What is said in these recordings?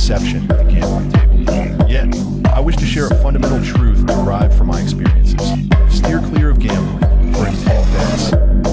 deception at the gambling table. Yet, I wish to share a fundamental truth derived from my experiences. Steer clear of gambling, for in 10 bets,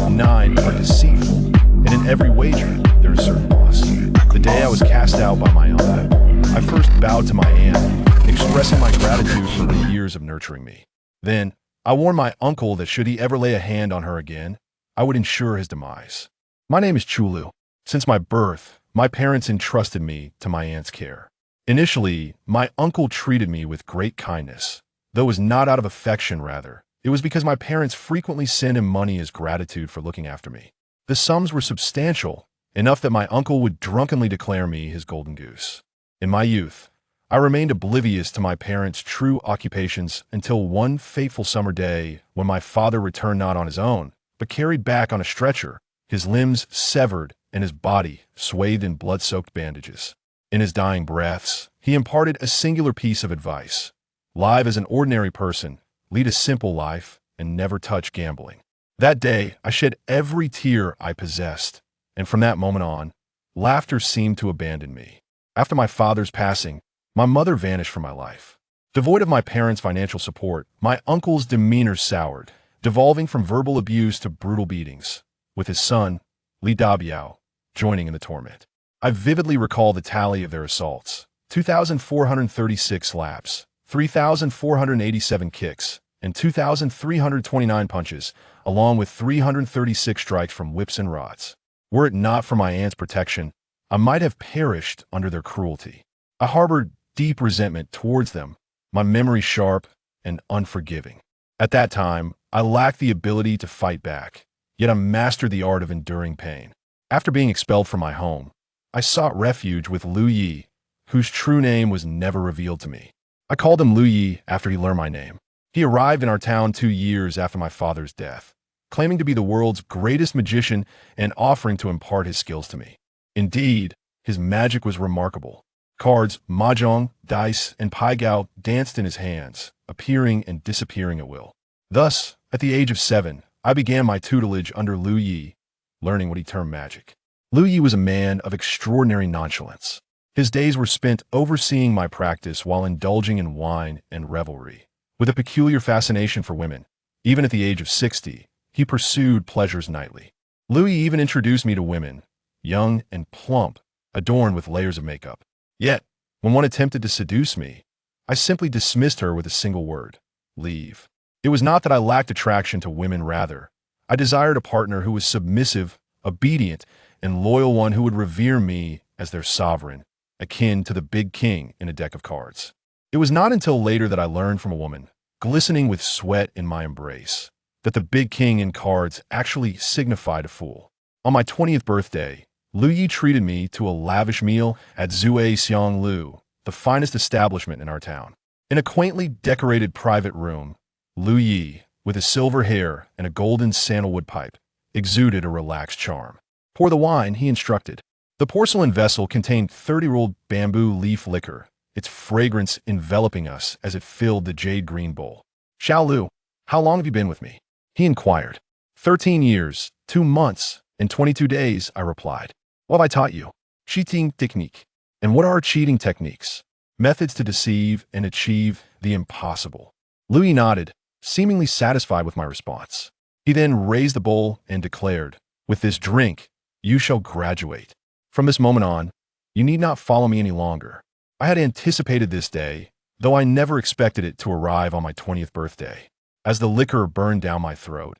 9 are deceitful, and in every wager, there is certain loss. The day I was cast out by my uncle, I first bowed to my aunt, expressing my gratitude for the years of nurturing me. Then, I warned my uncle that should he ever lay a hand on her again, I would ensure his demise. My name is Chulu. Since my birth, my parents entrusted me to my aunt's care. Initially, my uncle treated me with great kindness, though it was not out of affection rather. It was because my parents frequently sent him money as gratitude for looking after me. The sums were substantial, enough that my uncle would drunkenly declare me his golden goose. In my youth, I remained oblivious to my parents' true occupations until one fateful summer day when my father returned not on his own, but carried back on a stretcher, his limbs severed and his body swathed in blood-soaked bandages. In his dying breaths, he imparted a singular piece of advice. Live as an ordinary person, lead a simple life, and never touch gambling. That day, I shed every tear I possessed, and from that moment on, laughter seemed to abandon me. After my father's passing, my mother vanished from my life. Devoid of my parents' financial support, my uncle's demeanor soured, devolving from verbal abuse to brutal beatings, with his son, Li Dabiao, joining in the torment. I vividly recall the tally of their assaults: 2,436 slaps, 3,487 kicks, and 2,329 punches, along with 336 strikes from whips and rods. Were it not for my aunt's protection, I might have perished under their cruelty. I harbored deep resentment towards them, my memory sharp and unforgiving. At that time, I lacked the ability to fight back, yet I mastered the art of enduring pain. After being expelled from my home, I sought refuge with Lu Yi, whose true name was never revealed to me. I called him Lu Yi after he learned my name. He arrived in our town 2 years after my father's death, claiming to be the world's greatest magician and offering to impart his skills to me. Indeed, his magic was remarkable. Cards, mahjong, dice, and pai gow danced in his hands, appearing and disappearing at will. Thus, at the age of 7, I began my tutelage under Lu Yi, learning what he termed magic. Lu Yi was a man of extraordinary nonchalance. His days were spent overseeing my practice while indulging in wine and revelry. With a peculiar fascination for women, even at the age of 60, he pursued pleasures nightly. Lu Yi even introduced me to women, young and plump, adorned with layers of makeup. Yet, when one attempted to seduce me, I simply dismissed her with a single word: leave. It was not that I lacked attraction to women, rather, I desired a partner who was submissive, obedient, and loyal, one who would revere me as their sovereign, akin to the big king in a deck of cards. It was not until later that I learned from a woman, glistening with sweat in my embrace, that the big king in cards actually signified a fool. On my 20th birthday, Lu Yi treated me to a lavish meal at Zue Xiang Lu, the finest establishment in our town. In a quaintly decorated private room, Lu Yi, with his silver hair and a golden sandalwood pipe, exuded a relaxed charm. Pour the wine, he instructed. The porcelain vessel contained 30-year-old bamboo leaf liquor, its fragrance enveloping us as it filled the jade green bowl. Xiao Lu, how long have you been with me? He inquired. 13 years, 2 months, and 22 days, I replied. What have I taught you? Cheating technique. And what are cheating techniques? Methods to deceive and achieve the impossible. Lu Yi nodded, seemingly satisfied with my response. He then raised the bowl and declared, with this drink, you shall graduate. From this moment on, you need not follow me any longer. I had anticipated this day, though I never expected it to arrive on my 20th birthday. As the liquor burned down my throat,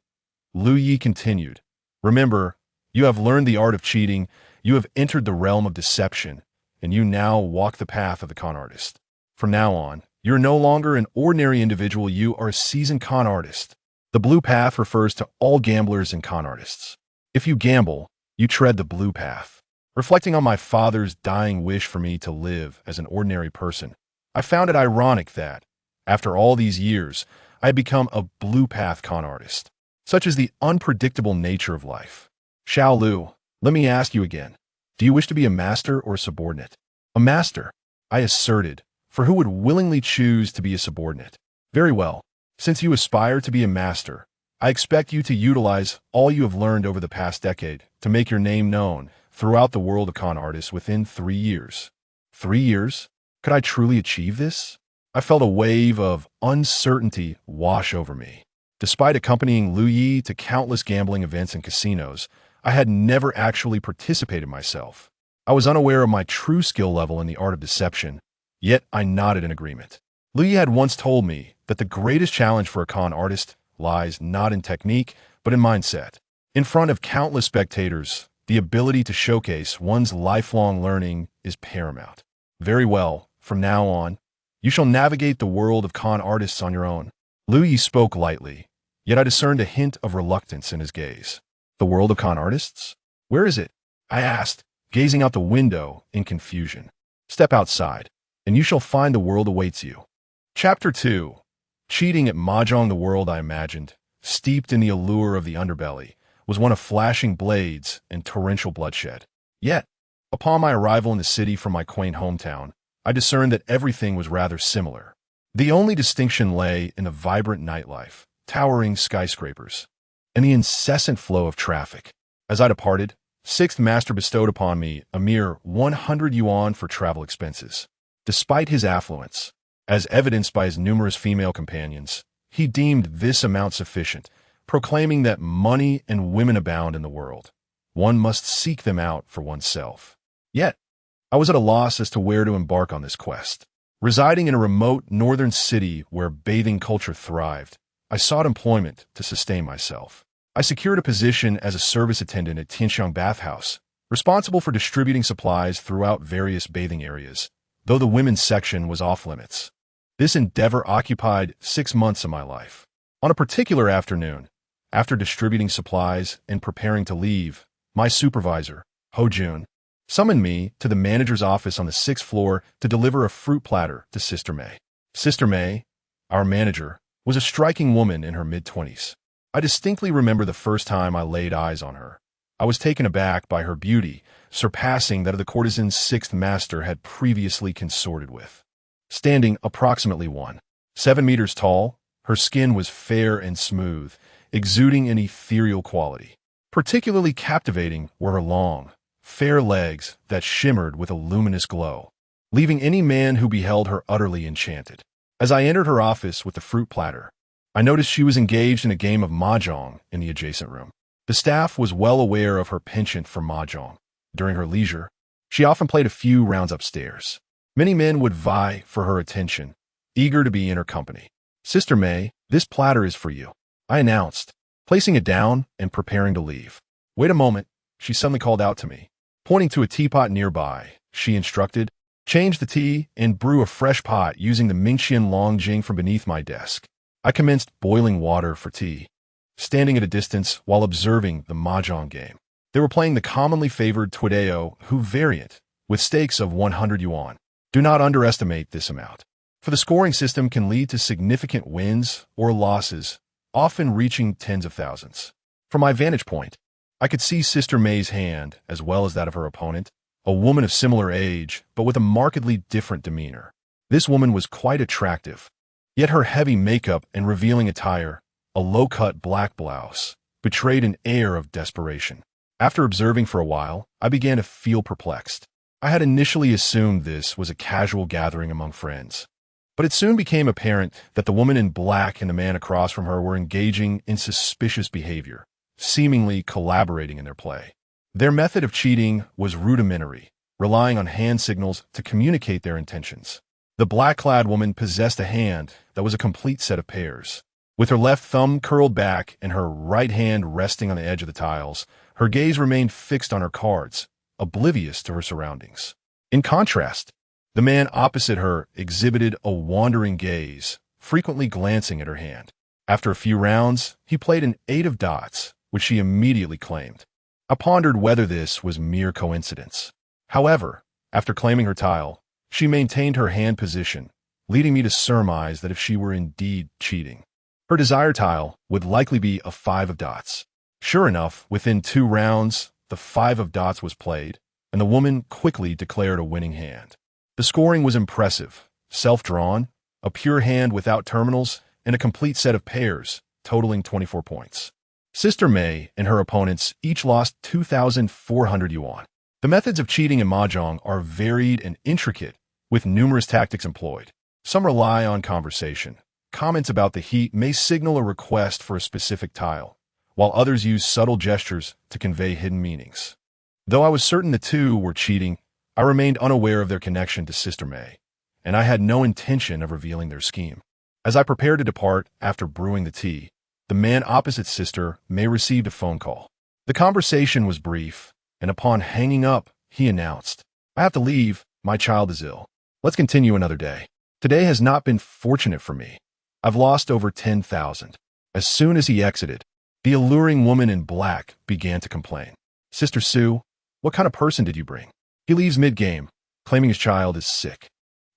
Lu Yi continued, remember, you have learned the art of cheating, you have entered the realm of deception, and you now walk the path of the con artist. From now on, you're no longer an ordinary individual, you are a seasoned con artist. The blue path refers to all gamblers and con artists. If you gamble, you tread the blue path. Reflecting on my father's dying wish for me to live as an ordinary person, I found it ironic that, after all these years, I had become a blue path con artist. Such is the unpredictable nature of life. Xiao Lu, let me ask you again. Do you wish to be a master or a subordinate? A master, I asserted, for who would willingly choose to be a subordinate? Very well. Since you aspire to be a master, I expect you to utilize all you have learned over the past decade to make your name known throughout the world of con artists within 3 years. 3 years? Could I truly achieve this? I felt a wave of uncertainty wash over me. Despite accompanying Lu Yi to countless gambling events and casinos, I had never actually participated myself. I was unaware of my true skill level in the art of deception, yet I nodded in agreement. Lu Yi had once told me that the greatest challenge for a con artist lies not in technique, but in mindset. In front of countless spectators, the ability to showcase one's lifelong learning is paramount. Very well, from now on, you shall navigate the world of con artists on your own. Lu Yi spoke lightly, yet I discerned a hint of reluctance in his gaze. The world of con artists? Where is it? I asked, gazing out the window in confusion. Step outside, and you shall find the world awaits you. Chapter 2. Cheating at Mahjong. The world I imagined, steeped in the allure of the underbelly, was one of flashing blades and torrential bloodshed. Yet, upon my arrival in the city from my quaint hometown, I discerned that everything was rather similar. The only distinction lay in the vibrant nightlife, towering skyscrapers, and the incessant flow of traffic. As I departed, Sixth Master bestowed upon me a mere 100 yuan for travel expenses. Despite his affluence, as evidenced by his numerous female companions, he deemed this amount sufficient, proclaiming that money and women abound in the world. One must seek them out for oneself. Yet, I was at a loss as to where to embark on this quest. Residing in a remote northern city where bathing culture thrived, I sought employment to sustain myself. I secured a position as a service attendant at Tianxiang Bathhouse, responsible for distributing supplies throughout various bathing areas, though the women's section was off-limits. This endeavor occupied 6 months of my life. On a particular afternoon, after distributing supplies and preparing to leave, my supervisor, Ho Jun, summoned me to the manager's office on the 6th floor to deliver a fruit platter to Sister May. Sister May, our manager, was a striking woman in her mid-20s. I distinctly remember the first time I laid eyes on her. I was taken aback by her beauty, surpassing that of the courtesans Sixth Master had previously consorted with. Standing approximately 1.7 meters tall, her skin was fair and smooth, exuding an ethereal quality. Particularly captivating were her long, fair legs that shimmered with a luminous glow, leaving any man who beheld her utterly enchanted. As I entered her office with the fruit platter, I noticed she was engaged in a game of mahjong in the adjacent room. The staff was well aware of her penchant for mahjong. During her leisure, she often played a few rounds upstairs. Many men would vie for her attention, eager to be in her company. Sister May, this platter is for you, I announced, placing it down and preparing to leave. Wait a moment, she suddenly called out to me. Pointing to a teapot nearby, she instructed, change the tea and brew a fresh pot using the Mingxian Longjing from beneath my desk. I commenced boiling water for tea, standing at a distance while observing the mahjong game. They were playing the commonly favored Tuideo Hu variant, with stakes of 100 yuan. Do not underestimate this amount, for the scoring system can lead to significant wins or losses, often reaching tens of thousands. From my vantage point, I could see Sister May's hand as well as that of her opponent, a woman of similar age, but with a markedly different demeanor. This woman was quite attractive, yet her heavy makeup and revealing attire, a low-cut black blouse, betrayed an air of desperation. After observing for a while, I began to feel perplexed. I had initially assumed this was a casual gathering among friends, but it soon became apparent that the woman in black and the man across from her were engaging in suspicious behavior, seemingly collaborating in their play. Their method of cheating was rudimentary, relying on hand signals to communicate their intentions. The black-clad woman possessed a hand that was a complete set of pairs. With her left thumb curled back and her right hand resting on the edge of the tiles, her gaze remained fixed on her cards, oblivious to her surroundings. In contrast, the man opposite her exhibited a wandering gaze, frequently glancing at her hand. After a few rounds, he played an 8 of dots, which she immediately claimed. I pondered whether this was mere coincidence. However, after claiming her tile, she maintained her hand position, leading me to surmise that if she were indeed cheating, her desired tile would likely be a 5 of dots. Sure enough, within 2 rounds, the 5 of dots was played, and the woman quickly declared a winning hand. The scoring was impressive, self-drawn, a pure hand without terminals, and a complete set of pairs, totaling 24 points. Sister May and her opponents each lost 2,400 yuan. The methods of cheating in mahjong are varied and intricate, with numerous tactics employed. Some rely on conversation. Comments about the heat may signal a request for a specific tile, while others use subtle gestures to convey hidden meanings. Though I was certain the two were cheating, I remained unaware of their connection to Sister May, and I had no intention of revealing their scheme. As I prepared to depart after brewing the tea, the man opposite Sister May received a phone call. The conversation was brief, and upon hanging up, he announced, "I have to leave, my child is ill. Let's continue another day. Today has not been fortunate for me. I've lost over 10,000. As soon as he exited, the alluring woman in black began to complain. "Sister Sue, what kind of person did you bring? He leaves mid-game, claiming his child is sick.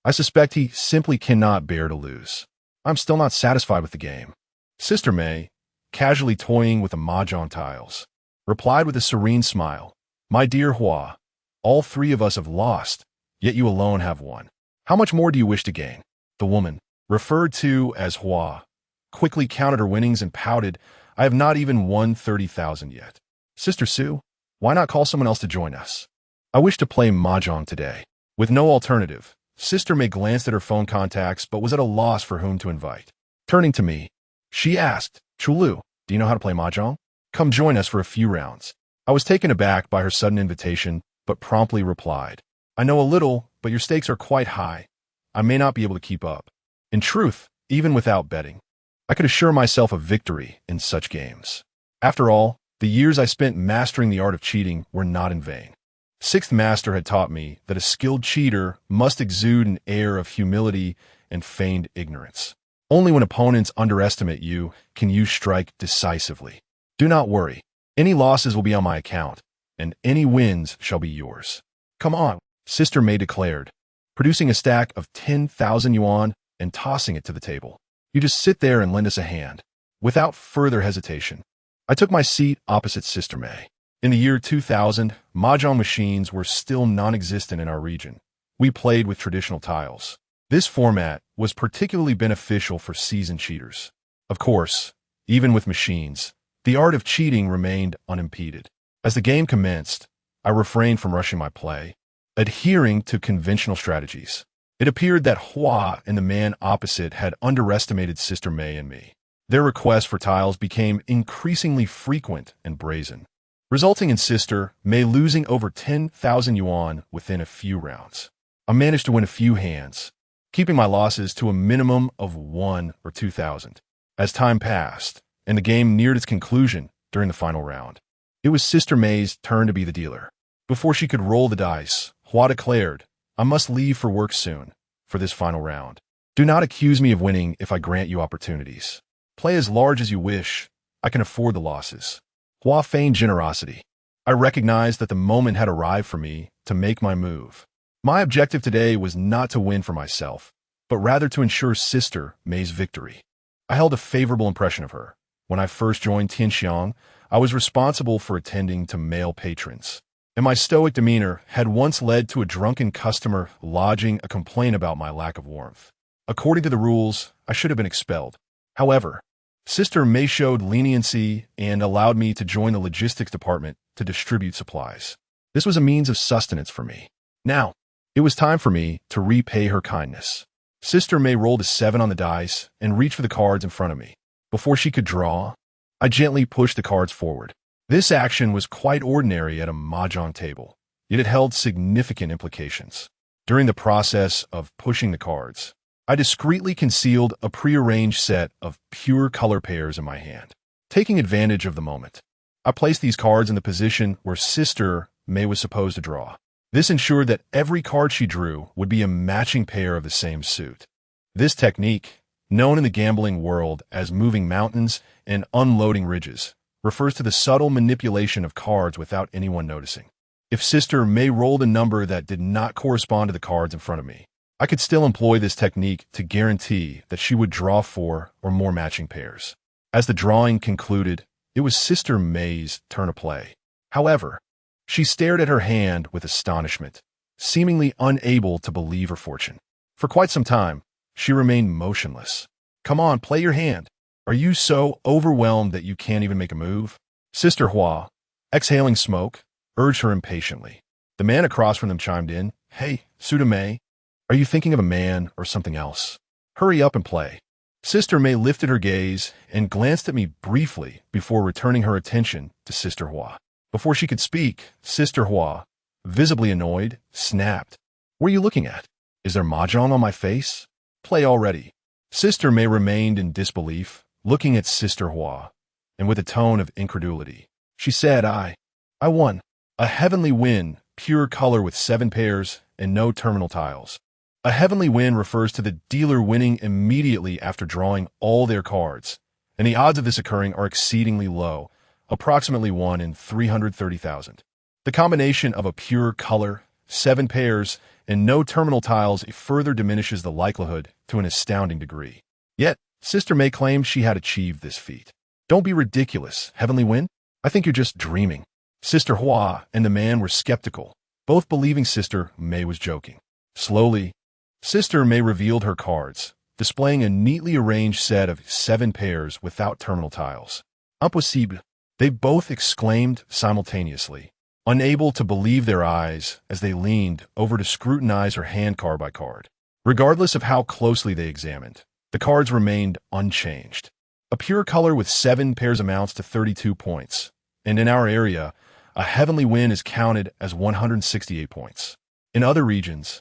I suspect he simply cannot bear to lose. I'm still not satisfied with the game." Sister May, casually toying with the mahjong tiles, replied with a serene smile, "My dear Hua, all three of us have lost, yet you alone have won. How much more do you wish to gain?" The woman, referred to as Hua, quickly counted her winnings and pouted, "I have not even won 30,000 yet. Sister Sue, why not call someone else to join us? I wish to play mahjong today." With no alternative, Sister May glanced at her phone contacts but was at a loss for whom to invite. Turning to me, she asked, "Chulu, do you know how to play mahjong? Come join us for a few rounds." I was taken aback by her sudden invitation, but promptly replied, "I know a little, but your stakes are quite high. I may not be able to keep up." In truth, even without betting, I could assure myself of victory in such games. After all, the years I spent mastering the art of cheating were not in vain. Sixth Master had taught me that a skilled cheater must exude an air of humility and feigned ignorance. Only when opponents underestimate you can you strike decisively. Do not worry. Any losses will be on my account, and any wins shall be yours. "Come on," Sister May declared, producing a stack of 10,000 yuan and tossing it to the table. "You just sit there and lend us a hand." Without further hesitation, I took my seat opposite Sister May. In the year 2000, mahjong machines were still non-existent in our region. We played with traditional tiles. This format was particularly beneficial for seasoned cheaters. Of course, even with machines, the art of cheating remained unimpeded. As the game commenced, I refrained from rushing my play, adhering to conventional strategies. It appeared that Hua and the man opposite had underestimated Sister May and me. Their requests for tiles became increasingly frequent and brazen, resulting in Sister May losing over 10,000 yuan within a few rounds. I managed to win a few hands, keeping my losses to a minimum of 1 or 2,000. As time passed, and the game neared its conclusion during the final round, it was Sister May's turn to be the dealer. Before she could roll the dice, Hua declared, "I must leave for work soon, for this final round. Do not accuse me of winning if I grant you opportunities. Play as large as you wish. I can afford the losses." Hua feigned generosity. I recognized that the moment had arrived for me to make my move. My objective today was not to win for myself, but rather to ensure Sister May's victory. I held a favorable impression of her. When I first joined Tianxiang, I was responsible for attending to male patrons, and my stoic demeanor had once led to a drunken customer lodging a complaint about my lack of warmth. According to the rules, I should have been expelled. However, Sister May showed leniency and allowed me to join the logistics department to distribute supplies. This was a means of sustenance for me. Now, it was time for me to repay her kindness. Sister May rolled a 7 on the dice and reached for the cards in front of me. Before she could draw, I gently pushed the cards forward. This action was quite ordinary at a mahjong table, yet it held significant implications. During the process of pushing the cards, I discreetly concealed a prearranged set of pure color pairs in my hand. Taking advantage of the moment, I placed these cards in the position where Sister May was supposed to draw. This ensured that every card she drew would be a matching pair of the same suit. This technique, known in the gambling world as moving mountains and unloading ridges, refers to the subtle manipulation of cards without anyone noticing. If Sister May rolled a number that did not correspond to the cards in front of me, I could still employ this technique to guarantee that she would draw 4 or more matching pairs. As the drawing concluded, it was Sister May's turn to play. However, she stared at her hand with astonishment, seemingly unable to believe her fortune. For quite some time, she remained motionless. "Come on, play your hand. Are you so overwhelmed that you can't even make a move?" Sister Hua, exhaling smoke, urged her impatiently. The man across from them chimed in, "Hey, Suda May, are you thinking of a man or something else? Hurry up and play." Sister May lifted her gaze and glanced at me briefly before returning her attention to Sister Hua. Before she could speak, Sister Hua, visibly annoyed, snapped, "What are you looking at? Is there mahjong on my face? Play already." Sister May remained in disbelief, looking at Sister Hua, and with a tone of incredulity. She said, I won. A heavenly win, pure color with 7 pairs and no terminal tiles. A heavenly win refers to the dealer winning immediately after drawing all their cards, and the odds of this occurring are exceedingly low, approximately 1 in 330,000. The combination of a pure color, 7 pairs, and no terminal tiles further diminishes the likelihood to an astounding degree. Yet, Sister May claimed she had achieved this feat. "Don't be ridiculous, heavenly win. I think you're just dreaming." Sister Hua and the man were skeptical, both believing Sister May was joking. Slowly, Sister May revealed her cards, displaying a neatly arranged set of 7 pairs without terminal tiles. "Impossible!" They both exclaimed simultaneously, unable to believe their eyes as they leaned over to scrutinize her hand card by card. Regardless of how closely they examined, the cards remained unchanged. A pure color with 7 pairs amounts to 32 points, and in our area, a heavenly win is counted as 168 points. In other regions,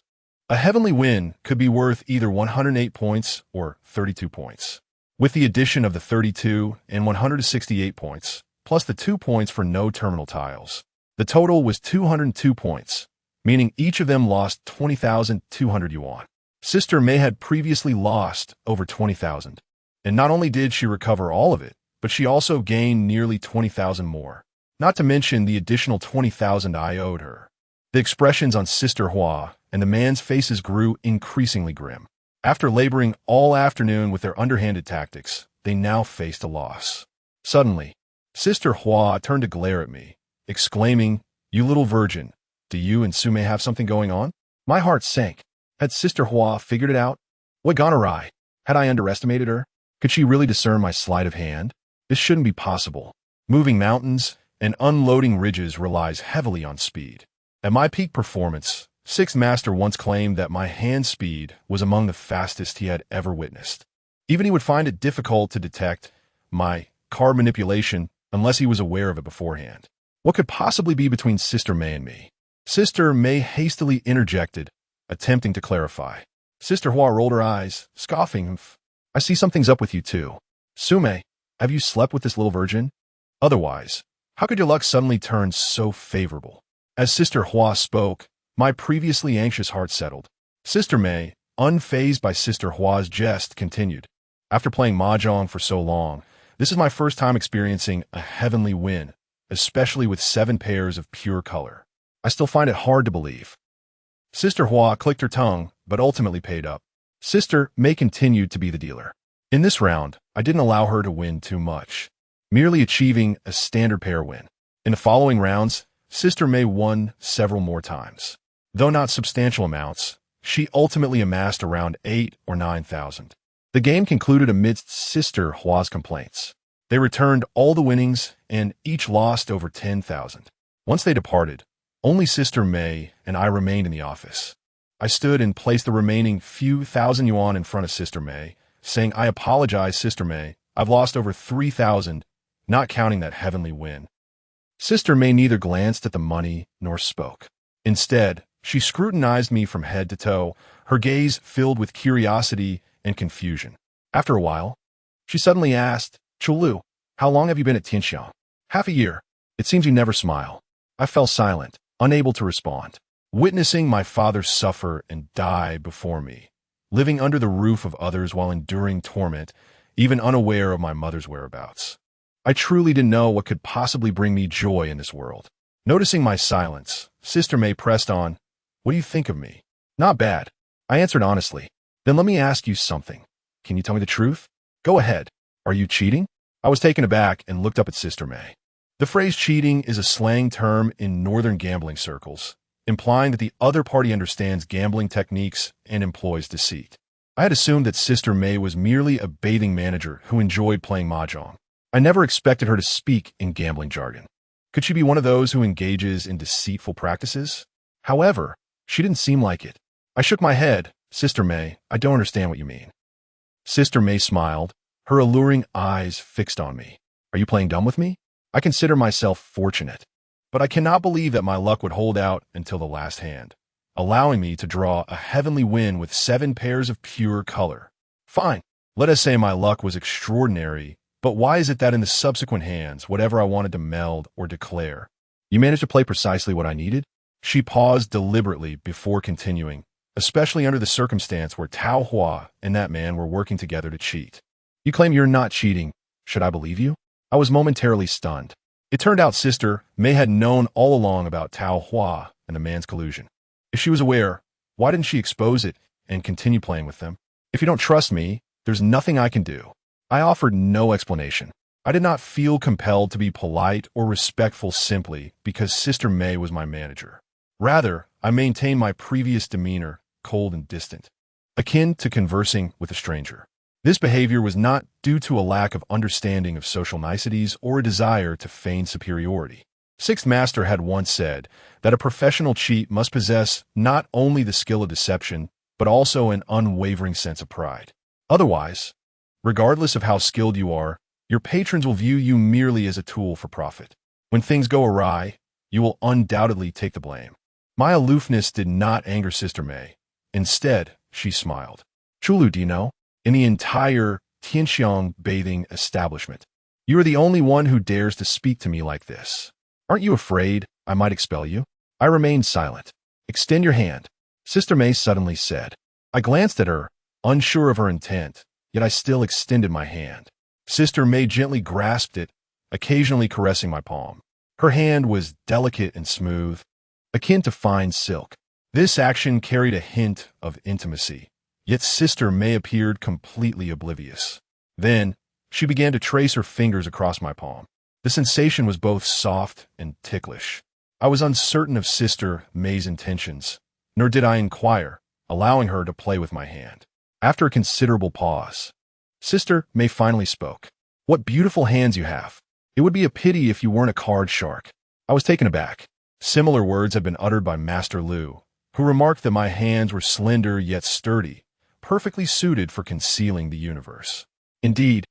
a heavenly win could be worth either 108 points or 32 points. With the addition of the 32 and 168 points, plus the 2 points for no terminal tiles, the total was 202 points, meaning each of them lost 20,200 yuan. Sister May had previously lost over 20,000, and not only did she recover all of it, but she also gained nearly 20,000 more, not to mention the additional 20,000 I owed her. The expressions on Sister Hua and the man's faces grew increasingly grim. After laboring all afternoon with their underhanded tactics, they now faced a loss. Suddenly, Sister Hua turned to glare at me, exclaiming, "You little virgin, do you and Sume have something going on?" My heart sank. Had Sister Hua figured it out? What gone awry? Had I underestimated her? Could she really discern my sleight of hand? This shouldn't be possible. Moving mountains and unloading ridges relies heavily on speed. At my peak performance, Sixth Master once claimed that my hand speed was among the fastest he had ever witnessed. Even he would find it difficult to detect my card manipulation unless he was aware of it beforehand. What could possibly be between Sister May and me? Sister May hastily interjected, attempting to clarify. Sister Hua rolled her eyes, scoffing, "I see something's up with you too. Sume, have you slept with this little virgin? Otherwise, how could your luck suddenly turn so favorable?" As Sister Hua spoke, my previously anxious heart settled. Sister May, unfazed by Sister Hua's jest, continued, "After playing mahjong for so long, this is my first time experiencing a heavenly win, especially with 7 pairs of pure color. I still find it hard to believe." Sister Hua clicked her tongue, but ultimately paid up. Sister May continued to be the dealer. In this round, I didn't allow her to win too much, merely achieving a standard pair win. In the following rounds, Sister May won several more times. Though not substantial amounts, she ultimately amassed around 8 or 9,000. The game concluded amidst Sister Hua's complaints. They returned all the winnings and each lost over 10,000. Once they departed, only Sister May and I remained in the office. I stood and placed the remaining few thousand yuan in front of Sister May, saying, "I apologize, Sister May. I've lost over 3,000, not counting that heavenly win." Sister May neither glanced at the money nor spoke. Instead, she scrutinized me from head to toe, her gaze filled with curiosity and confusion. After a while, she suddenly asked, "Chulu, how long have you been at Tianxiang?" "Half a year. It seems you never smile." I fell silent, unable to respond. Witnessing my father suffer and die before me, living under the roof of others while enduring torment, even unaware of my mother's whereabouts. I truly didn't know what could possibly bring me joy in this world. Noticing my silence, Sister May pressed on, "What do you think of me?" "Not bad," I answered honestly. "Then let me ask you something. Can you tell me the truth?" "Go ahead. Are you cheating?" I was taken aback and looked up at Sister May. The phrase cheating is a slang term in northern gambling circles, implying that the other party understands gambling techniques and employs deceit. I had assumed that Sister May was merely a bathing manager who enjoyed playing mahjong. I never expected her to speak in gambling jargon. Could she be one of those who engages in deceitful practices? However, she didn't seem like it. I shook my head. Sister May, I don't understand what you mean. Sister May smiled, her alluring eyes fixed on me. Are you playing dumb with me? I consider myself fortunate, but I cannot believe that my luck would hold out until the last hand, allowing me to draw a heavenly win with 7 pairs of pure color. Fine, let us say my luck was extraordinary, but why is it that in the subsequent hands, whatever I wanted to meld or declare, you managed to play precisely what I needed? She paused deliberately before continuing, especially under the circumstance where Tao Hua and that man were working together to cheat. You claim you're not cheating. Should I believe you? I was momentarily stunned. It turned out Sister May had known all along about Tao Hua and the man's collusion. If she was aware, why didn't she expose it and continue playing with them? If you don't trust me, there's nothing I can do. I offered no explanation. I did not feel compelled to be polite or respectful simply because Sister May was my manager. Rather, I maintained my previous demeanor, cold and distant, akin to conversing with a stranger. This behavior was not due to a lack of understanding of social niceties or a desire to feign superiority. Sixth Master had once said that a professional cheat must possess not only the skill of deception, but also an unwavering sense of pride. Otherwise, regardless of how skilled you are, your patrons will view you merely as a tool for profit. When things go awry, you will undoubtedly take the blame. My aloofness did not anger Sister May. Instead, she smiled. Chulu, do you know? In the entire Tianxiang bathing establishment, you are the only one who dares to speak to me like this. Aren't you afraid I might expel you? I remained silent. Extend your hand, Sister May suddenly said. I glanced at her, unsure of her intent, yet I still extended my hand. Sister May gently grasped it, occasionally caressing my palm. Her hand was delicate and smooth, akin to fine silk. This action carried a hint of intimacy, yet Sister May appeared completely oblivious. Then, she began to trace her fingers across my palm. The sensation was both soft and ticklish. I was uncertain of Sister May's intentions, nor did I inquire, allowing her to play with my hand. After a considerable pause, Sister May finally spoke. What beautiful hands you have. It would be a pity if you weren't a card shark. I was taken aback. Similar words had been uttered by Master Lu, who remarked that my hands were slender yet sturdy, perfectly suited for concealing the universe. Indeed,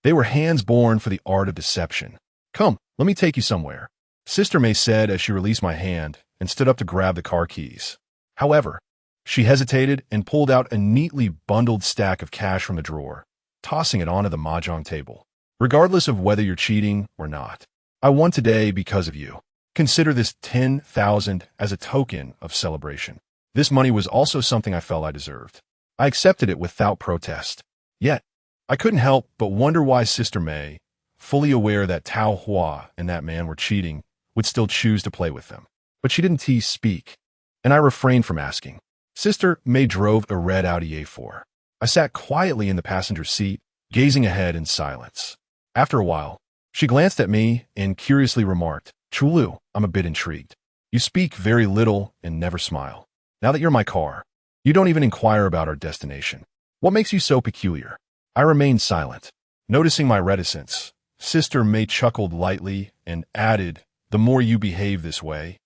they were hands born for the art of deception. Come, let me take you somewhere, Sister May said as she released my hand and stood up to grab the car keys. However, she hesitated and pulled out a neatly bundled stack of cash from the drawer, tossing it onto the mahjong table. Regardless of whether you're cheating or not, I won today because of you. Consider this 10,000 as a token of celebration. This money was also something I felt I deserved. I accepted it without protest. Yet, I couldn't help but wonder why Sister May, fully aware that Tao Hua and that man were cheating, would still choose to play with them. But she didn't speak, and I refrained from asking. Sister May drove a red Audi A4. I sat quietly in the passenger seat, gazing ahead in silence. After a while, she glanced at me and curiously remarked, Chulu, I'm a bit intrigued. You speak very little and never smile. Now that you're in my car, you don't even inquire about our destination. What makes you so peculiar? I remained silent. Noticing my reticence, Sister May chuckled lightly and added, the more you behave this way,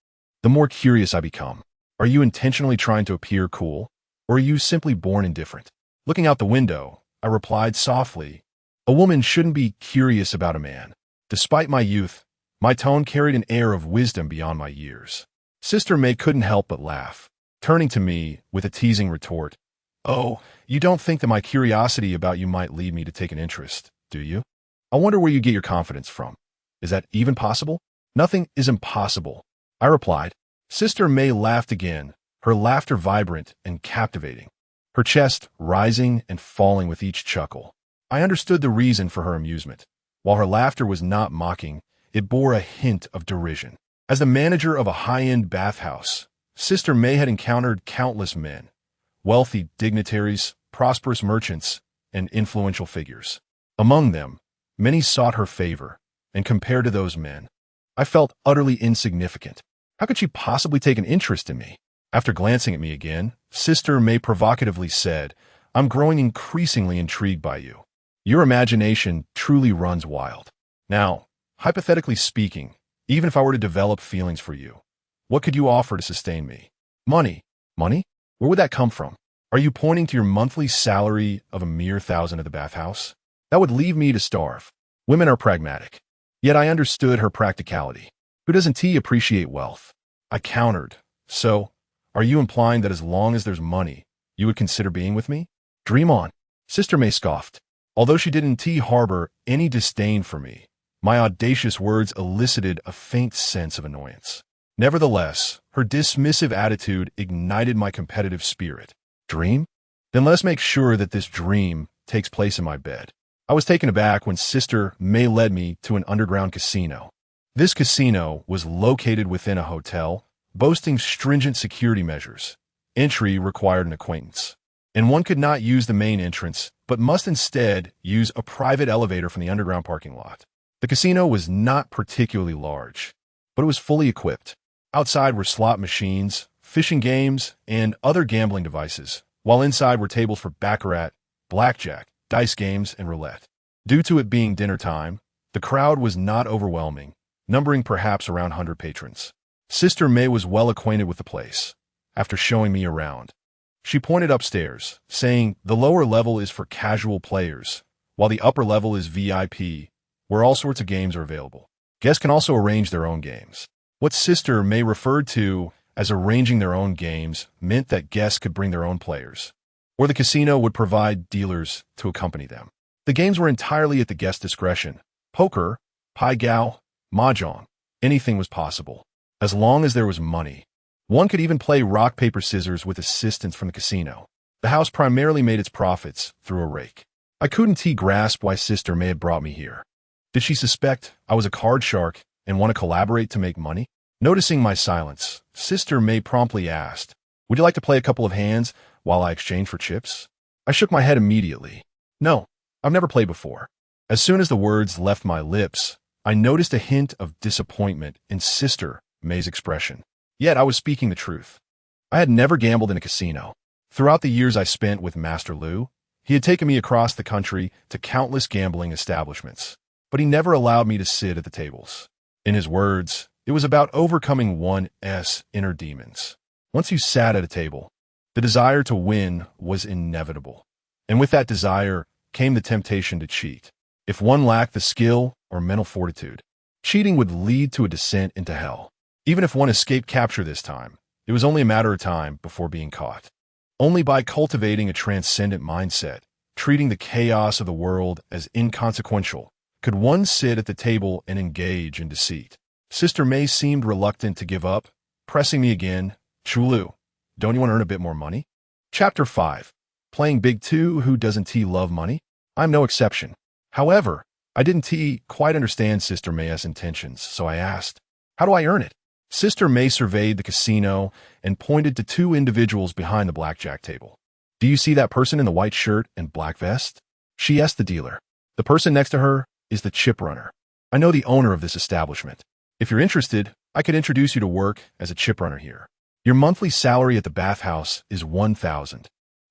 the more curious I become. Are you intentionally trying to appear cool, or are you simply born indifferent? Looking out the window, I replied softly, a woman shouldn't be curious about a man. Despite my youth, my tone carried an air of wisdom beyond my years. Sister May couldn't help but laugh, turning to me with a teasing retort. Oh, you don't think that my curiosity about you might lead me to take an interest, do you? I wonder where you get your confidence from. Is that even possible? Nothing is impossible, I replied. Sister May laughed again, her laughter vibrant and captivating, her chest rising and falling with each chuckle. I understood the reason for her amusement. While her laughter was not mocking, it bore a hint of derision. As the manager of a high-end bathhouse, Sister May had encountered countless men, wealthy dignitaries, prosperous merchants, and influential figures. Among them, many sought her favor, and compared to those men, I felt utterly insignificant. How could she possibly take an interest in me? After glancing at me again, Sister May provocatively said, I'm growing increasingly intrigued by you. Your imagination truly runs wild. Now, hypothetically speaking, even if I were to develop feelings for you, what could you offer to sustain me? Money. Money? Where would that come from? Are you pointing to your monthly salary of a mere 1,000 at the bathhouse? That would leave me to starve. Women are pragmatic. Yet I understood her practicality. Who doesn't T appreciate wealth? I countered. So, are you implying that as long as there's money, you would consider being with me? Dream on. Sister May scoffed. Although she didn't harbor any disdain for me, my audacious words elicited a faint sense of annoyance. Nevertheless, her dismissive attitude ignited my competitive spirit. Dream? Then let's make sure that this dream takes place in my bed. I was taken aback when Sister May led me to an underground casino. This casino was located within a hotel, boasting stringent security measures. Entry required an acquaintance, and one could not use the main entrance, but must instead use a private elevator from the underground parking lot. The casino was not particularly large, but it was fully equipped. Outside were slot machines, fishing games, and other gambling devices, while inside were tables for baccarat, blackjack, dice games, and roulette. Due to it being dinner time, the crowd was not overwhelming, numbering perhaps around 100 patrons. Sister May was well acquainted with the place. After showing me around, she pointed upstairs, saying the lower level is for casual players, while the upper level is VIP, where all sorts of games are available. Guests can also arrange their own games. What Sister May referred to as arranging their own games meant that guests could bring their own players, or the casino would provide dealers to accompany them. The games were entirely at the guest's discretion. Poker, pai gow, mahjong, anything was possible, as long as there was money. One could even play rock, paper, scissors with assistance from the casino. The house primarily made its profits through a rake. I couldn't grasp why Sister May had brought me here. Did she suspect I was a card shark and want to collaborate to make money? Noticing my silence, Sister May promptly asked, "Would you like to play a couple of hands while I exchange for chips?" I shook my head immediately. No, I've never played before. As soon as the words left my lips, I noticed a hint of disappointment in Sister May's expression. Yet I was speaking the truth. I had never gambled in a casino. Throughout the years I spent with Master Lu, he had taken me across the country to countless gambling establishments, but he never allowed me to sit at the tables. In his words, it was about overcoming one's inner demons. Once you sat at a table, the desire to win was inevitable. And with that desire came the temptation to cheat. If one lacked the skill or mental fortitude, cheating would lead to a descent into hell. Even if one escaped capture this time, it was only a matter of time before being caught. Only by cultivating a transcendent mindset, treating the chaos of the world as inconsequential, could one sit at the table and engage in deceit. Sister May seemed reluctant to give up, pressing me again. "Chulu, don't you want to earn a bit more money?" Chapter 5. Playing Big 2. Who doesn't love money? I'm no exception. However, I didn't quite understand Sister May's intentions, so I asked, "How do I earn it?" Sister May surveyed the casino and pointed to two individuals behind the blackjack table. "Do you see that person in the white shirt and black vest?" She asked the dealer. "The person next to her is the chip runner. I know the owner of this establishment. If you're interested, I could introduce you to work as a chip runner here. Your monthly salary at the bathhouse is 1,000.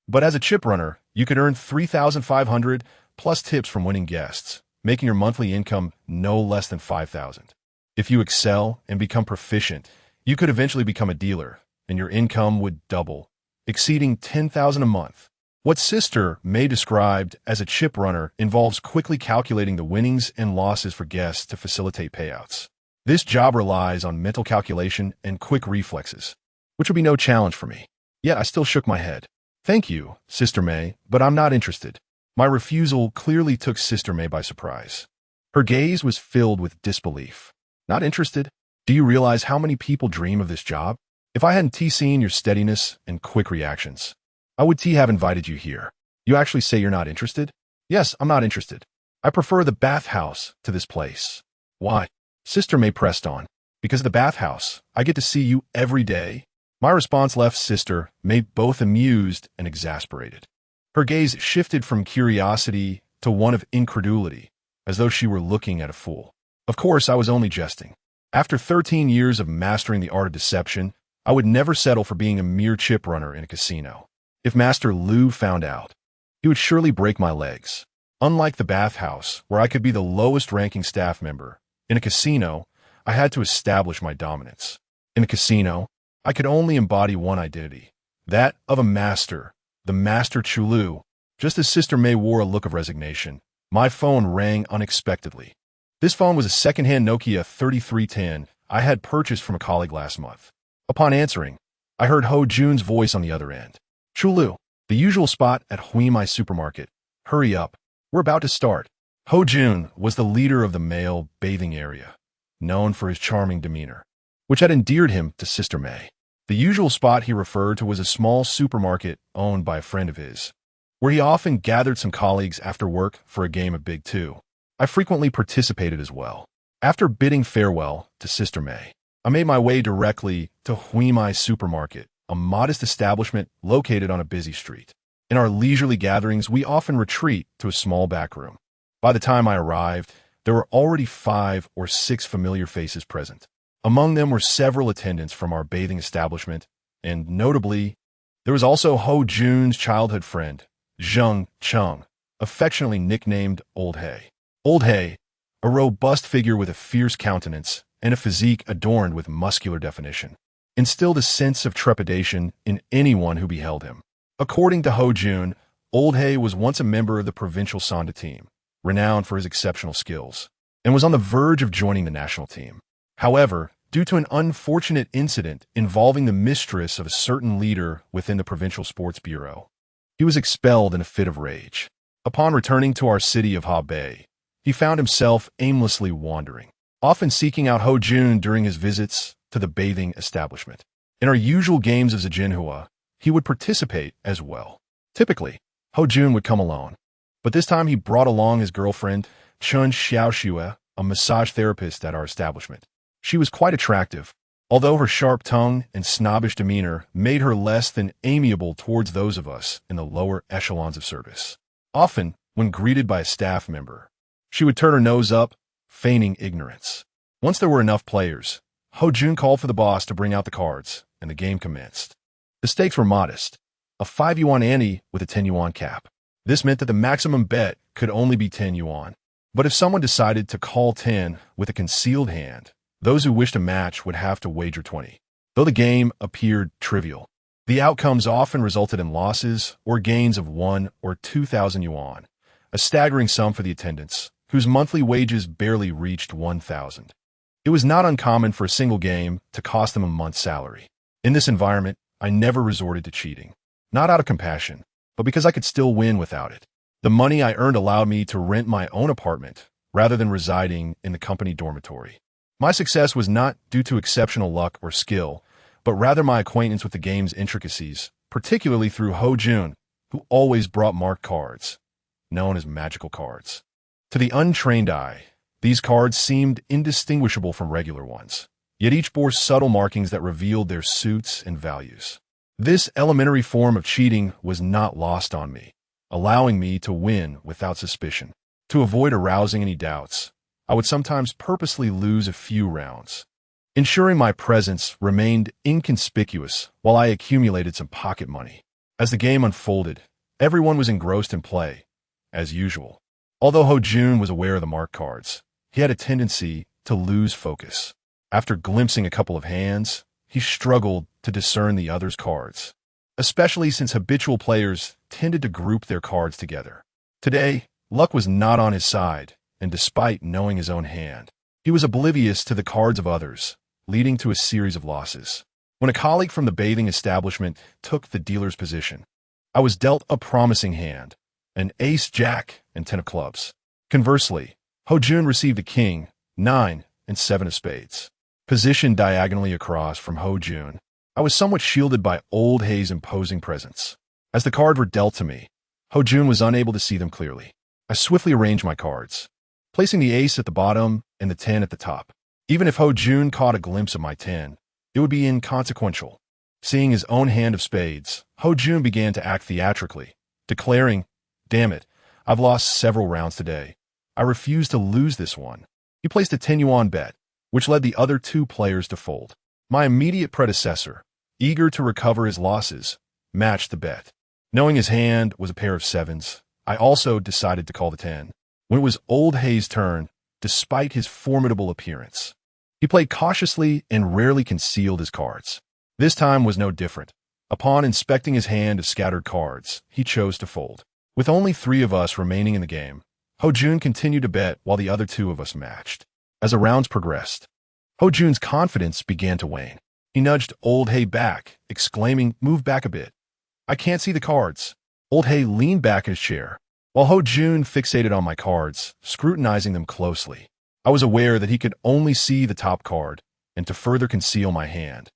But as a chip runner, you could earn 3,500 plus tips from winning guests, making your monthly income no less than 5,000. If you excel and become proficient, you could eventually become a dealer, and your income would double, exceeding 10,000 a month." What Sister May described as a chip runner involves quickly calculating the winnings and losses for guests to facilitate payouts. This job relies on mental calculation and quick reflexes, which would be no challenge for me. Yet I still shook my head. "Thank you, Sister May, but I'm not interested." My refusal clearly took Sister May by surprise. Her gaze was filled with disbelief. "Not interested? Do you realize how many people dream of this job? If I hadn't seen your steadiness and quick reactions, I would have invited you here. You actually say you're not interested?" "Yes, I'm not interested. I prefer the bathhouse to this place." "Why?" Sister May pressed on. "Because of the bathhouse, I get to see you every day." My response left Sister May both amused and exasperated. Her gaze shifted from curiosity to one of incredulity, as though she were looking at a fool. Of course, I was only jesting. After 13 years of mastering the art of deception, I would never settle for being a mere chip runner in a casino. If Master Lu found out, he would surely break my legs. Unlike the bathhouse, where I could be the lowest-ranking staff member, in a casino, I had to establish my dominance. In a casino, I could only embody one identity, that of a master, the Master Chulu. Just as Sister May wore a look of resignation, my phone rang unexpectedly. This phone was a second-hand Nokia 3310 I had purchased from a colleague last month. Upon answering, I heard Ho Jun's voice on the other end. Chulu, the usual spot at Huimai supermarket. Hurry up. We're about to start. Ho Jun was the leader of the male bathing area, known for his charming demeanor, which had endeared him to Sister May. The usual spot he referred to was a small supermarket owned by a friend of his, where he often gathered some colleagues after work for a game of Big Two. I frequently participated as well. After bidding farewell to Sister May, I made my way directly to Huimai Supermarket, a modest establishment located on a busy street. In our leisurely gatherings, we often retreat to a small back room. By the time I arrived, there were already 5 or 6 familiar faces present. Among them were several attendants from our bathing establishment, and notably, there was also Ho Jun's childhood friend, Zheng Cheng, affectionately nicknamed Old Hay. Old Hay, a robust figure with a fierce countenance and a physique adorned with muscular definition, instilled a sense of trepidation in anyone who beheld him. According to Ho Jun, Old Hay was once a member of the provincial Sanda team, renowned for his exceptional skills, and was on the verge of joining the national team. However, due to an unfortunate incident involving the mistress of a certain leader within the Provincial Sports Bureau, he was expelled in a fit of rage. Upon returning to our city of Hebei, he found himself aimlessly wandering, often seeking out Ho Jun during his visits to the bathing establishment. In our usual games of Zijinhua, he would participate as well. Typically, Ho Jun would come alone, but this time he brought along his girlfriend, Chun Xiaoxue, a massage therapist at our establishment. She was quite attractive, although her sharp tongue and snobbish demeanor made her less than amiable towards those of us in the lower echelons of service. Often, when greeted by a staff member, she would turn her nose up, feigning ignorance. Once there were enough players, Ho Jun called for the boss to bring out the cards, and the game commenced. The stakes were modest, a 5 yuan ante with a 10 yuan cap. This meant that the maximum bet could only be 10 yuan. But if someone decided to call 10 with a concealed hand, those who wished to match would have to wager 20. Though the game appeared trivial, the outcomes often resulted in losses or gains of 1 or 2,000 yuan, a staggering sum for the attendants, whose monthly wages barely reached 1,000. It was not uncommon for a single game to cost them a month's salary. In this environment, I never resorted to cheating, not out of compassion, but because I could still win without it. The money I earned allowed me to rent my own apartment rather than residing in the company dormitory. My success was not due to exceptional luck or skill, but rather my acquaintance with the game's intricacies, particularly through Ho Jun, who always brought marked cards, known as magical cards. To the untrained eye, these cards seemed indistinguishable from regular ones, yet each bore subtle markings that revealed their suits and values. This elementary form of cheating was not lost on me, allowing me to win without suspicion. To avoid arousing any doubts, I would sometimes purposely lose a few rounds, ensuring my presence remained inconspicuous while I accumulated some pocket money. As the game unfolded, everyone was engrossed in play, as usual. Although Ho Jun was aware of the marked cards, he had a tendency to lose focus. After glimpsing a couple of hands, he struggled to discern the other's cards, especially since habitual players tended to group their cards together. Today, luck was not on his side, and despite knowing his own hand, he was oblivious to the cards of others, leading to a series of losses. When a colleague from the bathing establishment took the dealer's position, I was dealt a promising hand, an ace jack and 10 of clubs. Conversely, Ho Jun received a king, 9, and 7 of spades. Positioned diagonally across from Ho Jun, I was somewhat shielded by Old Hay's imposing presence. As the cards were dealt to me, Ho Jun was unable to see them clearly. I swiftly arranged my cards, placing the ace at the bottom and the 10 at the top. Even if Ho Jun caught a glimpse of my 10, it would be inconsequential. Seeing his own hand of spades, Ho Jun began to act theatrically, declaring, "Damn it, I've lost several rounds today. I refuse to lose this one." He placed a 10 yuan bet, which led the other 2 players to fold. My immediate predecessor, eager to recover his losses, matched the bet. Knowing his hand was a pair of 7s, I also decided to call the 10. When it was Old Hay's turn, despite his formidable appearance, he played cautiously and rarely concealed his cards. This time was no different. Upon inspecting his hand of scattered cards, he chose to fold. With only 3 of us remaining in the game, Ho-jun continued to bet while the other 2 of us matched. As the rounds progressed, Ho-jun's confidence began to wane. He nudged Old Hay back, exclaiming, "Move back a bit. I can't see the cards." Old Hay leaned back in his chair, while Ho-jun fixated on my cards, scrutinizing them closely. I was aware that he could only see the top card, and to further conceal my hand,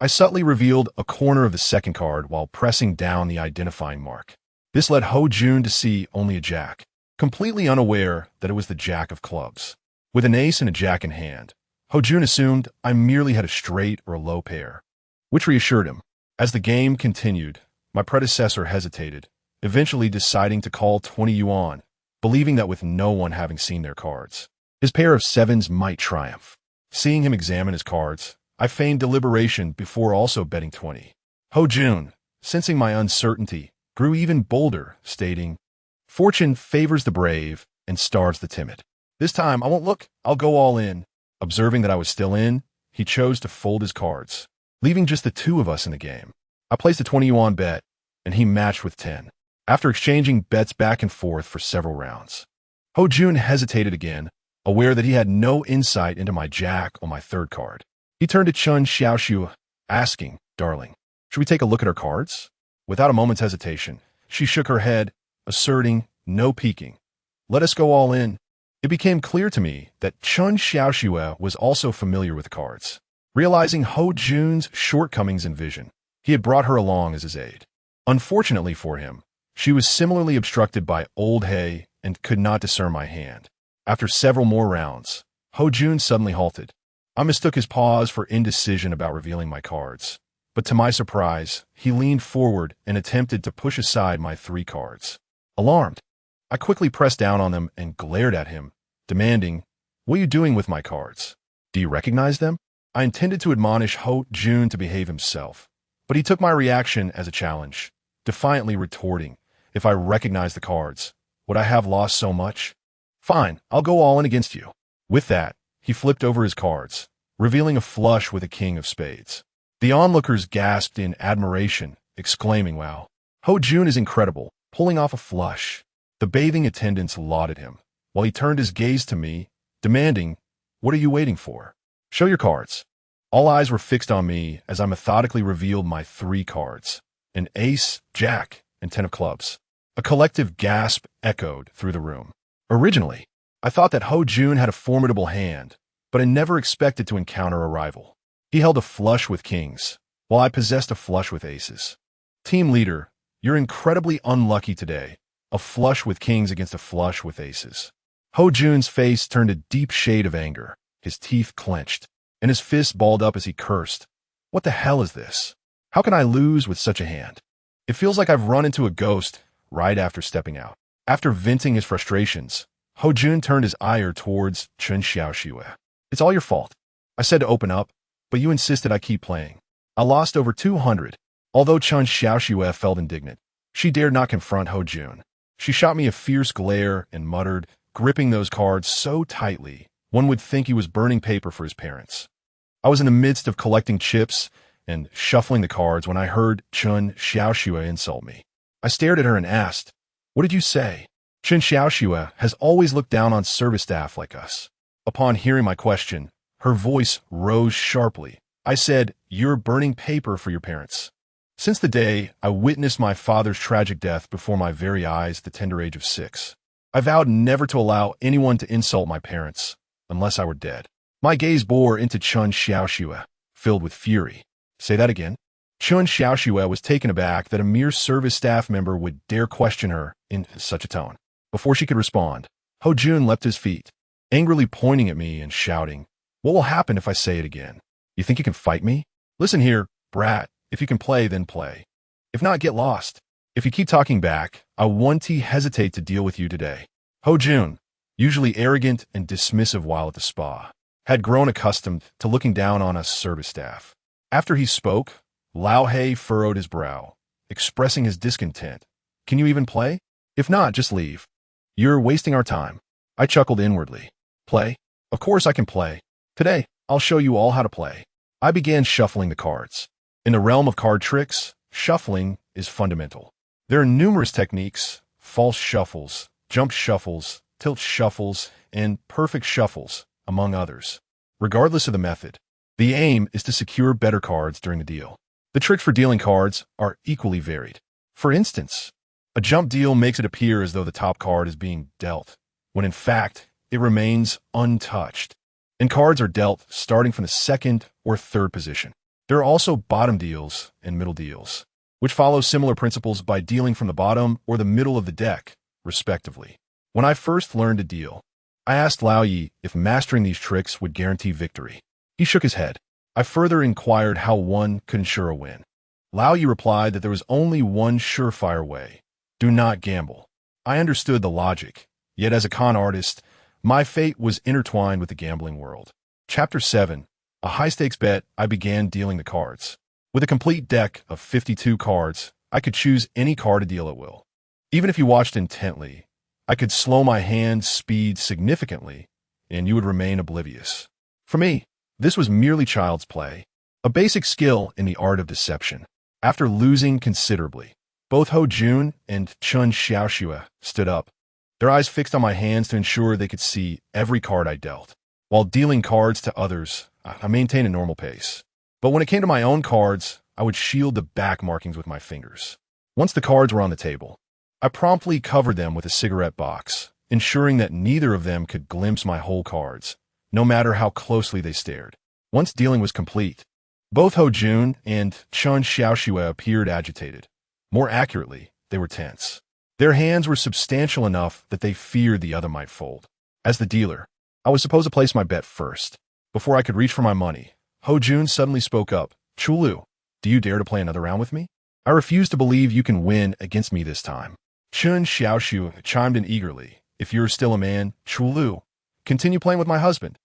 I subtly revealed a corner of the second card while pressing down the identifying mark. This led Ho-jun to see only a jack, completely unaware that it was the jack of clubs. With an ace and a jack in hand, Ho-jun assumed I merely had a straight or a low pair, which reassured him. As the game continued, my predecessor hesitated, eventually deciding to call 20 yuan, believing that with no one having seen their cards, his pair of 7s might triumph. Seeing him examine his cards, I feigned deliberation before also betting 20. Ho-jun, sensing my uncertainty, grew even bolder, stating, "Fortune favors the brave and starves the timid. This time I won't look, I'll go all in." Observing that I was still in, he chose to fold his cards, leaving just the 2 of us in the game. I placed a 20 yuan bet, and he matched with 10. After exchanging bets back and forth for several rounds, Ho-jun hesitated again, aware that he had no insight into my jack on my 3rd card. He turned to Chun Xiaoxiu, asking, "Darling, should we take a look at our cards?" Without a moment's hesitation, she shook her head, asserting, "No peeking. Let us go all in." It became clear to me that Chun Xiaoxiu was also familiar with cards. Realizing Ho-jun's shortcomings in vision, he had brought her along as his aide. Unfortunately for him, she was similarly obstructed by Old Hay and could not discern my hand. After several more rounds, Ho-jun suddenly halted. I mistook his pause for indecision about revealing my cards, but to my surprise, he leaned forward and attempted to push aside my 3 cards. Alarmed, I quickly pressed down on them and glared at him, demanding, "What are you doing with my cards? Do you recognize them?" I intended to admonish Ho-jun to behave himself, but he took my reaction as a challenge, defiantly retorting, "If I recognize the cards, would I have lost so much? Fine, I'll go all in against you." With that, he flipped over his cards, revealing a flush with a king of spades. The onlookers gasped in admiration, exclaiming, "Wow, Ho-jun is incredible, pulling off a flush." The bathing attendants lauded him, while he turned his gaze to me, demanding, "What are you waiting for? Show your cards." All eyes were fixed on me as I methodically revealed my 3 cards, an ace, jack, and 10 of clubs. A collective gasp echoed through the room. Originally, I thought that Ho-jun had a formidable hand, but I never expected to encounter a rival. He held a flush with kings, while I possessed a flush with aces. Team leader, you're incredibly unlucky today. A flush with kings against a flush with aces. Ho-jun's face turned a deep shade of anger, his teeth clenched, and his fists balled up as he cursed. "What the hell is this? How can I lose with such a hand? It feels like I've run into a ghost right after stepping out." After venting his frustrations, Ho-jun turned his ire towards Chun Xiaoxiu. "It's all your fault. I said to open up, but you insisted I keep playing. I lost over 200. Although Chun Xiaoxiu felt indignant, she dared not confront Ho-jun. She shot me a fierce glare and muttered, gripping those cards so tightly, one would think he was burning paper for his parents. I was in the midst of collecting chips and shuffling the cards when I heard Chun Xiaoxiu insult me. I stared at her and asked, "What did you say?" Chun Xiaoxiu has always looked down on service staff like us. Upon hearing my question, her voice rose sharply. I said, "You're burning paper for your parents." Since the day I witnessed my father's tragic death before my very eyes at the tender age of 6, I vowed never to allow anyone to insult my parents, unless I were dead. My gaze bore into Chun Xiaoxiu, filled with fury. Say that again. Chun Xiaoxiu was taken aback that a mere service staff member would dare question her in such a tone. Before she could respond, Ho-jun leapt to his feet, angrily pointing at me and shouting, "What will happen if I say it again? You think you can fight me? Listen here, brat. If you can play, then play. If not, get lost. If you keep talking back, I won't hesitate to deal with you today." Ho-jun, usually arrogant and dismissive while at the spa, had grown accustomed to looking down on us service staff. After he spoke, Lao Hei furrowed his brow, expressing his discontent. "Can you even play? If not, just leave. You're wasting our time." I chuckled inwardly. "Play? Of course I can play. Today, I'll show you all how to play." I began shuffling the cards. In the realm of card tricks, shuffling is fundamental. There are numerous techniques: false shuffles, jump shuffles, tilt shuffles, and perfect shuffles, among others. Regardless of the method, the aim is to secure better cards during the deal. The tricks for dealing cards are equally varied. For instance, a jump deal makes it appear as though the top card is being dealt, when in fact, it remains untouched. And cards are dealt starting from the second or third position. There are also bottom deals and middle deals, which follow similar principles by dealing from the bottom or the middle of the deck, respectively. When I first learned to deal, I asked Lao Yi if mastering these tricks would guarantee victory. He shook his head. I further inquired how one could ensure a win. Lao Yi replied that there was only one surefire way: do not gamble. I understood the logic, yet as a con artist, my fate was intertwined with the gambling world. Chapter 7. A high-stakes bet. I began dealing the cards. With a complete deck of 52 cards, I could choose any card to deal at will. Even if you watched intently, I could slow my hand speed significantly, and you would remain oblivious. For me, this was merely child's play, a basic skill in the art of deception. After losing considerably, both Ho Jun and Chun Xiaoxue stood up, their eyes fixed on my hands to ensure they could see every card I dealt. While dealing cards to others, I maintained a normal pace. But when it came to my own cards, I would shield the back markings with my fingers. Once the cards were on the table, I promptly covered them with a cigarette box, ensuring that neither of them could glimpse my whole cards, no matter how closely they stared. Once dealing was complete, both Ho Jun and Chun Xiaoxue appeared agitated. More accurately, they were tense. Their hands were substantial enough that they feared the other might fold. As the dealer, I was supposed to place my bet first. Before I could reach for my money, Ho Jun suddenly spoke up. "Chulu, do you dare to play another round with me? I refuse to believe you can win against me this time." Chun Xiaoxue chimed in eagerly. "If you're still a man, Chulu, continue playing with my husband.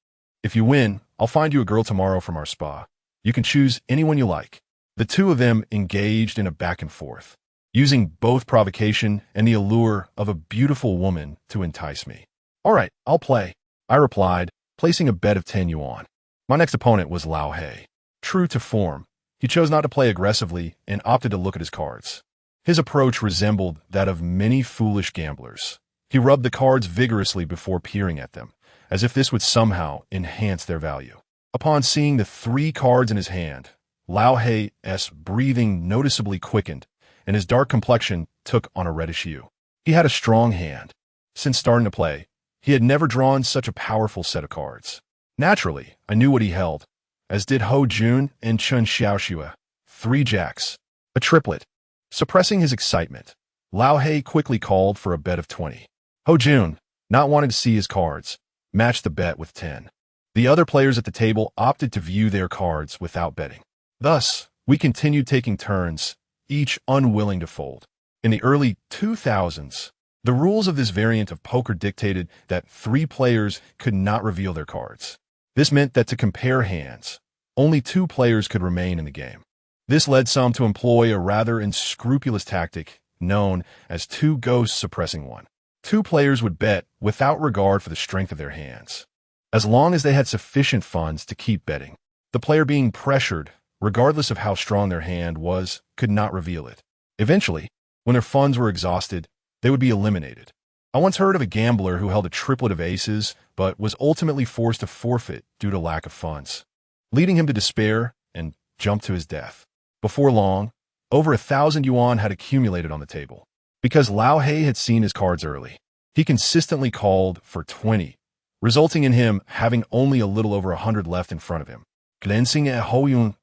If you win, I'll find you a girl tomorrow from our spa. You can choose anyone you like." The two of them engaged in a back and forth, using both provocation and the allure of a beautiful woman to entice me. "All right, I'll play," I replied, placing a bet of 10 yuan. My next opponent was Lao He. True to form, he chose not to play aggressively and opted to look at his cards. His approach resembled that of many foolish gamblers. He rubbed the cards vigorously before peering at them, as if this would somehow enhance their value. Upon seeing the 3 cards in his hand, Lao He's breathing noticeably quickened, and his dark complexion took on a reddish hue. He had a strong hand. Since starting to play, he had never drawn such a powerful set of cards. Naturally, I knew what he held, as did Ho Jun and Chun Xiaoxue. 3 jacks, a triplet. Suppressing his excitement, Lao He quickly called for a bet of 20. Ho Jun, not wanting to see his cards, matched the bet with 10. The other players at the table opted to view their cards without betting. Thus, we continued taking turns, each unwilling to fold. In the early 2000s, the rules of this variant of poker dictated that 3 players could not reveal their cards. This meant that to compare hands, only 2 players could remain in the game. This led some to employ a rather unscrupulous tactic known as 2 ghosts suppressing 1. 2 players would bet without regard for the strength of their hands, as long as they had sufficient funds to keep betting. The player being pressured, regardless of how strong their hand was, could not reveal it. Eventually, when their funds were exhausted, they would be eliminated. I once heard of a gambler who held a triplet of aces, but was ultimately forced to forfeit due to lack of funds, leading him to despair and jump to his death. Before long, over 1,000 yuan had accumulated on the table. Because Lao He had seen his cards early, he consistently called for 20, resulting in him having only a little over 100 left in front of him. Glancing at Ho Yun,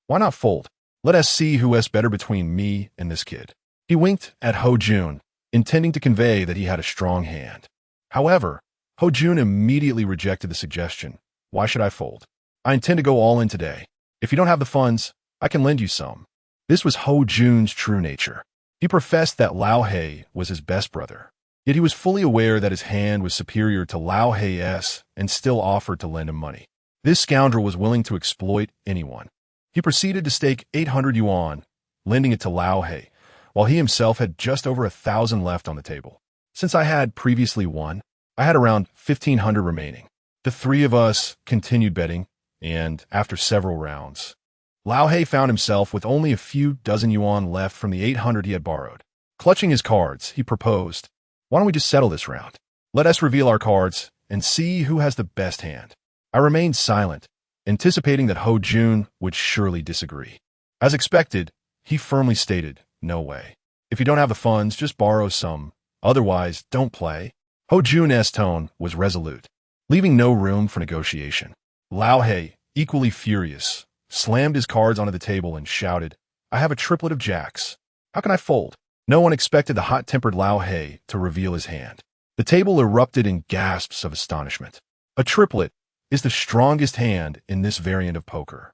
why not fold? Let us see who is better between me and this kid. He winked at Ho Jun, intending to convey that he had a strong hand. However, Ho Jun immediately rejected the suggestion. "Why should I fold? I intend to go all in today. If you don't have the funds, I can lend you some." This was Ho Jun's true nature. He professed that Lao He was his best brother, yet he was fully aware that his hand was superior to Lao He's and still offered to lend him money. This scoundrel was willing to exploit anyone. He proceeded to stake 800 yuan, lending it to Lao He, while he himself had just over 1,000 left on the table. Since I had previously won, I had around 1,500 remaining. The 3 of us continued betting, and after several rounds, Lao He found himself with only a few dozen yuan left from the 800 he had borrowed. Clutching his cards, he proposed, "Why don't we just settle this round? Let us reveal our cards and see who has the best hand." I remained silent, anticipating that Ho Jun would surely disagree. As expected, he firmly stated, "No way. If you don't have the funds, just borrow some. Otherwise, don't play." Ho Jun's tone was resolute, leaving no room for negotiation. Lao He, equally furious, slammed his cards onto the table and shouted, "I have a triplet of jacks. How can I fold?" No one expected the hot-tempered Lao He to reveal his hand. The table erupted in gasps of astonishment. A triplet is the strongest hand in this variant of poker,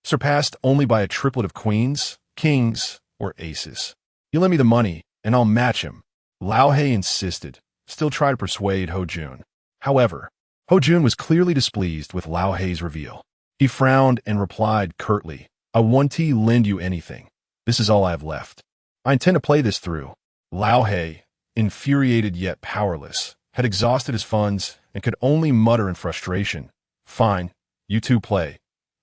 surpassed only by a triplet of queens, kings, or aces. "You lend me the money, and I'll match him," Lao He insisted, still trying to persuade Ho Jun. However, Ho Jun was clearly displeased with Lao He's reveal. He frowned and replied curtly, "I won't lend you anything. This is all I have left. I intend to play this through." Lao He, infuriated yet powerless, had exhausted his funds and could only mutter in frustration, "Fine, you two play.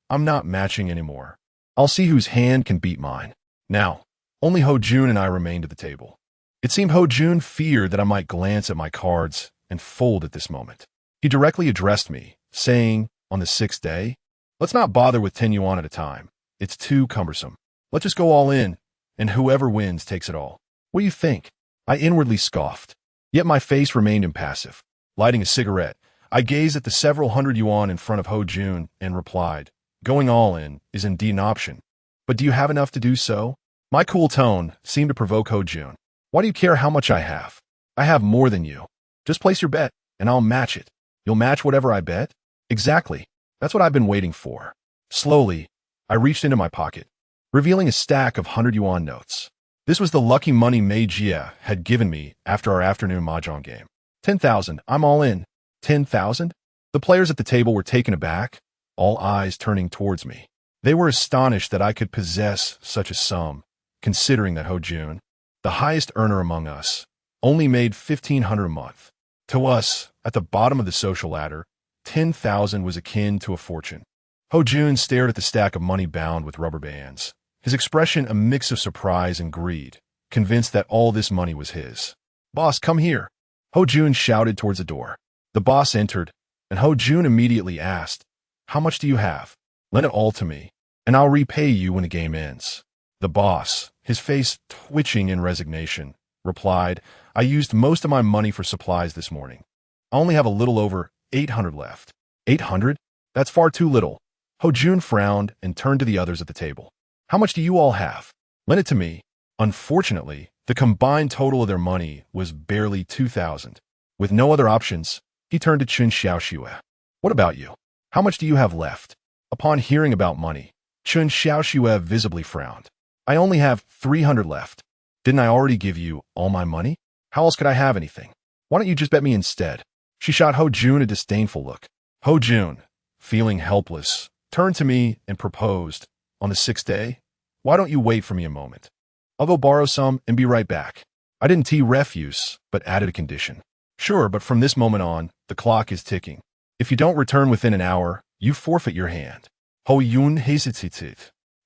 I'm not matching anymore. I'll see whose hand can beat mine." Now, only Ho Jun and I remained at the table. It seemed Ho Jun feared that I might glance at my cards and fold at this moment. He directly addressed me, saying, on the sixth day, "Let's not bother with 10 yuan at a time. It's too cumbersome. Let's just go all in, and whoever wins takes it all. What do you think?" I inwardly scoffed, yet my face remained impassive. Lighting a cigarette, I gazed at the several hundred yuan in front of Ho Jun and replied, "Going all in is indeed an option. But do you have enough to do so?" My cool tone seemed to provoke Ho Jun. "Why do you care how much I have? I have more than you. Just place your bet, and I'll match it." "You'll match whatever I bet?" "Exactly. That's what I've been waiting for." Slowly, I reached into my pocket, revealing a stack of 100 yuan notes. This was the lucky money Mei Jia had given me after our afternoon mahjong game. 10,000. I'm all in." 10,000? The players at the table were taken aback, all eyes turning towards me. They were astonished that I could possess such a sum, considering that Ho Jun, the highest earner among us, only made 1,500 a month. To us, at the bottom of the social ladder, 10,000 was akin to a fortune. Ho Jun stared at the stack of money bound with rubber bands, his expression a mix of surprise and greed, convinced that all this money was his. "Boss, come here," Ho Jun shouted towards the door. The boss entered, and Ho Jun immediately asked, "How much do you have? Lend it all to me, and I'll repay you when the game ends." The boss, his face twitching in resignation, replied, "I used most of my money for supplies this morning. I only have a little over 800 left." 800? That's far too little. Ho Jun frowned and turned to the others at the table. "How much do you all have? Lend it to me." Unfortunately, the combined total of their money was barely 2,000. With no other options, he turned to Chun Xiaoxue. "What about you? How much do you have left?" Upon hearing about money, Chun Xiaoxue visibly frowned. "I only have 300 left. Didn't I already give you all my money? How else could I have anything? Why don't you just bet me instead?" She shot Ho Jun a disdainful look. Ho Jun, feeling helpless, turned to me and proposed, on the sixth day, "Why don't you wait for me a moment? I'll go borrow some and be right back." I didn't refuse, but added a condition. "Sure, but from this moment on, the clock is ticking. If you don't return within an hour, you forfeit your hand." Ho Yun hesitated.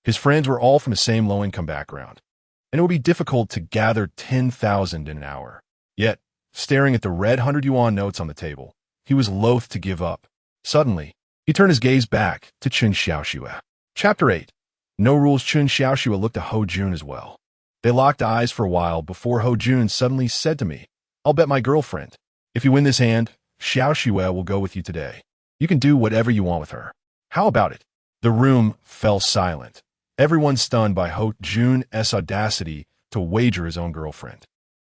His friends were all from the same low-income background, and it would be difficult to gather 10,000 in an hour. Yet, staring at the red 100 yuan notes on the table, he was loath to give up. Suddenly, he turned his gaze back to Chun Xiaoxue. Chapter 8. No rules. Chun Xiaoxue looked at Ho Jun as well. They locked eyes for a while before Ho Jun suddenly said to me, "I'll bet my girlfriend. If you win this hand, Xiaoxue will go with you today. You can do whatever you want with her. How about it?" The room fell silent, everyone stunned by Ho Jun's audacity to wager his own girlfriend.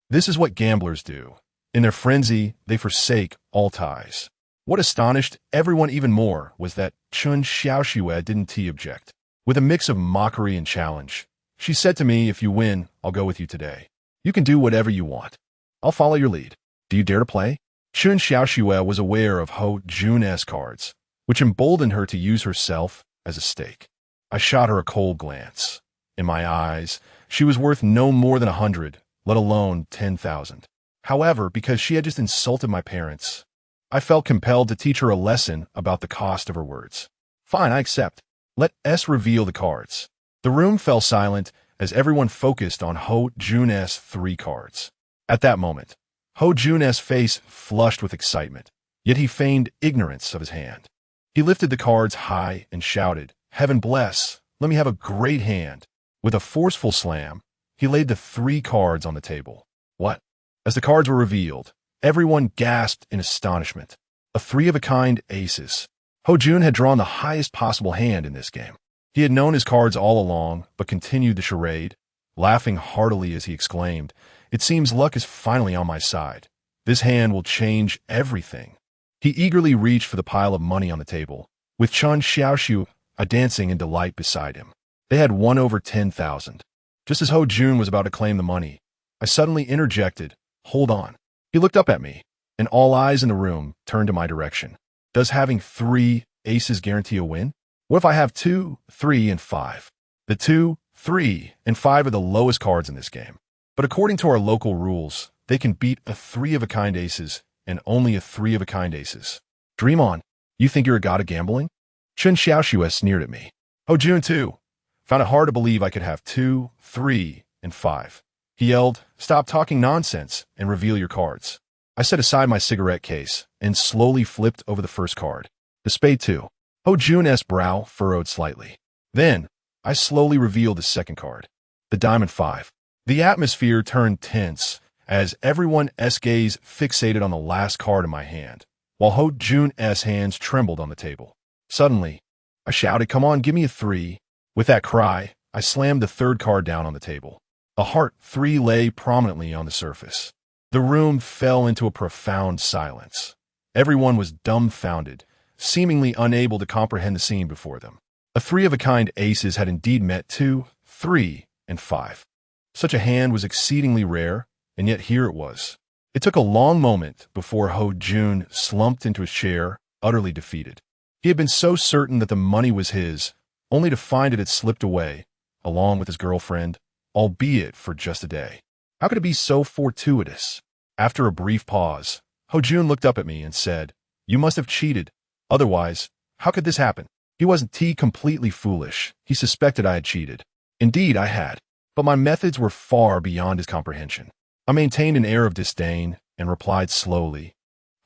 This is what gamblers do. In their frenzy, they forsake all ties. What astonished everyone even more was that Chun Xiaoxue didn't object. With a mix of mockery and challenge, she said to me, "If you win, I'll go with you today. You can do whatever you want. I'll follow your lead. Do you dare to play?" Chun Xiaoxue was aware of Ho Jun's cards, which emboldened her to use herself as a stake. I shot her a cold glance. In my eyes, she was worth no more than 100, let alone 10,000. However, because she had just insulted my parents, I felt compelled to teach her a lesson about the cost of her words. "Fine, I accept. Let S reveal the cards. The room fell silent as everyone focused on Ho Jun's 3 cards. At that moment, Ho Jun's face flushed with excitement, yet he feigned ignorance of his hand. He lifted the cards high and shouted, "Heaven bless, let me have a great hand." With a forceful slam, he laid the 3 cards on the table. What? As the cards were revealed, everyone gasped in astonishment. A 3-of-a-kind aces. Ho Jun had drawn the highest possible hand in this game. He had known his cards all along, but continued the charade, laughing heartily as he exclaimed, "It seems luck is finally on my side. This hand will change everything." He eagerly reached for the pile of money on the table, with Chun Xiaoxiu dancing in delight beside him. They had won over 10,000. Just as Ho Jun was about to claim the money, I suddenly interjected, "Hold on." He looked up at me, and all eyes in the room turned in my direction. Does having 3 aces guarantee a win? What if I have 2, 3, and 5? The 2, 3, and 5 are the lowest cards in this game. But according to our local rules, they can beat a 3-of-a-kind aces and only a 3-of-a-kind aces. Dream on. You think you're a god of gambling? Chun Xiaoxiu sneered at me. Ho Jun, too, found it hard to believe I could have 2, 3, and 5. He yelled, "Stop talking nonsense and reveal your cards." I set aside my cigarette case and slowly flipped over the first card. The spade 2. Ho Jun's brow furrowed slightly. Then, I slowly revealed the second card. The diamond 5. The atmosphere turned tense as everyone's gaze fixated on the last card in my hand, while Ho Jun's hands trembled on the table. Suddenly, I shouted, "Come on, give me a 3. With that cry, I slammed the third card down on the table. A heart 3 lay prominently on the surface. The room fell into a profound silence. Everyone was dumbfounded, seemingly unable to comprehend the scene before them. A 3-of-a-kind aces had indeed met 2, 3, and 5. Such a hand was exceedingly rare, and yet here it was. It took a long moment before Ho Jun slumped into his chair, utterly defeated. He had been so certain that the money was his, only to find it had slipped away, along with his girlfriend, albeit for just a day. How could it be so fortuitous? After a brief pause, Ho Jun looked up at me and said, "You must have cheated. Otherwise, how could this happen?" He wasn't completely foolish. He suspected I had cheated. Indeed, I had. But my methods were far beyond his comprehension. I maintained an air of disdain and replied slowly,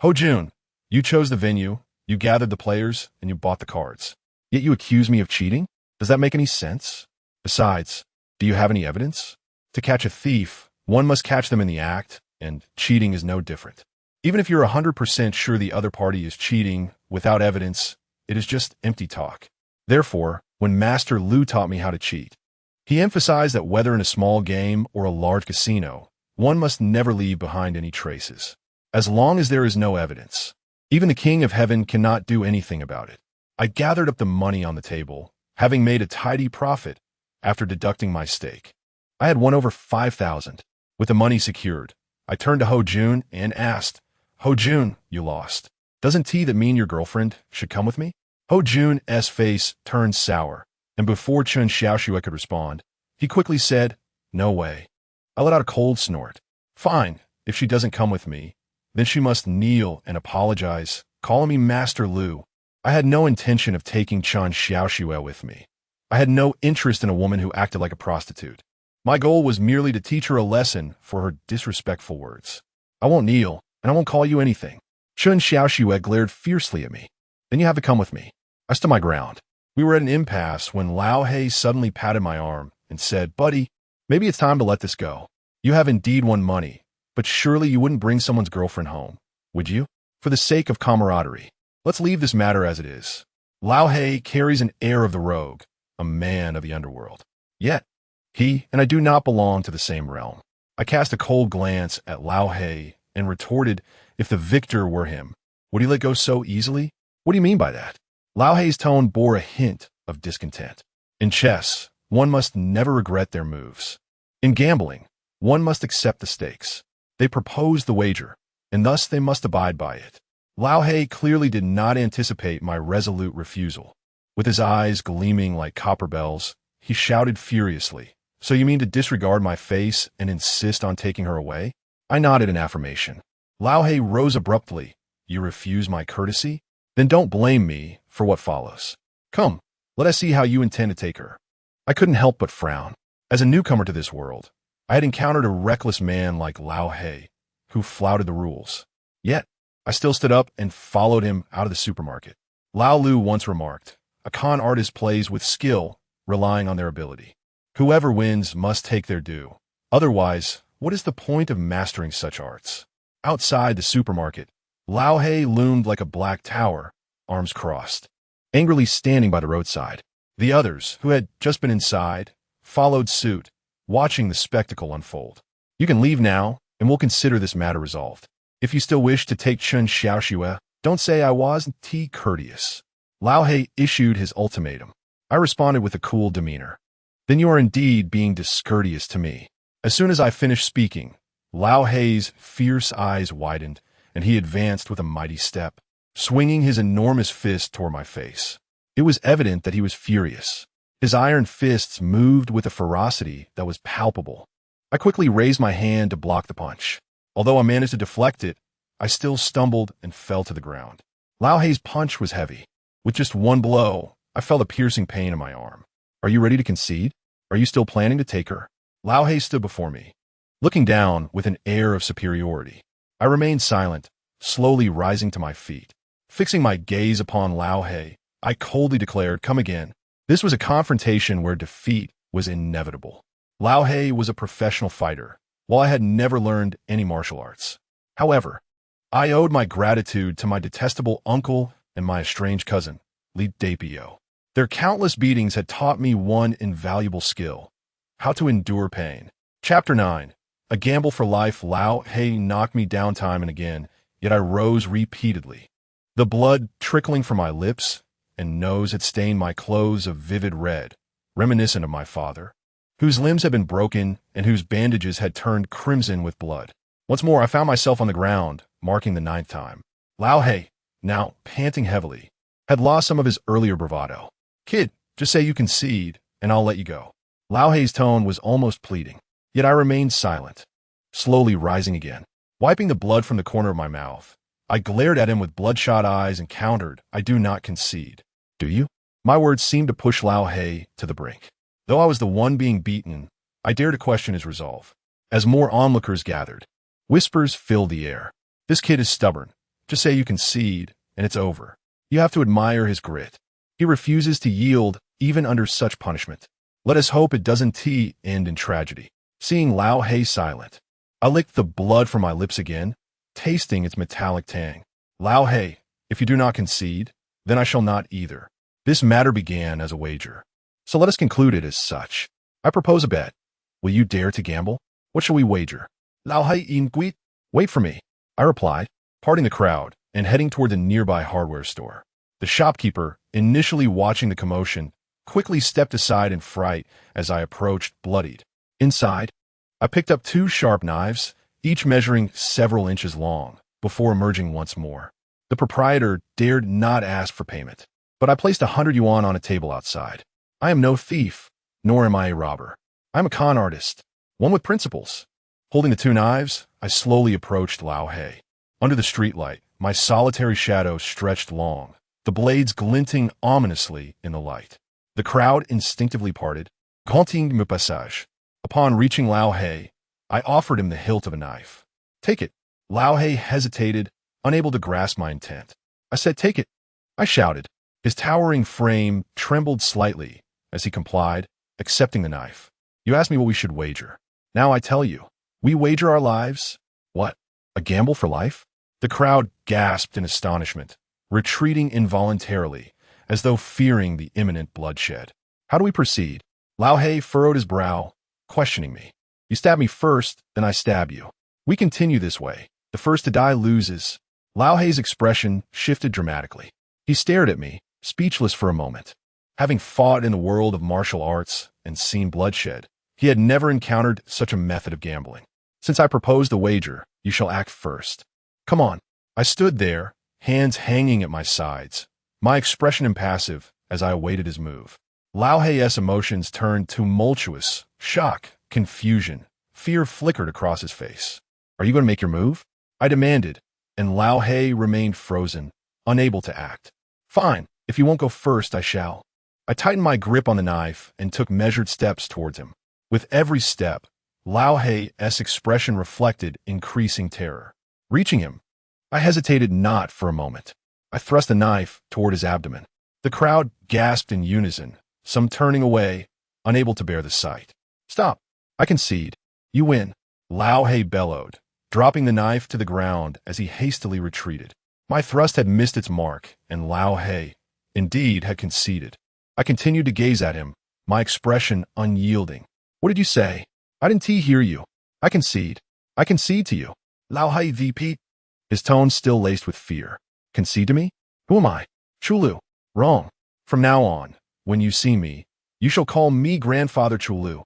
"Ho Jun, you chose the venue, you gathered the players, and you bought the cards. Yet you accuse me of cheating? Does that make any sense? Besides, do you have any evidence? To catch a thief, one must catch them in the act, and cheating is no different. Even if you're 100% sure the other party is cheating without evidence, it is just empty talk. Therefore, when Master Lu taught me how to cheat, he emphasized that whether in a small game or a large casino, one must never leave behind any traces. As long as there is no evidence, even the King of Heaven cannot do anything about it. I gathered up the money on the table, having made a tidy profit after deducting my stake. I had won over 5,000. With the money secured, I turned to Ho Jun and asked, "Ho Jun, you lost. Doesn't that mean your girlfriend should come with me?" Ho Jun's face turned sour, and before Chun Xiaoxiu could respond, he quickly said, "No way." I let out a cold snort. "Fine, if she doesn't come with me, then she must kneel and apologize, calling me Master Lu." I had no intention of taking Chun Xiaoxiu with me. I had no interest in a woman who acted like a prostitute. My goal was merely to teach her a lesson for her disrespectful words. "I won't kneel, and I won't call you anything." Chun Xiaoxiu glared fiercely at me. "Then you have to come with me." I stood my ground. We were at an impasse when Lao He suddenly patted my arm and said, "Buddy, maybe it's time to let this go. You have indeed won money, but surely you wouldn't bring someone's girlfriend home, would you? For the sake of camaraderie, let's leave this matter as it is." Lao He carries an air of the rogue, a man of the underworld. Yet, he and I do not belong to the same realm. I cast a cold glance at Lao He and retorted, if the victor were him, would he let go so easily? What do you mean by that? Lao He's tone bore a hint of discontent. In chess, one must never regret their moves. In gambling, one must accept the stakes. They proposed the wager, and thus they must abide by it. Lao He clearly did not anticipate my resolute refusal. With his eyes gleaming like copper bells, he shouted furiously, "So you mean to disregard my face and insist on taking her away?" I nodded in affirmation. Lao He rose abruptly. "You refuse my courtesy? Then don't blame me for what follows. Come, Let us see how you intend to take her." I couldn't help but frown. As a newcomer to this world, I had encountered a reckless man like Lao He, who flouted the rules. Yet, I still stood up and followed him out of the supermarket. Lao Lu once remarked, "A con artist plays with skill, relying on their ability. Whoever wins must take their due. Otherwise, what is the point of mastering such arts?" Outside the supermarket, Lao He loomed like a black tower, arms crossed, angrily standing by the roadside. The others, who had just been inside, followed suit, watching the spectacle unfold. "You can leave now, and we'll consider this matter resolved. If you still wish to take Chun Xiaoxue, don't say I wasn't courteous." Lao He issued his ultimatum. I responded with a cool demeanor. "Then you are indeed being discourteous to me." As soon as I finished speaking, Lao He's fierce eyes widened, and he advanced with a mighty step, swinging his enormous fist toward my face. It was evident that he was furious. His iron fists moved with a ferocity that was palpable. I quickly raised my hand to block the punch. Although I managed to deflect it, I still stumbled and fell to the ground. Lao He's punch was heavy. With just one blow, I felt a piercing pain in my arm. "Are you ready to concede? Are you still planning to take her?" Lao He stood before me, looking down with an air of superiority. I remained silent, slowly rising to my feet. Fixing my gaze upon Lao He, I coldly declared, "Come again." This was a confrontation where defeat was inevitable. Lao He was a professional fighter, while I had never learned any martial arts. However, I owed my gratitude to my detestable uncle and my estranged cousin, Li Dapio. Their countless beatings had taught me one invaluable skill: how to endure pain. Chapter 9. A gamble for life. Lao He knocked me down time and again, yet I rose repeatedly. The blood trickling from my lips and nose had stained my clothes a vivid red, reminiscent of my father, whose limbs had been broken and whose bandages had turned crimson with blood. Once more I found myself on the ground, marking the 9th time. Lao He, now panting heavily, had lost some of his earlier bravado. "Kid, just say you concede, and I'll let you go." Lao He's tone was almost pleading, yet I remained silent. Slowly rising again, wiping the blood from the corner of my mouth, I glared at him with bloodshot eyes and countered, "I do not concede." "Do you?" My words seemed to push Lao He to the brink. Though I was the one being beaten, I dared to question his resolve. As more onlookers gathered, whispers filled the air. "This kid is stubborn. Just say you concede, and it's over." You have to admire his grit. He refuses to yield even under such punishment. Let us hope it doesn't end in tragedy. Seeing Lao He silent, I licked the blood from my lips again, tasting its metallic tang. "Lao He, if you do not concede, then I shall not either." This matter began as a wager, so let us conclude it as such. I propose a bet. Will you dare to gamble? What shall we wager? Lao He inquit. "Wait for me," I replied, parting the crowd and heading toward the nearby hardware store. The shopkeeper, initially watching the commotion, quickly stepped aside in fright as I approached, bloodied. Inside, I picked up 2 sharp knives, each measuring several inches long, before emerging once more. The proprietor dared not ask for payment, but I placed 100 yuan on a table outside. I am no thief, nor am I a robber. I am a con artist, one with principles. Holding the 2 knives, I slowly approached Lao He. Under the streetlight, my solitary shadow stretched long, the blades glinting ominously in the light. The crowd instinctively parted, granting me passage. Upon reaching Lao He, I offered him the hilt of a knife. "Take it." Lao He hesitated, unable to grasp my intent. I said, "Take it," I shouted. His towering frame trembled slightly as he complied, accepting the knife. "You asked me what we should wager. Now I tell you, we wager our lives." "What? A gamble for life?" The crowd gasped in astonishment, retreating involuntarily, as though fearing the imminent bloodshed. "How do we proceed?" Lao He furrowed his brow, questioning me. "You stab me first, then I stab you. We continue this way. The first to die loses." Lao He's expression shifted dramatically. He stared at me, speechless for a moment. Having fought in the world of martial arts and seen bloodshed, he had never encountered such a method of gambling. "Since I proposed the wager, you shall act first. Come on." I stood there, hands hanging at my sides, my expression impassive as I awaited his move. Lao He's emotions turned tumultuous. Shock, confusion, fear flickered across his face. "Are you going to make your move?" I demanded, and Lao He remained frozen, unable to act. "Fine, if you won't go first, I shall." I tightened my grip on the knife and took measured steps towards him. With every step, Lao Hei's expression reflected increasing terror. Reaching him, I hesitated not for a moment. I thrust the knife toward his abdomen. The crowd gasped in unison, some turning away, unable to bear the sight. "Stop! I concede. You win," Lao Hei bellowed, dropping the knife to the ground as he hastily retreated. My thrust had missed its mark, and Lao Hei, indeed, had conceded. I continued to gaze at him, my expression unyielding. "What did you say? I didn't hear you. I concede. I concede to you." Lao Hei VP, his tone still laced with fear. "Concede to me? Who am I? Chulu. Wrong. From now on, when you see me, you shall call me Grandfather Chulu."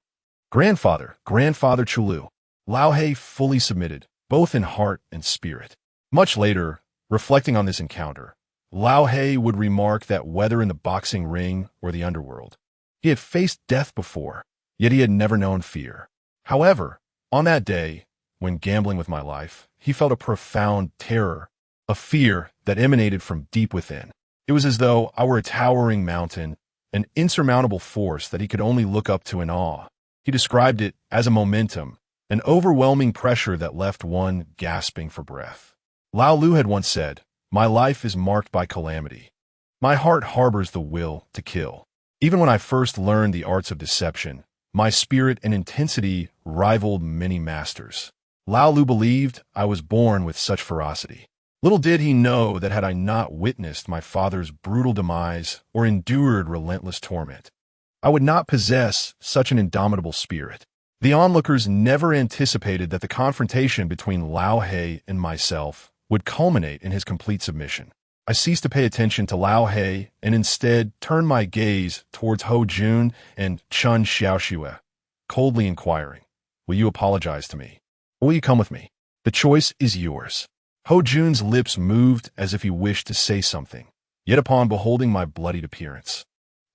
Grandfather Chulu. Lao Hei fully submitted, both in heart and spirit. Much later, reflecting on this encounter, Lao Hei would remark that whether in the boxing ring or the underworld, he had faced death before, yet he had never known fear. However, on that day, when gambling with my life, he felt a profound terror, a fear that emanated from deep within. It was as though I were a towering mountain, an insurmountable force that he could only look up to in awe. He described it as a momentum, an overwhelming pressure that left one gasping for breath. Lao Lu had once said, "My life is marked by calamity. My heart harbors the will to kill." Even when I first learned the arts of deception, my spirit and intensity rivaled many masters. Lao Lu believed I was born with such ferocity. Little did he know that had I not witnessed my father's brutal demise or endured relentless torment, I would not possess such an indomitable spirit. The onlookers never anticipated that the confrontation between Lao Hei and myself would culminate in his complete submission. I ceased to pay attention to Lao Hei and instead turned my gaze towards Ho Jun and Chun Xiaoxue, coldly inquiring, "Will you apologize to me? Or will you come with me? The choice is yours." Ho Jun's lips moved as if he wished to say something, yet upon beholding my bloodied appearance,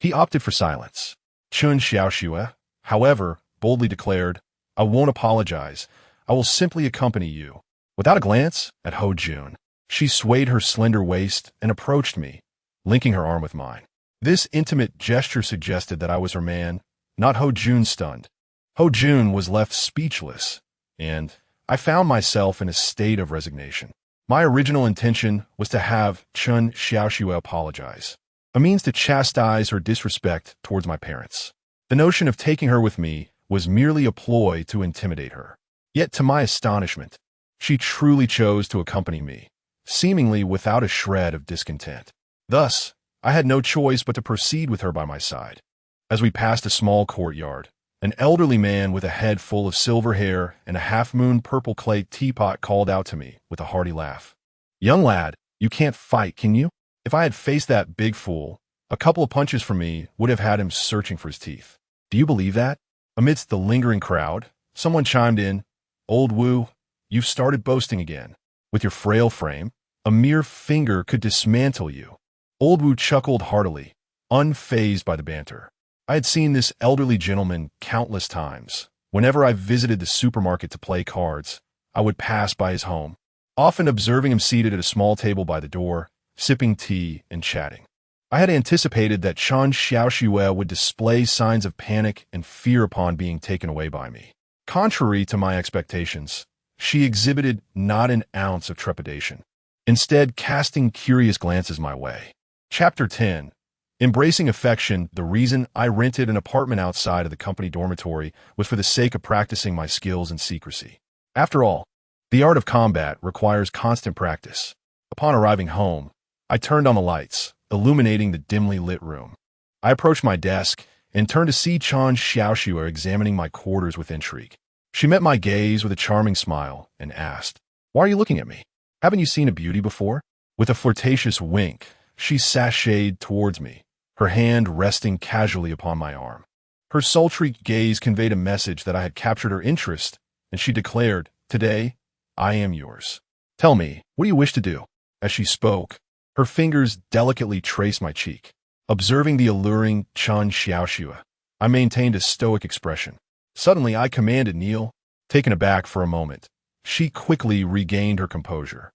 he opted for silence. Chun Xiaoxue, however, boldly declared, "I won't apologize. I will simply accompany you." Without a glance at Ho Jun, she swayed her slender waist and approached me, linking her arm with mine. This intimate gesture suggested that I was her man, not Ho Jun stunned. Ho Jun was left speechless, and I found myself in a state of resignation. My original intention was to have Chun Xiaoxue apologize, a means to chastise her disrespect towards my parents. The notion of taking her with me was merely a ploy to intimidate her. Yet to my astonishment, she truly chose to accompany me, seemingly without a shred of discontent. Thus, I had no choice but to proceed with her by my side. As we passed a small courtyard, an elderly man with a head full of silver hair and a half-moon purple clay teapot called out to me with a hearty laugh. "Young lad, you can't fight, can you?" If I had faced that big fool, a couple of punches from me would have had him searching for his teeth. "Do you believe that?" Amidst the lingering crowd, someone chimed in, "Old Wu, you've started boasting again. With your frail frame, a mere finger could dismantle you." Old Wu chuckled heartily, unfazed by the banter. I had seen this elderly gentleman countless times. Whenever I visited the supermarket to play cards, I would pass by his home, often observing him seated at a small table by the door, sipping tea and chatting. I had anticipated that Chun Xiaoxue would display signs of panic and fear upon being taken away by me. Contrary to my expectations, she exhibited not an ounce of trepidation, instead casting curious glances my way. Chapter 10. Embracing affection. The reason I rented an apartment outside of the company dormitory was for the sake of practicing my skills in secrecy. After all, the art of combat requires constant practice. Upon arriving home, I turned on the lights, illuminating the dimly lit room. I approached my desk and turned to see Chun Xiaoxue examining my quarters with intrigue. She met my gaze with a charming smile and asked, "Why are you looking at me? Haven't you seen a beauty before?" With a flirtatious wink, she sashayed towards me, her hand resting casually upon my arm. Her sultry gaze conveyed a message that I had captured her interest, and she declared, "Today, I am yours. Tell me, what do you wish to do?" As she spoke, her fingers delicately traced my cheek. Observing the alluring Chun Xiaoxue, I maintained a stoic expression. Suddenly, I commanded kneel. Taken aback for a moment, she quickly regained her composure,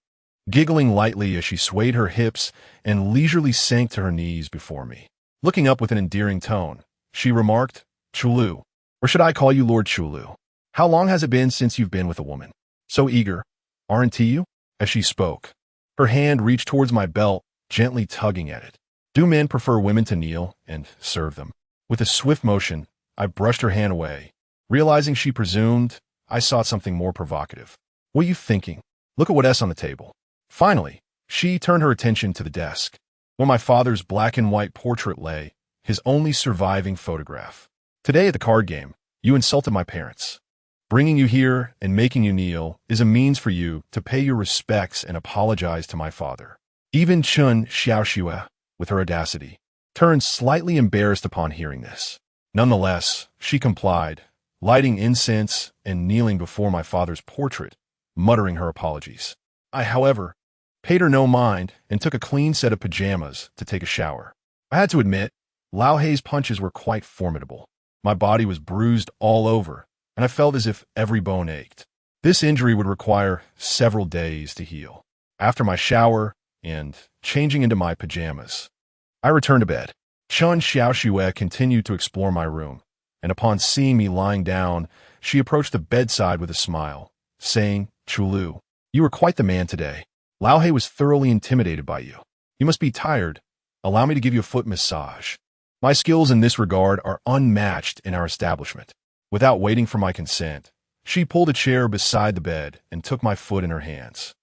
giggling lightly as she swayed her hips and leisurely sank to her knees before me. Looking up with an endearing tone, she remarked, "Chulu, or should I call you Lord Chulu? How long has it been since you've been with a woman? So eager, aren't you?" As she spoke, her hand reached towards my belt, gently tugging at it. Do men prefer women to kneel and serve them? With a swift motion, I brushed her hand away. Realizing she presumed I sought something more provocative. "What are you thinking? Look at what's on the table." Finally, she turned her attention to the desk, where my father's black and white portrait lay, his only surviving photograph. "Today at the card game, you insulted my parents. Bringing you here and making you kneel is a means for you to pay your respects and apologize to my father." Even Chun Xiaoxue, with her audacity, turned slightly embarrassed upon hearing this. Nonetheless, she complied, lighting incense and kneeling before my father's portrait, muttering her apologies. I, however, paid her no mind and took a clean set of pajamas to take a shower. I had to admit, Lao Hei's punches were quite formidable. My body was bruised all over, and I felt as if every bone ached. This injury would require several days to heal. After my shower and changing into my pajamas, I returned to bed. Chun Xiaoxue continued to explore my room, and upon seeing me lying down, she approached the bedside with a smile, saying, "Chulu, you were quite the man today. Lao Hei was thoroughly intimidated by you. You must be tired. Allow me to give you a foot massage. My skills in this regard are unmatched in our establishment." Without waiting for my consent, she pulled a chair beside the bed and took my foot in her hands.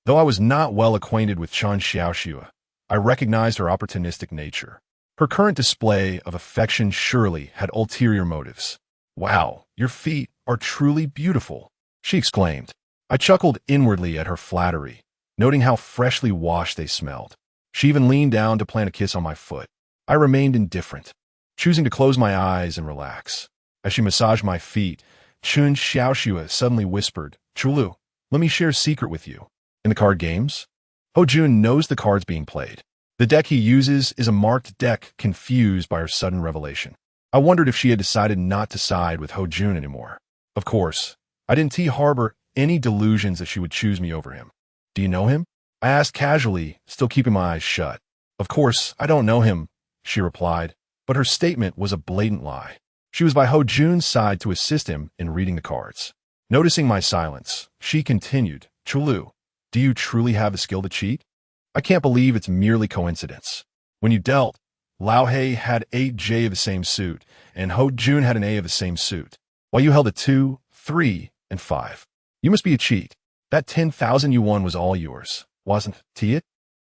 Though I was not well acquainted with Chun Xiaoxue, I recognized her opportunistic nature. Her current display of affection surely had ulterior motives. "Wow, your feet are truly beautiful," she exclaimed. I chuckled inwardly at her flattery, noting how freshly washed they smelled. She even leaned down to plant a kiss on my foot. I remained indifferent, choosing to close my eyes and relax. As she massaged my feet, Chun Xiaoxue suddenly whispered, "Chulu, let me share a secret with you. In the card games, Ho Jun knows the cards being played. The deck he uses is a marked deck, confused by her sudden revelation." I wondered if she had decided not to side with Ho Jun anymore. Of course, I didn't harbor any delusions that she would choose me over him. "Do you know him?" I asked casually, still keeping my eyes shut. "Of course, I don't know him," she replied, but her statement was a blatant lie. She was by Ho Jun's side to assist him in reading the cards. Noticing my silence, she continued, "Chulu, do you truly have the skill to cheat? I can't believe it's merely coincidence. When you dealt, Lao Hei had 8J of the same suit, and Ho Jun had an A of the same suit, while you held a 2, 3, and 5. You must be a cheat. That 10,000 you won was all yours, wasn't it?"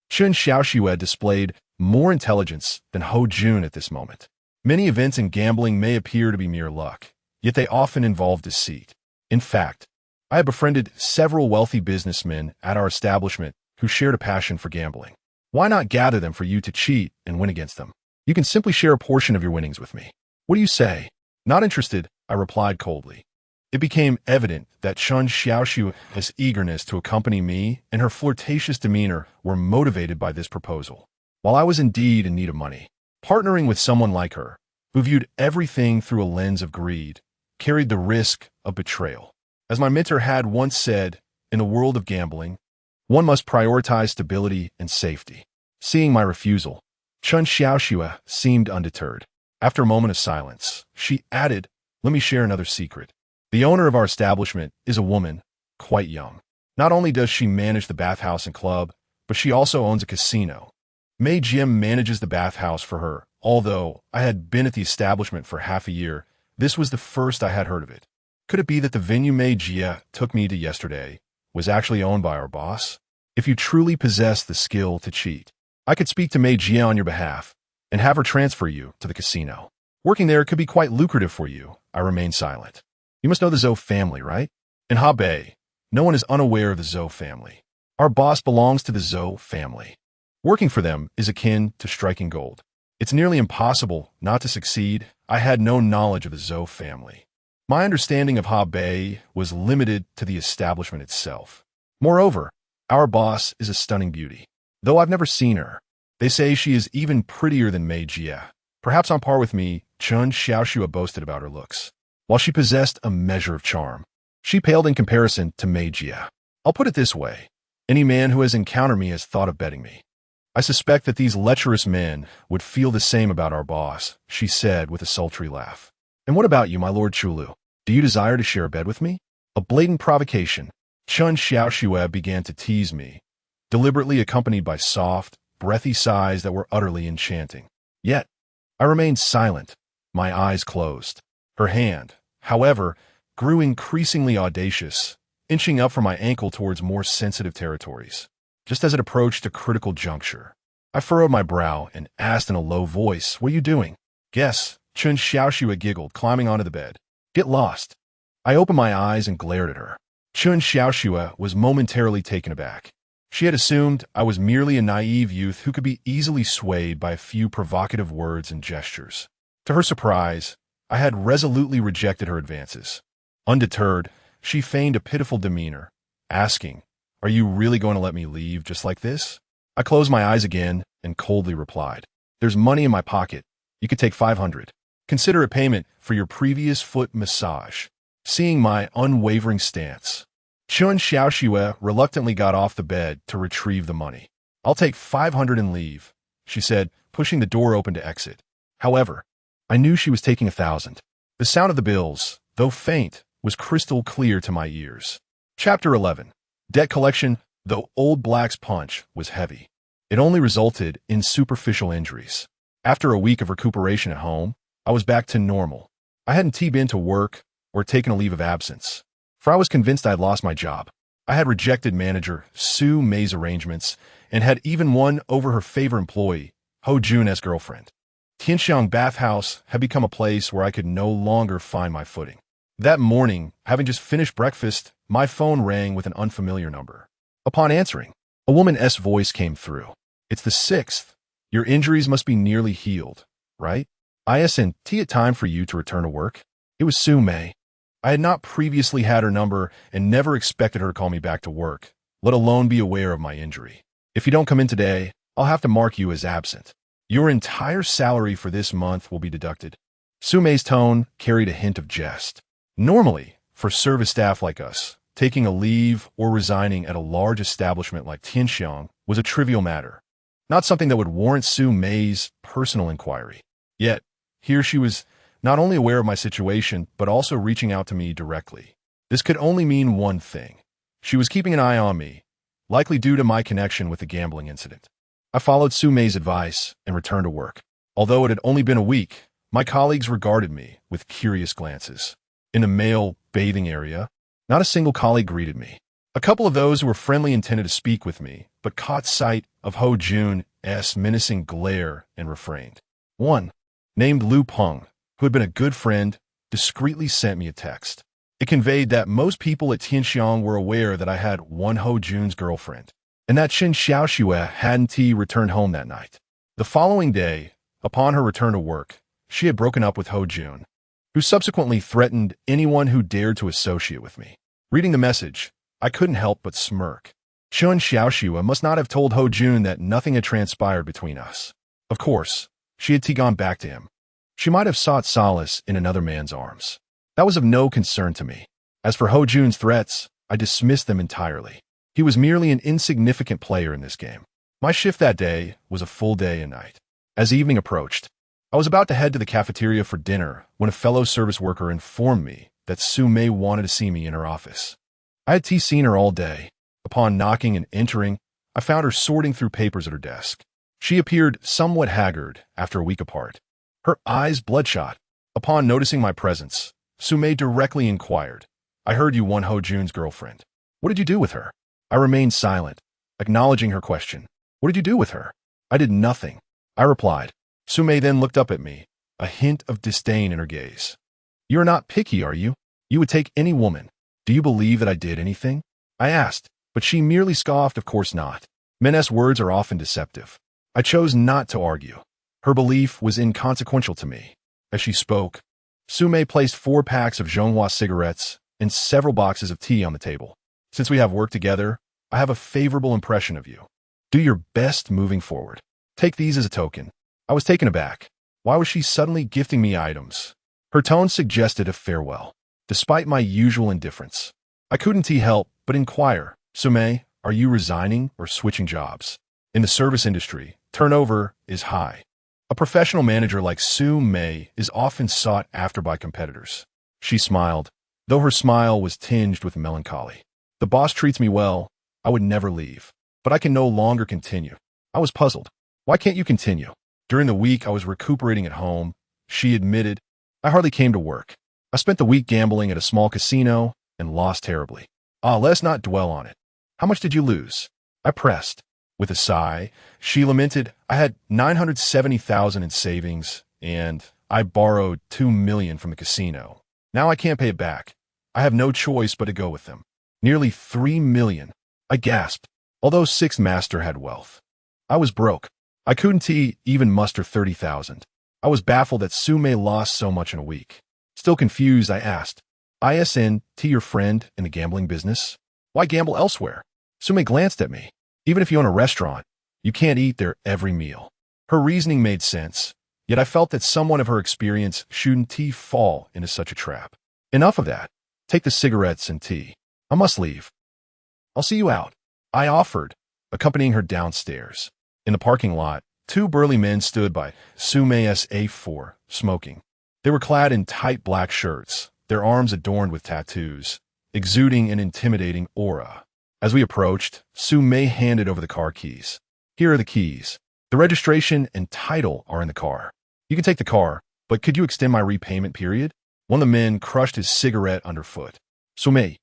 Chun Xiaoxue displayed more intelligence than Ho Jun at this moment. Many events in gambling may appear to be mere luck, yet they often involve deceit. In fact, I have befriended several wealthy businessmen at our establishment who shared a passion for gambling. Why not gather them for you to cheat and win against them? You can simply share a portion of your winnings with me. What do you say? Not interested, I replied coldly. It became evident that Chun Xiaoxue's eagerness to accompany me and her flirtatious demeanor were motivated by this proposal. While I was indeed in need of money, partnering with someone like her, who viewed everything through a lens of greed, carried the risk of betrayal. As my mentor had once said, in the world of gambling, one must prioritize stability and safety. Seeing my refusal, Chun Xiaoxue seemed undeterred. After a moment of silence, she added, "Let me share another secret. The owner of our establishment is a woman, quite young. Not only does she manage the bathhouse and club, but she also owns a casino. Mei Jim manages the bathhouse for her. Although I had been at the establishment for half a year, this was the first I had heard of it. Could it be that the venue Mei Jia took me to yesterday was actually owned by our boss? If you truly possess the skill to cheat, I could speak to Mei Jia on your behalf and have her transfer you to the casino. Working there could be quite lucrative for you." I remained silent. "You must know the Zhou family, right? In Hebei, no one is unaware of the Zhou family. Our boss belongs to the Zhou family. Working for them is akin to striking gold. It's nearly impossible not to succeed. I had no knowledge of the Zhou family. My understanding of Hebei was limited to the establishment itself. Moreover, our boss is a stunning beauty. Though I've never seen her, they say she is even prettier than Mei Jia. Perhaps on par with me," Chun Xiaoxue boasted about her looks. While she possessed a measure of charm, she paled in comparison to Mei Jia. I'll put it this way. Any man who has encountered me has thought of betting me. I suspect that these lecherous men would feel the same about our boss, she said with a sultry laugh. And what about you, my Lord Chulu? Do you desire to share a bed with me? A blatant provocation. Chun Xiaoxue began to tease me, deliberately accompanied by soft, breathy sighs that were utterly enchanting. Yet, I remained silent, my eyes closed. Her hand, however, grew increasingly audacious, inching up from my ankle towards more sensitive territories. Just as it approached a critical juncture, I furrowed my brow and asked in a low voice, "What are you doing?" "Guess," Chun Xiaoxue giggled, climbing onto the bed. "Get lost." I opened my eyes and glared at her. Chun Xiaoxue was momentarily taken aback. She had assumed I was merely a naive youth who could be easily swayed by a few provocative words and gestures. To her surprise, I had resolutely rejected her advances. Undeterred, she feigned a pitiful demeanor, asking, "Are you really going to let me leave just like this?" I closed my eyes again and coldly replied, "There's money in my pocket. You could take 500. Consider it payment for your previous foot massage." Seeing my unwavering stance, Chun Xiaoxue reluctantly got off the bed to retrieve the money. "I'll take 500 and leave," she said, pushing the door open to exit. However, I knew she was taking 1,000. The sound of the bills, though faint, was crystal clear to my ears. Chapter 11. Debt collection. Though Old Black's punch was heavy, it only resulted in superficial injuries. After a week of recuperation at home, I was back to normal. I hadn't been to work or taken a leave of absence, for I was convinced I had lost my job. I had rejected manager Su Mei's arrangements and had even won over her favorite employee, Ho Jun's girlfriend. Tianxiang Bathhouse had become a place where I could no longer find my footing. That morning, having just finished breakfast, my phone rang with an unfamiliar number. Upon answering, a woman's voice came through. "It's the 6th. Your injuries must be nearly healed, right? Isn't it time for you to return to work?" It was Su Mei. I had not previously had her number and never expected her to call me back to work, let alone be aware of my injury. "If you don't come in today, I'll have to mark you as absent. Your entire salary for this month will be deducted." Su Mei's tone carried a hint of jest. Normally, for service staff like us, taking a leave or resigning at a large establishment like Tianxiang was a trivial matter, not something that would warrant Su Mei's personal inquiry. Yet, here she was not only aware of my situation, but also reaching out to me directly. This could only mean one thing. She was keeping an eye on me, likely due to my connection with the gambling incident. I followed Su Mei's advice and returned to work. Although it had only been a week, my colleagues regarded me with curious glances. In the male bathing area, not a single colleague greeted me. A couple of those who were friendly intended to speak with me, but caught sight of Ho Jun's menacing glare and refrained. One, named Lu Peng, who had been a good friend, discreetly sent me a text. It conveyed that most people at Tianxiang were aware that I had one Ho Jun's girlfriend, and that Chun Xiaoxue hadn't returned home that night. The following day, upon her return to work, she had broken up with Ho Jun, who subsequently threatened anyone who dared to associate with me. Reading the message, I couldn't help but smirk. Chun Xiaoxue must not have told Ho Jun that nothing had transpired between us. Of course, she had gone back to him. She might have sought solace in another man's arms. That was of no concern to me. As for Ho Jun's threats, I dismissed them entirely. He was merely an insignificant player in this game. My shift that day was a full day and night. As evening approached, I was about to head to the cafeteria for dinner when a fellow service worker informed me that Su Mei wanted to see me in her office. I had seen her all day. Upon knocking and entering, I found her sorting through papers at her desk. She appeared somewhat haggard after a week apart, her eyes bloodshot. Upon noticing my presence, Su Mei directly inquired, "I heard you won Ho Jun's girlfriend. What did you do with her?" I remained silent, acknowledging her question. "What did you do with her?" "I did nothing," I replied. Su Mei then looked up at me, a hint of disdain in her gaze. "You are not picky, are you? You would take any woman. Do you believe that I did anything?" I asked, but she merely scoffed, "Of course not. Men's words are often deceptive." I chose not to argue. Her belief was inconsequential to me. As she spoke, Su Mei placed 4 packs of Zhonghua cigarettes and several boxes of tea on the table. "Since we have worked together, I have a favorable impression of you. Do your best moving forward. Take these as a token." I was taken aback. Why was she suddenly gifting me items? Her tone suggested a farewell. Despite my usual indifference, I couldn't help but inquire, "Su Mei, are you resigning or switching jobs?" In the service industry, turnover is high. A professional manager like Sue May is often sought after by competitors. She smiled, though her smile was tinged with melancholy. The boss treats me well. I would never leave. But I can no longer continue. I was puzzled. Why can't you continue? During the week I was recuperating at home, she admitted, I hardly came to work. I spent the week gambling at a small casino and lost terribly. Let's not dwell on it. How much did you lose? I pressed. With a sigh, she lamented, I had $970,000 in savings, and I borrowed $2 million from the casino. Now I can't pay it back. I have no choice but to go with them. Nearly $3 million. I gasped. Although Sixth Master had wealth, I was broke. I couldn't even muster $30,000. I was baffled that Sume lost so much in a week. Still confused, I asked, ISNT your friend in the gambling business? Why gamble elsewhere? Sume glanced at me. Even if you own a restaurant, you can't eat there every meal. Her reasoning made sense, yet I felt that someone of her experience shouldn't fall into such a trap. Enough of that. Take the cigarettes and tea. I must leave. I'll see you out, I offered, accompanying her downstairs. In the parking lot, two burly men stood by Sume's A4, smoking. They were clad in tight black shirts, their arms adorned with tattoos, exuding an intimidating aura. As we approached, Sume handed over the car keys. Here are the keys. The registration and title are in the car. You can take the car, but could you extend my repayment period? One of the men crushed his cigarette underfoot. Sume,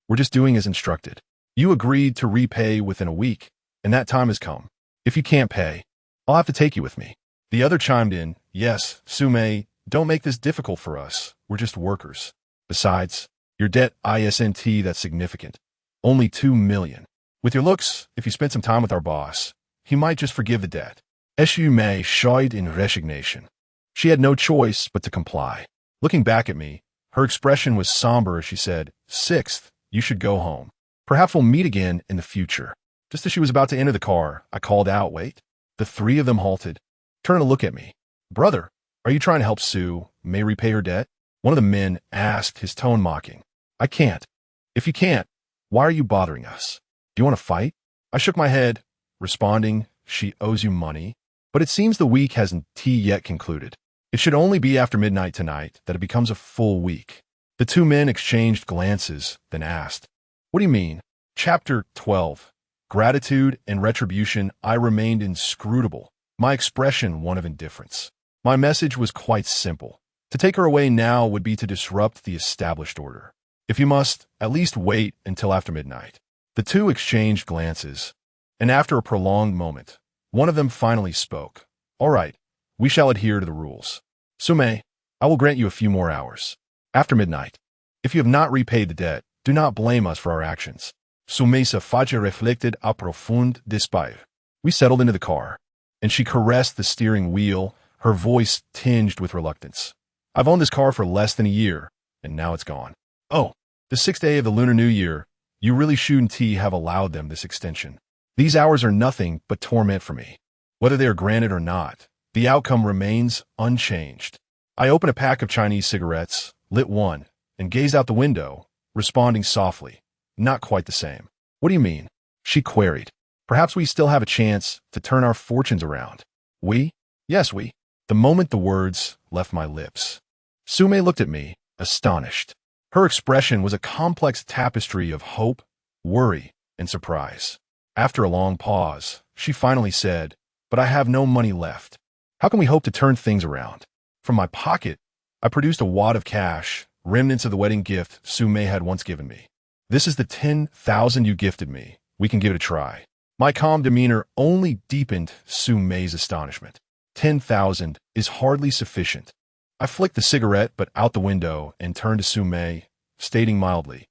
we're just doing as instructed. You agreed to repay within a week, and that time has come. If you can't pay, I'll have to take you with me. The other chimed in, yes, Sume, don't make this difficult for us. We're just workers. Besides, your debt isn't that significant. Only $2 million. With your looks, if you spent some time with our boss, he might just forgive the debt. Sume shied in resignation. She had no choice but to comply. Looking back at me, her expression was somber as she said, Sixth, you should go home. Perhaps we'll meet again in the future. Just as she was about to enter the car, I called out, wait. The three of them halted, turned to look at me. Brother, are you trying to help Sue May repay her debt? One of the men asked, his tone mocking. I can't. If you can't, why are you bothering us? Do you want to fight? I shook my head, responding, she owes you money. But it seems the week hasn't yet concluded. It should only be after midnight tonight that it becomes a full week. The two men exchanged glances, then asked, what do you mean? Chapter 12. Gratitude and retribution. I remained inscrutable, my expression one of indifference. My message was quite simple. To take her away now would be to disrupt the established order. If you must, at least wait until after midnight. The two exchanged glances, and after a prolonged moment, one of them finally spoke. All right, we shall adhere to the rules. Sume, I will grant you a few more hours. After midnight. If you have not repaid the debt, do not blame us for our actions. Sume se face reflected a profund despair. We settled into the car, and she caressed the steering wheel, her voice tinged with reluctance. I've owned this car for less than a year, and now it's gone. Oh, the 6th day of the Lunar New Year, you really shouldn't have allowed them this extension. These hours are nothing but torment for me. Whether they are granted or not, the outcome remains unchanged. I opened a pack of Chinese cigarettes, lit one, and gazed out the window, responding softly, not quite the same. What do you mean? She queried. Perhaps we still have a chance to turn our fortunes around. We? Yes, we. The moment the words left my lips, Sume looked at me, astonished. Her expression was a complex tapestry of hope, worry, and surprise. After a long pause, she finally said, but I have no money left. How can we hope to turn things around? From my pocket, I produced a wad of cash, remnants of the wedding gift Sume had once given me. This is the 10,000 you gifted me. We can give it a try. My calm demeanor only deepened Sume's astonishment. 10,000 is hardly sufficient. I flicked the cigarette but out the window and turned to Sume, stating mildly,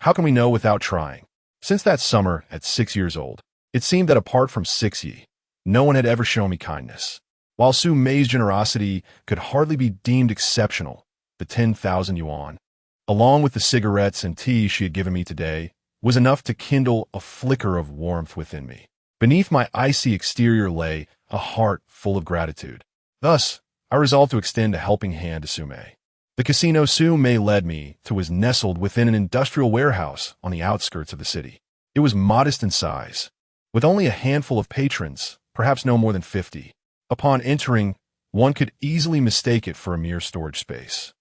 how can we know without trying? Since that summer at 6 years old, it seemed that apart from 6 no one had ever shown me kindness. While Sume's generosity could hardly be deemed exceptional, the 10,000 yuan, along with the cigarettes and tea she had given me today, was enough to kindle a flicker of warmth within me. Beneath my icy exterior lay a heart full of gratitude. Thus, I resolved to extend a helping hand to Sume. The casino Sume led me to was nestled within an industrial warehouse on the outskirts of the city. It was modest in size, with only a handful of patrons, perhaps no more than 50. Upon entering, one could easily mistake it for a mere storage space,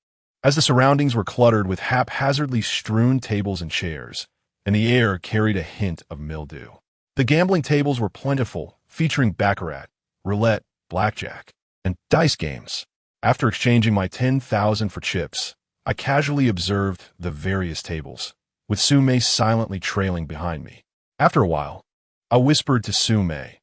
as the surroundings were cluttered with haphazardly strewn tables and chairs, and the air carried a hint of mildew. The gambling tables were plentiful, featuring baccarat, roulette, blackjack, and dice games. After exchanging my 10,000 for chips, I casually observed the various tables, with Sume silently trailing behind me. After a while, I whispered to Sume,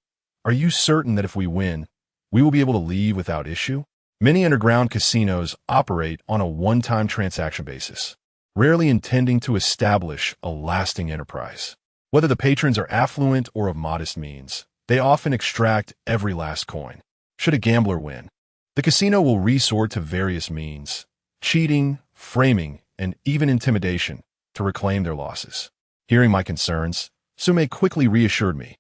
"Are you certain that if we win, we will be able to leave without issue?" Many underground casinos operate on a one-time transaction basis, rarely intending to establish a lasting enterprise. Whether the patrons are affluent or of modest means, they often extract every last coin. Should a gambler win, the casino will resort to various means, cheating, framing, and even intimidation, to reclaim their losses. Hearing my concerns, Sume quickly reassured me.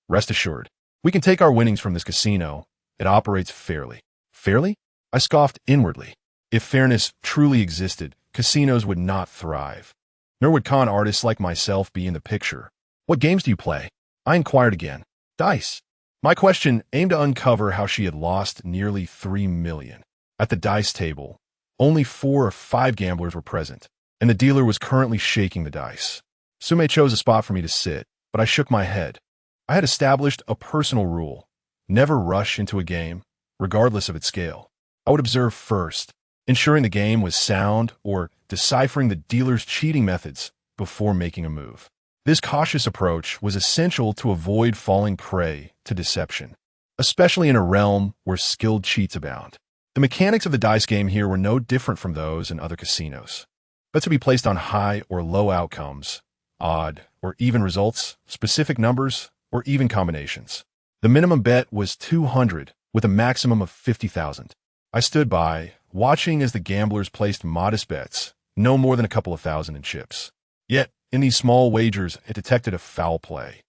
"Rest assured, we can take our winnings from this casino. It operates fairly." Fairly? I scoffed inwardly. If fairness truly existed, casinos would not thrive. Nor would con artists like myself be in the picture. "What games do you play?" I inquired again. "Dice." My question aimed to uncover how she had lost nearly 3 million. At the dice table, only 4 or 5 gamblers were present, and the dealer was currently shaking the dice. Sume chose a spot for me to sit, but I shook my head. I had established a personal rule: never rush into a game, regardless of its scale. I would observe first, ensuring the game was sound or deciphering the dealer's cheating methods before making a move. This cautious approach was essential to avoid falling prey to deception, especially in a realm where skilled cheats abound. The mechanics of the dice game here were no different from those in other casinos. Bets would be placed on high or low outcomes, odd or even results, specific numbers, or even combinations. The minimum bet was 200, with a maximum of 50,000. I stood by, watching as the gamblers placed modest bets, no more than a couple of thousand in chips. Yet, in these small wagers, it detected a foul play.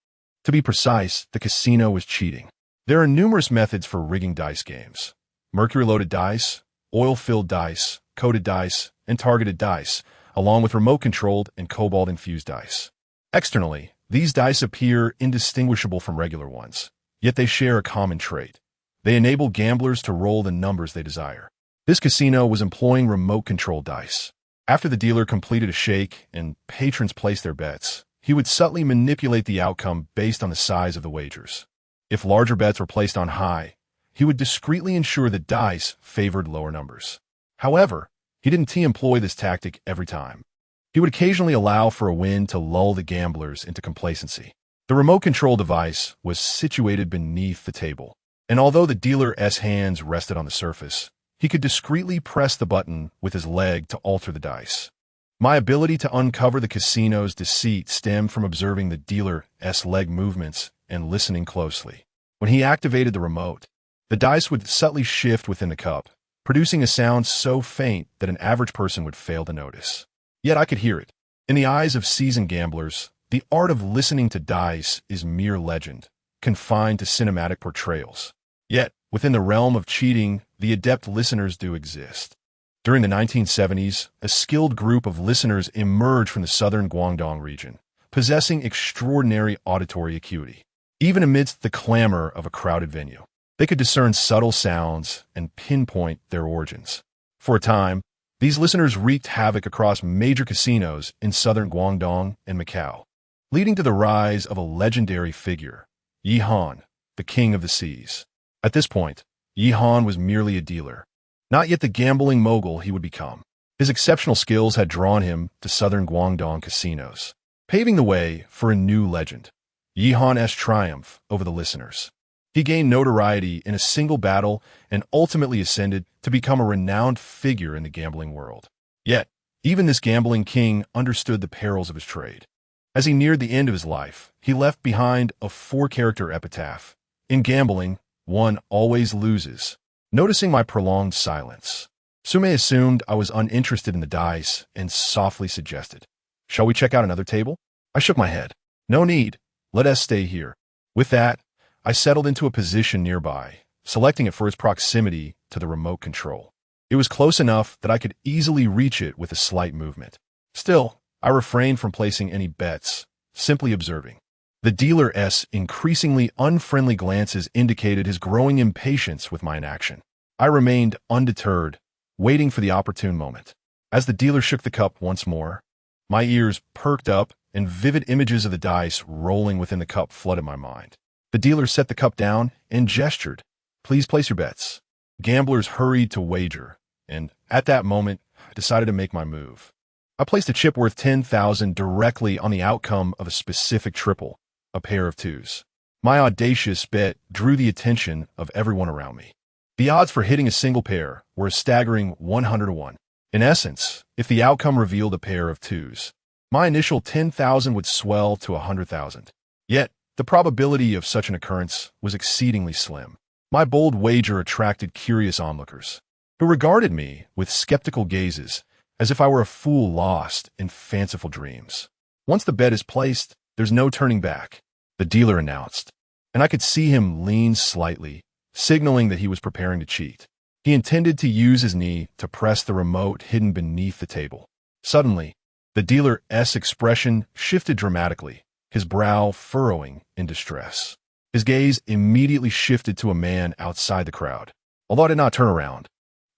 To be precise, the casino was cheating. There are numerous methods for rigging dice games: mercury-loaded dice, oil-filled dice, coated dice, and targeted dice, along with remote-controlled and cobalt-infused dice. Externally, these dice appear indistinguishable from regular ones, yet they share a common trait. They enable gamblers to roll the numbers they desire. This casino was employing remote-controlled dice. After the dealer completed a shake and patrons placed their bets, he would subtly manipulate the outcome based on the size of the wagers. If larger bets were placed on high, he would discreetly ensure that dice favored lower numbers. However, he didn't employ this tactic every time. He would occasionally allow for a win to lull the gamblers into complacency. The remote control device was situated beneath the table, and although the dealer's hands rested on the surface, he could discreetly press the button with his leg to alter the dice. My ability to uncover the casino's deceit stemmed from observing the dealer's leg movements and listening closely. When he activated the remote, the dice would subtly shift within the cup, producing a sound so faint that an average person would fail to notice. Yet I could hear it. In the eyes of seasoned gamblers, the art of listening to dice is mere legend, confined to cinematic portrayals. Yet, within the realm of cheating, the adept listeners do exist. During the 1970s, a skilled group of listeners emerged from the southern Guangdong region, possessing extraordinary auditory acuity. Even amidst the clamor of a crowded venue, they could discern subtle sounds and pinpoint their origins. For a time, these listeners wreaked havoc across major casinos in southern Guangdong and Macau, leading to the rise of a legendary figure, Yi Han, the king of the seas. At this point, Yi Han was merely a dealer, not yet the gambling mogul he would become. His exceptional skills had drawn him to southern Guangdong casinos, paving the way for a new legend, Yi Han's triumph over the listeners. He gained notoriety in a single battle and ultimately ascended to become a renowned figure in the gambling world. Yet, even this gambling king understood the perils of his trade. As he neared the end of his life, he left behind a 4-character epitaph: "In gambling, one always loses." Noticing my prolonged silence, Sume assumed I was uninterested in the dice and softly suggested, "Shall we check out another table?" I shook my head. "No need. Let us stay here." With that, I settled into a position nearby, selecting it for its proximity to the remote control. It was close enough that I could easily reach it with a slight movement. Still, I refrained from placing any bets, simply observing. The dealer's increasingly unfriendly glances indicated his growing impatience with my inaction. I remained undeterred, waiting for the opportune moment. As the dealer shook the cup once more, my ears perked up and vivid images of the dice rolling within the cup flooded my mind. The dealer set the cup down and gestured, "Please place your bets." Gamblers hurried to wager, and at that moment, I decided to make my move. I placed a chip worth 10,000 directly on the outcome of a specific triple, a pair of twos. My audacious bet drew the attention of everyone around me. The odds for hitting a single pair were a staggering 100 to 1. In essence, if the outcome revealed a pair of twos, my initial 10,000 would swell to 100,000. Yet, the probability of such an occurrence was exceedingly slim. My bold wager attracted curious onlookers, who regarded me with skeptical gazes as if I were a fool lost in fanciful dreams. "Once the bet is placed, there's no turning back," the dealer announced, and I could see him lean slightly, signaling that he was preparing to cheat. He intended to use his knee to press the remote hidden beneath the table. Suddenly, the dealer's expression shifted dramatically, his brow furrowing in distress. His gaze immediately shifted to a man outside the crowd. Although I did not turn around,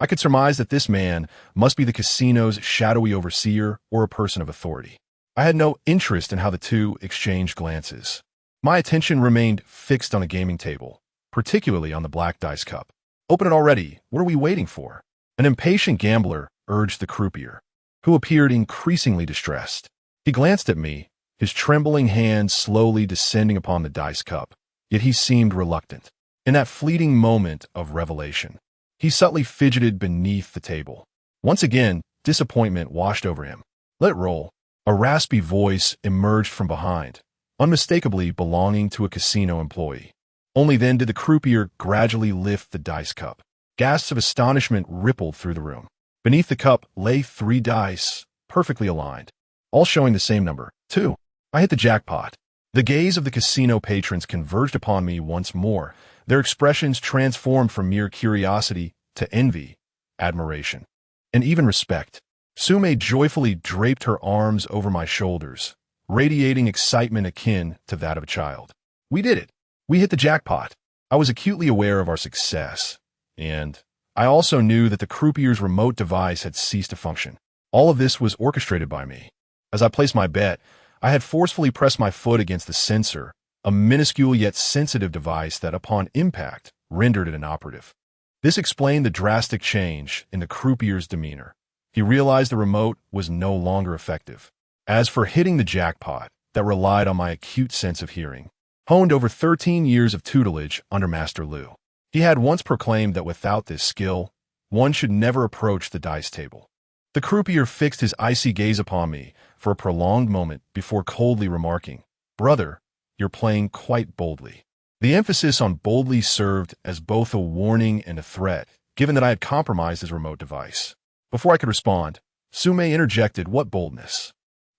I could surmise that this man must be the casino's shadowy overseer or a person of authority. I had no interest in how the two exchanged glances. My attention remained fixed on the gaming table, particularly on the black dice cup. "Open it already. What are we waiting for?" An impatient gambler urged the croupier, who appeared increasingly distressed. He glanced at me, his trembling hand slowly descending upon the dice cup, yet he seemed reluctant. In that fleeting moment of revelation, he subtly fidgeted beneath the table. Once again, disappointment washed over him. "Let it roll." A raspy voice emerged from behind, unmistakably belonging to a casino employee. Only then did the croupier gradually lift the dice cup. Gasps of astonishment rippled through the room. Beneath the cup lay 3 dice, perfectly aligned, all showing the same number, 2. I hit the jackpot. The gaze of the casino patrons converged upon me once more, their expressions transformed from mere curiosity to envy, admiration, and even respect. Sume joyfully draped her arms over my shoulders, radiating excitement akin to that of a child. "We did it! We hit the jackpot!" I was acutely aware of our success, and I also knew that the croupier's remote device had ceased to function. All of this was orchestrated by me. As I placed my bet, I had forcefully pressed my foot against the sensor, a minuscule yet sensitive device that, upon impact, rendered it inoperative. This explained the drastic change in the croupier's demeanor. He realized the remote was no longer effective. As for hitting the jackpot, that relied on my acute sense of hearing, honed over 13 years of tutelage under Master Liu. He had once proclaimed that without this skill, one should never approach the dice table. The croupier fixed his icy gaze upon me for a prolonged moment before coldly remarking, "Brother, you're playing quite boldly." The emphasis on boldly served as both a warning and a threat, given that I had compromised his remote device. Before I could respond, Sume interjected, "What boldness?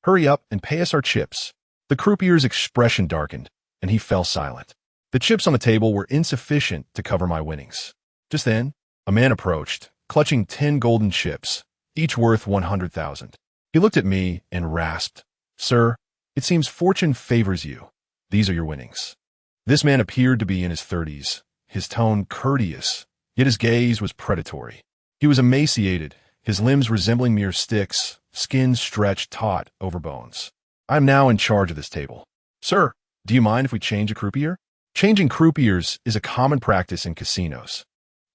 Hurry up and pay us our chips." The croupier's expression darkened, and he fell silent. The chips on the table were insufficient to cover my winnings. Just then, a man approached, clutching 10 golden chips, each worth 100,000. He looked at me and rasped, "Sir, it seems fortune favors you. These are your winnings." This man appeared to be in his 30s, his tone courteous, yet his gaze was predatory. He was emaciated, his limbs resembling mere sticks, skin stretched taut over bones. "I am now in charge of this table. Sir, do you mind if we change a croupier?" Changing croupiers is a common practice in casinos,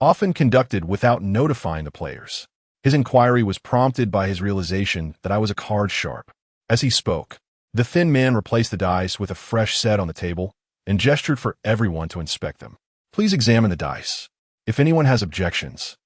often conducted without notifying the players. His inquiry was prompted by his realization that I was a card sharp. As he spoke, the thin man replaced the dice with a fresh set on the table and gestured for everyone to inspect them. "Please examine the dice. If anyone has objections,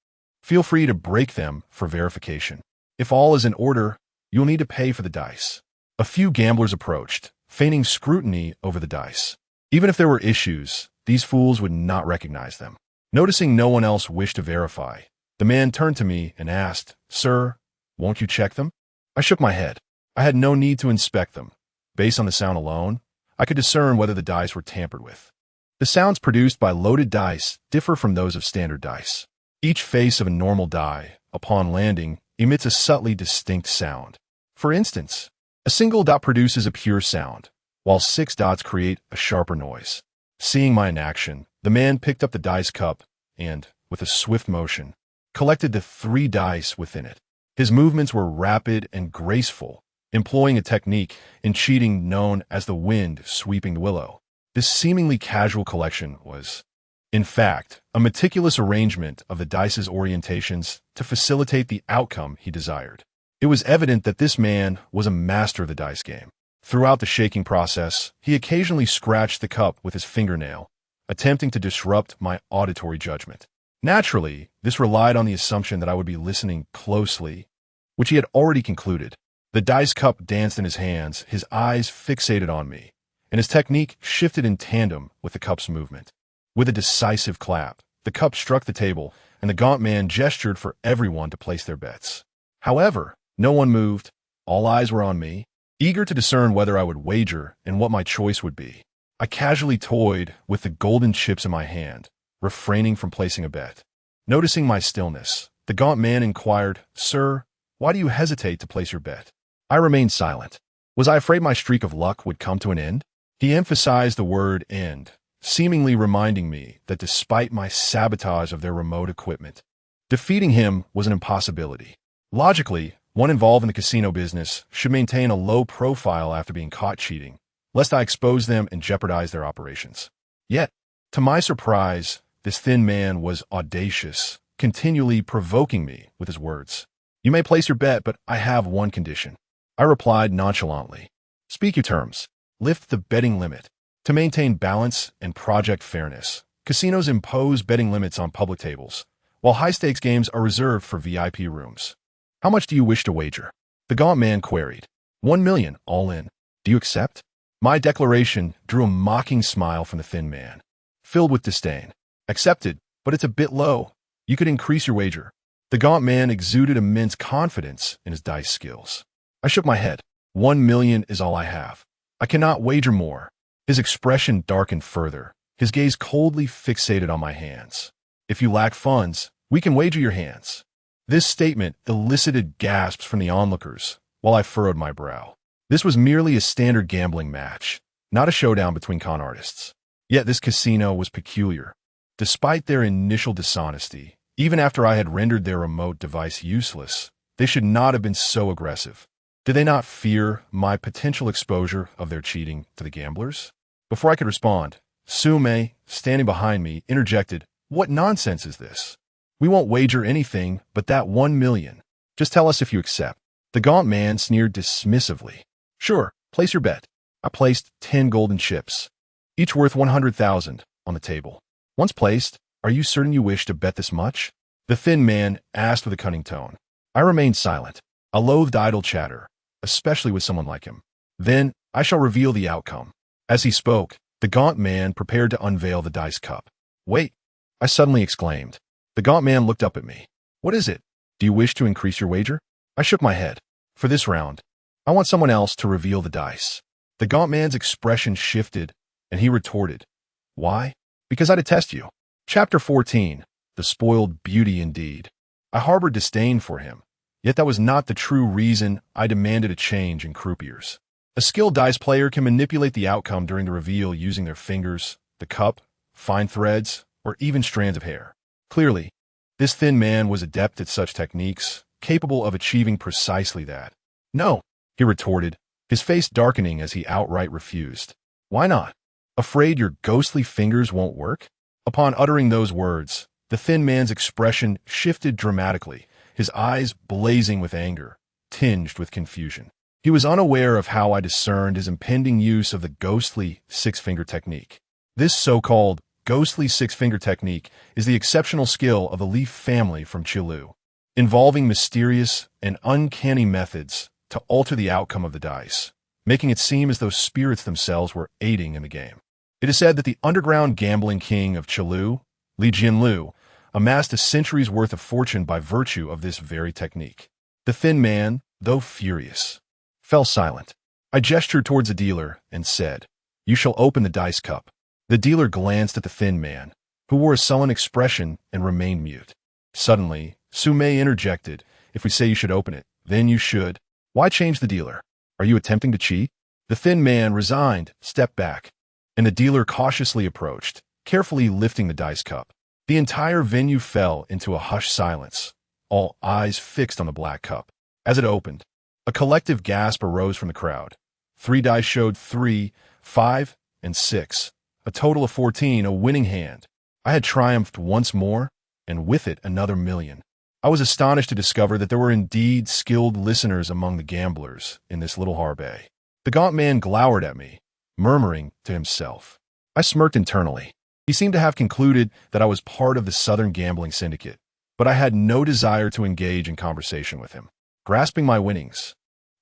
feel free to break them for verification. If all is in order, you'll need to pay for the dice." A few gamblers approached, feigning scrutiny over the dice. Even if there were issues, these fools would not recognize them. Noticing no one else wished to verify, the man turned to me and asked, "Sir, won't you check them?" I shook my head. I had no need to inspect them. Based on the sound alone, I could discern whether the dice were tampered with. The sounds produced by loaded dice differ from those of standard dice. Each face of a normal die, upon landing, emits a subtly distinct sound. For instance, a single dot produces a pure sound, while 6 dots create a sharper noise. Seeing my inaction, the man picked up the dice cup and, with a swift motion, collected the 3 dice within it. His movements were rapid and graceful, employing a technique in cheating known as the wind sweeping the willow. This seemingly casual collection was, in fact, a meticulous arrangement of the dice's orientations to facilitate the outcome he desired. It was evident that this man was a master of the dice game. Throughout the shaking process, he occasionally scratched the cup with his fingernail, attempting to disrupt my auditory judgment. Naturally, this relied on the assumption that I would be listening closely, which he had already concluded. The dice cup danced in his hands, his eyes fixated on me, and his technique shifted in tandem with the cup's movement. With a decisive clap, the cup struck the table, and the gaunt man gestured for everyone to place their bets. However, no one moved. All eyes were on me, eager to discern whether I would wager and what my choice would be. I casually toyed with the golden chips in my hand, refraining from placing a bet. Noticing my stillness, the gaunt man inquired, "Sir, why do you hesitate to place your bet?" I remained silent. Was I afraid my streak of luck would come to an end? He emphasized the word end, seemingly reminding me that despite my sabotage of their remote equipment, defeating him was an impossibility. Logically, one involved in the casino business should maintain a low profile after being caught cheating, lest I expose them and jeopardize their operations. Yet, to my surprise, this thin man was audacious, continually provoking me with his words. "You may place your bet, but I have one condition." I replied nonchalantly. "Speak your terms. Lift the betting limit." To maintain balance and project fairness, casinos impose betting limits on public tables, while high-stakes games are reserved for VIP rooms. "How much do you wish to wager?" the gaunt man queried. 1 million, all in. Do you accept?" My declaration drew a mocking smile from the thin man, filled with disdain. "Accepted, but it's a bit low. You could increase your wager." The gaunt man exuded immense confidence in his dice skills. I shook my head. 1 million is all I have. I cannot wager more. His expression darkened further, his gaze coldly fixated on my hands. "If you lack funds, we can wager your hands." This statement elicited gasps from the onlookers, while I furrowed my brow. This was merely a standard gambling match, not a showdown between con artists. Yet this casino was peculiar. Despite their initial dishonesty, even after I had rendered their remote device useless, they should not have been so aggressive. Did they not fear my potential exposure of their cheating to the gamblers? Before I could respond, Sume, standing behind me, interjected, "What nonsense is this? We won't wager anything but that 1 million. Just tell us if you accept." The gaunt man sneered dismissively. "Sure, place your bet." I placed 10 golden chips, each worth 100,000, on the table. Once placed, "Are you certain you wish to bet this much?" the thin man asked with a cunning tone. I remained silent. I loathed idle chatter, especially with someone like him. "Then, I shall reveal the outcome." As he spoke, the gaunt man prepared to unveil the dice cup. "Wait," I suddenly exclaimed. The gaunt man looked up at me. "What is it? Do you wish to increase your wager?" I shook my head. "For this round, I want someone else to reveal the dice." The gaunt man's expression shifted, and he retorted, "Why?" "Because I detest you." Chapter 14. The Spoiled Beauty Indeed. I harbored disdain for him, yet that was not the true reason I demanded a change in croupiers. A skilled dice player can manipulate the outcome during the reveal using their fingers, the cup, fine threads, or even strands of hair. Clearly, this thin man was adept at such techniques, capable of achieving precisely that. "No," he retorted, his face darkening as he outright refused. "Why not? Afraid your ghostly fingers won't work?" Upon uttering those words, the thin man's expression shifted dramatically, his eyes blazing with anger, tinged with confusion. He was unaware of how I discerned his impending use of the ghostly six-finger technique. This so-called ghostly six-finger technique is the exceptional skill of the Leaf family from Chilu, involving mysterious and uncanny methods to alter the outcome of the dice, making it seem as though spirits themselves were aiding in the game. It is said that the underground gambling king of Chilu, Li Jianlu, amassed a century's worth of fortune by virtue of this very technique. The thin man, though furious, fell silent. I gestured towards the dealer and said, "You shall open the dice cup." The dealer glanced at the thin man, who wore a sullen expression and remained mute. Suddenly, Sume interjected, "If we say you should open it, then you should." "Why change the dealer? Are you attempting to cheat?" The thin man, resigned, stepped back, and the dealer cautiously approached, carefully lifting the dice cup. The entire venue fell into a hushed silence, all eyes fixed on the black cup. As it opened, a collective gasp arose from the crowd. 3 dice showed 3, 5, and 6, a total of 14, a winning hand. I had triumphed once more, and with it another million. I was astonished to discover that there were indeed skilled listeners among the gamblers in this little harbay. The gaunt man glowered at me, murmuring to himself. I smirked internally. He seemed to have concluded that I was part of the Southern gambling syndicate, but I had no desire to engage in conversation with him. Grasping my winnings,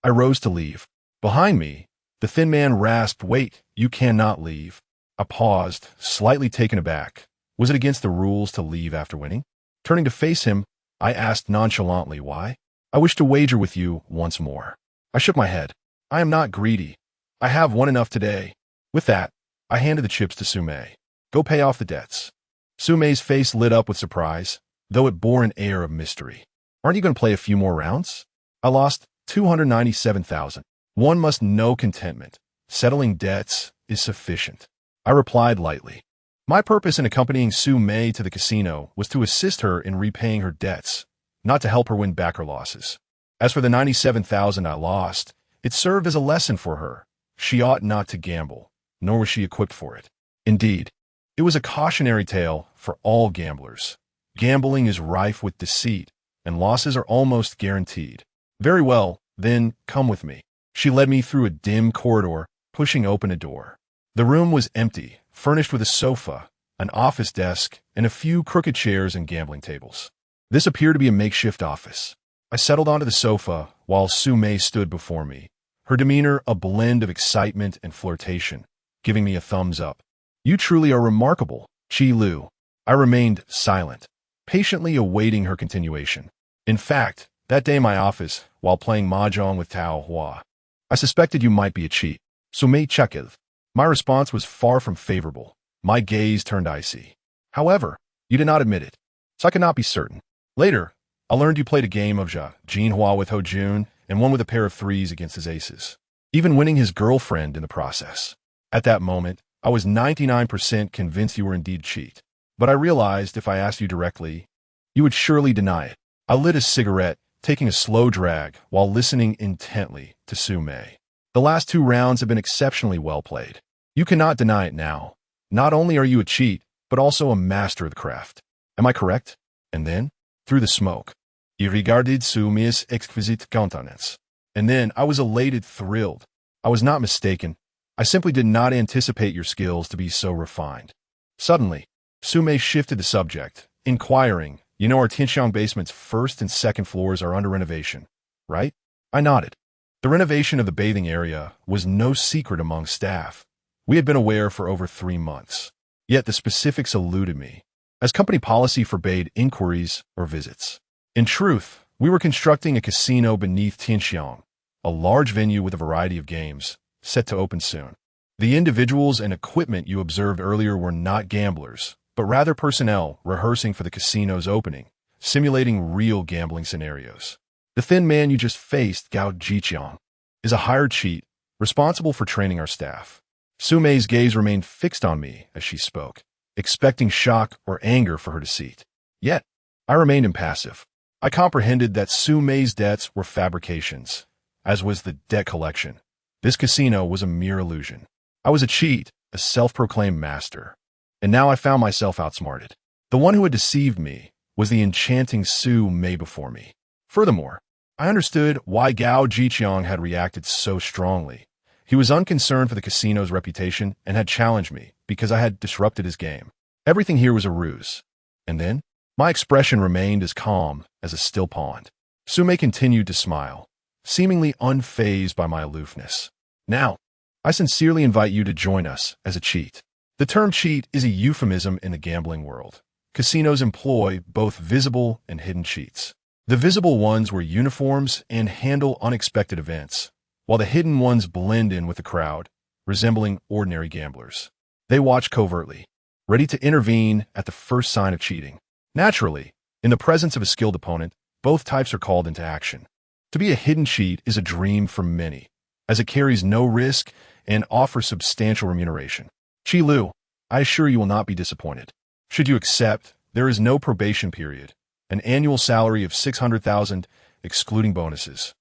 I rose to leave. Behind me, the thin man rasped, "Wait, you cannot leave." I paused, slightly taken aback. Was it against the rules to leave after winning? Turning to face him, I asked nonchalantly, "Why?" "I wish to wager with you once more." I shook my head. "I am not greedy. I have won enough today." With that, I handed the chips to Sume. "Go pay off the debts." Sume's face lit up with surprise, though it bore an air of mystery. "Aren't you going to play a few more rounds?" "I lost 297,000. One must know contentment. Settling debts is sufficient." I replied lightly. My purpose in accompanying Sume to the casino was to assist her in repaying her debts, not to help her win back her losses. As for the 97,000 I lost, it served as a lesson for her. She ought not to gamble, nor was she equipped for it. Indeed, it was a cautionary tale for all gamblers. Gambling is rife with deceit, and losses are almost guaranteed. "Very well, then, come with me." She led me through a dim corridor, pushing open a door. The room was empty, furnished with a sofa, an office desk, and a few crooked chairs and gambling tables. This appeared to be a makeshift office. I settled onto the sofa while Sume stood before me, her demeanor a blend of excitement and flirtation, giving me a thumbs up. "You truly are remarkable, Chi Lu." I remained silent, patiently awaiting her continuation. "In fact, that day in my office, while playing mahjong with Tao Hua, I suspected you might be a cheat." Sume chuckled. My response was far from favorable. My gaze turned icy. "However, you did not admit it, so I cannot be certain. Later, I learned you played a game of Jinhua with Ho Jun and won with a pair of 3s against his aces, even winning his girlfriend in the process. At that moment, I was 99% convinced you were indeed a cheat. But I realized if I asked you directly, you would surely deny it." I lit a cigarette, taking a slow drag while listening intently to Sume. "The last 2 rounds have been exceptionally well played. You cannot deny it now. Not only are you a cheat, but also a master of the craft. Am I correct?" And then, through the smoke, "I regarded Sume's exquisite countenance." And then I was elated, thrilled. I was not mistaken. I simply did not anticipate your skills to be so refined. Suddenly, Sume shifted the subject, inquiring, "You know our Tianxiang basement's 1st and 2nd floors are under renovation, right?" I nodded. The renovation of the bathing area was no secret among staff. We had been aware for over 3 months. Yet the specifics eluded me, as company policy forbade inquiries or visits. In truth, we were constructing a casino beneath Tianxiang, a large venue with a variety of games, set to open soon. The individuals and equipment you observed earlier were not gamblers, but rather personnel rehearsing for the casino's opening, simulating real gambling scenarios. The thin man you just faced, Gao Jiqiang, is a hired cheat responsible for training our staff. Sume's gaze remained fixed on me as she spoke, expecting shock or anger for her deceit. Yet, I remained impassive. I comprehended that Sume's debts were fabrications, as was the debt collection. This casino was a mere illusion. I was a cheat, a self-proclaimed master. And now I found myself outsmarted. The one who had deceived me was the enchanting Sume before me. Furthermore, I understood why Gao Jiqiang had reacted so strongly. He was unconcerned for the casino's reputation and had challenged me because I had disrupted his game. Everything here was a ruse. And then, my expression remained as calm as a still pond. Sume continued to smile, seemingly unfazed by my aloofness. "Now, I sincerely invite you to join us as a cheat." The term cheat is a euphemism in the gambling world. Casinos employ both visible and hidden cheats. The visible ones wear uniforms and handle unexpected events, while the hidden ones blend in with the crowd, resembling ordinary gamblers. They watch covertly, ready to intervene at the first sign of cheating. Naturally, in the presence of a skilled opponent, both types are called into action. To be a hidden cheat is a dream for many, as it carries no risk and offers substantial remuneration. Chi Lu, I assure you will not be disappointed. Should you accept, there is no probation period, an annual salary of 600,000, excluding bonuses.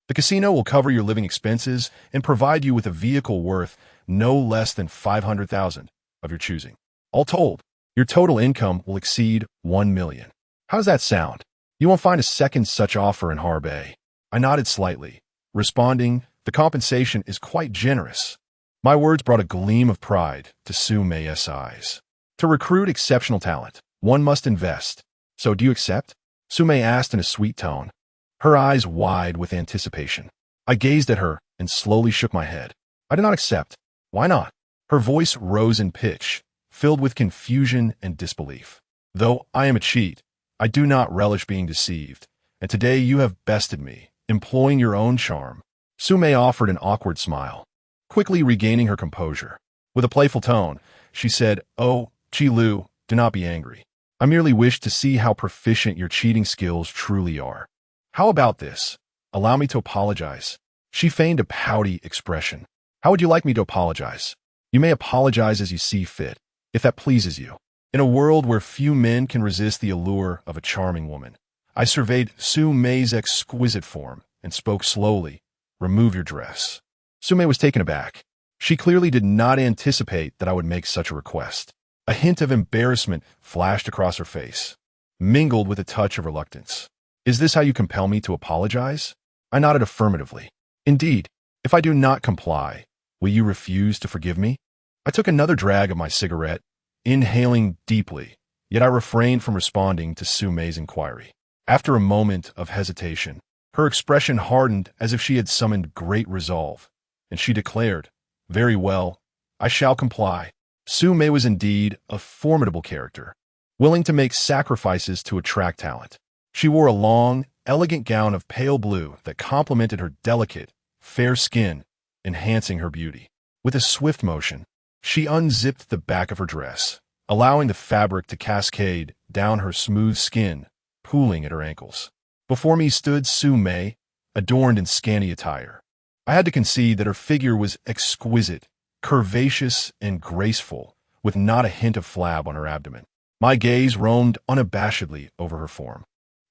The casino will cover your living expenses and provide you with a vehicle worth no less than 500,000 of your choosing. All told, your total income will exceed 1 million. How does that sound? You won't find a second such offer in Harbay. I nodded slightly, responding, the compensation is quite generous. My words brought a gleam of pride to Su Mei's eyes. To recruit exceptional talent, one must invest. So do you accept? Su Mei asked in a sweet tone, her eyes wide with anticipation. I gazed at her and slowly shook my head. I did not accept. Why not? Her voice rose in pitch, filled with confusion and disbelief. Though I am a cheat, I do not relish being deceived, and today you have bested me, employing your own charm. Su Mei offered an awkward smile, quickly regaining her composure. With a playful tone, she said, "Oh, Chi Lu, do not be angry. I merely wish to see how proficient your cheating skills truly are. How about this? Allow me to apologize." She feigned a pouty expression. "How would you like me to apologize?" "You may apologize as you see fit, if that pleases you." In a world where few men can resist the allure of a charming woman, I surveyed Su Mei's exquisite form and spoke slowly, "Remove your dress." Su Mei was taken aback. She clearly did not anticipate that I would make such a request. A hint of embarrassment flashed across her face, mingled with a touch of reluctance. "Is this how you compel me to apologize?" I nodded affirmatively. "Indeed, if I do not comply, will you refuse to forgive me?" I took another drag of my cigarette, inhaling deeply, yet I refrained from responding to Su Mei's inquiry. After a moment of hesitation, her expression hardened as if she had summoned great resolve, and she declared, "Very well, I shall comply." Su Mei was indeed a formidable character, willing to make sacrifices to attract talent. She wore a long, elegant gown of pale blue that complemented her delicate, fair skin, enhancing her beauty. With a swift motion, she unzipped the back of her dress, allowing the fabric to cascade down her smooth skin, pooling at her ankles. Before me stood Su Mei, adorned in scanty attire. I had to concede that her figure was exquisite, curvaceous, and graceful, with not a hint of flab on her abdomen. My gaze roamed unabashedly over her form,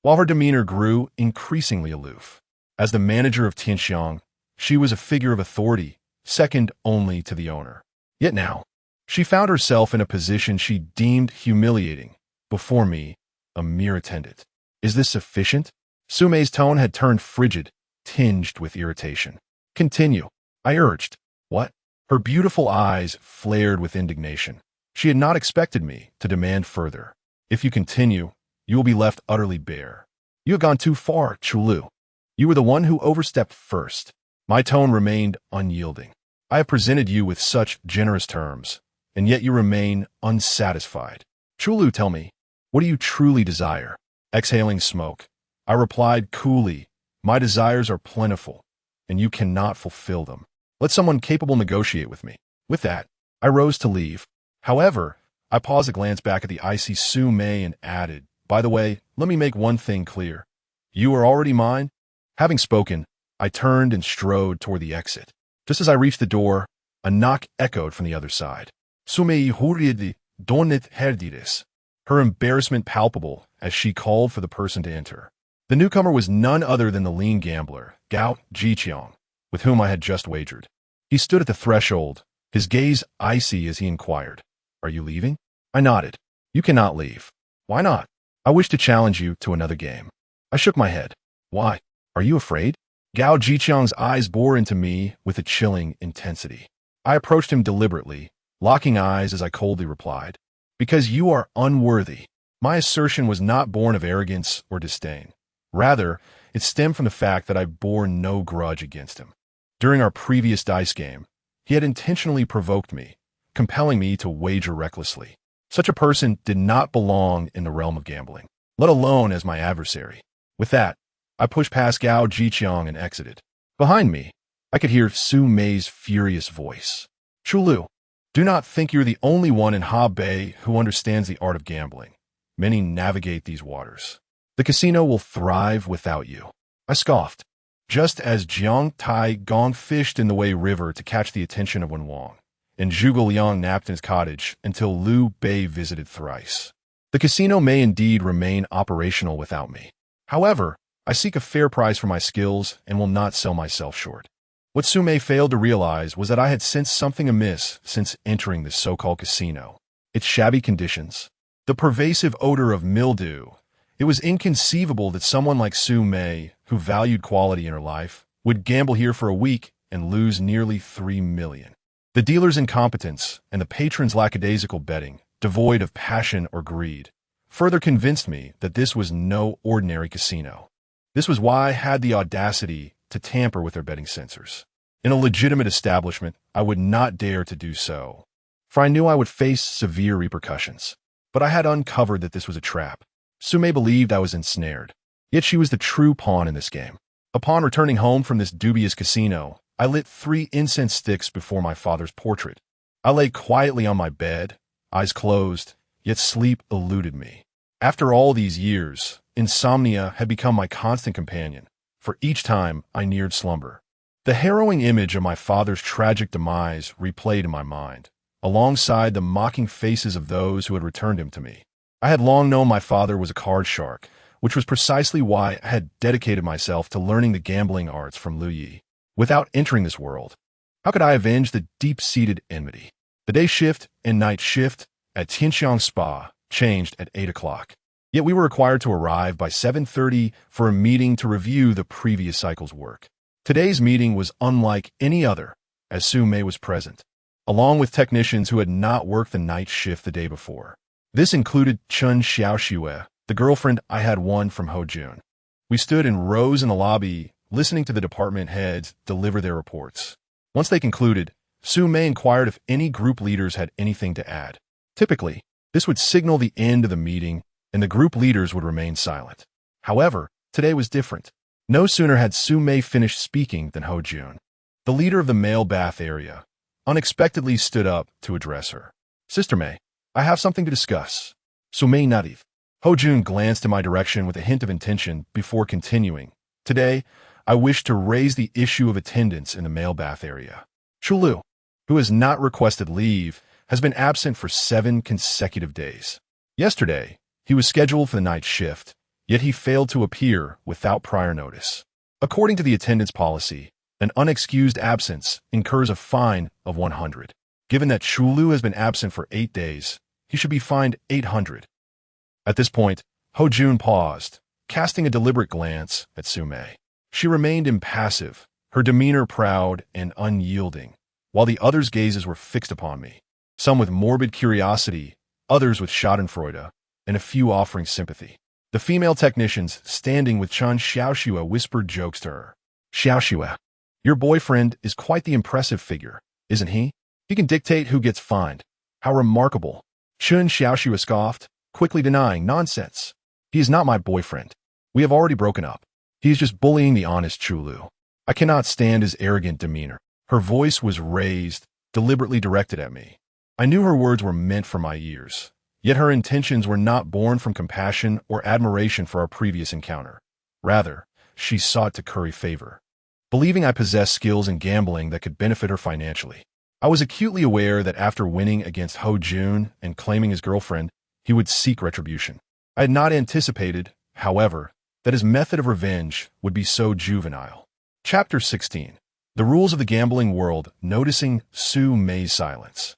while her demeanor grew increasingly aloof. As the manager of Tianxiang, she was a figure of authority, second only to the owner. Yet now, she found herself in a position she deemed humiliating, before me, a mere attendant. "Is this sufficient?" Su Mei's tone had turned frigid, tinged with irritation. "Continue," I urged. "What?" Her beautiful eyes flared with indignation. She had not expected me to demand further. "If you continue, you will be left utterly bare. You have gone too far, Chi Lu. You were the one who overstepped first." My tone remained unyielding. "I have presented you with such generous terms, and yet you remain unsatisfied. Chi Lu, tell me, what do you truly desire?" Exhaling smoke, I replied coolly, "My desires are plentiful, and you cannot fulfill them. Let someone capable negotiate with me." With that, I rose to leave. However, I paused to glance back at the icy Su Mei and added, "By the way, let me make one thing clear. You are already mine." Having spoken, I turned and strode toward the exit. Just as I reached the door, a knock echoed from the other side. Su Mei hurriedly donnet herdides, her embarrassment palpable as she called for the person to enter. The newcomer was none other than the lean gambler, Gao Jiqiang, with whom I had just wagered. He stood at the threshold, his gaze icy as he inquired, "Are you leaving?" I nodded. "You cannot leave." "Why not?" "I wish to challenge you to another game." I shook my head. "Why? Are you afraid?" Gao Jiqiang's eyes bore into me with a chilling intensity. I approached him deliberately, locking eyes as I coldly replied, "Because you are unworthy." My assertion was not born of arrogance or disdain. Rather, it stemmed from the fact that I bore no grudge against him. During our previous dice game, he had intentionally provoked me, compelling me to wager recklessly. Such a person did not belong in the realm of gambling, let alone as my adversary. With that, I pushed past Gao Jiqiang and exited. Behind me, I could hear Su Mei's furious voice. "Chi Lu, do not think you're the only one in Harbay who understands the art of gambling. Many navigate these waters. The casino will thrive without you." I scoffed. just as Jiang Tai Gong fished in the Wei River to catch the attention of Wen Wang, and Zhuge Liang napped in his cottage until Liu Bei visited thrice. The casino may indeed remain operational without me. However, I seek a fair price for my skills and will not sell myself short. What Su Mei failed to realize was that I had sensed something amiss since entering this so-called casino. Its shabby conditions, the pervasive odor of mildew. It was inconceivable that someone like Su Mei, who valued quality in her life, would gamble here for a week and lose nearly $3 million. The dealer's incompetence and the patron's lackadaisical betting, devoid of passion or greed, further convinced me that this was no ordinary casino. This was why I had the audacity to tamper with their betting censors. In a legitimate establishment, I would not dare to do so, for I knew I would face severe repercussions. But I had uncovered that this was a trap. Su Mei believed I was ensnared, yet she was the true pawn in this game. Upon returning home from this dubious casino, I lit 3 incense sticks before my father's portrait. I lay quietly on my bed, eyes closed, yet sleep eluded me. After all these years, insomnia had become my constant companion, for each time I neared slumber. The harrowing image of my father's tragic demise replayed in my mind, alongside the mocking faces of those who had returned him to me. I had long known my father was a card shark, which was precisely why I had dedicated myself to learning the gambling arts from Liu Yi. Without entering this world, how could I avenge the deep-seated enmity? The day shift and night shift at Tianxiang Spa changed at 8 o'clock. Yet we were required to arrive by 7:30 for a meeting to review the previous cycle's work. Today's meeting was unlike any other, as Su Mei was present, along with technicians who had not worked the night shift the day before. This included Chun Xiaoxue, the girlfriend I had won from Ho Jun. We stood in rows in the lobby, listening to the department heads deliver their reports. Once they concluded, Su Mei inquired if any group leaders had anything to add. Typically, this would signal the end of the meeting, and the group leaders would remain silent. However, today was different. No sooner had Su Mei finished speaking than Ho Jun, the leader of the male bath area, unexpectedly stood up to address her. "Sister Mei, I have something to discuss." Su Mei nodded. Ho Jun glanced in my direction with a hint of intention before continuing. "Today, I wish to raise the issue of attendance in the male bath area. Chulu, who has not requested leave, has been absent for 7 consecutive days. Yesterday, he was scheduled for the night shift, yet he failed to appear without prior notice. According to the attendance policy, an unexcused absence incurs a fine of 100. Given that Chulu has been absent for 8 days, he should be fined 800. At this point, Ho Jun paused, casting a deliberate glance at Su Mei. She remained impassive, her demeanor proud and unyielding, while the others' gazes were fixed upon me, some with morbid curiosity, others with schadenfreude, and a few offering sympathy. The female technicians, standing with Chun Xiaoxue, whispered jokes to her. "Xiaoxue, your boyfriend is quite the impressive figure, isn't he? He can dictate who gets fined. How remarkable." Chun Xiaoxue scoffed, quickly denying, "Nonsense. He is not my boyfriend. We have already broken up. He is just bullying the honest Chulu. I cannot stand his arrogant demeanor." Her voice was raised, deliberately directed at me. I knew her words were meant for my ears, yet her intentions were not born from compassion or admiration for our previous encounter. Rather, she sought to curry favor, believing I possessed skills in gambling that could benefit her financially. I was acutely aware that after winning against Ho Jun and claiming his girlfriend, he would seek retribution. I had not anticipated, however, that his method of revenge would be so juvenile. Chapter 16. The Rules of the Gambling World. Noticing Su Mei's silence,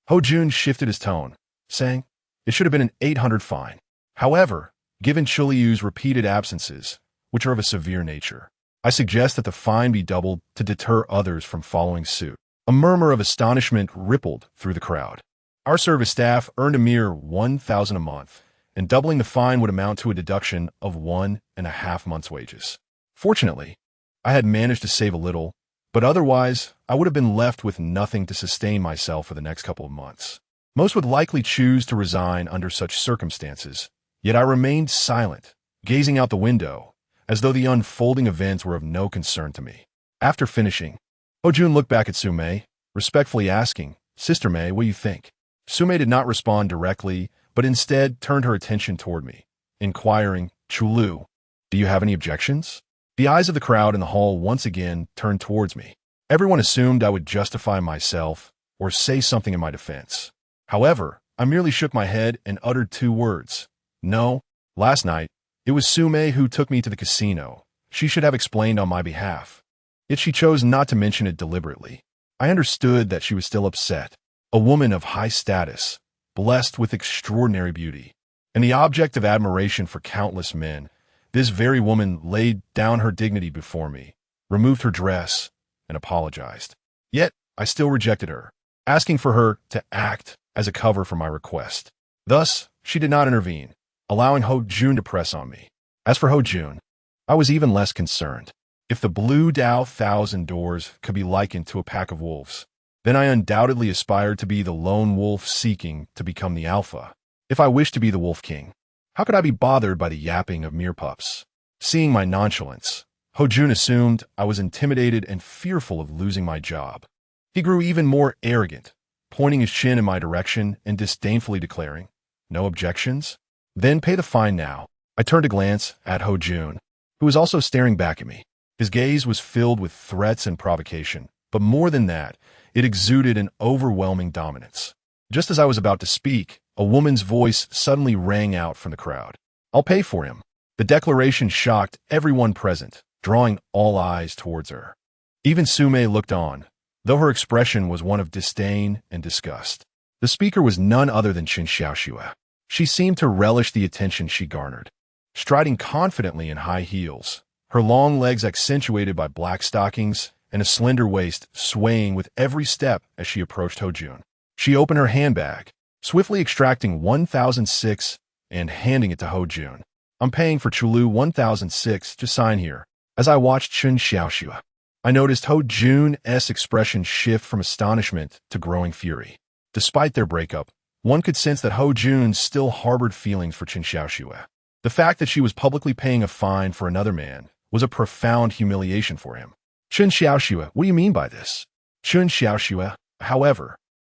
Ho Jun shifted his tone, saying, "It should have been an 800 fine. However, given Chuliu's repeated absences, which are of a severe nature, I suggest that the fine be doubled to deter others from following suit." A murmur of astonishment rippled through the crowd. Our service staff earned a mere 1,000 a month, and doubling the fine would amount to a deduction of 1.5 months' wages. Fortunately, I had managed to save a little, but otherwise I would have been left with nothing to sustain myself for the next couple of months. Most would likely choose to resign under such circumstances, yet I remained silent, gazing out the window, as though the unfolding events were of no concern to me. After finishing, Ho Jun looked back at Su Mei, respectfully asking, "Sister Mei, what do you think?" Su Mei did not respond directly, but instead turned her attention toward me, inquiring, "Chulu, do you have any objections?" The eyes of the crowd in the hall once again turned towards me. Everyone assumed I would justify myself or say something in my defense. However, I merely shook my head and uttered two words. No, last night, it was Sume who took me to the casino. She should have explained on my behalf. Yet she chose not to mention it deliberately. I understood that she was still upset. A woman of high status, blessed with extraordinary beauty, and the object of admiration for countless men, this very woman laid down her dignity before me, removed her dress, and apologized. Yet, I still rejected her, asking for her to act as a cover for my request. Thus, she did not intervene, allowing Ho Jun to press on me. As for Ho Jun, I was even less concerned. If the Blue Dao Thousand Doors could be likened to a pack of wolves, then I undoubtedly aspired to be the lone wolf seeking to become the alpha. If I wished to be the Wolf King, how could I be bothered by the yapping of mere pups? Seeing my nonchalance, Ho Jun assumed I was intimidated and fearful of losing my job. He grew even more arrogant, pointing his chin in my direction and disdainfully declaring, "No objections? Then pay the fine now." I turned to glance at Ho Jun, who was also staring back at me. His gaze was filled with threats and provocation, but more than that, it exuded an overwhelming dominance. Just as I was about to speak, a woman's voice suddenly rang out from the crowd. "I'll pay for him." The declaration shocked everyone present, drawing all eyes towards her. Even Sume looked on, though her expression was one of disdain and disgust. The speaker was none other than Chen Xiaoxue. She seemed to relish the attention she garnered. Striding confidently in high heels, her long legs accentuated by black stockings and a slender waist swaying with every step as she approached Ho Jun. She opened her handbag, swiftly extracting 1,006 and handing it to Ho Jun. "I'm paying for Chulu 1,006, just sign here." As I watched Chen Xiaoxue, I noticed Ho Jun's expression shift from astonishment to growing fury. Despite their breakup, one could sense that Ho Jun still harbored feelings for Chen Xiaoxue. The fact that she was publicly paying a fine for another man was a profound humiliation for him. "Chen Xiaoxue, what do you mean by this?" Chen Xiaoxue, however,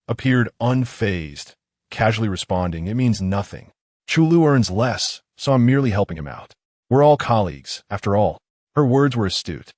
appeared unfazed, casually responding, "It means nothing. Chulu earns less, so I'm merely helping him out. We're all colleagues, after all." Her words were astute.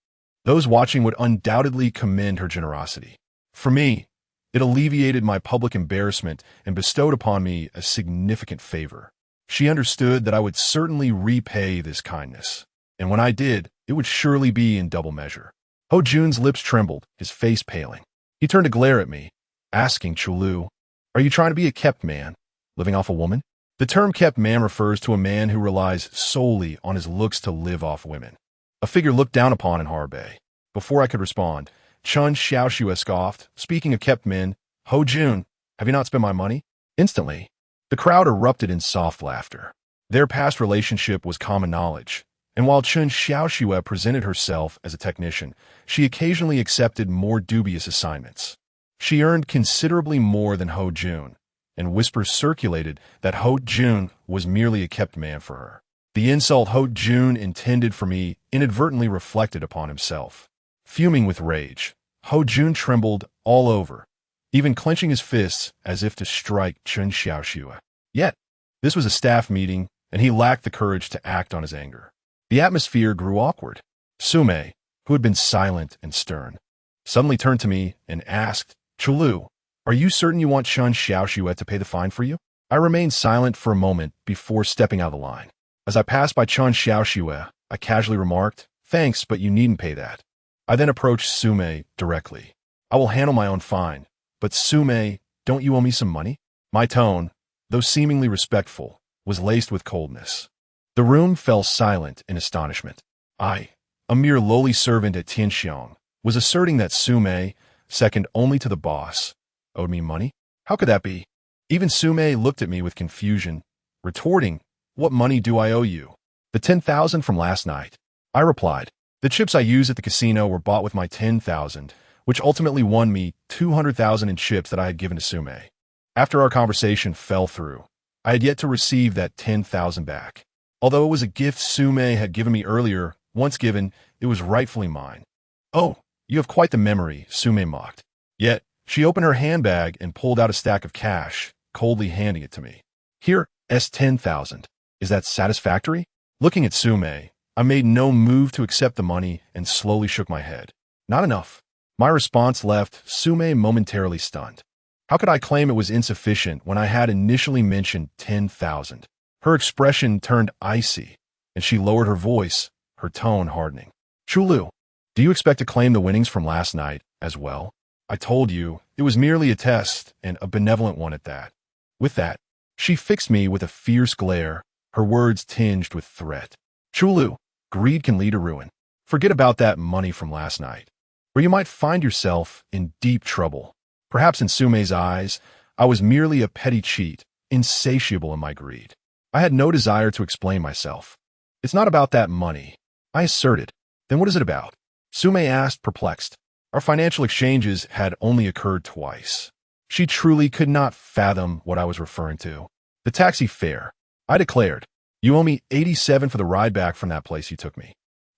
Those watching would undoubtedly commend her generosity. For me, it alleviated my public embarrassment and bestowed upon me a significant favor. She understood that I would certainly repay this kindness, and when I did, it would surely be in double measure. Ho Jun's lips trembled, his face paling. He turned to glare at me, asking Chulu, "Are you trying to be a kept man, living off a woman?" The term kept man refers to a man who relies solely on his looks to live off women. A figure looked down upon in Harbay. Before I could respond, Chen Xiaoxue scoffed, "Speaking of kept men, Ho Jun, have you not spent my money?" Instantly, the crowd erupted in soft laughter. Their past relationship was common knowledge, and while Chen Xiaoxue presented herself as a technician, she occasionally accepted more dubious assignments. She earned considerably more than Ho Jun, and whispers circulated that Ho Jun was merely a kept man for her. The insult Ho Jun intended for me inadvertently reflected upon himself. Fuming with rage, Ho Jun trembled all over, even clenching his fists as if to strike Chen Xiaoxue. Yet, this was a staff meeting, and he lacked the courage to act on his anger. The atmosphere grew awkward. Sume, who had been silent and stern, suddenly turned to me and asked, "Chulu, are you certain you want Chen Xiaoxue to pay the fine for you?" I remained silent for a moment before stepping out of the line. As I passed by Chen Xiaoxue, I casually remarked, "Thanks, but you needn't pay that." I then approached Sume directly. "I will handle my own fine, but Sume, don't you owe me some money?" My tone, though seemingly respectful, was laced with coldness. The room fell silent in astonishment. I, a mere lowly servant at Tianxiang, was asserting that Sume, second only to the boss, owed me money? How could that be? Even Sume looked at me with confusion, retorting, "What money do I owe you?" "The 10,000 from last night." I replied. The chips I used at the casino were bought with my 10,000, which ultimately won me 200,000 in chips that I had given to Sume. After our conversation fell through, I had yet to receive that 10,000 back. Although it was a gift Sume had given me earlier, once given, it was rightfully mine. "Oh, you have quite the memory," Sume mocked. Yet, she opened her handbag and pulled out a stack of cash, coldly handing it to me. "Here, S 10,000. Is that satisfactory?" Looking at Sume, I made no move to accept the money and slowly shook my head. Not enough. My response left Sume momentarily stunned. How could I claim it was insufficient when I had initially mentioned 10,000? Her expression turned icy, and she lowered her voice, her tone hardening. Chulu, do you expect to claim the winnings from last night as well? I told you, it was merely a test, and a benevolent one at that. With that, she fixed me with a fierce glare, her words tinged with threat. Chulu, greed can lead to ruin. Forget about that money from last night, or you might find yourself in deep trouble. Perhaps in Sume's eyes, I was merely a petty cheat, insatiable in my greed. I had no desire to explain myself. It's not about that money, I asserted. Then what is it about? Sume asked, perplexed. Our financial exchanges had only occurred twice. She truly could not fathom what I was referring to. The taxi fare, I declared. You owe me 87 for the ride back from that place you took me.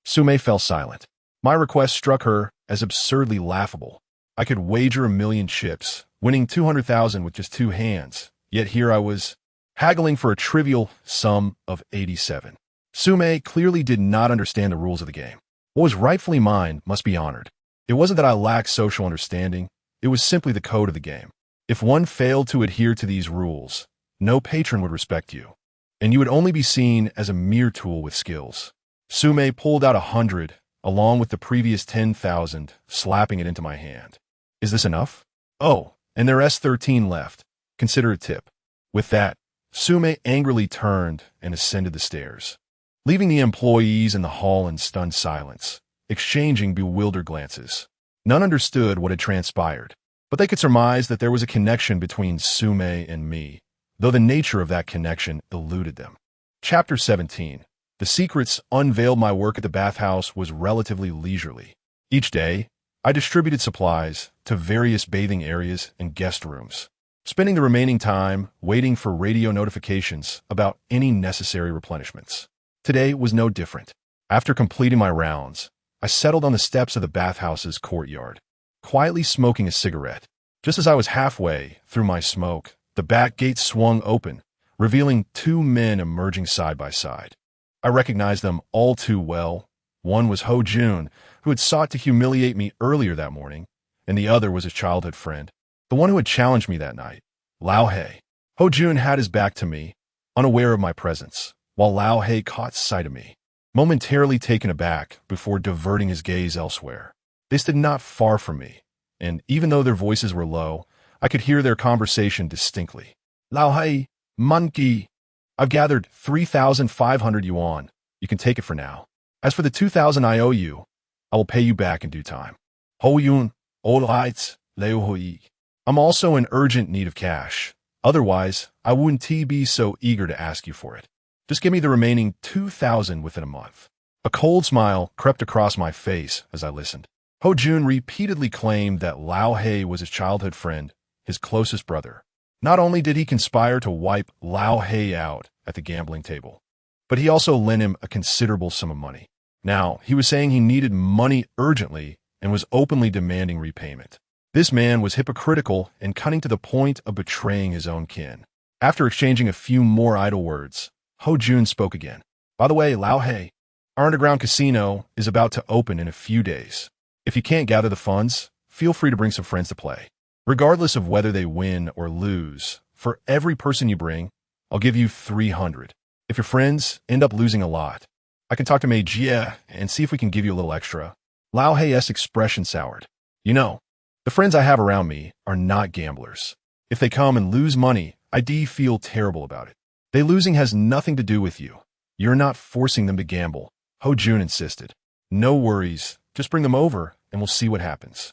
Sume fell silent. My request struck her as absurdly laughable. I could wager 1,000,000 chips, winning 200,000 with just 2 hands, yet here I was, haggling for a trivial sum of 87. Sume clearly did not understand the rules of the game. What was rightfully mine must be honored. It wasn't that I lacked social understanding, it was simply the code of the game. If one failed to adhere to these rules, no patron would respect you, and you would only be seen as a mere tool with skills. Sume pulled out 100, along with the previous 10,000, slapping it into my hand. Is this enough? Oh, and there's 13 left. Consider a tip. With that, Sume angrily turned and ascended the stairs, leaving the employees in the hall in stunned silence, exchanging bewildered glances. None understood what had transpired, but they could surmise that there was a connection between Sume and me, though the nature of that connection eluded them. Chapter 17. The secrets unveiled. My work at the bathhouse was relatively leisurely. Each day, I distributed supplies to various bathing areas and guest rooms, spending the remaining time waiting for radio notifications about any necessary replenishments. Today was no different. After completing my rounds, I settled on the steps of the bathhouse's courtyard, quietly smoking a cigarette. Just as I was halfway through my smoke, the back gate swung open, revealing 2 men emerging side by side. I recognized them all too well. One was Ho Jun, who had sought to humiliate me earlier that morning, and the other was his childhood friend, the one who had challenged me that night, Lao He. Ho Jun had his back to me, unaware of my presence, while Lao He caught sight of me, momentarily taken aback before diverting his gaze elsewhere. They stood not far from me, and even though their voices were low, I could hear their conversation distinctly. Lao He, monkey, I've gathered 3,500 yuan. You can take it for now. As for the 2,000 I owe you, I will pay you back in due time. Ho Yun, all rights, Leo Hui. I'm also in urgent need of cash. Otherwise, I wouldn't be so eager to ask you for it. Just give me the remaining 2,000 within a month. A cold smile crept across my face as I listened. Ho Jun repeatedly claimed that Lao He was his childhood friend, his closest brother. Not only did he conspire to wipe Lao He out at the gambling table, but he also lent him a considerable sum of money. Now, he was saying he needed money urgently and was openly demanding repayment. This man was hypocritical and cunning to the point of betraying his own kin. After exchanging a few more idle words, Ho Jun spoke again. By the way, Lao He, our underground casino is about to open in a few days. If you can't gather the funds, feel free to bring some friends to play. Regardless of whether they win or lose, for every person you bring, I'll give you 300. If your friends end up losing a lot, I can talk to Mei Jie and see if we can give you a little extra. Lao He's expression soured. You know, the friends I have around me are not gamblers. If they come and lose money, I do feel terrible about it. They losing has nothing to do with you. You're not forcing them to gamble, Ho Jun insisted. No worries, just bring them over and we'll see what happens.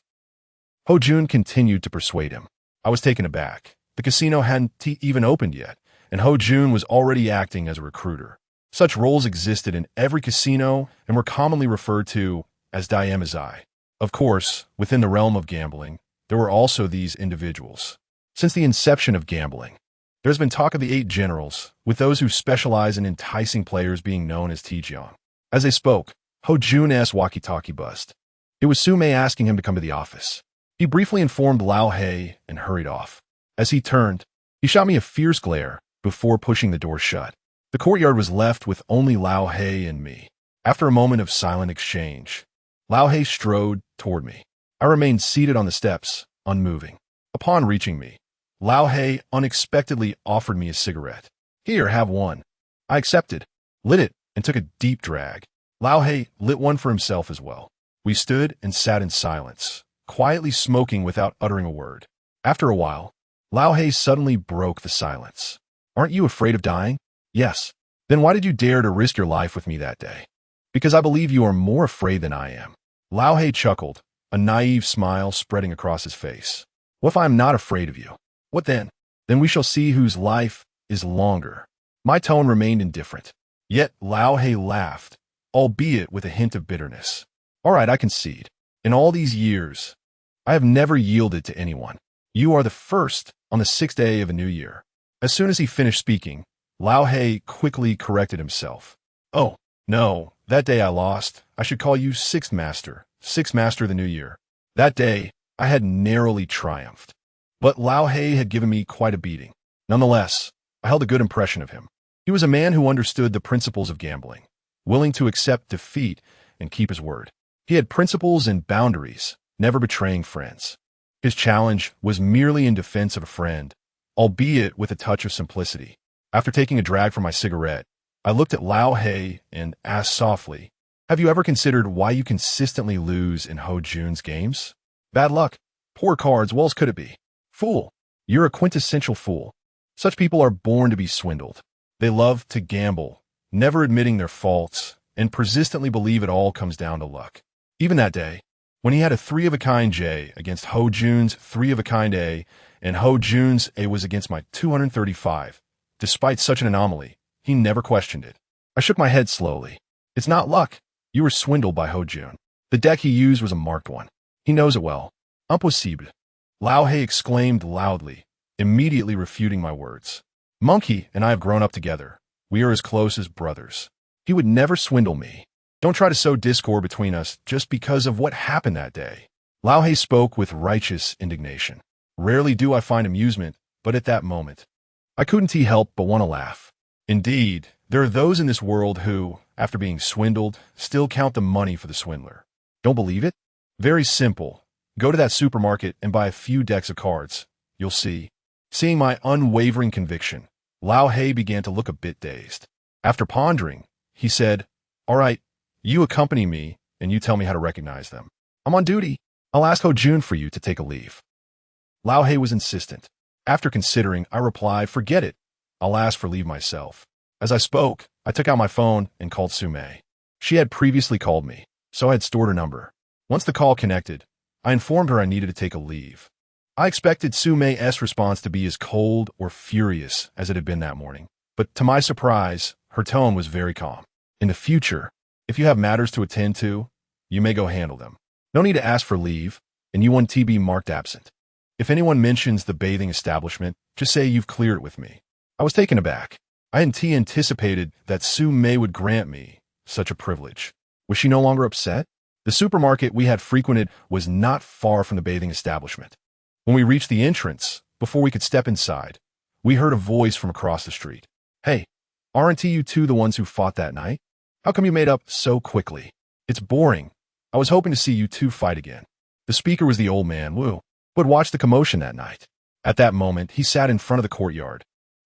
Ho Jun continued to persuade him. I was taken aback. The casino hadn't even opened yet, and Ho Jun was already acting as a recruiter. Such roles existed in every casino and were commonly referred to as daimazai. Of course, within the realm of gambling, there were also these individuals. Since the inception of gambling, there's been talk of the 8 generals, with those who specialize in enticing players being known as Tijiang. As they spoke, Ho Jun's walkie-talkie buzzed. It was Sume asking him to come to the office. He briefly informed Lao He and hurried off. As he turned, he shot me a fierce glare before pushing the door shut. The courtyard was left with only Lao He and me. After a moment of silent exchange, Lao He strode toward me. I remained seated on the steps, unmoving. Upon reaching me, Lao He unexpectedly offered me a cigarette. Here, have one. I accepted, lit it, and took a deep drag. Lao He lit one for himself as well. We stood and sat in silence, quietly smoking without uttering a word. After a while, Lao He suddenly broke the silence. Aren't you afraid of dying? Yes. Then why did you dare to risk your life with me that day? Because I believe you are more afraid than I am. Lao He chuckled, a naive smile spreading across his face. What if I am not afraid of you? What then? Then we shall see whose life is longer. My tone remained indifferent. Yet Lao He laughed, albeit with a hint of bitterness. All right, I concede. In all these years, I have never yielded to anyone. You are the first on the 6th day of a new year. As soon as he finished speaking, Lao He quickly corrected himself. Oh, no, that day I lost. I should call you Sixth Master of the New Year. That day, I had narrowly triumphed. But Lao He had given me quite a beating. Nonetheless, I held a good impression of him. He was a man who understood the principles of gambling, willing to accept defeat and keep his word. He had principles and boundaries, never betraying friends. His challenge was merely in defense of a friend, albeit with a touch of simplicity. After taking a drag from my cigarette, I looked at Lao He and asked softly, have you ever considered why you consistently lose in Ho Jun's games? Bad luck. Poor cards, what else could it be? Fool. You're a quintessential fool. Such people are born to be swindled. They love to gamble, never admitting their faults, and persistently believe it all comes down to luck. Even that day, when he had a 3-of-a-kind J against Ho Jun's 3-of-a-kind A, and Ho Jun's A was against my 235, despite such an anomaly, he never questioned it. I shook my head slowly. It's not luck. You were swindled by Ho Jun. The deck he used was a marked one. He knows it well. Impossible. Lao He exclaimed loudly, immediately refuting my words. Monkey and I have grown up together. We are as close as brothers. He would never swindle me. Don't try to sow discord between us just because of what happened that day. Lao He spoke with righteous indignation. Rarely do I find amusement, but at that moment, I couldn't help but want to laugh. Indeed, there are those in this world who, after being swindled, still count the money for the swindler. Don't believe it? Very simple. Go to that supermarket and buy a few decks of cards. You'll see. Seeing my unwavering conviction, Lao He began to look a bit dazed. After pondering, he said, all right, you accompany me and you tell me how to recognize them. I'm on duty. I'll ask Ho Jun for you to take a leave. Lao He was insistent. After considering, I replied, forget it. I'll ask for leave myself. As I spoke, I took out my phone and called Sumei. She had previously called me, so I had stored her number. Once the call connected, I informed her I needed to take a leave. I expected Sumei's response to be as cold or furious as it had been that morning, but to my surprise, her tone was very calm. In the future, if you have matters to attend to, you may go handle them. No need to ask for leave, and you want to be marked absent. If anyone mentions the bathing establishment, just say you've cleared it with me. I was taken aback. I hadn't anticipated that Sumei would grant me such a privilege. Was she no longer upset? The supermarket we had frequented was not far from the bathing establishment. When we reached the entrance, before we could step inside, we heard a voice from across the street. Hey, aren't you two the ones who fought that night? How come you made up so quickly? It's boring. I was hoping to see you two fight again. The speaker was the old man, Wu, who had watched the commotion that night. At that moment, he sat in front of the courtyard,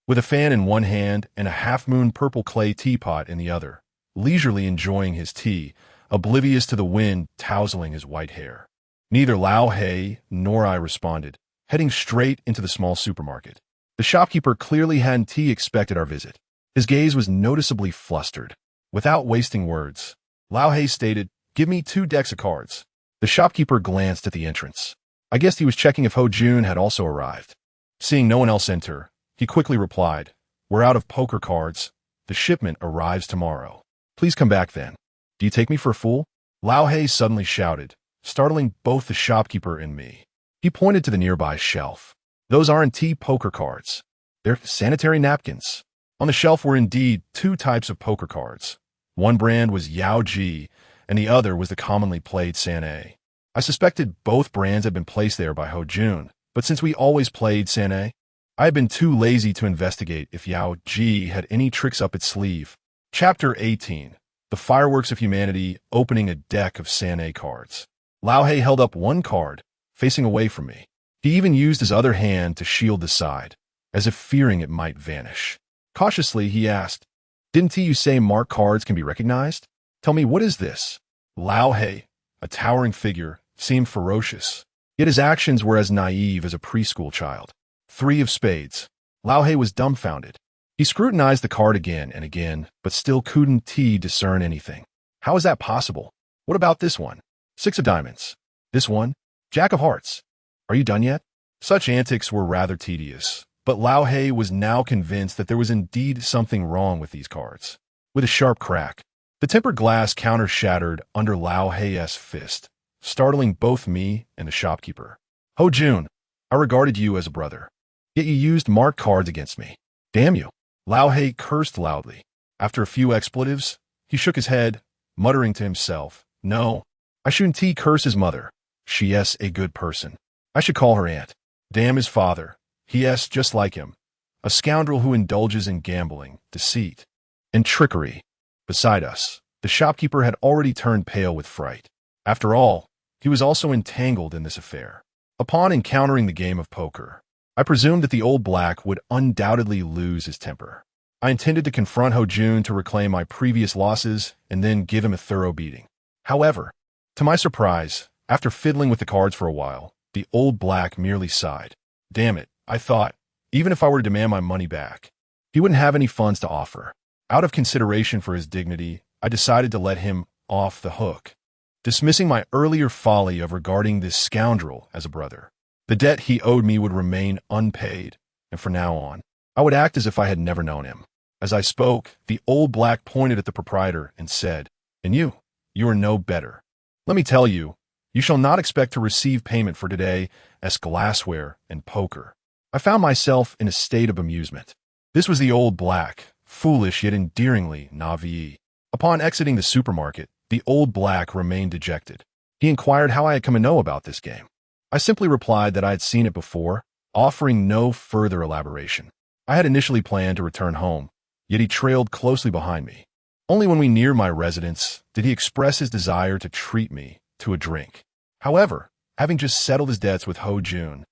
with a fan in one hand and a half-moon purple clay teapot in the other, leisurely enjoying his tea, oblivious to the wind tousling his white hair. Neither Lao He nor I responded, heading straight into the small supermarket. The shopkeeper clearly hadn't expected our visit. His gaze was noticeably flustered. Without wasting words, Lao He stated, give me 2 decks of cards. The shopkeeper glanced at the entrance. I guessed he was checking if Ho Jun had also arrived. Seeing no one else enter, he quickly replied, we're out of poker cards. The shipment arrives tomorrow. Please come back then. Do you take me for a fool? Lao He suddenly shouted, startling both the shopkeeper and me. He pointed to the nearby shelf. Those aren't poker cards. They're sanitary napkins. On the shelf were indeed 2 types of poker cards. One brand was Yao Ji, and the other was the commonly played San A. I suspected both brands had been placed there by Ho Jun, but since we always played San A, I had been too lazy to investigate if Yao Ji had any tricks up its sleeve. Chapter 18. the fireworks of humanity opening a deck of San cards. Lao He held up one card, facing away from me. He even used his other hand to shield the side, as if fearing it might vanish. Cautiously, he asked, "Didn't you say marked cards can be recognized? Tell me, what is this?" Lao He, a towering figure, seemed ferocious, yet his actions were as naive as a preschool child. 3 of spades. Lao He was dumbfounded. He scrutinized the card again and again, but still couldn't discern anything. How is that possible? What about this one? 6 of diamonds. This one? Jack of hearts. Are you done yet? Such antics were rather tedious, but Lao He was now convinced that there was indeed something wrong with these cards. With a sharp crack, the tempered glass counter shattered under Lao He's fist, startling both me and the shopkeeper. "Ho Jun, I regarded you as a brother, yet you used marked cards against me. Damn you." Lao He cursed loudly. After a few expletives, he shook his head, muttering to himself, "No, I shouldn't curse his mother. She is a good person. I should call her aunt. Damn his father. He is just like him, a scoundrel who indulges in gambling, deceit, and trickery." Beside us, the shopkeeper had already turned pale with fright. After all, he was also entangled in this affair. Upon encountering the game of poker, I presumed that the old black would undoubtedly lose his temper. I intended to confront Ho Jun to reclaim my previous losses and then give him a thorough beating. However, to my surprise, after fiddling with the cards for a while, the old black merely sighed. Damn it, I thought, even if I were to demand my money back, he wouldn't have any funds to offer. Out of consideration for his dignity, I decided to let him off the hook, dismissing my earlier folly of regarding this scoundrel as a brother. The debt he owed me would remain unpaid, and from now on, I would act as if I had never known him. As I spoke, the old black pointed at the proprietor and said, "And you are no better. Let me tell you, you shall not expect to receive payment for today as glassware and poker." I found myself in a state of amusement. This was the old black, foolish yet endearingly naive. Upon exiting the supermarket, the old black remained dejected. He inquired how I had come to know about this game. I simply replied that I had seen it before, offering no further elaboration. I had initially planned to return home, yet he trailed closely behind me. Only when we neared my residence did he express his desire to treat me to a drink. However, having just settled his debts with Ho Jun,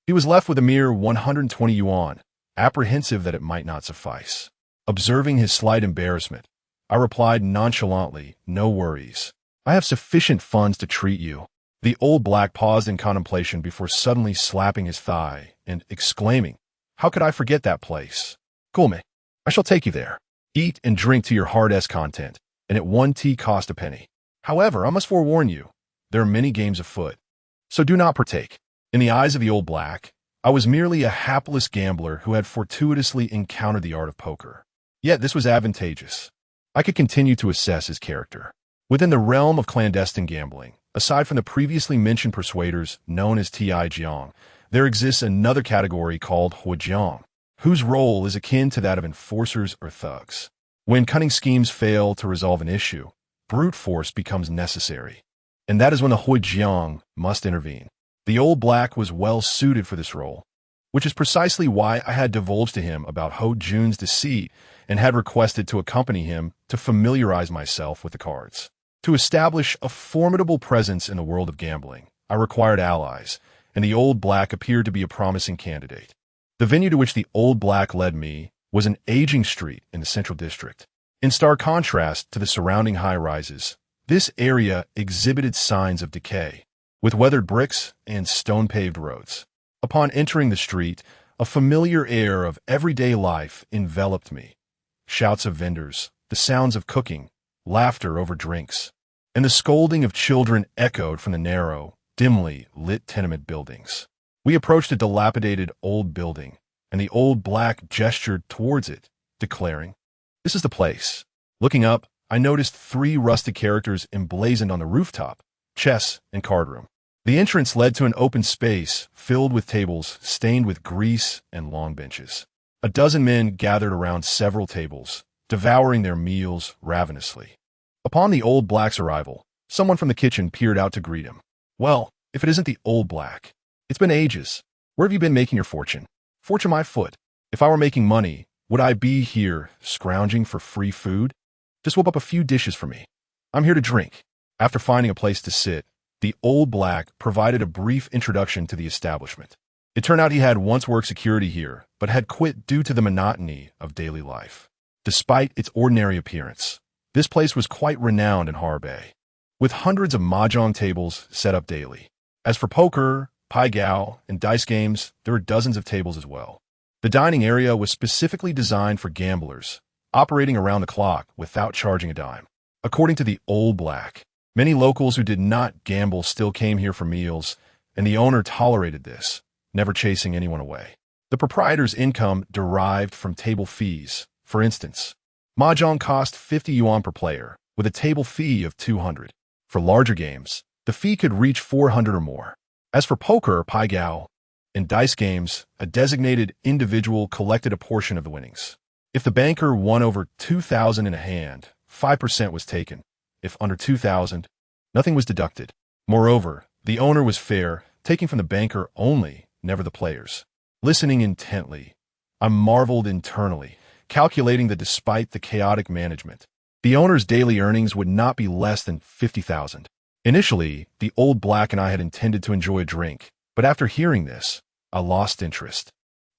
he was left with a mere 120 yuan, apprehensive that it might not suffice. Observing his slight embarrassment, I replied nonchalantly, "No worries. I have sufficient funds to treat you." The old black paused in contemplation before suddenly slapping his thigh and exclaiming, "How could I forget that place? Gulme, I shall take you there. Eat and drink to your heart's content, and at 1 tea cost a penny. However, I must forewarn you, there are many games afoot, so do not partake." In the eyes of the old black, I was merely a hapless gambler who had fortuitously encountered the art of poker. Yet this was advantageous. I could continue to assess his character. Within the realm of clandestine gambling, aside from the previously mentioned persuaders known as Ti Jiang, there exists another category called Huijiang, whose role is akin to that of enforcers or thugs. When cunning schemes fail to resolve an issue, brute force becomes necessary, and that is when the Huijiang must intervene. The old black was well suited for this role, which is precisely why I had divulged to him about Ho Jun's deceit and had requested to accompany him to familiarize myself with the cards. To establish a formidable presence in the world of gambling, I required allies, and the old black appeared to be a promising candidate. The venue to which the old black led me was an aging street in the central district. In stark contrast to the surrounding high-rises, this area exhibited signs of decay, with weathered bricks and stone-paved roads. Upon entering the street, a familiar air of everyday life enveloped me. Shouts of vendors, the sounds of cooking, laughter over drinks, and the scolding of children echoed from the narrow, dimly lit tenement buildings. We approached a dilapidated old building, and the old black gestured towards it, declaring, "This is the place." Looking up, I noticed 3 rustic characters emblazoned on the rooftop: chess and card room. The entrance led to an open space filled with tables stained with grease and long benches. A dozen men gathered around several tables, devouring their meals ravenously. Upon the old black's arrival, someone from the kitchen peered out to greet him. "Well, if it isn't the old black. It's been ages. Where have you been making your fortune?" "Fortune my foot. If I were making money, would I be here scrounging for free food?" Just whip up a few dishes for me. I'm here to drink." After finding a place to sit, the old black provided a brief introduction to the establishment. It turned out he had once worked security here, but had quit due to the monotony of daily life. Despite its ordinary appearance, this place was quite renowned in Harbay, with hundreds of mahjong tables set up daily. As for poker, pai gow, and dice games, there were dozens of tables as well. The dining area was specifically designed for gamblers, operating around the clock without charging a dime. According to the old black, many locals who did not gamble still came here for meals, and the owner tolerated this, never chasing anyone away. The proprietor's income derived from table fees. For instance, mahjong cost 50 yuan per player, with a table fee of 200. For larger games, the fee could reach 400 or more. As for poker, pai gow, and dice games, a designated individual collected a portion of the winnings. If the banker won over 2,000 in a hand, 5% was taken. If under 2,000, nothing was deducted. Moreover, the owner was fair, taking from the banker only, never the players. Listening intently, I marveled internally, calculating that despite the chaotic management, the owner's daily earnings would not be less than 50,000. Initially, the old black and I had intended to enjoy a drink, but after hearing this, I lost interest.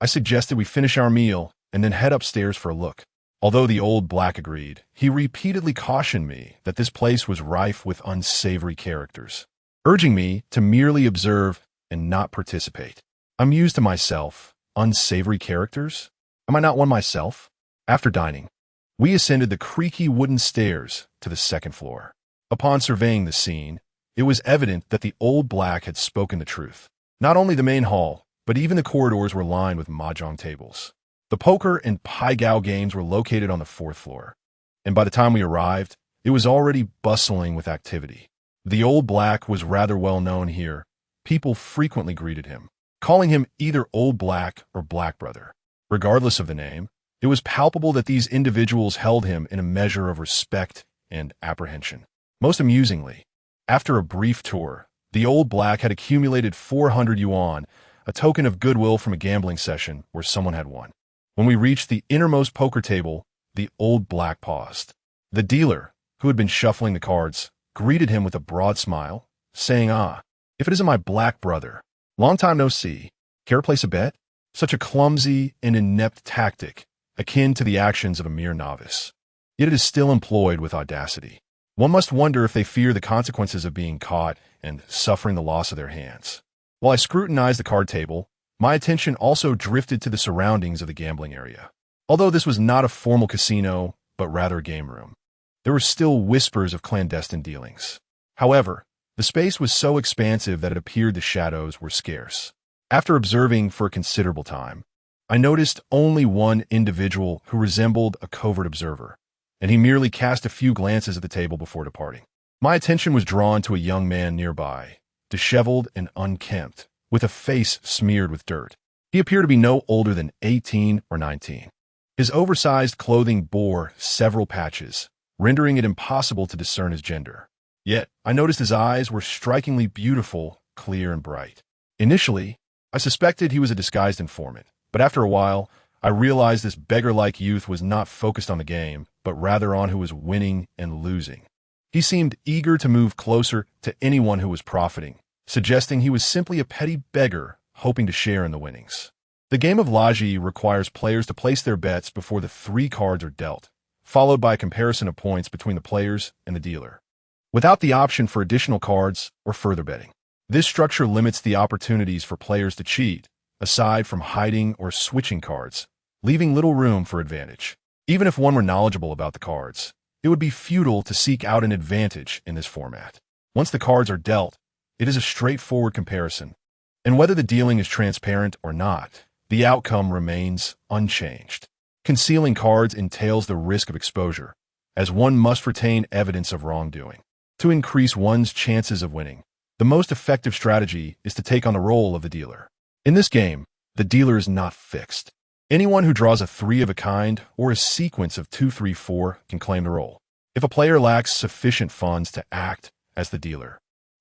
I suggested we finish our meal and then head upstairs for a look. Although the old black agreed, he repeatedly cautioned me that this place was rife with unsavory characters, urging me to merely observe and not participate. I mused to myself, unsavory characters? Am I not one myself? After dining, we ascended the creaky wooden stairs to the second floor. Upon surveying the scene, it was evident that the old black had spoken the truth. Not only the main hall, but even the corridors were lined with mahjong tables. The poker and pai gow games were located on the fourth floor, and by the time we arrived, it was already bustling with activity. The old black was rather well known here. People frequently greeted him, calling him either Old Black or Black Brother. Regardless of the name, it was palpable that these individuals held him in a measure of respect and apprehension. Most amusingly, after a brief tour, the old black had accumulated 400 yuan, a token of goodwill from a gambling session where someone had won. When we reached the innermost poker table, the old black paused. The dealer, who had been shuffling the cards, greeted him with a broad smile, saying, "Ah, if it isn't my black brother, long time no see. Care to place a bet?" Such a clumsy and inept tactic, akin to the actions of a mere novice. Yet it is still employed with audacity. One must wonder if they fear the consequences of being caught and suffering the loss of their hands. While I scrutinized the card table, my attention also drifted to the surroundings of the gambling area. Although this was not a formal casino, but rather a game room, there were still whispers of clandestine dealings. However, the space was so expansive that it appeared the shadows were scarce. After observing for a considerable time, I noticed only one individual who resembled a covert observer, and he merely cast a few glances at the table before departing. My attention was drawn to a young man nearby, disheveled and unkempt, with a face smeared with dirt. He appeared to be no older than 18 or 19. His oversized clothing bore several patches, rendering it impossible to discern his gender. Yet, I noticed his eyes were strikingly beautiful, clear, and bright. Initially, I suspected he was a disguised informant, but after a while, I realized this beggar-like youth was not focused on the game, but rather on who was winning and losing. He seemed eager to move closer to anyone who was profiting, suggesting he was simply a petty beggar hoping to share in the winnings. The game of Laji requires players to place their bets before the 3 cards are dealt, followed by a comparison of points between the players and the dealer, without the option for additional cards or further betting. This structure limits the opportunities for players to cheat, aside from hiding or switching cards, leaving little room for advantage. Even if one were knowledgeable about the cards, it would be futile to seek out an advantage in this format. Once the cards are dealt, it is a straightforward comparison, and whether the dealing is transparent or not, the outcome remains unchanged. Concealing cards entails the risk of exposure, as one must retain evidence of wrongdoing. To increase one's chances of winning, the most effective strategy is to take on the role of the dealer. In this game, the dealer is not fixed. Anyone who draws a 3 of a kind or a sequence of 2, 3, 4 can claim the role. If a player lacks sufficient funds to act as the dealer,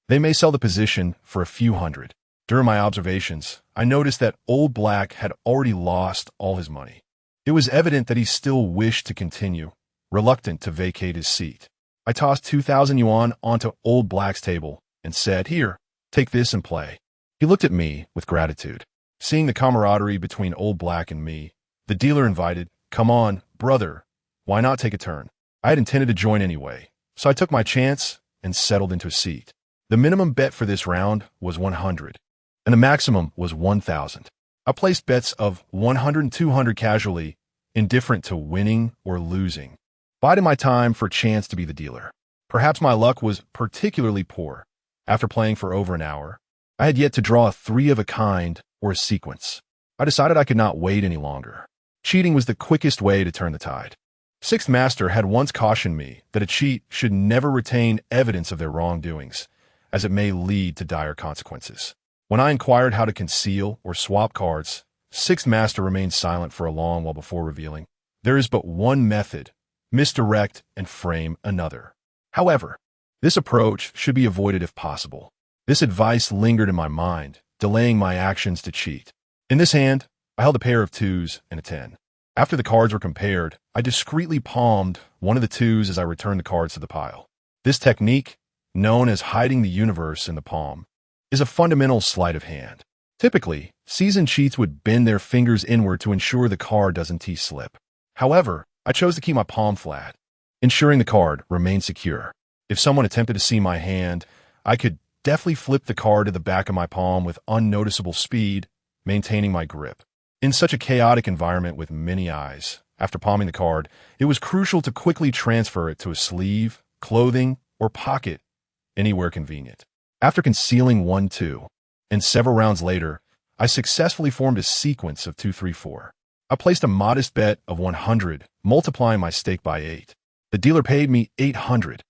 they may sell the position for a few hundred. During my observations, I noticed that Old Black had already lost all his money. It was evident that he still wished to continue, reluctant to vacate his seat. I tossed 2,000 yuan onto Old Black's table and said, "Here, take this and play." He looked at me with gratitude. Seeing the camaraderie between Old Black and me, the dealer invited, "Come on, brother, why not take a turn?" I had intended to join anyway, so I took my chance and settled into a seat. The minimum bet for this round was 100, and the maximum was 1,000. I placed bets of 100 and 200 casually, indifferent to winning or losing, biding my time for a chance to be the dealer. Perhaps my luck was particularly poor. After playing for over an hour, I had yet to draw a three of a kind or a sequence. I decided I could not wait any longer. Cheating was the quickest way to turn the tide. Sixth Master had once cautioned me that a cheat should never retain evidence of their wrongdoings, as it may lead to dire consequences. When I inquired how to conceal or swap cards, Sixth Master remained silent for a long while before revealing, "There is but one method: misdirect and frame another." However, this approach should be avoided if possible. This advice lingered in my mind, delaying my actions to cheat. In this hand, I held a pair of 2s and a 10. After the cards were compared, I discreetly palmed one of the 2s as I returned the cards to the pile. This technique, known as hiding the universe in the palm, is a fundamental sleight of hand. Typically, seasoned cheats would bend their fingers inward to ensure the card doesn't T-slip. However, I chose to keep my palm flat, ensuring the card remained secure. If someone attempted to see my hand, I could deftly flip the card to the back of my palm with unnoticeable speed, maintaining my grip. In such a chaotic environment with many eyes, after palming the card, it was crucial to quickly transfer it to a sleeve, clothing, or pocket, anywhere convenient. After concealing 1-2, and several rounds later, I successfully formed a sequence of 2-3-4. I placed a modest bet of 100, multiplying my stake by 8. The dealer paid me 800,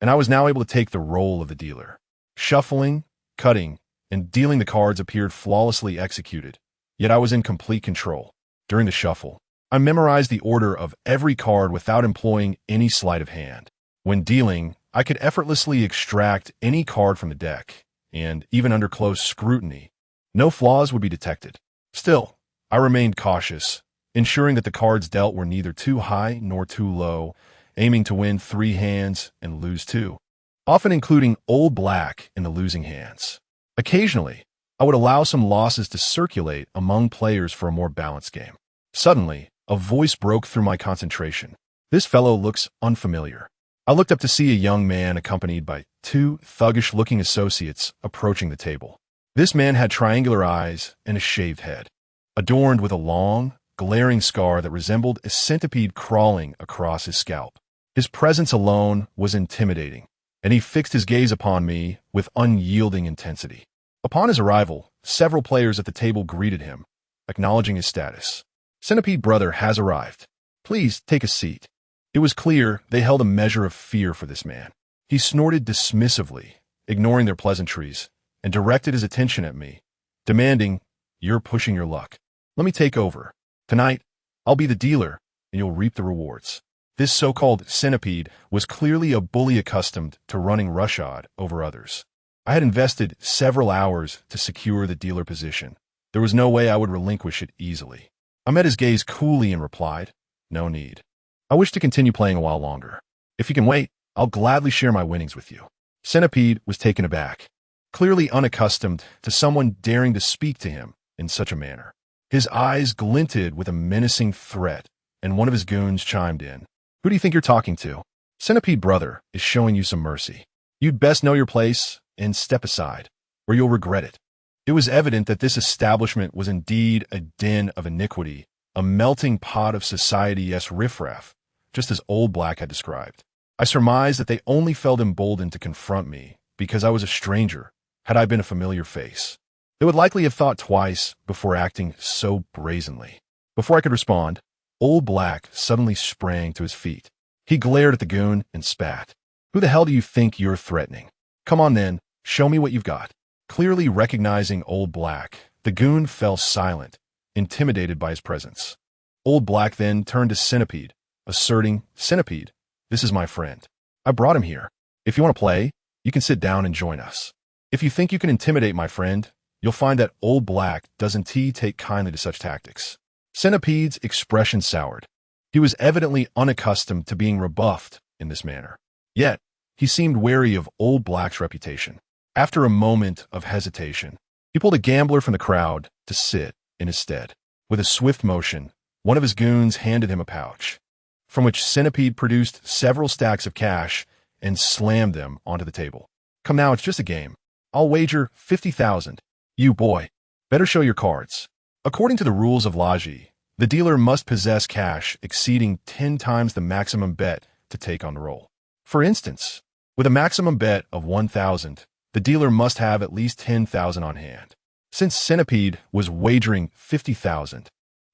and I was now able to take the role of the dealer. Shuffling, cutting, and dealing the cards appeared flawlessly executed, yet I was in complete control. During the shuffle, I memorized the order of every card without employing any sleight of hand. When dealing, I could effortlessly extract any card from the deck, and even under close scrutiny, no flaws would be detected. Still, I remained cautious, ensuring that the cards dealt were neither too high nor too low, aiming to win 3 hands and lose 2, often including Old Black in the losing hands. Occasionally, I would allow some losses to circulate among players for a more balanced game. Suddenly, a voice broke through my concentration. "This fellow looks unfamiliar." I looked up to see a young man accompanied by 2 thuggish-looking associates approaching the table. This man had triangular eyes and a shaved head, adorned with a long, glaring scar that resembled a centipede crawling across his scalp. His presence alone was intimidating, and he fixed his gaze upon me with unyielding intensity. Upon his arrival, several players at the table greeted him, acknowledging his status. "Centipede brother has arrived. Please take a seat." It was clear they held a measure of fear for this man. He snorted dismissively, ignoring their pleasantries, and directed his attention at me, demanding, "You're pushing your luck. Let me take over. Tonight, I'll be the dealer, and you'll reap the rewards." This so-called centipede was clearly a bully accustomed to running roughshod over others. I had invested several hours to secure the dealer position. There was no way I would relinquish it easily. I met his gaze coolly and replied, "No need. I wish to continue playing a while longer. If you can wait, I'll gladly share my winnings with you." Centipede was taken aback, clearly unaccustomed to someone daring to speak to him in such a manner. His eyes glinted with a menacing threat, and one of his goons chimed in, "Who do you think you're talking to? Centipede brother is showing you some mercy. You'd best know your place and step aside, or you'll regret it." It was evident that this establishment was indeed a den of iniquity, a melting pot of society's riffraff, just as Old Black had described. I surmised that they only felt emboldened to confront me because I was a stranger. Had I been a familiar face, they would likely have thought twice before acting so brazenly. Before I could respond, Old Black suddenly sprang to his feet. He glared at the goon and spat. "Who the hell do you think you're threatening? Come on then, show me what you've got." Clearly recognizing Old Black, the goon fell silent, intimidated by his presence. Old Black then turned to Centipede, asserting, "Centipede, this is my friend. I brought him here. If you want to play, you can sit down and join us. If you think you can intimidate my friend, you'll find that Old Black doesn't take kindly to such tactics." Centipede's expression soured. He was evidently unaccustomed to being rebuffed in this manner. Yet, he seemed wary of Old Black's reputation. After a moment of hesitation, he pulled a gambler from the crowd to sit in his stead. With a swift motion, one of his goons handed him a pouch, from which Centipede produced several stacks of cash and slammed them onto the table. Come now, it's just a game. I'll wager 50,000. You, boy, better show your cards. According to the rules of Laji, the dealer must possess cash exceeding 10 times the maximum bet to take on the roll. For instance, with a maximum bet of 1,000, the dealer must have at least 10,000 on hand. Since Centipede was wagering 50,000,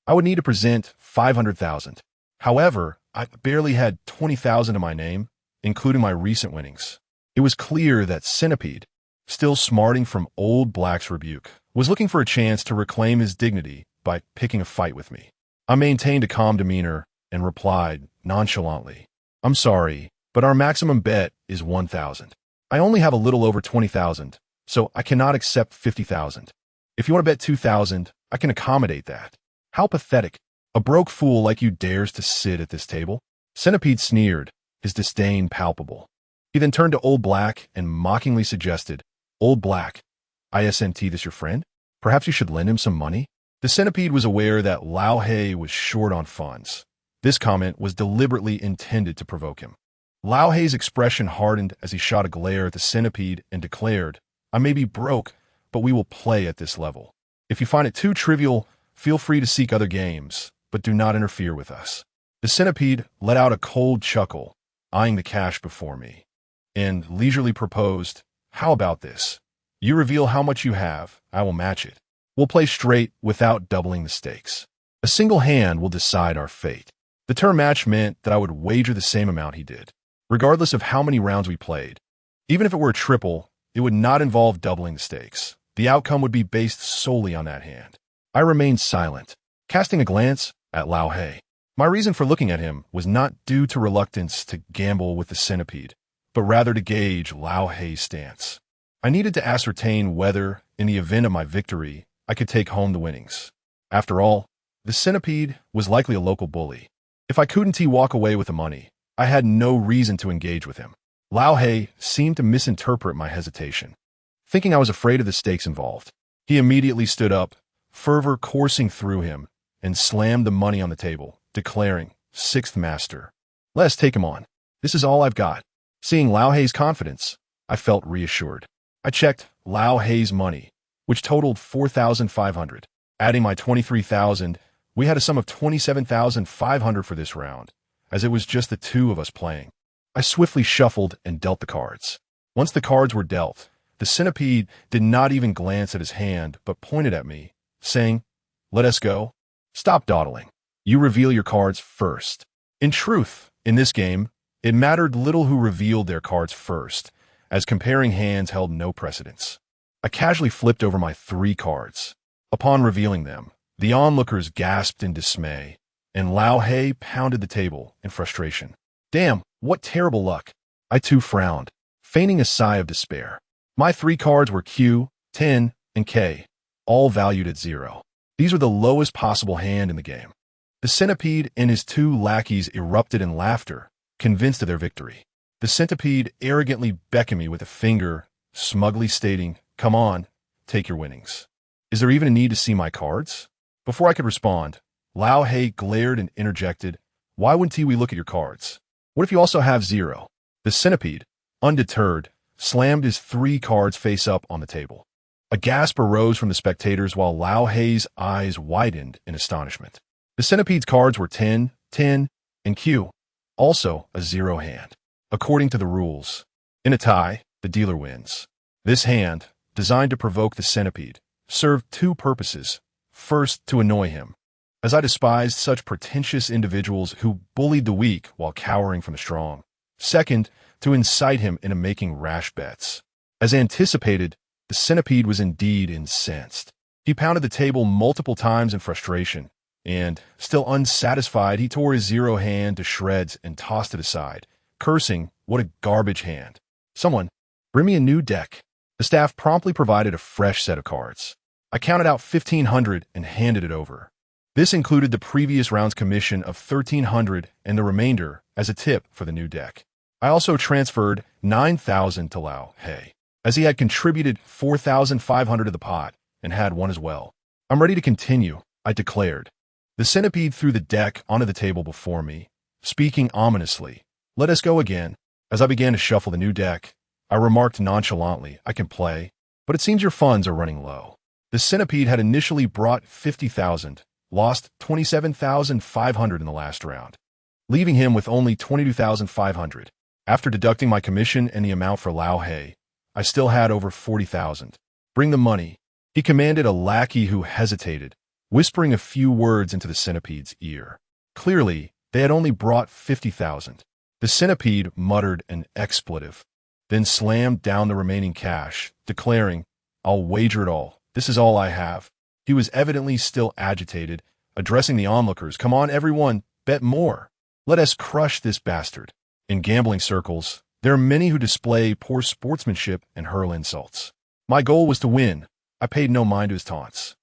I would need to present 500,000. However, I barely had 20,000 in my name, including my recent winnings. It was clear that Centipede, still smarting from Old Black's rebuke, was looking for a chance to reclaim his dignity by picking a fight with me. I maintained a calm demeanor and replied nonchalantly, I'm sorry, but our maximum bet is 1,000. I only have a little over 20,000, so I cannot accept 50,000. If you want to bet 2,000, I can accommodate that. How pathetic. A broke fool like you dares to sit at this table? Centipede sneered, his disdain palpable. He then turned to Old Black and mockingly suggested, Old Black, isn't this your friend? Perhaps you should lend him some money? The Centipede was aware that Lao He was short on funds. This comment was deliberately intended to provoke him. Lao He's expression hardened as he shot a glare at the Centipede and declared, I may be broke, but we will play at this level. If you find it too trivial, feel free to seek other games, but do not interfere with us. The Centipede let out a cold chuckle, eyeing the cash before me, and leisurely proposed, how about this? You reveal how much you have, I will match it. We'll play straight without doubling the stakes. A single hand will decide our fate. The term match meant that I would wager the same amount he did, regardless of how many rounds we played. Even if it were a triple, it would not involve doubling the stakes. The outcome would be based solely on that hand. I remained silent, casting a glance at Lao He. My reason for looking at him was not due to reluctance to gamble with the Centipede, but rather to gauge Lao He's stance. I needed to ascertain whether, in the event of my victory, I could take home the winnings. After all, the Centipede was likely a local bully. If I couldn't walk away with the money, I had no reason to engage with him. Lao He seemed to misinterpret my hesitation. Thinking I was afraid of the stakes involved, he immediately stood up, fervor coursing through him, and slammed the money on the table, declaring, Sixth Master. Let's take him on. This is all I've got. Seeing Lao He's confidence, I felt reassured. I checked Lao He's money, which totaled 4,500. Adding my 23,000, we had a sum of 27,500 for this round, as it was just the two of us playing. I swiftly shuffled and dealt the cards. Once the cards were dealt, the Centipede did not even glance at his hand, but pointed at me, saying, Let us go. Stop dawdling. You reveal your cards first. In truth, in this game, it mattered little who revealed their cards first, as comparing hands held no precedence. I casually flipped over my 3 cards. Upon revealing them, the onlookers gasped in dismay, and Lao He pounded the table in frustration. Damn, what terrible luck. I too frowned, feigning a sigh of despair. My 3 cards were Q, 10, and K, all valued at 0. These were the lowest possible hand in the game. The Centipede and his 2 lackeys erupted in laughter, convinced of their victory. The Centipede arrogantly beckoned me with a finger, smugly stating, Come on, take your winnings. Is there even a need to see my cards? Before I could respond, Lao He glared and interjected, Why wouldn't we look at your cards? What if you also have 0? The Centipede, undeterred, slammed his 3 cards face up on the table. A gasp arose from the spectators while Lao He's eyes widened in astonishment. The Centipede's cards were 10, 10, and Q, also a 0 hand. According to the rules, in a tie, the dealer wins. This hand, designed to provoke the Centipede, served 2 purposes. First, to annoy him, as I despised such pretentious individuals who bullied the weak while cowering from the strong. Second, to incite him into making rash bets. As anticipated, the Centipede was indeed incensed. He pounded the table multiple times in frustration, and, still unsatisfied, he tore his 0 hand to shreds and tossed it aside, cursing, What a garbage hand. Someone, bring me a new deck. The staff promptly provided a fresh set of cards. I counted out 1,500 and handed it over. This included the previous round's commission of $1,300 and the remainder as a tip for the new deck. I also transferred $9,000 to Lao He, as he had contributed $4,500 to the pot and had one as well. I'm ready to continue, I declared. The centipede threw the deck onto the table before me, speaking ominously. Let us go again. As I began to shuffle the new deck, I remarked nonchalantly, I can play, but it seems your funds are running low. The centipede had initially brought $50,000, lost $27,500 in the last round, leaving him with only $22,500. After deducting my commission and the amount for Lao He, I still had over $40,000. Bring the money, he commanded a lackey who hesitated, whispering a few words into the centipede's ear. Clearly, they had only brought $50,000. The centipede muttered an expletive, then slammed down the remaining cash, declaring, I'll wager it all. This is all I have. He was evidently still agitated, addressing the onlookers. Come on, everyone, bet more. Let us crush this bastard. In gambling circles, there are many who display poor sportsmanship and hurl insults. My goal was to win. I paid no mind to his taunts.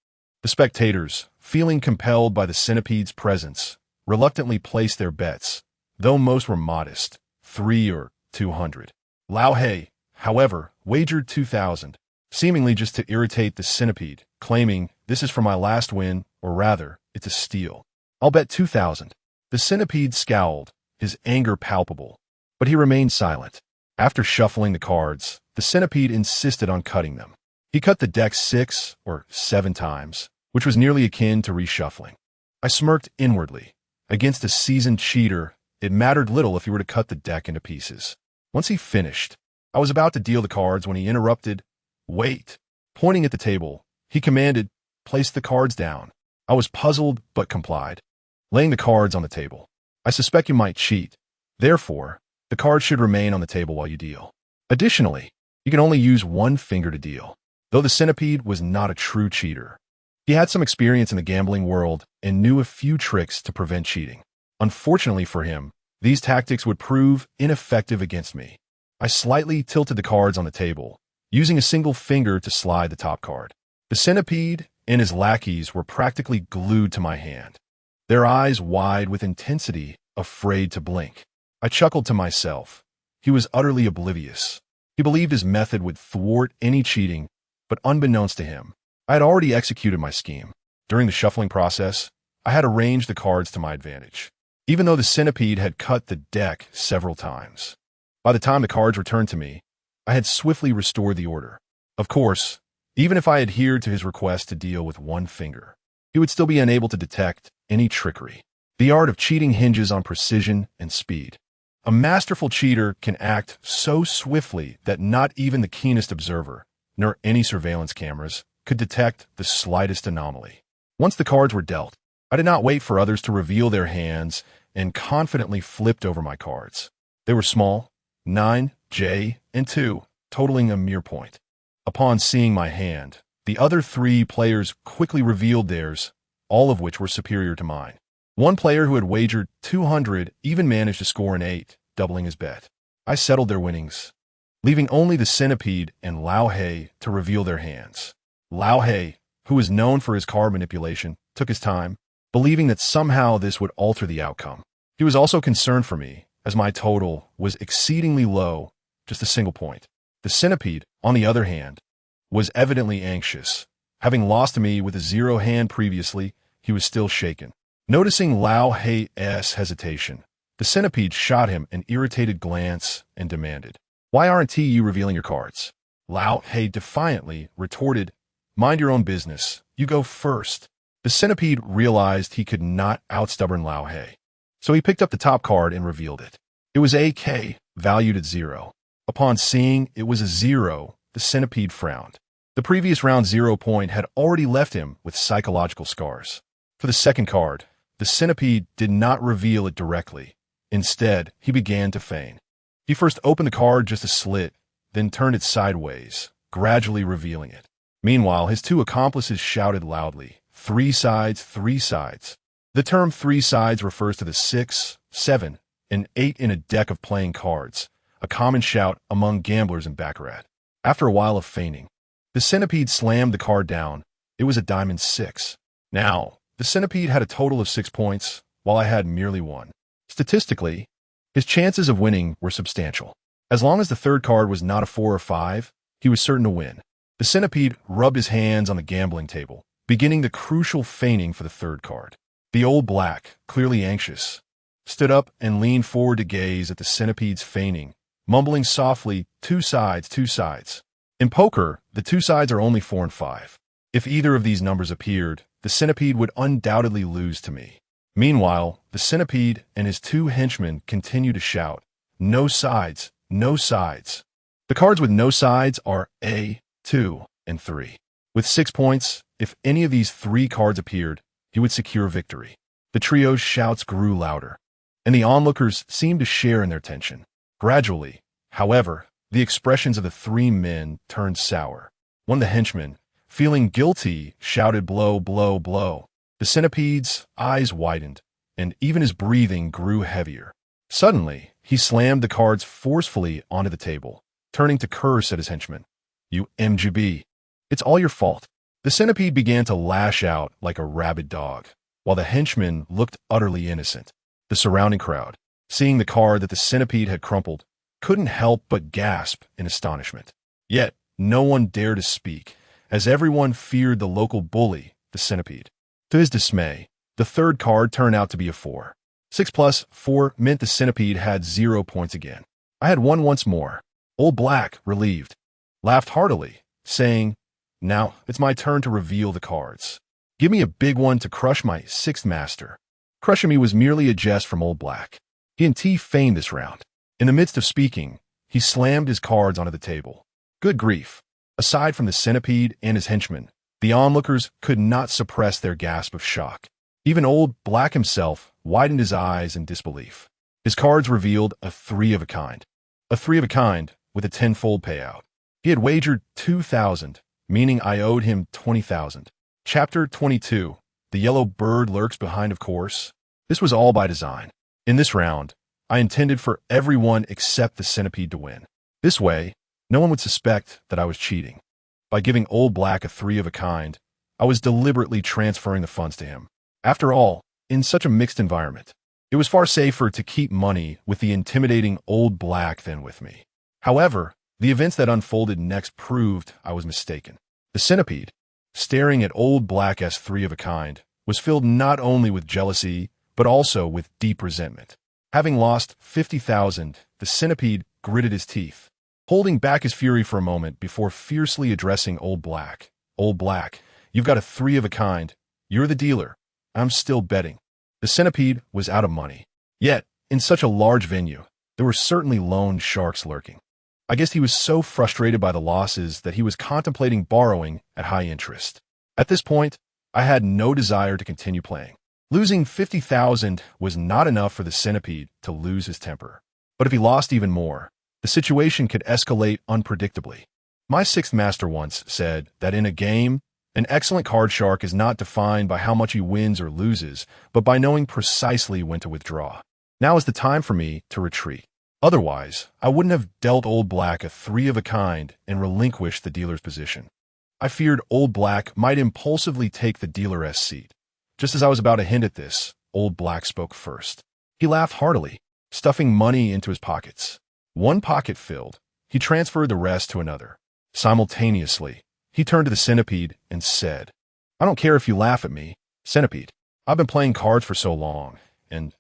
The spectators, feeling compelled by the centipede's presence, reluctantly placed their bets, though most were modest, 3 or 200. Lao He, however, wagered 2,000, seemingly just to irritate the centipede, claiming, this is for my last win, or rather, it's a steal. I'll bet 2,000. The centipede scowled, his anger palpable, but he remained silent. After shuffling the cards, the centipede insisted on cutting them. He cut the deck 6 or 7 times, which was nearly akin to reshuffling. I smirked inwardly. Against a seasoned cheater, it mattered little if he were to cut the deck into pieces. Once he finished, I was about to deal the cards when he interrupted. Wait. Pointing at the table, he commanded, place the cards down. I was puzzled but complied, laying the cards on the table. I suspect you might cheat. Therefore, the cards should remain on the table while you deal. Additionally, you can only use one finger to deal. Though the centipede was not a true cheater, he had some experience in the gambling world and knew a few tricks to prevent cheating. Unfortunately for him, these tactics would prove ineffective against me. I slightly tilted the cards on the table, using a single finger to slide the top card. The centipede and his lackeys were practically glued to my hand, their eyes wide with intensity, afraid to blink. I chuckled to myself. He was utterly oblivious. He believed his method would thwart any cheating, but unbeknownst to him, I had already executed my scheme. During the shuffling process, I had arranged the cards to my advantage, even though the centipede had cut the deck several times. By the time the cards returned to me, I had swiftly restored the order. Of course, even if I adhered to his request to deal with one finger, he would still be unable to detect any trickery. The art of cheating hinges on precision and speed. A masterful cheater can act so swiftly that not even the keenest observer, nor any surveillance cameras, could detect the slightest anomaly. Once the cards were dealt, I did not wait for others to reveal their hands and confidently flipped over my cards. They were small, 9, J, and 2, totaling a mere point. Upon seeing my hand, the other 3 players quickly revealed theirs, all of which were superior to mine. One player who had wagered 200 even managed to score an 8, doubling his bet. I settled their winnings, leaving only the centipede and Lao He to reveal their hands. Lao He, who was known for his card manipulation, took his time, believing that somehow this would alter the outcome. He was also concerned for me, as my total was exceedingly low, just a single point. The centipede, on the other hand, was evidently anxious. Having lost to me with a 0 hand previously, he was still shaken. Noticing Lao He's hesitation, the centipede shot him an irritated glance and demanded, "Why aren't you revealing your cards?" Lao He defiantly retorted, "Mind your own business. You go first." The centipede realized he could not outstubborn Lao He, so he picked up the top card and revealed it. It was a K, valued at 0. Upon seeing it was a 0, the centipede frowned. The previous round 0 point had already left him with psychological scars. For the second card, the centipede did not reveal it directly. Instead, he began to feign. He first opened the card just a slit, then turned it sideways, gradually revealing it. Meanwhile, his 2 accomplices shouted loudly, 3 sides, 3 sides. The term 3 sides refers to the 6, 7, and 8 in a deck of playing cards, a common shout among gamblers in baccarat. After a while of feigning, the centipede slammed the card down. It was a diamond 6. Now, The centipede had a total of 6 points, while I had merely 1. Statistically, his chances of winning were substantial. As long as the third card was not a 4 or 5, he was certain to win. The centipede rubbed his hands on the gambling table, beginning the crucial feigning for the third card. The old black, clearly anxious, stood up and leaned forward to gaze at the centipede's feigning, mumbling softly, 2 sides, 2 sides. In poker, the 2 sides are only 4 and 5. If either of these numbers appeared, the centipede would undoubtedly lose to me. Meanwhile, the centipede and his 2 henchmen continued to shout, "No sides, no sides." The cards with no sides are A, 2, and 3. With 6 points, if any of these 3 cards appeared, he would secure victory. The trio's shouts grew louder, and the onlookers seemed to share in their tension. Gradually, however, the expressions of the 3 men turned sour. One of the henchmen, feeling guilty, shouted, "Blow, blow, blow." The centipede's eyes widened, and even his breathing grew heavier. Suddenly, he slammed the cards forcefully onto the table, turning to curse at his henchman. "You MGB. It's all your fault." The centipede began to lash out like a rabid dog, while the henchman looked utterly innocent. The surrounding crowd, seeing the card that the centipede had crumpled, couldn't help but gasp in astonishment. Yet, no one dared to speak, as everyone feared the local bully, the centipede. To his dismay, the third card turned out to be a 4. 6 plus 4 meant the centipede had 0 points again. I had 1 once more. Old Black, relieved, laughed heartily, saying, "Now it's my turn to reveal the cards. Give me a big one to crush my 6th master." Crushing me was merely a jest from Old Black. He and T feigned this round. In the midst of speaking, he slammed his cards onto the table. Good grief. Aside from the centipede and his henchmen, the onlookers could not suppress their gasp of shock. Even Old Black himself widened his eyes in disbelief. His cards revealed a 3 of a kind. A 3 of a kind with a 10-fold payout. He had wagered 2,000, meaning I owed him 20,000. Chapter 22. The yellow bird lurks behind, of course. This was all by design. In this round, I intended for everyone except the centipede to win. This way, no one would suspect that I was cheating. By giving Old Black a 3 of a kind, I was deliberately transferring the funds to him. After all, in such a mixed environment, it was far safer to keep money with the intimidating Old Black than with me. However, the events that unfolded next proved I was mistaken. The centipede, staring at Old Black's 3 of a kind, was filled not only with jealousy, but also with deep resentment. Having lost 50,000, the centipede gritted his teeth, holding back his fury for a moment before fiercely addressing Old Black. "Old Black, you've got a 3 of a kind. You're the dealer. I'm still betting." The centipede was out of money. Yet, in such a large venue, there were certainly loan sharks lurking. I guess he was so frustrated by the losses that he was contemplating borrowing at high interest. At this point, I had no desire to continue playing. Losing 50,000 was not enough for the centipede to lose his temper. But if he lost even more, the situation could escalate unpredictably. My 6th master once said that in a game, an excellent card shark is not defined by how much he wins or loses, but by knowing precisely when to withdraw. Now is the time for me to retreat. Otherwise, I wouldn't have dealt Old Black a 3 of a kind and relinquished the dealer's position. I feared Old Black might impulsively take the dealer's seat. Just as I was about to hint at this, Old Black spoke first. He laughed heartily, stuffing money into his pockets. 1 pocket filled, he transferred the rest to another. Simultaneously, he turned to the centipede and said, "I don't care if you laugh at me, centipede. I've been playing cards for so long, and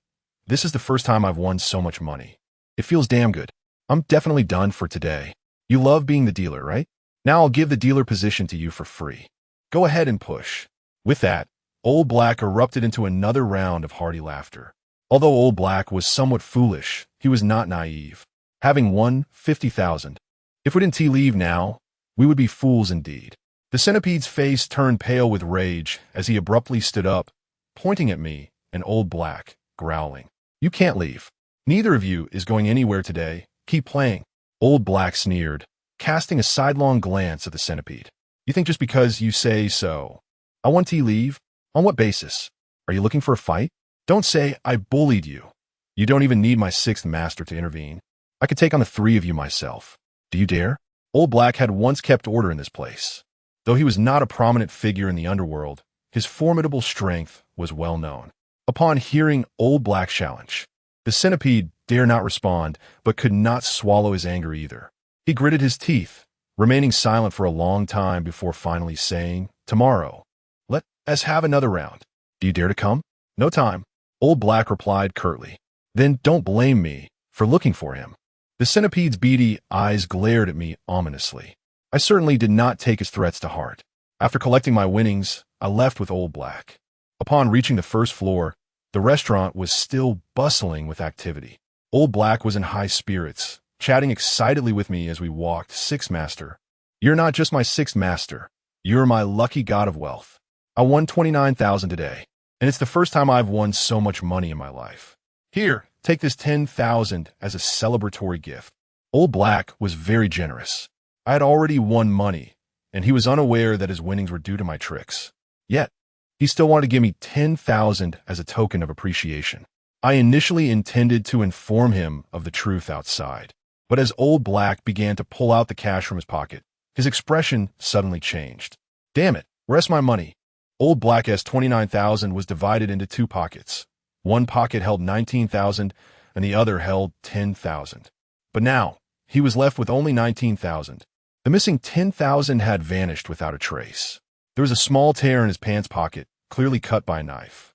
this is the first time I've won so much money. It feels damn good. I'm definitely done for today. You love being the dealer, right? Now I'll give the dealer position to you for free. Go ahead and push." With that, Old Black erupted into another round of hearty laughter. Although Old Black was somewhat foolish, he was not naive. Having won 50,000, if we didn't leave now, we would be fools indeed. The centipede's face turned pale with rage as he abruptly stood up, pointing at me and Old Black, growling, "You can't leave. Neither of you is going anywhere today. Keep playing." Old Black sneered, casting a sidelong glance at the centipede. "You think just because you say so, I want to leave? On what basis? Are you looking for a fight? Don't say I bullied you. You don't even need my 6th master to intervene. I could take on the 3 of you myself. Do you dare?" Old Black had once kept order in this place. Though he was not a prominent figure in the underworld, his formidable strength was well known. Upon hearing Old Black's challenge, the centipede dare not respond, but could not swallow his anger either. He gritted his teeth, remaining silent for a long time before finally saying, "Tomorrow. Let us have another round. Do you dare to come?" "No time," Old Black replied curtly. "Then don't blame me for looking for him." The centipede's beady eyes glared at me ominously. I certainly did not take his threats to heart. After collecting my winnings, I left with Old Black. Upon reaching the first floor, the restaurant was still bustling with activity. Old Black was in high spirits, chatting excitedly with me as we walked. "Sixth master. You're not just my sixth master. You're my lucky god of wealth. I won 29,000 today, and it's the first time I've won so much money in my life. Here, take this 10,000 as a celebratory gift." Old Black was very generous. I had already won money, and he was unaware that his winnings were due to my tricks. Yet, he still wanted to give me 10,000 as a token of appreciation. I initially intended to inform him of the truth outside, but as Old Black began to pull out the cash from his pocket, his expression suddenly changed. "Damn it, where's my money?" Old Black's 29,000 was divided into two pockets. One pocket held 19,000 and the other held 10,000. But now, he was left with only 19,000. The missing 10,000 had vanished without a trace. There was a small tear in his pants pocket, clearly cut by a knife.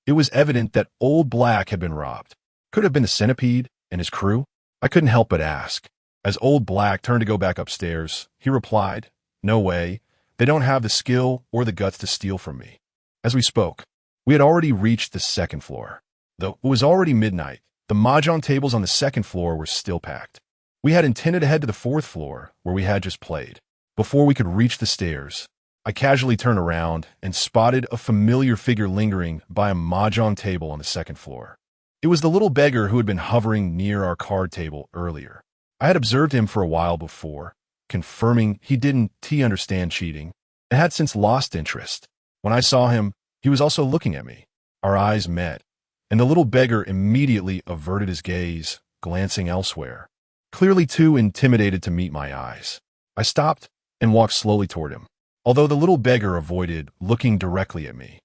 It was evident that Old Black had been robbed. Could it have been the centipede and his crew? I couldn't help but ask. As Old Black turned to go back upstairs, he replied, "No way. They don't have the skill or the guts to steal from me." As we spoke, we had already reached the second floor. Though it was already midnight, the mahjong tables on the second floor were still packed. We had intended to head to the fourth floor, where we had just played. Before we could reach the stairs, I casually turned around and spotted a familiar figure lingering by a mahjong table on the second floor. It was the little beggar who had been hovering near our card table earlier. I had observed him for a while before, confirming he didn't understand cheating, and had since lost interest. When I saw him, he was also looking at me. Our eyes met, and the little beggar immediately averted his gaze, glancing elsewhere, clearly too intimidated to meet my eyes. I stopped and walked slowly toward him, although the little beggar avoided looking directly at me.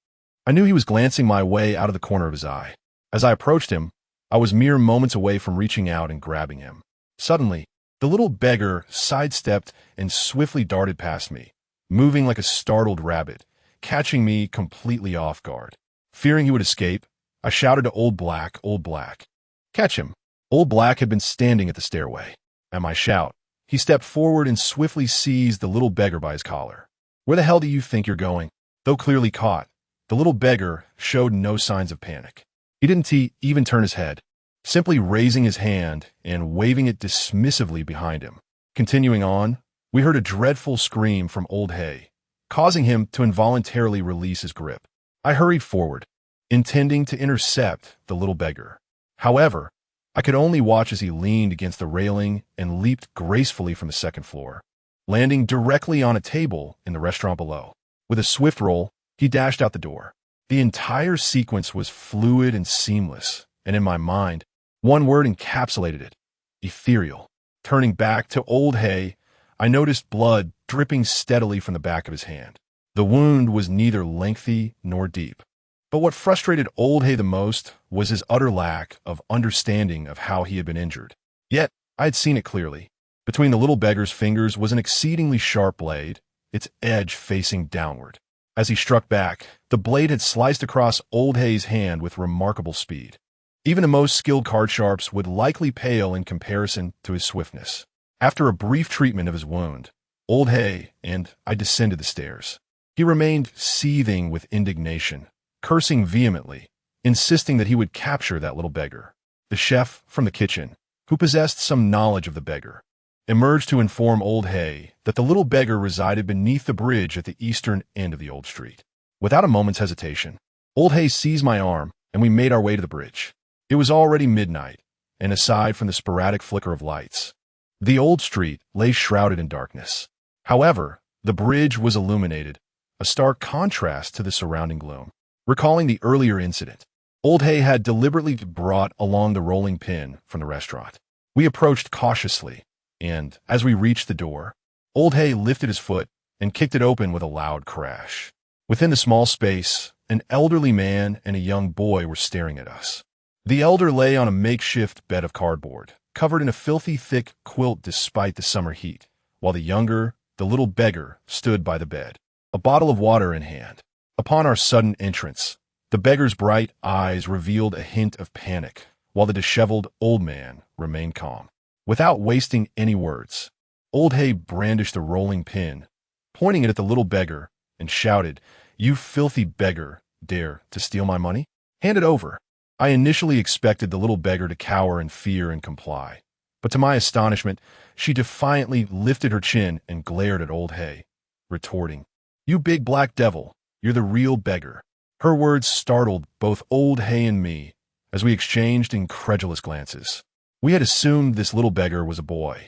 I knew he was glancing my way out of the corner of his eye. As I approached him, I was mere moments away from reaching out and grabbing him. Suddenly, the little beggar sidestepped and swiftly darted past me, moving like a startled rabbit, catching me completely off guard. Fearing he would escape, I shouted to Old Black, "Old Black, catch him." Old Black had been standing at the stairway. At my shout, he stepped forward and swiftly seized the little beggar by his collar. "Where the hell do you think you're going?" Though clearly caught, the little beggar showed no signs of panic. He didn't even turn his head, simply raising his hand and waving it dismissively behind him. Continuing on, we heard a dreadful scream from Old Hay, causing him to involuntarily release his grip. I hurried forward, intending to intercept the little beggar. However, I could only watch as he leaned against the railing and leaped gracefully from the second floor, landing directly on a table in the restaurant below. With a swift roll, he dashed out the door. The entire sequence was fluid and seamless, and in my mind, one word encapsulated it: ethereal. Turning back to Old Hay, I noticed blood dripping steadily from the back of his hand. The wound was neither lengthy nor deep. But what frustrated Old Hay the most was his utter lack of understanding of how he had been injured. Yet, I had seen it clearly. Between the little beggar's fingers was an exceedingly sharp blade, its edge facing downward. As he struck back, the blade had sliced across Old Hay's hand with remarkable speed. Even the most skilled card sharps would likely pale in comparison to his swiftness. After a brief treatment of his wound, Old Hay and I descended the stairs. He remained seething with indignation, cursing vehemently, insisting that he would capture that little beggar. The chef from the kitchen, who possessed some knowledge of the beggar, emerged to inform Old Hay that the little beggar resided beneath the bridge at the eastern end of the old street. Without a moment's hesitation, Old Hay seized my arm, and we made our way to the bridge. It was already midnight, and aside from the sporadic flicker of lights, the old street lay shrouded in darkness. However, the bridge was illuminated, a stark contrast to the surrounding gloom. Recalling the earlier incident, Old Hay had deliberately brought along the rolling pin from the restaurant. We approached cautiously, and as we reached the door, Old Hay lifted his foot and kicked it open with a loud crash. Within the small space, an elderly man and a young boy were staring at us. The elder lay on a makeshift bed of cardboard, covered in a filthy thick quilt despite the summer heat, while the younger, the little beggar, stood by the bed, a bottle of water in hand. Upon our sudden entrance, the beggar's bright eyes revealed a hint of panic, while the disheveled old man remained calm. Without wasting any words, Old Hay brandished a rolling pin, pointing it at the little beggar, and shouted, "You filthy beggar, dare to steal my money? Hand it over." I initially expected the little beggar to cower in fear and comply, but to my astonishment, she defiantly lifted her chin and glared at Old Hay, retorting, "You big black devil, you're the real beggar." Her words startled both Old Hay and me as we exchanged incredulous glances. We had assumed this little beggar was a boy,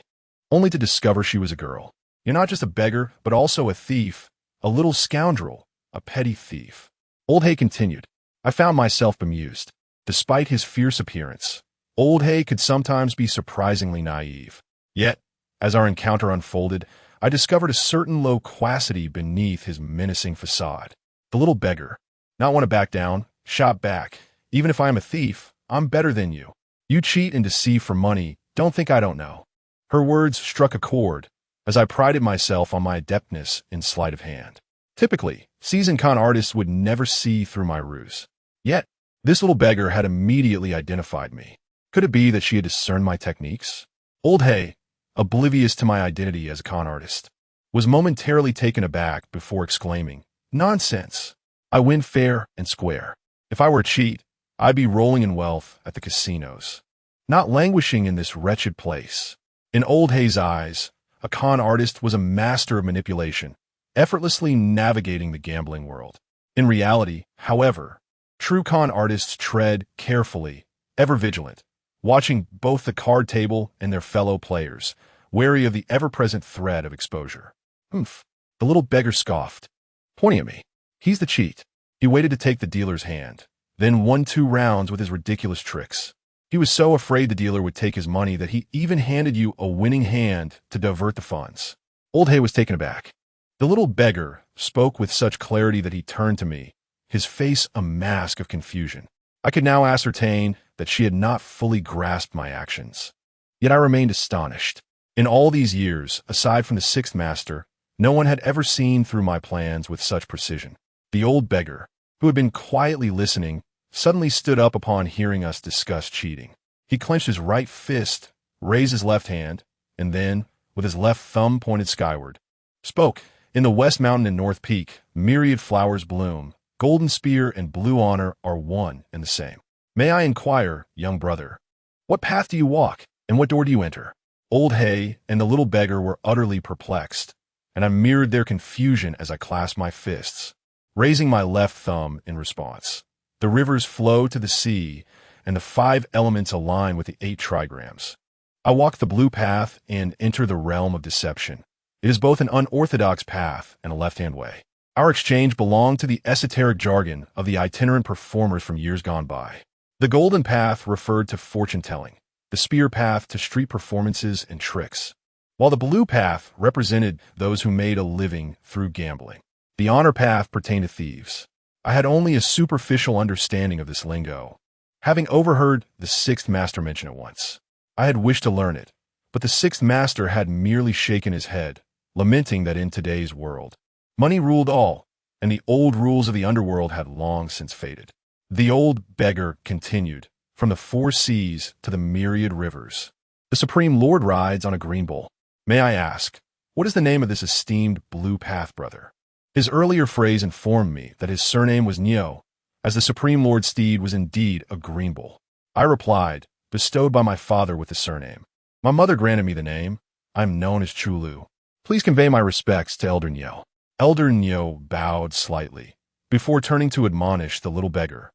only to discover she was a girl. "You're not just a beggar, but also a thief, a little scoundrel, a petty thief." Old Hay continued. I found myself bemused. Despite his fierce appearance, Old Hay could sometimes be surprisingly naive. Yet, as our encounter unfolded, I discovered a certain loquacity beneath his menacing facade. The little beggar, not want to back down, shot back, "Even if I am a thief, I'm better than you. You cheat and deceive for money, don't think I don't know." Her words struck a chord, as I prided myself on my adeptness in sleight of hand. Typically, seasoned con artists would never see through my ruse. Yet, this little beggar had immediately identified me. Could it be that she had discerned my techniques? Old Hay, oblivious to my identity as a con artist, was momentarily taken aback before exclaiming, "Nonsense! I win fair and square. If I were a cheat, I'd be rolling in wealth at the casinos, not languishing in this wretched place." In Old Hay's eyes, a con artist was a master of manipulation, effortlessly navigating the gambling world. In reality, however, true con artists tread carefully, ever vigilant, watching both the card table and their fellow players, wary of the ever-present threat of exposure. "Humph," the little beggar scoffed, pointing at me. "He's the cheat." He waited to take the dealer's hand, then won 2 rounds with his ridiculous tricks. He was so afraid the dealer would take his money that he even handed you a winning hand to divert the funds. Old Hay was taken aback. The little beggar spoke with such clarity that he turned to me, his face a mask of confusion. I could now ascertain that she had not fully grasped my actions. Yet I remained astonished. In all these years, aside from the 6th master, no one had ever seen through my plans with such precision. The old beggar, who had been quietly listening, suddenly stood up upon hearing us discuss cheating. He clenched his right fist, raised his left hand, and then, with his left thumb pointed skyward, spoke. "In the West Mountain and North Peak, myriad flowers bloom. Golden Spear and Blue Honor are one and the same. May I inquire, young brother, what path do you walk, and what door do you enter?" Old Hay and the little beggar were utterly perplexed, and I mirrored their confusion as I clasped my fists, raising my left thumb in response. The rivers flow to the sea, and the 5 elements align with the 8 trigrams. I walk the blue path and enter the realm of deception. It is both an unorthodox path and a left-hand way. Our exchange belonged to the esoteric jargon of the itinerant performers from years gone by. The golden path referred to fortune-telling, the spear path to street performances and tricks, while the blue path represented those who made a living through gambling. The honor path pertained to thieves. I had only a superficial understanding of this lingo, having overheard the 6th master mention it once. I had wished to learn it, but the 6th master had merely shaken his head, lamenting that in today's world, money ruled all, and the old rules of the underworld had long since faded. The old beggar continued, "From the 4 seas to the myriad rivers, the Supreme Lord rides on a green bull. May I ask, what is the name of this esteemed blue path brother?" His earlier phrase informed me that his surname was Neo, as the Supreme Lord's steed was indeed a green bull. I replied, "Bestowed by my father with the surname. My mother granted me the name. I am known as Chulu. Please convey my respects to Elder Neo." Elder Neo bowed slightly, before turning to admonish the little beggar.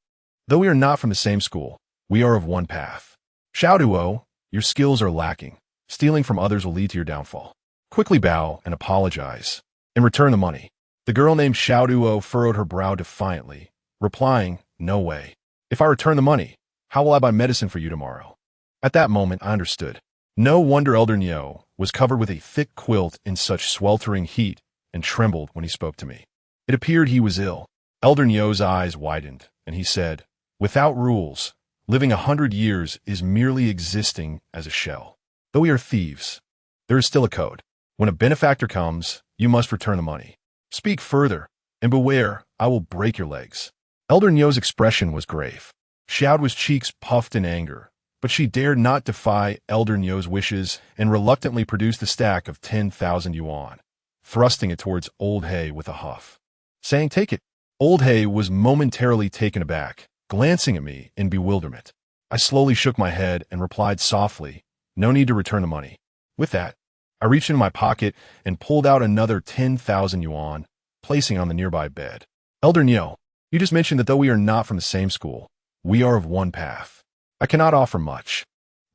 "Though we are not from the same school, we are of one path. Shauduo, your skills are lacking. Stealing from others will lead to your downfall. Quickly bow and apologize, and return the money." The girl named Shauduo furrowed her brow defiantly, replying, "No way. If I return the money, how will I buy medicine for you tomorrow?" At that moment, I understood. No wonder Elder Neo was covered with a thick quilt in such sweltering heat and trembled when he spoke to me. It appeared he was ill. Elder Nyo's eyes widened, and he said, "Without rules, living 100 years is merely existing as a shell. Though we are thieves, there is still a code. When a benefactor comes, you must return the money. Speak further, and beware, I will break your legs." Elder Nyo's expression was grave. Xiaoduo's cheeks puffed in anger, but she dared not defy Elder Nyo's wishes and reluctantly produced the stack of 10,000 yuan, thrusting it towards Old He with a huff, saying, "Take it." Old He was momentarily taken aback, glancing at me in bewilderment. I slowly shook my head and replied softly, "No need to return the money." With that, I reached into my pocket and pulled out another 10,000 yuan, placing on the nearby bed. "Elder Nyo, you just mentioned that though we are not from the same school, we are of one path. I cannot offer much,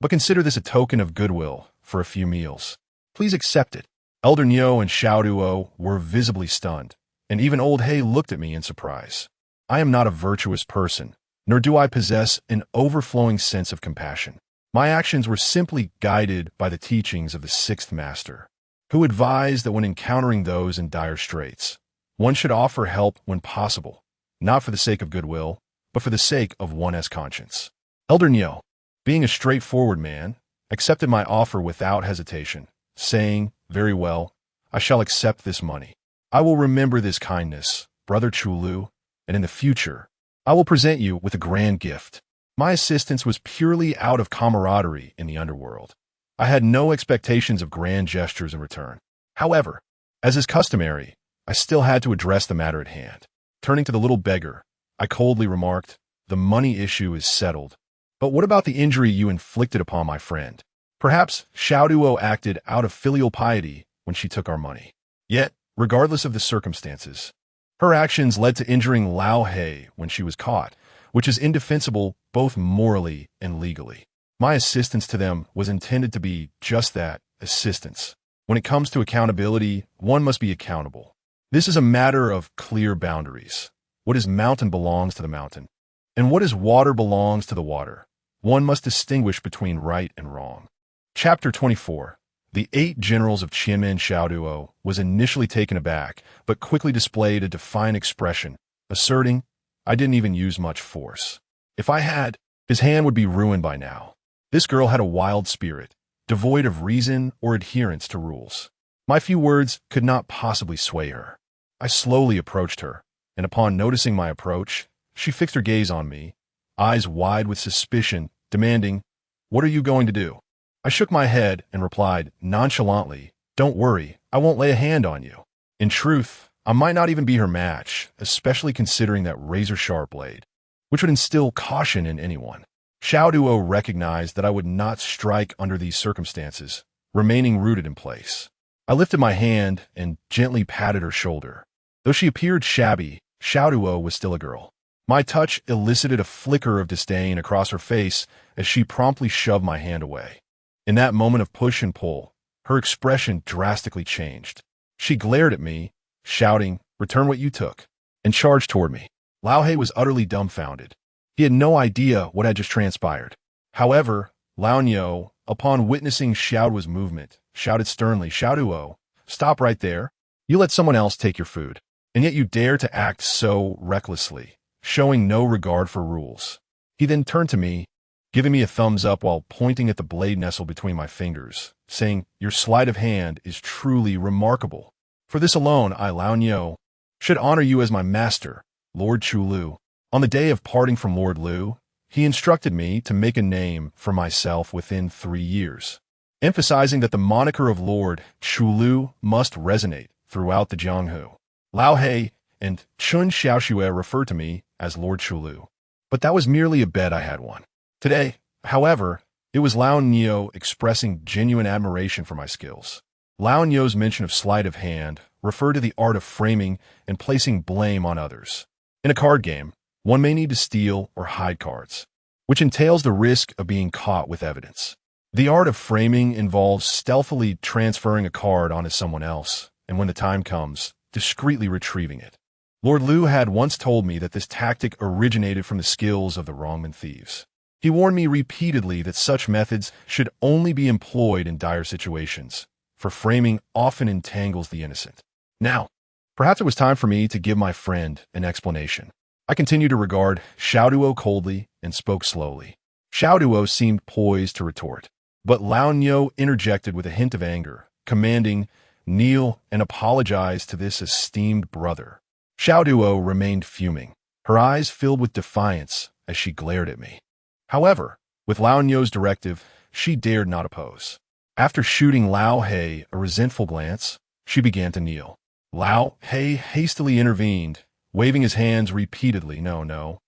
but consider this a token of goodwill for a few meals. Please accept it." Elder Nyo and Xiaoduo were visibly stunned, and even Old He looked at me in surprise. I am not a virtuous person, nor do I possess an overflowing sense of compassion. My actions were simply guided by the teachings of the sixth master, who advised that when encountering those in dire straits, one should offer help when possible, not for the sake of goodwill, but for the sake of one's conscience. Elder Nyo, being a straightforward man, accepted my offer without hesitation, saying, "Very well, I shall accept this money. I will remember this kindness, Brother Chulu, and in the future, I will present you with a grand gift." My assistance was purely out of camaraderie in the underworld. I had no expectations of grand gestures in return. However, as is customary, I still had to address the matter at hand. Turning to the little beggar, I coldly remarked, "The money issue is settled. But what about the injury you inflicted upon my friend? Perhaps Xiaoduo acted out of filial piety when she took our money. Yet, regardless of the circumstances, her actions led to injuring Lao He when she was caught, which is indefensible both morally and legally. My assistance to them was intended to be just that, assistance. When it comes to accountability, one must be accountable. This is a matter of clear boundaries. What is mountain belongs to the mountain, and what is water belongs to the water. One must distinguish between right and wrong. Chapter 24. The 8 generals of Qianmen Xiaoduo was initially taken aback, but quickly displayed a defiant expression, asserting, "I didn't even use much force. If I had, his hand would be ruined by now." This girl had a wild spirit, devoid of reason or adherence to rules. My few words could not possibly sway her. I slowly approached her, and upon noticing my approach, she fixed her gaze on me, eyes wide with suspicion, demanding, "What are you going to do?" I shook my head and replied nonchalantly, "Don't worry, I won't lay a hand on you." In truth, I might not even be her match, especially considering that razor-sharp blade, which would instill caution in anyone. Xiaoduo recognized that I would not strike under these circumstances, remaining rooted in place. I lifted my hand and gently patted her shoulder. Though she appeared shabby, Xiaoduo was still a girl. My touch elicited a flicker of disdain across her face as she promptly shoved my hand away. In that moment of push and pull, her expression drastically changed. She glared at me, shouting, "Return what you took," and charged toward me. Lao He was utterly dumbfounded. He had no idea what had just transpired. However, Lao Nyo, upon witnessing Xiaoduo's movement, shouted sternly, "Xiaoduo, stop right there. You let someone else take your food, and yet you dare to act so recklessly, showing no regard for rules." He then turned to me, giving me a thumbs up while pointing at the blade nestled between my fingers, saying, "Your sleight of hand is truly remarkable. For this alone, I, Lao Nyo, should honor you as my master, Lord Chulu." On the day of parting from Lord Lu, he instructed me to make a name for myself within 3 years, emphasizing that the moniker of Lord Chulu must resonate throughout the Jianghu. Lao He and Chun Xiaoxue referred to me as Lord Chulu, but that was merely a bet I had won. Today, however, it was Lao Nyo expressing genuine admiration for my skills. Lao Nyo's mention of sleight of hand referred to the art of framing and placing blame on others. In a card game, one may need to steal or hide cards, which entails the risk of being caught with evidence. The art of framing involves stealthily transferring a card onto someone else, and when the time comes, discreetly retrieving it. Lord Lu had once told me that this tactic originated from the skills of the Rongman thieves. He warned me repeatedly that such methods should only be employed in dire situations, for framing often entangles the innocent. Now, Perhaps it was time for me to give my friend an explanation. I continued to regard Xiaoduo coldly and spoke slowly. Xiaoduo seemed poised to retort, but Lao interjected with a hint of anger, commanding, "Kneel and apologize to this esteemed brother." Xiaoduo remained fuming, her eyes filled with defiance as she glared at me. However, with Lao's directive, she dared not oppose. After shooting Lao He a resentful glance, she began to kneel. Lao He hastily intervened, waving his hands repeatedly. No,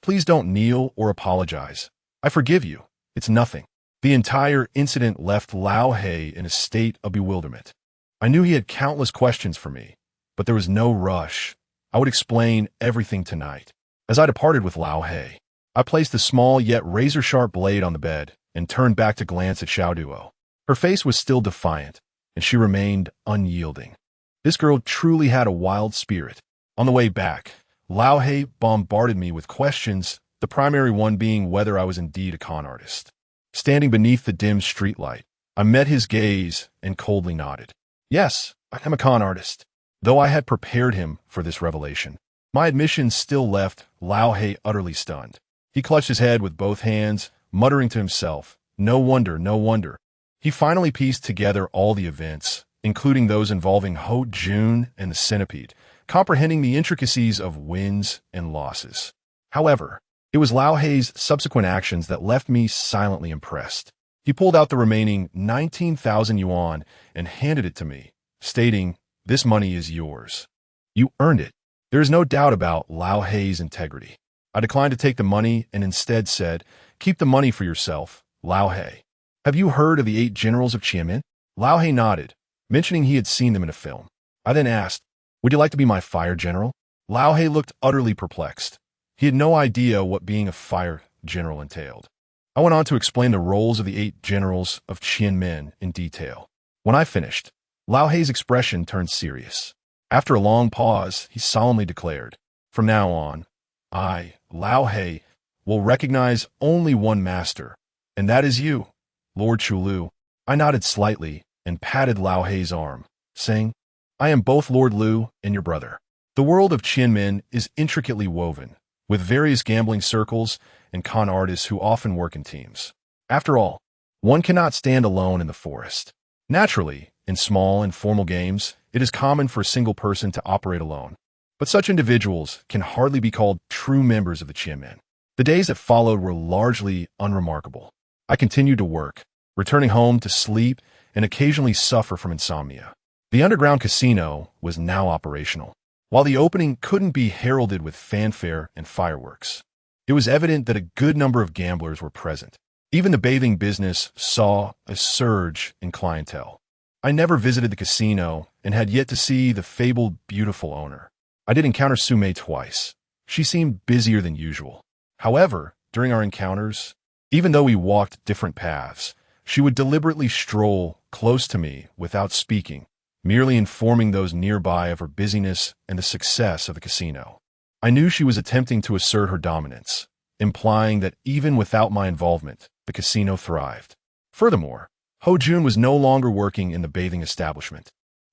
please don't kneel or apologize. I forgive you. It's nothing." The entire incident left Lao He in a state of bewilderment. I knew he had countless questions for me, but there was no rush. I would explain everything tonight. As I departed with Lao He, I placed the small yet razor-sharp blade on the bed and turned back to glance at Xiaoduo. Her face was still defiant, and she remained unyielding. This girl truly had a wild spirit. On the way back, Lao He bombarded me with questions, the primary one being whether I was indeed a con artist. Standing beneath the dim streetlight, I met his gaze and coldly nodded. Yes, I am a con artist. Though I had prepared him for this revelation, my admission still left Lao He utterly stunned. He clutched his head with both hands, muttering to himself, No wonder. He finally pieced together all the events, including those involving Ho Jun and the centipede, comprehending the intricacies of wins and losses. However, it was Lao He's subsequent actions that left me silently impressed. He pulled out the remaining 19,000 yuan and handed it to me, stating, "This money is yours. You earned it." There is no doubt about Lao He's integrity. I declined to take the money and instead said, "Keep the money for yourself, Lao He. Have you heard of the 8 generals of Qianmen?" Lao He nodded, mentioning he had seen them in a film. I then asked, "Would you like to be my fire general?" Lao He looked utterly perplexed. He had no idea what being a fire general entailed. I went on to explain the roles of the 8 generals of Qianmen in detail. When I finished, Lao He's expression turned serious. After a long pause, he solemnly declared, "From now on, I, Lao He, will recognize only one master, and that is you, Lord Chulu." I nodded slightly and patted Lao He's arm, saying, "I am both Lord Lu and your brother." The world of Qianmen is intricately woven, with various gambling circles and con artists who often work in teams. After all, one cannot stand alone in the forest. Naturally, in small and formal games, it is common for a single person to operate alone, but such individuals can hardly be called true members of the Qianmen. The days that followed were largely unremarkable. I continued to work, returning home to sleep and occasionally suffer from insomnia. The underground casino was now operational. While the opening couldn't be heralded with fanfare and fireworks, it was evident that a good number of gamblers were present. Even the bathing business saw a surge in clientele. I never visited the casino and had yet to see the fabled beautiful owner. I did encounter Sumei twice. She seemed busier than usual. However, during our encounters, even though we walked different paths, she would deliberately stroll close to me without speaking, merely informing those nearby of her busyness and the success of the casino. I knew she was attempting to assert her dominance, implying that even without my involvement, the casino thrived. Furthermore, Ho Jun was no longer working in the bathing establishment.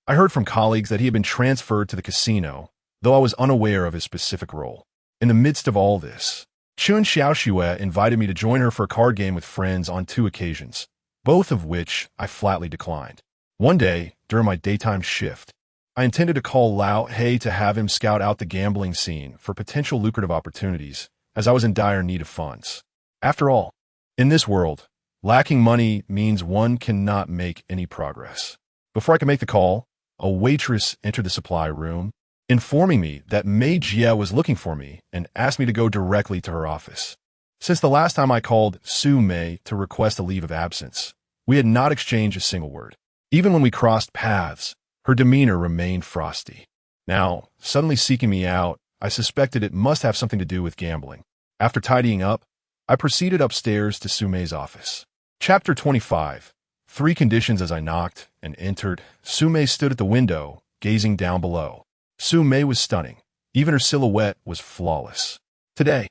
I heard from colleagues that he had been transferred to the casino, though I was unaware of his specific role. In the midst of all this, Chun Xiaoxue invited me to join her for a card game with friends on 2 occasions, both of which I flatly declined. One day, during my daytime shift, I intended to call Lao He to have him scout out the gambling scene for potential lucrative opportunities, as I was in dire need of funds. After all, in this world, lacking money means one cannot make any progress. Before I could make the call, a waitress entered the supply room, informing me that Mei Jia was looking for me and asked me to go directly to her office. Since the last time I called Su Mei to request a leave of absence, we had not exchanged a single word. Even when we crossed paths, her demeanor remained frosty. Now, suddenly seeking me out, I suspected it must have something to do with gambling. After tidying up, I proceeded upstairs to Su Mei's office. Chapter 25. 3 conditions. As I knocked and entered, Su Mei stood at the window, gazing down below. Su Mei was stunning. Even her silhouette was flawless. Today,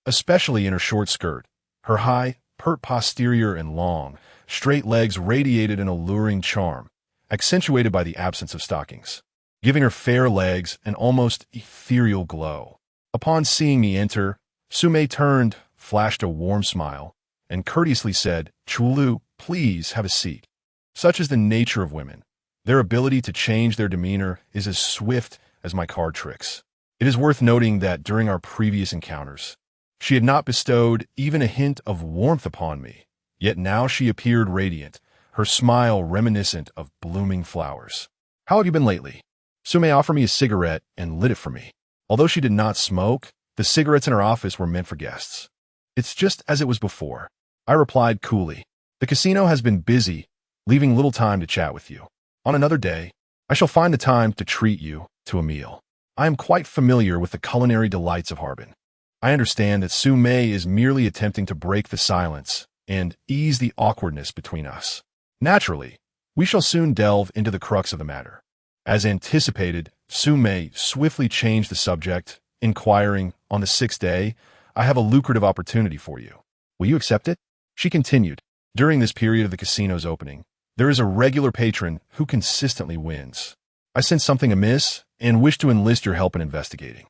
especially in her short skirt, her high, pert posterior and long, straight legs radiated an alluring charm, accentuated by the absence of stockings. giving her fair legs an almost ethereal glow. Upon seeing me enter, Sume turned, flashed a warm smile, and courteously said, "Chulu, please have a seat." Such is the nature of women. Their ability to change their demeanor is as swift as my card tricks. It is worth noting that during our previous encounters, she had not bestowed even a hint of warmth upon me, yet now she appeared radiant, her smile reminiscent of blooming flowers. "How have you been lately?" Sume offered me a cigarette and lit it for me. Although she did not smoke, the cigarettes in her office were meant for guests. "It's just as it was before," I replied coolly. "The casino has been busy, leaving little time to chat with you. On another day, I shall find the time to treat you to a meal. I am quite familiar with the culinary delights of Harbin. I understand that Sume is merely attempting to break the silence and ease the awkwardness between us. Naturally, we shall soon delve into the crux of the matter." As anticipated, Sume swiftly changed the subject, inquiring, "On the 6th day, I have a lucrative opportunity for you. Will you accept it?" She continued, "During this period of the casino's opening, there is a regular patron who consistently wins. I sense something amiss and wish to enlist your help in investigating."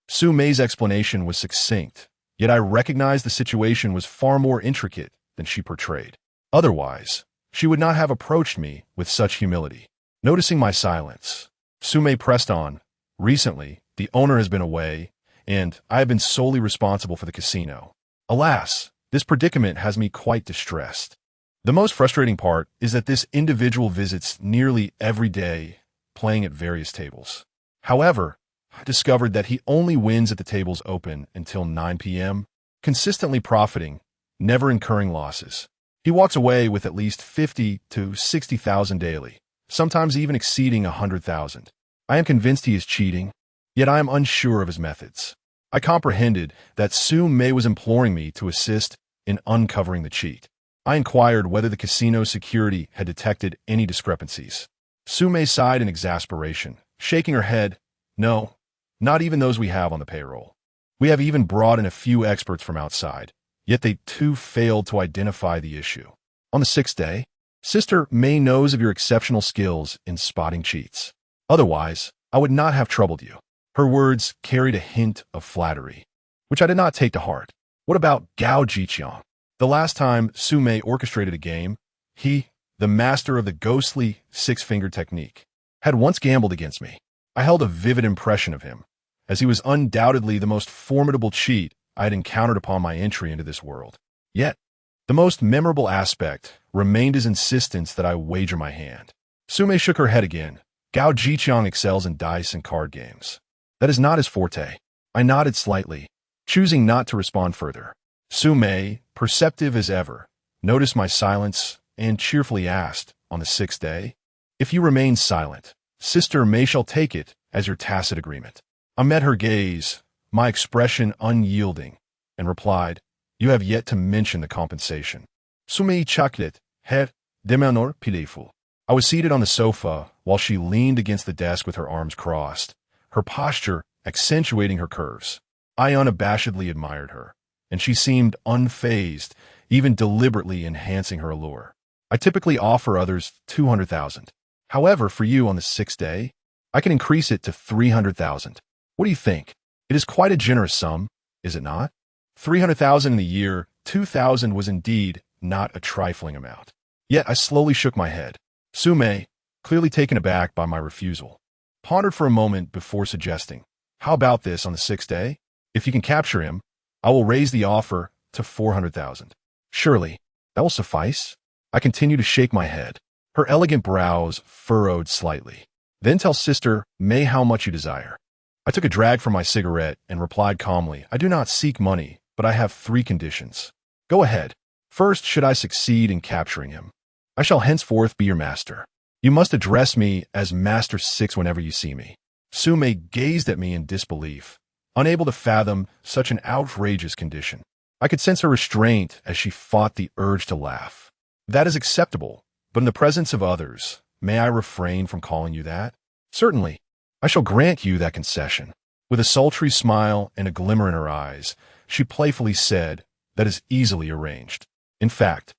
Sume's explanation was succinct, yet I recognized the situation was far more intricate than she portrayed. Otherwise, she would not have approached me with such humility. Noticing my silence, Sume pressed on, "Recently, the owner has been away, and I have been solely responsible for the casino. Alas, this predicament has me quite distressed. The most frustrating part is that this individual visits nearly every day, playing at various tables. However, I discovered that he only wins at the tables open until 9 p.m., consistently profiting, never incurring losses. He walks away with at least 50 to 60,000 daily, sometimes even exceeding 100,000. I am convinced he is cheating, yet I am unsure of his methods." I comprehended that Sume was imploring me to assist in uncovering the cheat. I inquired whether the casino security had detected any discrepancies. Sume sighed in exasperation, shaking her head. "No, not even those we have on the payroll. We have even brought in a few experts from outside, yet they too failed to identify the issue. On the 6th day, Sister May knows of your exceptional skills in spotting cheats. Otherwise, I would not have troubled you." Her words carried a hint of flattery, which I did not take to heart. What about Gao Jiqiang? The last time Sume orchestrated a game, he, the master of the ghostly six-finger technique, had once gambled against me. I held a vivid impression of him, as he was undoubtedly the most formidable cheat I had encountered upon my entry into this world. Yet, the most memorable aspect remained his insistence that I wager my hand. Sume shook her head again. "Gao Jiqiang excels in dice and card games. That is not his forte." I nodded slightly, choosing not to respond further. Sume, perceptive as ever, noticed my silence and cheerfully asked, "On the 6th day? If you remain silent, Sister May shall take it as your tacit agreement." I met her gaze, my expression unyielding, and replied, "You have yet to mention the compensation." Sume chuckled, "Her demeanor playful." I was seated on the sofa while she leaned against the desk with her arms crossed, her posture accentuating her curves. I unabashedly admired her, and she seemed unfazed, even deliberately enhancing her allure. "I typically offer others 200,000. However, for you on the 6th day, I can increase it to 300,000. What do you think? It is quite a generous sum, is it not?" 300,000 in the year 2000 was indeed not a trifling amount. Yet I slowly shook my head. Sume, clearly taken aback by my refusal, pondered for a moment before suggesting, "How about this on the 6th day? If you can capture him, I will raise the offer to 400,000. Surely, that will suffice?" I continued to shake my head. Her elegant brows furrowed slightly. "Then tell Sister May how much you desire." I took a drag from my cigarette and replied calmly, "I do not seek money, but I have 3 conditions." "Go ahead." "First, should I succeed in capturing him, I shall henceforth be your master. You must address me as Master Six whenever you see me." Sume gazed at me in disbelief, unable to fathom such an outrageous condition. I could sense her restraint as she fought the urge to laugh. "That is acceptable, but in the presence of others, may I refrain from calling you that?" "Certainly, I shall grant you that concession." With a sultry smile and a glimmer in her eyes, she playfully said, "That is easily arranged. In fact,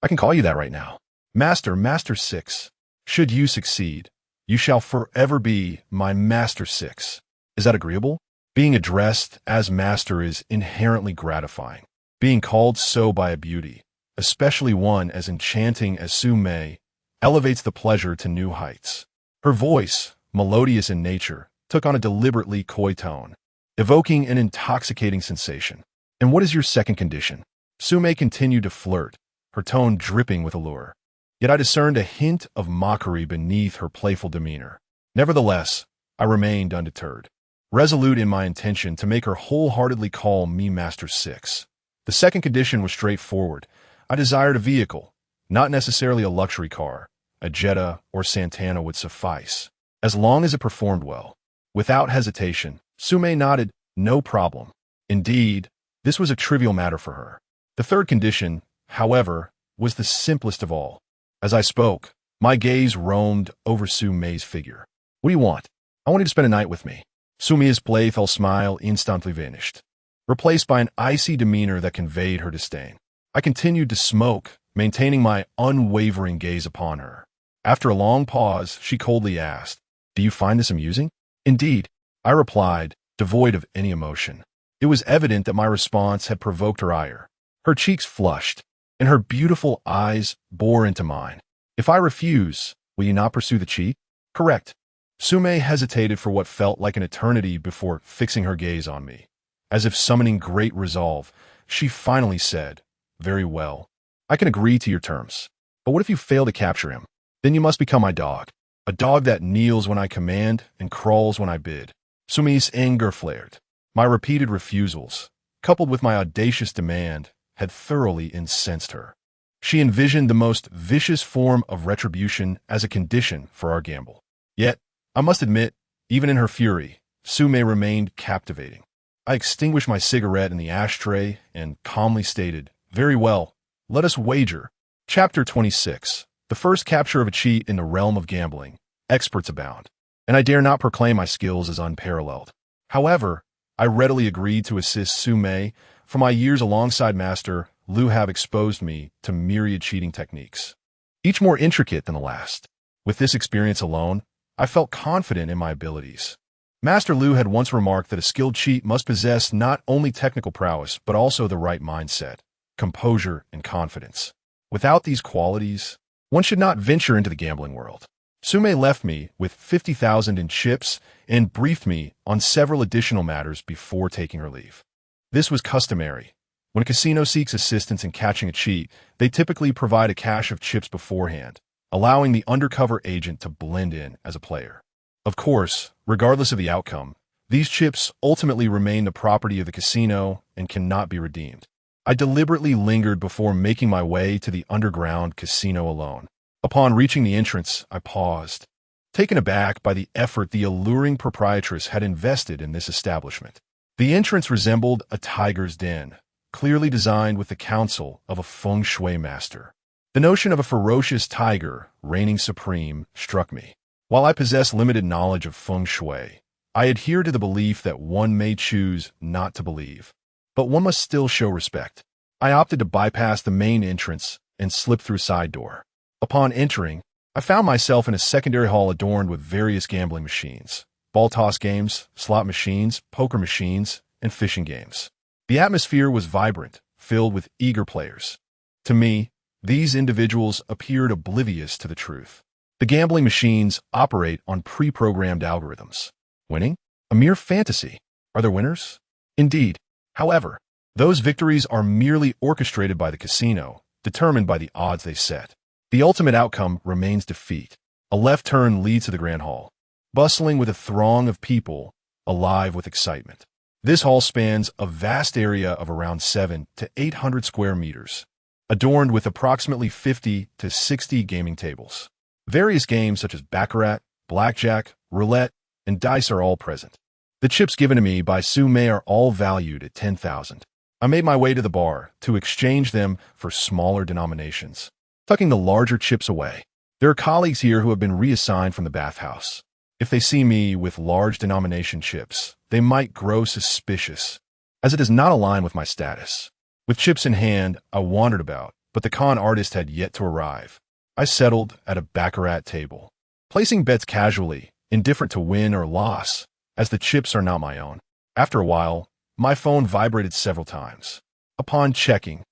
I can call you that right now. Master Six. Should you succeed, You shall forever be my Master 6. Is that agreeable? Being addressed as Master is inherently gratifying. Being called so by a beauty, especially one as enchanting as Su-mei, elevates the pleasure to new heights. Her voice, melodious in nature, took on a deliberately coy tone, evoking an intoxicating sensation. And what is your second condition? Su-mei continued to flirt, her tone dripping with allure. Yet I discerned a hint of mockery beneath her playful demeanor. Nevertheless, I remained undeterred, resolute in my intention to make her wholeheartedly call me Master 6. The second condition was straightforward. I desired a vehicle, not necessarily a luxury car. A Jetta or Santana would suffice, as long as it performed well. Without hesitation, Su-mei nodded, no problem. Indeed, this was a trivial matter for her. The third condition, however, was the simplest of all. As I spoke, my gaze roamed over Su-mei's figure. What do you want? I want you to spend a night with me. Su-mei's playful smile instantly vanished, replaced by an icy demeanor that conveyed her disdain. I continued to smoke, maintaining my unwavering gaze upon her. After a long pause, she coldly asked, "Do you find this amusing?" "Indeed," I replied, devoid of any emotion. It was evident that my response had provoked her ire. Her cheeks flushed, and her beautiful eyes bore into mine. "If I refuse, will you not pursue the cheat?" "Correct." Su-mei hesitated for what felt like an eternity before fixing her gaze on me. As if summoning great resolve, she finally said, "Very well. I can agree to your terms. But what if you fail to capture him? Then you must become my dog. A dog that kneels when I command and crawls when I bid." Su-mei's anger flared. My repeated refusals, coupled with my audacious demand, had thoroughly incensed her. She envisioned the most vicious form of retribution as a condition for our gamble. Yet, I must admit, even in her fury, Su-mei remained captivating. I extinguished my cigarette in the ashtray and calmly stated, "Very well, let us wager." Chapter 26. The first capture of a cheat in the realm of gambling. Experts abound, and I dare not proclaim my skills as unparalleled. However, I readily agreed to assist Su-mei, for my years alongside Master Lu have exposed me to myriad cheating techniques, each more intricate than the last. With this experience alone, I felt confident in my abilities. Master Lu had once remarked that a skilled cheat must possess not only technical prowess, but also the right mindset, composure, and confidence. Without these qualities, one should not venture into the gambling world. Su-mei left me with 50,000 in chips and briefed me on several additional matters before taking her leave. This was customary. When a casino seeks assistance in catching a cheat, they typically provide a cache of chips beforehand, allowing the undercover agent to blend in as a player. Of course, regardless of the outcome, these chips ultimately remain the property of the casino and cannot be redeemed. I deliberately lingered before making my way to the underground casino alone. Upon reaching the entrance, I paused, taken aback by the effort the alluring proprietress had invested in this establishment. The entrance resembled a tiger's den, clearly designed with the counsel of a feng shui master. The notion of a ferocious tiger reigning supreme struck me. While I possess limited knowledge of feng shui, I adhere to the belief that one may choose not to believe, but one must still show respect. I opted to bypass the main entrance and slip through a side door. Upon entering, I found myself in a secondary hall adorned with various gambling machines, ball toss games, slot machines, poker machines, and fishing games. The atmosphere was vibrant, filled with eager players. To me, these individuals appeared oblivious to the truth. The gambling machines operate on pre-programmed algorithms. Winning? A mere fantasy. Are there winners? Indeed. However, those victories are merely orchestrated by the casino, determined by the odds they set. The ultimate outcome remains defeat. A left turn leads to the grand hall, bustling with a throng of people, alive with excitement. This hall spans a vast area of around 700 to 800 square meters, adorned with approximately 50 to 60 gaming tables. Various games such as baccarat, blackjack, roulette, and dice are all present. The chips given to me by Su-mei are all valued at 10,000. I made my way to the bar to exchange them for smaller denominations, tucking the larger chips away. There are colleagues here who have been reassigned from the bathhouse. If they see me with large denomination chips, they might grow suspicious, as it does not align with my status. With chips in hand, I wandered about, but the con artist had yet to arrive. I settled at a baccarat table, placing bets casually, indifferent to win or loss, as the chips are not my own. After a while, my phone vibrated several times. Upon checking,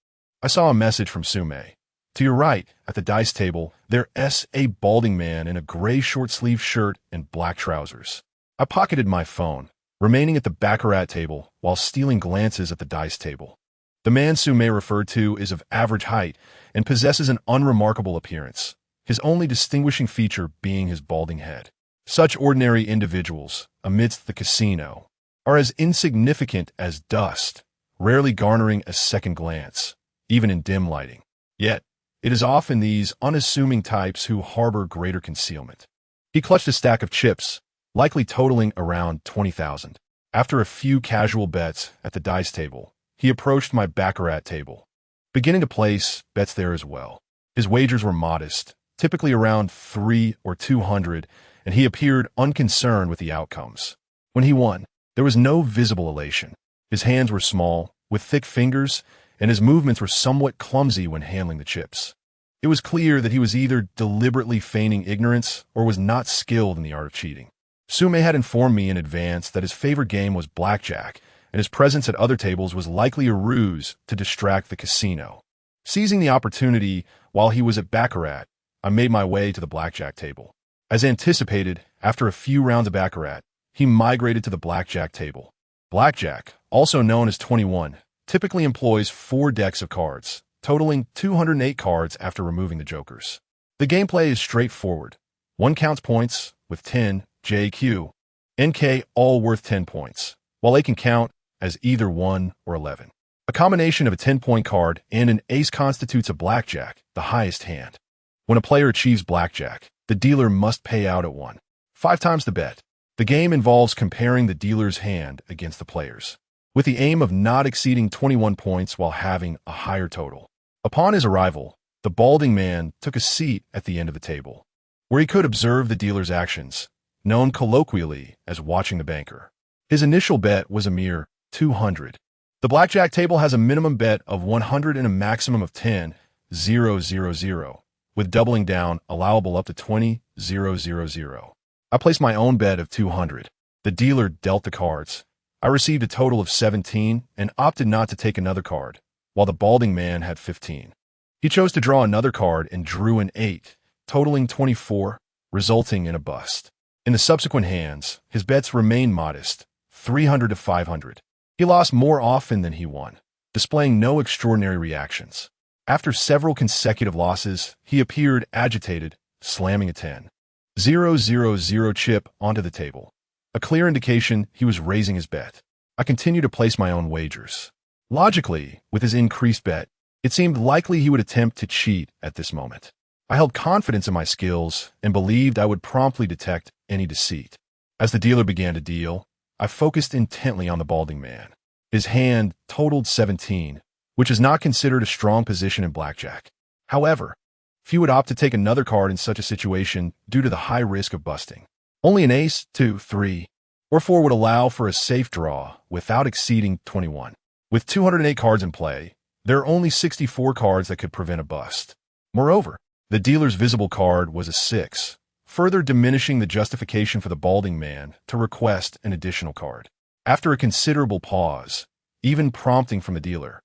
I saw a message from Sume. To your right, at the dice table, there's a balding man in a gray short-sleeved shirt and black trousers. I pocketed my phone, remaining at the baccarat table while stealing glances at the dice table. The man Sume referred to is of average height and possesses an unremarkable appearance, his only distinguishing feature being his balding head. Such ordinary individuals, amidst the casino, are as insignificant as dust, rarely garnering a second glance, even in dim lighting. Yet, it is often these unassuming types who harbor greater concealment. He clutched a stack of chips, likely totaling around 20,000. After a few casual bets at the dice table, he approached my baccarat table, beginning to place bets there as well. His wagers were modest, typically around 300 or 200, and he appeared unconcerned with the outcomes. When he won, there was no visible elation. His hands were small, with thick fingers, and his movements were somewhat clumsy when handling the chips. It was clear that he was either deliberately feigning ignorance or was not skilled in the art of cheating. Sume had informed me in advance that his favorite game was blackjack, and his presence at other tables was likely a ruse to distract the casino. Seizing the opportunity while he was at baccarat, I made my way to the blackjack table. As anticipated, after a few rounds of baccarat, he migrated to the blackjack table. Blackjack, also known as 21, typically employs 4 decks of cards, totaling 208 cards after removing the jokers. The gameplay is straightforward. 1 counts points, with 10, J, Q, and K all worth 10 points, while A can count as either 1 or 11. A combination of a 10-point card and an ace constitutes a blackjack, the highest hand. When a player achieves blackjack, the dealer must pay out at 1, 5 times the bet. The game involves comparing the dealer's hand against the player's, with the aim of not exceeding 21 points while having a higher total. Upon his arrival, the balding man took a seat at the end of the table, where he could observe the dealer's actions, known colloquially as watching the banker. His initial bet was a mere 200. The blackjack table has a minimum bet of 100 and a maximum of 10, 000, with doubling down allowable up to 20, 000. I placed my own bet of 200. The dealer dealt the cards. I received a total of 17 and opted not to take another card, while the balding man had 15. He chose to draw another card and drew an 8, totaling 24, resulting in a bust. In the subsequent hands, his bets remained modest, 300 to 500. He lost more often than he won, displaying no extraordinary reactions. After several consecutive losses, he appeared agitated, slamming a 10, 000 chip onto the table, a clear indication he was raising his bet. I continued to place my own wagers. Logically, with his increased bet, it seemed likely he would attempt to cheat at this moment. I held confidence in my skills and believed I would promptly detect any deceit. As the dealer began to deal, I focused intently on the balding man. His hand totaled 17, which is not considered a strong position in blackjack. However, few would opt to take another card in such a situation due to the high risk of busting. Only an ace, 2, 3, or 4 would allow for a safe draw without exceeding 21. With 208 cards in play, there are only 64 cards that could prevent a bust. Moreover, the dealer's visible card was a 6, further diminishing the justification for the balding man to request an additional card. After a considerable pause, even prompting from the dealer,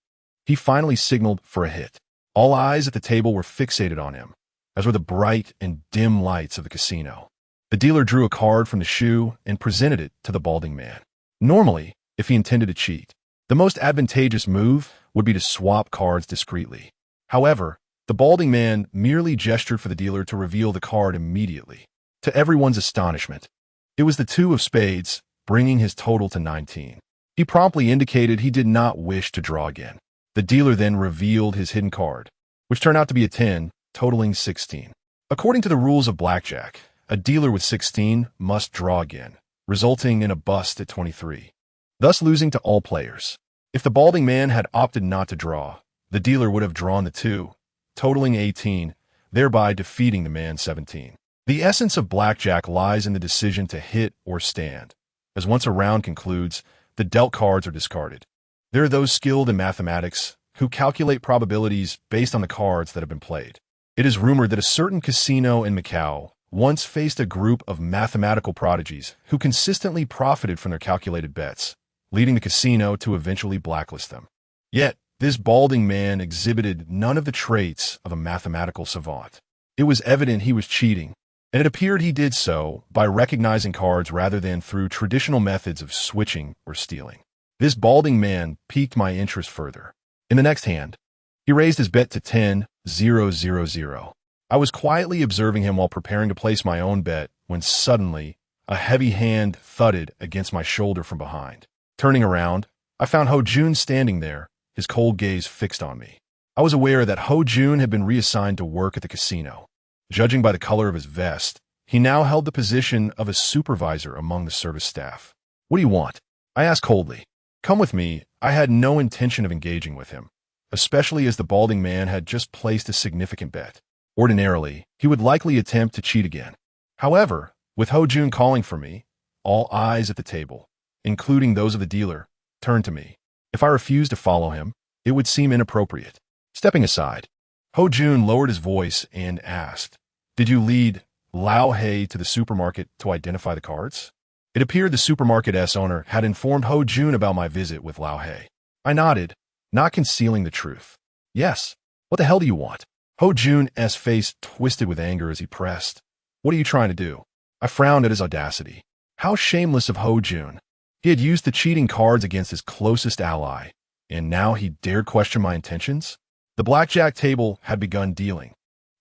he finally signaled for a hit. All eyes at the table were fixated on him, as were the bright and dim lights of the casino. The dealer drew a card from the shoe and presented it to the balding man. Normally, if he intended to cheat, the most advantageous move would be to swap cards discreetly. However, the balding man merely gestured for the dealer to reveal the card immediately. To everyone's astonishment, it was the 2 of spades, bringing his total to 19. He promptly indicated he did not wish to draw again. The dealer then revealed his hidden card, which turned out to be a 10, totaling 16. According to the rules of blackjack, a dealer with 16 must draw again, resulting in a bust at 23, thus losing to all players. If the balding man had opted not to draw, the dealer would have drawn the 2, totaling 18, thereby defeating the man 17. The essence of blackjack lies in the decision to hit or stand, as once a round concludes, the dealt cards are discarded. There are those skilled in mathematics who calculate probabilities based on the cards that have been played. It is rumored that a certain casino in Macau once faced a group of mathematical prodigies who consistently profited from their calculated bets, leading the casino to eventually blacklist them. Yet, this balding man exhibited none of the traits of a mathematical savant. It was evident he was cheating, and it appeared he did so by recognizing cards rather than through traditional methods of switching or stealing. This balding man piqued my interest further. In the next hand, he raised his bet to 10-0-0-0. I was quietly observing him while preparing to place my own bet when suddenly a heavy hand thudded against my shoulder from behind. Turning around, I found Ho Jun standing there, his cold gaze fixed on me. I was aware that Ho Jun had been reassigned to work at the casino. Judging by the color of his vest, he now held the position of a supervisor among the service staff. "What do you want?" I asked coldly. "Come with me." I had no intention of engaging with him, especially as the balding man had just placed a significant bet. Ordinarily, he would likely attempt to cheat again. However, with Ho Jun calling for me, all eyes at the table, including those of the dealer, turned to me. If I refused to follow him, it would seem inappropriate. Stepping aside, Ho Jun lowered his voice and asked, "Did you lead Lao Hei to the supermarket to identify the cards?" It appeared the supermarket's owner had informed Ho Jun about my visit with Lao Hei. I nodded, not concealing the truth. "Yes. What the hell do you want?" Ho Jun's face twisted with anger as he pressed. "What are you trying to do?" I frowned at his audacity. How shameless of Ho Jun. He had used the cheating cards against his closest ally, and now he dared question my intentions? The blackjack table had begun dealing,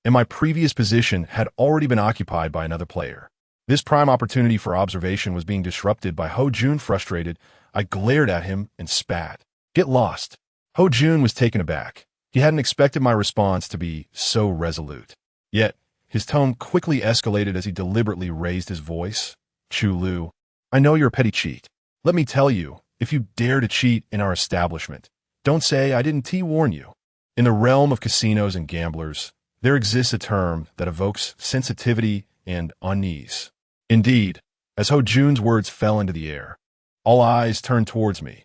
and my previous position had already been occupied by another player. This prime opportunity for observation was being disrupted by Ho Jun. Frustrated, I glared at him and spat. "Get lost." Ho Jun was taken aback. He hadn't expected my response to be so resolute. Yet, his tone quickly escalated as he deliberately raised his voice. "Chu Lu, I know you're a petty cheat. Let me tell you, if you dare to cheat in our establishment, don't say I didn't warn you." In the realm of casinos and gamblers, there exists a term that evokes sensitivity and unease. Indeed, as Ho Jun's words fell into the air, all eyes turned towards me.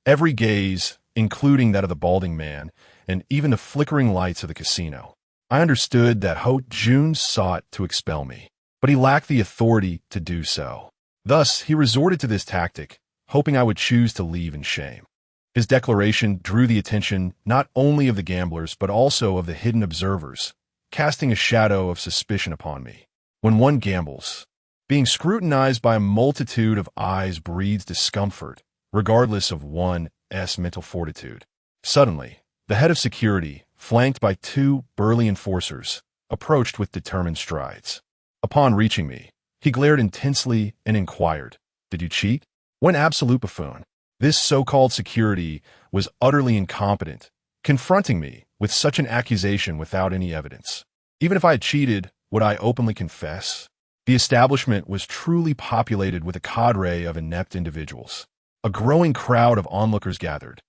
Every gaze, including that of the balding man, and even the flickering lights of the casino. I understood that Ho Jun sought to expel me, but he lacked the authority to do so. Thus, he resorted to this tactic, hoping I would choose to leave in shame. His declaration drew the attention not only of the gamblers but also of the hidden observers, casting a shadow of suspicion upon me. When one gambles, being scrutinized by a multitude of eyes breeds discomfort, regardless of one's mental fortitude. Suddenly, the head of security, flanked by two burly enforcers, approached with determined strides. Upon reaching me, he glared intensely and inquired, "Did you cheat?" When absolute buffoon. This so-called security was utterly incompetent, confronting me with such an accusation without any evidence. Even if I had cheated, would I openly confess? The establishment was truly populated with a cadre of inept individuals. A growing crowd of onlookers gathered,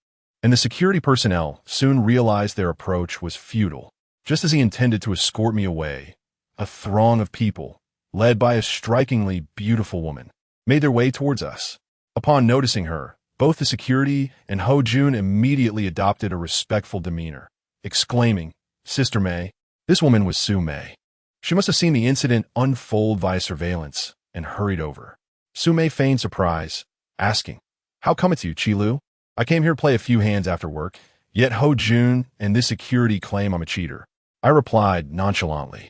and the security personnel soon realized their approach was futile. Just as he intended to escort me away, a throng of people, led by a strikingly beautiful woman, made their way towards us. Upon noticing her, both the security and Ho Jun immediately adopted a respectful demeanor, exclaiming, "Sister May." This woman was Su Mei. She must have seen the incident unfold via surveillance and hurried over. Su Mei feigned surprise, asking, "How come it's you, Chi Lu?" "I came here to play a few hands after work, yet Ho Jun and this security claim I'm a cheater." I replied nonchalantly.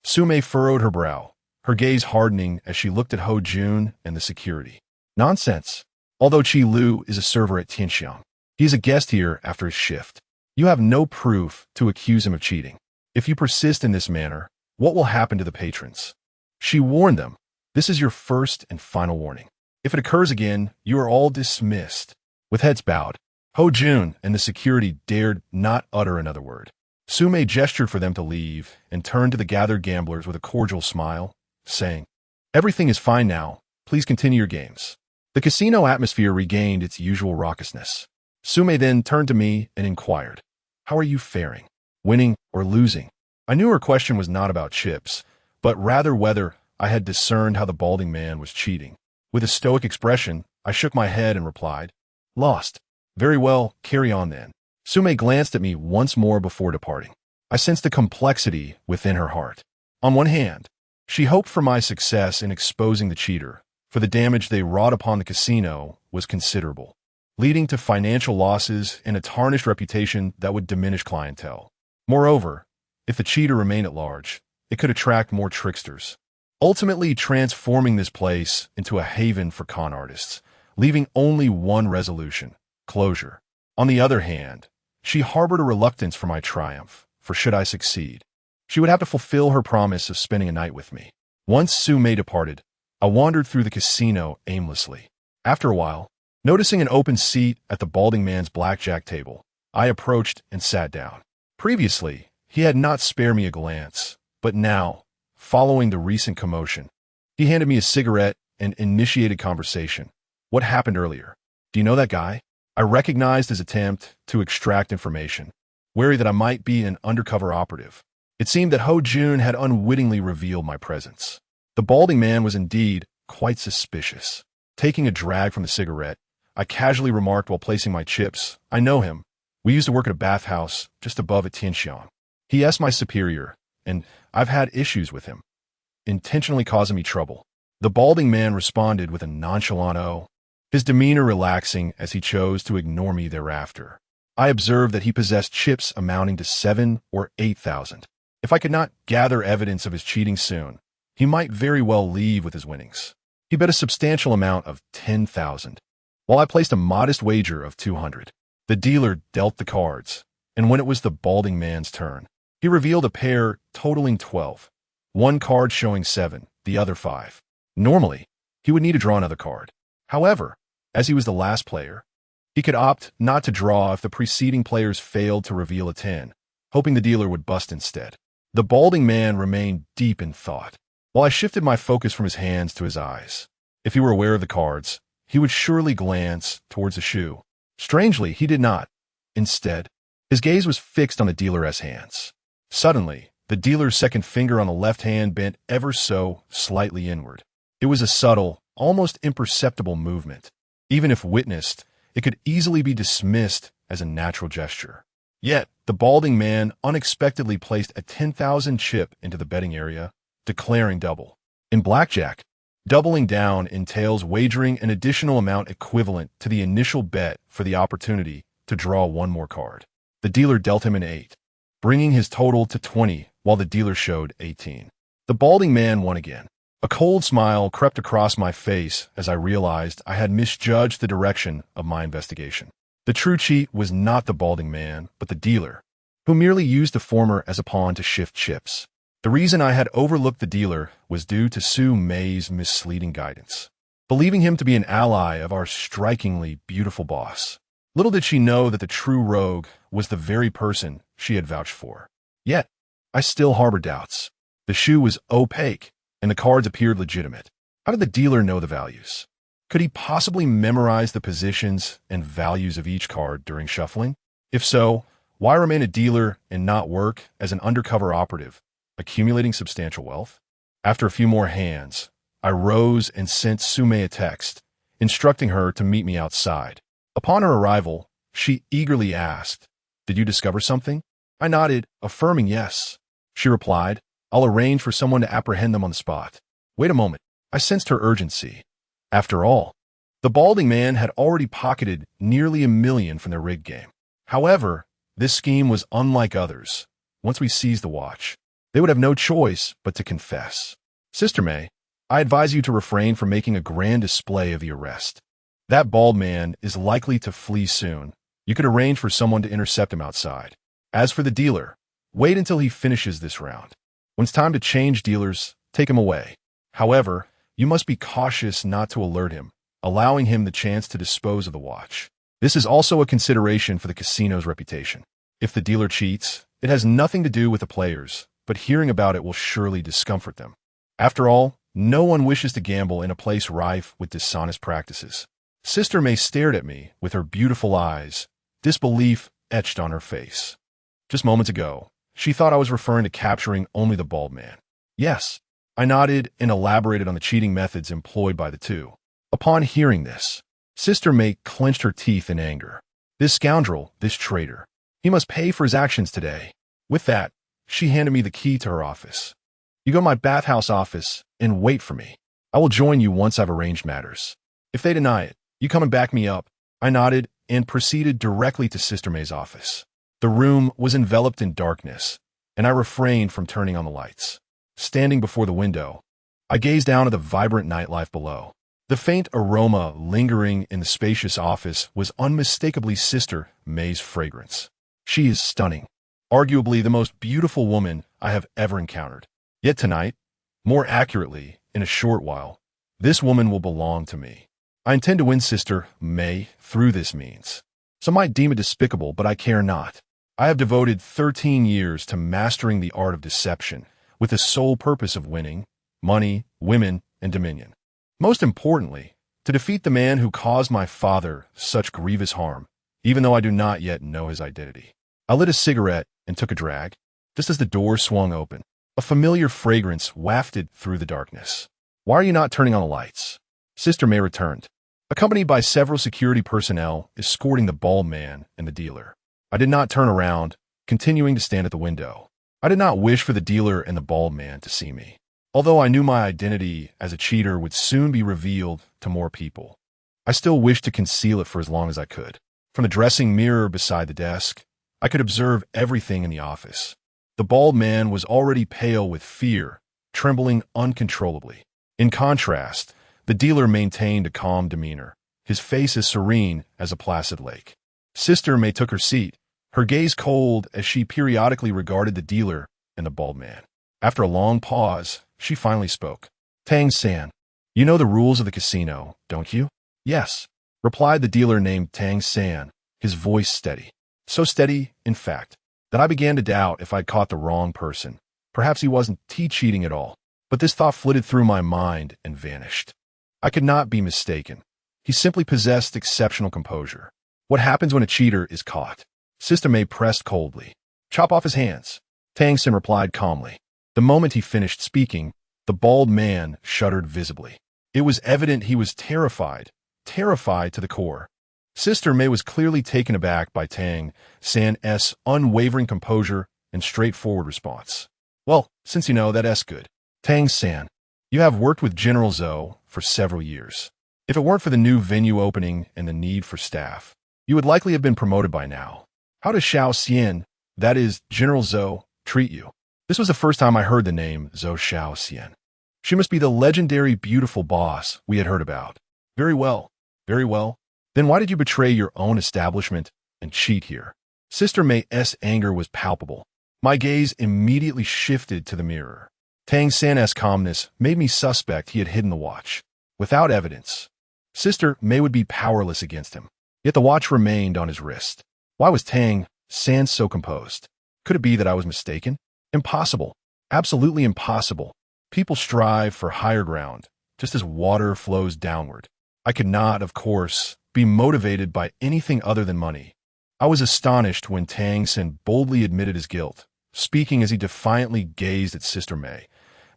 Su Mei furrowed her brow, her gaze hardening as she looked at Ho Jun and the security. "Nonsense. Although Chi Lu is a server at Tianxiang, he is a guest here after his shift. You have no proof to accuse him of cheating. If you persist in this manner, what will happen to the patrons?" She warned them, "This is your first and final warning. If it occurs again, you are all dismissed." With heads bowed, Ho Jun and the security dared not utter another word. Su Mei gestured for them to leave and turned to the gathered gamblers with a cordial smile, saying, "Everything is fine now. Please continue your games." The casino atmosphere regained its usual raucousness. Su Mei then turned to me and inquired, "How are you faring? Winning or losing?" I knew her question was not about chips, but rather whether I had discerned how the balding man was cheating. With a stoic expression, I shook my head and replied, "Lost." "Very well, carry on then." Su Mei glanced at me once more before departing. I sensed the complexity within her heart. On one hand, She hoped for my success in exposing the cheater, for the damage they wrought upon the casino was considerable, leading to financial losses and a tarnished reputation that would diminish clientele. Moreover, if the cheater remained at large, it could attract more tricksters, ultimately transforming this place into a haven for con artists, leaving only one resolution: closure. On the other hand, she harbored a reluctance for my triumph, for should I succeed, she would have to fulfill her promise of spending a night with me. Once Sue-May departed, I wandered through the casino aimlessly. After a while, noticing an open seat at the balding man's blackjack table, I approached and sat down. Previously, he had not spared me a glance, but now, following the recent commotion, he handed me a cigarette and initiated conversation. What happened earlier? Do you know that guy? I recognized his attempt to extract information, wary that I might be an undercover operative. It seemed that Ho Jun had unwittingly revealed my presence. The balding man was indeed quite suspicious. Taking a drag from the cigarette, I casually remarked while placing my chips, "I know him. We used to work at a bathhouse just above at Tianxiang. He is my superior, and I've had issues with him, intentionally causing me trouble." The balding man responded with a nonchalant "oh," his demeanor relaxing as he chose to ignore me thereafter. I observed that he possessed chips amounting to 7,000 or 8,000. If I could not gather evidence of his cheating soon, he might very well leave with his winnings. He bet a substantial amount of 10,000, while I placed a modest wager of 200. The dealer dealt the cards, and when it was the balding man's turn, he revealed a pair totaling 12, one card showing 7, the other 5. Normally, he would need to draw another card. However, as he was the last player, he could opt not to draw if the preceding players failed to reveal a 10, hoping the dealer would bust instead. The balding man remained deep in thought, while I shifted my focus from his hands to his eyes. If he were aware of the cards, he would surely glance towards the shoe. Strangely, he did not. Instead, his gaze was fixed on the dealer's hands. Suddenly, the dealer's second finger on the left hand bent ever so slightly inward. It was a subtle, almost imperceptible movement. Even if witnessed, it could easily be dismissed as a natural gesture. Yet, the balding man unexpectedly placed a 10,000 chip into the betting area, declaring double. In blackjack, doubling down entails wagering an additional amount equivalent to the initial bet for the opportunity to draw one more card. The dealer dealt him an 8, bringing his total to 20, while the dealer showed 18. The balding man won again. A cold smile crept across my face as I realized I had misjudged the direction of my investigation. The true cheat was not the balding man, but the dealer, who merely used the former as a pawn to shift chips. The reason I had overlooked the dealer was due to Sue-May's misleading guidance, believing him to be an ally of our strikingly beautiful boss. Little did she know that the true rogue was the very person she had vouched for. Yet, I still harbored doubts. The shoe was opaque, and the cards appeared legitimate. How did the dealer know the values? Could he possibly memorize the positions and values of each card during shuffling? If so, why remain a dealer and not work as an undercover operative, accumulating substantial wealth? After a few more hands, I rose and sent Sue-May a text, instructing her to meet me outside. Upon her arrival, she eagerly asked, "Did you discover something?" I nodded, affirming yes. She replied, "I'll arrange for someone to apprehend them on the spot." Wait a moment. I sensed her urgency. After all, the balding man had already pocketed nearly $1 million from their rig game. However, this scheme was unlike others. Once we seized the watch, they would have no choice but to confess. Sister May, I advise you to refrain from making a grand display of the arrest. That bald man is likely to flee soon. You could arrange for someone to intercept him outside. As for the dealer, wait until he finishes this round. When it's time to change dealers, take him away. However, you must be cautious not to alert him, allowing him the chance to dispose of the watch. This is also a consideration for the casino's reputation. If the dealer cheats, it has nothing to do with the players, but hearing about it will surely discomfort them. After all, no one wishes to gamble in a place rife with dishonest practices. Sister May stared at me with her beautiful eyes, disbelief etched on her face. Just moments ago, she thought I was referring to capturing only the bald man. Yes, I nodded and elaborated on the cheating methods employed by the two. Upon hearing this, Sister May clenched her teeth in anger. This scoundrel, this traitor, he must pay for his actions today. With that, she handed me the key to her office. You go to my bathhouse office and wait for me. I will join you once I've arranged matters. If they deny it, you come and back me up." I nodded and proceeded directly to Sister May's office. The room was enveloped in darkness, and I refrained from turning on the lights. Standing before the window, I gazed down at the vibrant nightlife below. The faint aroma lingering in the spacious office was unmistakably Sister May's fragrance. She is stunning, arguably the most beautiful woman I have ever encountered. Yet tonight, more accurately, in a short while, this woman will belong to me. I intend to win Sister May through this means. Some might deem it despicable, but I care not. I have devoted 13 years to mastering the art of deception, with the sole purpose of winning money, women, and dominion. Most importantly, to defeat the man who caused my father such grievous harm, even though I do not yet know his identity. I lit a cigarette and took a drag. Just as the door swung open, a familiar fragrance wafted through the darkness. "Why are you not turning on the lights?" Sister May returned, accompanied by several security personnel escorting the bald man and the dealer. I did not turn around, continuing to stand at the window. I did not wish for the dealer and the bald man to see me, although I knew my identity as a cheater would soon be revealed to more people. I still wished to conceal it for as long as I could. From the dressing mirror beside the desk, I could observe everything in the office. The bald man was already pale with fear, trembling uncontrollably. In contrast, the dealer maintained a calm demeanor, his face as serene as a placid lake. Sister May took her seat, her gaze cold as she periodically regarded the dealer and the bald man. After a long pause, she finally spoke. "Tang San, you know the rules of the casino, don't you?" "Yes," replied the dealer named Tang San, his voice steady. So steady, in fact, that I began to doubt if I'd caught the wrong person. Perhaps he wasn't cheating at all. But this thought flitted through my mind and vanished. I could not be mistaken. He simply possessed exceptional composure. What happens when a cheater is caught? Sister May pressed coldly. "Chop off his hands," Tang San replied calmly. The moment he finished speaking, the bald man shuddered visibly. It was evident he was terrified to the core. Sister May was clearly taken aback by Tang San's unwavering composure and straightforward response. "Well, since you know, that's good. Tang San, you have worked with General Zhou for several years. If it weren't for the new venue opening and the need for staff, you would likely have been promoted by now. How does Xiao Xian, that is, General Zhou, treat you?" This was the first time I heard the name Zhou Xiao Xian. She must be the legendary beautiful boss we had heard about. Very well, very well. Then why did you betray your own establishment and cheat here?" Sister May's anger was palpable. My gaze immediately shifted to the mirror. Tang San's calmness made me suspect he had hidden the watch. Without evidence, Sister May would be powerless against him. Yet the watch remained on his wrist. Why was Tang San so composed? Could it be that I was mistaken? Impossible. Absolutely impossible. People strive for higher ground, just as water flows downward. I could not, of course, be motivated by anything other than money. I was astonished when Tang San boldly admitted his guilt, speaking as he defiantly gazed at Sister May,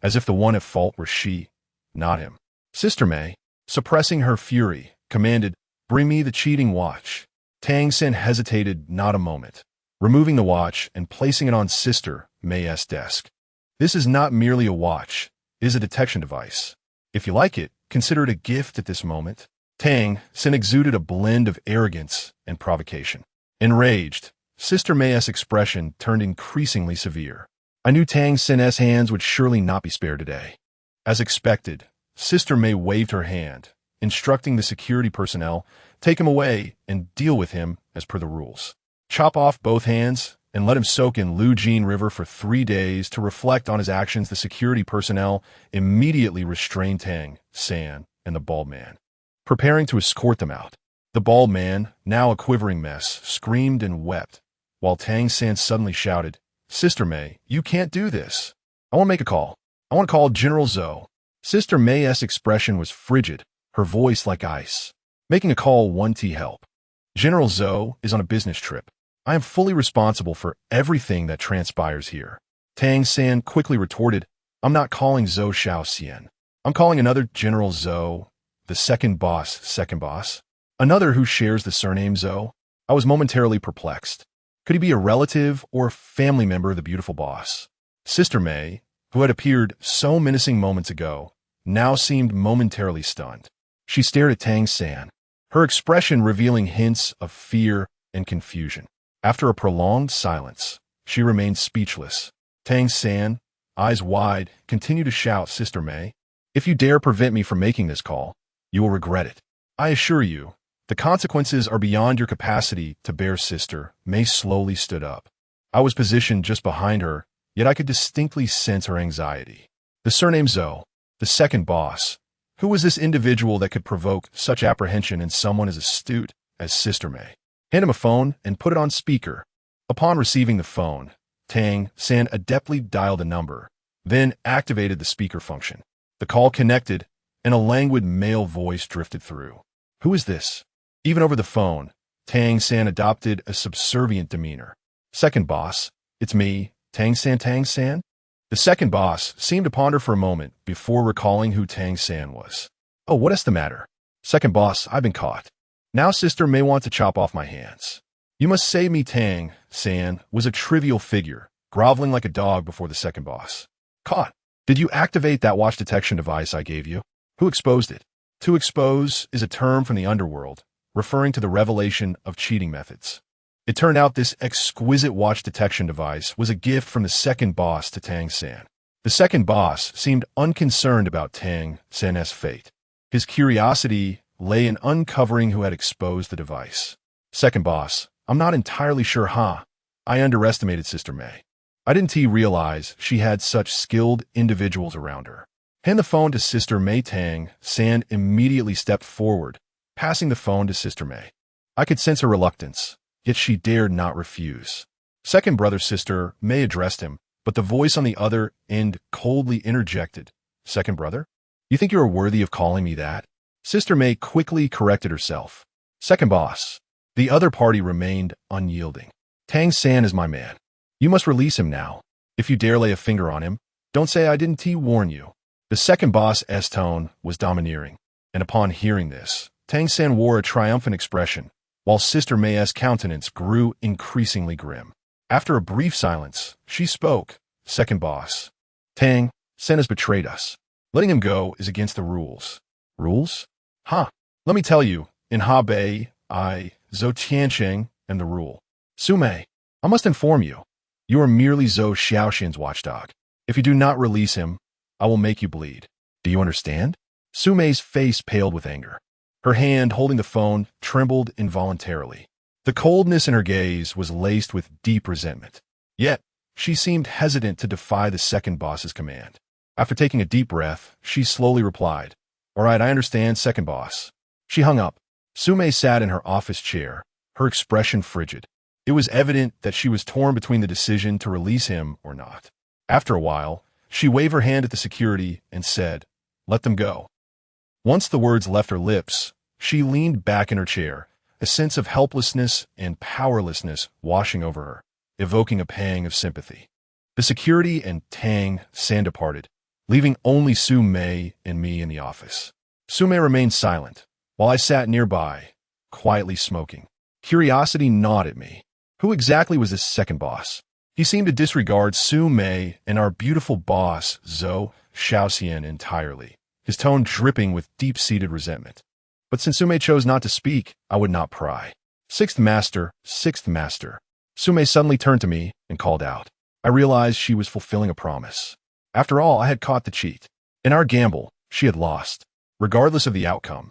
as if the one at fault were she, not him. Sister May, suppressing her fury, commanded, "Bring me the cheating watch." Tang San hesitated not a moment, removing the watch and placing it on Sister May's desk. "This is not merely a watch, it is a detection device. If you like it, consider it a gift at this moment." Tang San exuded a blend of arrogance and provocation. Enraged, Sister May's expression turned increasingly severe. I knew Tang San's hands would surely not be spared today. As expected, Sister May waved her hand, instructing the security personnel, "Take him away and deal with him as per the rules. Chop off both hands and let him soak in Lujin River for 3 days to reflect on his actions." The security personnel immediately restrained Tang San and the bald man, preparing to escort them out. The bald man, now a quivering mess, screamed and wept, while Tang San suddenly shouted, "Sister May, you can't do this. I want to make a call. I want to call General Zhou." Sister May's expression was frigid, her voice like ice. "Making a call won't help. General Zhou is on a business trip. I am fully responsible for everything that transpires here." Tang San quickly retorted, "I'm not calling Zhou Xiao Xian. I'm calling another General Zhou, the second boss. Another who shares the surname Zhou." I was momentarily perplexed. Could he be a relative or family member of the beautiful boss? Sister May, who had appeared so menacing moments ago, now seemed momentarily stunned. She stared at Tang San, her expression revealing hints of fear and confusion. After a prolonged silence, she remained speechless. Tang San, eyes wide, continued to shout, "Sister May, if you dare prevent me from making this call, you will regret it. I assure you, the consequences are beyond your capacity to bear." Sister May slowly stood up. I was positioned just behind her, yet I could distinctly sense her anxiety. The surname Zhou, the second boss. Who was this individual that could provoke such apprehension in someone as astute as Sister May? Hand him a phone and put it on speaker. Upon receiving the phone, Tang San adeptly dialed a number, then activated the speaker function. The call connected, and a languid male voice drifted through. "Who is this?" Even over the phone, Tang San adopted a subservient demeanor. "Second boss, it's me, Tang San." Tang San? The second boss seemed to ponder for a moment before recalling who Tang San was. "Oh, what is the matter?" "Second boss, I've been caught. Now Sister may want to chop off my hands. You must save me." Tang San was a trivial figure, groveling like a dog before the second boss. "Caught? Did you activate that watch detection device I gave you? Who exposed it?" To expose is a term from the underworld, referring to the revelation of cheating methods. It turned out this exquisite watch detection device was a gift from the second boss to Tang San. The second boss seemed unconcerned about Tang San's fate. His curiosity lay in uncovering who had exposed the device. "Second boss, I'm not entirely sure, I underestimated Sister May. I didn't realize she had such skilled individuals around her." "Hand the phone to Sister May." Tang San immediately stepped forward, passing the phone to Sister May. I could sense her reluctance, yet she dared not refuse. "Second brother." Sister May addressed him, but the voice on the other end coldly interjected. "Second brother? You think you are worthy of calling me that?" Sister May quickly corrected herself. "Second boss." The other party remained unyielding. "Tang San is my man. You must release him now. If you dare lay a finger on him, don't say I didn't warn you." The second boss's tone was domineering, and upon hearing this, Tang San wore a triumphant expression, while Sister May's countenance grew increasingly grim. After a brief silence, she spoke. "Second boss, Tang San has betrayed us. Letting him go is against the rules." "Rules? Let me tell you, in Hebei, I, Zhou Tiancheng, am the rule. Sumei, I must inform you, you are merely Zhou Xiaoxin's watchdog. If you do not release him, I will make you bleed. Do you understand?" Sumei's face paled with anger. Her hand holding the phone trembled involuntarily. The coldness in her gaze was laced with deep resentment. Yet, she seemed hesitant to defy the second boss's command. After taking a deep breath, she slowly replied, "All right, I understand, second boss." She hung up. Sumei sat in her office chair, her expression frigid. It was evident that she was torn between the decision to release him or not. After a while, she waved her hand at the security and said, "Let them go." Once the words left her lips, she leaned back in her chair, a sense of helplessness and powerlessness washing over her, evoking a pang of sympathy. The security and Tang San departed, leaving only Su Mei and me in the office. Su Mei remained silent, while I sat nearby, quietly smoking. Curiosity gnawed at me. Who exactly was this second boss? He seemed to disregard Su Mei and our beautiful boss, Zhou Xiaoxian, entirely, his tone dripping with deep-seated resentment. But since Su Mei chose not to speak, I would not pry. Sixth master. Su Mei suddenly turned to me and called out. I realized she was fulfilling a promise. After all, I had caught the cheat. In our gamble, she had lost, regardless of the outcome.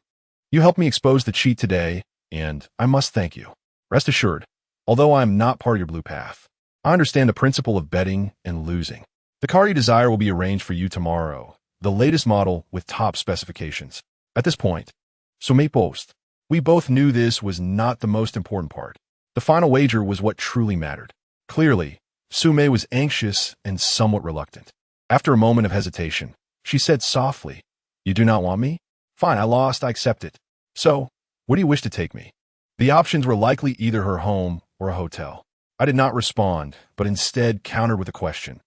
You helped me expose the cheat today, and I must thank you. Rest assured, although I am not part of your blue path, I understand the principle of betting and losing. The car you desire will be arranged for you tomorrow, the latest model with top specifications. At this point, Su Mei boast. We both knew this was not the most important part. The final wager was what truly mattered. Clearly, Su Mei was anxious and somewhat reluctant. After a moment of hesitation, she said softly, "You do not want me? Fine, I lost, I accept it. So, where do you wish to take me?" The options were likely either her home or a hotel. I did not respond, but instead countered with a question.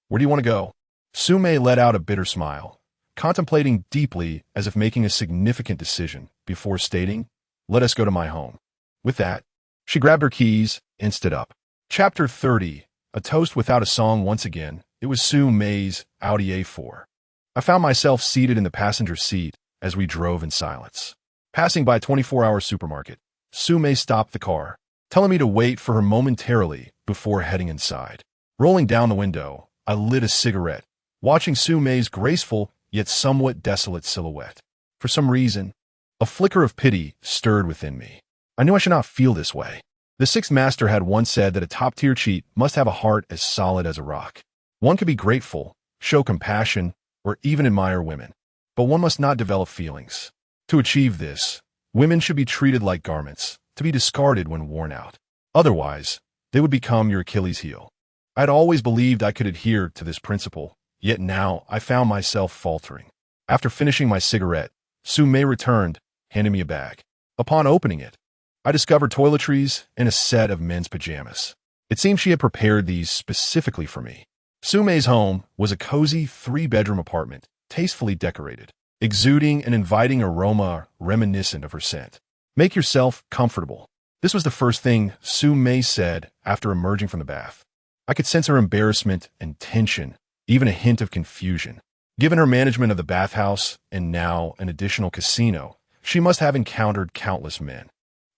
"Where do you want to go?" Su Mei let out a bitter smile, contemplating deeply as if making a significant decision, before stating, "Let us go to my home." With that, she grabbed her keys and stood up. Chapter 30, A Toast Without a Song. Once again, It was Su Mei's Audi A4. I found myself seated in the passenger seat as we drove in silence. Passing by a 24-hour supermarket, Su Mei stopped the car, telling me to wait for her momentarily before heading inside. Rolling down the window, I lit a cigarette, watching Su Mei's graceful yet somewhat desolate silhouette. For some reason, a flicker of pity stirred within me. I knew I should not feel this way. The sixth master had once said that a top-tier cheat must have a heart as solid as a rock. One could be grateful, show compassion, or even admire women, but one must not develop feelings. To achieve this, women should be treated like garments, to be discarded when worn out. Otherwise, they would become your Achilles heel. I had always believed I could adhere to this principle, yet now I found myself faltering. After finishing my cigarette, Su Mei returned, handing me a bag. Upon opening it, I discovered toiletries and a set of men's pajamas. It seemed she had prepared these specifically for me. Su Mei's home was a cozy 3-bedroom apartment, tastefully decorated, exuding an inviting aroma reminiscent of her scent. Make yourself comfortable. This was the first thing Su Mei said after emerging from the bath. I could sense her embarrassment and tension, even a hint of confusion. Given her management of the bathhouse and now an additional casino, she must have encountered countless men.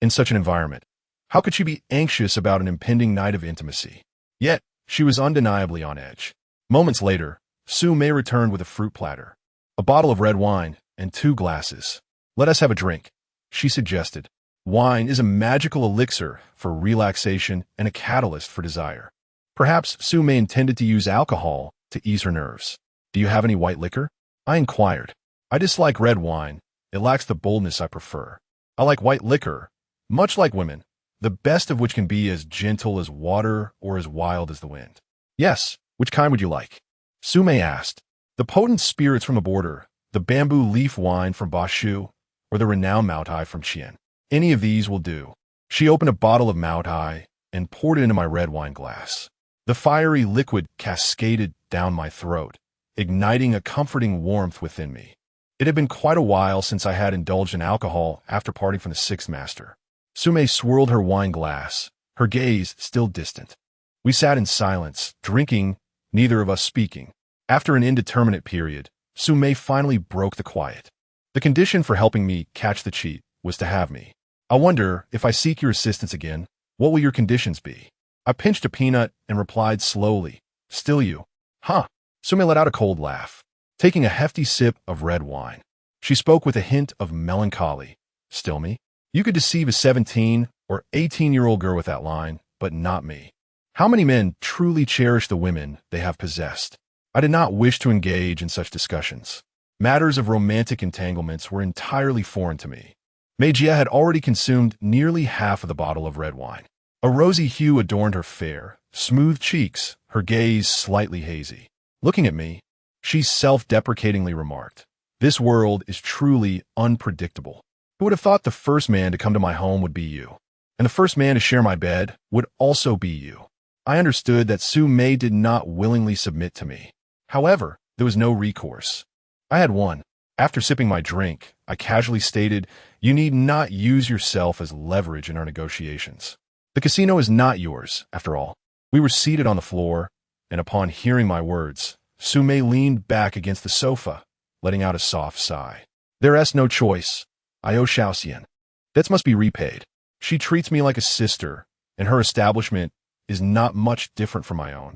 In such an environment, how could she be anxious about an impending night of intimacy? Yet, she was undeniably on edge. Moments later, Su Mei returned with a fruit platter, a bottle of red wine, and 2 glasses. Let us have a drink, she suggested. Wine is a magical elixir for relaxation and a catalyst for desire. Perhaps Su Mei intended to use alcohol to ease her nerves. Do you have any white liquor? I inquired. I dislike red wine. It lacks the boldness I prefer. I like white liquor, much like women, the best of which can be as gentle as water or as wild as the wind. Yes, which kind would you like? Su Mei asked. The potent spirits from the border, the bamboo leaf wine from Bashu, or the renowned Maotai from Qian. Any of these will do. She opened a bottle of Maotai and poured it into my red wine glass. The fiery liquid cascaded down my throat, igniting a comforting warmth within me. It had been quite a while since I had indulged in alcohol after parting from the sixth master. Su Mei swirled her wine glass, her gaze still distant. We sat in silence, drinking, neither of us speaking. After an indeterminate period, Su Mei finally broke the quiet. The condition for helping me catch the cheat was to have me. I wonder, if I seek your assistance again, what will your conditions be? I pinched a peanut and replied slowly, still you. Huh. Su Mei let out a cold laugh, taking a hefty sip of red wine. She spoke with a hint of melancholy. Still me? You could deceive a 17 or 18-year-old girl with that line, but not me. How many men truly cherish the women they have possessed? I did not wish to engage in such discussions. Matters of romantic entanglements were entirely foreign to me. Mejia had already consumed nearly half of the bottle of red wine. A rosy hue adorned her fair, smooth cheeks, her gaze slightly hazy. Looking at me, she self-deprecatingly remarked, "This world is truly unpredictable. Who would have thought the first man to come to my home would be you? And the first man to share my bed would also be you." I understood that Su Mei did not willingly submit to me. However, there was no recourse. I had won. After sipping my drink, I casually stated, "You need not use yourself as leverage in our negotiations. The casino is not yours, after all." We were seated on the floor, and upon hearing my words, Su Mei leaned back against the sofa, letting out a soft sigh. "There is no choice. I owe Xiaoxian. Debts must be repaid. She treats me like a sister, and her establishment is not much different from my own."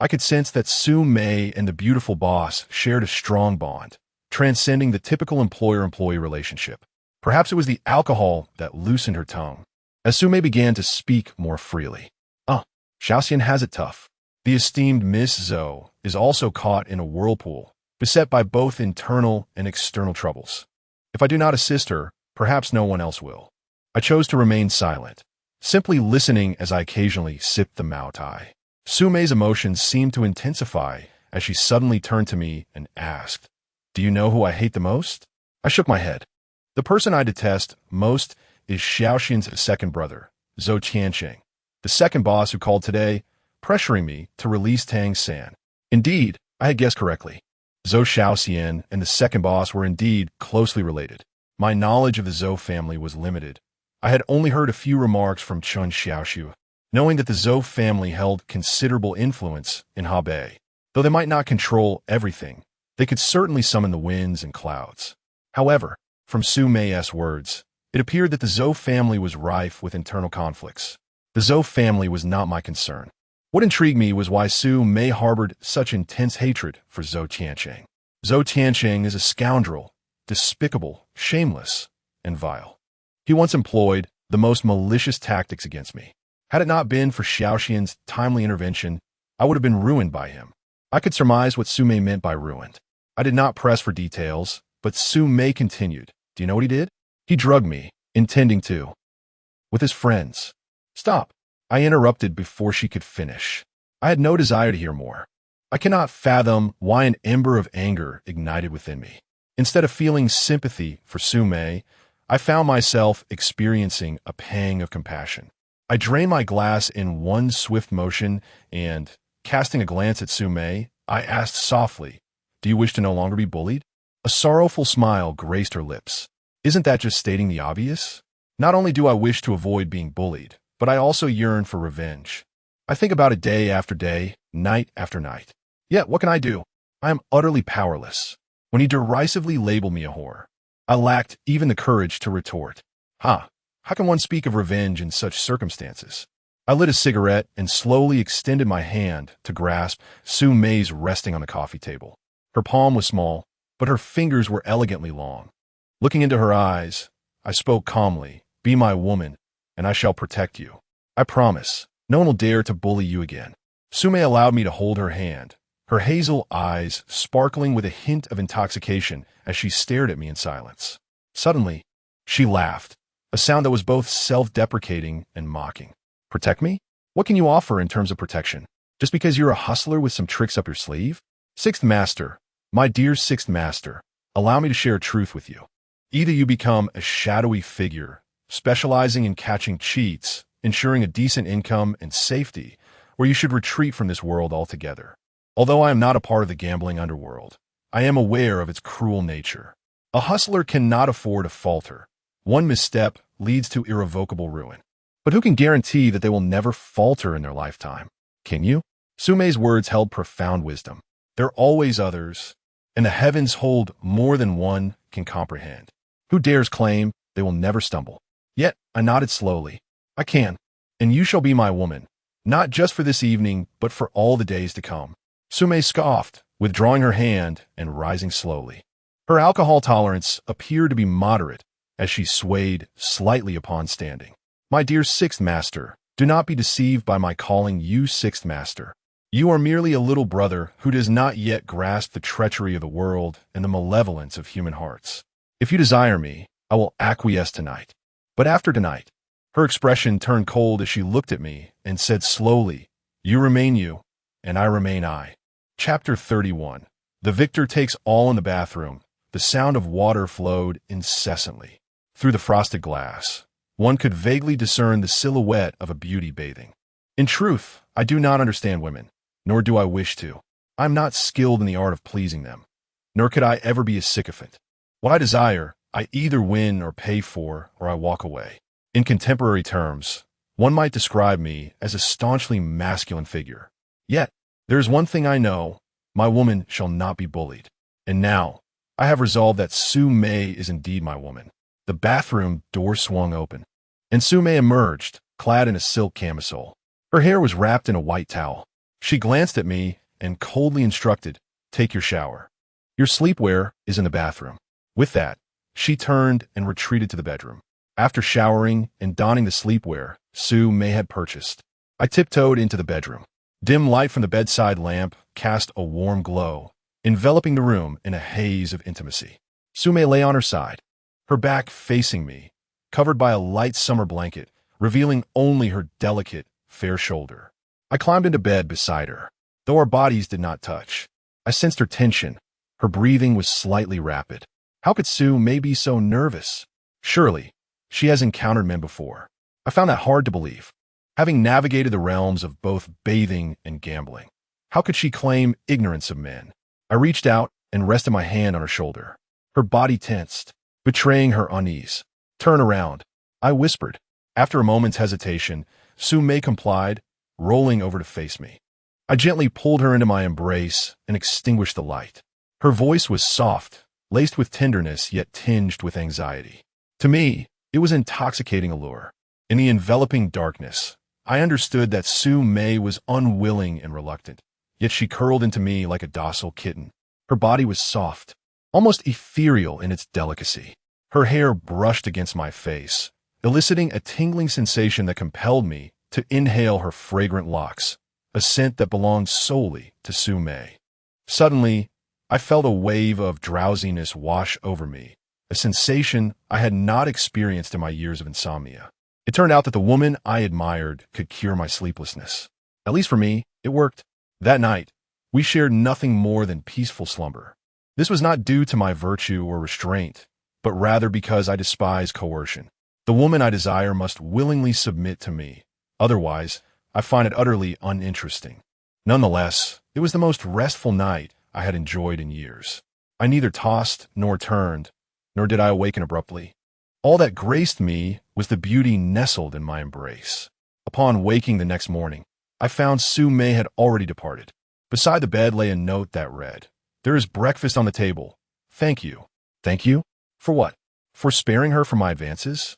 I could sense that Su Mei and the beautiful boss shared a strong bond, transcending the typical employer-employee relationship. Perhaps it was the alcohol that loosened her tongue, as Su Mei began to speak more freely. Xiaoxian has it tough. The esteemed Miss Zhou is also caught in a whirlpool, beset by both internal and external troubles. If I do not assist her, perhaps no one else will. I chose to remain silent, simply listening as I occasionally sipped the Maotai. Su Mei's emotions seemed to intensify as she suddenly turned to me and asked, "Do you know who I hate the most?" I shook my head. The person I detest most is Xiaoxian's second brother, Zhou Qiansheng, the second boss who called today, pressuring me to release Tang San. Indeed, I had guessed correctly. Zhou Xiaoxian and the second boss were indeed closely related. My knowledge of the Zhou family was limited. I had only heard a few remarks from Chun Xiaoxiu, knowing that the Zhou family held considerable influence in Hebei. Though they might not control everything, they could certainly summon the winds and clouds. However, from Su Mei's words, it appeared that the Zhou family was rife with internal conflicts. The Zhou family was not my concern. What intrigued me was why Su Mei harbored such intense hatred for Zhou Tiancheng. Zhou Tiancheng is a scoundrel, despicable, shameless, and vile. He once employed the most malicious tactics against me. Had it not been for Xiaoxian's timely intervention, I would have been ruined by him. I could surmise what Su Mei meant by ruined. I did not press for details, but Su Mei continued. Do you know what he did? He drugged me, intending to. With his friends. Stop. I interrupted before she could finish. I had no desire to hear more. I cannot fathom why an ember of anger ignited within me. Instead of feeling sympathy for Su Mei, I found myself experiencing a pang of compassion. I drained my glass in one swift motion and, casting a glance at Su Mei, I asked softly, "Do you wish to no longer be bullied?" A sorrowful smile graced her lips. Isn't that just stating the obvious? Not only do I wish to avoid being bullied, but I also yearn for revenge. I think about it day after day, night after night. Yet, what can I do? I am utterly powerless. When he derisively labeled me a whore, I lacked even the courage to retort. How can one speak of revenge in such circumstances? I lit a cigarette and slowly extended my hand to grasp Su Mei's resting on the coffee table. Her palm was small, but her fingers were elegantly long. Looking into her eyes, I spoke calmly, "Be my woman, and I shall protect you. I promise, no one will dare to bully you again." Su Mei allowed me to hold her hand, her hazel eyes sparkling with a hint of intoxication as she stared at me in silence. Suddenly, she laughed, a sound that was both self-deprecating and mocking. Protect me? What can you offer in terms of protection? Just because you're a hustler with some tricks up your sleeve? Sixth Master, my dear Sixth Master, allow me to share a truth with you. Either you become a shadowy figure, specializing in catching cheats, ensuring a decent income and safety, or you should retreat from this world altogether. Although I am not a part of the gambling underworld, I am aware of its cruel nature. A hustler cannot afford to falter. One misstep leads to irrevocable ruin. But who can guarantee that they will never falter in their lifetime? Can you? Su Mei's words held profound wisdom. There are always others, and the heavens hold more than one can comprehend. Who dares claim they will never stumble? Yet I nodded slowly. I can, and you shall be my woman, not just for this evening, but for all the days to come. Su Mei scoffed, withdrawing her hand and rising slowly. Her alcohol tolerance appeared to be moderate as she swayed slightly upon standing. My dear Sixth Master, do not be deceived by my calling you Sixth Master. You are merely a little brother who does not yet grasp the treachery of the world and the malevolence of human hearts. If you desire me, I will acquiesce tonight. But after tonight, her expression turned cold as she looked at me and said slowly, "You remain you, and I remain I." Chapter 31. The victor takes all in the bathroom. The sound of water flowed incessantly. Through the frosted glass, one could vaguely discern the silhouette of a beauty bathing. In truth, I do not understand women, nor do I wish to. I am not skilled in the art of pleasing them, nor could I ever be a sycophant. What I desire, I either win or pay for, or I walk away. In contemporary terms, one might describe me as a staunchly masculine figure. Yet, there is one thing I know, my woman shall not be bullied. And now, I have resolved that Su Mei is indeed my woman. The bathroom door swung open, and Su Mei emerged, clad in a silk camisole. Her hair was wrapped in a white towel. She glanced at me and coldly instructed, "Take your shower. Your sleepwear is in the bathroom." With that, she turned and retreated to the bedroom. After showering and donning the sleepwear Su Mei had purchased, I tiptoed into the bedroom. Dim light from the bedside lamp cast a warm glow, enveloping the room in a haze of intimacy. Su Mei lay on her side, her back facing me, covered by a light summer blanket, revealing only her delicate, fair shoulder. I climbed into bed beside her. Though our bodies did not touch, I sensed her tension. Her breathing was slightly rapid. How could Su Mei be so nervous? Surely, she has encountered men before. I found that hard to believe. Having navigated the realms of both bathing and gambling, how could she claim ignorance of men? I reached out and rested my hand on her shoulder. Her body tensed, betraying her unease. "Turn around," I whispered. After a moment's hesitation, Su Mei complied, rolling over to face me. I gently pulled her into my embrace and extinguished the light. Her voice was soft, laced with tenderness yet tinged with anxiety. To me, it was intoxicating allure. In the enveloping darkness, I understood that Sue May was unwilling and reluctant, yet she curled into me like a docile kitten. Her body was soft, almost ethereal in its delicacy. Her hair brushed against my face, eliciting a tingling sensation that compelled me to inhale her fragrant locks, a scent that belonged solely to Sue May. Suddenly, I felt a wave of drowsiness wash over me, a sensation I had not experienced in my years of insomnia. It turned out that the woman I admired could cure my sleeplessness. At least for me, it worked. That night, we shared nothing more than peaceful slumber. This was not due to my virtue or restraint, but rather because I despise coercion. The woman I desire must willingly submit to me. Otherwise, I find it utterly uninteresting. Nonetheless, it was the most restful night I had enjoyed in years. I neither tossed nor turned, nor did I awaken abruptly. All that graced me was the beauty nestled in my embrace. Upon waking the next morning, I found Sue May had already departed. Beside the bed lay a note that read, "There is breakfast on the table. Thank you." Thank you? For what? For sparing her from my advances?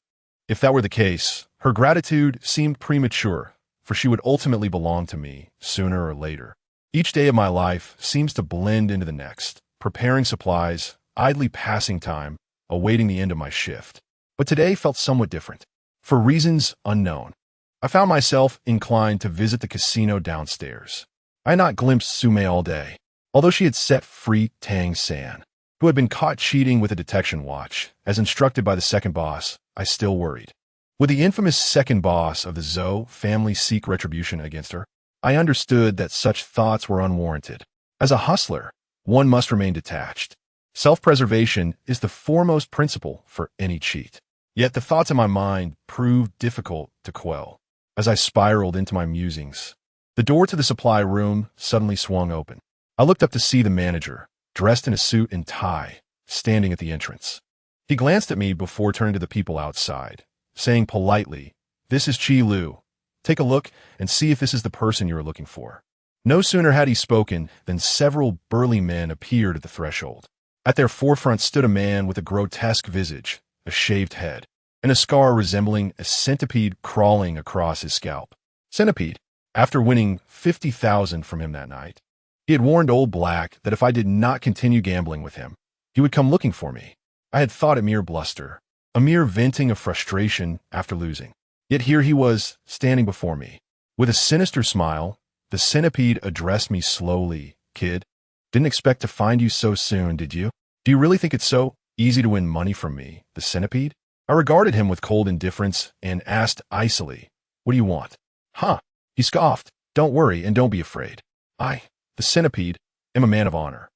If that were the case, her gratitude seemed premature, for she would ultimately belong to me, sooner or later. Each day of my life seems to blend into the next, preparing supplies, idly passing time, awaiting the end of my shift. But today felt somewhat different. For reasons unknown, I found myself inclined to visit the casino downstairs. I had not glimpsed Sue May all day, although she had set free Tang San, who had been caught cheating with a detection watch. As instructed by the second boss, I still worried. Would the infamous second boss of the Zhou family seek retribution against her? I understood that such thoughts were unwarranted. As a hustler, one must remain detached. Self-preservation is the foremost principle for any cheat. Yet the thoughts in my mind proved difficult to quell. As I spiraled into my musings, the door to the supply room suddenly swung open. I looked up to see the manager, dressed in a suit and tie, standing at the entrance. He glanced at me before turning to the people outside, saying politely, "This is Chi Lu. Take a look and see if this is the person you are looking for." No sooner had he spoken than several burly men appeared at the threshold. At their forefront stood a man with a grotesque visage, a shaved head, and a scar resembling a centipede crawling across his scalp. Centipede, after winning 50,000 from him that night. He had warned Old Black that if I did not continue gambling with him, he would come looking for me. I had thought it mere bluster, a mere venting of frustration after losing. Yet here he was, standing before me. With a sinister smile, the centipede addressed me slowly. "Kid, didn't expect to find you so soon, did you? Do you really think it's so easy to win money from me, the centipede?" I regarded him with cold indifference and asked icily, "What do you want?" "Huh," he scoffed. "Don't worry and don't be afraid. I, the centipede, am a man of honor.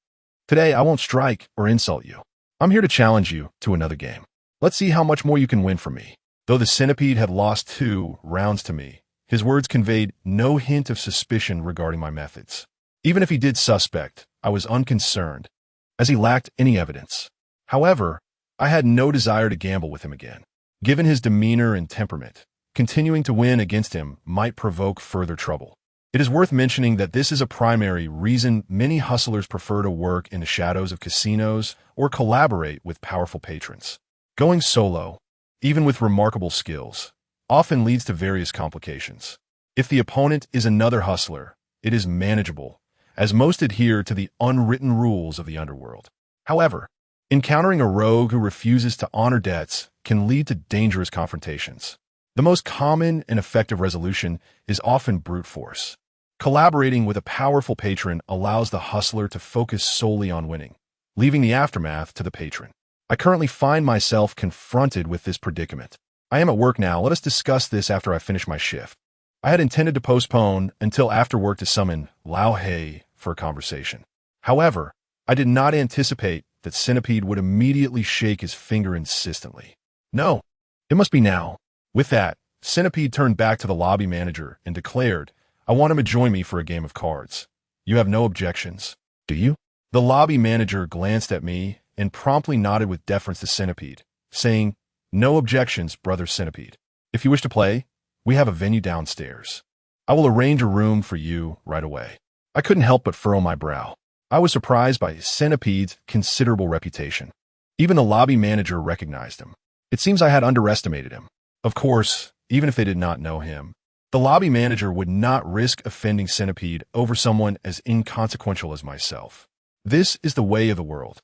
Today I won't strike or insult you. I'm here to challenge you to another game. Let's see how much more you can win from me." Though the centipede had lost 2 rounds to me, his words conveyed no hint of suspicion regarding my methods. Even if he did suspect, I was unconcerned, as he lacked any evidence. However, I had no desire to gamble with him again. Given his demeanor and temperament, continuing to win against him might provoke further trouble. It is worth mentioning that this is a primary reason many hustlers prefer to work in the shadows of casinos or collaborate with powerful patrons. Going solo, even with remarkable skills, often leads to various complications. If the opponent is another hustler, it is manageable, as most adhere to the unwritten rules of the underworld. However, encountering a rogue who refuses to honor debts can lead to dangerous confrontations. The most common and effective resolution is often brute force. Collaborating with a powerful patron allows the hustler to focus solely on winning, leaving the aftermath to the patron. I currently find myself confronted with this predicament. I am at work now. Let us discuss this after I finish my shift. I had intended to postpone until after work to summon Lao Hei for a conversation. However, I did not anticipate that Centipede would immediately shake his finger insistently. "No, it must be now." With that, Centipede turned back to the lobby manager and declared, "I want him to join me for a game of cards. You have no objections, do you?" The lobby manager glanced at me and promptly nodded with deference to Centipede, saying, "No objections, brother Centipede. If you wish to play, we have a venue downstairs. I will arrange a room for you right away." I couldn't help but furrow my brow. I was surprised by Centipede's considerable reputation. Even the lobby manager recognized him. It seems I had underestimated him. Of course, even if they did not know him, the lobby manager would not risk offending Centipede over someone as inconsequential as myself. This is the way of the world.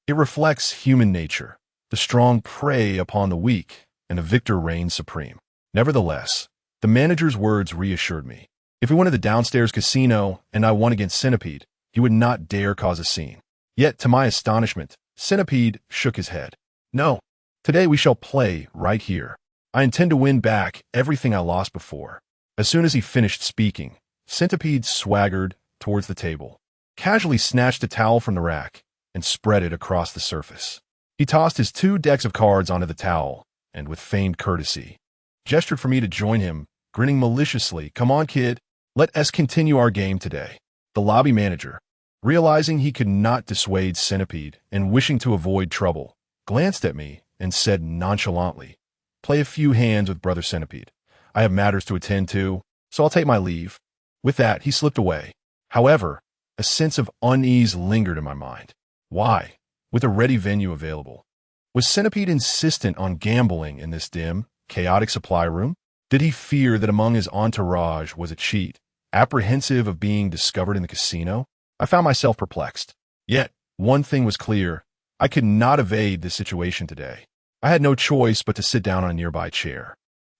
It reflects human nature. The strong prey upon the weak, and the victor reigns supreme. Nevertheless, the manager's words reassured me. If we went to the downstairs casino and I won against Centipede, he would not dare cause a scene. Yet, to my astonishment, Centipede shook his head. No, today we shall play right here. I intend to win back everything I lost before. As soon as he finished speaking, Centipede swaggered towards the table, casually snatched a towel from the rack, and spread it across the surface. He tossed his 2 decks of cards onto the towel, and with feigned courtesy, gestured for me to join him, grinning maliciously. Come on, kid, let us continue our game today. The lobby manager, realizing he could not dissuade Centipede and wishing to avoid trouble, glanced at me and said nonchalantly, play a few hands with Brother Centipede. I have matters to attend to, so I'll take my leave. With that, he slipped away. However, a sense of unease lingered in my mind. Why? With a ready venue available, was Centipede insistent on gambling in this dim, chaotic supply room? Did he fear that among his entourage was a cheat, apprehensive of being discovered in the casino? I found myself perplexed. Yet, one thing was clear. I could not evade this situation today. I had no choice but to sit down on a nearby chair.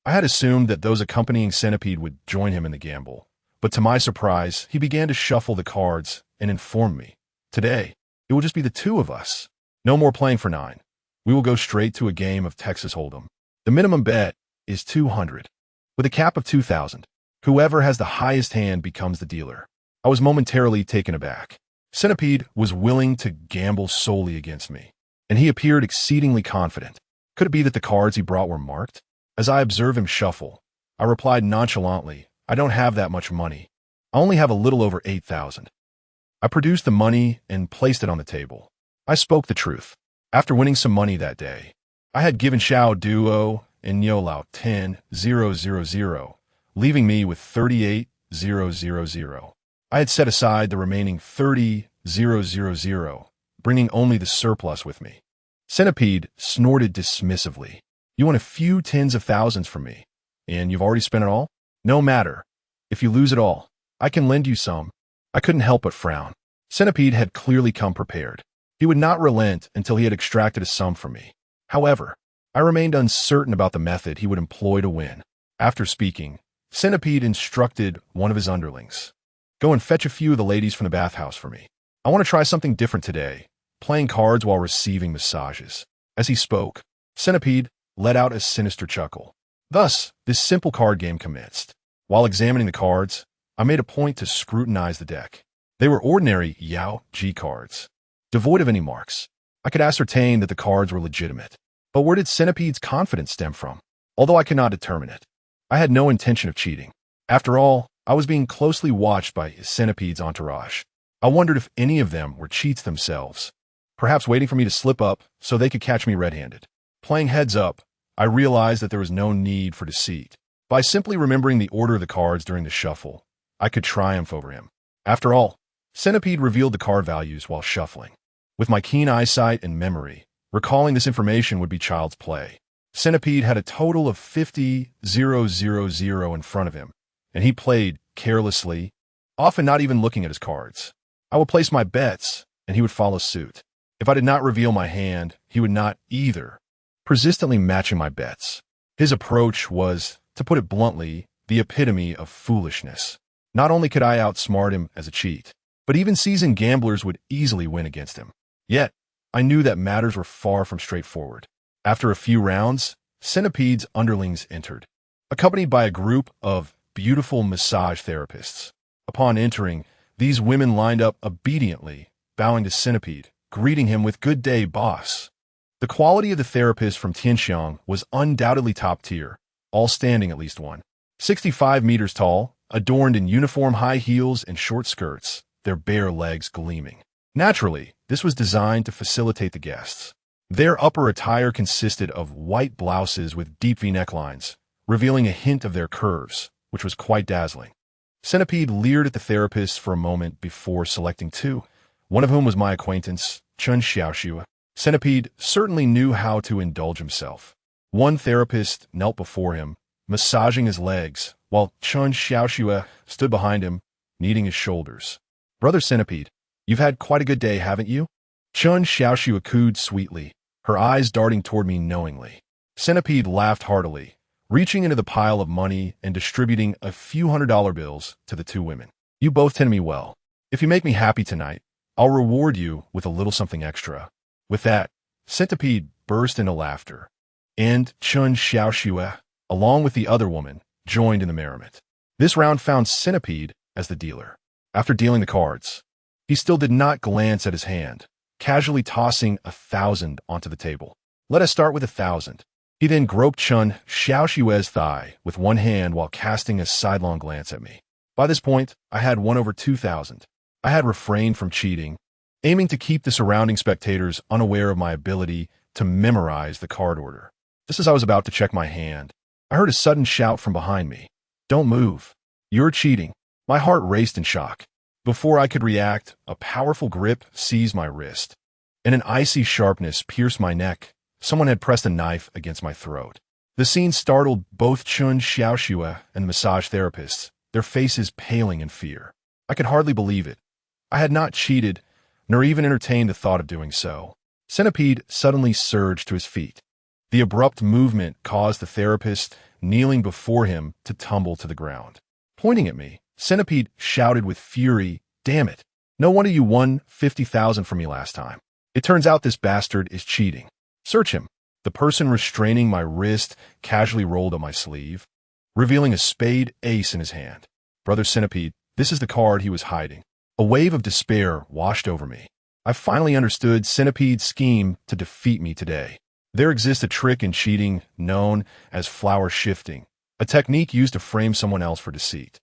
I had assumed that those accompanying Centipede would join him in the gamble, but to my surprise, he began to shuffle the cards and informed me. Today, it will just be the 2 of us. No more playing for 9. We will go straight to a game of Texas Hold'em. The minimum bet is 200, with a cap of 2,000. Whoever has the highest hand becomes the dealer. I was momentarily taken aback. Centipede was willing to gamble solely against me, and he appeared exceedingly confident. Could it be that the cards he brought were marked? As I observed him shuffle, I replied nonchalantly, I don't have that much money. I only have a little over 8,000. I produced the money and placed it on the table. I spoke the truth. After winning some money that day, I had given Xiao Duo and Niolao 10,000, leaving me with 38,000. I had set aside the remaining 30,000, bringing only the surplus with me. Centipede snorted dismissively. You want a few tens of thousands from me, and you've already spent it all? No matter. If you lose it all, I can lend you some. I couldn't help but frown. Centipede had clearly come prepared. He would not relent until he had extracted a sum from me. However, I remained uncertain about the method he would employ to win. After speaking, Centipede instructed one of his underlings. Go and fetch a few of the ladies from the bathhouse for me. I want to try something different today, playing cards while receiving massages. As he spoke, Centipede let out a sinister chuckle. Thus, this simple card game commenced. While examining the cards, I made a point to scrutinize the deck. They were ordinary Yao G cards, devoid of any marks. I could ascertain that the cards were legitimate. But where did Centipede's confidence stem from? Although I could not determine it, I had no intention of cheating. After all, I was being closely watched by Centipede's entourage. I wondered if any of them were cheats themselves, perhaps waiting for me to slip up so they could catch me red-handed. Playing heads up, I realized that there was no need for deceit. By simply remembering the order of the cards during the shuffle, I could triumph over him. After all, Centipede revealed the card values while shuffling. With my keen eyesight and memory, recalling this information would be child's play. Centipede had a total of 50,000 in front of him, and he played carelessly, often not even looking at his cards. I would place my bets, and he would follow suit. If I did not reveal my hand, he would not either, persistently matching my bets. His approach was, to put it bluntly, the epitome of foolishness. Not only could I outsmart him as a cheat, but even seasoned gamblers would easily win against him. Yet, I knew that matters were far from straightforward. After a few rounds, Centipede's underlings entered, accompanied by a group of beautiful massage therapists. Upon entering, these women lined up obediently, bowing to Centipede, greeting him with "Good day, boss." The quality of the therapists from Tianxiang was undoubtedly top tier, all standing at least 165 meters tall, adorned in uniform high heels and short skirts, their bare legs gleaming. Naturally, this was designed to facilitate the guests. Their upper attire consisted of white blouses with deep V necklines, revealing a hint of their curves, which was quite dazzling. Centipede leered at the therapist for a moment before selecting two, one of whom was my acquaintance, Chun Xiaoxue. Centipede certainly knew how to indulge himself. One therapist knelt before him, massaging his legs, while Chun Xiaoxue stood behind him, kneading his shoulders. "Brother Centipede, you've had quite a good day, haven't you?" Chun Xiaoxue cooed sweetly, her eyes darting toward me knowingly. Centipede laughed heartily, reaching into the pile of money and distributing a few $100 bills to the two women. "You both tend me well. If you make me happy tonight, I'll reward you with a little something extra." With that, Centipede burst into laughter, and Chun Xiaoxue, along with the other woman, joined in the merriment. This round found Centipede as the dealer. After dealing the cards, he still did not glance at his hand, casually tossing 1,000 onto the table. "Let us start with 1,000. He then groped Chun Xiaoxue's thigh with one hand while casting a sidelong glance at me. By this point, I had won over 2,000. I had refrained from cheating, aiming to keep the surrounding spectators unaware of my ability to memorize the card order. Just as I was about to check my hand, I heard a sudden shout from behind me. "Don't move. You're cheating." My heart raced in shock. Before I could react, a powerful grip seized my wrist, and an icy sharpness pierced my neck. Someone had pressed a knife against my throat. The scene startled both Chun Xiaoxue and the massage therapists, their faces paling in fear. I could hardly believe it. I had not cheated, nor even entertained the thought of doing so. Centipede suddenly surged to his feet. The abrupt movement caused the therapist kneeling before him to tumble to the ground. Pointing at me, Centipede shouted with fury, "Damn it! No wonder you won 50,000 from me last time. It turns out this bastard is cheating. Search him." The person restraining my wrist casually rolled up my sleeve, revealing a spade ace in his hand. "Brother Centipede, this is the card he was hiding." A wave of despair washed over me. I finally understood Centipede's scheme to defeat me today. There exists a trick in cheating known as flower shifting, a technique used to frame someone else for deceit.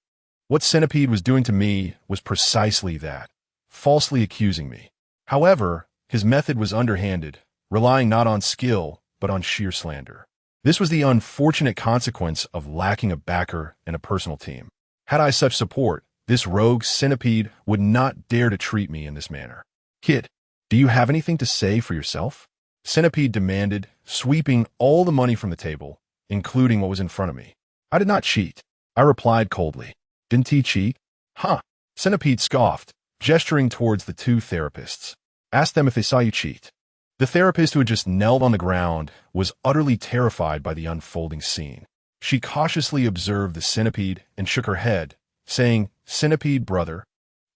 What Centipede was doing to me was precisely that, falsely accusing me. However, his method was underhanded, relying not on skill, but on sheer slander. This was the unfortunate consequence of lacking a backer and a personal team. Had I such support, this rogue Centipede would not dare to treat me in this manner. "Kid, do you have anything to say for yourself?" Centipede demanded, sweeping all the money from the table, including what was in front of me. "I did not cheat," I replied coldly. "Didn't he cheat?" "Huh." Centipede scoffed, gesturing towards the two therapists. "Ask them if they saw you cheat." The therapist who had just knelt on the ground was utterly terrified by the unfolding scene. She cautiously observed the Centipede and shook her head, saying, "Centipede, brother,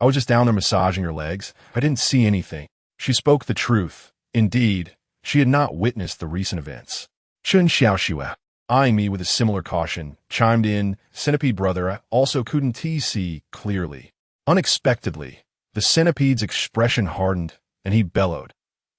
I was just down there massaging your legs. I didn't see anything." She spoke the truth. Indeed, she had not witnessed the recent events. Chun Xiaoxue, eyeing me with a similar caution, chimed in, "Centipede, brother, I also couldn't see clearly." Unexpectedly, the Centipede's expression hardened, and he bellowed,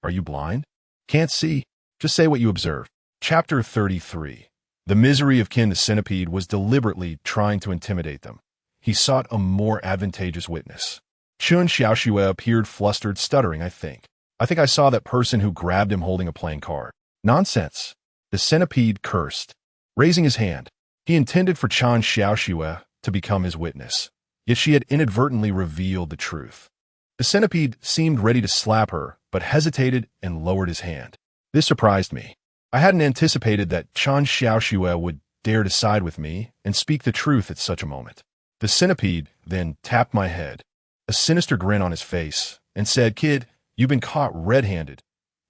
"Are you blind? Can't see? Just say what you observed." Chapter 33. The misery of kin the Centipede was deliberately trying to intimidate them. He sought a more advantageous witness. Chun Xiaoxue appeared flustered, stuttering, I think I saw that person who grabbed him holding a playing card." "Nonsense." The Centipede cursed, raising his hand. He intended for Chun Xiaoxue to become his witness, yet she had inadvertently revealed the truth. The Centipede seemed ready to slap her, but hesitated and lowered his hand. This surprised me. I hadn't anticipated that Chun Xiaoxue would dare to side with me and speak the truth at such a moment. The Centipede then tapped my head, a sinister grin on his face, and said, "Kid, you've been caught red-handed.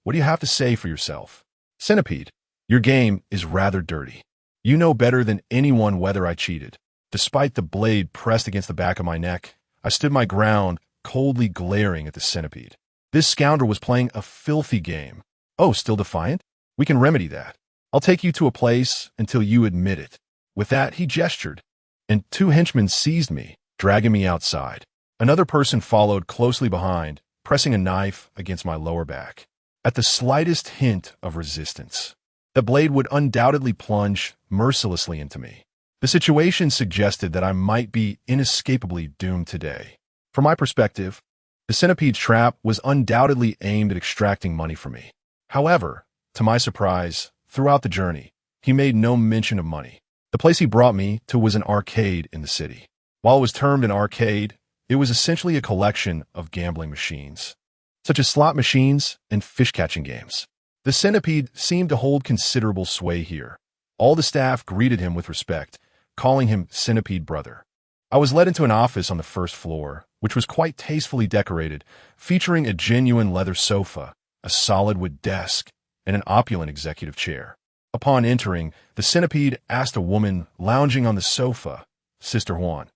What do you have to say for yourself?" "Centipede, your game is rather dirty. You know better than anyone whether I cheated." Despite the blade pressed against the back of my neck, I stood my ground, coldly glaring at the Centipede. This scoundrel was playing a filthy game. "Oh, still defiant? We can remedy that. I'll take you to a place until you admit it." With that, he gestured, and two henchmen seized me, dragging me outside. Another person followed closely behind, pressing a knife against my lower back. At the slightest hint of resistance, the blade would undoubtedly plunge mercilessly into me. The situation suggested that I might be inescapably doomed today. From my perspective, the Centipede's trap was undoubtedly aimed at extracting money from me. However, to my surprise, throughout the journey, he made no mention of money. The place he brought me to was an arcade in the city. While it was termed an arcade, it was essentially a collection of gambling machines, such as slot machines and fish-catching games. The centipede seemed to hold considerable sway here. All the staff greeted him with respect, calling him Centipede Brother. I was led into an office on the first floor, which was quite tastefully decorated, featuring a genuine leather sofa, a solid wood desk, and an opulent executive chair. Upon entering, the centipede asked a woman lounging on the sofa, Sister Juan,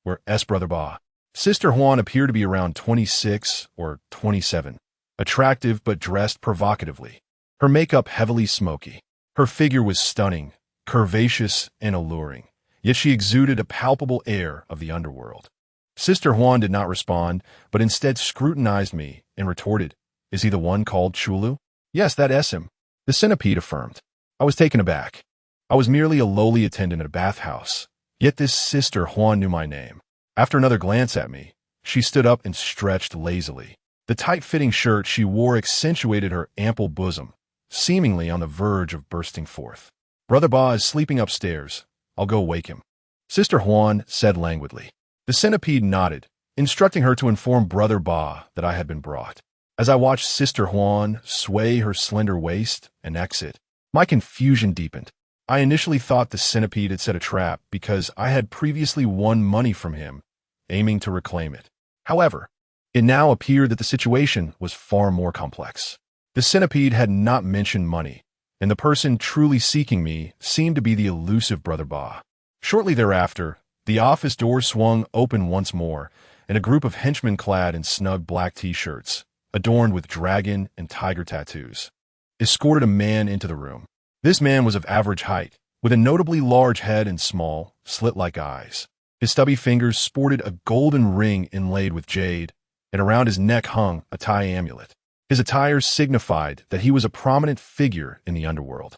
where S. Brother Ba. Sister Juan appeared to be around 26 or 27, attractive but dressed provocatively. Her makeup heavily smoky. Her figure was stunning, curvaceous, and alluring, yet she exuded a palpable air of the underworld. Sister Juan did not respond, but instead scrutinized me and retorted, "Is he the one called Chulu?" "Yes, that is him," the centipede affirmed. I was taken aback. I was merely a lowly attendant at a bathhouse, yet this Sister Juan knew my name. After another glance at me, she stood up and stretched lazily. The tight-fitting shirt she wore accentuated her ample bosom, seemingly on the verge of bursting forth. "Brother Ba is sleeping upstairs. I'll go wake him," Sister Juan said languidly. The centipede nodded, instructing her to inform Brother Ba that I had been brought. As I watched Sister Juan sway her slender waist and exit, my confusion deepened. I initially thought the centipede had set a trap because I had previously won money from him, aiming to reclaim it. However, it now appeared that the situation was far more complex. The centipede had not mentioned money, and the person truly seeking me seemed to be the elusive Brother Ba. Shortly thereafter, the office door swung open once more, and a group of henchmen clad in snug black t-shirts, adorned with dragon and tiger tattoos, escorted a man into the room. This man was of average height, with a notably large head and small, slit-like eyes. His stubby fingers sported a golden ring inlaid with jade, and around his neck hung a tie amulet. His attire signified that he was a prominent figure in the underworld.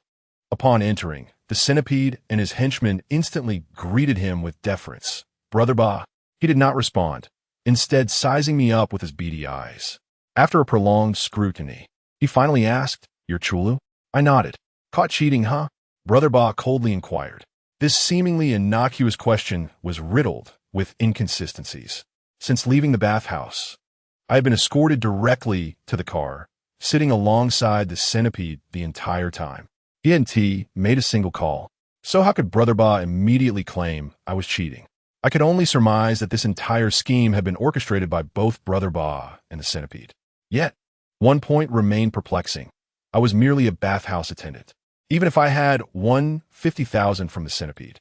Upon entering, the centipede and his henchmen instantly greeted him with deference. "Brother Ba." He did not respond, instead sizing me up with his beady eyes. After a prolonged scrutiny, he finally asked, "You're Chulu?" I nodded. "Caught cheating, huh?" Brother Ba coldly inquired. This seemingly innocuous question was riddled with inconsistencies. Since leaving the bathhouse, I had been escorted directly to the car, sitting alongside the centipede the entire time. He hadn't made a single call, so how could Brother Ba immediately claim I was cheating? I could only surmise that this entire scheme had been orchestrated by both Brother Ba and the centipede. Yet, one point remained perplexing. I was merely a bathhouse attendant. Even if I had won $50,000 from the centipede,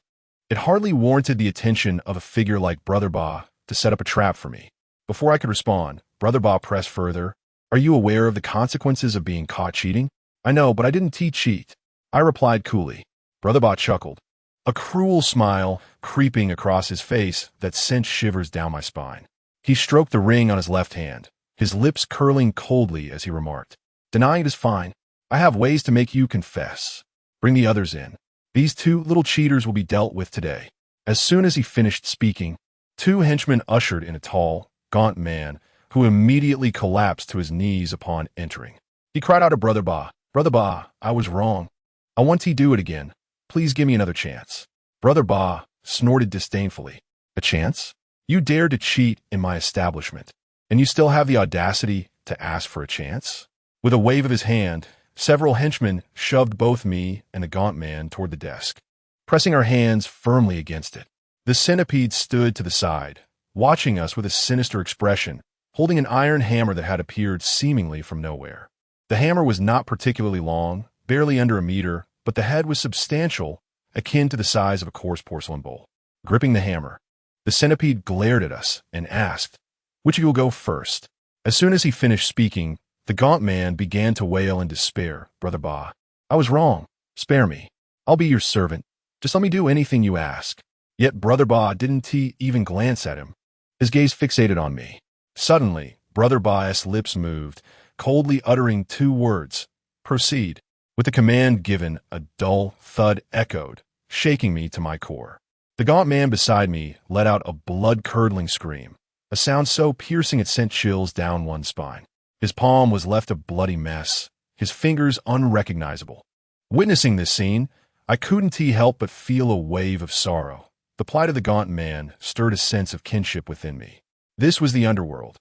it hardly warranted the attention of a figure like Brother Ba to set up a trap for me. Before I could respond, Brother Ba pressed further. "Are you aware of the consequences of being caught cheating?" "I know, but I didn't cheat," I replied coolly. Brother Ba chuckled, a cruel smile creeping across his face that sent shivers down my spine. He stroked the ring on his left hand, his lips curling coldly as he remarked, "Denying it is fine. I have ways to make you confess. Bring the others in. These two little cheaters will be dealt with today." As soon as he finished speaking, two henchmen ushered in a tall, gaunt man who immediately collapsed to his knees upon entering. He cried out to Brother Ba, "Brother Ba, I was wrong. I want to do it again. Please give me another chance." Brother Ba snorted disdainfully. "A chance? You dared to cheat in my establishment, and you still have the audacity to ask for a chance?" With a wave of his hand, several henchmen shoved both me and the gaunt man toward the desk, pressing our hands firmly against it. The centipede stood to the side, watching us with a sinister expression, holding an iron hammer that had appeared seemingly from nowhere. The hammer was not particularly long, barely under a meter, but the head was substantial, akin to the size of a coarse porcelain bowl. Gripping the hammer, the centipede glared at us and asked, "Which of you will go first?" As soon as he finished speaking, the gaunt man began to wail in despair. "Brother Ba, I was wrong. Spare me. I'll be your servant. Just let me do anything you ask." Yet Brother Ba didn't even glance at him. His gaze fixated on me. Suddenly, Brother Ba's lips moved, coldly uttering two words, "Proceed." With the command given, a dull thud echoed, shaking me to my core. The gaunt man beside me let out a blood-curdling scream, a sound so piercing it sent chills down one's spine. His palm was left a bloody mess, his fingers unrecognizable. Witnessing this scene, I couldn't help but feel a wave of sorrow. The plight of the gaunt man stirred a sense of kinship within me. This was the underworld.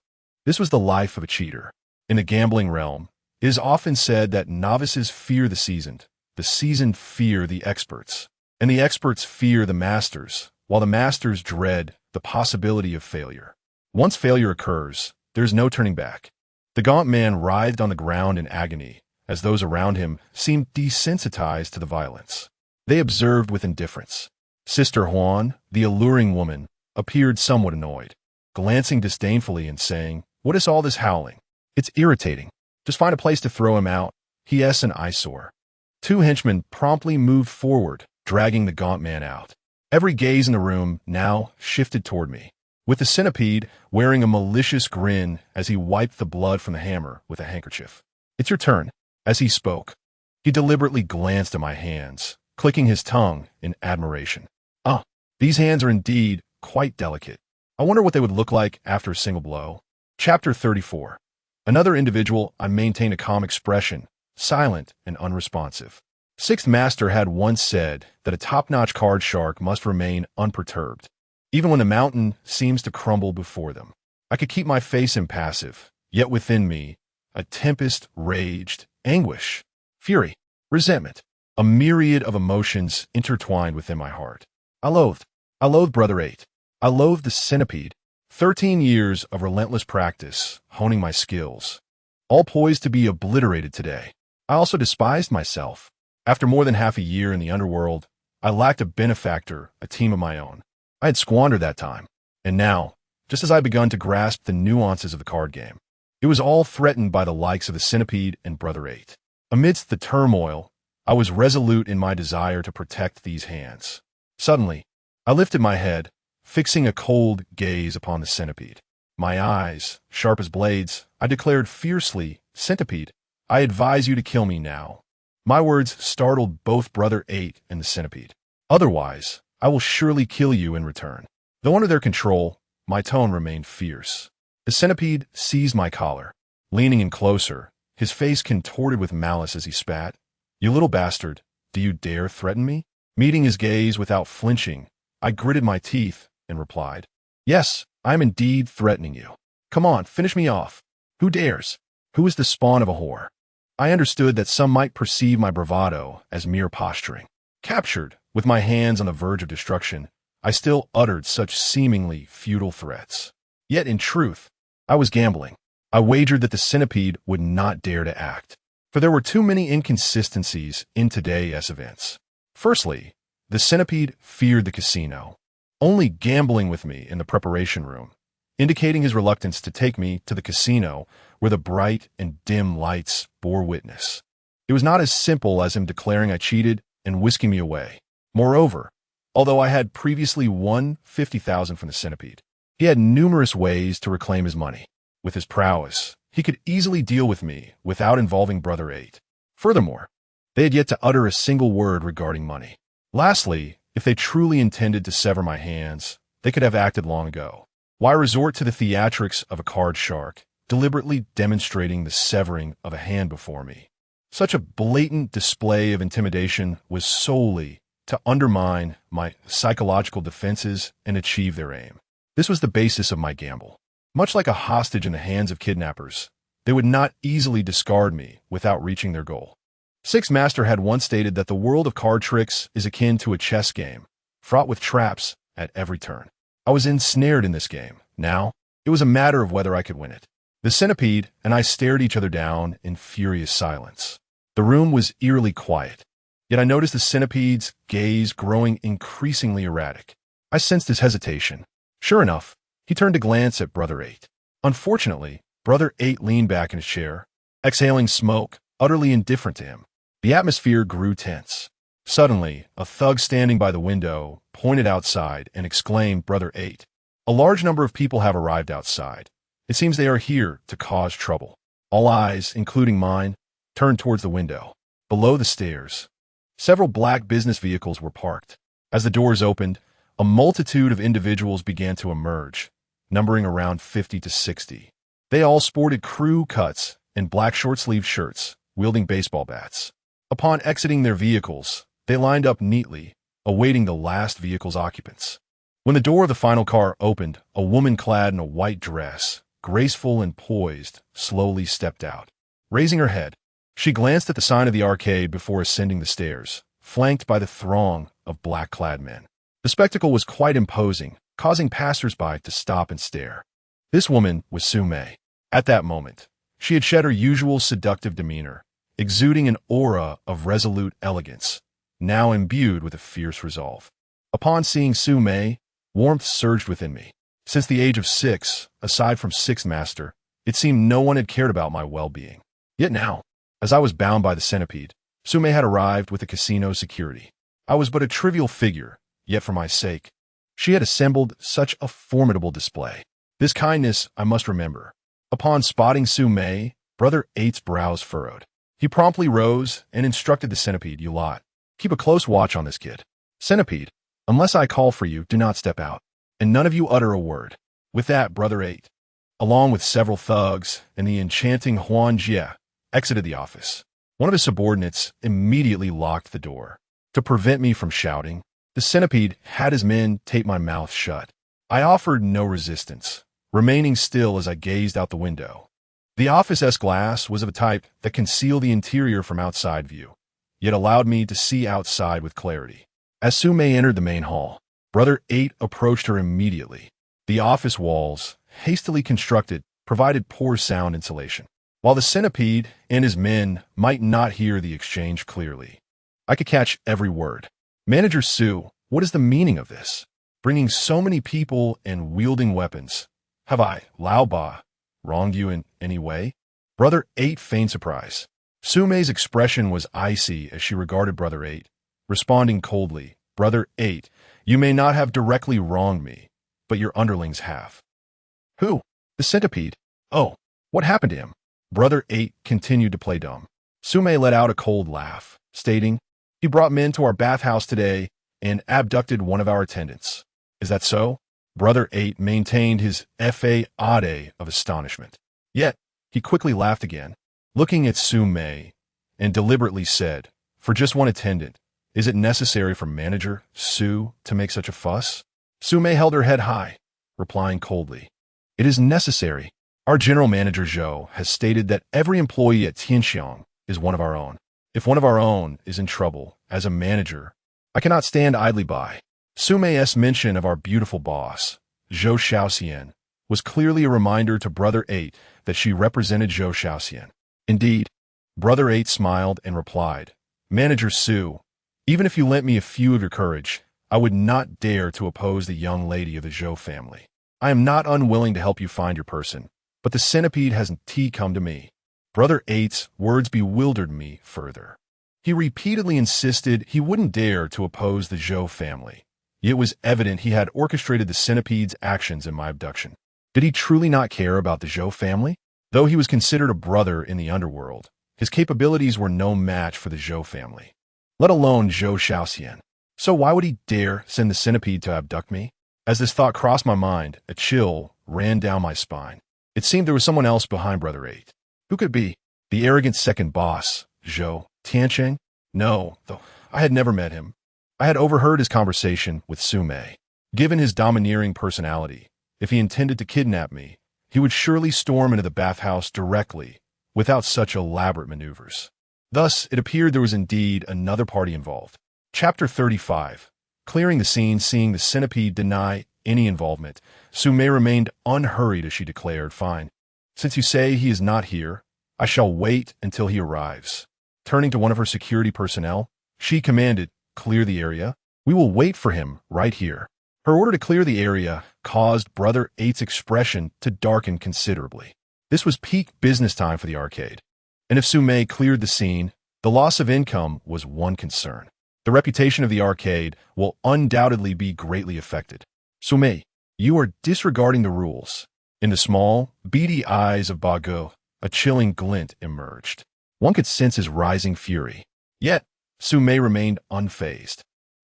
This was the life of a cheater. In the gambling realm, it is often said that novices fear the seasoned fear the experts, and the experts fear the masters, while the masters dread the possibility of failure. Once failure occurs, there is no turning back. The gaunt man writhed on the ground in agony, as those around him seemed desensitized to the violence. They observed with indifference. Sister Juan, the alluring woman, appeared somewhat annoyed, glancing disdainfully and saying, "What is all this howling? It's irritating. Just find a place to throw him out. He is an eyesore." Two henchmen promptly moved forward, dragging the gaunt man out. Every gaze in the room now shifted toward me, with the centipede wearing a malicious grin as he wiped the blood from the hammer with a handkerchief. "It's your turn." As he spoke, he deliberately glanced at my hands, clicking his tongue in admiration. These hands are indeed quite delicate. I wonder what they would look like after a single blow. Chapter 34. Another individual, I maintained a calm expression, silent and unresponsive. Sixth Master had once said that a top-notch card shark must remain unperturbed, even when the mountain seems to crumble before them. I could keep my face impassive, yet within me, a tempest raged, anguish, fury, resentment, a myriad of emotions intertwined within my heart. I loathed Brother Eight. I loathed the centipede. 13 years of relentless practice, honing my skills, all poised to be obliterated today. I also despised myself. After more than half a year in the underworld, I lacked a benefactor, a team of my own. I had squandered that time. And now, just as I had begun to grasp the nuances of the card game, it was all threatened by the likes of the centipede and Brother Eight. Amidst the turmoil, I was resolute in my desire to protect these hands. Suddenly, I lifted my head, fixing a cold gaze upon the centipede. My eyes, sharp as blades, I declared fiercely, "Centipede, I advise you to kill me now." My words startled both Brother Eight and the centipede. "Otherwise, I will surely kill you in return." Though under their control, my tone remained fierce. The centipede seized my collar, leaning in closer, his face contorted with malice as he spat. "You little bastard, do you dare threaten me?" Meeting his gaze without flinching, I gritted my teeth and replied, "Yes, I am indeed threatening you. Come on, finish me off. Who dares? Who is the spawn of a whore?" I understood that some might perceive my bravado as mere posturing. Captured, with my hands on the verge of destruction, I still uttered such seemingly futile threats. Yet in truth, I was gambling. I wagered that the centipede would not dare to act, for there were too many inconsistencies in today's events. Firstly, the centipede feared the casino, only gambling with me in the preparation room, indicating his reluctance to take me to the casino where the bright and dim lights bore witness. It was not as simple as him declaring I cheated and whisking me away. Moreover, although I had previously won $50,000 from the centipede, he had numerous ways to reclaim his money. With his prowess, he could easily deal with me without involving Brother Eight. Furthermore, they had yet to utter a single word regarding money. Lastly, if they truly intended to sever my hands, they could have acted long ago. Why resort to the theatrics of a card shark, deliberately demonstrating the severing of a hand before me? Such a blatant display of intimidation was solely to undermine my psychological defenses and achieve their aim. This was the basis of my gamble. Much like a hostage in the hands of kidnappers, they would not easily discard me without reaching their goal. Sixth Master had once stated that the world of card tricks is akin to a chess game, fraught with traps at every turn. I was ensnared in this game. Now, it was a matter of whether I could win it. The centipede and I stared each other down in furious silence. The room was eerily quiet, yet I noticed the centipede's gaze growing increasingly erratic. I sensed his hesitation. Sure enough, he turned to glance at Brother Eight. Unfortunately, Brother Eight leaned back in his chair, exhaling smoke, utterly indifferent to him. The atmosphere grew tense. Suddenly, a thug standing by the window pointed outside and exclaimed, "Brother Eight, a large number of people have arrived outside. It seems they are here to cause trouble." All eyes, including mine, turned towards the window. Below the stairs, several black business vehicles were parked. As the doors opened, a multitude of individuals began to emerge, numbering around 50 to 60. They all sported crew cuts and black short-sleeved shirts, wielding baseball bats. Upon exiting their vehicles, they lined up neatly, awaiting the last vehicle's occupants. When the door of the final car opened, a woman clad in a white dress, graceful and poised, slowly stepped out. Raising her head, she glanced at the sign of the arcade before ascending the stairs, flanked by the throng of black-clad men. The spectacle was quite imposing, causing passers-by to stop and stare. This woman was Su Mei. At that moment, she had shed her usual seductive demeanor, exuding an aura of resolute elegance, now imbued with a fierce resolve. Upon seeing Su Mei, warmth surged within me. Since the age of 6, aside from Sixth Master, it seemed no one had cared about my well-being. Yet now, as I was bound by the centipede, Su Mei had arrived with the casino security. I was but a trivial figure, yet for my sake, she had assembled such a formidable display. This kindness I must remember. Upon spotting Su Mei, Brother 8's brows furrowed. He promptly rose and instructed the centipede, "You lot, keep a close watch on this kid. Centipede, unless I call for you, do not step out, and none of you utter a word." With that, Brother 8, along with several thugs and the enchanting Huan Jie, exited the office. One of his subordinates immediately locked the door. To prevent me from shouting, the centipede had his men tape my mouth shut. I offered no resistance, remaining still as I gazed out the window. The office's glass was of a type that concealed the interior from outside view, yet allowed me to see outside with clarity. As Su Mei entered the main hall, Brother 8 approached her immediately. The office walls, hastily constructed, provided poor sound insulation. While the centipede and his men might not hear the exchange clearly, I could catch every word. "Manager Su, what is the meaning of this? Bringing so many people and wielding weapons. Have I, Lao Ba, wronged you in any way?" Brother 8 feigned surprise. Su Mei's expression was icy as she regarded Brother 8, responding coldly, "Brother 8, you may not have directly wronged me, but your underlings have." "Who?" "The centipede." "Oh, what happened to him?" Brother 8 continued to play dumb. Su Mei let out a cold laugh, stating, "He brought men to our bathhouse today and abducted one of our attendants." "Is that so?" Brother 8 maintained his fa-ade of astonishment. Yet, he quickly laughed again, looking at Su Mei, and deliberately said, "For just one attendant, is it necessary for Manager Su to make such a fuss?" Su Mei held her head high, replying coldly, "It is necessary. Our general manager Zhou has stated that every employee at Tianxiang is one of our own. If one of our own is in trouble, as a manager, I cannot stand idly by." Su Mei's mention of our beautiful boss, Zhou Shaoxian, was clearly a reminder to Brother 8 that she represented Zhou Shaoxian. Indeed, Brother 8 smiled and replied, "Manager Su, even if you lent me a few of your courage, I would not dare to oppose the young lady of the Zhou family. I am not unwilling to help you find your person, but the centipede has come to me." Brother 8's words bewildered me further. He repeatedly insisted he wouldn't dare to oppose the Zhou family. It was evident he had orchestrated the centipede's actions in my abduction. Did he truly not care about the Zhou family? Though he was considered a brother in the underworld, his capabilities were no match for the Zhou family, let alone Zhou Shaoxian. So why would he dare send the centipede to abduct me? As this thought crossed my mind, a chill ran down my spine. It seemed there was someone else behind Brother 8. Who could it be? The arrogant second boss, Zhou Tiancheng? No, though I had never met him. I had overheard his conversation with Su Mei. Given his domineering personality, if he intended to kidnap me, he would surely storm into the bathhouse directly, without such elaborate maneuvers. Thus, it appeared there was indeed another party involved. Chapter 35. Clearing the scene, seeing the centipede deny any involvement, Su Mei remained unhurried as she declared, "Fine. Since you say he is not here, I shall wait until he arrives." Turning to one of her security personnel, she commanded, "Clear the area. We will wait for him right here." Her order to clear the area caused Brother 8's expression to darken considerably. This was peak business time for the arcade, and if Su Mei cleared the scene, the loss of income was one concern. The reputation of the arcade will undoubtedly be greatly affected. "Su Mei, you are disregarding the rules." In the small, beady eyes of Bagu, a chilling glint emerged. One could sense his rising fury. Yet, Su Mei remained unfazed,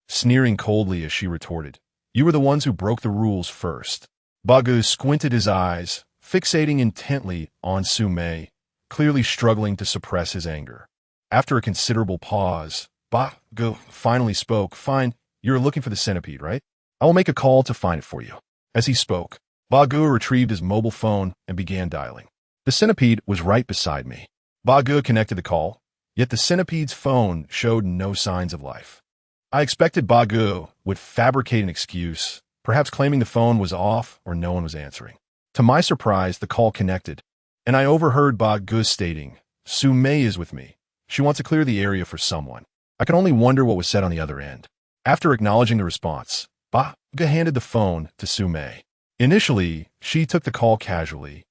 sneering coldly as she retorted, "You were the ones who broke the rules first." Bagu squinted his eyes, fixating intently on Su Mei, clearly struggling to suppress his anger. After a considerable pause, Bagu finally spoke, "Fine, you're looking for the centipede, right? I will make a call to find it for you. As he spoke, Bagu retrieved his mobile phone and began dialing. The centipede was right beside me. Bagu connected the call, yet the centipede's phone showed no signs of life. I expected Bagu would fabricate an excuse, perhaps claiming the phone was off or no one was answering. To my surprise, the call connected, and I overheard Bagu stating, "Sumei is with me. She wants to clear the area for someone." I could only wonder what was said on the other end. After acknowledging the response, Bagu handed the phone to Sumei. Initially, she took the call casually,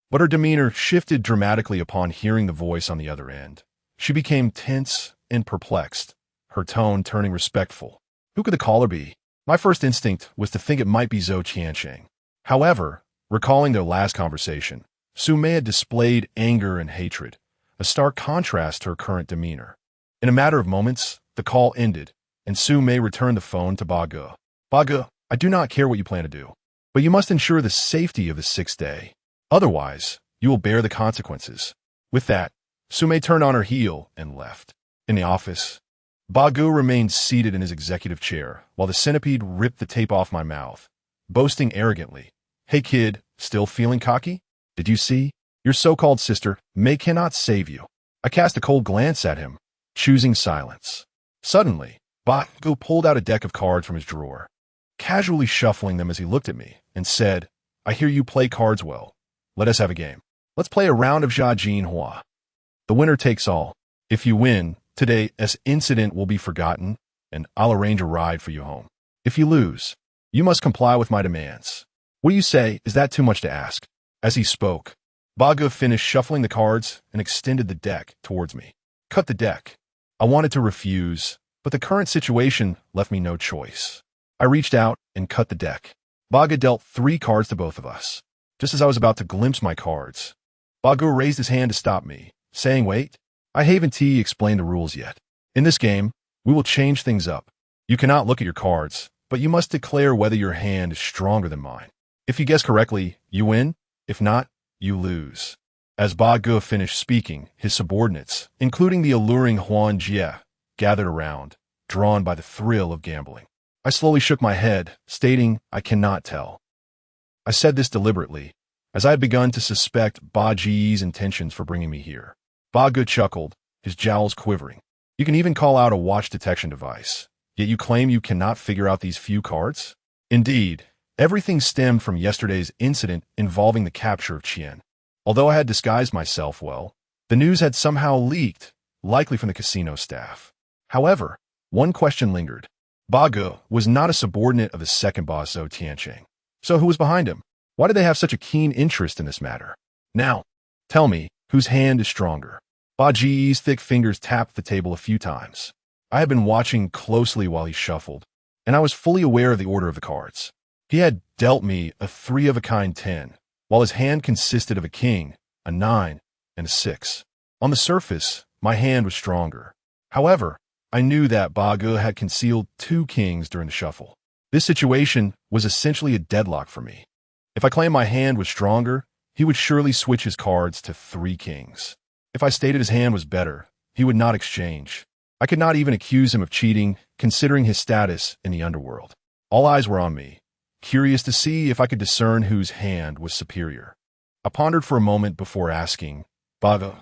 but her demeanor shifted dramatically upon hearing the voice on the other end. She became tense and perplexed, her tone turning respectful. Who could the caller be? My first instinct was to think it might be Zhou Qiansheng. However, recalling their last conversation, Sumei had displayed anger and hatred, a stark contrast to her current demeanor. In a matter of moments, the call ended, and Sumei returned the phone to Bagu. "Bagu, I do not care what you plan to do, but you must ensure the safety of the sixth day. Otherwise, you will bear the consequences." With that, Sumei turned on her heel and left. In the office, Bagu remained seated in his executive chair while the centipede ripped the tape off my mouth, boasting arrogantly, "Hey kid, still feeling cocky? Did you see? Your so-called sister, May, cannot save you." I cast a cold glance at him, choosing silence. Suddenly, Bagu pulled out a deck of cards from his drawer, casually shuffling them as he looked at me, and said, "I hear you play cards well. Let us have a game. Let's play a round of Jia Jin Hua. The winner takes all. If you win, today's incident will be forgotten, and I'll arrange a ride for you home. If you lose, you must comply with my demands. What do you say? Is that too much to ask?" As he spoke, Bagu finished shuffling the cards and extended the deck towards me. "Cut the deck." I wanted to refuse, but the current situation left me no choice. I reached out and cut the deck. Bagu dealt 3 cards to both of us. Just as I was about to glimpse my cards, Bagu raised his hand to stop me, saying, "Wait, I haven't explained the rules yet. In this game, we will change things up. You cannot look at your cards, but you must declare whether your hand is stronger than mine. If you guess correctly, you win. If not, you lose." As Bagu finished speaking, his subordinates, including the alluring Huan Jie, gathered around, drawn by the thrill of gambling. I slowly shook my head, stating, "I cannot tell." I said this deliberately, as I had begun to suspect Ba Ji's intentions for bringing me here. Bagu chuckled, his jowls quivering. "You can even call out a watch detection device, yet you claim you cannot figure out these few cards?" Indeed, everything stemmed from yesterday's incident involving the capture of Qian. Although I had disguised myself well, the news had somehow leaked, likely from the casino staff. However, one question lingered. Bagu was not a subordinate of the second boss, Zhou Qiansheng. So who was behind him? Why did they have such a keen interest in this matter? Now, tell me, whose hand is stronger? Ba Ji's thick fingers tapped the table a few times. I had been watching closely while he shuffled, and I was fully aware of the order of the cards. He had dealt me a 3-of-a-kind 10, while his hand consisted of a king, a 9, and a 6. On the surface, my hand was stronger. However, I knew that Bagu had concealed 2 kings during the shuffle. This situation was essentially a deadlock for me. If I claimed my hand was stronger, he would surely switch his cards to 3 kings. If I stated his hand was better, he would not exchange. I could not even accuse him of cheating, considering his status in the underworld. All eyes were on me, curious to see if I could discern whose hand was superior. I pondered for a moment before asking, "Bagu,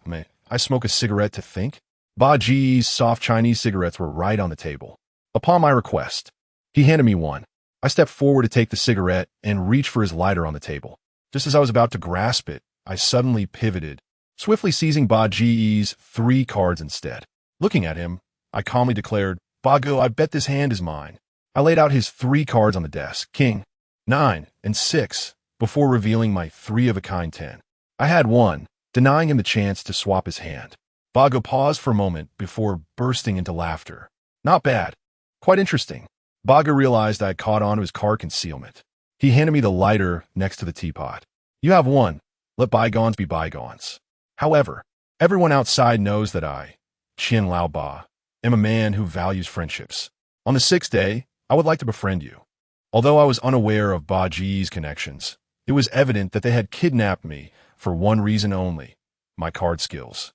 may I smoke a cigarette to think?" Ba Ji's soft Chinese cigarettes were right on the table. Upon my request, he handed me one. I stepped forward to take the cigarette and reached for his lighter on the table. Just as I was about to grasp it, I suddenly pivoted, swiftly seizing Ba Ji's 3 cards instead. Looking at him, I calmly declared, "Bagu, I bet this hand is mine." I laid out his 3 cards on the desk, king, 9, and 6, before revealing my 3-of-a-kind 10. I had one, denying him the chance to swap his hand. Bagu paused for a moment before bursting into laughter. "Not bad. Quite interesting." Bagu realized I had caught on to his card concealment. He handed me the lighter next to the teapot. "You have one. Let bygones be bygones. However, everyone outside knows that I, Qian Lao Ba, am a man who values friendships. On the 6th day, I would like to befriend you." Although I was unaware of Ba Ji's connections, it was evident that they had kidnapped me for one reason only, my card skills.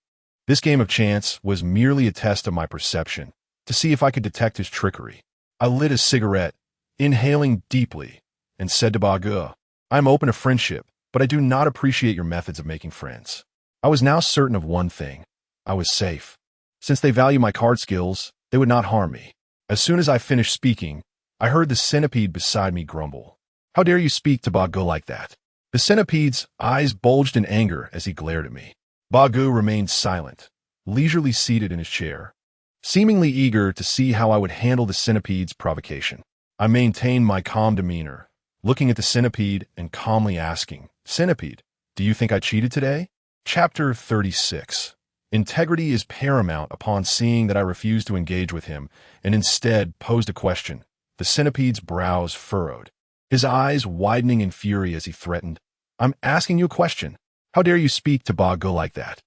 This game of chance was merely a test of my perception, to see if I could detect his trickery. I lit a cigarette, inhaling deeply, and said to Bagu, "I am open to friendship, but I do not appreciate your methods of making friends." I was now certain of one thing. I was safe. Since they value my card skills, they would not harm me. As soon as I finished speaking, I heard the centipede beside me grumble. "How dare you speak to Bagu like that?" The centipede's eyes bulged in anger as he glared at me. Bagu remained silent, leisurely seated in his chair, seemingly eager to see how I would handle the centipede's provocation. I maintained my calm demeanor, looking at the centipede and calmly asking, "Centipede, do you think I cheated today?" Chapter 36. Integrity is paramount upon seeing that I refused to engage with him and instead posed a question. The centipede's brows furrowed, his eyes widening in fury as he threatened, "I'm asking you a question. How dare you speak to Bagu like that?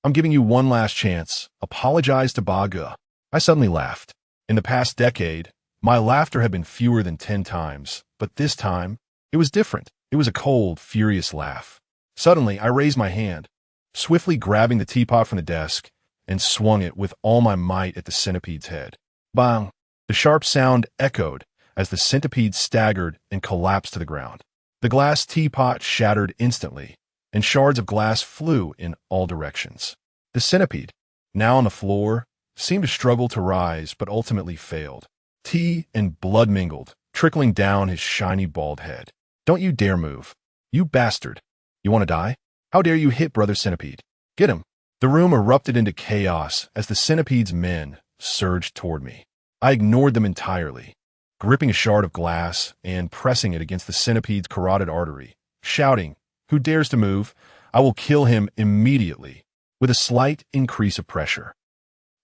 I'm giving you one last chance. Apologize to Bagu." I suddenly laughed. In the past decade, my laughter had been fewer than 10 times, but this time, it was different. It was a cold, furious laugh. Suddenly, I raised my hand, swiftly grabbing the teapot from the desk, and swung it with all my might at the centipede's head. Bang! The sharp sound echoed as the centipede staggered and collapsed to the ground. The glass teapot shattered instantly, and shards of glass flew in all directions. The centipede, now on the floor, seemed to struggle to rise but ultimately failed. Tea and blood mingled, trickling down his shiny bald head. "Don't you dare move. You bastard. You want to die? How dare you hit Brother Centipede? Get him." The room erupted into chaos as the centipede's men surged toward me. I ignored them entirely, gripping a shard of glass and pressing it against the centipede's carotid artery, shouting, "Who dares to move? I will kill him immediately," with a slight increase of pressure.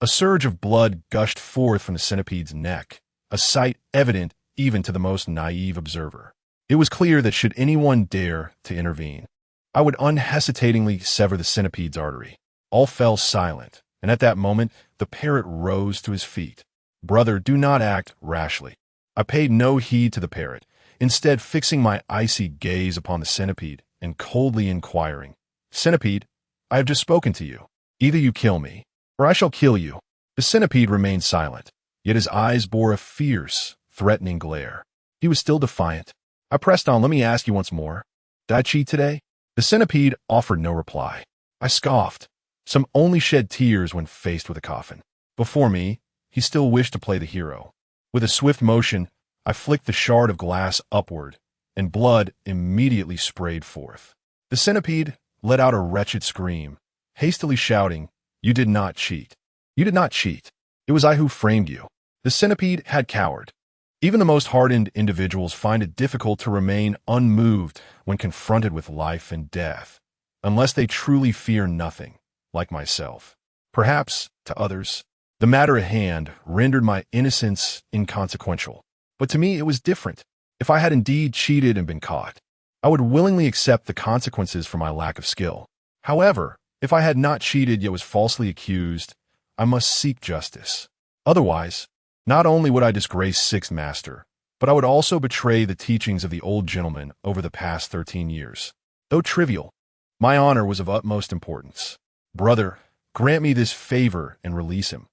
A surge of blood gushed forth from the centipede's neck, a sight evident even to the most naive observer. It was clear that should anyone dare to intervene, I would unhesitatingly sever the centipede's artery. All fell silent, and at that moment, the parrot rose to his feet. "Brother, do not act rashly." I paid no heed to the parrot, instead fixing my icy gaze upon the centipede and coldly inquiring, "Centipede, I have just spoken to you. Either you kill me, or I shall kill you." The centipede remained silent, yet his eyes bore a fierce, threatening glare. He was still defiant. I pressed on, "Let me ask you once more. Did I cheat today?" The centipede offered no reply. I scoffed. Some only shed tears when faced with a coffin. Before me, he still wished to play the hero. With a swift motion, I flicked the shard of glass upward, and blood immediately sprayed forth. The centipede let out a wretched scream, hastily shouting, "You did not cheat. You did not cheat. It was I who framed you." The centipede had cowered. Even the most hardened individuals find it difficult to remain unmoved when confronted with life and death, unless they truly fear nothing, like myself. Perhaps, to others, the matter at hand rendered my innocence inconsequential. But to me it was different. If I had indeed cheated and been caught, I would willingly accept the consequences for my lack of skill. However, if I had not cheated yet was falsely accused, I must seek justice. Otherwise, not only would I disgrace Sixth Master, but I would also betray the teachings of the old gentleman over the past 13 years. Though trivial, my honor was of utmost importance. "Brother, grant me this favor and release him,"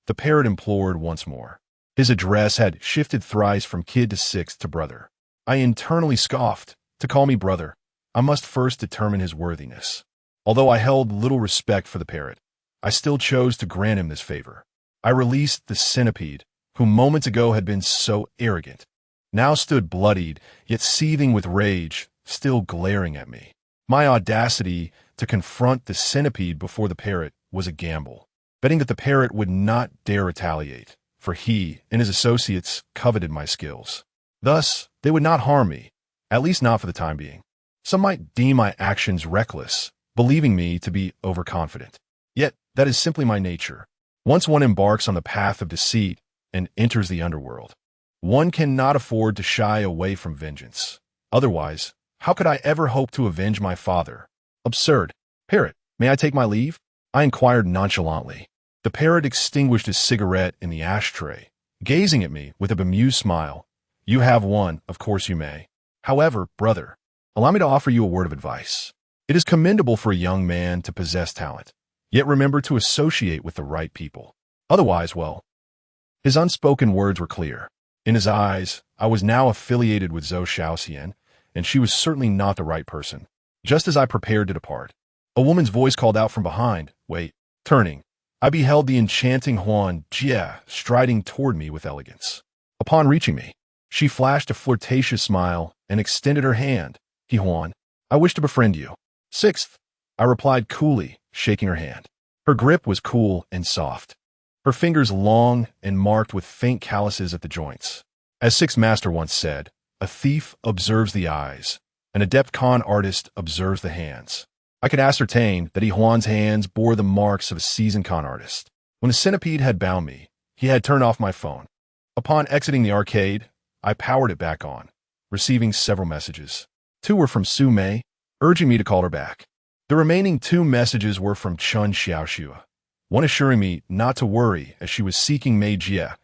the parrot implored once more. His address had shifted thrice from kid to sixth to brother. I internally scoffed. To call me brother, I must first determine his worthiness. Although I held little respect for the parrot, I still chose to grant him this favor. I released the centipede, who moments ago had been so arrogant, now stood bloodied, yet seething with rage, still glaring at me. My audacity to confront the centipede before the parrot was a gamble, betting that the parrot would not dare retaliate, for he and his associates coveted my skills. Thus, they would not harm me, at least not for the time being. Some might deem my actions reckless, believing me to be overconfident. Yet, that is simply my nature. Once one embarks on the path of deceit and enters the underworld, one cannot afford to shy away from vengeance. Otherwise, how could I ever hope to avenge my father? Absurd. "Parrot, may I take my leave?" I inquired nonchalantly. The parrot extinguished his cigarette in the ashtray, gazing at me with a bemused smile. "You have one, of course you may. However, brother, allow me to offer you a word of advice. It is commendable for a young man to possess talent, yet remember to associate with the right people. Otherwise, well..." His unspoken words were clear. In his eyes, I was now affiliated with Zhou Xiaoxian, and she was certainly not the right person. Just as I prepared to depart, a woman's voice called out from behind, "Wait." Turning, I beheld the enchanting Huan Jie striding toward me with elegance. Upon reaching me, she flashed a flirtatious smile and extended her hand. "Huan, I wish to befriend you." "Sixth," I replied coolly, shaking her hand. Her grip was cool and soft, her fingers long and marked with faint calluses at the joints. As Sixth Master once said, a thief observes the eyes, an adept con artist observes the hands. I could ascertain that Huan's hands bore the marks of a seasoned con artist. When the centipede had bound me, he had turned off my phone. Upon exiting the arcade, I powered it back on, receiving several messages. 2 were from Su Mei, urging me to call her back. The remaining 2 messages were from Chun Xiaoxue, one assuring me not to worry as she was seeking Mei Jie,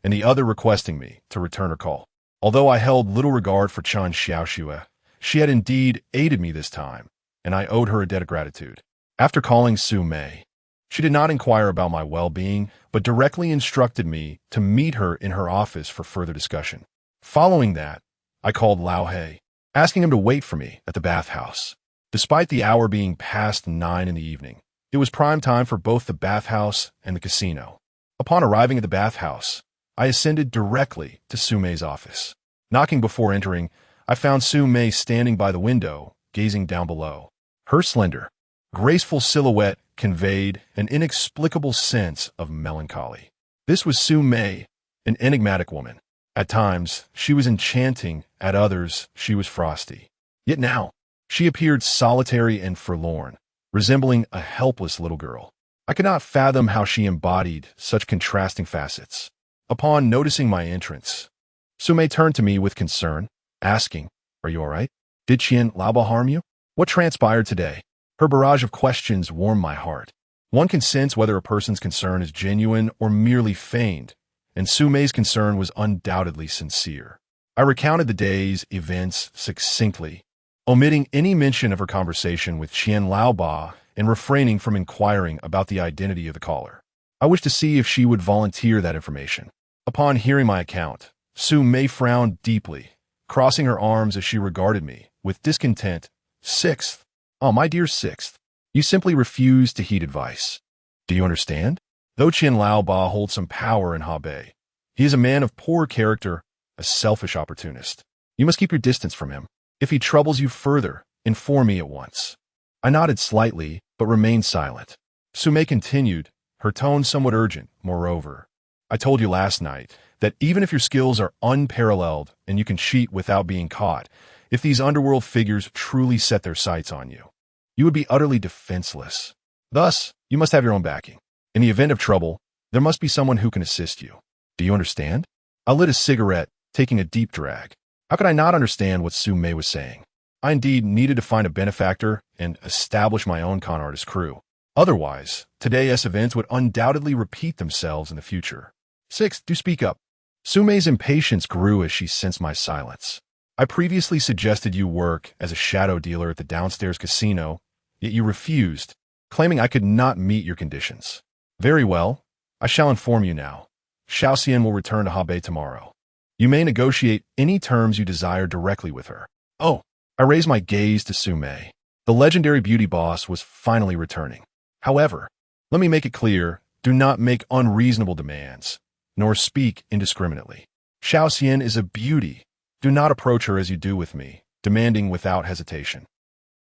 and the other requesting me to return her call. Although I held little regard for Chun Xiaoxue, she had indeed aided me this time, and I owed her a debt of gratitude. After calling Su Mei, she did not inquire about my well-being, but directly instructed me to meet her in her office for further discussion. Following that, I called Lao He, asking him to wait for me at the bathhouse. Despite the hour being past 9 in the evening, it was prime time for both the bathhouse and the casino. Upon arriving at the bathhouse, I ascended directly to Su Mei's office. Knocking before entering, I found Su Mei standing by the window, gazing down below. Her slender, graceful silhouette conveyed an inexplicable sense of melancholy. This was Su Mei, an enigmatic woman. At times, she was enchanting, at others, she was frosty. Yet now, she appeared solitary and forlorn, resembling a helpless little girl. I could not fathom how she embodied such contrasting facets. Upon noticing my entrance, Su Mei turned to me with concern, asking, "Are you all right? Did Qian Laoba harm you? What transpired today?" Her barrage of questions warmed my heart. One can sense whether a person's concern is genuine or merely feigned, and Su Mei's concern was undoubtedly sincere. I recounted the day's events succinctly, omitting any mention of her conversation with Qian Laoba and refraining from inquiring about the identity of the caller. I wished to see if she would volunteer that information. Upon hearing my account, Su Mei frowned deeply, crossing her arms as she regarded me with discontent. "Sixth, oh my dear Sixth, you simply refuse to heed advice. Do you understand? Though Qian Laoba holds some power in Hebei, he is a man of poor character, a selfish opportunist. You must keep your distance from him. If he troubles you further, inform me at once." I nodded slightly, but remained silent. Su Mei continued, her tone somewhat urgent. "Moreover, I told you last night that even if your skills are unparalleled and you can cheat without being caught, if these underworld figures truly set their sights on you, you would be utterly defenseless. Thus, you must have your own backing. In the event of trouble, there must be someone who can assist you. Do you understand?" I lit a cigarette, taking a deep drag. How could I not understand what Su Mei was saying? I indeed needed to find a benefactor and establish my own con artist crew. Otherwise, today's events would undoubtedly repeat themselves in the future. "Sixth, do speak up." Su Mei's impatience grew as she sensed my silence. "I previously suggested you work as a shadow dealer at the downstairs casino, yet you refused, claiming I could not meet your conditions. Very well, I shall inform you now. Xiaoxian will return to Hebei tomorrow. You may negotiate any terms you desire directly with her." "Oh," I raised my gaze to Su Mei. The legendary beauty boss was finally returning. "However, let me make it clear, do not make unreasonable demands, nor speak indiscriminately. Xiaoxian is a beauty. Do not approach her as you do with me, demanding without hesitation."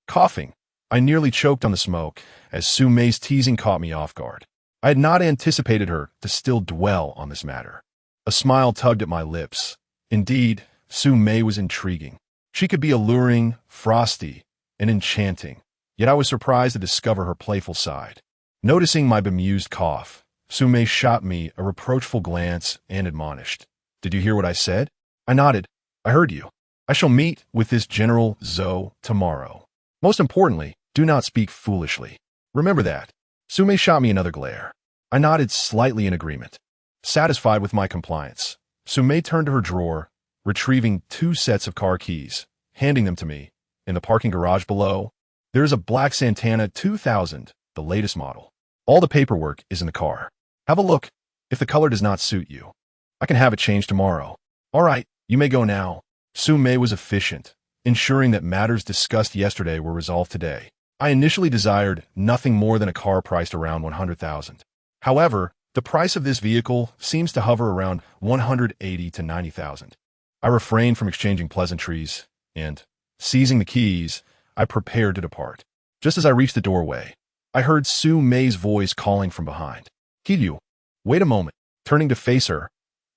Coughing, I nearly choked on the smoke as Su Mei's teasing caught me off guard. I had not anticipated her to still dwell on this matter. A smile tugged at my lips. Indeed, Su Mei was intriguing. She could be alluring, frosty, and enchanting, yet I was surprised to discover her playful side. Noticing my bemused cough, Su Mei shot me a reproachful glance and admonished, "Did you hear what I said?" I nodded. "I heard you. I shall meet with this General Zhou tomorrow. Most importantly, do not speak foolishly. Remember that." Su Mei shot me another glare. I nodded slightly in agreement. Satisfied with my compliance, Su Mei turned to her drawer, retrieving 2 sets of car keys, handing them to me. "In the parking garage below, there is a black Santana 2000, the latest model. All the paperwork is in the car. Have a look. If the color does not suit you, I can have it changed tomorrow." All right, you may go now. Su Mei was efficient, ensuring that matters discussed yesterday were resolved today. I initially desired nothing more than a car priced around 100,000. However, the price of this vehicle seems to hover around 180 to 90,000. I refrained from exchanging pleasantries, and, seizing the keys, I prepared to depart. Just as I reached the doorway, I heard Su Mei's voice calling from behind. Kiryu, wait a moment. Turning to face her,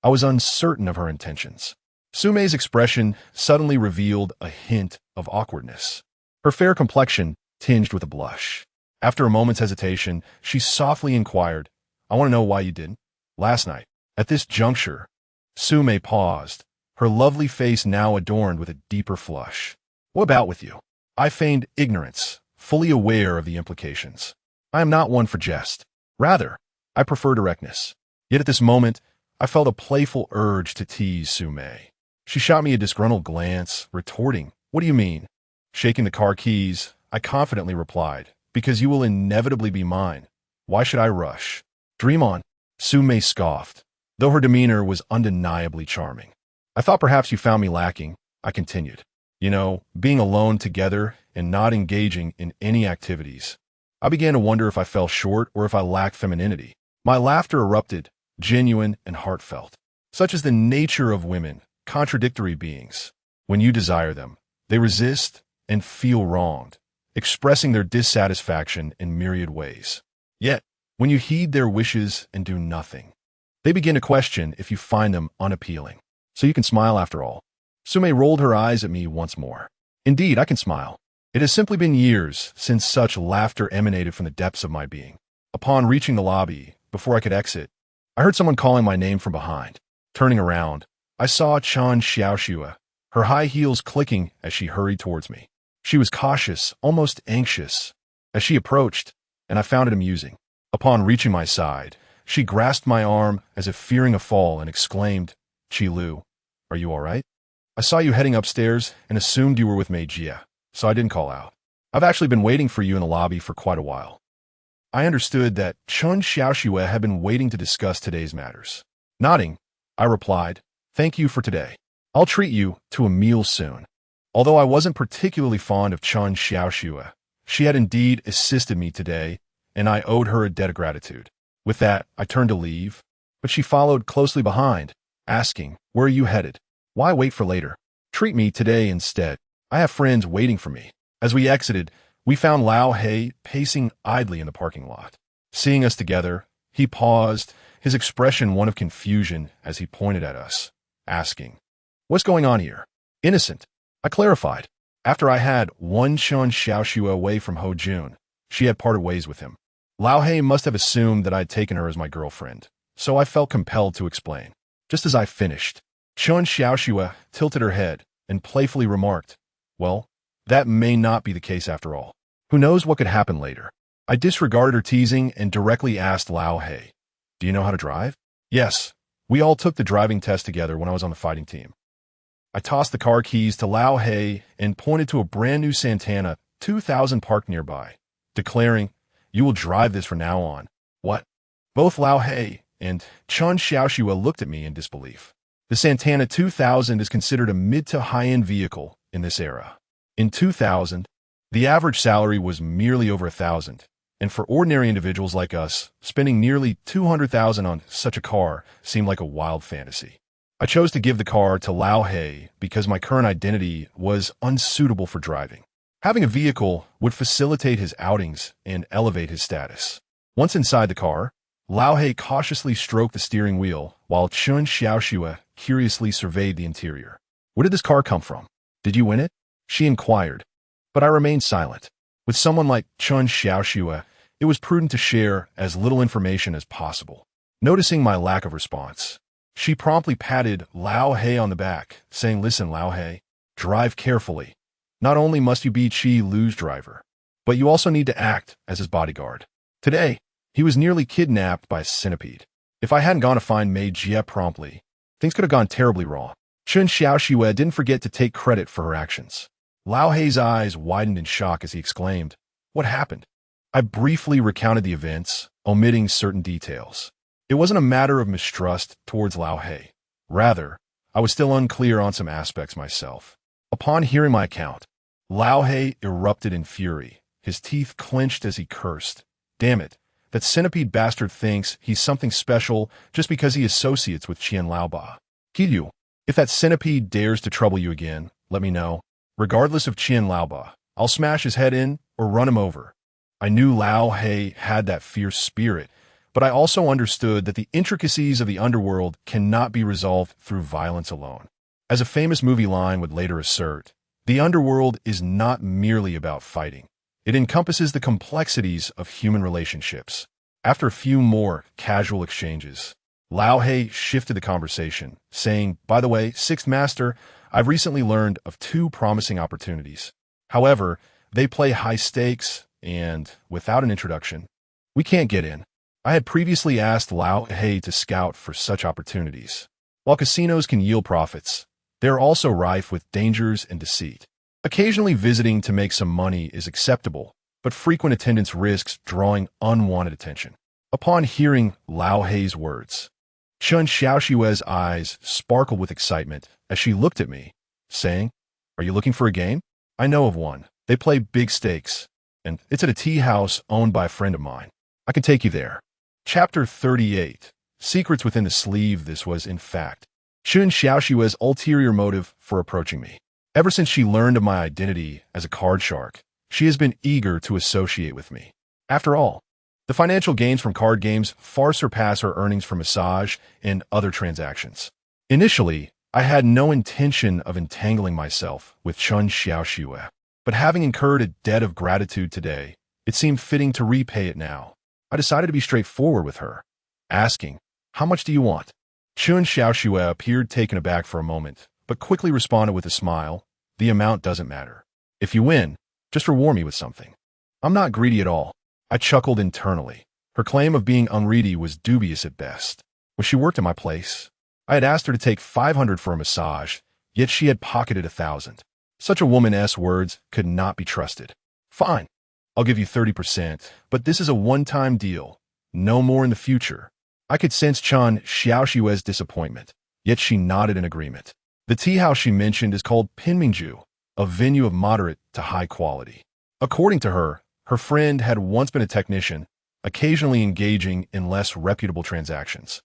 I was uncertain of her intentions. Su Mei's expression suddenly revealed a hint of awkwardness. Her fair complexion tinged with a blush. After a moment's hesitation, she softly inquired, I want to know why you didn't. Last night. At this juncture, Su Mei paused, her lovely face now adorned with a deeper flush. What about with you? I feigned ignorance, fully aware of the implications. I am not one for jest. Rather, I prefer directness. Yet at this moment, I felt a playful urge to tease Su Mei. She shot me a disgruntled glance, retorting, What do you mean? Shaking the car keys, I confidently replied, Because you will inevitably be mine. Why should I rush? Dream on. Su Mei scoffed, though her demeanor was undeniably charming. I thought perhaps you found me lacking, I continued. You know, being alone together and not engaging in any activities. I began to wonder if I fell short or if I lacked femininity. My laughter erupted, genuine and heartfelt. Such is the nature of women, contradictory beings. When you desire them, they resist and feel wronged, expressing their dissatisfaction in myriad ways. Yet, when you heed their wishes and do nothing, they begin to question if you find them unappealing. So you can smile after all. Su Mei rolled her eyes at me once more. Indeed, I can smile. It has simply been years since such laughter emanated from the depths of my being. Upon reaching the lobby, before I could exit, I heard someone calling my name from behind. Turning around, I saw Chen Xiaoxue, her high heels clicking as she hurried towards me. She was cautious, almost anxious, as she approached, and I found it amusing. Upon reaching my side, she grasped my arm as if fearing a fall and exclaimed, Qi Lu, are you all right? I saw you heading upstairs and assumed you were with Mei Jia, so I didn't call out. I've actually been waiting for you in the lobby for quite a while. I understood that Chen Xiaoxue had been waiting to discuss today's matters. Nodding, I replied, Thank you for today. I'll treat you to a meal soon. Although I wasn't particularly fond of Chen Xiaoxue, she had indeed assisted me today, and I owed her a debt of gratitude. With that, I turned to leave, but she followed closely behind, asking, Where are you headed? Why wait for later? Treat me today instead. I have friends waiting for me. As we exited, we found Lao He pacing idly in the parking lot. Seeing us together, he paused, his expression one of confusion as he pointed at us, asking, What's going on here? Innocent. I clarified. After I had one Chen Xiaoxue away from Ho Jun, she had parted ways with him. Lao He must have assumed that I had taken her as my girlfriend, so I felt compelled to explain. Just as I finished, Chen Xiaoxue tilted her head and playfully remarked, Well, that may not be the case after all. Who knows what could happen later? I disregarded her teasing and directly asked Lao He, Do you know how to drive? Yes, we all took the driving test together when I was on the fighting team. I tossed the car keys to Lao He and pointed to a brand new Santana 2000 parked nearby, declaring, You will drive this from now on. What? Both Lao He and Chen Xiaoxue looked at me in disbelief. The Santana 2000 is considered a mid to high-end vehicle in this era. In 2000, the average salary was merely over 1,000, and for ordinary individuals like us, spending nearly 200,000 on such a car seemed like a wild fantasy. I chose to give the car to Lao He because my current identity was unsuitable for driving. Having a vehicle would facilitate his outings and elevate his status. Once inside the car, Lao He cautiously stroked the steering wheel while Chen Xiaoxue curiously surveyed the interior. Where did this car come from? Did you win it? She inquired, but I remained silent. With someone like Chen Xiaoxue, it was prudent to share as little information as possible. Noticing my lack of response, she promptly patted Lao He on the back, saying, Listen, Lao He, drive carefully. Not only must you be Qi Lu's driver, but you also need to act as his bodyguard. Today, he was nearly kidnapped by a centipede. If I hadn't gone to find Mei Jia promptly, things could have gone terribly wrong. Chen Xiaoxue didn't forget to take credit for her actions. Lao He's eyes widened in shock as he exclaimed, What happened? I briefly recounted the events, omitting certain details. It wasn't a matter of mistrust towards Lao He. Rather, I was still unclear on some aspects myself. Upon hearing my account, Lao He erupted in fury. His teeth clenched as he cursed. Damn it, that centipede bastard thinks he's something special just because he associates with Qian Laoba. Kiyu, if that centipede dares to trouble you again, let me know. Regardless of Qian Laoba, I'll smash his head in or run him over. I knew Lao He had that fierce spirit, but I also understood that the intricacies of the underworld cannot be resolved through violence alone. As a famous movie line would later assert, the underworld is not merely about fighting. It encompasses the complexities of human relationships. After a few more casual exchanges, Lao He shifted the conversation, saying, "By the way, Sixth Master, I've recently learned of two promising opportunities. However, they play high stakes, and, without an introduction, we can't get in." I had previously asked Lao He to scout for such opportunities. While casinos can yield profits, they are also rife with dangers and deceit. Occasionally visiting to make some money is acceptable, but frequent attendance risks drawing unwanted attention. Upon hearing Lao He's words, Chun Xiaoshui's eyes sparkled with excitement as she looked at me, saying, "Are you looking for a game? I know of one. They play big stakes, and it's at a tea house owned by a friend of mine. I can take you there." Chapter 38. Secrets within the sleeve. This was, in fact, Chun Xiaoshui's ulterior motive for approaching me. Ever since she learned of my identity as a card shark, she has been eager to associate with me. After all, the financial gains from card games far surpass her earnings from massage and other transactions. Initially, I had no intention of entangling myself with Chun Xiaoshui, but having incurred a debt of gratitude today, it seemed fitting to repay it now. I decided to be straightforward with her, asking, "How much do you want?" Chun Xiaoshui appeared taken aback for a moment, but quickly responded with a smile, "The amount doesn't matter. If you win, just reward me with something. I'm not greedy at all." I chuckled internally. Her claim of being unready was dubious at best. When she worked at my place, I had asked her to take 500 for a massage, yet she had pocketed 1,000. Such a woman's words could not be trusted. "Fine, I'll give you 30%, but this is a one-time deal. No more in the future." I could sense Chun Xiaoshui's disappointment, yet she nodded in agreement. The tea house she mentioned is called Pinmingju, a venue of moderate to high quality. According to her, her friend had once been a technician, occasionally engaging in less reputable transactions.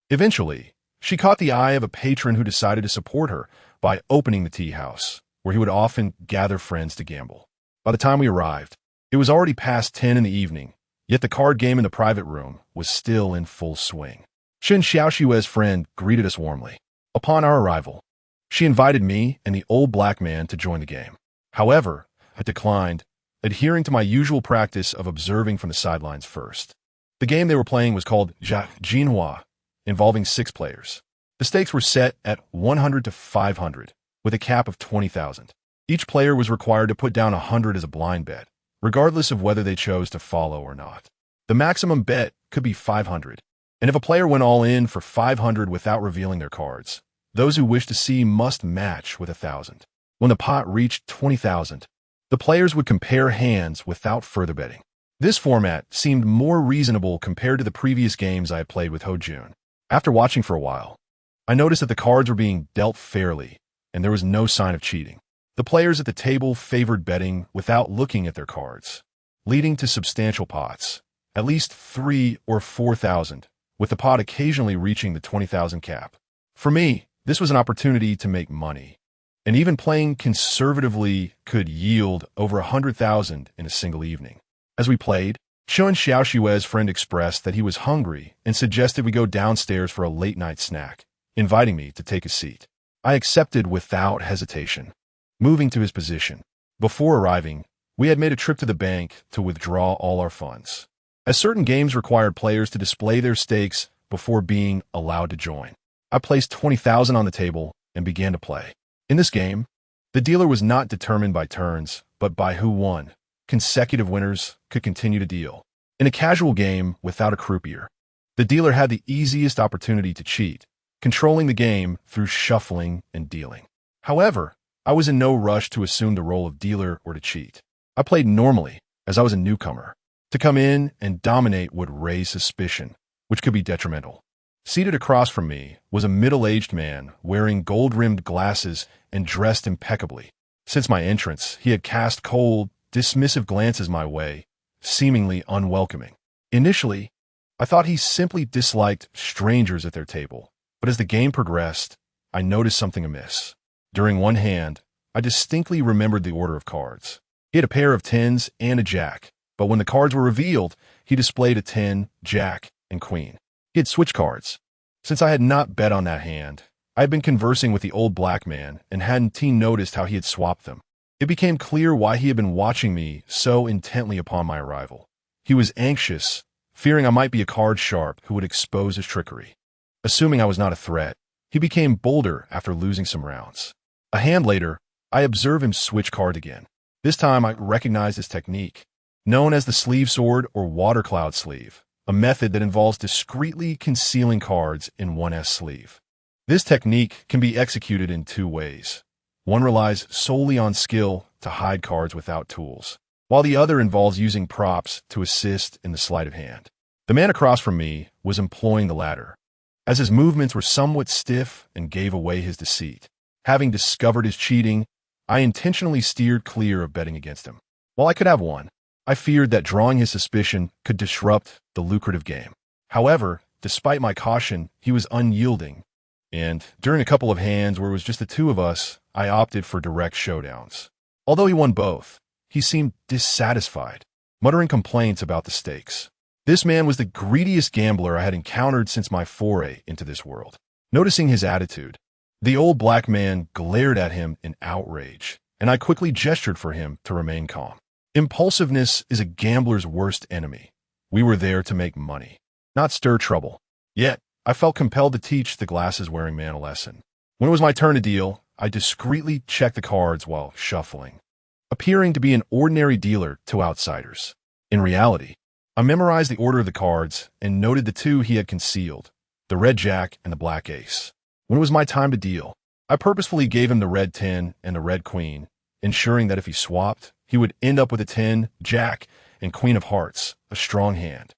Eventually, she caught the eye of a patron who decided to support her by opening the tea house, where he would often gather friends to gamble. By the time we arrived, it was already past 10 in the evening, yet the card game in the private room was still in full swing. Chun Xiaoshui's friend greeted us warmly. Upon our arrival, she invited me and the old black man to join the game. However, I declined, adhering to my usual practice of observing from the sidelines first. The game they were playing was called Jinhua, involving 6 players. The stakes were set at 100 to 500, with a cap of 20,000. Each player was required to put down 100 as a blind bet, regardless of whether they chose to follow or not. The maximum bet could be 500, and if a player went all in for 500 without revealing their cards, those who wish to see must match with 1,000. When the pot reached 20,000, the players would compare hands without further betting. This format seemed more reasonable compared to the previous games I had played with Ho Jun. After watching for a while, I noticed that the cards were being dealt fairly, and there was no sign of cheating. The players at the table favored betting without looking at their cards, leading to substantial pots, at least 3,000 or 4,000, with the pot occasionally reaching the 20,000 cap. For me, this was an opportunity to make money, and even playing conservatively could yield over 100,000 in a single evening. As we played, Chun Xiaoshui's friend expressed that he was hungry and suggested we go downstairs for a late-night snack, inviting me to take a seat. I accepted without hesitation. Moving to his position. Before arriving, we had made a trip to the bank to withdraw all our funds, as certain games required players to display their stakes before being allowed to join. I placed 20,000 on the table and began to play. In this game, the dealer was not determined by turns, but by who won. Consecutive winners could continue to deal. In a casual game without a croupier, the dealer had the easiest opportunity to cheat, controlling the game through shuffling and dealing. However, I was in no rush to assume the role of dealer or to cheat. I played normally, as I was a newcomer. To come in and dominate would raise suspicion, which could be detrimental. Seated across from me was a middle-aged man wearing gold-rimmed glasses and dressed impeccably. Since my entrance, he had cast cold, dismissive glances my way, seemingly unwelcoming. Initially, I thought he simply disliked strangers at their table, but as the game progressed, I noticed something amiss. During one hand, I distinctly remembered the order of cards. He had a pair of tens and a jack, but when the cards were revealed, he displayed a 10, jack, and queen. He had switched cards. Since I had not bet on that hand, I had been conversing with the old black man and hadn't noticed how he had swapped them. It became clear why he had been watching me so intently upon my arrival. He was anxious, fearing I might be a card sharp who would expose his trickery. Assuming I was not a threat, he became bolder after losing some rounds. A hand later, I observed him switch card again. This time I recognized his technique, known as the sleeve sword or water cloud sleeve, a method that involves discreetly concealing cards in one sleeve. This technique can be executed in two ways. One relies solely on skill to hide cards without tools, while the other involves using props to assist in the sleight of hand. The man across from me was employing the latter, as his movements were somewhat stiff and gave away his deceit. Having discovered his cheating, I intentionally steered clear of betting against him. While I could have won, I feared that drawing his suspicion could disrupt the lucrative game. However, despite my caution, he was unyielding, and during a couple of hands where it was just the two of us, I opted for direct showdowns. Although he won both, he seemed dissatisfied, muttering complaints about the stakes. This man was the greediest gambler I had encountered since my foray into this world. Noticing his attitude, the old black man glared at him in outrage, and I quickly gestured for him to remain calm. Impulsiveness is a gambler's worst enemy. We were there to make money, not stir trouble. Yet, I felt compelled to teach the glasses-wearing man a lesson. When it was my turn to deal, I discreetly checked the cards while shuffling, appearing to be an ordinary dealer to outsiders. In reality, I memorized the order of the cards and noted the two he had concealed, the red jack and the black ace. When it was my time to deal, I purposefully gave him the red 10 and the red queen, ensuring that if he swapped, he would end up with a 10, jack, and queen of hearts, a strong hand.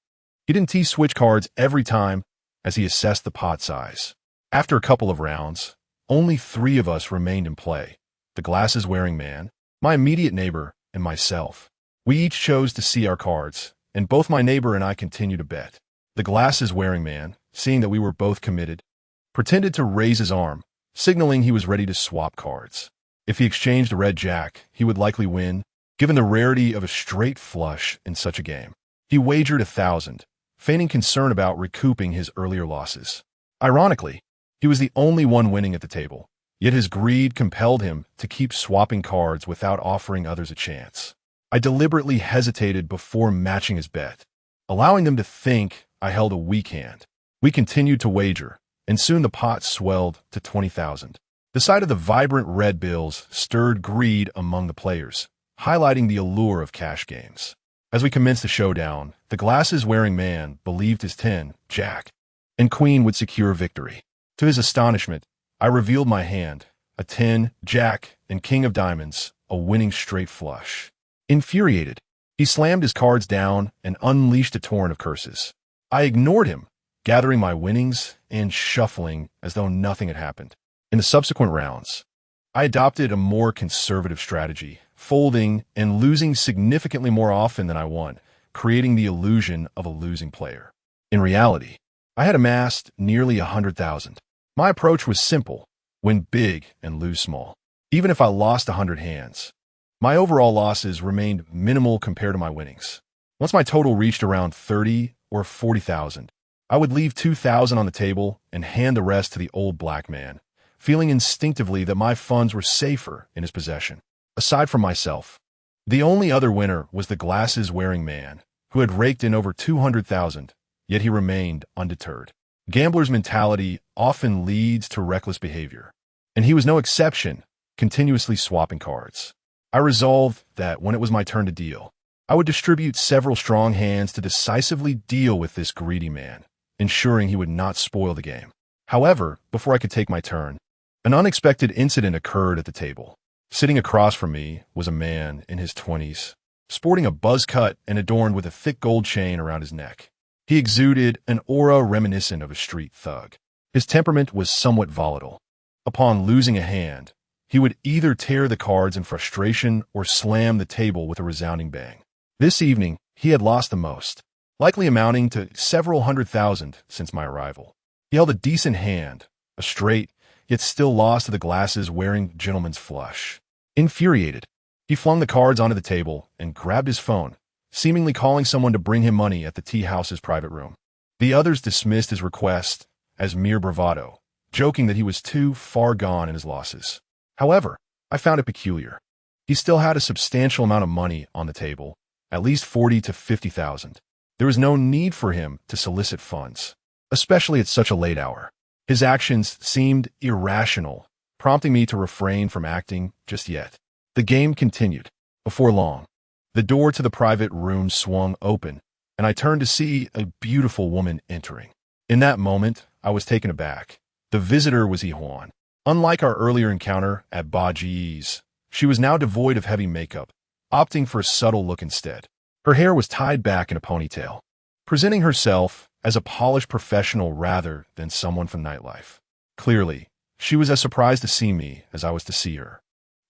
He didn't switch cards every time as he assessed the pot size. After a couple of rounds, only 3 of us remained in play, the glasses-wearing man, my immediate neighbor, and myself. We each chose to see our cards, and both my neighbor and I continued to bet. The glasses-wearing man, seeing that we were both committed, pretended to raise his arm, signaling he was ready to swap cards. If he exchanged a red jack, he would likely win, given the rarity of a straight flush in such a game. He wagered 1,000, feigning concern about recouping his earlier losses. Ironically, he was the only one winning at the table, yet his greed compelled him to keep swapping cards without offering others a chance. I deliberately hesitated before matching his bet, allowing them to think I held a weak hand. We continued to wager, and soon the pot swelled to 20,000. The sight of the vibrant red bills stirred greed among the players, highlighting the allure of cash games. As we commenced the showdown, the glasses-wearing man believed his 10, jack, and queen would secure victory. To his astonishment, I revealed my hand, a 10, jack, and king of diamonds, a winning straight flush. Infuriated, he slammed his cards down and unleashed a torrent of curses. I ignored him, gathering my winnings and shuffling as though nothing had happened. In the subsequent rounds, I adopted a more conservative strategy, folding and losing significantly more often than I won, creating the illusion of a losing player. In reality, I had amassed nearly 100,000. My approach was simple: win big and lose small. Even if I lost 100 hands, my overall losses remained minimal compared to my winnings. Once my total reached around 30 or 40,000, I would leave 2,000 on the table and hand the rest to the old black man, feeling instinctively that my funds were safer in his possession. Aside from myself, the only other winner was the glasses-wearing man, who had raked in over 200,000, yet he remained undeterred. Gambler's mentality often leads to reckless behavior, and he was no exception, continuously swapping cards. I resolved that when it was my turn to deal, I would distribute several strong hands to decisively deal with this greedy man, ensuring he would not spoil the game. However, before I could take my turn, an unexpected incident occurred at the table. Sitting across from me was a man in his 20s, sporting a buzz cut and adorned with a thick gold chain around his neck. He exuded an aura reminiscent of a street thug. His temperament was somewhat volatile. Upon losing a hand, he would either tear the cards in frustration or slam the table with a resounding bang. This evening, he had lost the most, likely amounting to several $100,000 since my arrival. He held a decent hand, a straight, yet still lost to the glasses-wearing gentleman's flush. Infuriated, he flung the cards onto the table and grabbed his phone, seemingly calling someone to bring him money at the tea house's private room. The others dismissed his request as mere bravado, joking that he was too far gone in his losses. However, I found it peculiar. He still had a substantial amount of money on the table, at least $40,000 to $50,000. There was no need for him to solicit funds, especially at such a late hour. His actions seemed irrational, prompting me to refrain from acting just yet. The game continued. Before long, the door to the private room swung open, and I turned to see a beautiful woman entering. In that moment, I was taken aback. The visitor was Yihuan. Unlike our earlier encounter at Baji's, she was now devoid of heavy makeup, opting for a subtle look instead. Her hair was tied back in a ponytail, presenting herself as a polished professional rather than someone from nightlife. Clearly, she was as surprised to see me as I was to see her.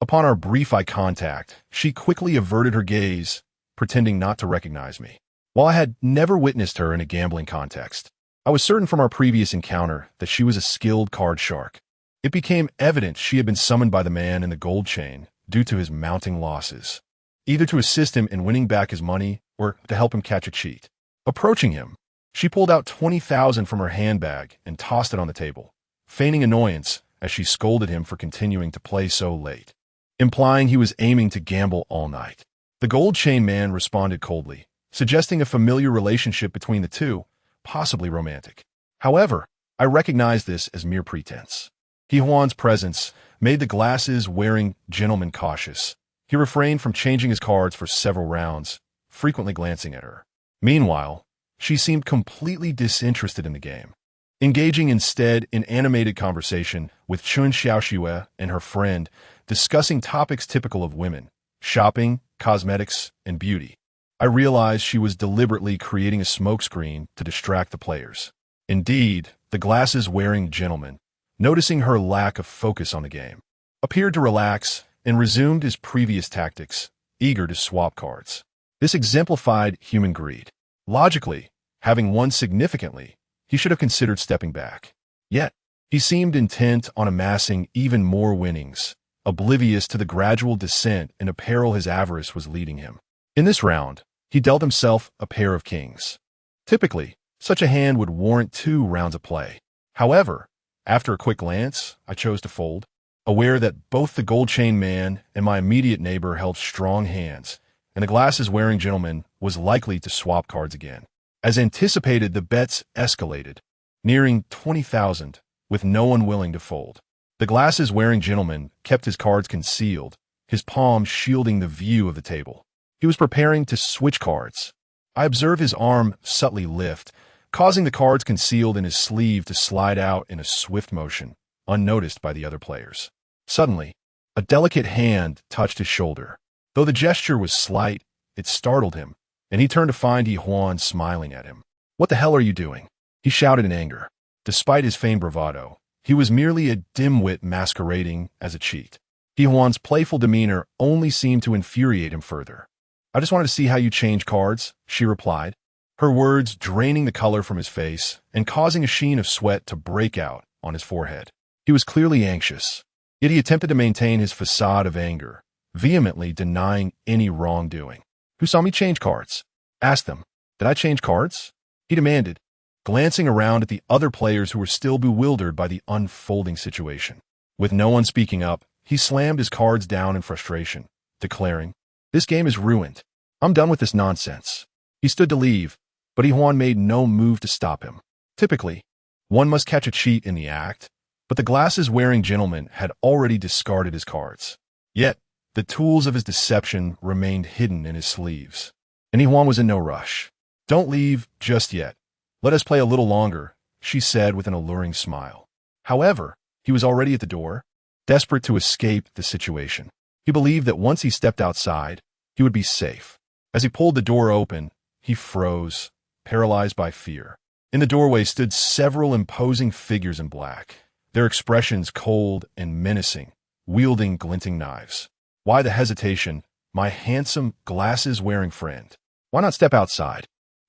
Upon our brief eye contact, she quickly averted her gaze, pretending not to recognize me. While I had never witnessed her in a gambling context, I was certain from our previous encounter that she was a skilled card shark. It became evident she had been summoned by the man in the gold chain due to his mounting losses, either to assist him in winning back his money or to help him catch a cheat. Approaching him, she pulled out $20,000 from her handbag and tossed it on the table, feigning annoyance as she scolded him for continuing to play so late, implying he was aiming to gamble all night. The gold chain man responded coldly, suggesting a familiar relationship between the two, possibly romantic. However, I recognized this as mere pretense. Yihuan's presence made the glasses-wearing gentleman cautious. He refrained from changing his cards for several rounds, frequently glancing at her. Meanwhile, she seemed completely disinterested in the game, engaging instead in animated conversation with Chun Xiaoxue and her friend, discussing topics typical of women: shopping, cosmetics, and beauty. I realized she was deliberately creating a smokescreen to distract the players. Indeed, the glasses-wearing gentleman, noticing her lack of focus on the game, appeared to relax and resumed his previous tactics, eager to swap cards. This exemplified human greed. Logically, having won significantly, he should have considered stepping back. Yet, he seemed intent on amassing even more winnings, oblivious to the gradual descent in a peril his avarice was leading him. In this round, he dealt himself a pair of kings. Typically, such a hand would warrant 2 rounds of play. However, after a quick glance, I chose to fold, aware that both the gold chain man and my immediate neighbor held strong hands, and the glasses-wearing gentleman was likely to swap cards again. As anticipated, the bets escalated, nearing $20,000, with no one willing to fold. The glasses-wearing gentleman kept his cards concealed, his palm shielding the view of the table. He was preparing to switch cards. I observed his arm subtly lift, causing the cards concealed in his sleeve to slide out in a swift motion, unnoticed by the other players. Suddenly, a delicate hand touched his shoulder. Though the gesture was slight, it startled him, and he turned to find Yihuan smiling at him. "What the hell are you doing?" he shouted in anger. Despite his feigned bravado, he was merely a dimwit masquerading as a cheat. Yihuan's playful demeanor only seemed to infuriate him further. "I just wanted to see how you change cards," she replied, her words draining the color from his face and causing a sheen of sweat to break out on his forehead. He was clearly anxious, yet he attempted to maintain his facade of anger, vehemently denying any wrongdoing. "Who saw me change cards?" "Ask them. Did I change cards?" he demanded, glancing around at the other players who were still bewildered by the unfolding situation. With no one speaking up, he slammed his cards down in frustration, declaring, "This game is ruined. I'm done with this nonsense." He stood to leave, but Yihuan made no move to stop him. Typically, one must catch a cheat in the act, but the glasses-wearing gentleman had already discarded his cards. Yet, the tools of his deception remained hidden in his sleeves, and Yihuan was in no rush. "Don't leave just yet. Let us play a little longer," she said with an alluring smile. However, he was already at the door, desperate to escape the situation. He believed that once he stepped outside, he would be safe. As he pulled the door open, he froze, paralyzed by fear. In the doorway stood several imposing figures in black, their expressions cold and menacing, wielding glinting knives. Why the hesitation, my handsome, glasses-wearing friend? Why not step outside?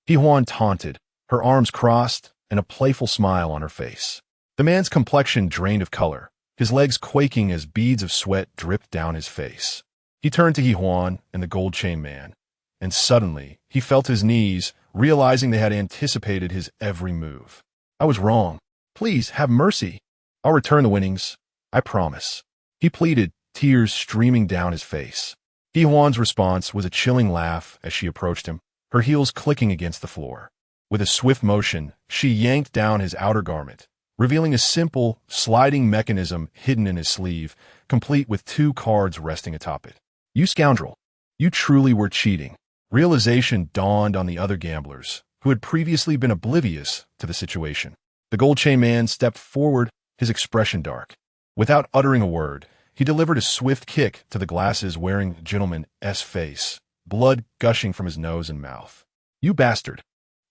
Huan taunted, her arms crossed and a playful smile on her face. The man's complexion drained of color, his legs quaking as beads of sweat dripped down his face. He turned to Huan and the gold chain man, and suddenly he felt his knees, realizing they had anticipated his every move. I was wrong. Please, have mercy. I'll return the winnings. I promise. He pleaded, tears streaming down his face. Huan's response was a chilling laugh as she approached him, her heels clicking against the floor. With a swift motion, she yanked down his outer garment, revealing a simple, sliding mechanism hidden in his sleeve, complete with 2 cards resting atop it. You scoundrel. You truly were cheating. Realization dawned on the other gamblers, who had previously been oblivious to the situation. The gold chain man stepped forward, his expression dark. Without uttering a word, he delivered a swift kick to the glasses-wearing gentleman's face, blood gushing from his nose and mouth. You bastard.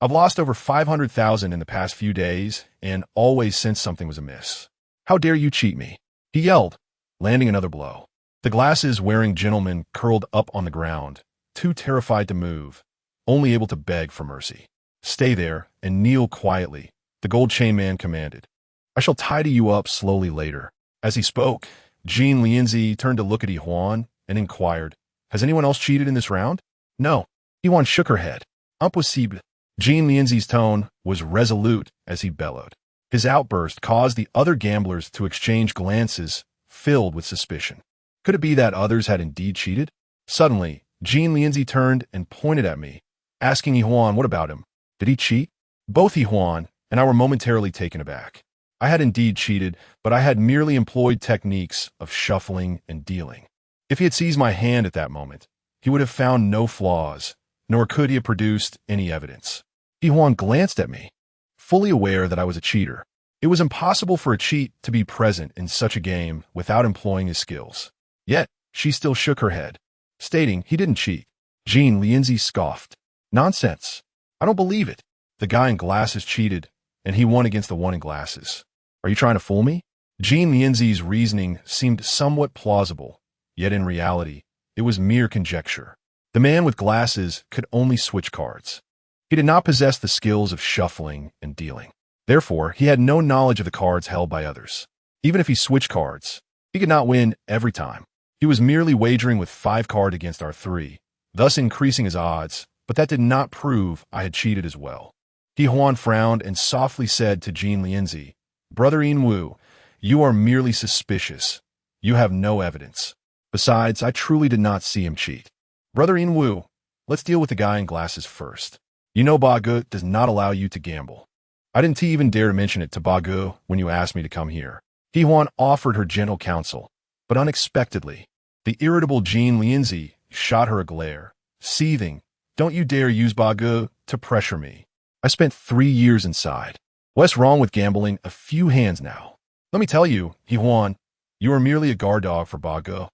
I've lost over 500,000 in the past few days, and always sensed something was amiss. How dare you cheat me? He yelled, landing another blow. The glasses-wearing gentleman curled up on the ground, too terrified to move, only able to beg for mercy. Stay there and kneel quietly, the gold chain man commanded. I shall tidy you up slowly later. As he spoke, Jean Lianzi turned to look at Huan and inquired, Has anyone else cheated in this round? No. Huan shook her head. Impossible. Jean Lianzi's tone was resolute as he bellowed. His outburst caused the other gamblers to exchange glances filled with suspicion. Could it be that others had indeed cheated? Suddenly, Jean Lianzi turned and pointed at me, asking Huan what about him. Did he cheat? Both Huan and I were momentarily taken aback. I had indeed cheated, but I had merely employed techniques of shuffling and dealing. If he had seized my hand at that moment, he would have found no flaws, nor could he have produced any evidence. Huan glanced at me, fully aware that I was a cheater. It was impossible for a cheat to be present in such a game without employing his skills. Yet, she still shook her head, stating he didn't cheat. Jean Lianzi scoffed. Nonsense. I don't believe it. The guy in glasses cheated, and he won against the one in glasses. Are you trying to fool me? Jean Lianzi's reasoning seemed somewhat plausible, yet in reality, it was mere conjecture. The man with glasses could only switch cards. He did not possess the skills of shuffling and dealing. Therefore, he had no knowledge of the cards held by others. Even if he switched cards, he could not win every time. He was merely wagering with 5 cards against our 3, thus increasing his odds, but that did not prove I had cheated as well. Huan frowned and softly said to Jean Lianzi, Brother Wu, you are merely suspicious. You have no evidence. Besides, I truly did not see him cheat. Brother Wu, let's deal with the guy in glasses first. You know Bagu does not allow you to gamble. I didn't even dare to mention it to Bagu when you asked me to come here. Huan offered her gentle counsel, but unexpectedly, the irritable Jean Lianzi shot her a glare, seething, Don't you dare use Bagu to pressure me. I spent 3 years inside. What's wrong with gambling a few hands now? Let me tell you, Huan, you are merely a guard dog for Bagu,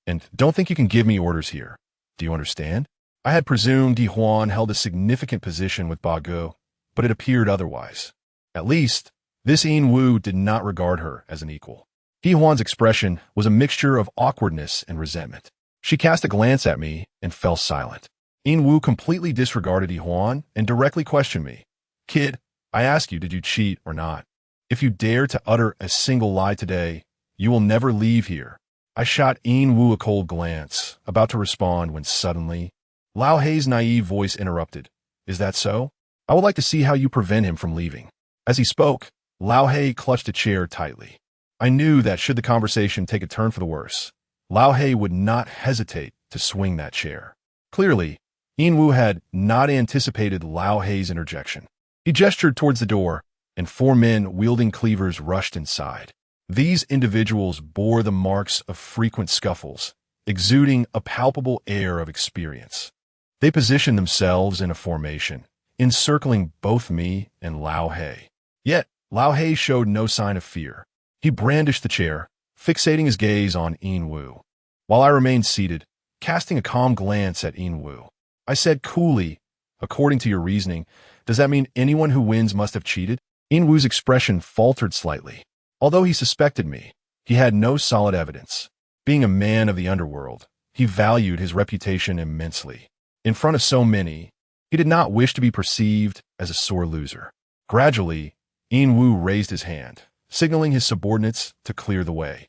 and don't think you can give me orders here. Do you understand? I had presumed Huan held a significant position with Bagu, but it appeared otherwise. At least, this Wu did not regard her as an equal. Huan's expression was a mixture of awkwardness and resentment. She cast a glance at me and fell silent. Wu completely disregarded Huan and directly questioned me. Kid, I ask you, did you cheat or not? If you dare to utter a single lie today, you will never leave here. I shot Wu a cold glance, about to respond when suddenly, Lao Hei's naive voice interrupted. Is that so? I would like to see how you prevent him from leaving. As he spoke, Lao Hei clutched a chair tightly. I knew that should the conversation take a turn for the worse, Lao Hei would not hesitate to swing that chair. Clearly, Wu had not anticipated Lao Hei's interjection. He gestured towards the door, and 4 men wielding cleavers rushed inside. These individuals bore the marks of frequent scuffles, exuding a palpable air of experience. They positioned themselves in a formation, encircling both me and Lao Hei. Yet, Lao Hei showed no sign of fear. He brandished the chair, fixating his gaze on Wu. While I remained seated, casting a calm glance at Wu, I said coolly, according to your reasoning, Does that mean anyone who wins must have cheated? In Wu's expression faltered slightly. Although he suspected me, he had no solid evidence. Being a man of the underworld, he valued his reputation immensely. In front of so many, he did not wish to be perceived as a sore loser. Gradually, In Wu raised his hand, signaling his subordinates to clear the way,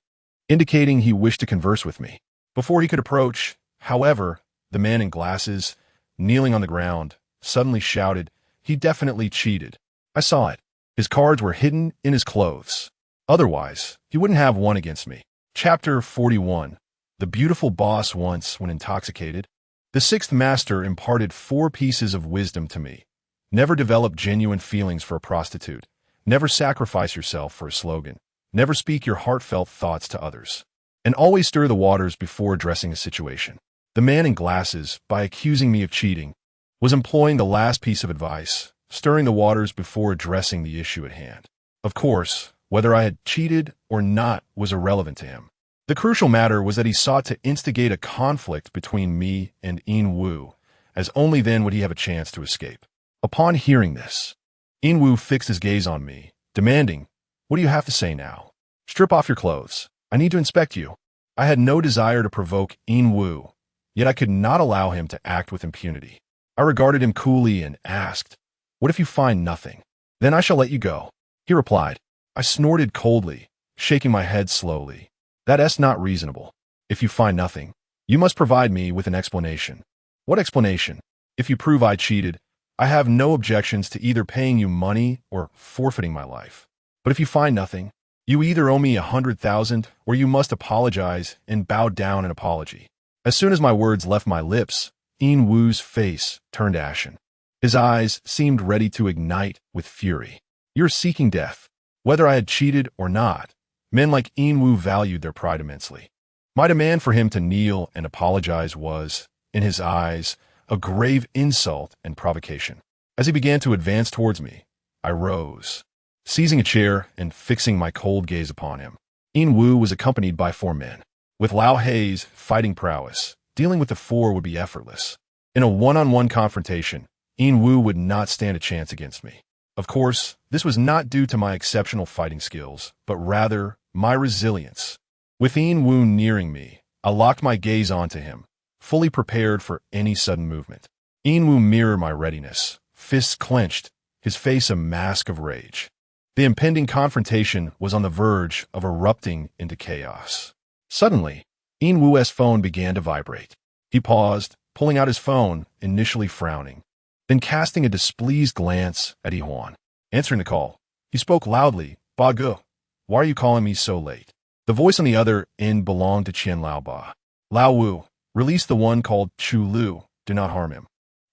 indicating he wished to converse with me. Before he could approach, however, the man in glasses, kneeling on the ground, suddenly shouted, "He definitely cheated. I saw it. His cards were hidden in his clothes. Otherwise, he wouldn't have won against me." Chapter 41. The beautiful boss once, when intoxicated. The sixth master imparted 4 pieces of wisdom to me. Never develop genuine feelings for a prostitute. Never sacrifice yourself for a slogan. Never speak your heartfelt thoughts to others. And always stir the waters before addressing a situation. The man in glasses, by accusing me of cheating, was employing the last piece of advice, stirring the waters before addressing the issue at hand. Of course, whether I had cheated or not was irrelevant to him. The crucial matter was that he sought to instigate a conflict between me and In Wu, as only then would he have a chance to escape. Upon hearing this, In Wu fixed his gaze on me, demanding, "What do you have to say now? Strip off your clothes. I need to inspect you." I had no desire to provoke In Wu, yet I could not allow him to act with impunity. I regarded him coolly and asked, "What if you find nothing? Then I shall let you go." He replied. I snorted coldly, shaking my head slowly. "That's not reasonable. If you find nothing, you must provide me with an explanation." "What explanation?" "If you prove I cheated, I have no objections to either paying you money or forfeiting my life. But if you find nothing, you either owe me 100,000 or you must apologize and bow down an apology." As soon as my words left my lips, In Wu's face turned ashen. His eyes seemed ready to ignite with fury. "You're seeking death." Whether I had cheated or not, men like In Wu valued their pride immensely. My demand for him to kneel and apologize was, in his eyes, a grave insult and provocation. As he began to advance towards me, I rose, seizing a chair and fixing my cold gaze upon him. In Wu was accompanied by 4 men. With Lao Hei's fighting prowess, dealing with the 4 would be effortless. In a one-on-one confrontation, In Wu would not stand a chance against me. Of course, this was not due to my exceptional fighting skills, but rather my resilience. With In Wu nearing me, I locked my gaze onto him, fully prepared for any sudden movement. In Wu mirrored my readiness, fists clenched, his face a mask of rage. The impending confrontation was on the verge of erupting into chaos. Suddenly, In Wu's phone began to vibrate. He paused, pulling out his phone, initially frowning, then casting a displeased glance at Yihuan. Answering the call, he spoke loudly, "Ba Ge, why are you calling me so late?" The voice on the other end belonged to Qian Laoba. "Lao Wu, release the one called Chu Lu. Do not harm him.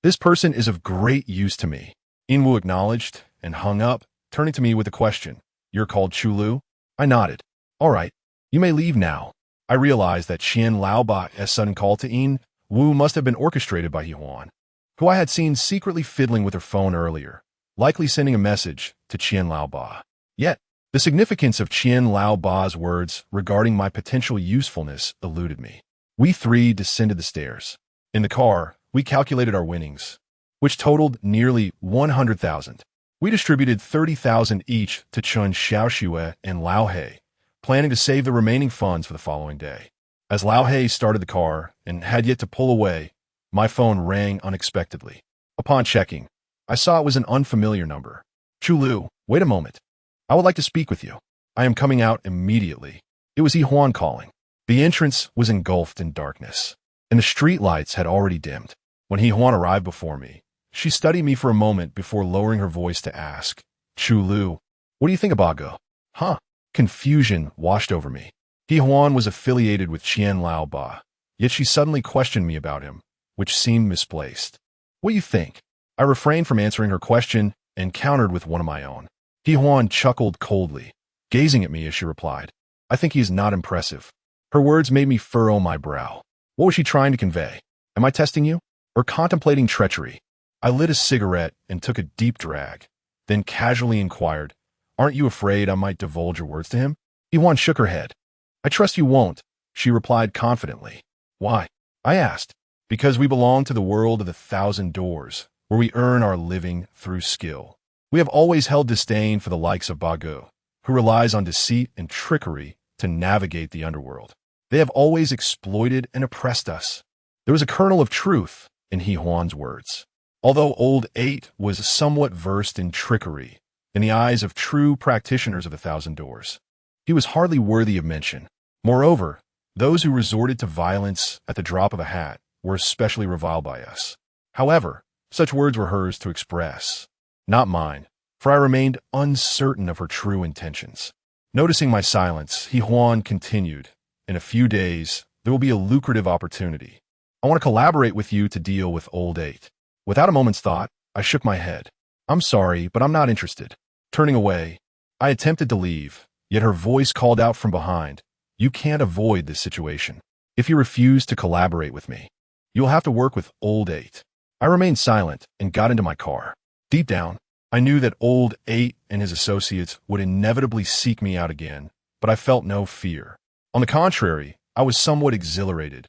This person is of great use to me." In Wu acknowledged and hung up, turning to me with a question. "You're called Chu Lu?" I nodded. "All right, you may leave now." I realized that Qian Laoba's sudden call to In Wu must have been orchestrated by Yihuan, who I had seen secretly fiddling with her phone earlier, likely sending a message to Qian Laoba. Yet, the significance of Qian Laoba's words regarding my potential usefulness eluded me. We 3 descended the stairs. In the car, we calculated our winnings, which totaled nearly 100,000. We distributed 30,000 each to Chun Xiaoxue and Lao Hei, planning to save the remaining funds for the following day. As Lao Hei started the car and had yet to pull away, my phone rang unexpectedly. Upon checking, I saw it was an unfamiliar number. "Chu Lu, wait a moment. I would like to speak with you. I am coming out immediately." It was Yihuan calling. The entrance was engulfed in darkness, and the street lights had already dimmed. When Yihuan arrived before me, she studied me for a moment before lowering her voice to ask, "Chu Lu, what do you think about Ge?" "Huh?" Confusion washed over me. Yihuan was affiliated with Qian Laoba, yet she suddenly questioned me about him, which seemed misplaced. "What do you think?" I refrained from answering her question and countered with one of my own. Yihuan chuckled coldly, gazing at me as she replied, "I think he is not impressive." Her words made me furrow my brow. What was she trying to convey? Am I testing you? Or contemplating treachery? I lit a cigarette and took a deep drag, then casually inquired, "Aren't you afraid I might divulge your words to him?" Yihuan shook her head. "I trust you won't," she replied confidently. "Why?" I asked. "Because we belong to the world of the 1,000 doors, where we earn our living through skill. We have always held disdain for the likes of Bagu, who relies on deceit and trickery to navigate the underworld. They have always exploited and oppressed us. There was a kernel of truth in He Huan's words. Although Old Eight was somewhat versed in trickery, in the eyes of true practitioners of 1,000 Doors, he was hardly worthy of mention. Moreover, those who resorted to violence at the drop of a hat were especially reviled by us. However, such words were hers to express, not mine, for I remained uncertain of her true intentions. Noticing my silence, He Huan continued, "In a few days, there will be a lucrative opportunity. I want to collaborate with you to deal with Old Eight." Without a moment's thought, I shook my head. "I'm sorry, but I'm not interested." Turning away, I attempted to leave, yet her voice called out from behind, "You can't avoid this situation. If you refuse to collaborate with me, you'll have to work with Old Eight." I remained silent and got into my car. Deep down, I knew that Old Eight and his associates would inevitably seek me out again, but I felt no fear. On the contrary, I was somewhat exhilarated,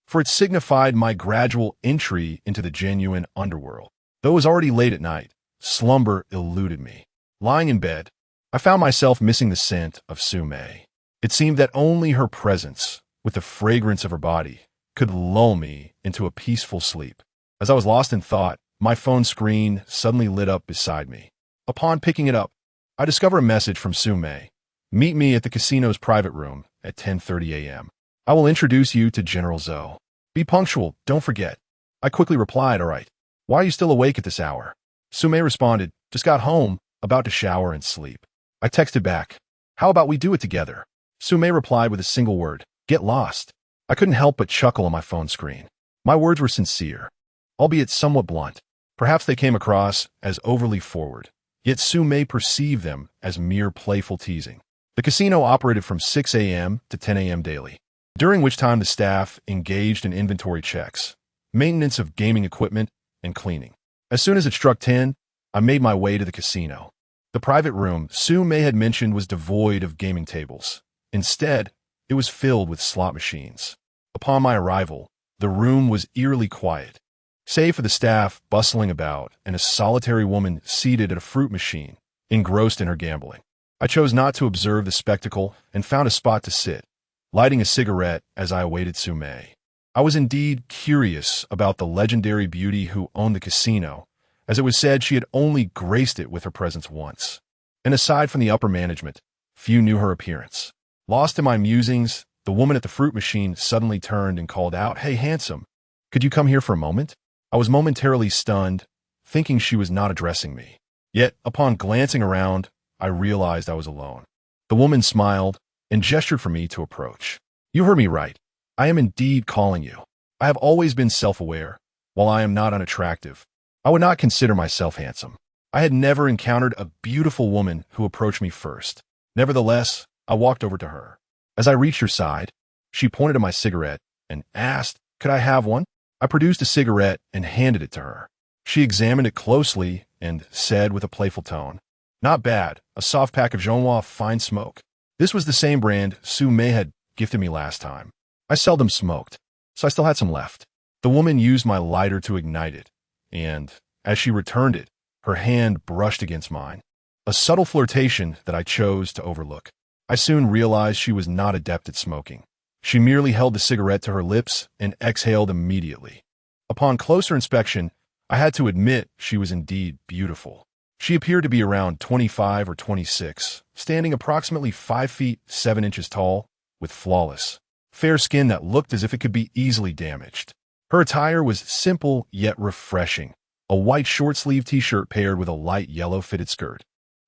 for it signified my gradual entry into the genuine underworld. Though it was already late at night, slumber eluded me. Lying in bed, I found myself missing the scent of Su Mei. It seemed that only her presence, with the fragrance of her body, could lull me into a peaceful sleep. As I was lost in thought, my phone screen suddenly lit up beside me. Upon picking it up, I discover a message from Su Mei. "Meet me at the casino's private room at 10:30 a.m. I will introduce you to General Zhou. Be punctual, don't forget." I quickly replied, "All right. Why are you still awake at this hour?" Su Mei responded, "Just got home, about to shower and sleep." I texted back, "How about we do it together?" Su Mei replied with a single word, "Get lost." I couldn't help but chuckle on my phone screen. My words were sincere, albeit somewhat blunt. Perhaps they came across as overly forward, yet Su Mei perceived them as mere playful teasing. The casino operated from 6 a.m. to 10 a.m. daily, during which time the staff engaged in inventory checks, maintenance of gaming equipment, and cleaning. As soon as it struck 10, I made my way to the casino. The private room Su Mei had mentioned was devoid of gaming tables. Instead, it was filled with slot machines. Upon my arrival, the room was eerily quiet, save for the staff bustling about and a solitary woman seated at a fruit machine, engrossed in her gambling. I chose not to observe the spectacle and found a spot to sit, lighting a cigarette as I awaited Su Mei. I was indeed curious about the legendary beauty who owned the casino, as it was said she had only graced it with her presence once. And aside from the upper management, few knew her appearance. Lost in my musings, the woman at the fruit machine suddenly turned and called out, "Hey, handsome, could you come here for a moment?" I was momentarily stunned, thinking she was not addressing me. Yet, upon glancing around, I realized I was alone. The woman smiled and gestured for me to approach. "You heard me right. I am indeed calling you. I have always been self-aware. While I am not unattractive, I would not consider myself handsome. I had never encountered a beautiful woman who approached me first. Nevertheless, I walked over to her. As I reached her side, she pointed to my cigarette and asked, could I have one? I produced a cigarette and handed it to her. She examined it closely and said with a playful tone, "Not bad, a soft pack of Jonois fine smoke." This was the same brand Su Mei had gifted me last time. I seldom smoked, so I still had some left. The woman used my lighter to ignite it, and as she returned it, her hand brushed against mine, a subtle flirtation that I chose to overlook. I soon realized she was not adept at smoking. She merely held the cigarette to her lips and exhaled immediately. Upon closer inspection, I had to admit she was indeed beautiful. She appeared to be around 25 or 26, standing approximately 5 feet 7 inches tall, with flawless, fair skin that looked as if it could be easily damaged. Her attire was simple yet refreshing, a white short-sleeved t-shirt paired with a light yellow fitted skirt.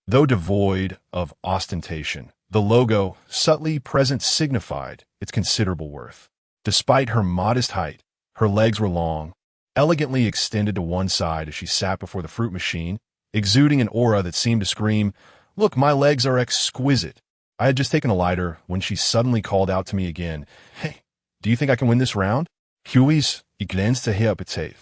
Though devoid of ostentation, the logo, subtly present, signified its considerable worth. Despite her modest height, her legs were long, elegantly extended to one side as she sat before the fruit machine, exuding an aura that seemed to scream, "Look, my legs are exquisite." I had just taken a lighter when she suddenly called out to me again, "Hey, do you think I can win this round?" Huey's glänzte hier Appetit.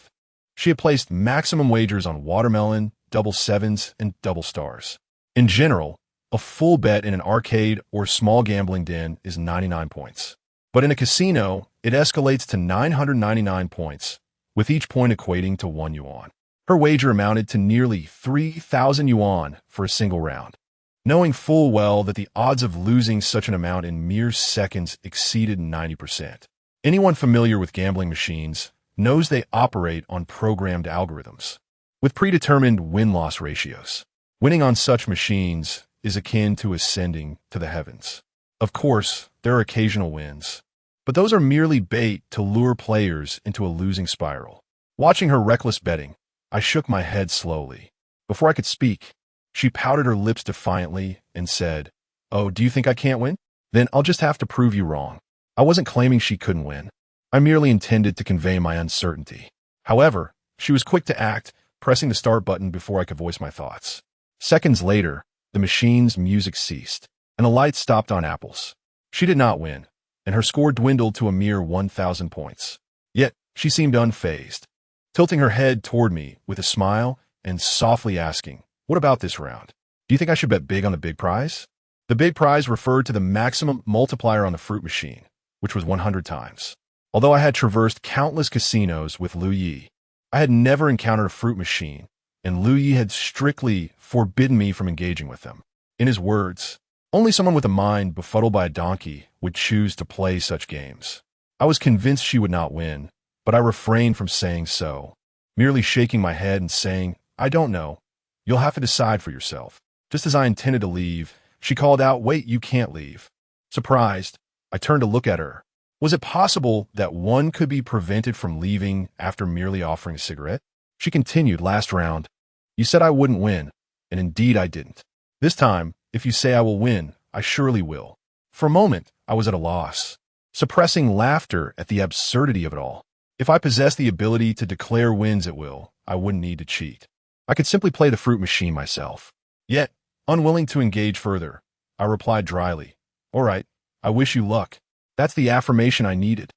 She had placed maximum wagers on watermelon, double sevens, and double stars. In general, a full bet in an arcade or small gambling den is 99 points. But in a casino, it escalates to 999 points, with each point equating to 1 yuan. Her wager amounted to nearly 3,000 yuan for a single round. Knowing full well that the odds of losing such an amount in mere seconds exceeded 90%. Anyone familiar with gambling machines knows they operate on programmed algorithms with predetermined win-loss ratios. Winning on such machines is akin to ascending to the heavens. Of course, there are occasional wins, but those are merely bait to lure players into a losing spiral. Watching her reckless betting, I shook my head slowly. Before I could speak, she pouted her lips defiantly and said, "Oh, do you think I can't win? Then I'll just have to prove you wrong." I wasn't claiming she couldn't win. I merely intended to convey my uncertainty. However, she was quick to act, pressing the start button before I could voice my thoughts. Seconds later, the machine's music ceased, and the lights stopped on apples. She did not win, and her score dwindled to a mere 1,000 points. Yet, she seemed unfazed, tilting her head toward me with a smile and softly asking, "What about this round? Do you think I should bet big on the big prize?" The big prize referred to the maximum multiplier on the fruit machine, which was 100 times. Although I had traversed countless casinos with Lu Yi, I had never encountered a fruit machine, and Lu Yi had strictly forbidden me from engaging with them. In his words, only someone with a mind befuddled by a donkey would choose to play such games. I was convinced she would not win, but I refrained from saying so, merely shaking my head and saying, "I don't know. You'll have to decide for yourself." Just as I intended to leave, she called out, "Wait, you can't leave." Surprised, I turned to look at her. Was it possible that one could be prevented from leaving after merely offering a cigarette? She continued, "Last round. You said I wouldn't win, and indeed I didn't. This time, if you say I will win, I surely will." For a moment, I was at a loss, suppressing laughter at the absurdity of it all. If I possessed the ability to declare wins at will, I wouldn't need to cheat. I could simply play the fruit machine myself. Yet, unwilling to engage further, I replied dryly, "All right, I wish you luck." That's the affirmation I needed.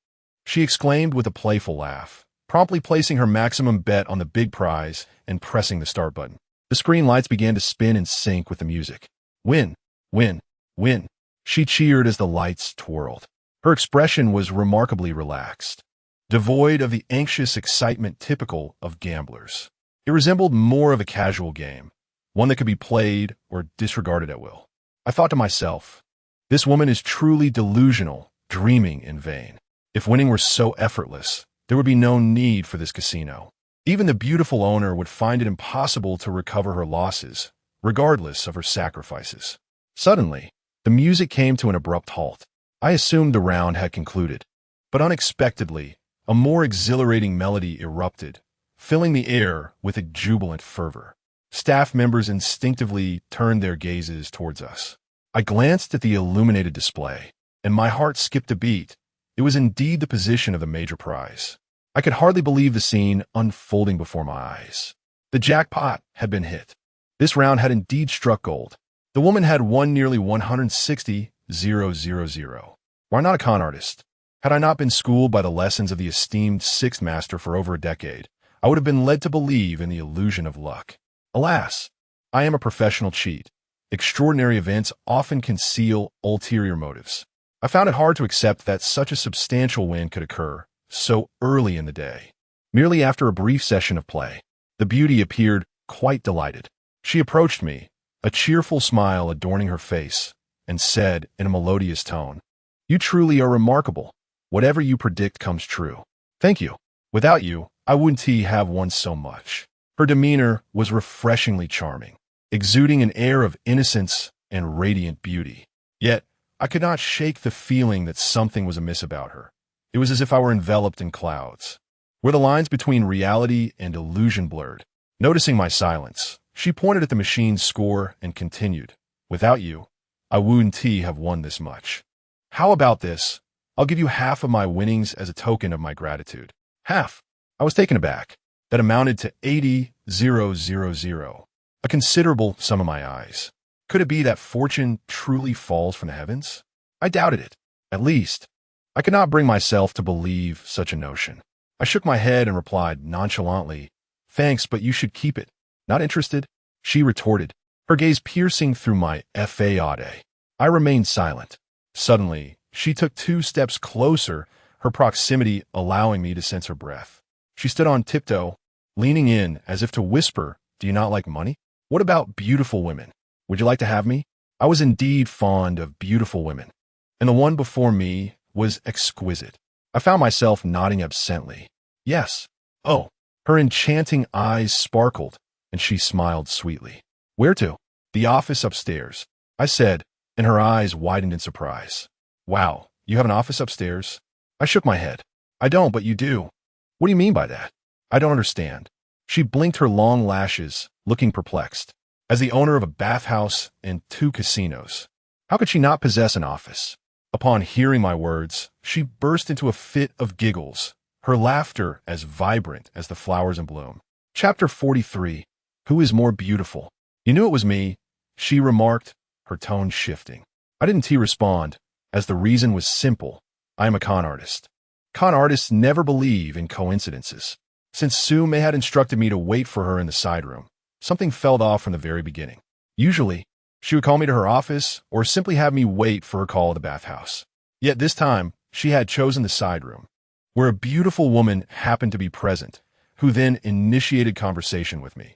She exclaimed with a playful laugh, promptly placing her maximum bet on the big prize and pressing the start button. The screen lights began to spin in sync with the music. "Win, win, win." She cheered as the lights twirled. Her expression was remarkably relaxed, devoid of the anxious excitement typical of gamblers. It resembled more of a casual game, one that could be played or disregarded at will. I thought to myself, this woman is truly delusional, dreaming in vain. If winning were so effortless, there would be no need for this casino. Even the beautiful owner would find it impossible to recover her losses, regardless of her sacrifices. Suddenly, the music came to an abrupt halt. I assumed the round had concluded, but unexpectedly, a more exhilarating melody erupted, filling the air with a jubilant fervor. Staff members instinctively turned their gazes towards us. I glanced at the illuminated display, and my heart skipped a beat. It was indeed the position of the major prize. I could hardly believe the scene unfolding before my eyes. The jackpot had been hit. This round had indeed struck gold. The woman had won nearly 160,000. Why not a con artist? Had I not been schooled by the lessons of the esteemed sixth master for over a decade, I would have been led to believe in the illusion of luck. Alas, I am a professional cheat. Extraordinary events often conceal ulterior motives. I found it hard to accept that such a substantial win could occur so early in the day. Merely after a brief session of play, the beauty appeared quite delighted. She approached me, a cheerful smile adorning her face, and said in a melodious tone, "You truly are remarkable. Whatever you predict comes true." "Thank you. Without you, I wouldn't have won so much." Her demeanor was refreshingly charming, exuding an air of innocence and radiant beauty. Yet, I could not shake the feeling that something was amiss about her. It was as if I were enveloped in clouds, where the lines between reality and illusion blurred. Noticing my silence, she pointed at the machine's score and continued, "Without you, I wouldn't have won this much. How about this? I'll give you half of my winnings as a token of my gratitude." Half? I was taken aback. That amounted to 80,000, a considerable sum in my eyes. Could it be that fortune truly falls from the heavens? I doubted it. At least, I could not bring myself to believe such a notion. I shook my head and replied nonchalantly, "Thanks, but you should keep it." "Not interested?" she retorted, her gaze piercing through my fade. I remained silent. Suddenly, she took 2 steps closer, her proximity allowing me to sense her breath. She stood on tiptoe, leaning in as if to whisper, "Do you not like money? What about beautiful women? Would you like to have me?" I was indeed fond of beautiful women, and the one before me was exquisite. I found myself nodding absently. Yes. Oh. Her enchanting eyes sparkled, and she smiled sweetly. "Where to?" "The office upstairs," I said, and her eyes widened in surprise. "Wow, you have an office upstairs?" I shook my head. "I don't, but you do." "What do you mean by that?" "I don't understand." She blinked her long lashes, looking perplexed. As the owner of a bathhouse and 2 casinos, how could she not possess an office? Upon hearing my words, she burst into a fit of giggles, her laughter as vibrant as the flowers in bloom. Chapter 43. Who is more beautiful? "You knew it was me," she remarked, her tone shifting. I didn't respond, as the reason was simple. I am a con artist. Con artists never believe in coincidences. Since Sue May had instructed me to wait for her in the side room, something fell off from the very beginning. Usually, she would call me to her office or simply have me wait for her call at the bathhouse. Yet this time, she had chosen the side room, where a beautiful woman happened to be present, who then initiated conversation with me,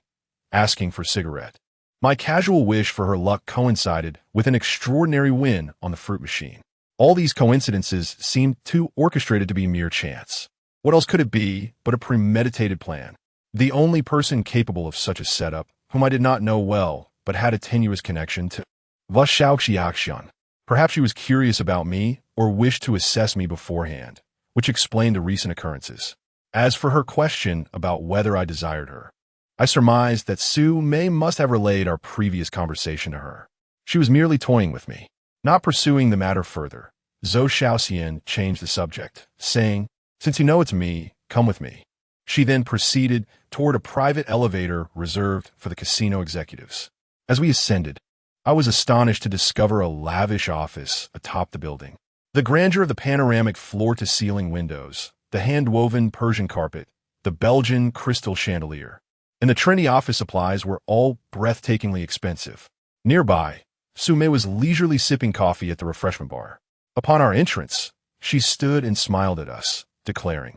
asking for a cigarette. My casual wish for her luck coincided with an extraordinary win on the fruit machine. All these coincidences seemed too orchestrated to be mere chance. What else could it be but a premeditated plan? The only person capable of such a setup, whom I did not know well, but had a tenuous connection to. Perhaps she was curious about me or wished to assess me beforehand, which explained the recent occurrences. As for her question about whether I desired her, I surmised that Sue May must have relayed our previous conversation to her. She was merely toying with me. Not pursuing the matter further, Zhou Xiaoxian changed the subject, saying, "Since you know it's me, come with me." She then proceeded toward a private elevator reserved for the casino executives. As we ascended, I was astonished to discover a lavish office atop the building. The grandeur of the panoramic floor-to-ceiling windows, the hand-woven Persian carpet, the Belgian crystal chandelier, and the trendy office supplies were all breathtakingly expensive. Nearby, Sue May was leisurely sipping coffee at the refreshment bar. Upon our entrance, she stood and smiled at us, declaring,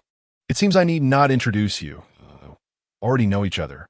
"It seems I need not introduce you. Already know each other."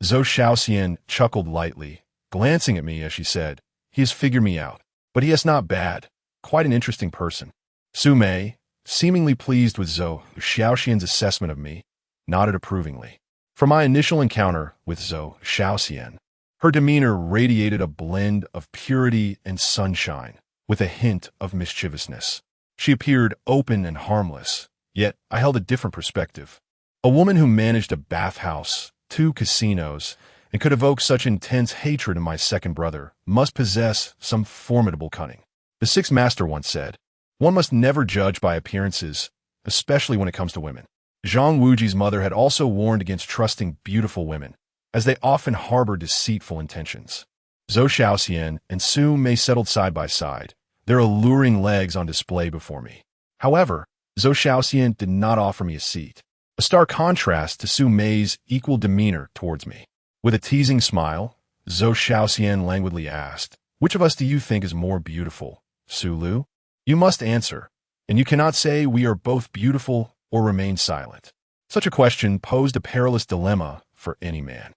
Zhou Xiaoxian chuckled lightly, glancing at me as she said, "He has figured me out, but he is not bad. Quite an interesting person." Sue May, seemingly pleased with Zhou Xiaoxian's assessment of me, nodded approvingly. From my initial encounter with Zhou Xiaoxian, her demeanor radiated a blend of purity and sunshine, with a hint of mischievousness. She appeared open and harmless, yet I held a different perspective. A woman who managed a bathhouse, 2 casinos, and could evoke such intense hatred in my second brother must possess some formidable cunning. The sixth master once said, "One must never judge by appearances, especially when it comes to women." Zhang Wuji's mother had also warned against trusting beautiful women, as they often harbor deceitful intentions. Zhou Xiaoxian and Sue May settled side by side, their alluring legs on display before me. However, Zhou Xiaoxian did not offer me a seat, a stark contrast to Sue May's equal demeanor towards me. With a teasing smile, Zhou Xiaoxian languidly asked, "Which of us do you think is more beautiful, Su Lu?" You must answer, and you cannot say we are both beautiful or remain silent. Such a question posed a perilous dilemma for any man.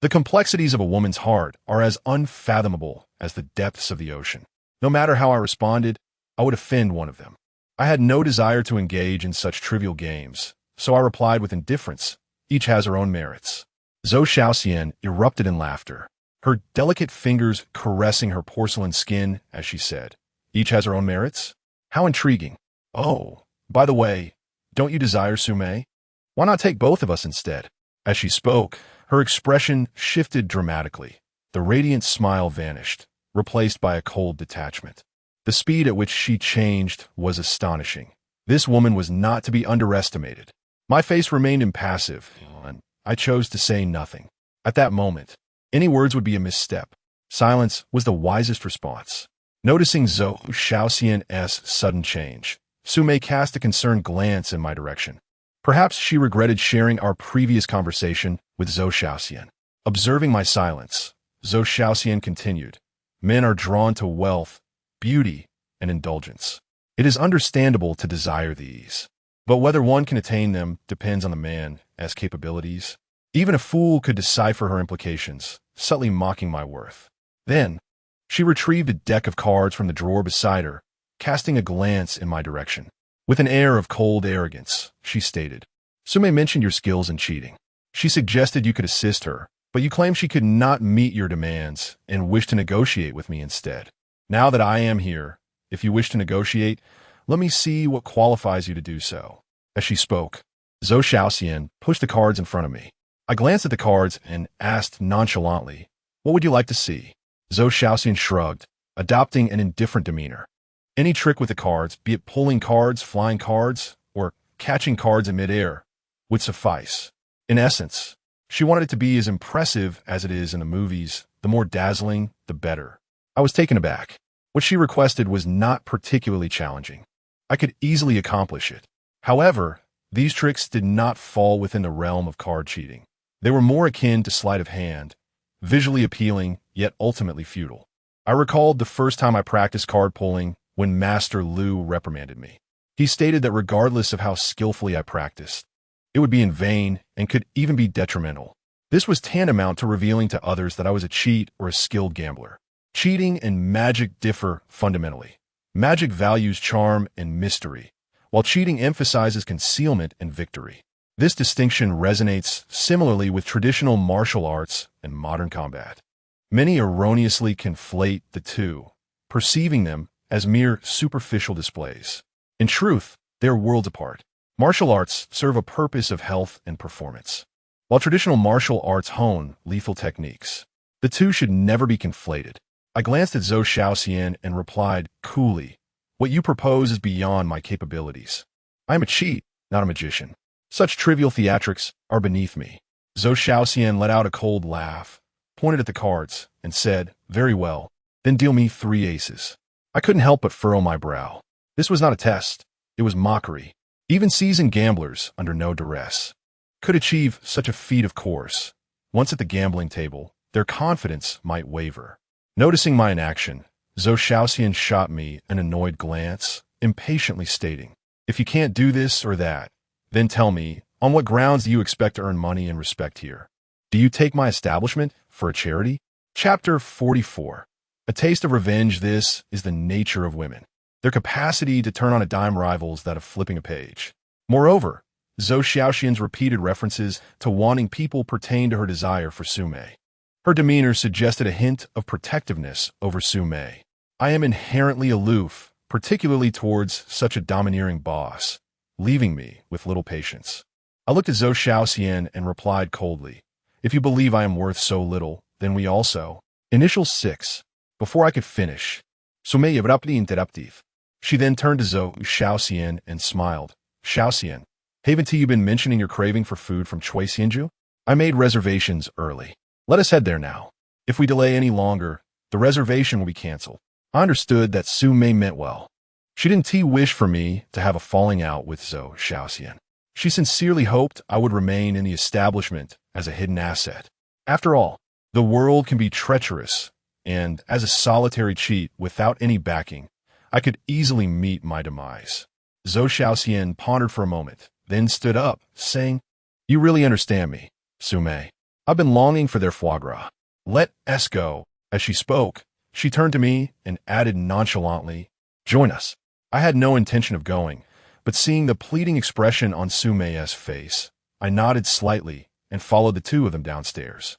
The complexities of a woman's heart are as unfathomable as the depths of the ocean. No matter how I responded, I would offend one of them. I had no desire to engage in such trivial games, so I replied with indifference, "Each has her own merits." Zhou Xiaoxian erupted in laughter, her delicate fingers caressing her porcelain skin as she said, "Each has her own merits? How intriguing. Oh, by the way, don't you desire Sue May? Why not take both of us instead?" As she spoke, her expression shifted dramatically. The radiant smile vanished, replaced by a cold detachment. The speed at which she changed was astonishing. This woman was not to be underestimated. My face remained impassive, and I chose to say nothing. At that moment, any words would be a misstep. Silence was the wisest response. Noticing Zhou Xiaoxian's sudden change, Sue May cast a concerned glance in my direction. Perhaps she regretted sharing our previous conversation with Zhou Xiaoxian. Observing my silence, Zhou Xiaoxian continued, "Men are drawn to wealth, beauty, and indulgence. It is understandable to desire these, but whether one can attain them depends on the man's capabilities. Even a fool could decipher her implications, subtly mocking my worth. Then, she retrieved a deck of cards from the drawer beside her, casting a glance in my direction. With an air of cold arrogance, she stated, "Sume mentioned your skills in cheating. She suggested you could assist her, but you claim she could not meet your demands and wish to negotiate with me instead. Now that I am here, if you wish to negotiate, let me see what qualifies you to do so." As she spoke, Zhou Xiaoxian pushed the cards in front of me. I glanced at the cards and asked nonchalantly, "What would you like to see?" Zhou Xiaoxian shrugged, adopting an indifferent demeanor. Any trick with the cards, be it pulling cards, flying cards, or catching cards in midair, would suffice. In essence, she wanted it to be as impressive as it is in the movies. The more dazzling, the better. I was taken aback. What she requested was not particularly challenging. I could easily accomplish it. However, these tricks did not fall within the realm of card cheating. They were more akin to sleight of hand, visually appealing, yet ultimately futile. I recalled the first time I practiced card pulling when Master Liu reprimanded me. He stated that regardless of how skillfully I practiced, it would be in vain and could even be detrimental. This was tantamount to revealing to others that I was a cheat or a skilled gambler. Cheating and magic differ fundamentally. Magic values charm and mystery, while cheating emphasizes concealment and victory. This distinction resonates similarly with traditional martial arts and modern combat. Many erroneously conflate the two, perceiving them as mere superficial displays. In truth, they are worlds apart. Martial arts serve a purpose of health and performance, while traditional martial arts hone lethal techniques. The two should never be conflated. I glanced at Zhou Xiaoxian and replied coolly, "What you propose is beyond my capabilities. I am a cheat, not a magician. Such trivial theatrics are beneath me." Zhou Xiaoxian let out a cold laugh, pointed at the cards, and said, "Very well, then deal me 3 aces." I couldn't help but furrow my brow. This was not a test, it was mockery. Even seasoned gamblers, under no duress, could achieve such a feat. Of course, once at the gambling table, their confidence might waver. Noticing my inaction, Zhou Xiaoxian shot me an annoyed glance, impatiently stating, "If you can't do this or that, then tell me, on what grounds do you expect to earn money and respect here? Do you take my establishment for a charity?" Chapter 44. A taste of revenge. This is the nature of women. Their capacity to turn on a dime rivals that of flipping a page. Moreover, Zhou Xiaoxian's repeated references to wanting people pertain to her desire for Sume. Her demeanor suggested a hint of protectiveness over Sume. I am inherently aloof, particularly towards such a domineering boss, leaving me with little patience. I looked at Zhou Xiaoxian and replied coldly, "If you believe I am worth so little, then we also." Initial 6. Before I could finish, Sume abruptly interrupted. She then turned to Zhou Xiaoxian and smiled. "Xiaoxian, haven't you been mentioning your craving for food from Chui Xianju? I made reservations early. Let us head there now. If we delay any longer, the reservation will be canceled." I understood that Sume meant well. She didn't wish for me to have a falling out with Zhou Xiaoxian. She sincerely hoped I would remain in the establishment as a hidden asset. After all, the world can be treacherous, and as a solitary cheat without any backing, I could easily meet my demise. Zhou Xiaoxian pondered for a moment, then stood up, saying, "You really understand me, Sume. I've been longing for their foie gras. Let us go." As she spoke, she turned to me and added nonchalantly, "Join us." I had no intention of going, but seeing the pleading expression on Sume's face, I nodded slightly and followed the two of them downstairs.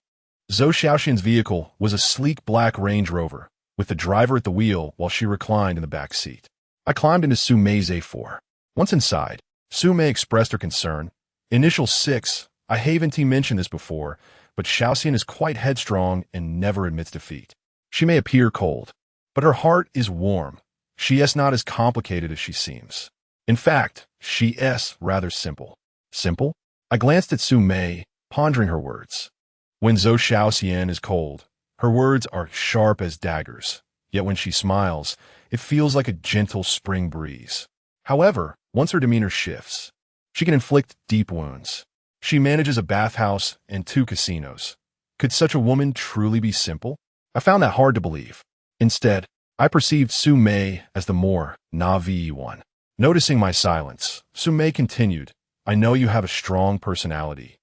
Zhou Xiaoxian's vehicle was a sleek black Range Rover, with the driver at the wheel while she reclined in the back seat. I climbed into Sume's A4. Once inside, Sume expressed her concern. Initial 6. I haven't mentioned this before, but Xiaoxian is quite headstrong and never admits defeat. She may appear cold, but her heart is warm. She is not as complicated as she seems. In fact, she is rather simple. Simple? I glanced at Sume, pondering her words. When Zhou Xiaoxian is cold, her words are sharp as daggers, yet when she smiles, it feels like a gentle spring breeze. However, once her demeanor shifts, she can inflict deep wounds. She manages a bathhouse and 2 casinos. Could such a woman truly be simple? I found that hard to believe. Instead, I perceived Sume as the more naive one. Noticing my silence, Sume continued, "I know you have a strong personality,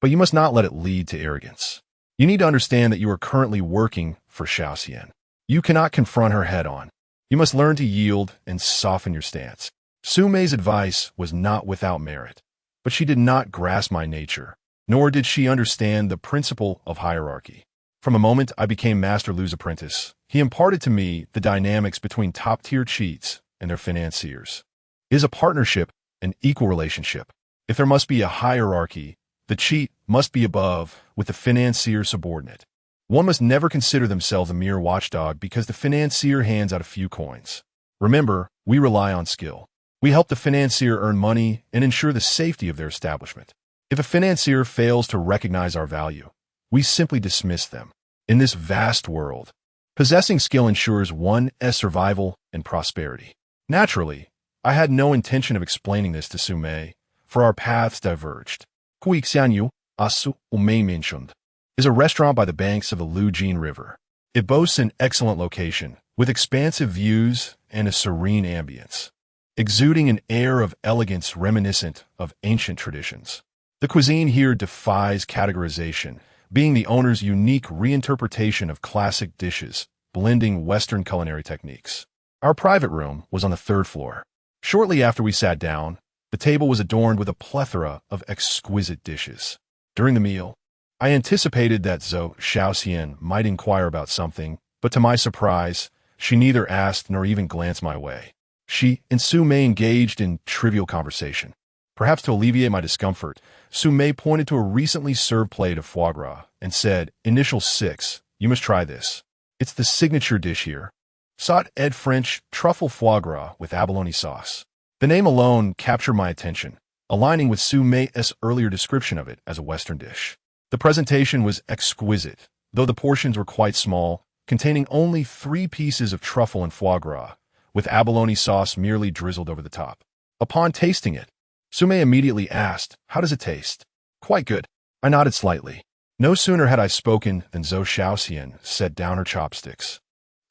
But you must not let it lead to arrogance. You need to understand that you are currently working for Xiaoxian. You cannot confront her head-on. You must learn to yield and soften your stance. Su Mei's advice was not without merit, but she did not grasp my nature, nor did she understand the principle of hierarchy. From the moment I became Master Lu's apprentice, he imparted to me the dynamics between top-tier cheats and their financiers. It is a partnership, an equal relationship. If there must be a hierarchy, the cheat must be above, with the financier subordinate. One must never consider themselves a mere watchdog because the financier hands out a few coins. Remember, we rely on skill. We help the financier earn money and ensure the safety of their establishment. If a financier fails to recognize our value, we simply dismiss them. In this vast world, possessing skill ensures one's survival and prosperity. Naturally, I had no intention of explaining this to Su Mei, for our paths diverged. Kui Xianyu, Asu Umei mentioned, is a restaurant by the banks of the Lujin River. It boasts an excellent location, with expansive views and a serene ambience, exuding an air of elegance reminiscent of ancient traditions. The cuisine here defies categorization, being the owner's unique reinterpretation of classic dishes, blending Western culinary techniques. Our private room was on the third floor. Shortly after we sat down, the table was adorned with a plethora of exquisite dishes. During the meal, I anticipated that Zhou Xiaoxian might inquire about something, but to my surprise, she neither asked nor even glanced my way. She and Su Mei engaged in trivial conversation. Perhaps to alleviate my discomfort, Su Mei pointed to a recently served plate of foie gras and said, "Initial 6, you must try this. It's the signature dish here. Sauté ed French truffle foie gras with abalone sauce." The name alone captured my attention, aligning with Su Mei's earlier description of it as a Western dish. The presentation was exquisite, though the portions were quite small, containing only 3 pieces of truffle and foie gras, with abalone sauce merely drizzled over the top. Upon tasting it, Su Mei immediately asked, "How does it taste?" "Quite good." I nodded slightly. No sooner had I spoken than Zhou Xiaoxian set down her chopsticks,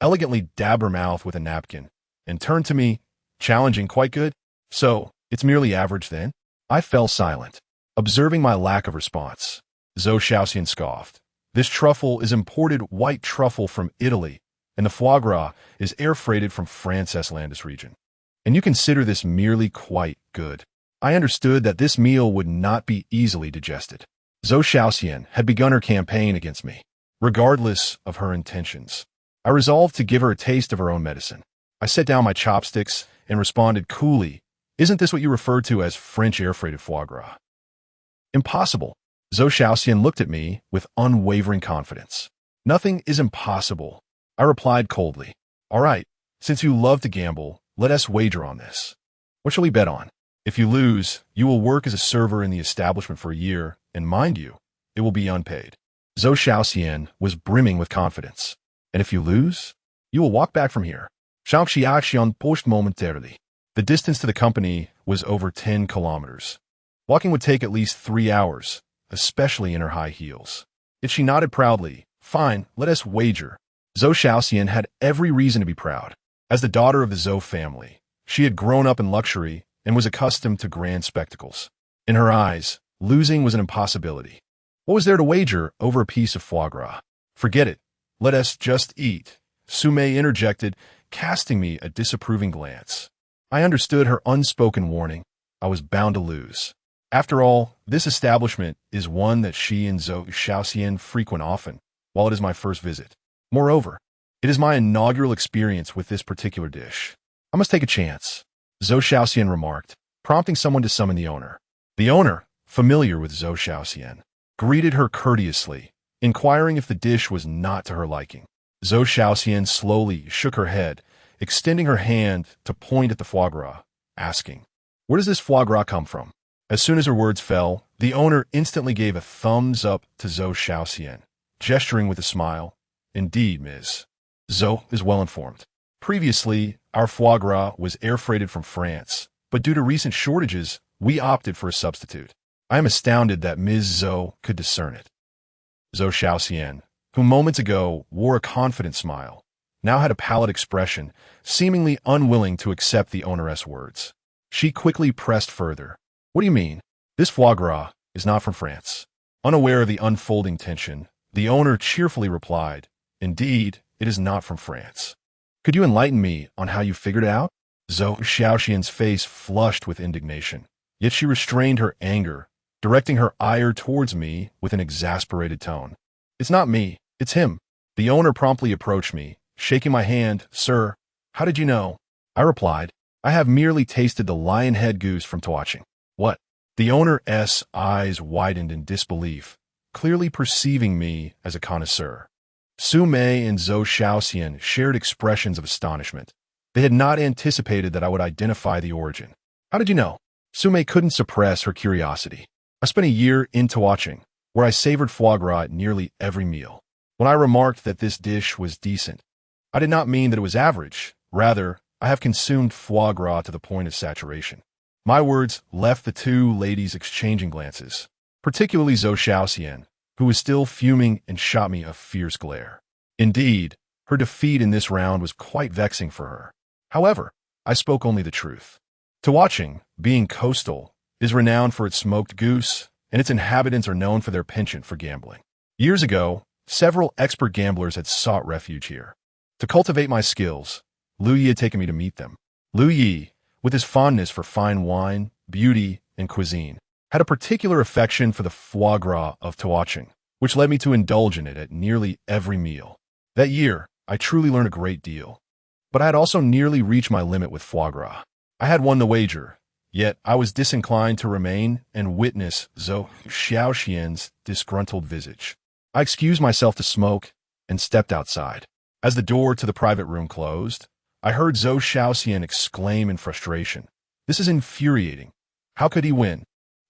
elegantly dabbed her mouth with a napkin, and turned to me, challenging, "Quite good? So, it's merely average then?" I fell silent, observing my lack of response. Zhou Xiaoxian scoffed. "This truffle is imported white truffle from Italy, and the foie gras is air-freighted from France's Landis region. And you consider this merely quite good." I understood that this meal would not be easily digested. Zhou Xiaoxian had begun her campaign against me. Regardless of her intentions, I resolved to give her a taste of her own medicine. I set down my chopsticks and responded coolly, "Isn't this what you refer to as French air-freighted foie gras?" "Impossible." Zhou Xiaoxian looked at me with unwavering confidence. "Nothing is impossible," I replied coldly. "All right, since you love to gamble, let us wager on this. What shall we bet on? If you lose, you will work as a server in the establishment for a year, and mind you, it will be unpaid." Zhou Xiaoxian was brimming with confidence. "And if you lose, you will walk back from here." Zhou Xiaoxian paused momentarily. The distance to the company was over 10 kilometers. Walking would take at least 3 hours, especially in her high heels. Yet she nodded proudly. "Fine, let us wager." Zhou Xiaoxian had every reason to be proud. As the daughter of the Zhou family, she had grown up in luxury and was accustomed to grand spectacles. In her eyes, losing was an impossibility. What was there to wager over a piece of foie gras? "Forget it. Let us just eat," Su Mei interjected, casting me a disapproving glance. I understood her unspoken warning. I was bound to lose. After all, this establishment is one that she and Zhou Xiaoxian frequent often, while it is my first visit. Moreover, it is my inaugural experience with this particular dish. I must take a chance, Zhou Xiaoxian remarked, prompting someone to summon the owner. The owner, familiar with Zhou Xiaoxian, greeted her courteously, inquiring if the dish was not to her liking. Zhou Xiaoxian slowly shook her head, extending her hand to point at the foie gras, asking, "Where does this foie gras come from?" As soon as her words fell, the owner instantly gave a thumbs up to Zhou Xiaoxian, gesturing with a smile. "Indeed, Ms. Zhou is well informed. Previously, our foie gras was air-freighted from France, but due to recent shortages, we opted for a substitute. I am astounded that Ms. Zhou could discern it." Zhou Xiaoxian, who moments ago wore a confident smile, now had a pallid expression, seemingly unwilling to accept the owneress' words. She quickly pressed further. "What do you mean? This foie gras is not from France. Unaware of the unfolding tension, the owner cheerfully replied, "Indeed, it is not from France. Could you enlighten me on how you figured it out?" Zhou Xiaoxian's face flushed with indignation, yet she restrained her anger, directing her ire towards me with an exasperated tone. "It's not me, it's him." The owner promptly approached me, shaking my hand. "Sir, how did you know?" I replied, "I have merely tasted the lion-head goose from Tawaching." "What?" The owner's eyes widened in disbelief, clearly perceiving me as a connoisseur. Su Mei and Zhou Xiaoxian shared expressions of astonishment. They had not anticipated that I would identify the origin. "How did you know?" Su Mei couldn't suppress her curiosity. "I spent a year in Tawaching, where I savored foie gras at nearly every meal. When I remarked that this dish was decent, I did not mean that it was average. Rather, I have consumed foie gras to the point of saturation." My words left the two ladies exchanging glances, particularly Zhou Xiaoxian, who was still fuming and shot me a fierce glare. Indeed, her defeat in this round was quite vexing for her. However, I spoke only the truth. Tawaching, being coastal, is renowned for its smoked goose, and its inhabitants are known for their penchant for gambling. Years ago, several expert gamblers had sought refuge here. To cultivate my skills, Liu Yi had taken me to meet them. Liu Yi, with his fondness for fine wine, beauty, and cuisine, had a particular affection for the foie gras of Tawaching, which led me to indulge in it at nearly every meal. That year, I truly learned a great deal. But I had also nearly reached my limit with foie gras. I had won the wager, yet I was disinclined to remain and witness Zhou Xiaoxian's disgruntled visage. I excused myself to smoke and stepped outside. As the door to the private room closed, I heard Zhou Xiaoxian exclaim in frustration, "This is infuriating. How could he win?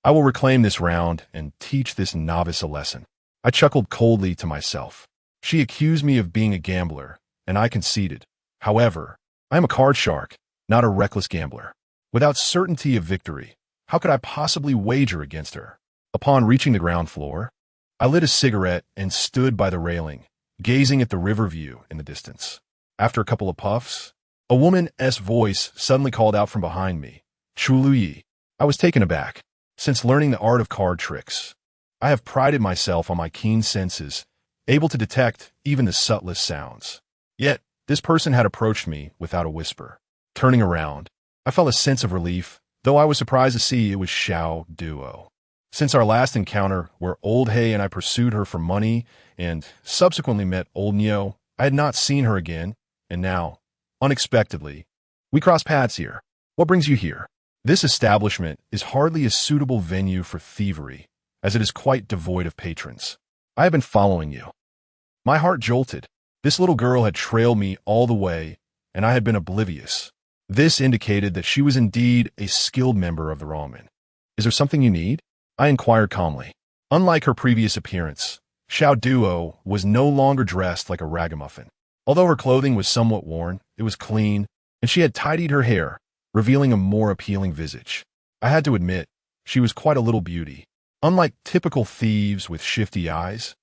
I will reclaim this round and teach this novice a lesson." I chuckled coldly to myself. She accused me of being a gambler, and I conceded. However, I am a card shark, not a reckless gambler. Without certainty of victory, how could I possibly wager against her? Upon reaching the ground floor, I lit a cigarette and stood by the railing, gazing at the river view in the distance. After a couple of puffs, a woman's voice suddenly called out from behind me, "Chu Liu Yi." I was taken aback. Since learning the art of card tricks, I have prided myself on my keen senses, able to detect even the subtlest sounds. Yet, this person had approached me without a whisper. Turning around, I felt a sense of relief, though I was surprised to see it was Xiao Duo. Since our last encounter, where Old Hay and I pursued her for money and subsequently met Old Neo, I had not seen her again, and now, unexpectedly, we crossed paths here. "What brings you here?" This establishment is hardly a suitable venue for thievery, as it is quite devoid of patrons. "I have been following you." My heart jolted. This little girl had trailed me all the way, and I had been oblivious. This indicated that she was indeed a skilled member of the Roman. "Is there something you need?" I inquired calmly. Unlike her previous appearance, Xiao Duo was no longer dressed like a ragamuffin. Although her clothing was somewhat worn, it was clean, and she had tidied her hair, revealing a more appealing visage. I had to admit, she was quite a little beauty. Unlike typical thieves with shifty eyes,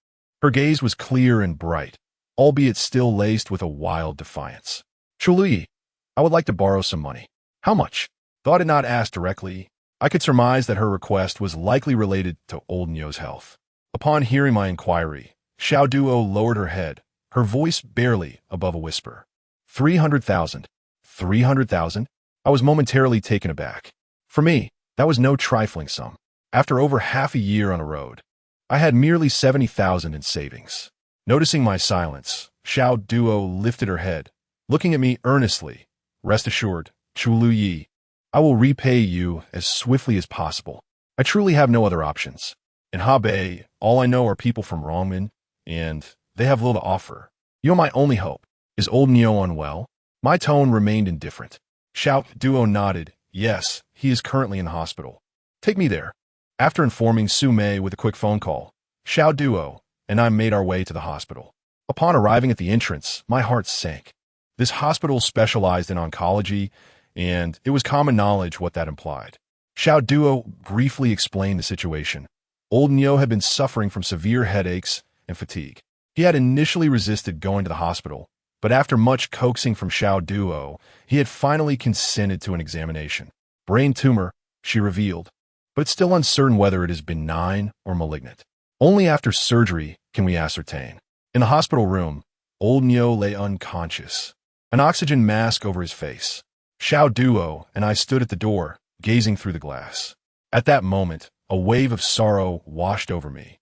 her gaze was clear and bright, albeit still laced with a wild defiance. "Chu Liu Yi, I would like to borrow some money." "How much?" Though I did not ask directly, I could surmise that her request was likely related to Old Neo's health. Upon hearing my inquiry, Xiao Duo lowered her head, her voice barely above a whisper. 300,000. 300,000? I was momentarily taken aback. For me, that was no trifling sum. After over half a year on a road, I had merely 70,000 in savings. Noticing my silence, Xiao Duo lifted her head, looking at me earnestly. "Rest assured, Chu Liu Yi, I will repay you as swiftly as possible. I truly have no other options. In Hebei, all I know are people from Rongmen, and they have little to offer. You are my only hope. Is Old Neo unwell?" My tone remained indifferent. Xiao Duo nodded. "Yes, he is currently in the hospital." "Take me there." After informing Su Mei with a quick phone call, Xiao Duo and I made our way to the hospital. Upon arriving at the entrance, my heart sank. This hospital specialized in oncology, and it was common knowledge what that implied. Xiao Duo briefly explained the situation. Old Neo had been suffering from severe headaches and fatigue. He had initially resisted going to the hospital, but after much coaxing from Xiao Duo, he had finally consented to an examination. "Brain tumor," she revealed, "but it's still uncertain whether it is benign or malignant." Only after surgery can we ascertain. In the hospital room, old Neo lay unconscious, an oxygen mask over his face. Xiao Duo and I stood at the door, gazing through the glass. At that moment, a wave of sorrow washed over me.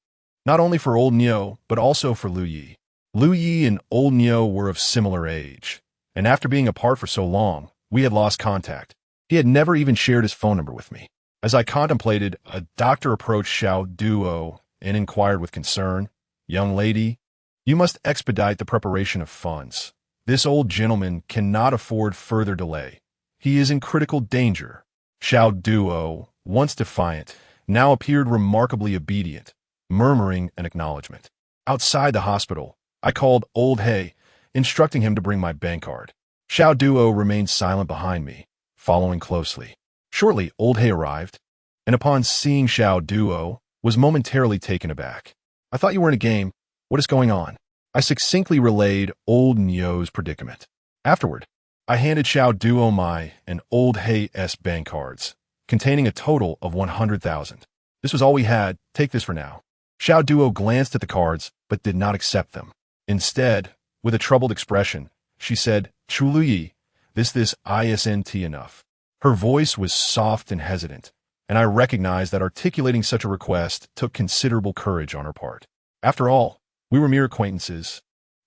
Not only for old Neo, but also for Lu Yi. Lu Yi and old Neo were of similar age, and after being apart for so long, we had lost contact. He had never even shared his phone number with me. As I contemplated, a doctor approached Xiao Duo and inquired with concern, "Young lady, you must expedite the preparation of funds. This old gentleman cannot afford further delay. He is in critical danger." Xiao Duo, once defiant, now appeared remarkably obedient, murmuring an acknowledgement. Outside the hospital, I called Old He, instructing him to bring my bank card. Xiao Duo remained silent behind me, following closely. Shortly, Old He arrived, and upon seeing Xiao Duo, was momentarily taken aback. "I thought you were in a game. What is going on?" I succinctly relayed old Neo's predicament. Afterward, I handed Xiao Duo my and Old He's bank cards, containing a total of 100,000. "This was all we had. Take this for now." Xiao Duo glanced at the cards, but did not accept them. Instead, with a troubled expression, she said, "Chu Lu Yi, this isn't enough." Her voice was soft and hesitant, and I recognized that articulating such a request took considerable courage on her part. After all, we were mere acquaintances,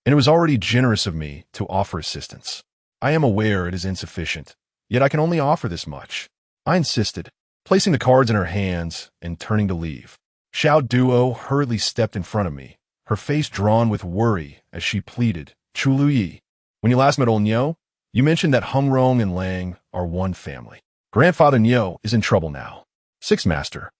and it was already generous of me to offer assistance. "I am aware it is insufficient, yet I can only offer this much," I insisted, placing the cards in her hands and turning to leave. Xiao Duo hurriedly stepped in front of me, her face drawn with worry as she pleaded, "Chu Lu Yi, when you last met old Neo, you mentioned that Hung Rong and Lang are one family. Grandfather Neo is in trouble now. Sixth Master,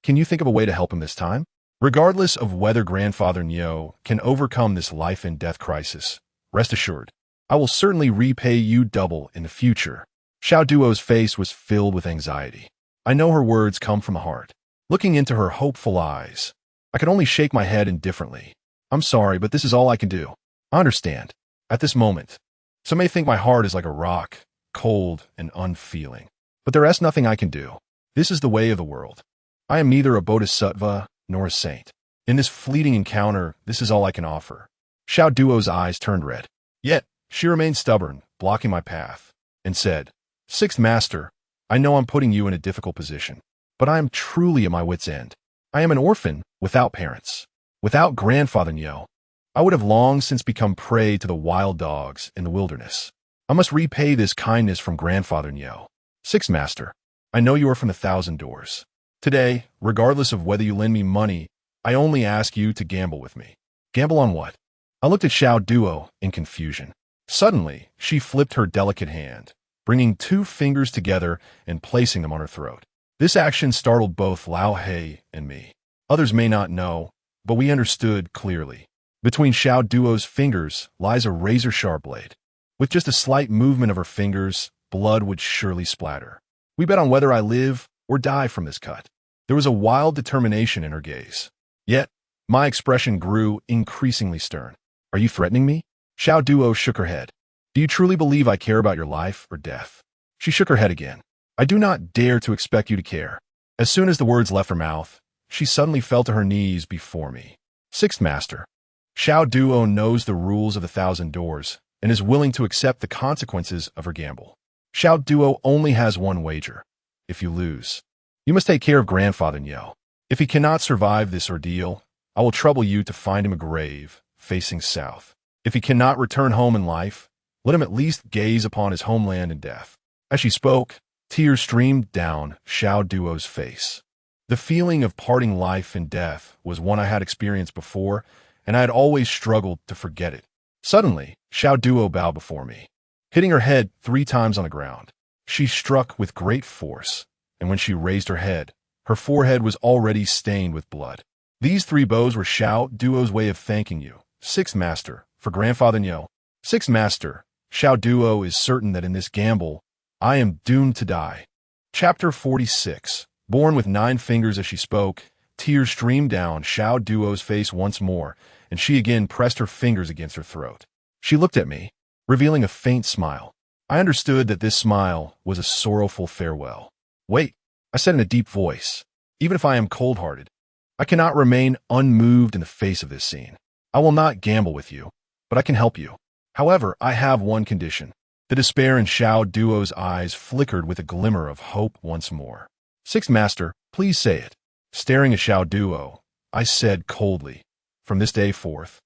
can you think of a way to help him this time? Regardless of whether Grandfather Neo can overcome this life and death crisis, rest assured, I will certainly repay you double in the future." Xiao Duo's face was filled with anxiety. I know her words come from the heart. Looking into her hopeful eyes, I could only shake my head indifferently. "I'm sorry, but this is all I can do. I understand. At this moment, some may think my heart is like a rock, cold and unfeeling. But there is nothing I can do. This is the way of the world. I am neither a bodhisattva nor a saint. In this fleeting encounter, this is all I can offer." Xiao Duo's eyes turned red. Yet, she remained stubborn, blocking my path, and said, "Sixth Master, I know I'm putting you in a difficult position, but I am truly at my wit's end. I am an orphan without parents. Without Grandfather Neo, I would have long since become prey to the wild dogs in the wilderness. I must repay this kindness from Grandfather Neo. Sixth Master, I know you are from the Thousand Doors. Today, regardless of whether you lend me money, I only ask you to gamble with me." "Gamble on what?" I looked at Xiao Duo in confusion. Suddenly, she flipped her delicate hand, bringing 2 fingers together and placing them on her throat. This action startled both Lao He and me. Others may not know, but we understood clearly. Between Xiao Duo's fingers lies a razor-sharp blade. With just a slight movement of her fingers, blood would surely splatter. We bet on whether I live or die from this cut. There was a wild determination in her gaze. Yet, my expression grew increasingly stern. "Are you threatening me?" Xiao Duo shook her head. "Do you truly believe I care about your life or death?" She shook her head again. "I do not dare to expect you to care." As soon as the words left her mouth, she suddenly fell to her knees before me. "Sixth Master, Xiao Duo knows the rules of the Thousand Doors and is willing to accept the consequences of her gamble. Xiao Duo only has one wager. If you lose, you must take care of Grandfather Neo. If he cannot survive this ordeal, I will trouble you to find him a grave facing south. If he cannot return home in life, let him at least gaze upon his homeland in death." As she spoke, tears streamed down Xiao Duo's face. The feeling of parting life and death was one I had experienced before, and I had always struggled to forget it. Suddenly, Xiao Duo bowed before me, hitting her head 3 times on the ground. She struck with great force, and when she raised her head, her forehead was already stained with blood. "These 3 bows were Xiao Duo's way of thanking you, Sixth Master, for Grandfather Neo. Sixth Master, Xiao Duo is certain that in this gamble, I am doomed to die." Chapter 46. Born with 9 fingers as she spoke, tears streamed down Xiao Duo's face once more, and she again pressed her fingers against her throat. She looked at me, revealing a faint smile. I understood that this smile was a sorrowful farewell. "Wait," I said in a deep voice. "Even if I am cold-hearted, I cannot remain unmoved in the face of this scene. I will not gamble with you, but I can help you. However, I have one condition. The despair in Xiao Duo's eyes flickered with a glimmer of hope once more. Sixth Master, please say it. Staring at Xiao Duo, I said coldly, from this day forth,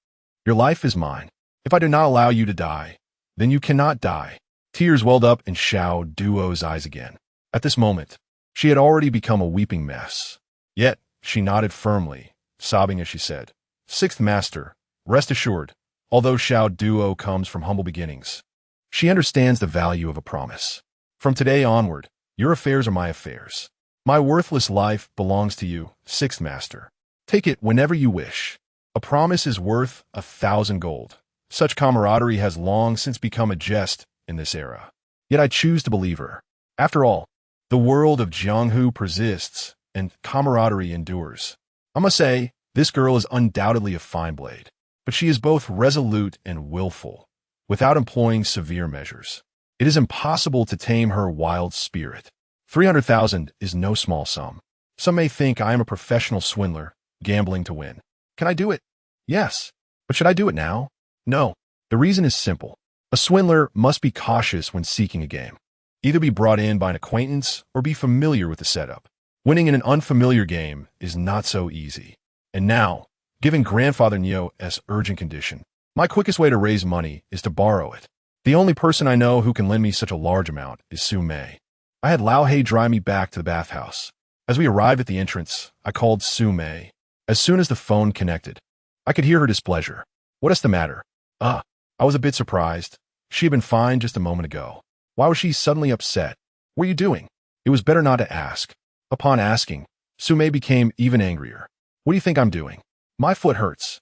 your life is mine. If I do not allow you to die, then you cannot die. Tears welled up in Xiao Duo's eyes again. At this moment, she had already become a weeping mess. Yet, she nodded firmly, sobbing as she said, Sixth Master, rest assured, although Xiao Duo comes from humble beginnings, she understands the value of a promise. From today onward, your affairs are my affairs. My worthless life belongs to you, Sixth Master. Take it whenever you wish. A promise is worth 1,000 gold. Such camaraderie has long since become a jest in this era. Yet I choose to believe her. After all, the world of Jianghu persists, and camaraderie endures. I must say, this girl is undoubtedly a fine blade, but she is both resolute and willful, without employing severe measures. It is impossible to tame her wild spirit. 300,000 is no small sum. Some may think I am a professional swindler, gambling to win. Can I do it? Yes. But should I do it now? No. The reason is simple. A swindler must be cautious when seeking a game. Either be brought in by an acquaintance or be familiar with the setup. Winning in an unfamiliar game is not so easy. And now, giving Grandfather Neo as urgent condition, my quickest way to raise money is to borrow it. The only person I know who can lend me such a large amount is Su Mei. I had Lao Hei drive me back to the bathhouse. As we arrived at the entrance, I called Su Mei. As soon as the phone connected, I could hear her displeasure. What is the matter? I was a bit surprised. She had been fine just a moment ago. Why was she suddenly upset? What were you doing? It was better not to ask. Upon asking, Su Mei became even angrier. What do you think I'm doing? My foot hurts.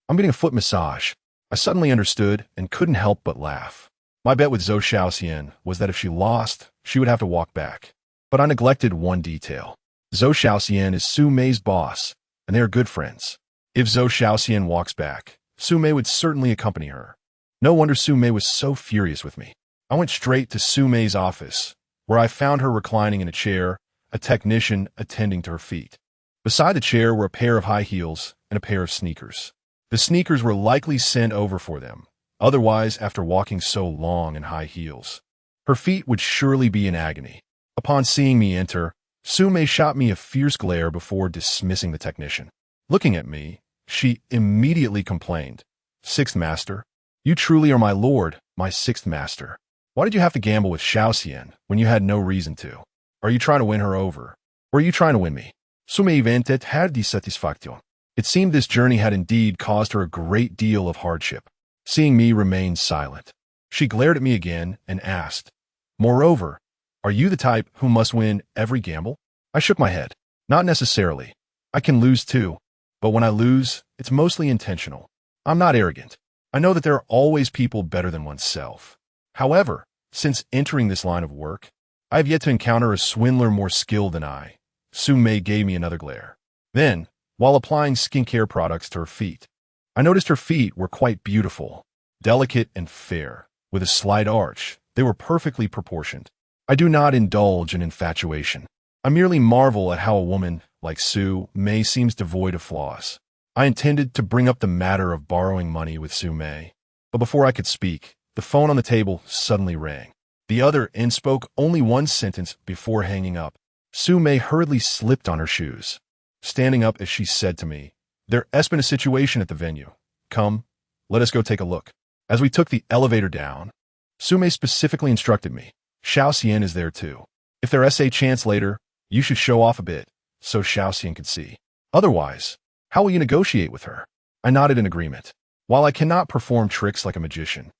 I'm getting a foot massage. I suddenly understood and couldn't help but laugh. My bet with Zhou Xiaoxian was that if she lost, she would have to walk back. But I neglected one detail. Zhou Xiaoxian is Su Mei's boss, and they are good friends. If Zhou Xiaoxian walks back, Su Mei would certainly accompany her. No wonder Su Mei was so furious with me. I went straight to Su Mei's office, where I found her reclining in a chair, a technician attending to her feet. Beside the chair were a pair of high heels and a pair of sneakers. The sneakers were likely sent over for them, otherwise after walking so long in high heels. Her feet would surely be in agony. Upon seeing me enter, Su Mei shot me a fierce glare before dismissing the technician. Looking at me, she immediately complained, Sixth Master, you truly are my lord, my Sixth Master. Why did you have to gamble with Xiaoxian when you had no reason to? Are you trying to win her over? Or are you trying to win me? Su Mei vented her dissatisfaction. It seemed this journey had indeed caused her a great deal of hardship. Seeing me remain silent, she glared at me again and asked, moreover, are you the type who must win every gamble? I shook my head. Not necessarily. I can lose too, but when I lose, it's mostly intentional. I'm not arrogant. I know that there are always people better than oneself. However, since entering this line of work, I have yet to encounter a swindler more skilled than I. Su Mei gave me another glare. Then, while applying skincare products to her feet, I noticed her feet were quite beautiful, delicate and fair. With a slight arch, they were perfectly proportioned. I do not indulge in infatuation. I merely marvel at how a woman like Su Mei seems devoid of flaws. I intended to bring up the matter of borrowing money with Su Mei, but before I could speak, the phone on the table suddenly rang. The other end spoke only one sentence before hanging up. Su Mei hurriedly slipped on her shoes. Standing up as she said to me, there has been a situation at the venue. Come, let us go take a look. As we took the elevator down, Su Mei specifically instructed me, Xiaoxian is there too. If there is a chance later, you should show off a bit, so Xiaoxian could see. Otherwise, how will you negotiate with her? I nodded in agreement. While I cannot perform tricks like a magician,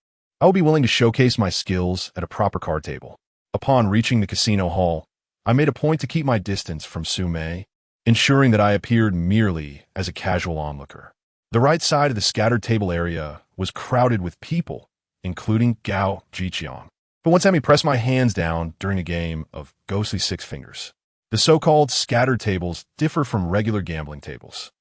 I will be willing to showcase my skills at a proper card table. Upon reaching the casino hall, I made a point to keep my distance from Su Mei, ensuring that I appeared merely as a casual onlooker. The right side of the scattered table area was crowded with people, including Gao Jiqiang. But once Emi pressed my hands down during a game of ghostly six fingers. The so-called scattered tables differ from regular gambling tables.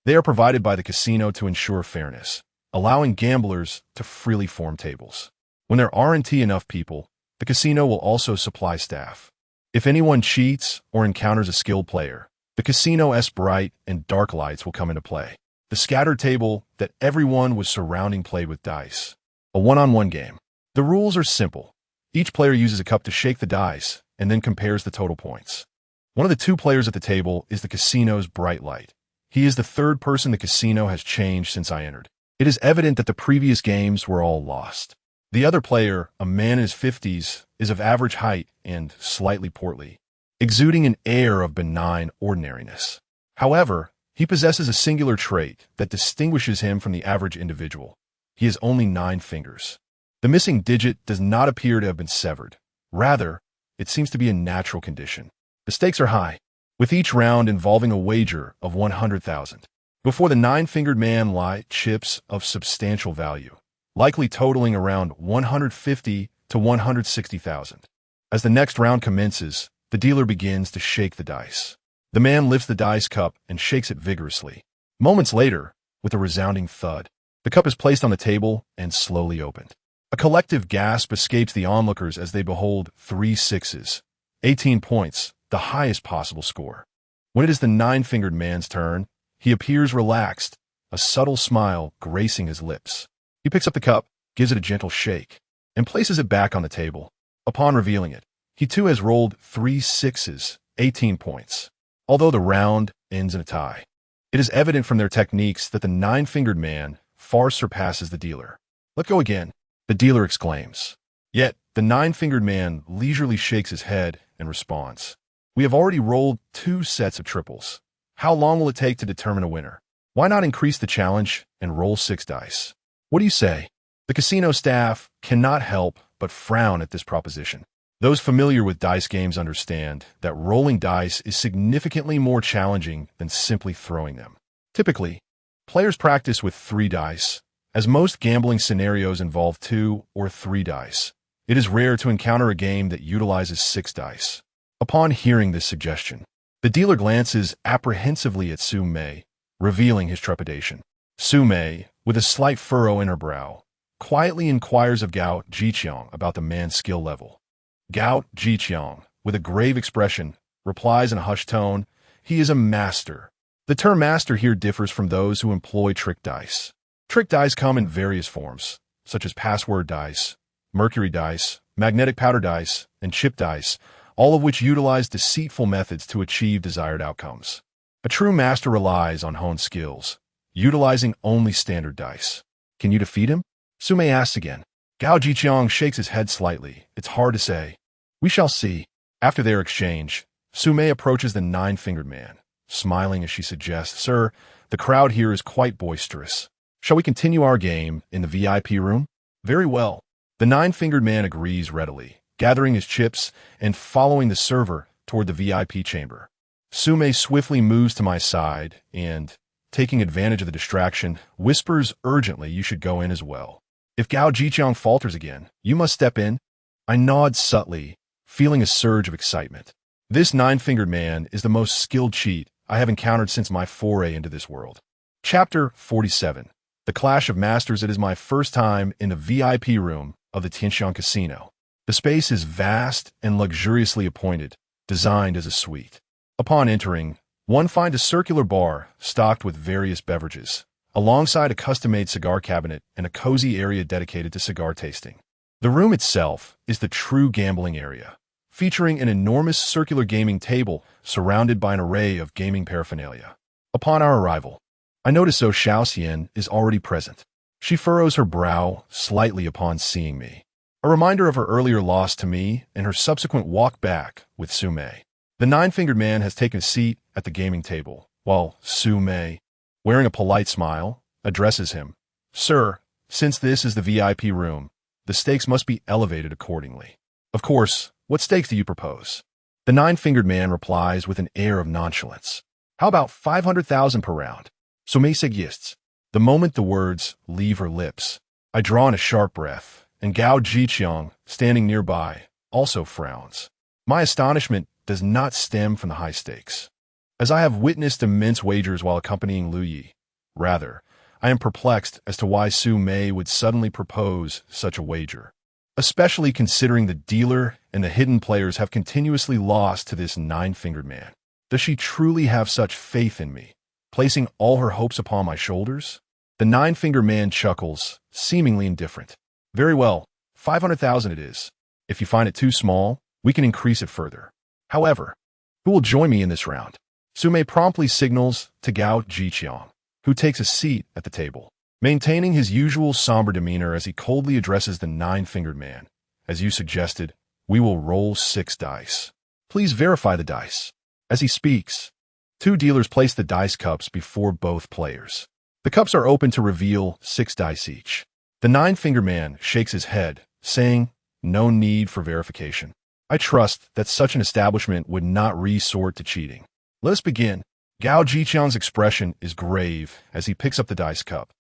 They are provided by the casino to ensure fairness, allowing gamblers to freely form tables. When there aren't enough people, the casino will also supply staff. If anyone cheats or encounters a skilled player, The casino's bright and dark lights will come into play. The scattered table that everyone was surrounding played with dice. A one-on-one game. The rules are simple. Each player uses a cup to shake the dice and then compares the total points. One of the two players at the table is the casino's bright light. He is the third person the casino has changed since I entered. It is evident that the previous games were all lost. The other player, a man in his 50s, is of average height and slightly portly, exuding an air of benign ordinariness. However, he possesses a singular trait that distinguishes him from the average individual. He has only 9 fingers. The missing digit does not appear to have been severed. Rather, it seems to be a natural condition. The stakes are high, with each round involving a wager of 100,000. Before the 9-fingered man lie chips of substantial value, likely totaling around 150 to 160,000. As the next round commences, the dealer begins to shake the dice. The man lifts the dice cup and shakes it vigorously. Moments later, with a resounding thud, the cup is placed on the table and slowly opened. A collective gasp escapes the onlookers as they behold 3 sixes, 18 points, the highest possible score. When it is the 9-fingered man's turn, he appears relaxed, a subtle smile gracing his lips. He picks up the cup, gives it a gentle shake, and places it back on the table. Upon revealing it, he too has rolled 3 sixes, 18 points. Although the round ends in a tie, it is evident from their techniques that the 9-fingered man far surpasses the dealer. "Let go again," the dealer exclaims. Yet, the 9-fingered man leisurely shakes his head and responds, "We have already rolled 2 sets of triples. How long will it take to determine a winner? Why not increase the challenge and roll 6 dice? What do you say?" The casino staff cannot help but frown at this proposition. Those familiar with dice games understand that rolling dice is significantly more challenging than simply throwing them. Typically, players practice with 3 dice, as most gambling scenarios involve 2 or 3 dice. It is rare to encounter a game that utilizes 6 dice. Upon hearing this suggestion, the dealer glances apprehensively at Su Mei, revealing his trepidation. Su Mei, with a slight furrow in her brow, quietly inquires of Gao Jiqiang about the man's skill level. Gao Jiqiang, with a grave expression, replies in a hushed tone, "He is a master." The term master here differs from those who employ trick dice. Trick dice come in various forms, such as password dice, mercury dice, magnetic powder dice, and chip dice, all of which utilize deceitful methods to achieve desired outcomes. A true master relies on honed skills, utilizing only standard dice. "Can you defeat him?" Su Mei asks again. Gao Jiqiang shakes his head slightly. "It's hard to say. We shall see." After their exchange, Su Mei approaches the 9-fingered man, smiling as she suggests, "Sir, the crowd here is quite boisterous. Shall we continue our game in the VIP room?" "Very well." The 9-fingered man agrees readily, gathering his chips and following the server toward the VIP chamber. Su Mei swiftly moves to my side and, taking advantage of the distraction, whispers urgently, "You should go in as well. If Gao Jiqiang falters again, you must step in." I nod subtly, feeling a surge of excitement. This 9-fingered man is the most skilled cheat I have encountered since my foray into this world. Chapter 47. The Clash of Masters. It is my first time in the VIP room of the Tianxiang Casino. The space is vast and luxuriously appointed, designed as a suite. Upon entering, one finds a circular bar stocked with various beverages, alongside a custom-made cigar cabinet and a cozy area dedicated to cigar tasting. The room itself is the true gambling area, featuring an enormous circular gaming table surrounded by an array of gaming paraphernalia. Upon our arrival, I notice Zhou Xiaoxian is already present. She furrows her brow slightly upon seeing me, a reminder of her earlier loss to me and her subsequent walk back with Su Mei. The 9-fingered man has taken a seat at the gaming table, while Su Mei, wearing a polite smile, addresses him. "Sir, since this is the VIP room, the stakes must be elevated accordingly." "Of course, what stakes do you propose?" The 9-fingered man replies with an air of nonchalance. "How about 500,000 per round?" Su Mei suggests. The moment the words leave her lips, I draw in a sharp breath, and Gao Jiqiang, standing nearby, also frowns. My astonishment does not stem from the high stakes, as I have witnessed immense wagers while accompanying Lu Yi. Rather, I am perplexed as to why Su Mei would suddenly propose such a wager, especially considering the dealer and the hidden players have continuously lost to this 9-fingered man. Does she truly have such faith in me, placing all her hopes upon my shoulders? The nine-finger man chuckles, seemingly indifferent. Very well, 500,000 it is. If you find it too small, we can increase it further. However, who will join me in this round? Sume promptly signals to Gao Jiqiang, who takes a seat at the table, maintaining his usual somber demeanor as he coldly addresses the nine-fingered man. As you suggested, we will roll 6 dice. Please verify the dice. As he speaks, 2 dealers place the dice cups before both players. The cups are open to reveal 6 dice each. The nine-finger man shakes his head, saying, no need for verification. I trust that such an establishment would not resort to cheating. Let us begin. Gao Jiqiang's expression is grave as he picks up the dice cup,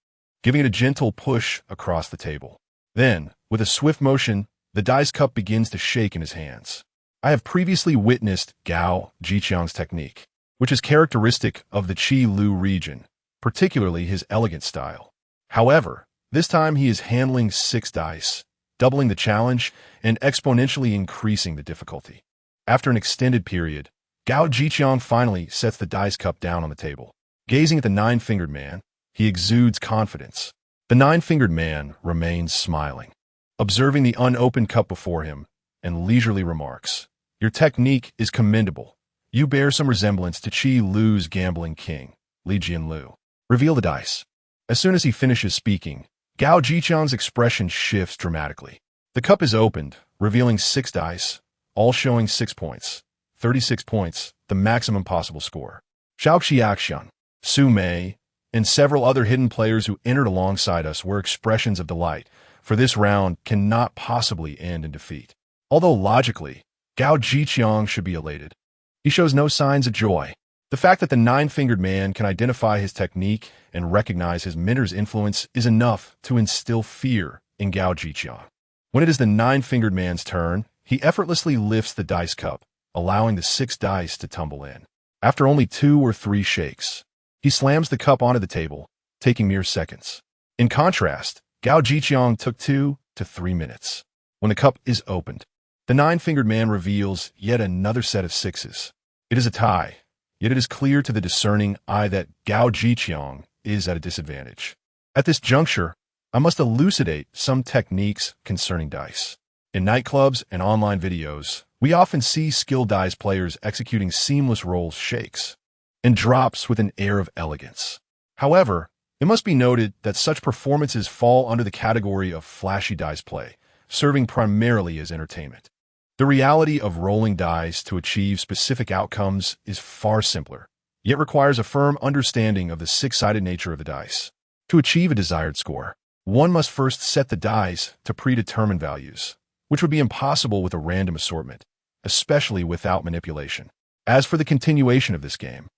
giving it a gentle push across the table. Then, with a swift motion, the dice cup begins to shake in his hands. I have previously witnessed Gao Jiqiang's technique, which is characteristic of the Qi Lu region, particularly his elegant style. However, this time he is handling 6 dice, doubling the challenge and exponentially increasing the difficulty. After an extended period, Gao Jiqiang finally sets the dice cup down on the table. Gazing at the nine-fingered man, he exudes confidence. The nine-fingered man remains smiling, observing the unopened cup before him, and leisurely remarks, your technique is commendable. You bear some resemblance to Qi Lu's gambling king, Li Jianlu. Reveal the dice. As soon as he finishes speaking, Gao Jiqiang's expression shifts dramatically. The cup is opened, revealing 6 dice, all showing 6 points. 36 points, the maximum possible score. Xiao Xiaxian, Su Mei, and several other hidden players who entered alongside us were expressions of delight, for this round cannot possibly end in defeat. Although logically, Gao Jiqiang should be elated, he shows no signs of joy. The fact that the nine-fingered man can identify his technique and recognize his mentor's influence is enough to instill fear in Gao Jiqiang. When it is the nine-fingered man's turn, he effortlessly lifts the dice cup, allowing the 6 dice to tumble in. After only 2 or 3 shakes, he slams the cup onto the table, taking mere seconds. In contrast, Gao Jiqiang took 2 to 3 minutes. When the cup is opened, the nine-fingered man reveals yet another set of 6s. It is a tie, yet it is clear to the discerning eye that Gao Jiqiang is at a disadvantage. At this juncture, I must elucidate some techniques concerning dice. In nightclubs and online videos, we often see skilled dice players executing seamless rolls, shakes, and drops with an air of elegance. However, it must be noted that such performances fall under the category of flashy dice play, serving primarily as entertainment. The reality of rolling dice to achieve specific outcomes is far simpler, yet requires a firm understanding of the 6-sided nature of the dice. To achieve a desired score, one must first set the dice to predetermined values, which would be impossible with a random assortment, especially without manipulation. As for the continuation of this game,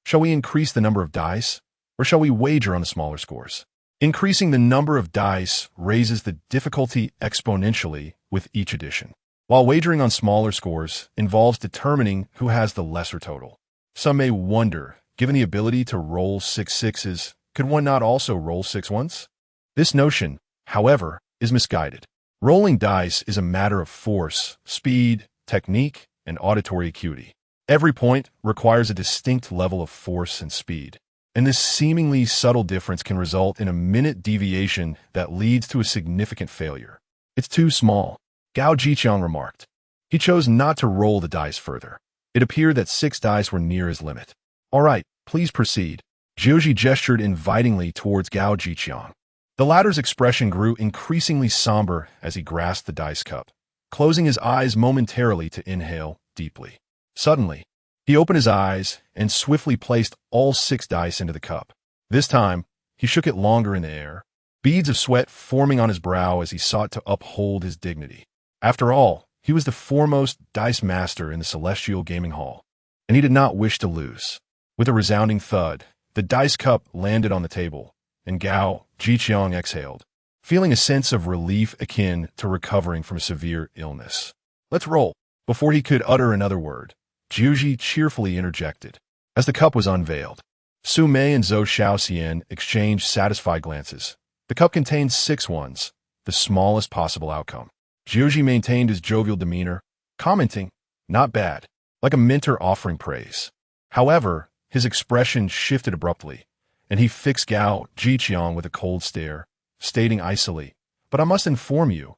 shall we increase the number of dice, or shall we wager on the smaller scores? Increasing the number of dice raises the difficulty exponentially with each addition, while wagering on smaller scores involves determining who has the lesser total. Some may wonder, given the ability to roll 6 6s, could one not also roll 6 1s? This notion, however, is misguided. Rolling dice is a matter of force, speed, technique, and auditory acuity. Every point requires a distinct level of force and speed, and this seemingly subtle difference can result in a minute deviation that leads to a significant failure. It's too small, Gao Jiqiang remarked. He chose not to roll the dice further. It appeared that 6 dice were near his limit. All right, please proceed. Jiuji gestured invitingly towards Gao Jiqiang. The latter's expression grew increasingly somber as he grasped the dice cup, closing his eyes momentarily to inhale deeply. Suddenly, he opened his eyes and swiftly placed all 6 dice into the cup. This time, he shook it longer in the air, beads of sweat forming on his brow as he sought to uphold his dignity. After all, he was the foremost dice master in the Celestial Gaming Hall, and he did not wish to lose. With a resounding thud, the dice cup landed on the table, and Gao Jiqiang exhaled, feeling a sense of relief akin to recovering from a severe illness. Let's roll. Before he could utter another word, Jiuji cheerfully interjected. As the cup was unveiled, Su Mei and Zhou Xiaoxian exchanged satisfied glances. The cup contained 6 1s, the smallest possible outcome. Jiuji maintained his jovial demeanor, commenting, not bad, like a mentor offering praise. However, his expression shifted abruptly, and he fixed Gao Jiqiang with a cold stare, stating icily, "But I must inform you,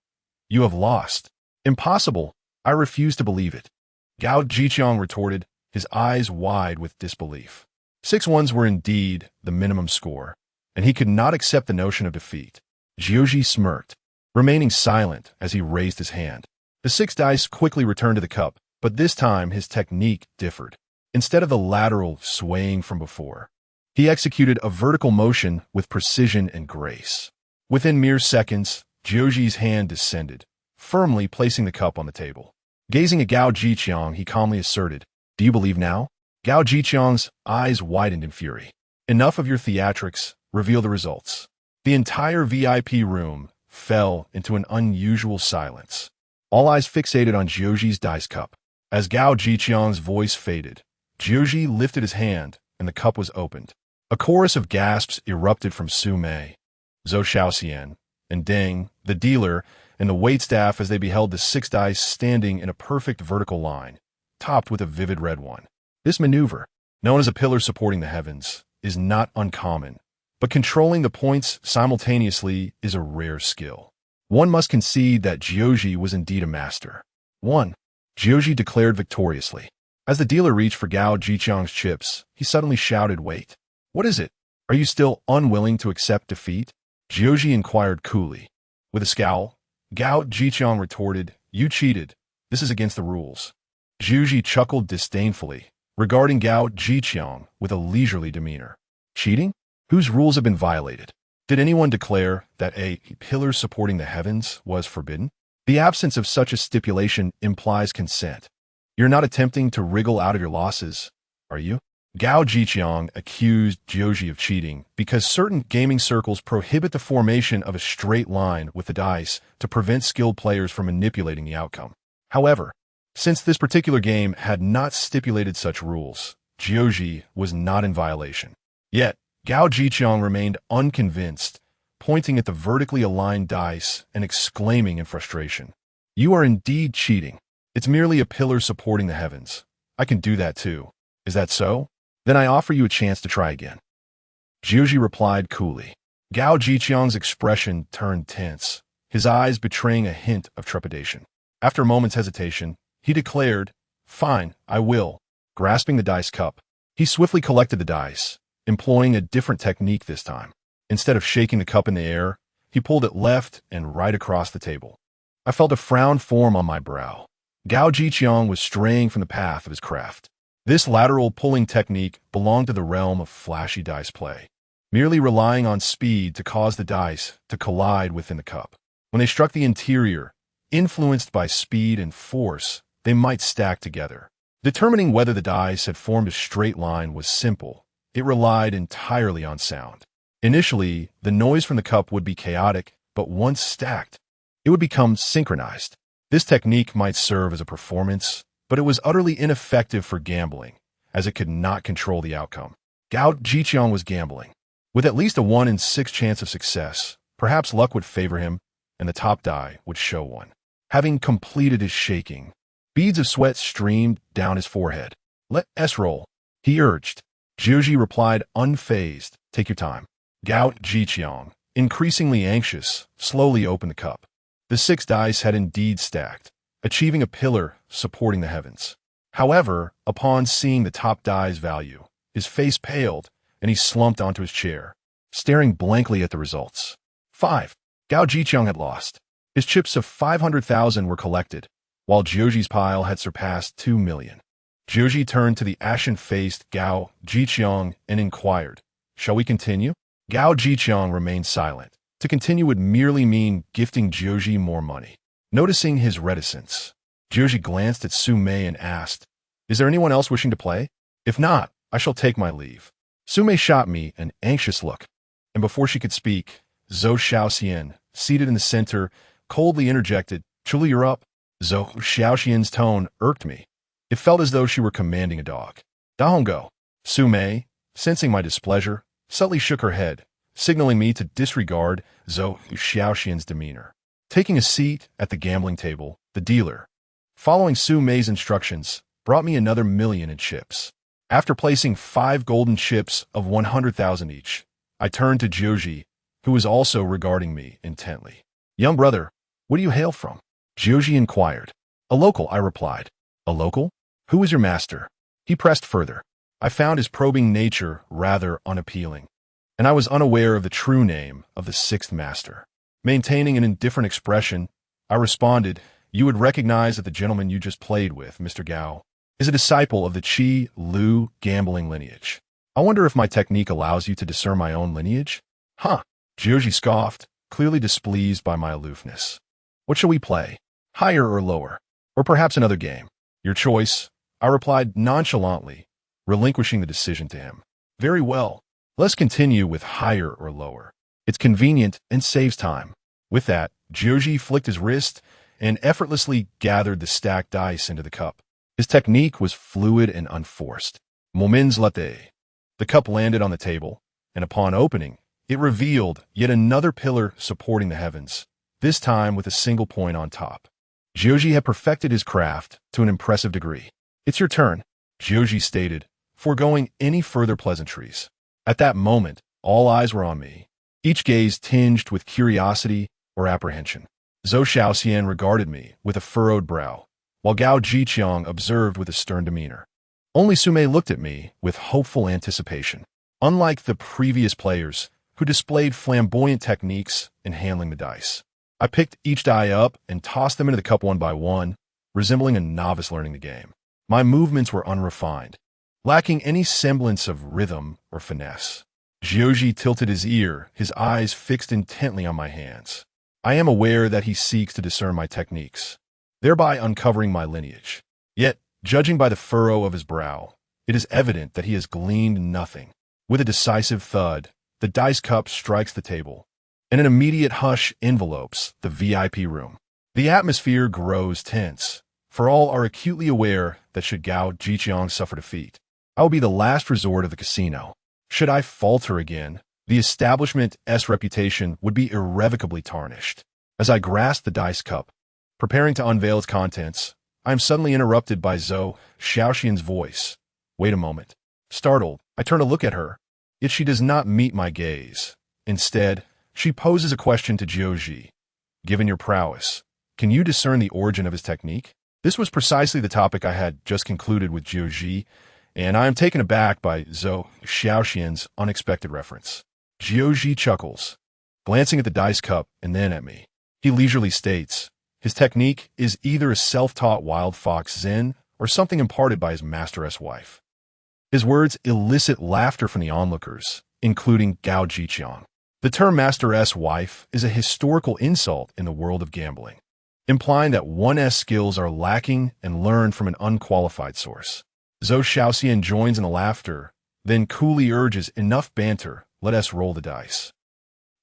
you have lost." "Impossible. I refuse to believe it." Gao Jiqiang retorted, his eyes wide with disbelief. 6 ones were indeed the minimum score, and he could not accept the notion of defeat. Jiuji smirked, remaining silent as he raised his hand. The 6 dice quickly returned to the cup, but this time his technique differed. Instead of the lateral swaying from before, he executed a vertical motion with precision and grace. Within mere seconds, Jiuji's hand descended, firmly placing the cup on the table. Gazing at Gao Jiqiang, he calmly asserted, "Do you believe now?" Gao Jiqiang's eyes widened in fury. "Enough of your theatrics. Reveal the results." The entire VIP room fell into an unusual silence, all eyes fixated on Jiuji's dice cup. As Gao Jiqiang's voice faded, Jiuji lifted his hand, and the cup was opened. A chorus of gasps erupted from Su Mei, Zhou Xiaoxian, and Deng, the dealer, and the waitstaff as they beheld the 6 dice standing in a perfect vertical line, topped with a vivid red one. This maneuver, known as a pillar supporting the heavens, is not uncommon, but controlling the points simultaneously is a rare skill. One must concede that Jiuji was indeed a master. 1. Jiuji declared victoriously. As the dealer reached for Gao Jiqiang's chips, he suddenly shouted, "Wait. What is it? Are you still unwilling to accept defeat?" Jiuji inquired coolly. With a scowl, Gao Jiqiang retorted, "You cheated. This is against the rules." Jiuji chuckled disdainfully, regarding Gao Jiqiang with a leisurely demeanor. "Cheating? Whose rules have been violated? Did anyone declare that a pillar supporting the heavens was forbidden? The absence of such a stipulation implies consent. You're not attempting to wriggle out of your losses, are you?" Gao Jiqiang accused Jiuji of cheating because certain gaming circles prohibit the formation of a straight line with the dice to prevent skilled players from manipulating the outcome. However, since this particular game had not stipulated such rules, Jiuji was not in violation. Yet, Gao Jiqiang remained unconvinced, pointing at the vertically aligned dice and exclaiming in frustration, "You are indeed cheating. It's merely a pillar supporting the heavens. I can do that too. Is that so? Then I offer you a chance to try again." Jiuji replied coolly. Gao Jiqiang's expression turned tense, his eyes betraying a hint of trepidation. After a moment's hesitation, he declared, "Fine, I will." Grasping the dice cup, he swiftly collected the dice, employing a different technique this time. Instead of shaking the cup in the air, he pulled it left and right across the table. I felt a frown form on my brow. Gao Jiqiang was straying from the path of his craft. This lateral pulling technique belonged to the realm of flashy dice play, merely relying on speed to cause the dice to collide within the cup. When they struck the interior, influenced by speed and force, they might stack together. Determining whether the dice had formed a straight line was simple. It relied entirely on sound. Initially, the noise from the cup would be chaotic, but once stacked, it would become synchronized. This technique might serve as a performance, but it was utterly ineffective for gambling, as it could not control the outcome. Gao Jiqiang was gambling. With at least a 1 in 6 chance of success, perhaps luck would favor him, and the top die would show one. Having completed his shaking, beads of sweat streamed down his forehead. "Let us roll," he urged. Jiuji replied unfazed, "Take your time." Gao Jiqiang, increasingly anxious, slowly opened the cup. The 6 dice had indeed stacked, achieving a pillar supporting the heavens. However, upon seeing the top die's value, his face paled, and he slumped onto his chair, staring blankly at the results. 5. Gao Jiqiang had lost. His chips of 500,000 were collected, while Jiuji's pile had surpassed 2 million. Jiuji turned to the ashen-faced Gao Jiqiang and inquired, "Shall we continue?" Gao Jiqiang remained silent. To continue would merely mean gifting Jiuji more money. Noticing his reticence, Jiuji glanced at Su Mei and asked, "Is there anyone else wishing to play? If not, I shall take my leave." Su Mei shot me an anxious look, and before she could speak, Zhou Xiaoxian, seated in the center, coldly interjected, "Truly you're up." Zhou Xiaoxian's tone irked me. It felt as though she were commanding a dog. "Dahongo." Su Mei, sensing my displeasure, subtly shook her head, signaling me to disregard Zhou Xiaoxian's demeanor. Taking a seat at the gambling table, the dealer, following Su Mei's instructions, brought me another 1,000,000 in chips. After placing 5 golden chips of 100,000 each, I turned to Joji, who was also regarding me intently. "Young brother, where do you hail from?" Joji inquired. "A local," I replied. "A local? Who is your master?" He pressed further. I found his probing nature rather unappealing, and I was unaware of the true name of the sixth master. Maintaining an indifferent expression, I responded, "You would recognize that the gentleman you just played with, Mr. Gao, is a disciple of the Qi Lu gambling lineage. I wonder if my technique allows you to discern my own lineage?" "Huh," Joji scoffed, clearly displeased by my aloofness. "What shall we play? Higher or lower? Or perhaps another game?" "Your choice," I replied nonchalantly, relinquishing the decision to him. "Very well. Let's continue with higher or lower. It's convenient and saves time." With that, Joji flicked his wrist and effortlessly gathered the stacked dice into the cup. His technique was fluid and unforced. Moments latte. The cup landed on the table, and upon opening, it revealed yet another pillar supporting the heavens, this time with a single point on top. Joji had perfected his craft to an impressive degree. "It's your turn," Joji stated, foregoing any further pleasantries. At that moment, all eyes were on me, each gaze tinged with curiosity or apprehension. Zhou Xiaoxian regarded me with a furrowed brow, while Gao Jiqiang observed with a stern demeanor. Only Sumei looked at me with hopeful anticipation. Unlike the previous players, who displayed flamboyant techniques in handling the dice, I picked each die up and tossed them into the cup one by one, resembling a novice learning the game. My movements were unrefined, lacking any semblance of rhythm or finesse. Joji tilted his ear, his eyes fixed intently on my hands. I am aware that he seeks to discern my techniques, thereby uncovering my lineage. Yet, judging by the furrow of his brow, it is evident that he has gleaned nothing. With a decisive thud, the dice cup strikes the table, and an immediate hush envelopes the VIP room. The atmosphere grows tense, for all are acutely aware that should Gao Jiqiang suffer defeat, I will be the last resort of the casino. Should I falter again, the establishment's reputation would be irrevocably tarnished. As I grasp the dice cup, preparing to unveil its contents, I am suddenly interrupted by Zhou Xiaoxian's voice. "Wait a moment." Startled, I turn to look at her, yet she does not meet my gaze. Instead, she poses a question to Joji. "Given your prowess, can you discern the origin of his technique?" This was precisely the topic I had just concluded with Joji, and I am taken aback by Zhou Xiaoxian's unexpected reference. Joji chuckles, glancing at the dice cup and then at me. He leisurely states, his technique is either a self-taught wild fox Zen or something imparted by his master's wife. His words elicit laughter from the onlookers, including Gao Jiqiang. The term master's wife is a historical insult in the world of gambling, implying that one's skills are lacking and learned from an unqualified source. Zhou Xiaoxian joins in the laughter, then coolly urges, "Enough banter, let us roll the dice."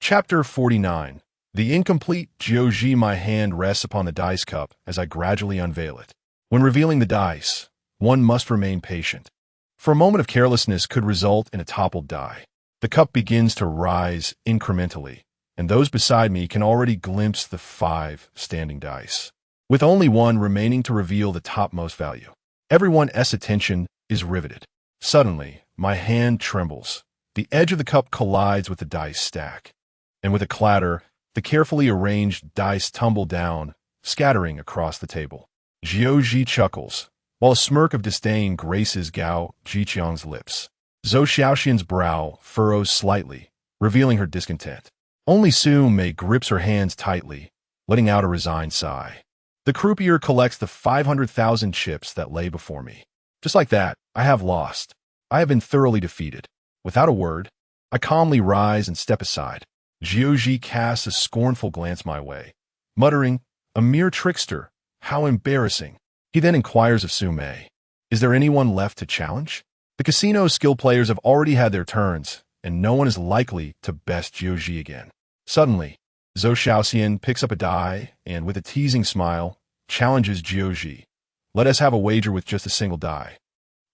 Chapter 49. The incomplete Joji. My hand rests upon the dice cup as I gradually unveil it. When revealing the dice, one must remain patient, for a moment of carelessness could result in a toppled die. The cup begins to rise incrementally, and those beside me can already glimpse the 5 standing dice, with only one remaining to reveal the topmost value. Everyone's attention is riveted. Suddenly, my hand trembles. The edge of the cup collides with the dice stack, and with a clatter, the carefully arranged dice tumble down, scattering across the table. Joji chuckles, while a smirk of disdain graces Gao Jiqiang's lips. Zhou Xiaoxian's brow furrows slightly, revealing her discontent. Only Su Mei grips her hands tightly, letting out a resigned sigh. The croupier collects the 500,000 chips that lay before me. Just like that, I have lost. I have been thoroughly defeated. Without a word, I calmly rise and step aside. Joji casts a scornful glance my way, muttering, "A mere trickster, how embarrassing." He then inquires of Su Mei, "Is there anyone left to challenge?" The casino's skilled players have already had their turns, and no one is likely to best Joji again. Suddenly, Zhou Xiaoxian picks up a die and, with a teasing smile, challenges Joji. "Let us have a wager with just a single die."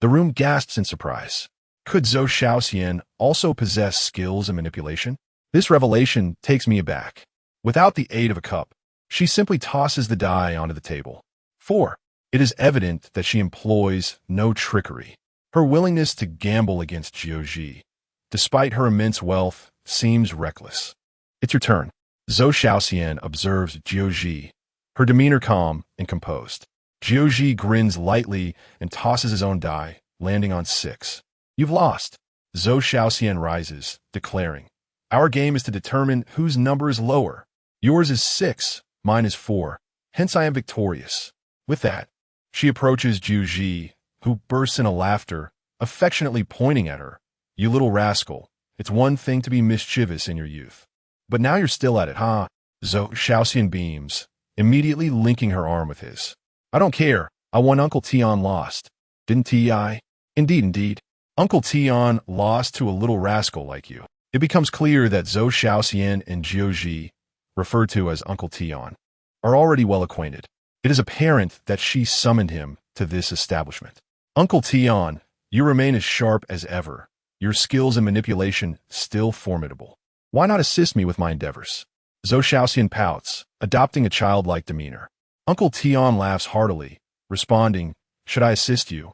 The room gasps in surprise. Could Zhou Xiaoxian also possess skills in manipulation? This revelation takes me aback. Without the aid of a cup, she simply tosses the die onto the table. 4. It is evident that she employs no trickery. Her willingness to gamble against Jiuji, despite her immense wealth, seems reckless. It's your turn. Zhou Xiaoxian observes Jiuji, her demeanor calm and composed. Jiuji grins lightly and tosses his own die, landing on 6. You've lost. Zhou Xiaoxian rises, declaring, our game is to determine whose number is lower. Yours is 6, mine is 4, hence I am victorious. With that, she approaches Jiuji, who bursts into laughter, affectionately pointing at her. You little rascal, it's one thing to be mischievous in your youth. But now you're still at it, huh? Zhou Xiaoxian beams, immediately linking her arm with his. I don't care. I won. Uncle Tian lost. Didn't T.I.? Indeed. Uncle Tian lost to a little rascal like you. It becomes clear that Zhou Xiaoxian and Jiuji, referred to as Uncle Tian, are already well acquainted. It is apparent that she summoned him to this establishment. Uncle Tian, you remain as sharp as ever. Your skills in manipulation still formidable. Why not assist me with my endeavors? Zhou Xiaoxian pouts, adopting a childlike demeanor. Uncle Tian laughs heartily, responding, should I assist you?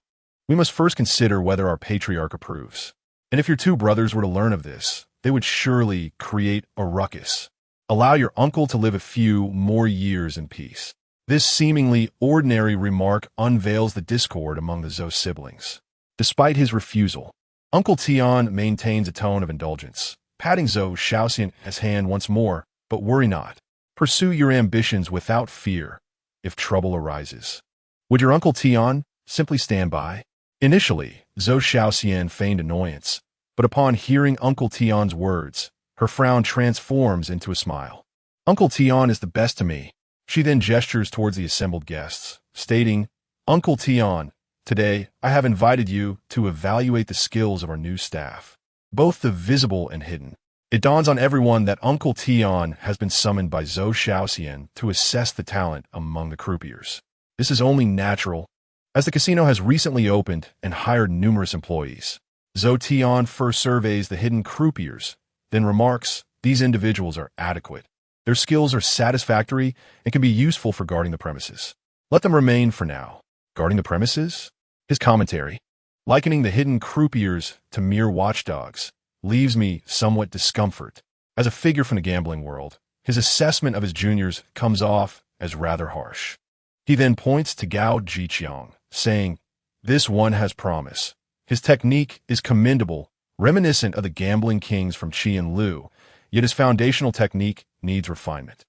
We must first consider whether our patriarch approves. And if your two brothers were to learn of this, they would surely create a ruckus. Allow your uncle to live a few more years in peace. This seemingly ordinary remark unveils the discord among the Zhou siblings. Despite his refusal, Uncle Tian maintains a tone of indulgence, patting Zhou Xiaoxian's hand once more, but worry not. Pursue your ambitions without fear if trouble arises. Would your Uncle Tian simply stand by? Initially, Zhou Xiaoxian feigned annoyance, but upon hearing Uncle Tian's words, her frown transforms into a smile. Uncle Tian is the best to me. She then gestures towards the assembled guests, stating, Uncle Tian, today I have invited you to evaluate the skills of our new staff, both the visible and hidden. It dawns on everyone that Uncle Tian has been summoned by Zhou Xiaoxian to assess the talent among the croupiers. This is only natural, as the casino has recently opened and hired numerous employees. Zhou Tian first surveys the hidden croupiers, then remarks, these individuals are adequate. Their skills are satisfactory and can be useful for guarding the premises. Let them remain for now. Guarding the premises? His commentary, likening the hidden croupiers to mere watchdogs, leaves me somewhat discomfort. As a figure from the gambling world, his assessment of his juniors comes off as rather harsh. He then points to Gao Jiqiang, saying, this one has promise. His technique is commendable, reminiscent of the gambling kings from Qi and Lu, yet his foundational technique needs refinement.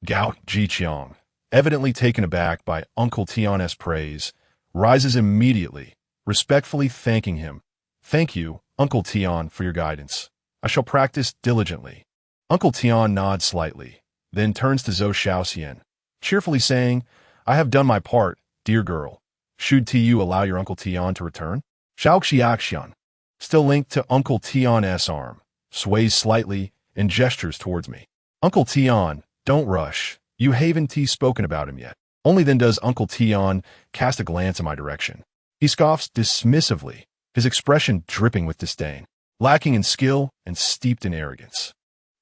Gao Jiqiang, evidently taken aback by Uncle Tian's praise, rises immediately, respectfully thanking him. Thank you, Uncle Tian, for your guidance. I shall practice diligently. Uncle Tian nods slightly, then turns to Zhou Xiaoxian, cheerfully saying, I have done my part, dear girl. Should you allow your Uncle Tian to return? Xiao Xiaoxian, still linked to Uncle Tian's arm, sways slightly and gestures towards me. Uncle Tian, don't rush. You haven't spoken about him yet. Only then does Uncle Tian cast a glance in my direction. He scoffs dismissively, his expression dripping with disdain, lacking in skill and steeped in arrogance.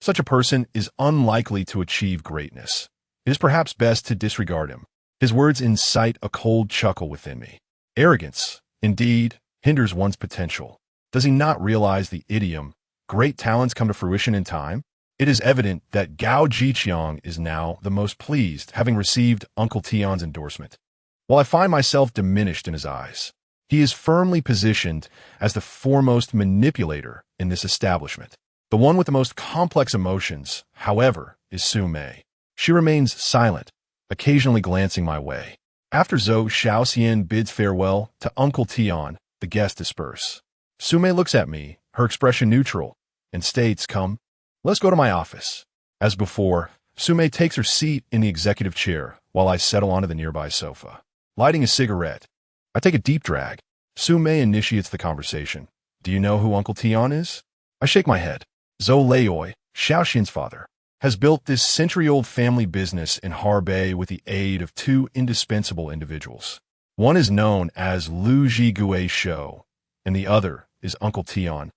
Such a person is unlikely to achieve greatness. It is perhaps best to disregard him. His words incite a cold chuckle within me. Arrogance, indeed, hinders one's potential. Does he not realize the idiom, great talents come to fruition in time? It is evident that Gao Jiqiang is now the most pleased, having received Uncle Tian's endorsement. While I find myself diminished in his eyes, he is firmly positioned as the foremost manipulator in this establishment. The one with the most complex emotions, however, is Su Mei. She remains silent, occasionally glancing my way. After Zhou Xiaoxian bids farewell to Uncle Tian, the guests disperse. Su Mei looks at me, her expression neutral, and states, come, let's go to my office. As before, Su Mei takes her seat in the executive chair while I settle onto the nearby sofa. Lighting a cigarette, I take a deep drag. Su Mei initiates the conversation. Do you know who Uncle Tian is? I shake my head. Zhou Leoi, Xiaoxian's father, has built this century-old family business in Harbei with the aid of two indispensable individuals. One is known as Lu Jigui Shou, and the other is Uncle Tian,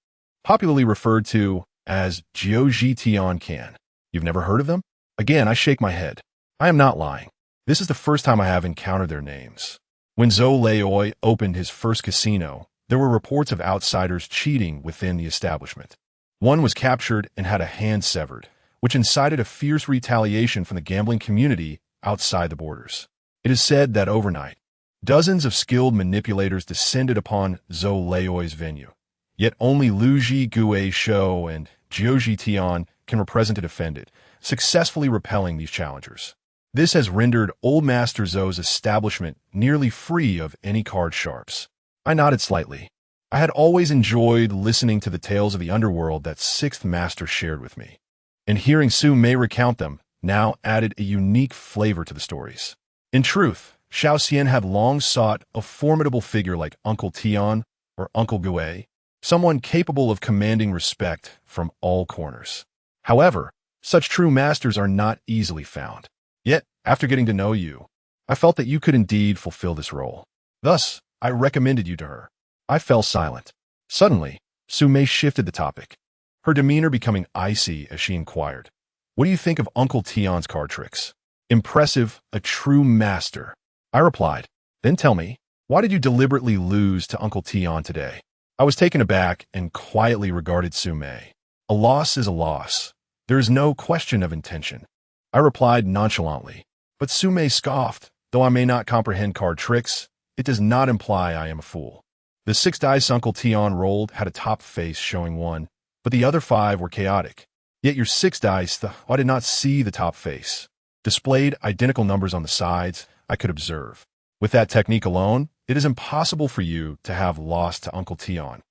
popularly referred to as Jiuji Tian Can. You've never heard of them? Again, I shake my head. I am not lying. This is the first time I have encountered their names. When Zhou Leoi opened his first casino, There were reports of outsiders cheating within the establishment. One was captured and had a hand severed, which incited a fierce retaliation from the gambling community outside the borders. It is said that overnight, dozens of skilled manipulators descended upon Zhou Leoi's venue. Yet only Liu Ji Gui Shou and Jiuji Tian can represent and defend it, successfully repelling these challengers. This has rendered Old Master Zhou's establishment nearly free of any card sharps. I nodded slightly. I had always enjoyed listening to the tales of the underworld that Sixth Master shared with me, and hearing Su Mei recount them now added a unique flavor to the stories. In truth, Xiao Xian had long sought a formidable figure like Uncle Tian or Uncle Gui, someone capable of commanding respect from all corners. However, such true masters are not easily found. Yet, after getting to know you, I felt that you could indeed fulfill this role. Thus, I recommended you to her. I fell silent. Suddenly, Su Mei shifted the topic, her demeanor becoming icy as she inquired, "What do you think of Uncle Tian's card tricks?" "Impressive, a true master," I replied. "Then tell me, why did you deliberately lose to Uncle Tian today?" I was taken aback and quietly regarded Su Mei. "A loss is a loss. There is no question of intention," I replied nonchalantly. But Su Mei scoffed. "Though I may not comprehend card tricks, it does not imply I am a fool. The 6 dice Uncle Tian rolled had a top face showing 1, but the other 5 were chaotic. Yet your 6 dice, I did not see the top face. Displayed identical numbers on the sides, I could observe. With that technique alone, it is impossible for you to have lost to Uncle Tian."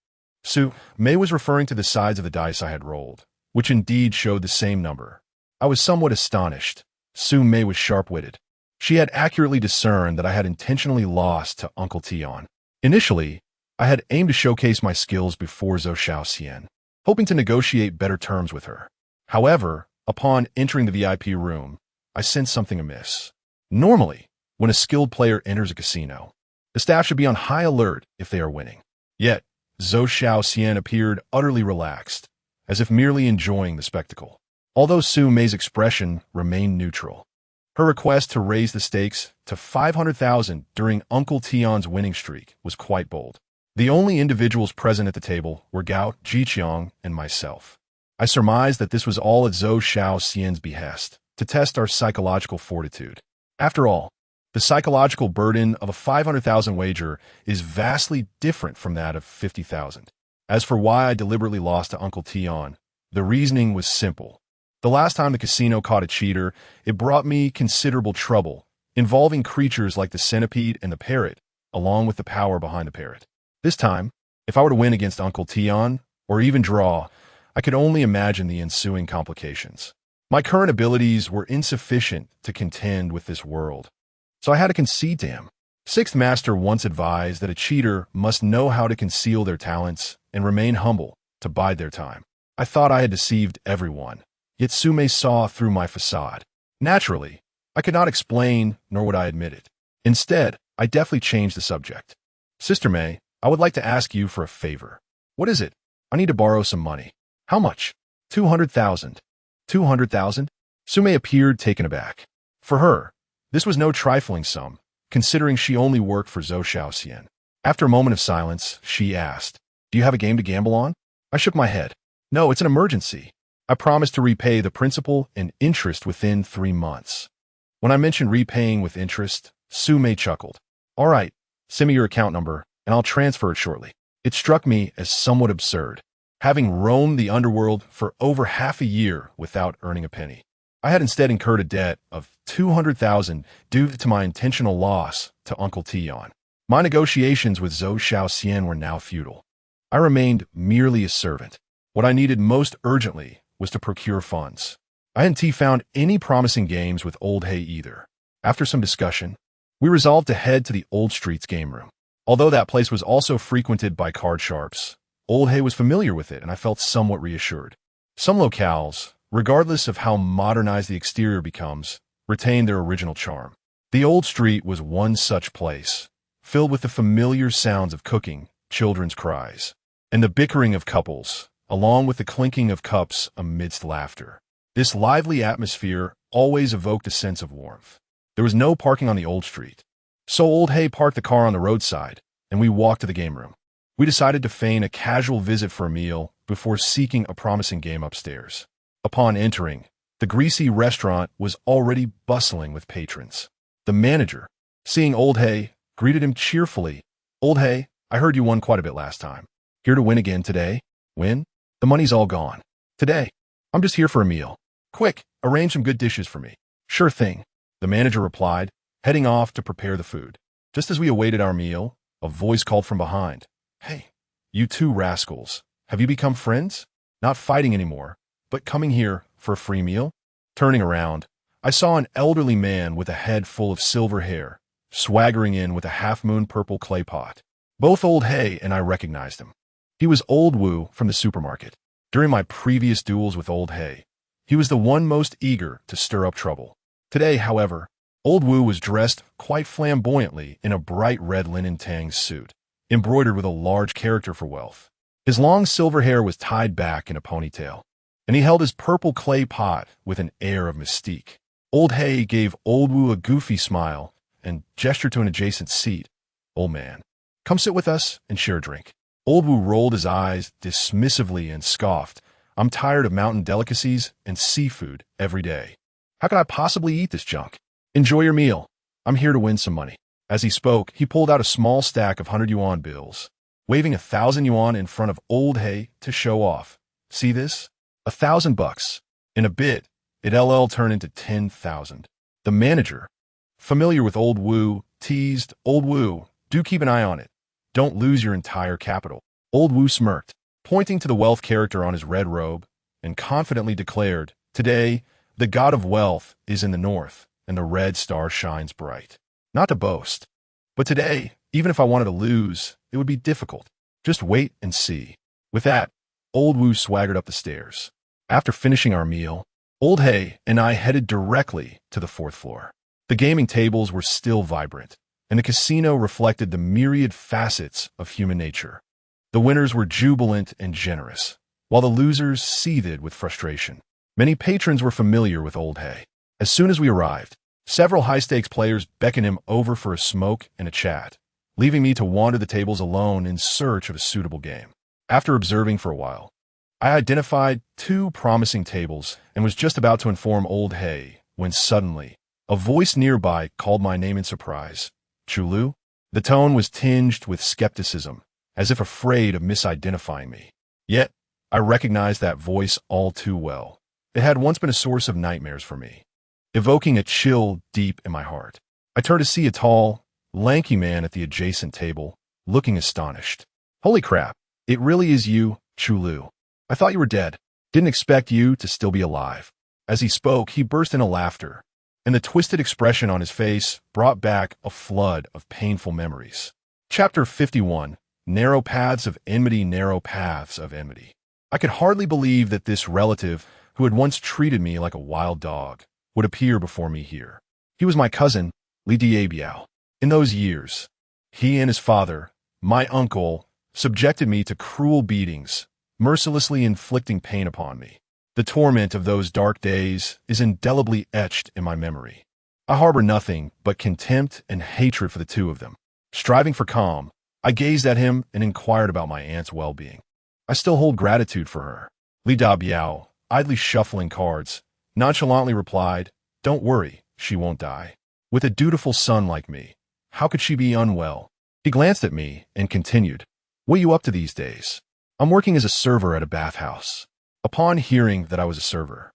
Su Mei was referring to the sides of the dice I had rolled, which indeed showed the same number. I was somewhat astonished. Su Mei was sharp-witted. She had accurately discerned that I had intentionally lost to Uncle Tian. Initially, I had aimed to showcase my skills before Zhou Xian, hoping to negotiate better terms with her. However, upon entering the VIP room, I sensed something amiss. Normally, when a skilled player enters a casino, the staff should be on high alert if they are winning. Yet, Zhou Xian appeared utterly relaxed, as if merely enjoying the spectacle. Although Su Mei's expression remained neutral, her request to raise the stakes to 500,000 during Uncle Tian's winning streak was quite bold. The only individuals present at the table were Gao Jiqiang and myself. I surmised that this was all at Zhou Xian's behest, to test our psychological fortitude. After all, the psychological burden of a 500,000 wager is vastly different from that of 50,000. As for why I deliberately lost to Uncle Tian, the reasoning was simple. The last time the casino caught a cheater, it brought me considerable trouble, involving creatures like the centipede and the parrot, along with the power behind the parrot. This time, if I were to win against Uncle Tian, or even draw, I could only imagine the ensuing complications. My current abilities were insufficient to contend with this world, so I had to concede to him. Sixth Master once advised that a cheater must know how to conceal their talents and remain humble to bide their time. I thought I had deceived everyone, yet Su Mei saw through my facade. Naturally, I could not explain, nor would I admit it. Instead, I deftly changed the subject. "Sister Mei, I would like to ask you for a favor." "What is it?" "I need to borrow some money." "How much?" 200,000. 200,000? Su Mei appeared taken aback. For her, this was no trifling sum, considering she only worked for Zhou Xian. After a moment of silence, she asked, "Do you have a game to gamble on?" I shook my head. "No, it's an emergency. I promised to repay the principal and interest within 3 months." When I mentioned repaying with interest, Su Mei chuckled. "All right, send me your account number, and I'll transfer it shortly." It struck me as somewhat absurd, having roamed the underworld for over half a year without earning a penny. I had instead incurred a debt of 200,000 due to my intentional loss to Uncle Tian. My negotiations with Zhou Xian were now futile. I remained merely a servant. What I needed most urgently was to procure funds. I hadn't found any promising games with Old Hay either. After some discussion, we resolved to head to the Old Street's game room. Although that place was also frequented by card sharps, Old Hay was familiar with it, and I felt somewhat reassured. Some locales, regardless of how modernized the exterior becomes, retain their original charm. The Old Street was one such place, filled with the familiar sounds of cooking, children's cries, and the bickering of couples, along with the clinking of cups amidst laughter. This lively atmosphere always evoked a sense of warmth. There was no parking on the Old Street, so Old Hay parked the car on the roadside, and we walked to the game room. We decided to feign a casual visit for a meal before seeking a promising game upstairs. Upon entering, the greasy restaurant was already bustling with patrons. The manager, seeing Old Hay, greeted him cheerfully. "Old Hay, I heard you won quite a bit last time. Here to win again today?" "Win? The money's all gone. Today, I'm just here for a meal. Quick, arrange some good dishes for me." "Sure thing," the manager replied, heading off to prepare the food. Just as we awaited our meal, a voice called from behind. "Hey, you two rascals, have you become friends? Not fighting anymore, but coming here for a free meal?" Turning around, I saw an elderly man with a head full of silver hair, swaggering in with a half-moon purple clay pot. Both Old Hay and I recognized him. He was Old Woo from the supermarket. During my previous duels with Old Hay, he was the one most eager to stir up trouble. Today, however, Old Woo was dressed quite flamboyantly in a bright red linen tang suit, embroidered with a large character for wealth. His long silver hair was tied back in a ponytail, and he held his purple clay pot with an air of mystique. Old Hay gave Old Woo a goofy smile and gestured to an adjacent seat. "Old man, come sit with us and share a drink." Old Woo rolled his eyes dismissively and scoffed. "I'm tired of mountain delicacies and seafood every day. How could I possibly eat this junk? Enjoy your meal. I'm here to win some money." As he spoke, he pulled out a small stack of 100 yuan bills, waving 1,000 yuan in front of Old Hay to show off. "See this? $1,000. In a bit, it'll turn into 10,000. The manager, familiar with Old Woo, teased, "Old Woo, do keep an eye on it. Don't lose your entire capital." Old Woo smirked, pointing to the wealth character on his red robe, and confidently declared, "Today, the god of wealth is in the north, and the red star shines bright." Not to boast, but today, even if I wanted to lose, it would be difficult. Just wait and see. With that, Old Woo swaggered up the stairs. After finishing our meal, Old Hay and I headed directly to the 4th floor. The gaming tables were still vibrant, and the casino reflected the myriad facets of human nature. The winners were jubilant and generous, while the losers seethed with frustration. Many patrons were familiar with Old Hay. As soon as we arrived, several high-stakes players beckoned him over for a smoke and a chat, leaving me to wander the tables alone in search of a suitable game. After observing for a while, I identified 2 promising tables and was just about to inform Old Hay when suddenly a voice nearby called my name in surprise. "Chulu?" The tone was tinged with skepticism, as if afraid of misidentifying me. Yet, I recognized that voice all too well. It had once been a source of nightmares for me, evoking a chill deep in my heart. I turned to see a tall, lanky man at the adjacent table, looking astonished. "Holy crap, it really is you, Chulu. I thought you were dead. Didn't expect you to still be alive." As he spoke, he burst into laughter, and the twisted expression on his face brought back a flood of painful memories. Chapter 51, Narrow Paths of Enmity, Narrow Paths of Enmity. I could hardly believe that this relative, who had once treated me like a wild dog, would appear before me here. He was my cousin, Li Diabiao. In those years, he and his father, my uncle, subjected me to cruel beatings, mercilessly inflicting pain upon me. The torment of those dark days is indelibly etched in my memory. I harbor nothing but contempt and hatred for the two of them. Striving for calm, I gazed at him and inquired about my aunt's well-being. I still hold gratitude for her. Li Dabiao, idly shuffling cards, nonchalantly replied, "Don't worry, she won't die. With a dutiful son like me, how could she be unwell?" He glanced at me and continued, "What are you up to these days?" "I'm working as a server at a bathhouse." Upon hearing that I was a server,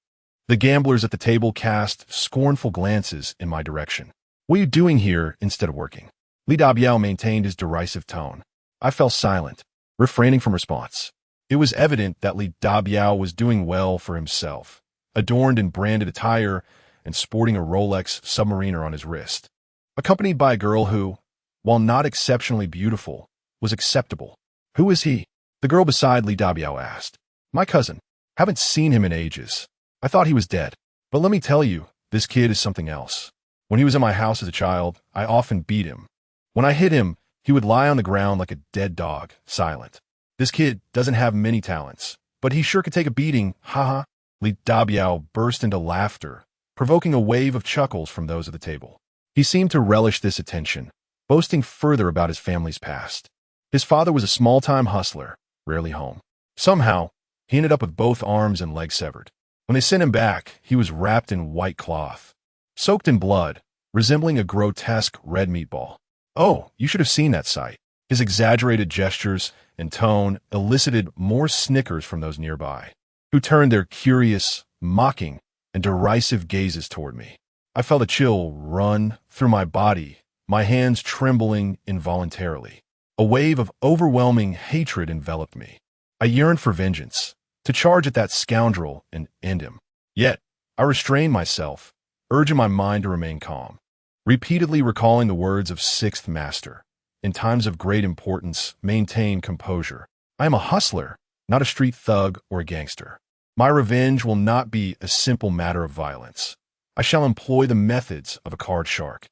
the gamblers at the table cast scornful glances in my direction. "What are you doing here instead of working?" Li Dabiao maintained his derisive tone. I fell silent, refraining from response. It was evident that Li Dabiao was doing well for himself, adorned in branded attire and sporting a Rolex Submariner on his wrist, accompanied by a girl who, while not exceptionally beautiful, was acceptable. "Who is he?" the girl beside Li Dabiao asked. "My cousin. Haven't seen him in ages. I thought he was dead. But let me tell you, this kid is something else. When he was in my house as a child, I often beat him. When I hit him, he would lie on the ground like a dead dog, silent. This kid doesn't have many talents, but he sure could take a beating, haha." Li Dabiao burst into laughter, provoking a wave of chuckles from those at the table. He seemed to relish this attention, boasting further about his family's past. His father was a small-time hustler, rarely home. Somehow, he ended up with both arms and legs severed. When they sent him back, he was wrapped in white cloth, soaked in blood, resembling a grotesque red meatball. Oh, you should have seen that sight. His exaggerated gestures and tone elicited more snickers from those nearby, who turned their curious, mocking, and derisive gazes toward me. I felt a chill run through my body, my hands trembling involuntarily. A wave of overwhelming hatred enveloped me. I yearned for vengeance, to charge at that scoundrel and end him. Yet, I restrained myself, urging my mind to remain calm, repeatedly recalling the words of Sixth Master. In times of great importance, maintain composure. I am a hustler, not a street thug or a gangster. My revenge will not be a simple matter of violence. I shall employ the methods of a card shark,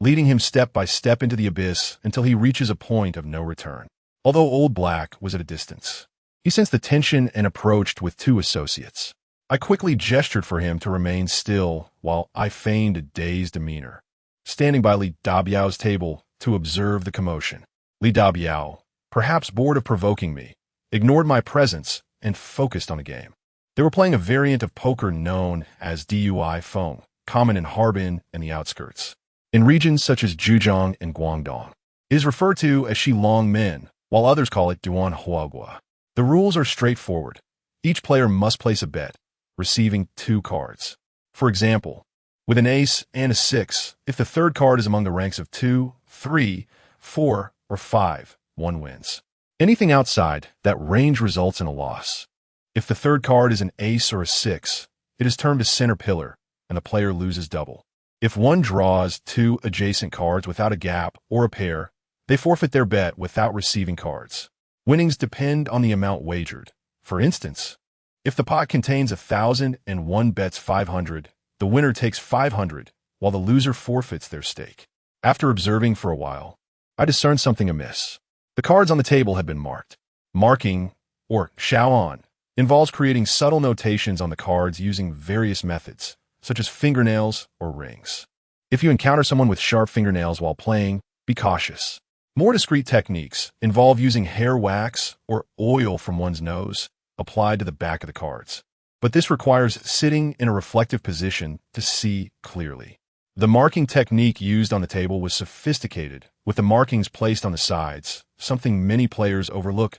leading him step by step into the abyss until he reaches a point of no return. Although Old Black was at a distance, he sensed the tension and approached with two associates. I quickly gestured for him to remain still while I feigned a dazed demeanor, standing by Li Dabiao's table to observe the commotion. Li Dabiao, perhaps bored of provoking me, ignored my presence and focused on the game. They were playing a variant of poker known as DUI Feng, common in Harbin and the outskirts. In regions such as Zhejiang and Guangdong, it is referred to as Shilong Men, while others call it Duan Huagua. The rules are straightforward. Each player must place a bet, receiving 2 cards. For example, with an ace and a 6, if the third card is among the ranks of 2, 3, 4, or 5, one wins. Anything outside that range results in a loss. If the third card is an ace or a 6, it is termed a center pillar, and the player loses double. If one draws 2 adjacent cards without a gap or a pair, they forfeit their bet without receiving cards. Winnings depend on the amount wagered. For instance, if the pot contains 1,000 and one bets 500, the winner takes 500, while the loser forfeits their stake. After observing for a while, I discerned something amiss. The cards on the table had been marked. Marking, or shaoan, involves creating subtle notations on the cards using various methods, such as fingernails or rings. If you encounter someone with sharp fingernails while playing, be cautious. More discreet techniques involve using hair wax or oil from one's nose applied to the back of the cards. But this requires sitting in a reflective position to see clearly. The marking technique used on the table was sophisticated, with the markings placed on the sides, something many players overlook,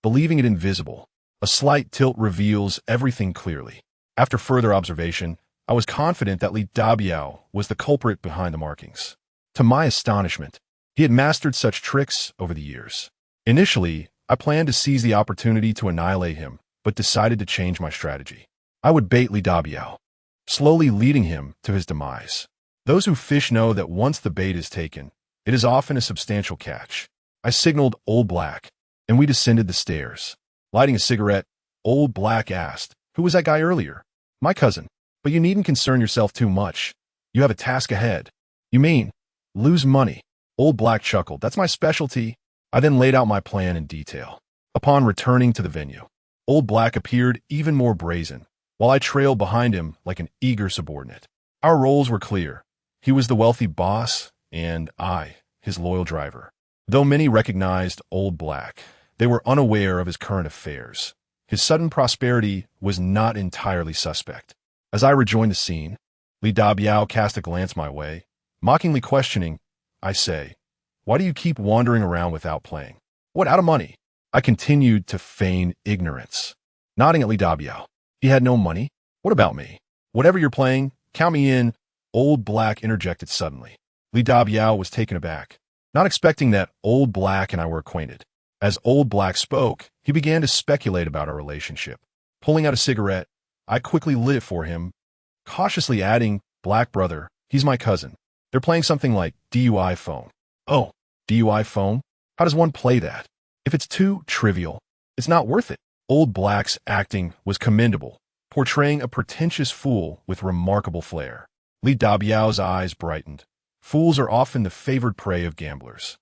believing it invisible. A slight tilt reveals everything clearly. After further observation, I was confident that Li Dabiao was the culprit behind the markings. To my astonishment, he had mastered such tricks over the years. Initially, I planned to seize the opportunity to annihilate him, but decided to change my strategy. I would bait Li Dabiao, slowly leading him to his demise. Those who fish know that once the bait is taken, it is often a substantial catch. I signaled Old Black, and we descended the stairs. Lighting a cigarette, Old Black asked, "Who was that guy earlier?" "My cousin. But you needn't concern yourself too much. You have a task ahead." "You mean, lose money?" Old Black chuckled. "That's my specialty." I then laid out my plan in detail. Upon returning to the venue, Old Black appeared even more brazen, while I trailed behind him like an eager subordinate. Our roles were clear. He was the wealthy boss, and I, his loyal driver. Though many recognized Old Black, they were unaware of his current affairs. His sudden prosperity was not entirely suspect. As I rejoined the scene, Li Dabiao cast a glance my way, mockingly questioning, "I say, why do you keep wandering around without playing? What, out of money?" I continued to feign ignorance, nodding at Li Dabiao. "He had no money? What about me? Whatever you're playing, count me in." Old Black interjected suddenly. Li Dabiao was taken aback, not expecting that Old Black and I were acquainted. As Old Black spoke, he began to speculate about our relationship. Pulling out a cigarette, I quickly lit it for him, cautiously adding, "Black brother, he's my cousin. They're playing something like DUI phone." "Oh, DUI phone? How does one play that? If it's too trivial, it's not worth it." Old Black's acting was commendable, portraying a pretentious fool with remarkable flair. Li Dabiao's eyes brightened. Fools are often the favored prey of gamblers.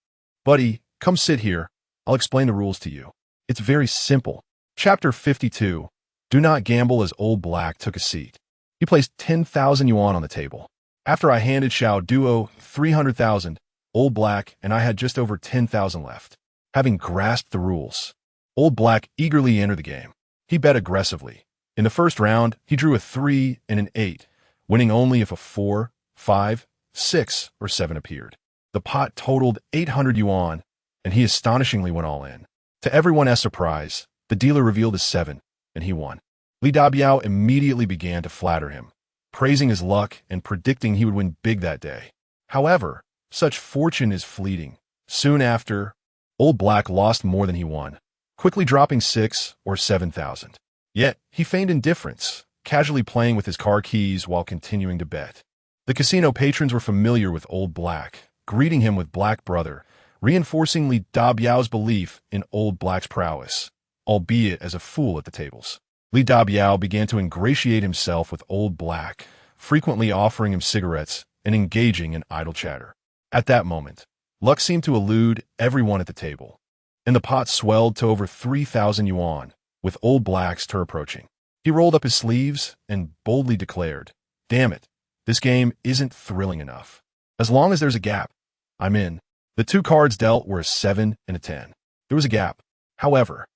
"Buddy, come sit here. I'll explain the rules to you. It's very simple." Chapter 52. Do not gamble. As Old Black took a seat, he placed 10,000 yuan on the table. After I handed Xiao Duo 300,000, Old Black and I had just over 10,000 left. Having grasped the rules, Old Black eagerly entered the game. He bet aggressively. In the first round, he drew a 3 and an 8, winning only if a 4, 5, 6, or 7 appeared. The pot totaled 800 yuan, and he astonishingly went all in. To everyone's surprise, the dealer revealed a 7, and he won. Li Dabiao immediately began to flatter him, praising his luck and predicting he would win big that day. However, such fortune is fleeting. Soon after, Old Black lost more than he won, quickly dropping 6 or 7,000. Yet, he feigned indifference, casually playing with his car keys while continuing to bet. The casino patrons were familiar with Old Black, greeting him with Black Brother, reinforcing Li Dabiao's belief in Old Black's prowess, albeit as a fool at the tables. Li Dabiao began to ingratiate himself with Old Black, frequently offering him cigarettes and engaging in idle chatter. At that moment, luck seemed to elude everyone at the table, and the pot swelled to over 3,000 yuan, with Old Black's turn approaching. He rolled up his sleeves and boldly declared, "Damn it, this game isn't thrilling enough. As long as there's a gap, I'm in." The two cards dealt were a 7 and a 10. There was a gap. However,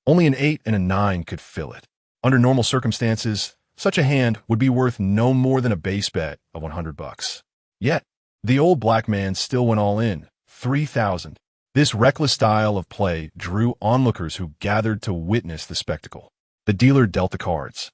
only an 8 and a 9 could fill it. Under normal circumstances, such a hand would be worth no more than a base bet of 100 bucks. Yet, the Old Black man still went all in, 3,000. This reckless style of play drew onlookers who gathered to witness the spectacle. The dealer dealt the cards,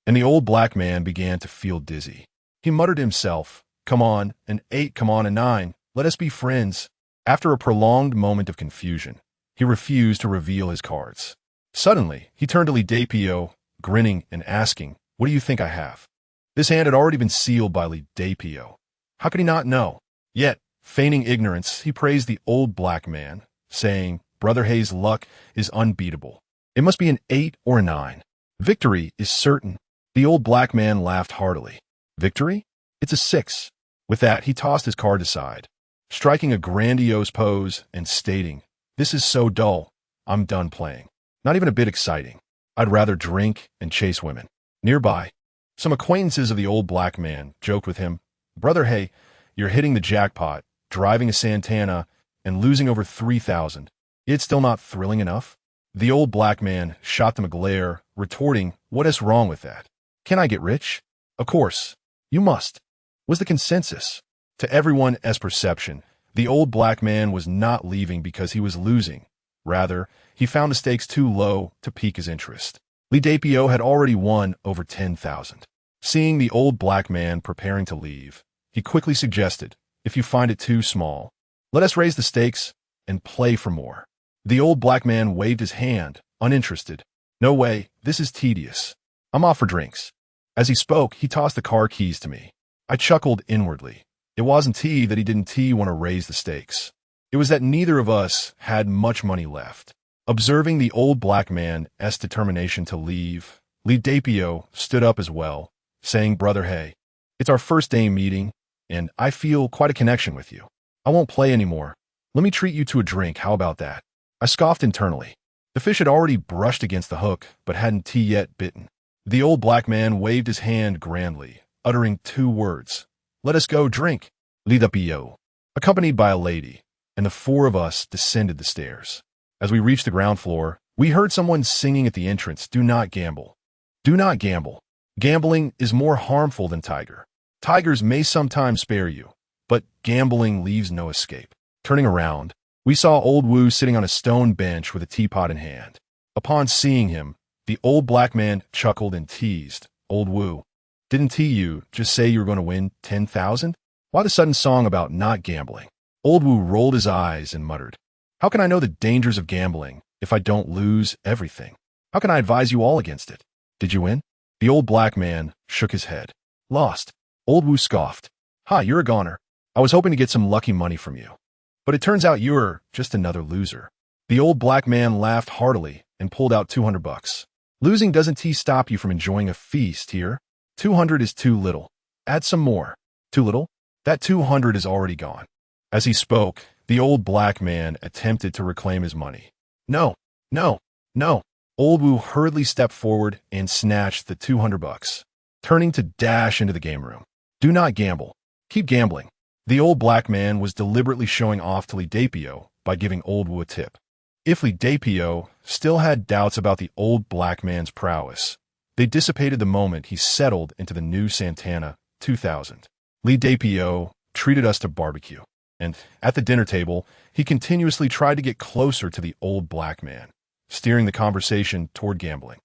and the Old Black man began to feel dizzy. He muttered to himself, "Come on, an 8, come on, a 9. Let us be friends." After a prolonged moment of confusion, he refused to reveal his cards. Suddenly, he turned to Li Dabiao, grinning and asking, "What do you think I have?" This hand had already been sealed by Li Dabiao. How could he not know? Yet, feigning ignorance, he praised the Old Black man, saying, "Brother Hay's luck is unbeatable. It must be an 8 or a 9. Victory is certain." The Old Black man laughed heartily. "Victory? It's a 6. With that, he tossed his card aside, striking a grandiose pose and stating, "This is so dull. I'm done playing. Not even a bit exciting. I'd rather drink and chase women." Nearby, some acquaintances of the Old Black man joked with him, "Brother Hay, you're hitting the jackpot, driving a Santana, and losing over 3,000. It's still not thrilling enough?" The Old Black man shot them a glare, retorting, "What is wrong with that? Can I get rich?" "Of course, you must," was the consensus. To everyone's perception, the Old Black man was not leaving because he was losing. Rather, he found the stakes too low to pique his interest. Li Dabiao had already won over 10,000. Seeing the Old Black man preparing to leave, he quickly suggested, "If you find it too small, let us raise the stakes and play for more." The Old Black man waved his hand, uninterested. "No way, this is tedious. I'm off for drinks." As he spoke, he tossed the car keys to me. I chuckled inwardly. It wasn't that he didn't want to raise the stakes. It was that neither of us had much money left. Observing the Old Black man's determination to leave, Li Dabiao stood up as well, saying, "Brother Hay, it's our first day meeting, and I feel quite a connection with you. I won't play anymore. Let me treat you to a drink, how about that?" I scoffed internally. The fish had already brushed against the hook, but hadn't yet bitten. The Old Black man waved his hand grandly, uttering 2 words, "Let us go drink." Li Dabiao, accompanied by a lady, and the 4 of us descended the stairs. As we reached the ground floor, we heard someone singing at the entrance, "Do not gamble. Do not gamble. Gambling is more harmful than tiger. Tigers may sometimes spare you, but gambling leaves no escape." Turning around, we saw Old Wu sitting on a stone bench with a teapot in hand. Upon seeing him, the Old Black man chuckled and teased, "Old Wu, didn't you just say you were going to win 10,000? Why the sudden song about not gambling?" Old Wu rolled his eyes and muttered, "How can I know the dangers of gambling if I don't lose everything? How can I advise you all against it?" "Did you win?" The Old Black man shook his head. "Lost." Old Wu scoffed. "Ha, you're a goner. I was hoping to get some lucky money from you. But it turns out you're just another loser." The Old Black man laughed heartily and pulled out 200 bucks. "Losing doesn't stop you from enjoying a feast here. 200 is too little. Add some more." "Too little? That 200 is already gone." As he spoke, the Old Black man attempted to reclaim his money. "No, no, no." Old Wu hurriedly stepped forward and snatched the 200 bucks, turning to dash into the game room. "Do not gamble. Keep gambling." The Old Black man was deliberately showing off to Li Dabiao by giving Old Wu a tip. If Li Dapio still had doubts about the old black man's prowess, they dissipated the moment he settled into the new Santana 2000. Li Dapio treated us to barbecue, and at the dinner table, he continuously tried to get closer to the old black man, steering the conversation toward gambling.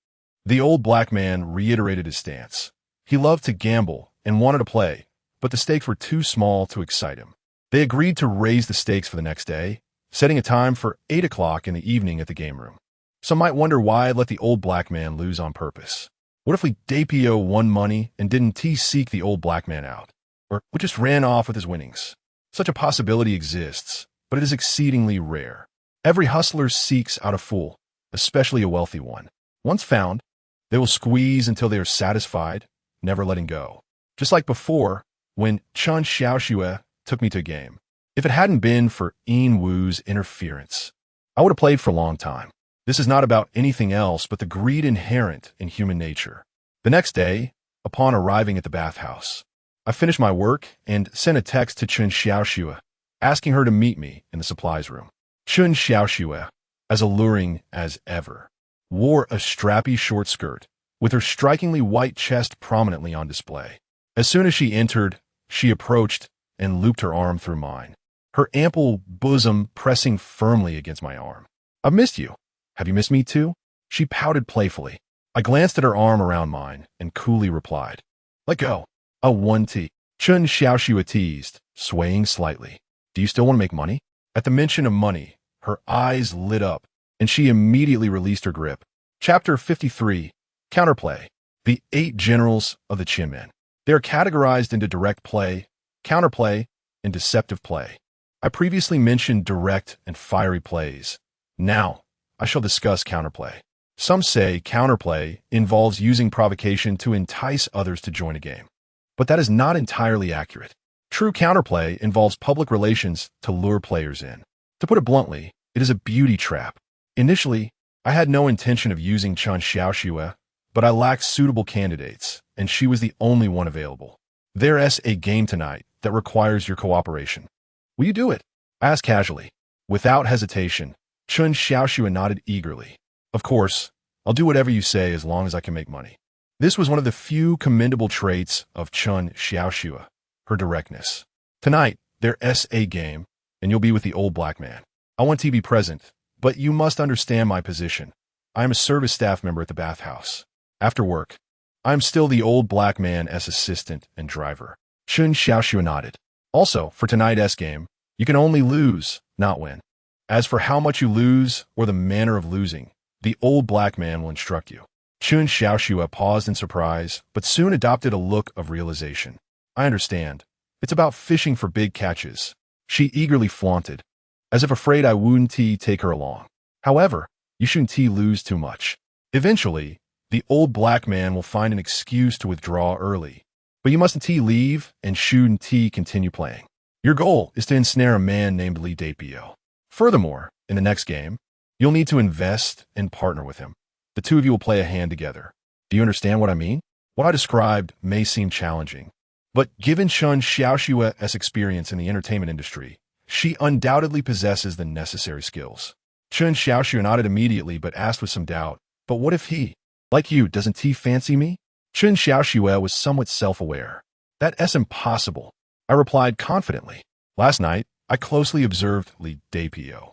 The old black man reiterated his stance. He loved to gamble and wanted to play, but the stakes were too small to excite him. They agreed to raise the stakes for the next day, setting a time for 8 o'clock in the evening at the game room. Some might wonder why I let the old black man lose on purpose. What if Li Dapio won money and didn't seek the old black man out? Or just ran off with his winnings? Such a possibility exists, but it is exceedingly rare. Every hustler seeks out a fool, especially a wealthy one. Once found, they will squeeze until they are satisfied, never letting go. Just like before, when Chen Xiaoxue took me to a game. If it hadn't been for Yin Wu's interference, I would have played for a long time. This is not about anything else but the greed inherent in human nature. The next day, upon arriving at the bathhouse, I finished my work and sent a text to Chen Xiaoxue, asking her to meet me in the supplies room. Chen Xiaoxue, as alluring as ever, wore a strappy short skirt, with her strikingly white chest prominently on display. As soon as she entered, she approached and looped her arm through mine, her ample bosom pressing firmly against my arm. "I've missed you. Have you missed me too?" She pouted playfully. I glanced at her arm around mine and coolly replied, "Let go. A 1T. Chen Xiaoxue teased, swaying slightly. "Do you still want to make money?" At the mention of money, her eyes lit up, and she immediately released her grip. Chapter 53. Counterplay. The 8 generals of the Qinmen. They are categorized into direct play, counterplay, and deceptive play. I previously mentioned direct and fiery plays. Now, I shall discuss counterplay. Some say counterplay involves using provocation to entice others to join a game. But that is not entirely accurate. True counterplay involves public relations to lure players in. To put it bluntly, it is a beauty trap. Initially, I had no intention of using Chen Xiaoxue, but I lacked suitable candidates, and she was the only one available. There's a game tonight that requires your cooperation. Will you do it? I asked casually. Without hesitation, Chen Xiaoxue nodded eagerly. Of course, I'll do whatever you say as long as I can make money. This was one of the few commendable traits of Chen Xiaoxue, her directness. Tonight, there's a game, and you'll be with the old black man. I want to be present, but you must understand my position. I am a service staff member at the bathhouse. After work, I am still the old black man's assistant and driver. Chen Xiaoxue nodded. Also, for tonight's game, you can only lose, not win. As for how much you lose or the manner of losing, the old black man will instruct you. Chen Xiaoxue paused in surprise, but soon adopted a look of realization. I understand. It's about fishing for big catches. She eagerly flaunted, as if afraid I wouldn't take her along. However, you shouldn't lose too much. Eventually, the old black man will find an excuse to withdraw early. But you mustn't leave and shouldn't continue playing. Your goal is to ensnare a man named Li Dapio. Furthermore, in the next game, you'll need to invest and partner with him. The two of you will play a hand together. Do you understand what I mean? What I described may seem challenging, but given Chen Xiaoxue's experience in the entertainment industry, she undoubtedly possesses the necessary skills. Chen Xiaoxue nodded immediately but asked with some doubt, "But what if he, like you, doesn't fancy me?" Chen Xiaoxue was somewhat self-aware. "That's impossible," I replied confidently. Last night, I closely observed Li Dapio.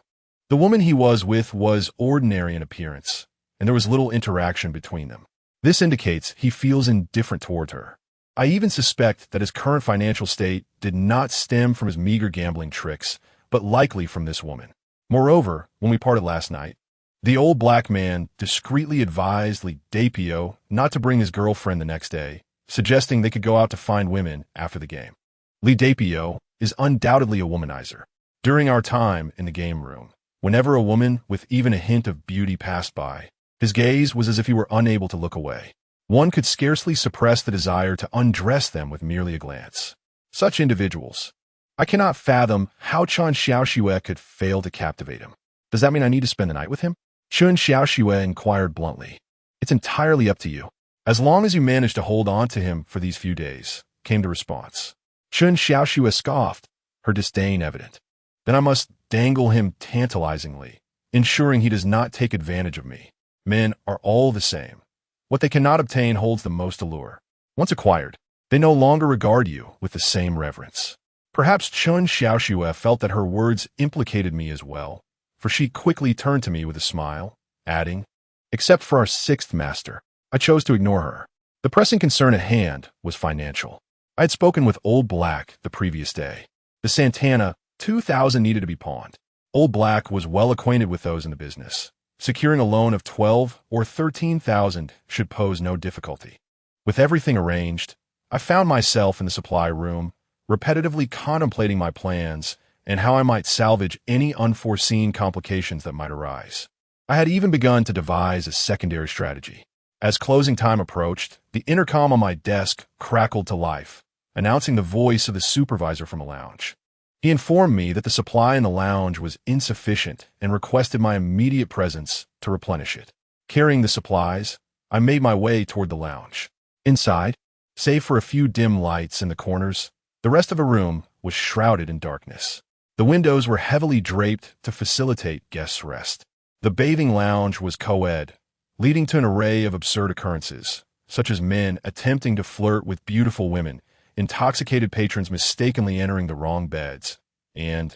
The woman he was with was ordinary in appearance, and there was little interaction between them. This indicates he feels indifferent toward her. I even suspect that his current financial state did not stem from his meager gambling tricks, but likely from this woman. Moreover, when we parted last night, the old black man discreetly advised Li Dapio not to bring his girlfriend the next day, suggesting they could go out to find women after the game. Li Dapio is undoubtedly a womanizer. During our time in the game room, whenever a woman with even a hint of beauty passed by, his gaze was as if he were unable to look away. One could scarcely suppress the desire to undress them with merely a glance. Such individuals. I cannot fathom how Chen Xiaoxue could fail to captivate him. Does that mean I need to spend the night with him? Chen Xiaoxue inquired bluntly. It's entirely up to you. As long as you manage to hold on to him for these few days, came the response. Chen Xiaoxue scoffed, her disdain evident. Then I must dangle him tantalizingly, ensuring he does not take advantage of me. Men are all the same. What they cannot obtain holds the most allure. Once acquired, they no longer regard you with the same reverence. Perhaps Chun Xiaoxue felt that her words implicated me as well, for she quickly turned to me with a smile, adding, "Except for our sixth master." I chose to ignore her. The pressing concern at hand was financial. I had spoken with Old Black the previous day. The Santana 2000 needed to be pawned. Old Black was well acquainted with those in the business. Securing a loan of 12 or 13,000 should pose no difficulty. With everything arranged, I found myself in the supply room, repetitively contemplating my plans and how I might salvage any unforeseen complications that might arise. I had even begun to devise a secondary strategy. As closing time approached, the intercom on my desk crackled to life, announcing the voice of the supervisor from a lounge. He informed me that the supply in the lounge was insufficient and requested my immediate presence to replenish it. Carrying the supplies, I made my way toward the lounge. Inside, save for a few dim lights in the corners, the rest of the room was shrouded in darkness. The windows were heavily draped to facilitate guests' rest. The bathing lounge was co-ed, leading to an array of absurd occurrences, such as men attempting to flirt with beautiful women, intoxicated patrons mistakenly entering the wrong beds, and,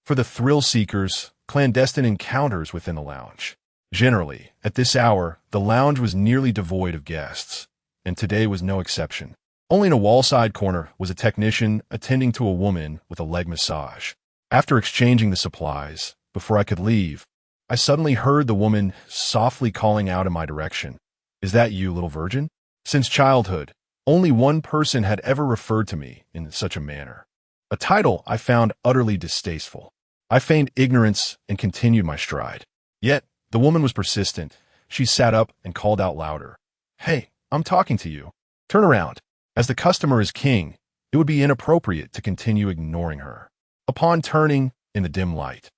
for the thrill-seekers, clandestine encounters within the lounge. Generally, at this hour, the lounge was nearly devoid of guests, and today was no exception. Only in a wall-side corner was a technician attending to a woman with a leg massage. After exchanging the supplies, before I could leave, I suddenly heard the woman softly calling out in my direction, "Is that you, little virgin?" Since childhood, only one person had ever referred to me in such a manner, a title I found utterly distasteful. I feigned ignorance and continued my stride. Yet, the woman was persistent. She sat up and called out louder, "Hey, I'm talking to you. Turn around." As the customer is king, it would be inappropriate to continue ignoring her. Upon turning in the dim light,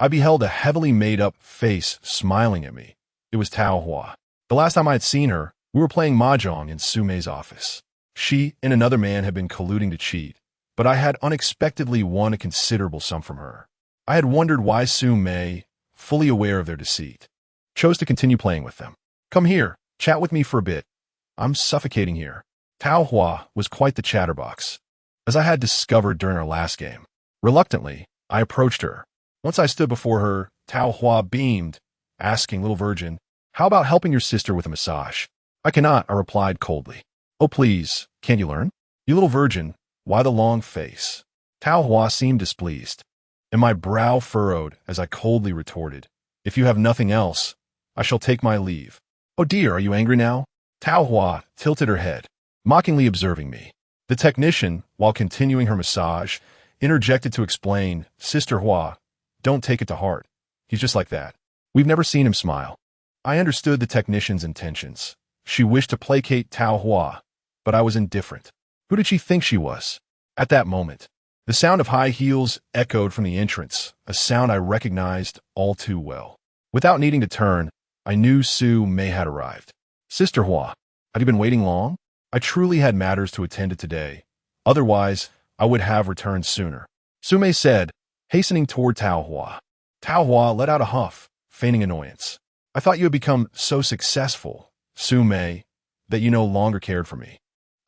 I beheld a heavily made-up face smiling at me. It was Tao Hua. The last time I had seen her, we were playing mahjong in Sumei's office. She and another man had been colluding to cheat, but I had unexpectedly won a considerable sum from her. I had wondered why Sumei, fully aware of their deceit, chose to continue playing with them. "Come here, chat with me for a bit. I'm suffocating here." Tao Hua was quite the chatterbox, as I had discovered during our last game. Reluctantly, I approached her. Once I stood before her, Tao Hua beamed, asking, "Little virgin, how about helping your sister with a massage?" "I cannot," I replied coldly. "Oh, please, can't you learn?" "You little virgin, why the long face?" Tao Hua seemed displeased, and my brow furrowed as I coldly retorted, "If you have nothing else, I shall take my leave." "Oh dear, are you angry now?" Tao Hua tilted her head, mockingly observing me. The technician, while continuing her massage, interjected to explain, "Sister Hua, don't take it to heart. He's just like that. We've never seen him smile." I understood the technician's intentions. She wished to placate Tao Hua, but I was indifferent. Who did she think she was? At that moment, the sound of high heels echoed from the entrance, a sound I recognized all too well. Without needing to turn, I knew Sumei had arrived. "Sister Hua, have you been waiting long? I truly had matters to attend to today. Otherwise, I would have returned sooner," Sumei said, hastening toward Tao Hua. Tao Hua let out a huff, feigning annoyance. "I thought you had become so successful, Sumei, that you no longer cared for me."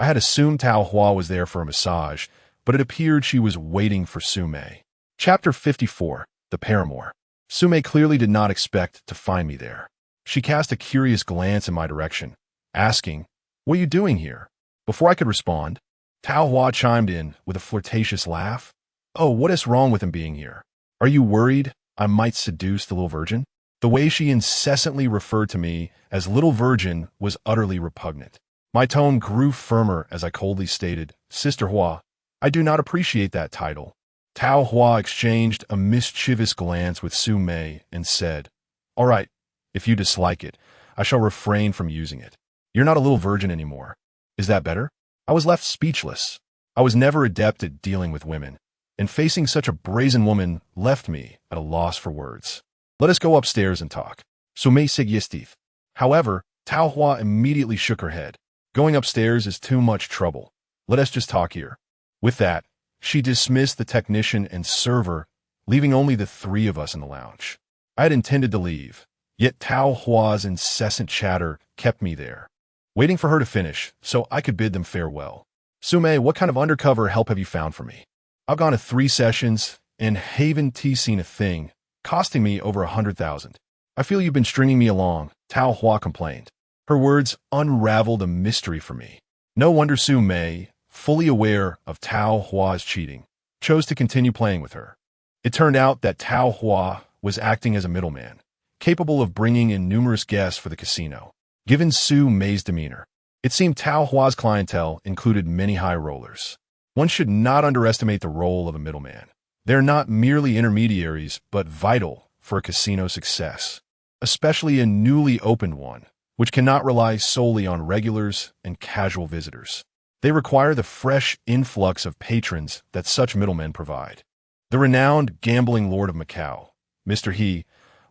I had assumed Tao Hua was there for a massage, but it appeared she was waiting for Sumei. Chapter 54, The Paramour. Sumei clearly did not expect to find me there. She cast a curious glance in my direction, asking, "What are you doing here?" Before I could respond, Tao Hua chimed in with a flirtatious laugh. "Oh, what is wrong with him being here? Are you worried I might seduce the little virgin?" The way she incessantly referred to me as little virgin was utterly repugnant. My tone grew firmer as I coldly stated, "Sister Hua, I do not appreciate that title." Tao Hua exchanged a mischievous glance with Sumei and said, "All right, if you dislike it, I shall refrain from using it. You're not a little virgin anymore. Is that better?" I was left speechless. I was never adept at dealing with women, and facing such a brazen woman left me at a loss for words. "Let us go upstairs and talk." Sumei suggested. However, Tao Hua immediately shook her head. "Going upstairs is too much trouble. Let us just talk here." With that, she dismissed the technician and server, leaving only the three of us in the lounge. I had intended to leave, yet Tao Hua's incessant chatter kept me there, waiting for her to finish so I could bid them farewell. Sume, what kind of undercover help have you found for me? I've gone to 3 sessions and haven't seen a thing, costing me over 100,000. I feel you've been stringing me along, Tao Hua complained. Her words unraveled a mystery for me. No wonder Sume, fully aware of Tao Hua's cheating, chose to continue playing with her. It turned out that Tao Hua was acting as a middleman, capable of bringing in numerous guests for the casino. Given Su Mei's demeanor, it seemed Tao Hua's clientele included many high rollers. One should not underestimate the role of a middleman. They're not merely intermediaries, but vital for a casino success, especially a newly opened one, which cannot rely solely on regulars and casual visitors. They require the fresh influx of patrons that such middlemen provide. The renowned gambling lord of Macau, Mr. He,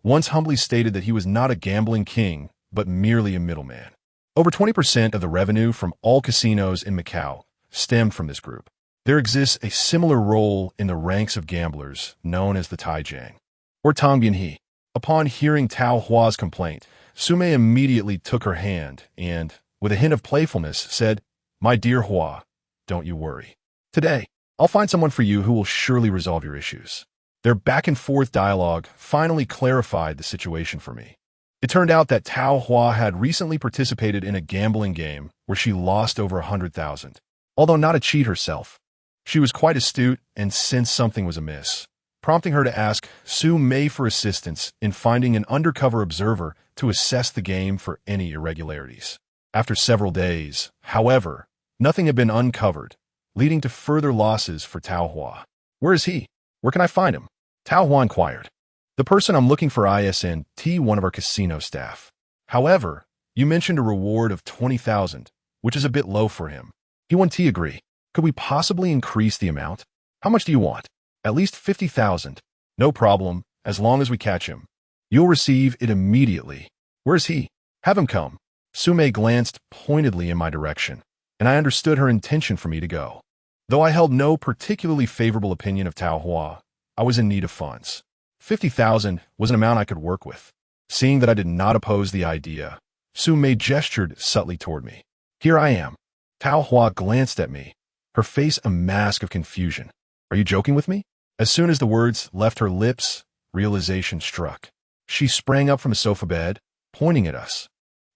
once humbly stated that he was not a gambling king, but merely a middleman. Over 20% of the revenue from all casinos in Macau stemmed from this group. There exists a similar role in the ranks of gamblers known as the Taijiang, or Tongbianhe. Upon hearing Tao Hua's complaint, Sume immediately took her hand and, with a hint of playfulness, said, "My dear Hua, don't you worry. Today, I'll find someone for you who will surely resolve your issues." Their back-and-forth dialogue finally clarified the situation for me. It turned out that Tao Hua had recently participated in a gambling game where she lost over 100,000. Although not a cheat herself, she was quite astute and sensed something was amiss, prompting her to ask Su Mei for assistance in finding an undercover observer to assess the game for any irregularities. After several days, however, nothing had been uncovered, leading to further losses for Tao Hua. "Where is he? Where can I find him?" Tao Hua inquired. "The person I'm looking for isn't one of our casino staff. However, you mentioned a reward of 20,000, which is a bit low for him. He won't agree. Could we possibly increase the amount? How much do you want?" "At least 50,000. No problem, as long as we catch him. You'll receive it immediately." "Where is he? Have him come." Sume glanced pointedly in my direction, and I understood her intention for me to go. Though I held no particularly favorable opinion of Tao Hua, I was in need of funds. 50,000 was an amount I could work with. Seeing that I did not oppose the idea, Sume gestured subtly toward me. "Here I am." Tao Hua glanced at me, her face a mask of confusion. "Are you joking with me?" As soon as the words left her lips, realization struck. She sprang up from the sofa bed, pointing at us,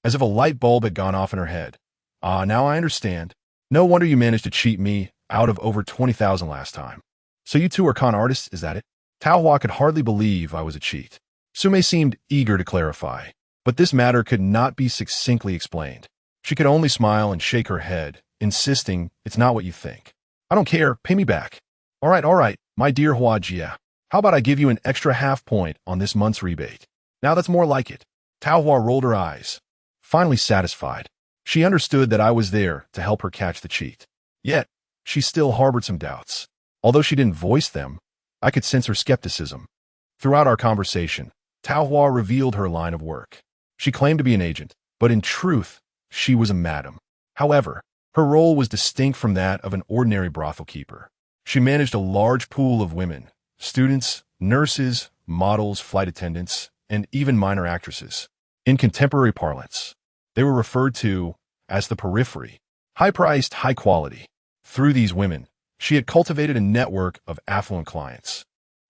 as if a light bulb had gone off in her head. "Ah, now I understand. No wonder you managed to cheat me out of over 20,000 last time. So you two are con artists, is that it?" Tao Hua could hardly believe I was a cheat. Sume seemed eager to clarify, but this matter could not be succinctly explained. She could only smile and shake her head, insisting, "It's not what you think. I don't care, pay me back." All right, my dear Hua Jia. How about I give you an extra half point on this month's rebate? Now that's more like it." Tao Hua rolled her eyes, finally satisfied. She understood that I was there to help her catch the cheat. Yet, she still harbored some doubts. Although she didn't voice them, I could sense her skepticism. Throughout our conversation, Tao Hua revealed her line of work. She claimed to be an agent, but in truth, she was a madam. However, her role was distinct from that of an ordinary brothel keeper. She managed a large pool of women, students, nurses, models, flight attendants, and even minor actresses. In contemporary parlance, they were referred to as the periphery, high-priced, high-quality. Through these women, she had cultivated a network of affluent clients.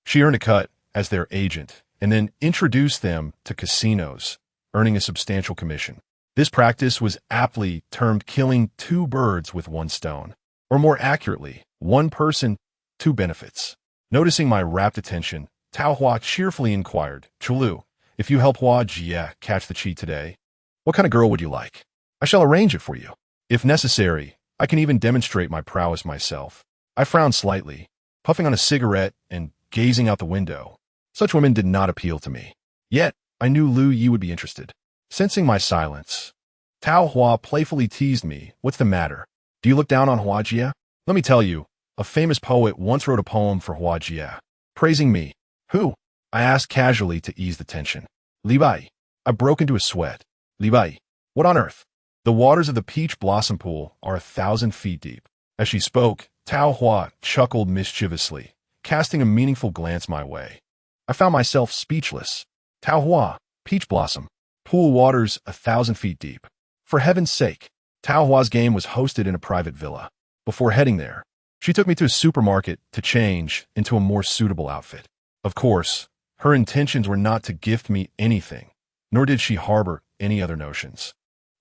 She earned a cut as their agent and then introduced them to casinos, earning a substantial commission. This practice was aptly termed killing 2 birds with 1 stone, or more accurately, 1 person, 2 benefits. Noticing my rapt attention, Tao Hua cheerfully inquired, "Chulu, if you help Hua Jia catch the cheat today, what kind of girl would you like? I shall arrange it for you. If necessary, I can even demonstrate my prowess myself." I frowned slightly, puffing on a cigarette and gazing out the window. Such women did not appeal to me. Yet, I knew Lu Yi would be interested. Sensing my silence, Tao Hua playfully teased me. "What's the matter? Do you look down on Hua Jia? Let me tell you, a famous poet once wrote a poem for Hua Jia, praising me." "Who?" I asked casually to ease the tension. "Li Bai." I broke into a sweat. "Li Bai? What on earth?" "The waters of the peach blossom pool are 1,000 feet deep." As she spoke, Tao Hua chuckled mischievously, casting a meaningful glance my way. I found myself speechless. Tao Hua, Peach Blossom. Pool waters 1,000 feet deep. For heaven's sake, Tao Hua's game was hosted in a private villa. Before heading there, she took me to a supermarket to change into a more suitable outfit. Of course, her intentions were not to gift me anything, nor did she harbor any other notions.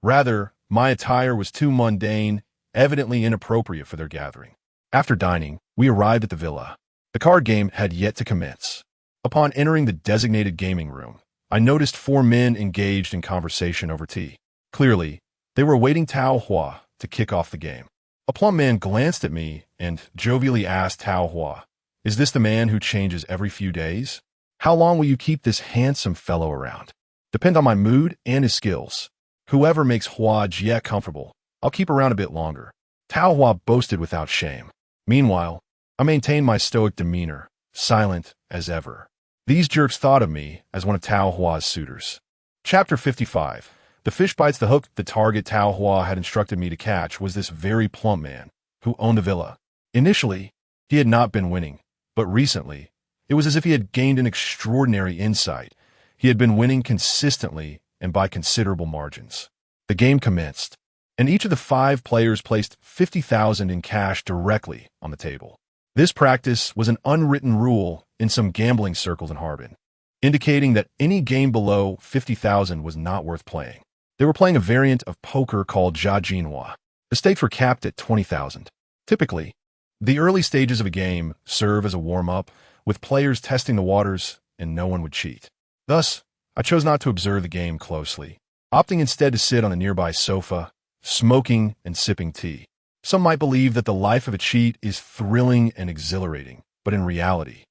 Rather, my attire was too mundane, evidently inappropriate for their gathering. After dining, we arrived at the villa. The card game had yet to commence. Upon entering the designated gaming room, I noticed 4 men engaged in conversation over tea. Clearly, they were awaiting Tao Hua to kick off the game. A plump man glanced at me and jovially asked Tao Hua, "Is this the man who changes every few days? How long will you keep this handsome fellow around?" "Depend on my mood and his skills. Whoever makes Hua Jie comfortable, I'll keep around a bit longer." Tao Hua boasted without shame. Meanwhile, I maintained my stoic demeanor, silent as ever. These jerks thought of me as one of Tao Hua's suitors. Chapter 55. The fish bites the hook. The target Tao Hua had instructed me to catch was this very plump man who owned the villa. Initially, he had not been winning, but recently, it was as if he had gained an extraordinary insight. He had been winning consistently and by considerable margins. The game commenced, and each of the 5 players placed 50,000 in cash directly on the table. This practice was an unwritten rule in some gambling circles in Harbin, indicating that any game below 50,000 was not worth playing. They were playing a variant of poker called Jia Jinhua. The stakes were capped at 20,000. Typically, the early stages of a game serve as a warm-up, with players testing the waters, and no one would cheat. Thus, I chose not to observe the game closely, opting instead to sit on a nearby sofa, smoking and sipping tea. Some might believe that the life of a cheat is thrilling and exhilarating, but in reality,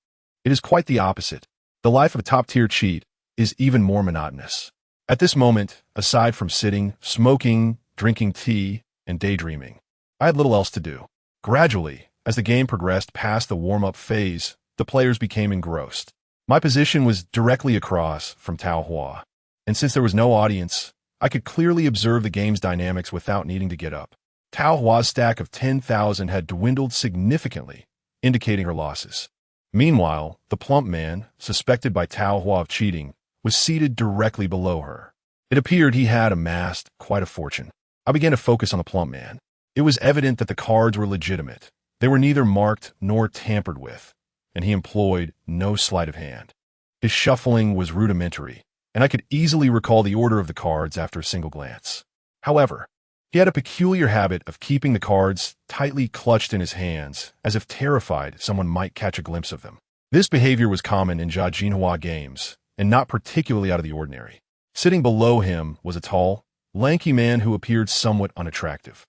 it is quite the opposite. The life of a top-tier cheat is even more monotonous. At this moment, aside from sitting, smoking, drinking tea, and daydreaming, I had little else to do. Gradually, as the game progressed past the warm-up phase, the players became engrossed. My position was directly across from Tao Hua, and since there was no audience, I could clearly observe the game's dynamics without needing to get up. Tao Hua's stack of 10,000 had dwindled significantly, indicating her losses. Meanwhile, the plump man, suspected by Tao Hua of cheating, was seated directly below her. It appeared he had amassed quite a fortune. I began to focus on the plump man. It was evident that the cards were legitimate. They were neither marked nor tampered with, and he employed no sleight of hand. His shuffling was rudimentary, and I could easily recall the order of the cards after a single glance. However, he had a peculiar habit of keeping the cards tightly clutched in his hands, as if terrified someone might catch a glimpse of them. This behavior was common in Jia Jinhua games, and not particularly out of the ordinary. Sitting below him was a tall, lanky man who appeared somewhat unattractive.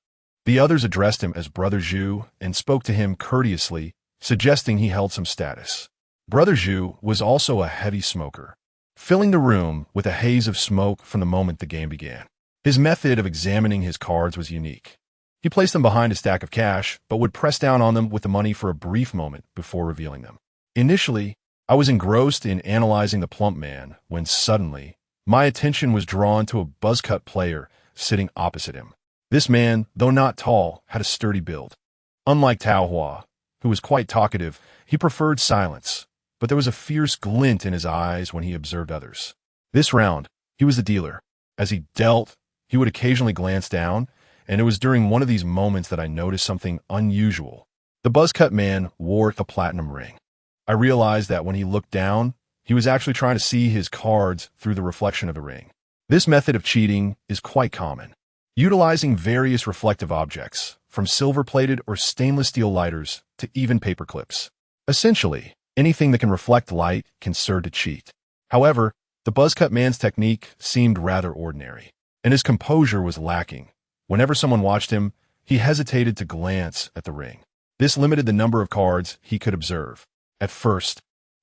The others addressed him as Brother Zhu and spoke to him courteously, suggesting he held some status. Brother Zhu was also a heavy smoker, filling the room with a haze of smoke from the moment the game began. His method of examining his cards was unique. He placed them behind a stack of cash, but would press down on them with the money for a brief moment before revealing them. Initially, I was engrossed in analyzing the plump man when suddenly, my attention was drawn to a buzz-cut player sitting opposite him. This man, though not tall, had a sturdy build. Unlike Tao Hua, who was quite talkative, he preferred silence, but there was a fierce glint in his eyes when he observed others. This round, he was the dealer. As he dealt, he would occasionally glance down, and it was during one of these moments that I noticed something unusual. The buzz-cut man wore a platinum ring. I realized that when he looked down, he was actually trying to see his cards through the reflection of the ring. This method of cheating is quite common, utilizing various reflective objects, from silver-plated or stainless steel lighters to even paper clips. Essentially, anything that can reflect light can serve to cheat. However, the buzz-cut man's technique seemed rather ordinary, and his composure was lacking. Whenever someone watched him, he hesitated to glance at the ring. This limited the number of cards he could observe. At first,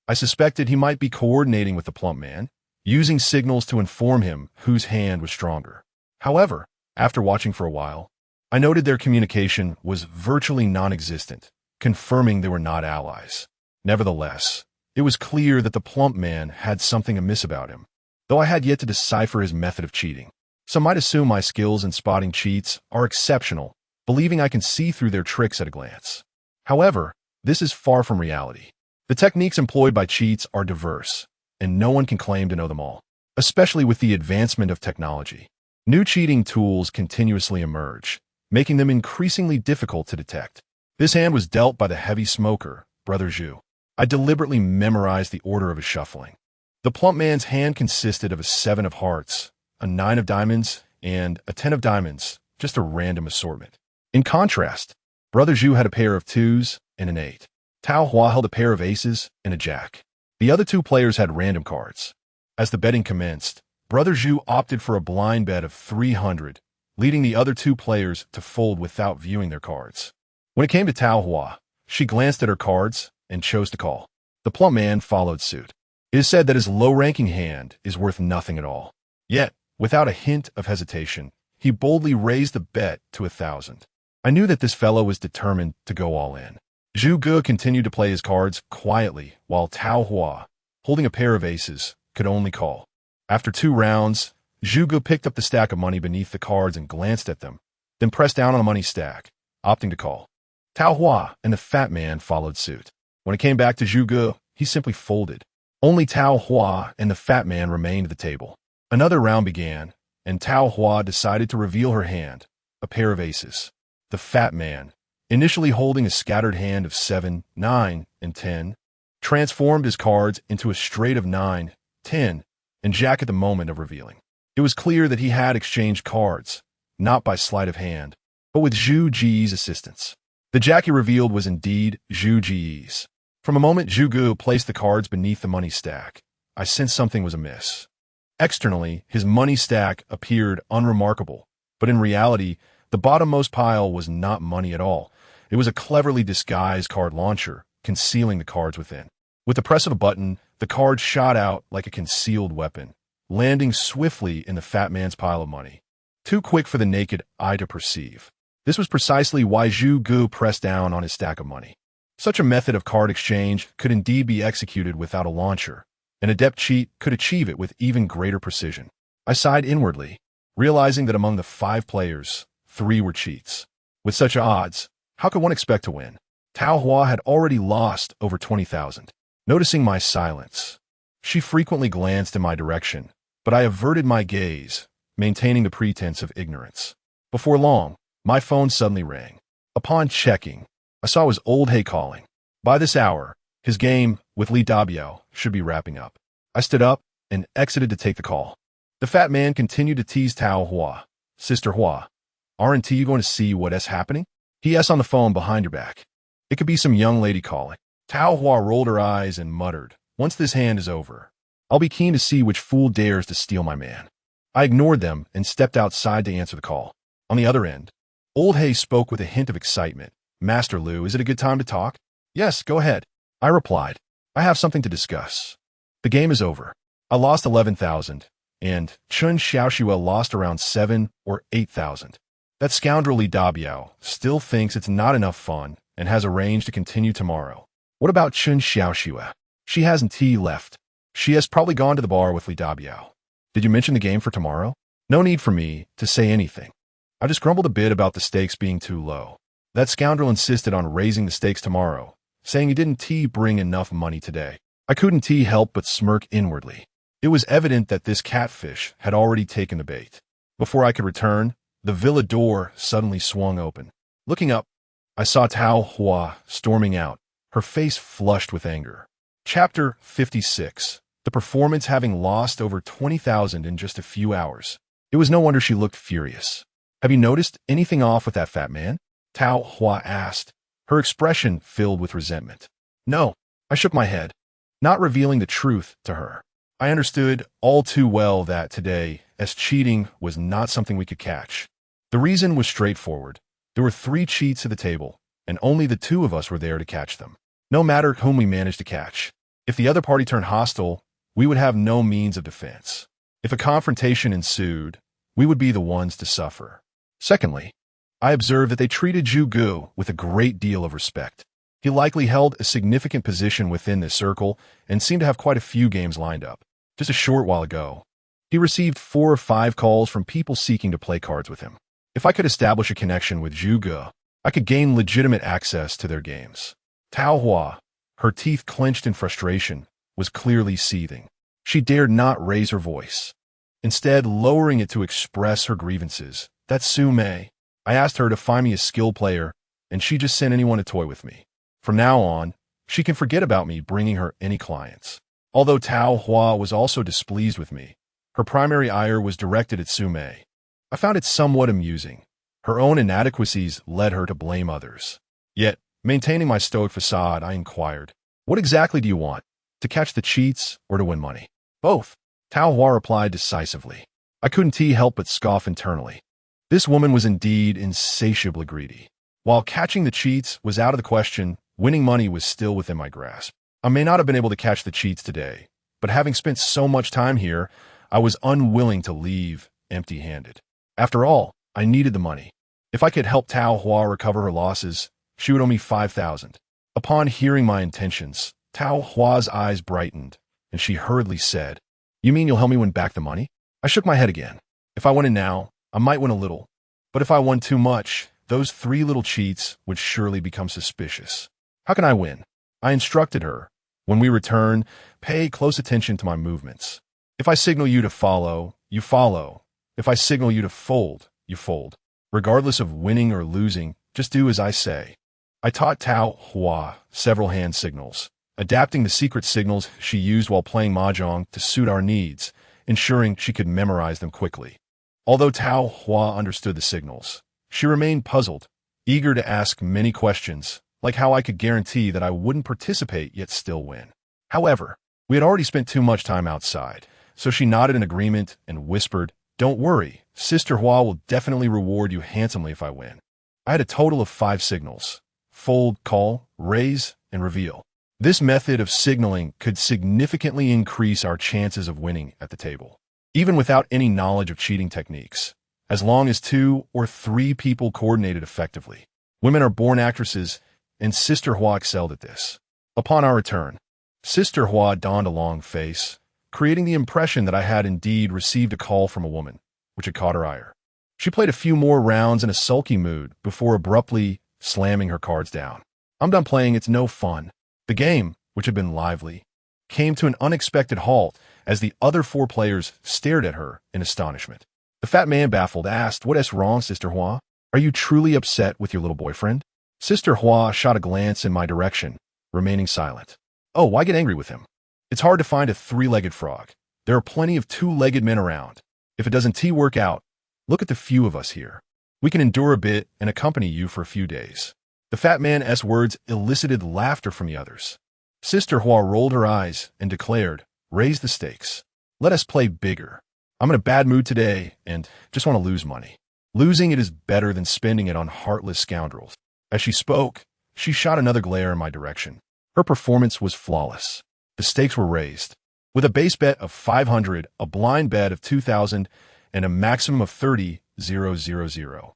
I suspected he might be coordinating with the plump man, using signals to inform him whose hand was stronger. However, after watching for a while, I noted their communication was virtually non-existent, confirming they were not allies. Nevertheless, it was clear that the plump man had something amiss about him, though I had yet to decipher his method of cheating. Some might assume my skills in spotting cheats are exceptional, believing I can see through their tricks at a glance. However, this is far from reality. The techniques employed by cheats are diverse, and no one can claim to know them all, especially with the advancement of technology. New cheating tools continuously emerge, making them increasingly difficult to detect. This hand was dealt by the heavy smoker, Brother Zhu. I deliberately memorized the order of his shuffling. The plump man's hand consisted of a 7 of hearts, a 9 of diamonds, and a 10 of diamonds, just a random assortment. In contrast, Brother Zhu had a pair of 2s and an 8. Tao Hua held a pair of aces and a jack. The other two players had random cards. As the betting commenced, Brother Zhu opted for a blind bet of 300, leading the other two players to fold without viewing their cards. When it came to Tao Hua, she glanced at her cards and chose to call. The plump man followed suit. It is said that his low-ranking hand is worth nothing at all. Yet, without a hint of hesitation, he boldly raised the bet to 1,000. I knew that this fellow was determined to go all in. Zhu Ge continued to play his cards quietly, while Tao Hua, holding a pair of aces, could only call. After 2 rounds, Zhu Ge picked up the stack of money beneath the cards and glanced at them, then pressed down on the money stack, opting to call. Tao Hua and the fat man followed suit. When it came back to Zhu Ge, he simply folded. Only Tao Hua and the fat man remained at the table. Another round began, and Tao Hua decided to reveal her hand, a pair of aces. The fat man, initially holding a scattered hand of 7, 9, and 10, transformed his cards into a straight of 9, 10, and jack at the moment of revealing. It was clear that he had exchanged cards, not by sleight of hand, but with Zhu Ji's assistance. The jack he revealed was indeed Zhu Ji's. From a moment Zhu Ge placed the cards beneath the money stack, I sensed something was amiss. Externally, his money stack appeared unremarkable, but in reality, the bottommost pile was not money at all. It was a cleverly disguised card launcher, concealing the cards within. With the press of a button, the cards shot out like a concealed weapon, landing swiftly in the fat man's pile of money. Too quick for the naked eye to perceive. This was precisely why Zhu Ge pressed down on his stack of money. Such a method of card exchange could indeed be executed without a launcher. An adept cheat could achieve it with even greater precision. I sighed inwardly, realizing that among the 5 players, 3 were cheats. With such odds, how could one expect to win? Tao Hua had already lost over 20,000. Noticing my silence, she frequently glanced in my direction, but I averted my gaze, maintaining the pretense of ignorance. Before long, my phone suddenly rang. Upon checking, I saw it was Old Hay calling. By this hour, his game with Li Dabiao should be wrapping up. I stood up and exited to take the call. The fat man continued to tease Tao Hua. Sister Hua, aren't you going to see what's happening? P.S. on the phone behind your back. It could be some young lady calling. Tao Hua rolled her eyes and muttered, once this hand is over, I'll be keen to see which fool dares to steal my man. I ignored them and stepped outside to answer the call. On the other end, Old Hay spoke with a hint of excitement. Master Lu, is it a good time to talk? Yes, go ahead. I replied. I have something to discuss. The game is over. I lost 11,000, and Chun Xiaoxue lost around 7 or 8,000. That scoundrel Li Dabiao still thinks it's not enough fun and has arranged to continue tomorrow. What about Chun Xiaoxue? She hasn't tea left. She has probably gone to the bar with Li Dabiao. Did you mention the game for tomorrow? No need for me to say anything. I just grumbled a bit about the stakes being too low. That scoundrel insisted on raising the stakes tomorrow, saying he didn't bring enough money today. I couldn't help but smirk inwardly. It was evident that this catfish had already taken the bait. Before I could return, the villa door suddenly swung open. Looking up, I saw Tao Hua storming out, her face flushed with anger. Chapter 56. The performance having lost over 20,000 in just a few hours. It was no wonder she looked furious. Have you noticed anything off with that fat man? Tao Hua asked, her expression filled with resentment. No, I shook my head, not revealing the truth to her. I understood all too well that today, as cheating was not something we could catch. The reason was straightforward. There were 3 cheats at the table, and only the 2 of us were there to catch them. No matter whom we managed to catch. If the other party turned hostile, we would have no means of defense. If a confrontation ensued, we would be the ones to suffer. Secondly, I observed that they treated Zhu Ge with a great deal of respect. He likely held a significant position within this circle and seemed to have quite a few games lined up. Just a short while ago, he received 4 or 5 calls from people seeking to play cards with him. If I could establish a connection with Zhu Ge, I could gain legitimate access to their games. Tao Hua, her teeth clenched in frustration, was clearly seething. She dared not raise her voice, instead lowering it to express her grievances. That's Sume. I asked her to find me a skilled player, and she just sent anyone to toy with me. From now on, she can forget about me bringing her any clients. Although Tao Hua was also displeased with me, her primary ire was directed at Sume. I found it somewhat amusing. Her own inadequacies led her to blame others. Yet, maintaining my stoic facade, I inquired, "What exactly do you want? To catch the cheats or to win money?" "Both," Tao Hua replied decisively. I couldn't help but scoff internally. This woman was indeed insatiably greedy. While catching the cheats was out of the question, winning money was still within my grasp. I may not have been able to catch the cheats today, but having spent so much time here, I was unwilling to leave empty-handed. After all, I needed the money. If I could help Tao Hua recover her losses, she would owe me 5,000. Upon hearing my intentions, Tao Hua's eyes brightened, and she hurriedly said, "You mean you'll help me win back the money?" I shook my head again. If I went in now, I might win a little. But if I won too much, those 3 little cheats would surely become suspicious. How can I win? I instructed her. When we return, pay close attention to my movements. If I signal you to follow, you follow. If I signal you to fold, you fold. Regardless of winning or losing, just do as I say. I taught Tao Hua several hand signals, adapting the secret signals she used while playing mahjong to suit our needs, ensuring she could memorize them quickly. Although Tao Hua understood the signals, she remained puzzled, eager to ask many questions, like how I could guarantee that I wouldn't participate yet still win. However, we had already spent too much time outside, so she nodded in agreement and whispered, "Don't worry, Sister Hua will definitely reward you handsomely if I win." I had a total of 5 signals: fold, call, raise, and reveal. This method of signaling could significantly increase our chances of winning at the table, even without any knowledge of cheating techniques, as long as 2 or 3 people coordinated effectively. Women are born actresses, and Sister Hua excelled at this. Upon our return, Sister Hua donned a long face, creating the impression that I had indeed received a call from a woman, which had caught her ire. She played a few more rounds in a sulky mood before abruptly slamming her cards down. "I'm done playing, it's no fun." The game, which had been lively, came to an unexpected halt as the other 4 players stared at her in astonishment. The fat man, baffled, asked, "What's wrong, Sister Hua? Are you truly upset with your little boyfriend?" Sister Hua shot a glance in my direction, remaining silent. "Oh, why get angry with him? It's hard to find a 3-legged frog. There are plenty of 2-legged men around. If it doesn't work out, look at the few of us here. We can endure a bit and accompany you for a few days." The fat man's words elicited laughter from the others. Sister Hua rolled her eyes and declared, "Raise the stakes. Let us play bigger. I'm in a bad mood today and just want to lose money. Losing it is better than spending it on heartless scoundrels." As she spoke, she shot another glare in my direction. Her performance was flawless. The stakes were raised. With a base bet of 500, a blind bet of 2,000, and a maximum of 30,000.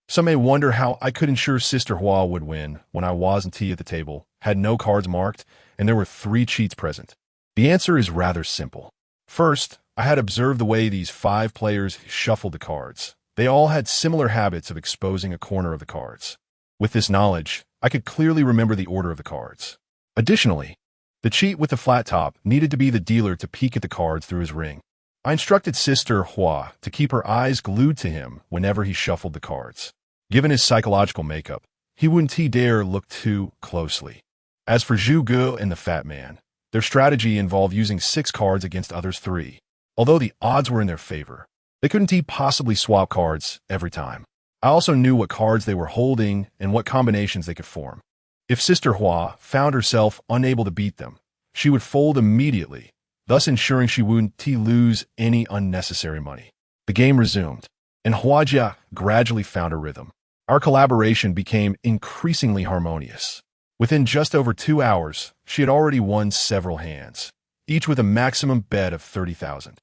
Some may wonder how I could ensure Sister Hua would win when I wasn't at the table, had no cards marked, and there were 3 cheats present. The answer is rather simple. First, I had observed the way these 5 players shuffled the cards. They all had similar habits of exposing a corner of the cards. With this knowledge, I could clearly remember the order of the cards. Additionally, the cheat with the flat top needed to be the dealer to peek at the cards through his ring. I instructed Sister Hua to keep her eyes glued to him whenever he shuffled the cards. Given his psychological makeup, he wouldn't dare look too closely. As for Zhu Gu and the fat man, their strategy involved using 6 cards against others' 3. Although the odds were in their favor, they couldn't possibly swap cards every time. I also knew what cards they were holding and what combinations they could form. If Sister Hua found herself unable to beat them, she would fold immediately, thus ensuring she wouldn't lose any unnecessary money. The game resumed, and Huajia gradually found a rhythm. Our collaboration became increasingly harmonious. Within just over 2 hours, she had already won several hands, each with a maximum bet of 30,000.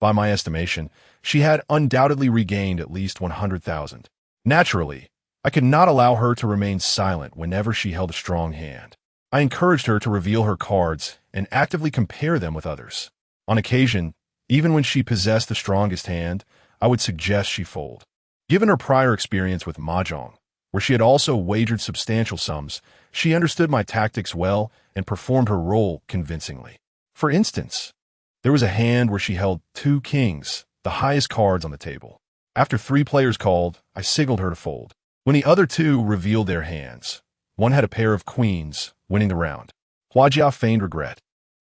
By my estimation, she had undoubtedly regained at least 100,000. Naturally, I could not allow her to remain silent whenever she held a strong hand. I encouraged her to reveal her cards and actively compare them with others. On occasion, even when she possessed the strongest hand, I would suggest she fold. Given her prior experience with mahjong, where she had also wagered substantial sums, she understood my tactics well and performed her role convincingly. For instance, There was a hand where she held 2 kings, the highest cards on the table. After 3 players called, I signaled her to fold. When the other 2 revealed their hands, one had a pair of queens, winning the round. Hua Jia feigned regret,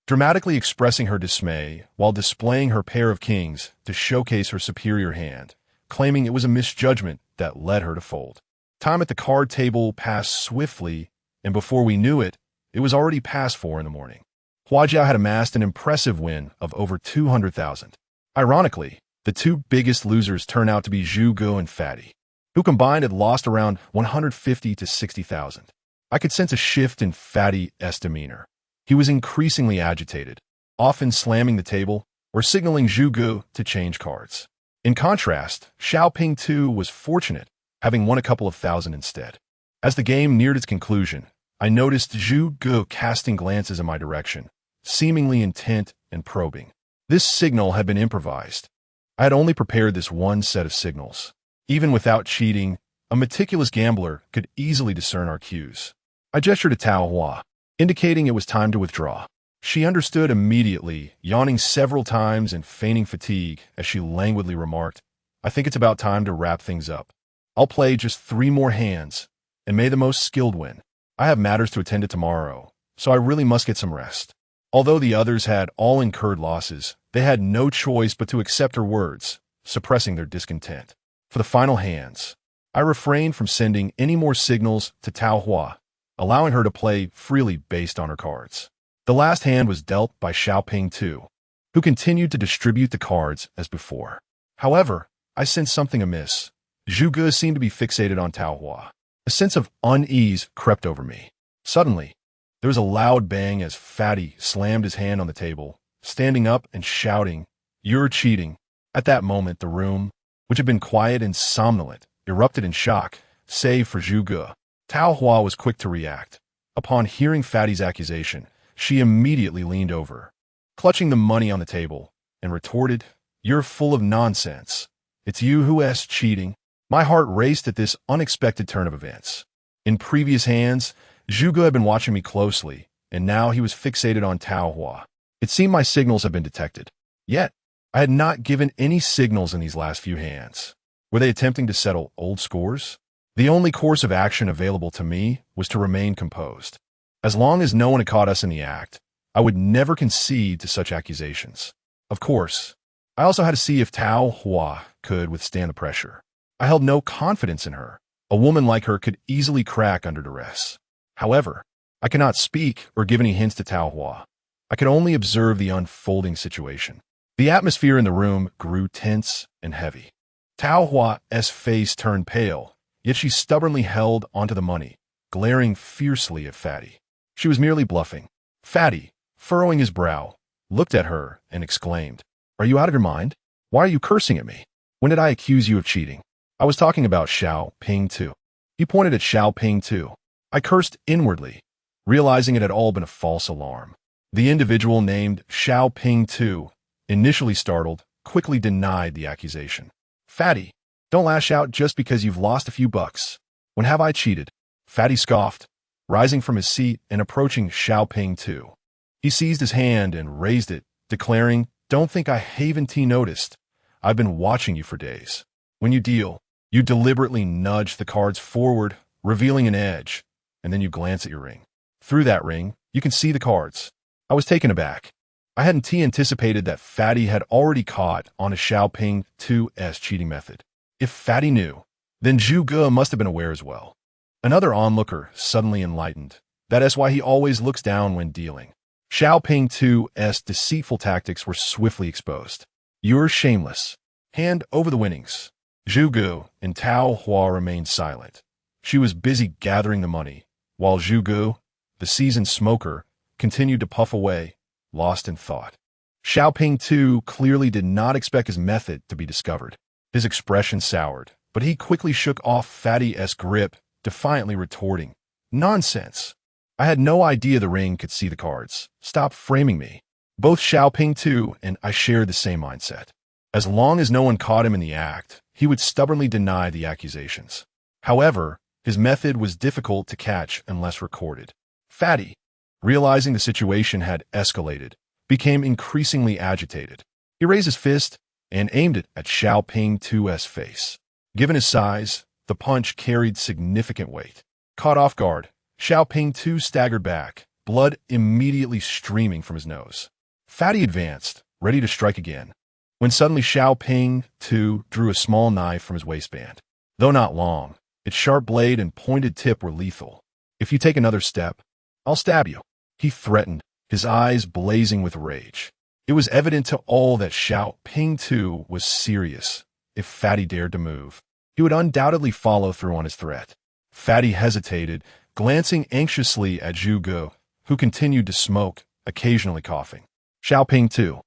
dramatically expressing her dismay while displaying her pair of kings to showcase her superior hand, claiming it was a misjudgment that led her to fold. Time at the card table passed swiftly, and before we knew it, it was already past 4 in the morning. Hua Jia had amassed an impressive win of over 200,000. Ironically, the 2 biggest losers turned out to be Zhu Ge and Fatty, who combined had lost around 150 to 60,000. I could sense a shift in Fatty's demeanor. He was increasingly agitated, often slamming the table or signaling Zhu Ge to change cards. In contrast, Xiaoping too was fortunate, having won a couple of thousand instead. As the game neared its conclusion, I noticed Zhu Ge casting glances in my direction, seemingly intent and probing. This signal had been improvised. I had only prepared this one set of signals. Even without cheating, a meticulous gambler could easily discern our cues. I gestured to Tao Hua, indicating it was time to withdraw. She understood immediately, yawning several times and feigning fatigue as she languidly remarked, "I think it's about time to wrap things up. I'll play just 3 more hands, and may the most skilled win. I have matters to attend to tomorrow, so I really must get some rest." Although the others had all incurred losses, they had no choice but to accept her words, suppressing their discontent. For the final hands, I refrained from sending any more signals to Tao Hua, allowing her to play freely based on her cards. The last hand was dealt by Xiaoping too, who continued to distribute the cards as before. However, I sensed something amiss. Zhu Ge seemed to be fixated on Tao Hua. A sense of unease crept over me. Suddenly, there was a loud bang as Fatty slammed his hand on the table, standing up and shouting, "You're cheating." At that moment, the room, which had been quiet and somnolent, erupted in shock, save for Zhu Ge. Tao Hua was quick to react. Upon hearing Fatty's accusation, she immediately leaned over, clutching the money on the table, and retorted, "You're full of nonsense. It's you who's cheating." My heart raced at this unexpected turn of events. In previous hands, Zhu Ge had been watching me closely, and now he was fixated on Tao Hua. It seemed my signals had been detected. Yet, I had not given any signals in these last few hands. Were they attempting to settle old scores? The only course of action available to me was to remain composed. As long as no one had caught us in the act, I would never concede to such accusations. Of course, I also had to see if Tao Hua could withstand the pressure. I held no confidence in her. A woman like her could easily crack under duress. However, I could not speak or give any hints to Tao Hua. I could only observe the unfolding situation. The atmosphere in the room grew tense and heavy. Tao Hua's face turned pale, yet she stubbornly held onto the money, glaring fiercely at Fatty. She was merely bluffing. Fatty, furrowing his brow, looked at her and exclaimed, "Are you out of your mind? Why are you cursing at me? When did I accuse you of cheating?" I was talking about Xiaoping too. He pointed at Xiaoping too. I cursed inwardly, realizing it had all been a false alarm. The individual named Xiaoping too, initially startled, quickly denied the accusation. "Fatty, don't lash out just because you've lost a few bucks. When have I cheated?" Fatty scoffed, rising from his seat and approaching Xiaoping too. He seized his hand and raised it, declaring, "Don't think I haven't noticed. I've been watching you for days. When you deal, you deliberately nudge the cards forward, revealing an edge, and then you glance at your ring. Through that ring, you can see the cards." I was taken aback. I hadn't anticipated that Fatty had already caught on to Xiaoping too's cheating method. If Fatty knew, then Zhu Ge must have been aware as well. Another onlooker suddenly enlightened. That is why he always looks down when dealing. Xiaoping too's deceitful tactics were swiftly exposed. "You're shameless. Hand over the winnings." Zhu Ge and Tao Hua remained silent. She was busy gathering the money, while Zhu Ge, the seasoned smoker, continued to puff away, lost in thought. Xiaoping too clearly did not expect his method to be discovered. His expression soured, but he quickly shook off Fatty's grip, defiantly retorting, "Nonsense. I had no idea the ring could see the cards. Stop framing me." Both Xiaoping too and I shared the same mindset. As long as no one caught him in the act, he would stubbornly deny the accusations. However, his method was difficult to catch unless recorded. Fatty, realizing the situation had escalated, became increasingly agitated. He raised his fist and aimed it at Xiaoping 2's face. Given his size, the punch carried significant weight. Caught off guard, Xiaoping 2 staggered back, blood immediately streaming from his nose. Fatty advanced, ready to strike again, when suddenly Xiaoping 2 drew a small knife from his waistband. Though not long, its sharp blade and pointed tip were lethal. "If you take another step, I'll stab you," he threatened, his eyes blazing with rage. It was evident to all that Xiaoping 2 was serious. If Fatty dared to move, he would undoubtedly follow through on his threat. Fatty hesitated, glancing anxiously at Zhu Gu, who continued to smoke, occasionally coughing. "Xiaoping 2,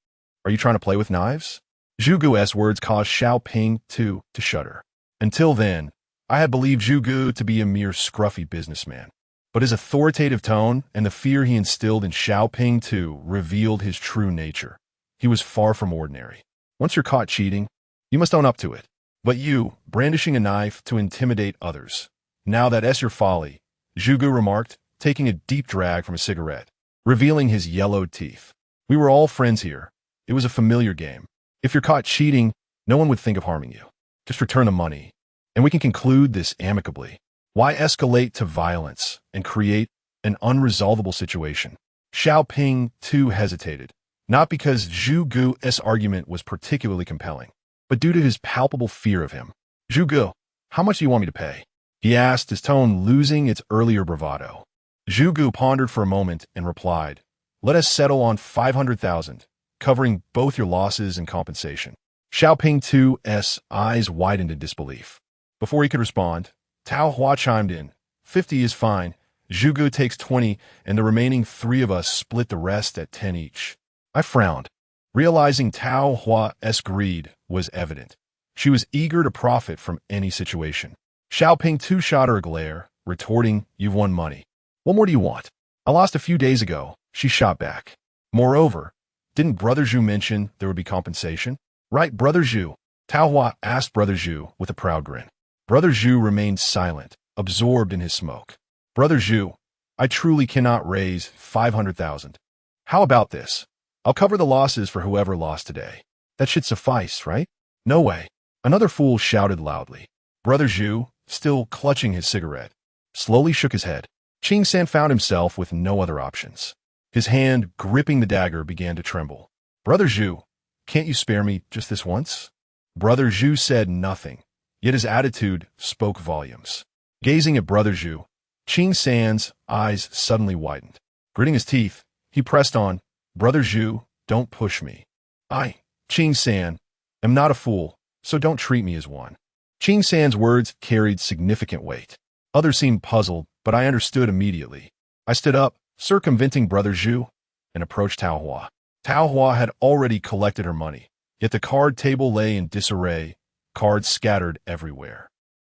are you trying to play with knives?" Zhu Gu's words caused Xiaoping 2 to shudder. Until then, I had believed Zhu Gu to be a mere scruffy businessman. But his authoritative tone and the fear he instilled in Xiaoping 2 revealed his true nature. He was far from ordinary. Once you're caught cheating, you must own up to it. But you, brandishing a knife to intimidate others. Now that's your folly, Zhu Gu remarked, taking a deep drag from a cigarette, revealing his yellowed teeth. "We were all friends here. It was a familiar game. If you're caught cheating, no one would think of harming you. Just return the money, and we can conclude this amicably. Why escalate to violence and create an unresolvable situation?" Xiaoping 2 hesitated, not because Zhu Gu's argument was particularly compelling, but due to his palpable fear of him. "Zhu Gu, how much do you want me to pay?" he asked, his tone losing its earlier bravado. Zhu Gu pondered for a moment and replied, "Let us settle on 500,000, covering both your losses and compensation." Xiaoping 2's eyes widened in disbelief. Before he could respond, Tao Hua chimed in. 50 is fine. Zhu Gu takes 20, and the remaining 3 of us split the rest at 10 each. I frowned, realizing Tao Hua's greed was evident. She was eager to profit from any situation. Xiaoping 2 shot her a glare, retorting, "You've won money. What more do you want?" "I lost a few days ago," she shot back. "Moreover, didn't Brother Zhu mention there would be compensation?" "Right, Brother Zhu," Tao Hua asked Brother Zhu with a proud grin. Brother Zhu remained silent, absorbed in his smoke. "Brother Zhu, I truly cannot raise 500,000. How about this? I'll cover the losses for whoever lost today. That should suffice, right?" "No way," another fool shouted loudly. Brother Zhu, still clutching his cigarette, slowly shook his head. Qing San found himself with no other options. His hand, gripping the dagger, began to tremble. "Brother Zhu, can't you spare me just this once?" Brother Zhu said nothing, yet his attitude spoke volumes. Gazing at Brother Zhu, Qing San's eyes suddenly widened. Gritting his teeth, he pressed on, "Brother Zhu, don't push me. I, Qing San, am not a fool, so don't treat me as one." Qing San's words carried significant weight. Others seemed puzzled, but I understood immediately. I stood up, circumventing Brother Zhu, and approached Tao Hua. Tao Hua had already collected her money, yet the card table lay in disarray, cards scattered everywhere.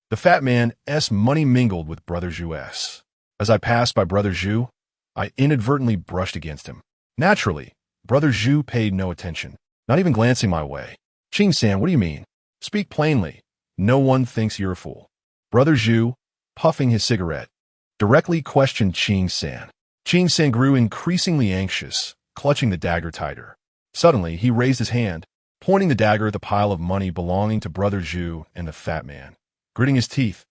The fat man's money mingled with Brother Zhu's. As I passed by Brother Zhu, I inadvertently brushed against him. Naturally, Brother Zhu paid no attention, not even glancing my way. "Qing San, what do you mean? Speak plainly. No one thinks you're a fool." Brother Zhu, puffing his cigarette, directly questioned Qing San. Qing San grew increasingly anxious, clutching the dagger tighter. Suddenly, he raised his hand, pointing the dagger at the pile of money belonging to Brother Zhu and the fat man. Gritting his teeth,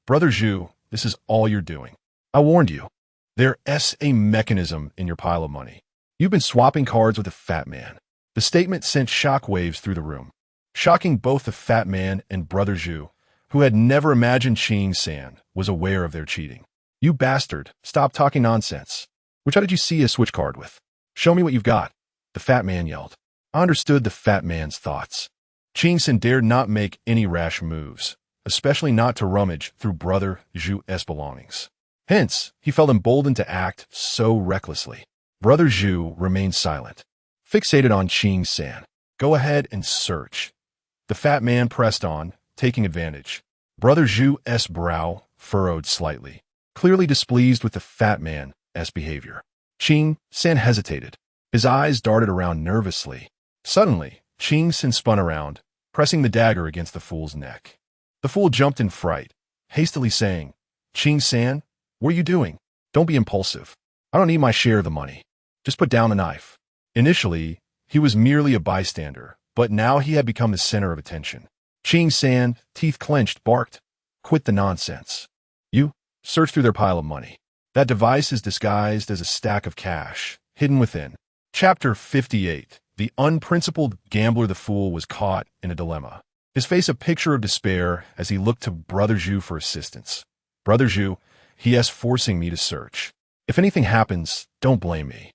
"Brother Zhu, this is all you're doing. I warned you. There's a mechanism in your pile of money. You've been swapping cards with the fat man." The statement sent shockwaves through the room, shocking both the fat man and Brother Zhu, who had never imagined Qing San was aware of their cheating. "You bastard, stop talking nonsense. Which did you see a switch card with? Show me what you've got," the fat man yelled. I understood the fat man's thoughts. Qing San dared not make any rash moves, especially not to rummage through Brother Zhu's belongings. Hence, he felt emboldened to act so recklessly. Brother Zhu remained silent, fixated on Qing San. "Go ahead and search." The fat man pressed on, taking advantage. Brother Zhu's brow furrowed slightly, clearly displeased with the fat man's behavior. Qing San hesitated. His eyes darted around nervously. Suddenly, Qing San spun around, pressing the dagger against the fool's neck. The fool jumped in fright, hastily saying, "Qing San, what are you doing? Don't be impulsive. I don't need my share of the money. Just put down the knife." Initially, he was merely a bystander, but now he had become the center of attention. Ching San, teeth clenched, barked, "Quit the nonsense." You search through their pile of money. That device is disguised as a stack of cash, hidden within. Chapter 58. The unprincipled gambler. The fool was caught in a dilemma. His face a picture of despair as he looked to Brother Zhu for assistance. "Brother Zhu, he is forcing me to search. If anything happens, don't blame me."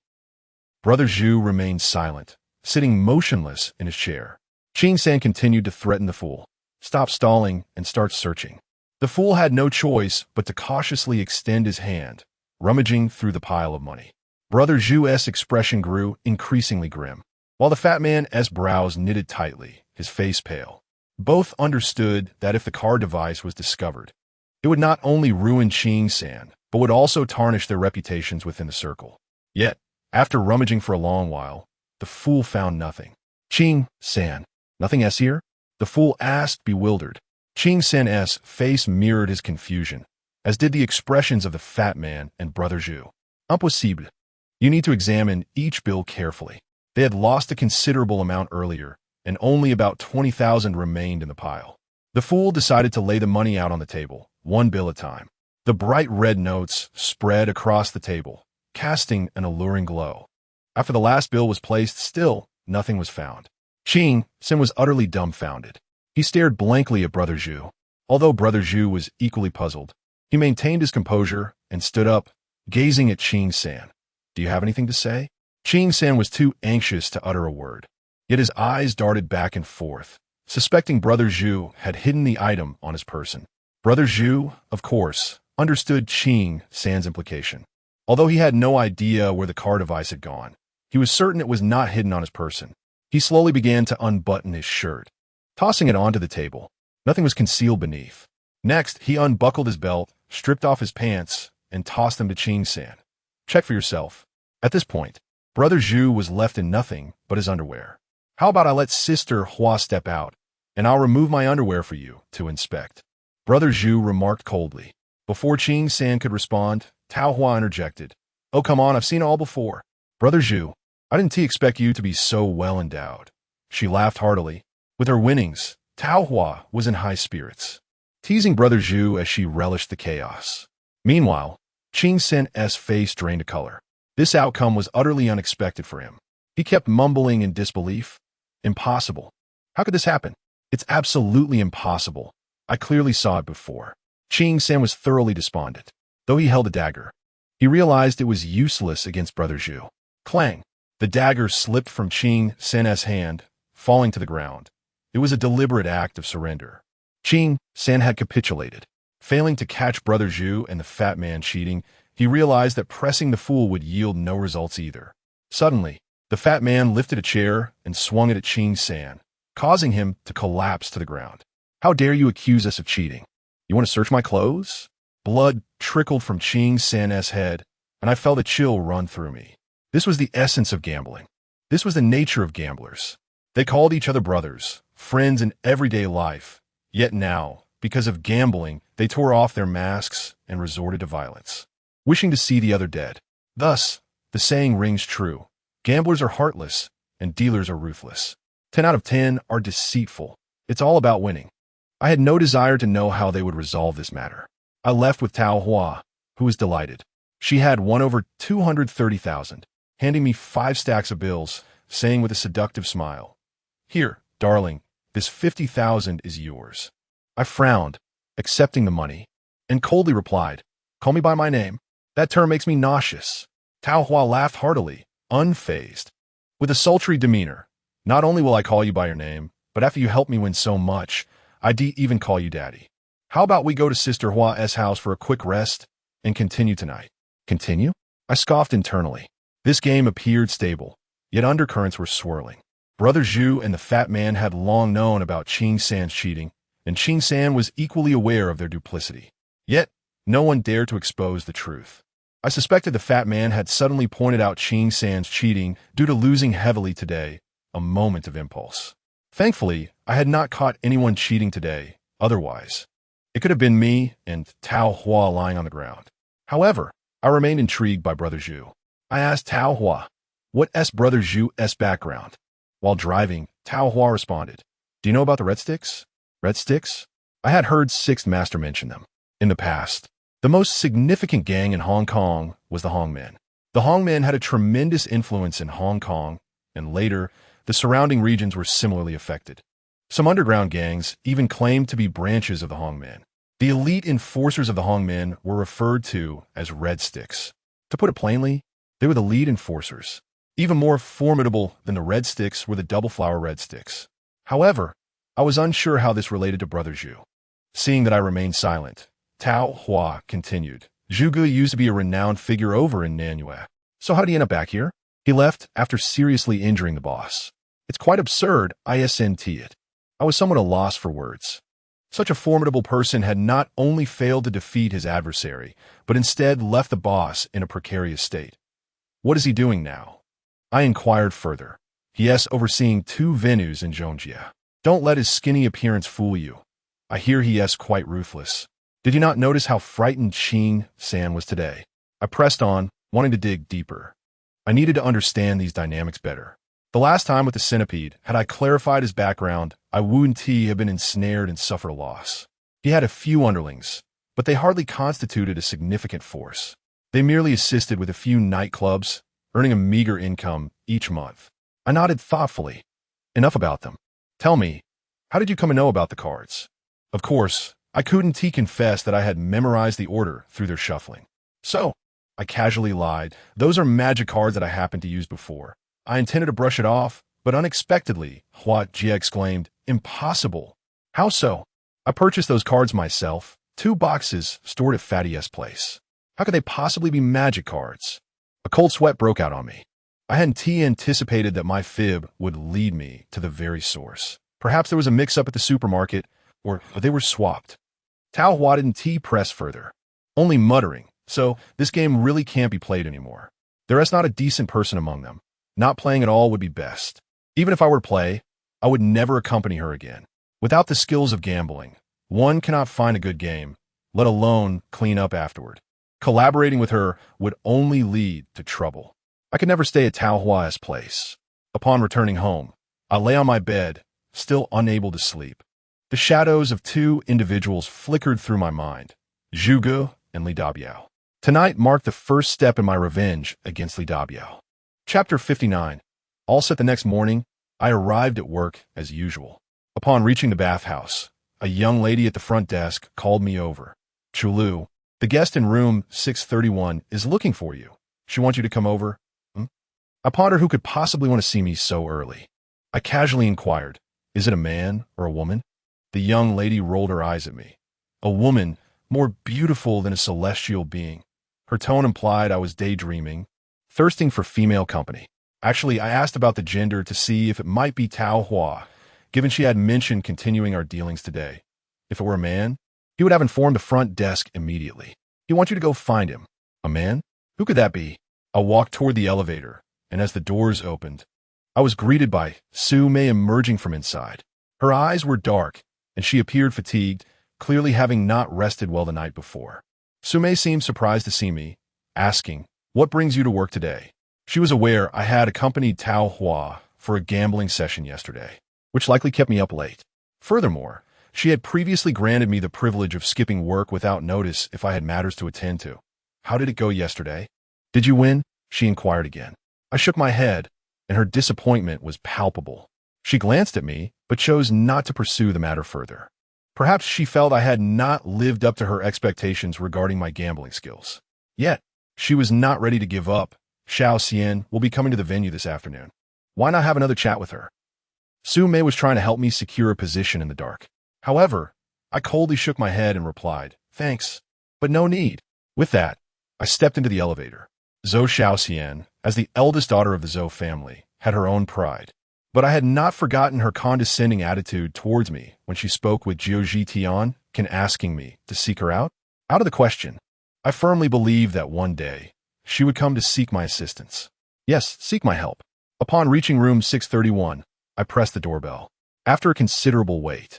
Brother Zhu remained silent, sitting motionless in his chair. Ching San continued to threaten the fool. "Stop stalling and start searching." The fool had no choice but to cautiously extend his hand, rummaging through the pile of money. Brother Zhu's expression grew increasingly grim, while the fat man's brows knitted tightly, his face pale. Both understood that if the card device was discovered, it would not only ruin Ching San, but would also tarnish their reputations within the circle. Yet, after rummaging for a long while, the fool found nothing. "Ching San, nothing else here?" the fool asked, bewildered. Ching San's face mirrored his confusion, as did the expressions of the fat man and Brother Zhu. "Impossible. You need to examine each bill carefully." They had lost a considerable amount earlier, and only about 20,000 remained in the pile. The fool decided to lay the money out on the table, one bill at a time. The bright red notes spread across the table, casting an alluring glow. After the last bill was placed, still nothing was found. Ching San was utterly dumbfounded. He stared blankly at Brother Zhu. Although Brother Zhu was equally puzzled, he maintained his composure and stood up, gazing at Ching San. "Do you have anything to say?" Ching San was too anxious to utter a word, yet his eyes darted back and forth, suspecting Brother Zhu had hidden the item on his person. Brother Zhu, of course, understood Ching San's implication. Although he had no idea where the card device had gone, he was certain it was not hidden on his person. He slowly began to unbutton his shirt, tossing it onto the table. Nothing was concealed beneath. Next, he unbuckled his belt, stripped off his pants, and tossed them to Ching San. "Check for yourself." At this point, Brother Zhu was left in nothing but his underwear. "How about I let Sister Hua step out, and I'll remove my underwear for you to inspect?" Brother Zhu remarked coldly. Before Ching San could respond, Tao Hua interjected. "Oh, come on, I've seen it all before." "Brother Zhu, I didn't expect you to be so well endowed." She laughed heartily. With her winnings, Tao Hua was in high spirits, teasing Brother Zhu as she relished the chaos. Meanwhile, Ching San's face drained a color. This outcome was utterly unexpected for him. He kept mumbling in disbelief. "Impossible. How could this happen? It's absolutely impossible. I clearly saw it before." Ching San was thoroughly despondent. Though he held a dagger, he realized it was useless against Brother Zhu. Clang! The dagger slipped from Ching San's hand, falling to the ground. It was a deliberate act of surrender. Ching San had capitulated. Failing to catch Brother Zhu and the fat man cheating, he realized that pressing the fool would yield no results either. Suddenly, the fat man lifted a chair and swung it at Ching San, causing him to collapse to the ground. "How dare you accuse us of cheating? You want to search my clothes?" Blood trickled from Ching San's head, and I felt a chill run through me. This was the essence of gambling. This was the nature of gamblers. They called each other brothers, friends in everyday life. Yet now, because of gambling, they tore off their masks and resorted to violence, wishing to see the other dead. Thus, the saying rings true. Gamblers are heartless, and dealers are ruthless. 10 out of 10 are deceitful. It's all about winning. I had no desire to know how they would resolve this matter. I left with Tao Hua, who was delighted. She had won over 230,000, handing me 5 stacks of bills, saying with a seductive smile, "Here, darling, this 50,000 is yours." I frowned, accepting the money, and coldly replied, "Call me by my name. That term makes me nauseous." Tao Hua laughed heartily, unfazed. With a sultry demeanor, "Not only will I call you by your name, but after you help me win so much, I'd even call you Daddy. How about we go to Sister Hua's house for a quick rest and continue tonight?" "Continue?" I scoffed internally. This game appeared stable, yet undercurrents were swirling. Brother Zhu and the fat man had long known about Ching San's cheating, and Ching San was equally aware of their duplicity. Yet, no one dared to expose the truth. I suspected the fat man had suddenly pointed out Ching San's cheating due to losing heavily today, a moment of impulse. Thankfully, I had not caught anyone cheating today, otherwise it could have been me and Tao Hua lying on the ground. However, I remained intrigued by Brother Zhu. I asked Tao Hua, What S brother Zhu's background? While driving, Tao Hua responded, do you know about the Red Sticks? Red Sticks? I had heard Sixth Master mention them. In the past, the most significant gang in Hong Kong was the Hongmen. The Hongmen had a tremendous influence in Hong Kong, and later, the surrounding regions were similarly affected. Some underground gangs even claimed to be branches of the Hongmen. The elite enforcers of the Hongmen were referred to as Red Sticks. To put it plainly, they were the lead enforcers. Even more formidable than the Red Sticks were the Double Flower Red Sticks. However, I was unsure how this related to Brother Zhu. Seeing that I remained silent, Tao Hua continued. Zhu Ge used to be a renowned figure over in Nanyue. So how did he end up back here? He left after seriously injuring the boss. It's quite absurd, isn't it? I was somewhat at a loss for words. Such a formidable person had not only failed to defeat his adversary, but instead left the boss in a precarious state. What is he doing now? I inquired further. He is overseeing 2 venues in Zhongjia. Don't let his skinny appearance fool you. I hear he is quite ruthless. Did you not notice how frightened Xing San was today? I pressed on, wanting to dig deeper. I needed to understand these dynamics better. The last time with the centipede, had I clarified his background, I wouldn't have been ensnared and suffered a loss. He had a few underlings, but they hardly constituted a significant force. They merely assisted with a few nightclubs, earning a meager income each month. I nodded thoughtfully. Enough about them. Tell me, how did you come to know about the cards? Of course, I couldn't confess that I had memorized the order through their shuffling. So, I casually lied. Those are magic cards that I happened to use before. I intended to brush it off, but unexpectedly, Hua Jie exclaimed, impossible. How so? I purchased those cards myself, 2 boxes stored at Fatty's place. How could they possibly be magic cards? A cold sweat broke out on me. I hadn't anticipated that my fib would lead me to the very source. Perhaps there was a mix-up at the supermarket, or they were swapped. Tao Hua didn't press further, only muttering, so this game really can't be played anymore. There is not a decent person among them. Not playing at all would be best. Even if I were to play, I would never accompany her again. Without the skills of gambling, one cannot find a good game, let alone clean up afterward. Collaborating with her would only lead to trouble. I could never stay at Tao Hua's place. Upon returning home, I lay on my bed, still unable to sleep. The shadows of 2 individuals flickered through my mind, Zhu Ge and Li Dabiao. Tonight marked the first step in my revenge against Li Dabiao. Chapter 59. All set the next morning, I arrived at work as usual. Upon reaching the bathhouse, a young lady at the front desk called me over. Chulu, the guest in room 631 is looking for you. She wants you to come over. I pondered who could possibly want to see me so early. I casually inquired, is it a man or a woman? The young lady rolled her eyes at me. A woman, more beautiful than a celestial being. Her tone implied I was daydreaming, thirsting for female company. Actually, I asked about the gender to see if it might be Tao Hua, given she had mentioned continuing our dealings today. If it were a man, he would have informed the front desk immediately. He wants you to go find him. A man? Who could that be? I walked toward the elevator, and as the doors opened, I was greeted by Su Mei emerging from inside. Her eyes were dark, and she appeared fatigued, clearly having not rested well the night before. Su Mei seemed surprised to see me, asking, what brings you to work today? She was aware I had accompanied Tao Hua for a gambling session yesterday, which likely kept me up late. Furthermore, she had previously granted me the privilege of skipping work without notice if I had matters to attend to. How did it go yesterday? Did you win? She inquired again. I shook my head, and her disappointment was palpable. She glanced at me, but chose not to pursue the matter further. Perhaps she felt I had not lived up to her expectations regarding my gambling skills. Yet, she was not ready to give up. Xiao Xian will be coming to the venue this afternoon. Why not have another chat with her? Su Mei was trying to help me secure a position in the dark. However, I coldly shook my head and replied, thanks, but no need. With that, I stepped into the elevator. Zhou Xiaoxian, as the eldest daughter of the Zhou family, had her own pride. But I had not forgotten her condescending attitude towards me when she spoke with Jiu Tian, asking me to seek her out. Out of the question. I firmly believed that one day, she would come to seek my assistance. Yes, seek my help. Upon reaching room 631, I pressed the doorbell. After a considerable wait,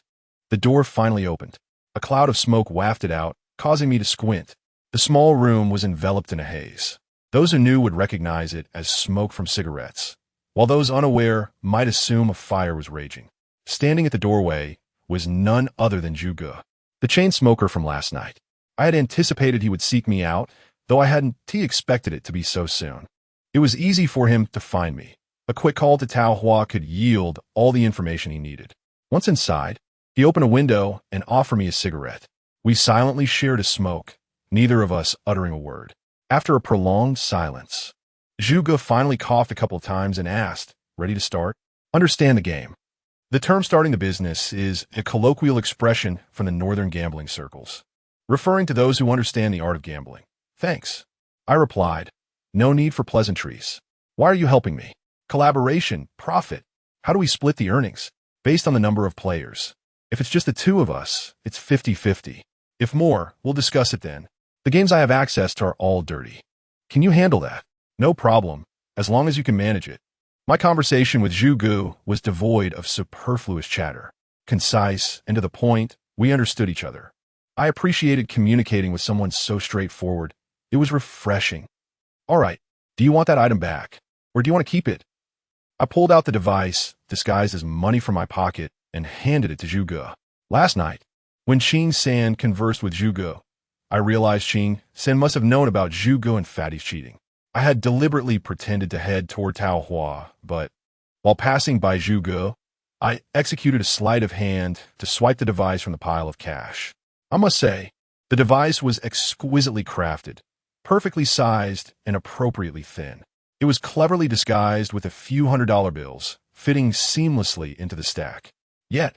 the door finally opened. A cloud of smoke wafted out, causing me to squint. The small room was enveloped in a haze. Those who knew would recognize it as smoke from cigarettes, while those unaware might assume a fire was raging. Standing at the doorway was none other than Zhuge, the chain smoker from last night. I had anticipated he would seek me out, though I hadn't expected it to be so soon. It was easy for him to find me. A quick call to Tao Hua could yield all the information he needed. Once inside, he opened a window and offered me a cigarette. We silently shared a smoke, neither of us uttering a word. After a prolonged silence, Zhuge finally coughed a couple of times and asked, "Ready to start?" Understand the game. The term starting the business is a colloquial expression from the northern gambling circles, referring to those who understand the art of gambling. Thanks, I replied. No need for pleasantries. Why are you helping me? Collaboration, profit. How do we split the earnings? Based on the number of players. If it's just the two of us, it's 50-50. If more, we'll discuss it then. The games I have access to are all dirty. Can you handle that? No problem, as long as you can manage it. My conversation with Zhuge was devoid of superfluous chatter. Concise and to the point, we understood each other. I appreciated communicating with someone so straightforward. It was refreshing. All right, do you want that item back? Or do you want to keep it? I pulled out the device, disguised as money from my pocket, and handed it to Zhuge. Last night, when Qin San conversed with Zhuge, I realized Qin San must have known about Zhuge and Fatty's cheating. I had deliberately pretended to head toward Tao Hua, but while passing by Zhuge, I executed a sleight of hand to swipe the device from the pile of cash. I must say, the device was exquisitely crafted, perfectly sized and appropriately thin. It was cleverly disguised with a few $100 bills, fitting seamlessly into the stack. Yet,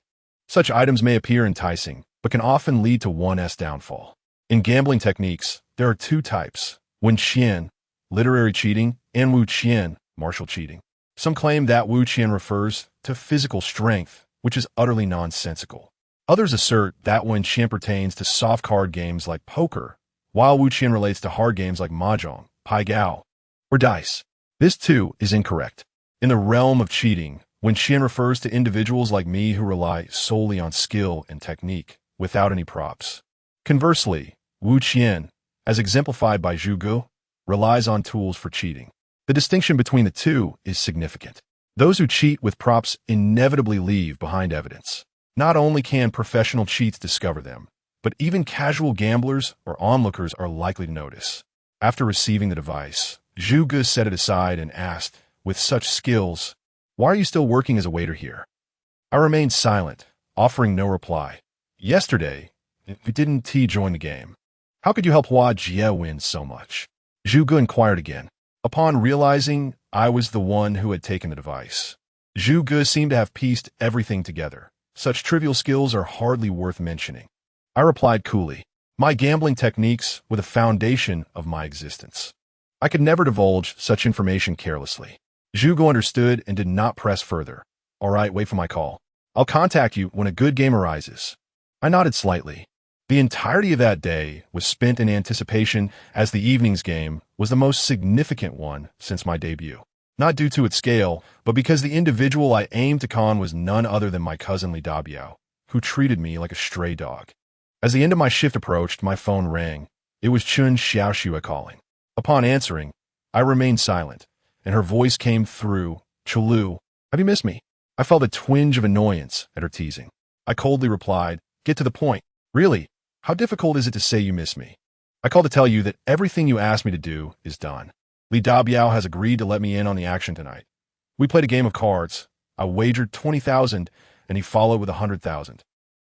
such items may appear enticing, but can often lead to one's downfall. In gambling techniques, there are two types: Wen Qian, literary cheating, and Wu Qian, martial cheating. Some claim that Wu Qian refers to physical strength, which is utterly nonsensical. Others assert that Wen Qian pertains to soft card games like poker, while Wu Qian relates to hard games like mahjong, pai gao, or dice. This, too, is incorrect. In the realm of cheating, Wen Qian refers to individuals like me who rely solely on skill and technique, without any props. Conversely, Wu Qian, as exemplified by Zhuge, relies on tools for cheating. The distinction between the two is significant. Those who cheat with props inevitably leave behind evidence. Not only can professional cheats discover them, but even casual gamblers or onlookers are likely to notice. After receiving the device, Zhuge set it aside and asked, with such skills, "Why are you still working as a waiter here?" I remained silent, offering no reply. Yesterday, you didn't join the game. How could you help Hua Jie win so much? Zhuge inquired again, upon realizing I was the one who had taken the device. Zhuge seemed to have pieced everything together. Such trivial skills are hardly worth mentioning. I replied coolly, my gambling techniques were the foundation of my existence. I could never divulge such information carelessly. Zhuge understood and did not press further. All right, wait for my call. I'll contact you when a good game arises. I nodded slightly. The entirety of that day was spent in anticipation, as the evening's game was the most significant one since my debut. Not due to its scale, but because the individual I aimed to con was none other than my cousin Li Dabiao, who treated me like a stray dog. As the end of my shift approached, my phone rang. It was Chun Xiaoxue calling. Upon answering, I remained silent, and her voice came through. "Chulu, have you missed me?" I felt a twinge of annoyance at her teasing. I coldly replied, "Get to the point. Really, how difficult is it to say you miss me? I called to tell you that everything you asked me to do is done. Li Dabiao has agreed to let me in on the action tonight. We played a game of cards. I wagered 20,000, and he followed with 100,000.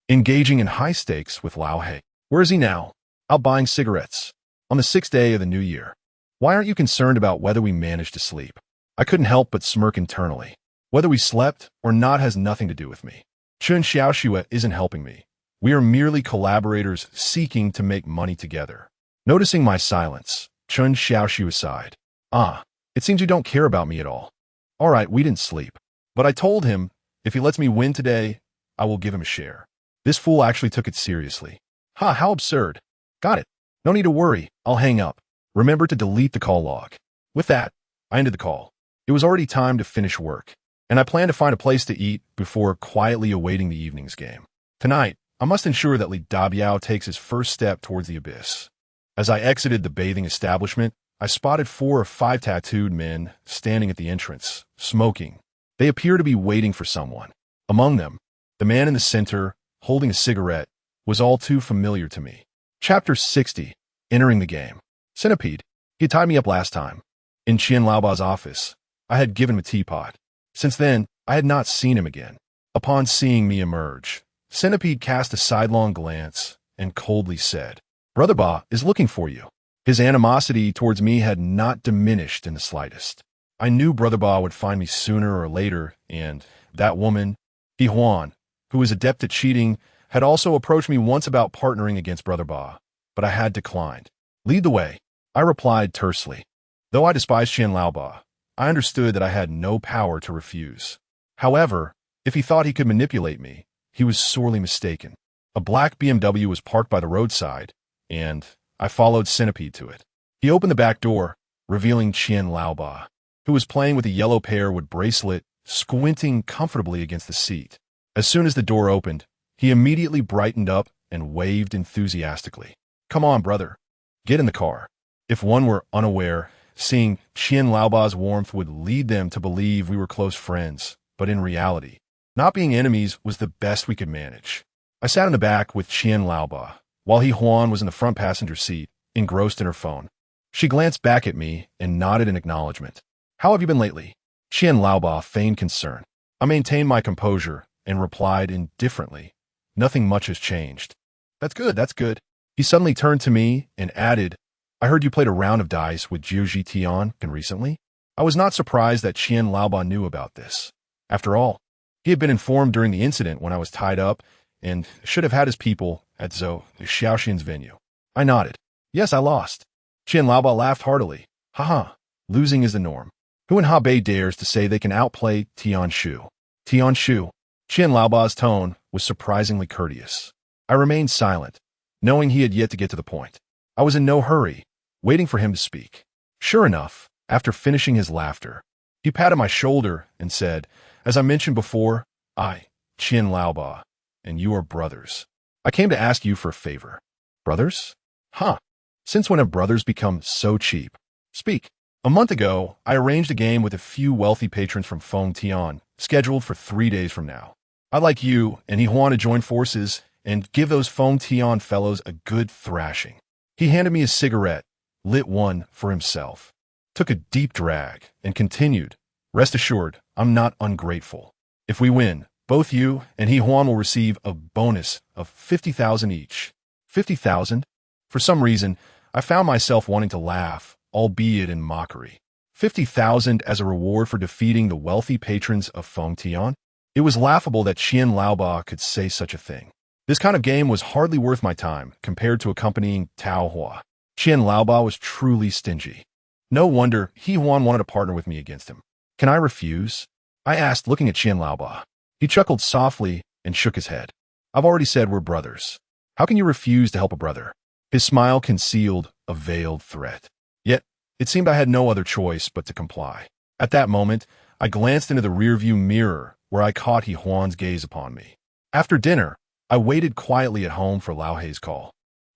Engaging in high stakes with Lao He. Where is he now? Out buying cigarettes. On the 6th day of the new year. Why aren't you concerned about whether we managed to sleep?" I couldn't help but smirk internally. Whether we slept or not has nothing to do with me. Chun Xiaoxue isn't helping me. We are merely collaborators seeking to make money together. Noticing my silence, Chun Xiaoxue sighed. It seems you don't care about me at all. All right, we didn't sleep. But I told him, if he lets me win today, I will give him a share. This fool actually took it seriously. How absurd. Got it. No need to worry, I'll hang up. Remember to delete the call log. With that, I ended the call. It was already time to finish work, and I planned to find a place to eat before quietly awaiting the evening's game. Tonight, I must ensure that Li Dabiao takes his first step towards the abyss. As I exited the bathing establishment, I spotted 4 or 5 tattooed men standing at the entrance, smoking. They appear to be waiting for someone. Among them, the man in the center, holding a cigarette, was all too familiar to me. Chapter 60. Entering the game. Centipede. He had tied me up last time. In Qian Laoba's office, I had given him a teapot. Since then, I had not seen him again. Upon seeing me emerge, Centipede cast a sidelong glance and coldly said, "Brother Ba is looking for you." His animosity towards me had not diminished in the slightest. I knew Brother Ba would find me sooner or later, and that woman, He Huan, who was adept at cheating, had also approached me once about partnering against Brother Ba, but I had declined. "Lead the way," I replied tersely. Though I despised Qian Laoba, I understood that I had no power to refuse. However, if he thought he could manipulate me, he was sorely mistaken. A black BMW was parked by the roadside, and I followed Centipede to it. He opened the back door, revealing Qian Laoba, who was playing with a yellow pair with bracelet, squinting comfortably against the seat. As soon as the door opened, he immediately brightened up and waved enthusiastically. "Come on, brother. Get in the car." If one were unaware, seeing Qian Laoba's warmth would lead them to believe we were close friends, but in reality, not being enemies was the best we could manage. I sat in the back with Qian Laoba, while He Huan was in the front passenger seat, engrossed in her phone. She glanced back at me and nodded in acknowledgement. "How have you been lately?" Qian Laoba feigned concern. I maintained my composure and replied indifferently, "Nothing much has changed." That's good. He suddenly turned to me and added, "I heard you played a round of dice with Jiuji Tian recently." I was not surprised that Qian Laoba knew about this. After all, he had been informed during the incident when I was tied up and should have had his people at Zhou Xiaoxin's venue. I nodded. "Yes, I lost." Qian Laoba laughed heartily. "Haha, losing is the norm. Who in Hebei dares to say they can outplay Tian Shu?" Tian Shu. Qian Laoba's tone was surprisingly courteous. I remained silent, knowing he had yet to get to the point. I was in no hurry, waiting for him to speak. Sure enough, after finishing his laughter, he patted my shoulder and said, "As I mentioned before, I, Qian Laoba, and you are brothers. I came to ask you for a favor." "Brothers? Huh. Since when have brothers become so cheap?" "Speak." "A month ago, I arranged a game with a few wealthy patrons from Feng Tian, scheduled for 3 days from now. I'd like you and He Huan to join forces and give those Feng Tian fellows a good thrashing." He handed me a cigarette, lit one for himself, took a deep drag, and continued, "Rest assured, I'm not ungrateful. If we win, both you and He Huan will receive a bonus of 50,000 each." 50,000? For some reason, I found myself wanting to laugh, albeit in mockery. 50,000 as a reward for defeating the wealthy patrons of Feng Tian? It was laughable that Qian Laoba could say such a thing. This kind of game was hardly worth my time compared to accompanying Tao Hua. Qian Laoba was truly stingy. No wonder He Huan wanted to partner with me against him. "Can I refuse?" I asked, looking at Qian Laoba. He chuckled softly and shook his head. "I've already said we're brothers. How can you refuse to help a brother?" His smile concealed a veiled threat. Yet, it seemed I had no other choice but to comply. At that moment, I glanced into the rearview mirror where I caught He Huan's gaze upon me. After dinner, I waited quietly at home for Lao Hei's call.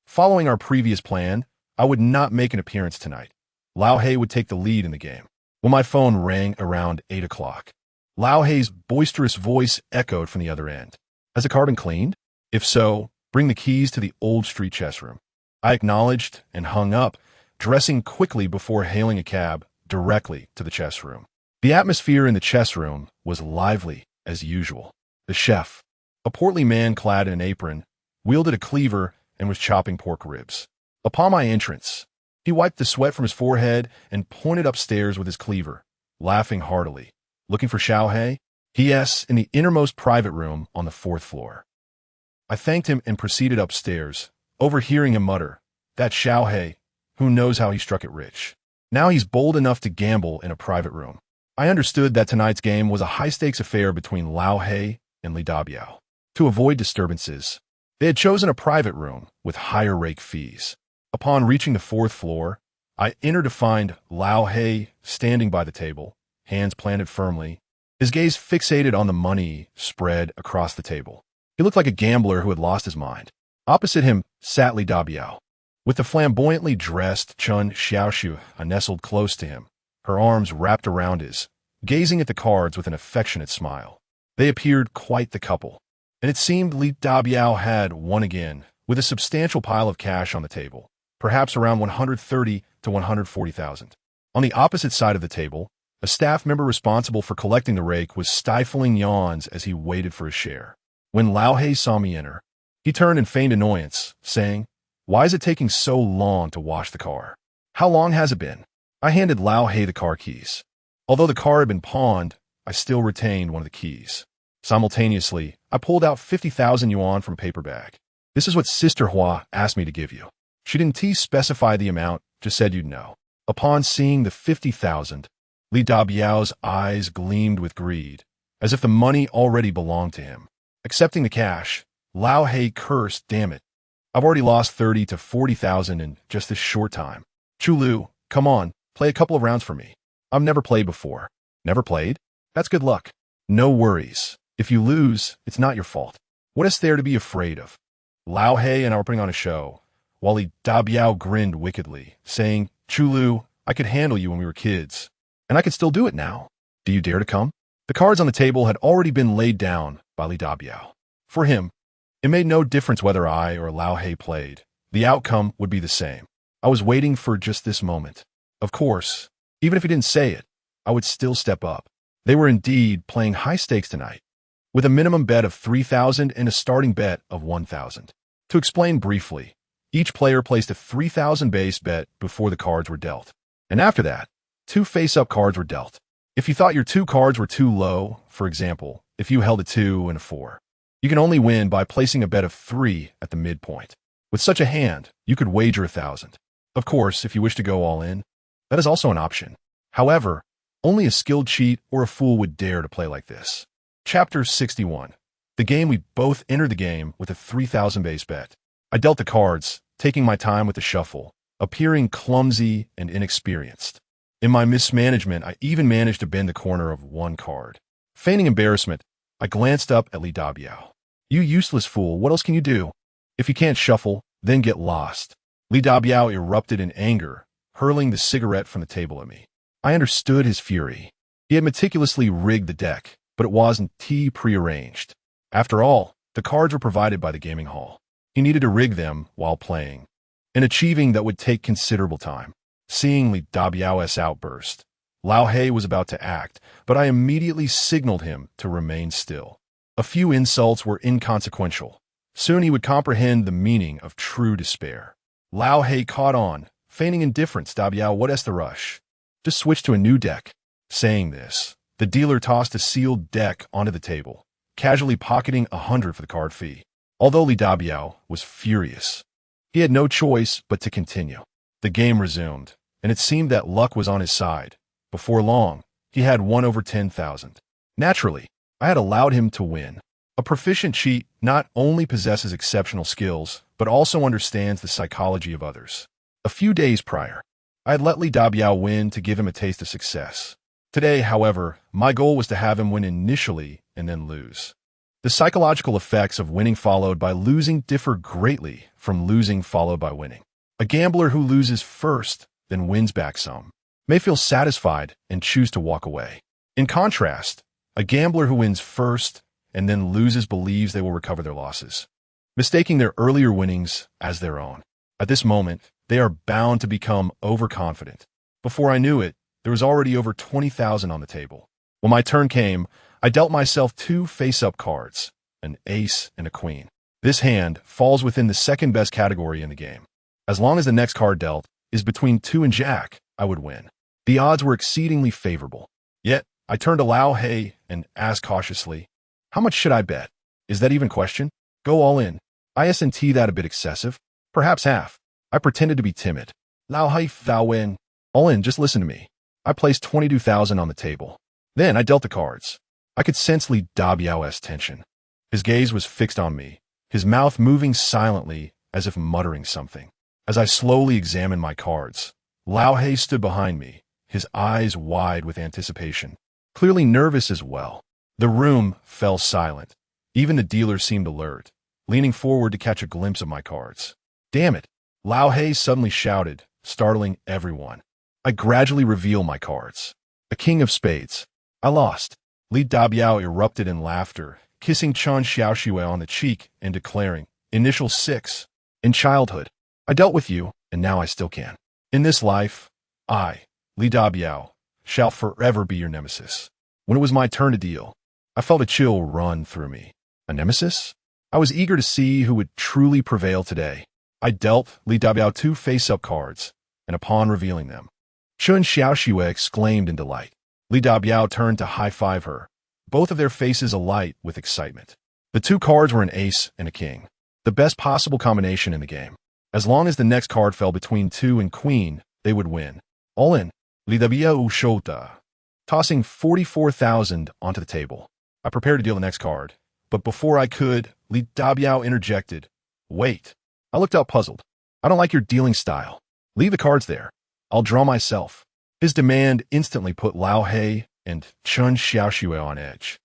Following our previous plan, I would not make an appearance tonight. Lao Hei would take the lead in the game. When my phone rang around 8 o'clock, Lao Hei's boisterous voice echoed from the other end. "Has the car been cleaned? If so, bring the keys to the Old Street chess room." I acknowledged and hung up, dressing quickly before hailing a cab directly to the chess room. The atmosphere in the chess room was lively as usual. The chef, a portly man clad in an apron, wielded a cleaver and was chopping pork ribs. Upon my entrance, he wiped the sweat from his forehead and pointed upstairs with his cleaver, laughing heartily. "Looking for Xiaohei?" "Yes, in the innermost private room on the 4th floor." I thanked him and proceeded upstairs, overhearing him mutter, "That Xiaohei, who knows how he struck it rich. Now he's bold enough to gamble in a private room." I understood that tonight's game was a high-stakes affair between Lao Hei and Li Dabiao. To avoid disturbances, they had chosen a private room with higher rake fees. Upon reaching the 4th floor, I entered to find Lao Hei standing by the table, hands planted firmly, his gaze fixated on the money spread across the table. He looked like a gambler who had lost his mind. Opposite him sat Li Dabiao, With the flamboyantly dressed Chun Xiaoxiu, I nestled close to him, her arms wrapped around his, gazing at the cards with an affectionate smile. They appeared quite the couple, and it seemed Li Dabiao had won again, with a substantial pile of cash on the table, perhaps around 130 to 140,000. On the opposite side of the table, a staff member responsible for collecting the rake was stifling yawns as he waited for his share. When Lao He saw me enter, he turned and feigned annoyance, saying, "Why is it taking so long to wash the car? How long has it been?" I handed Lao He the car keys. Although the car had been pawned, I still retained one of the keys. Simultaneously, I pulled out 50,000 yuan from a paper bag. "This is what Sister Hua asked me to give you." She didn't specify the amount, just said you'd know. Upon seeing the 50,000, Li Dabiao's eyes gleamed with greed, as if the money already belonged to him. Accepting the cash, Lao He cursed, "Damn it. I've already lost 30 to 40,000 in just this short time. Chulu, come on, play a couple of rounds for me. I've never played before." "Never played? That's good luck." "No worries. If you lose, it's not your fault. What is there to be afraid of?" Lao He and I were putting on a show, while Li Dabiao grinned wickedly, saying, "Chulu, I could handle you when we were kids, and I could still do it now. Do you dare to come?" The cards on the table had already been laid down by Li Dabiao. For him, it made no difference whether I or Lao He played. The outcome would be the same. I was waiting for just this moment. Of course, even if he didn't say it, I would still step up. They were indeed playing high stakes tonight, with a minimum bet of 3,000 and a starting bet of 1,000. To explain briefly, each player placed a 3,000 base bet before the cards were dealt. And after that, 2 face-up cards were dealt. If you thought your 2 cards were too low, for example, if you held a 2 and a 4, you can only win by placing a bet of 3 at the midpoint. With such a hand, you could wager 1,000. Of course, if you wish to go all in, that is also an option. However, only a skilled cheat or a fool would dare to play like this. Chapter 61. The game. We both entered the game with a 3,000 base bet. I dealt the cards, taking my time with the shuffle, appearing clumsy and inexperienced. In my mismanagement, I even managed to bend the corner of 1 card. Feigning embarrassment, I glanced up at Li Dabiao. "You useless fool, what else can you do? If you can't shuffle, then get lost." Li Dabiao erupted in anger, hurling the cigarette from the table at me. I understood his fury. He had meticulously rigged the deck, but it wasn't prearranged. After all, the cards were provided by the gaming hall. He needed to rig them while playing, an achieving that would take considerable time. Seeing Li Dabiao's outburst, Lao He was about to act, but I immediately signaled him to remain still. A few insults were inconsequential. Soon he would comprehend the meaning of true despair. Lao He caught on, feigning indifference. "Dabiao, what is the rush? Just switch to a new deck." Saying this, the dealer tossed a sealed deck onto the table, casually pocketing 100 for the card fee. Although Li Dabiao was furious, he had no choice but to continue. The game resumed, and it seemed that luck was on his side. Before long, he had won over 10,000. Naturally, I had allowed him to win. A proficient cheat not only possesses exceptional skills, but also understands the psychology of others. A few days prior, I had let Li Dabiao win to give him a taste of success. Today, however, my goal was to have him win initially and then lose. The psychological effects of winning followed by losing differ greatly from losing followed by winning. A gambler who loses first, then wins back some, may feel satisfied and choose to walk away. In contrast, a gambler who wins first and then loses believes they will recover their losses, mistaking their earlier winnings as their own. At this moment, they are bound to become overconfident. Before I knew it, there was already over 20,000 on the table. When my turn came, I dealt myself 2 face-up cards, an ace and a queen. This hand falls within the second best category in the game. As long as the next card dealt is between 2 and jack, I would win. The odds were exceedingly favorable. Yet, I turned to Lao He and asked cautiously, "How much should I bet? Is that even question? Go all in. Isn't that a bit excessive? Perhaps half." I pretended to be timid. "Lao He, thou win. All in, just listen to me." I placed 22,000 on the table. Then I dealt the cards. I could sense Li Dabiao's tension. His gaze was fixed on me, his mouth moving silently as if muttering something. As I slowly examined my cards, Lao He stood behind me, his eyes wide with anticipation, clearly nervous as well. The room fell silent. Even the dealer seemed alert, leaning forward to catch a glimpse of my cards. "Damn it, Lao He suddenly shouted, startling everyone. I gradually reveal my cards. A king of spades. I lost. Li Dabiao erupted in laughter, kissing Chen Xiaoxue on the cheek and declaring, Initial 6. In childhood, I dealt with you, and now I still can. In this life, I, Li Dabiao, shall forever be your nemesis. When it was my turn to deal, I felt a chill run through me. A nemesis? I was eager to see who would truly prevail today. I dealt Li Dabiao 2 face-up cards, and upon revealing them, Chen Xiaoxue exclaimed in delight. Li Dabiao turned to high-five her, both of their faces alight with excitement. The 2 cards were an ace and a king, the best possible combination in the game. As long as the next card fell between 2 and queen, they would win. All in, Li Dabiao shota, tossing 44,000 onto the table. I prepared to deal the next card, but before I could, Li Dabiao interjected. Wait. I looked up puzzled. I don't like your dealing style. Leave the cards there. I'll draw myself. His demand instantly put Lao He and Chen Xiaoxue on edge.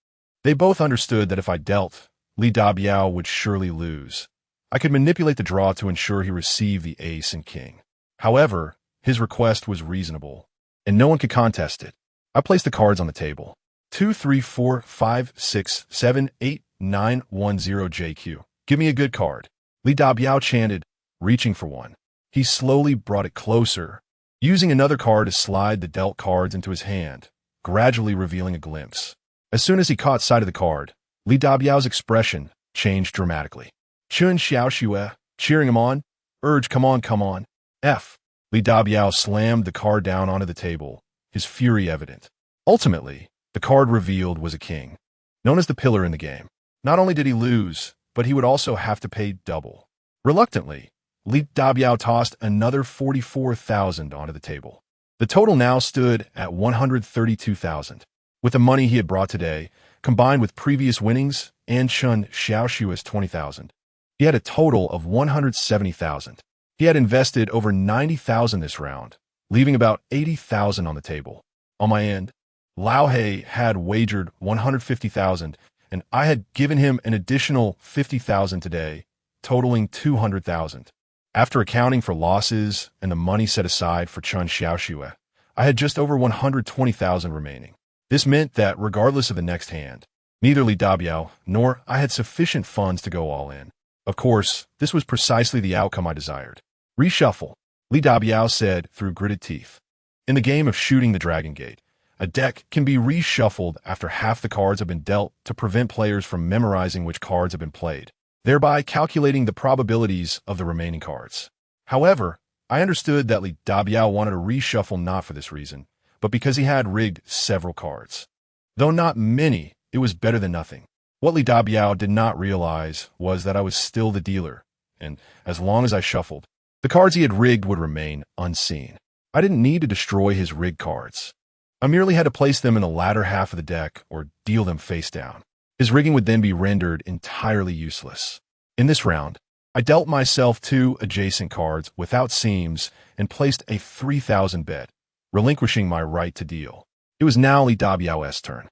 They both understood that if I dealt, Li Dabiao would surely lose. I could manipulate the draw to ensure he received the ace and king. However, his request was reasonable, and no one could contest it. I placed the cards on the table. 2, 3, 4, 5, 6, 7, 8, 9, 1, 0 JQ. Give me a good card. Li Dabiao chanted, reaching for one. He slowly brought it closer, using another card to slide the dealt cards into his hand, gradually revealing a glimpse. As soon as he caught sight of the card, Li Dabiao's expression changed dramatically. Chen Xiaoxue, cheering him on, urged, come on, come on. F. Li Dabiao slammed the card down onto the table, his fury evident. Ultimately, the card revealed was a king, known as the pillar in the game. Not only did he lose, but he would also have to pay double. Reluctantly, Li Dabiao tossed another 44,000 onto the table. The total now stood at 132,000. With the money he had brought today, combined with previous winnings and Chen Xiaoxue's 20,000, he had a total of 170,000. He had invested over 90,000 this round, leaving about 80,000 on the table. On my end, Lao He had wagered 150,000, and I had given him an additional 50,000 today, totaling 200,000. After accounting for losses and the money set aside for Chen Xiaoxue, I had just over 120,000 remaining. This meant that regardless of the next hand, neither Li Dabiao nor I had sufficient funds to go all in. Of course, this was precisely the outcome I desired. Reshuffle, Li Dabiao said through gritted teeth. In the game of shooting the Dragon Gate, a deck can be reshuffled after half the cards have been dealt to prevent players from memorizing which cards have been played, thereby calculating the probabilities of the remaining cards. However, I understood that Li Dabiao wanted to reshuffle not for this reason, but because he had rigged several cards. Though not many, it was better than nothing. What Li Dabiao did not realize was that I was still the dealer, and as long as I shuffled, the cards he had rigged would remain unseen. I didn't need to destroy his rigged cards. I merely had to place them in the latter half of the deck or deal them face down. His rigging would then be rendered entirely useless. In this round, I dealt myself 2 adjacent cards without seams and placed a 3,000 bet, relinquishing my right to deal. It was now Li Dabiao's turn.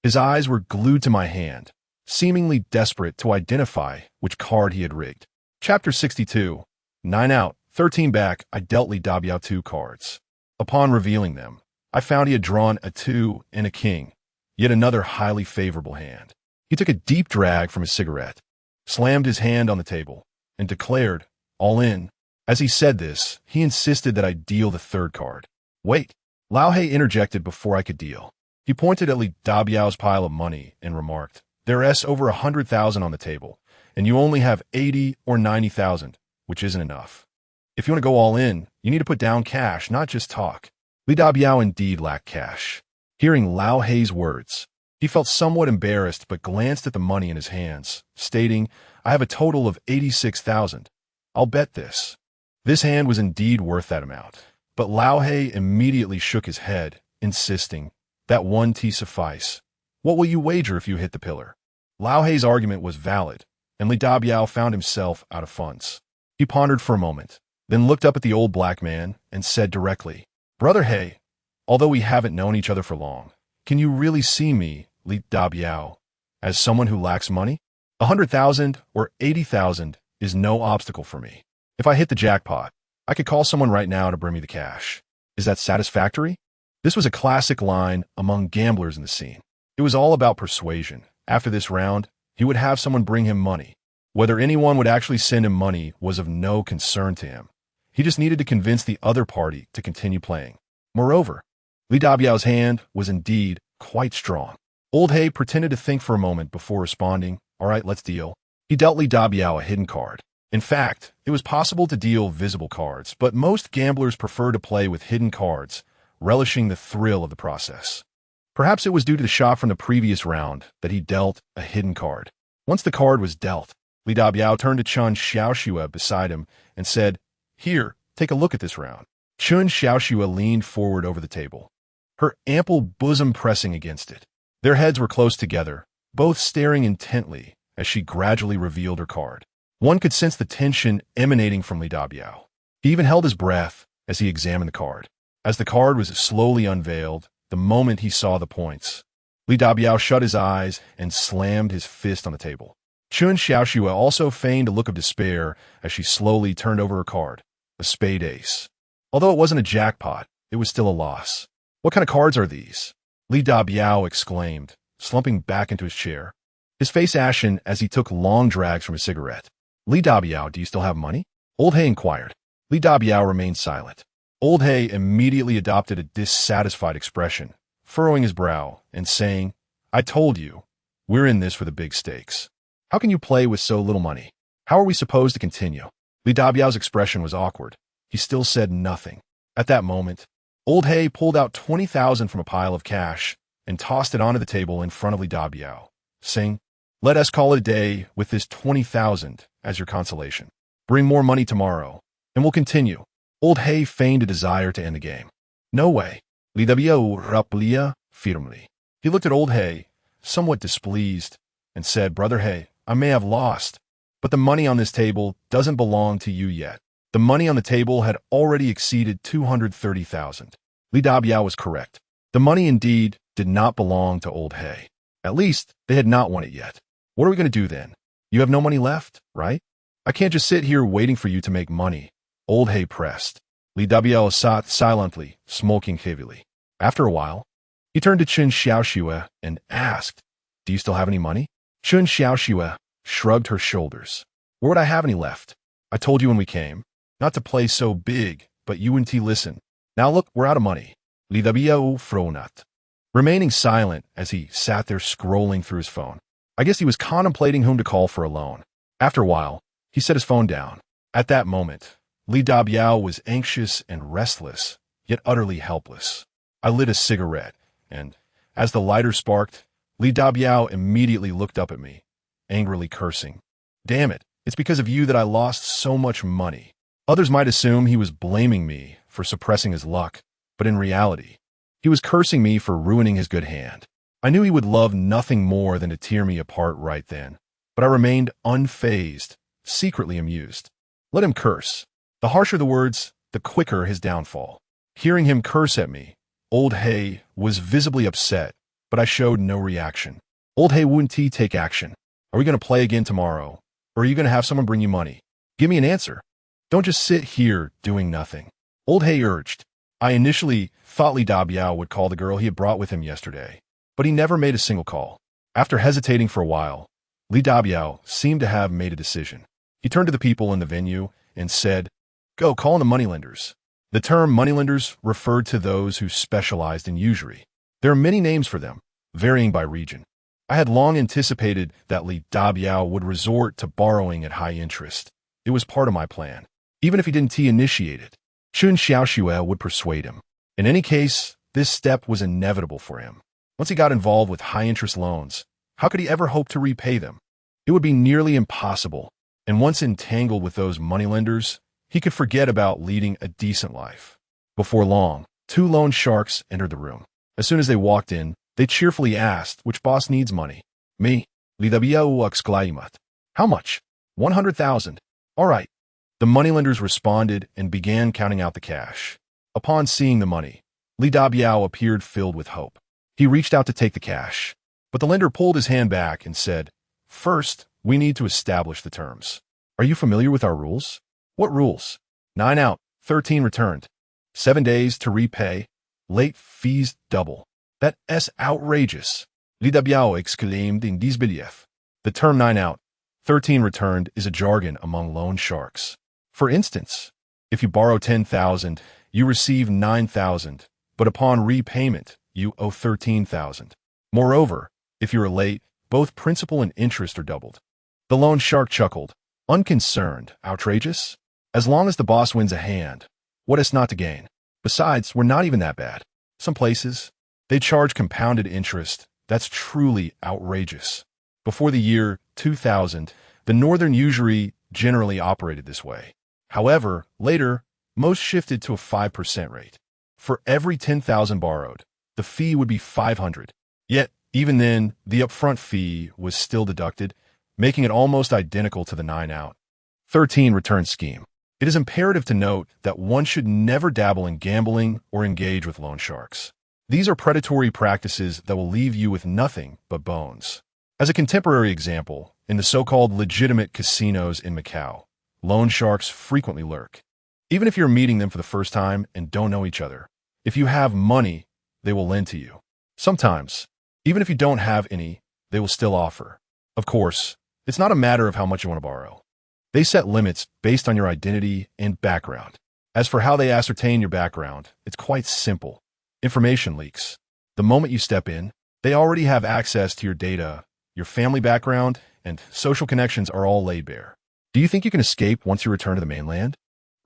His eyes were glued to my hand, seemingly desperate to identify which card he had rigged. Chapter 62. 9 out, 13 back, I dealt Li Dabiao 2 cards. Upon revealing them, I found he had drawn a 2 and a king, yet another highly favorable hand. He took a deep drag from his cigarette, slammed his hand on the table, and declared, all in. As he said this, he insisted that I deal the 3rd card. Wait. Lao He interjected before I could deal. He pointed at Li Dabiao's pile of money and remarked, there's over 100,000 on the table, and you only have 80 or 90,000, which isn't enough. If you want to go all in, you need to put down cash, not just talk. Li Dabiao indeed lacked cash. Hearing Lao He's words, he felt somewhat embarrassed but glanced at the money in his hands, stating, I have a total of 86,000. I'll bet this. This hand was indeed worth that amount. But Lao He immediately shook his head, insisting, that 1 T suffice. What will you wager if you hit the pillar? Lao He's argument was valid, and Li Dabiao found himself out of funds. He pondered for a moment, then looked up at the old black man and said directly, Brother He, although we haven't known each other for long, can you really see me, Li Dabiao, as someone who lacks money? 100,000 or 80,000 is no obstacle for me. If I hit the jackpot, I could call someone right now to bring me the cash. Is that satisfactory? This was a classic line among gamblers in the scene. It was all about persuasion. After this round, he would have someone bring him money. Whether anyone would actually send him money was of no concern to him. He just needed to convince the other party to continue playing. Moreover, Li Dabiao's hand was indeed quite strong. Old Hay pretended to think for a moment before responding, "All right, let's deal." He dealt Li Dabiao a hidden card. In fact, it was possible to deal visible cards, but most gamblers prefer to play with hidden cards, relishing the thrill of the process. Perhaps it was due to the shock from the previous round that he dealt a hidden card. Once the card was dealt, Li Dabiao turned to Chun Xiaoxue beside him and said, "Here, take a look at this round." Chun Xiaoxue leaned forward over the table, her ample bosom pressing against it. Their heads were close together, both staring intently as she gradually revealed her card. One could sense the tension emanating from Li Dabiao. He even held his breath as he examined the card. As the card was slowly unveiled, the moment he saw the points, Li Dabiao shut his eyes and slammed his fist on the table. Chun Xiaoxue also feigned a look of despair as she slowly turned over her card, a spade ace. Although it wasn't a jackpot, it was still a loss. "What kind of cards are these?" Li Dabiao exclaimed, slumping back into his chair, his face ashen as he took long drags from his cigarette. "Li Dabiao, do you still have money?" Old Hay inquired. Li Dabiao remained silent. Old Hay immediately adopted a dissatisfied expression, furrowing his brow and saying, "I told you, we're in this for the big stakes. How can you play with so little money? How are we supposed to continue?" Li Dabiao's expression was awkward. He still said nothing. At that moment, Old Hay pulled out 20,000 from a pile of cash and tossed it onto the table in front of Li Dabiao, saying, "Let us call it a day with this 20,000 as your consolation. Bring more money tomorrow, and we'll continue." Old Hay feigned a desire to end the game. "No way." Li Dabiao raplia firmly. He looked at Old Hay, somewhat displeased, and said, "Brother Hay, I may have lost, but the money on this table doesn't belong to you yet." The money on the table had already exceeded 230,000. Li Dabiao was correct. The money indeed did not belong to Old Hay. At least, they had not won it yet. "What are we going to do then? You have no money left, right? I can't just sit here waiting for you to make money." Old Hay pressed. Li Dabiao sat silently, smoking heavily. After a while, he turned to Chun Xiaoxue and asked, "Do you still have any money?" Chun Xiaoxue shrugged her shoulders. "Where would I have any left? I told you when we came. Not to play so big, but you and T listen. Now look, we're out of money." Li Dabiao fronat, remaining silent as he sat there scrolling through his phone. I guess he was contemplating whom to call for a loan. After a while, he set his phone down. At that moment, Li Dabiao was anxious and restless, yet utterly helpless. I lit a cigarette, and, as the lighter sparked, Li Dabiao immediately looked up at me, angrily cursing. "Damn it, it's because of you that I lost so much money." Others might assume he was blaming me for suppressing his luck, but in reality, he was cursing me for ruining his good hand. I knew he would love nothing more than to tear me apart right then, but I remained unfazed, secretly amused. Let him curse. The harsher the words, the quicker his downfall. Hearing him curse at me, Old Hay was visibly upset, but I showed no reaction. "Old Hay, wouldn't he take action? Are we going to play again tomorrow, or are you going to have someone bring you money? Give me an answer. Don't just sit here doing nothing." Old Hay urged. I initially thought Li Dabiao would call the girl he had brought with him yesterday, but he never made a single call. After hesitating for a while, Li Dabiao seemed to have made a decision. He turned to the people in the venue and said, "Go, call in the moneylenders." The term moneylenders referred to those who specialized in usury. There are many names for them, varying by region. I had long anticipated that Li Dabiao would resort to borrowing at high interest. It was part of my plan. Even if he didn't initiate it, Chun Xiaoxue would persuade him. In any case, this step was inevitable for him. Once he got involved with high-interest loans, how could he ever hope to repay them? It would be nearly impossible, and once entangled with those moneylenders, he could forget about leading a decent life. Before long, two loan sharks entered the room. As soon as they walked in, they cheerfully asked which boss needs money. "Me." Li Dabiao exclaimed. "How much?" 100,000. "All right." The moneylenders responded and began counting out the cash. Upon seeing the money, Li Dabiao appeared filled with hope. He reached out to take the cash, but the lender pulled his hand back and said, "First, we need to establish the terms. Are you familiar with our rules?" What rules? 9 out, 13 returned. 7 days to repay. Late fees double. That's outrageous. Lidabiao exclaimed in disbelief. The term 9 out, 13 returned is a jargon among loan sharks. For instance, if you borrow 10,000, you receive 9,000, but upon repayment, you owe 13,000. Moreover, if you are late, both principal and interest are doubled. The loan shark chuckled. Unconcerned, outrageous? As long as the boss wins a hand, what is not to gain? Besides, we're not even that bad. Some places, they charge compounded interest. That's truly outrageous. Before the year 2000, the northern usury generally operated this way. However, later, most shifted to a 5% rate. For every 10,000 borrowed, the fee would be 500. Yet, even then, the upfront fee was still deducted, making it almost identical to the 9 out, 13 return scheme. It is imperative to note that one should never dabble in gambling or engage with loan sharks. These are predatory practices that will leave you with nothing but bones. As a contemporary example, in the so-called legitimate casinos in Macau, loan sharks frequently lurk. Even if you're meeting them for the first time and don't know each other, if you have money, they will lend to you. Sometimes, even if you don't have any, they will still offer. Of course, it's not a matter of how much you want to borrow. They set limits based on your identity and background. As for how they ascertain your background, it's quite simple. Information leaks. The moment you step in, they already have access to your data, your family background, and social connections are all laid bare. Do you think you can escape once you return to the mainland?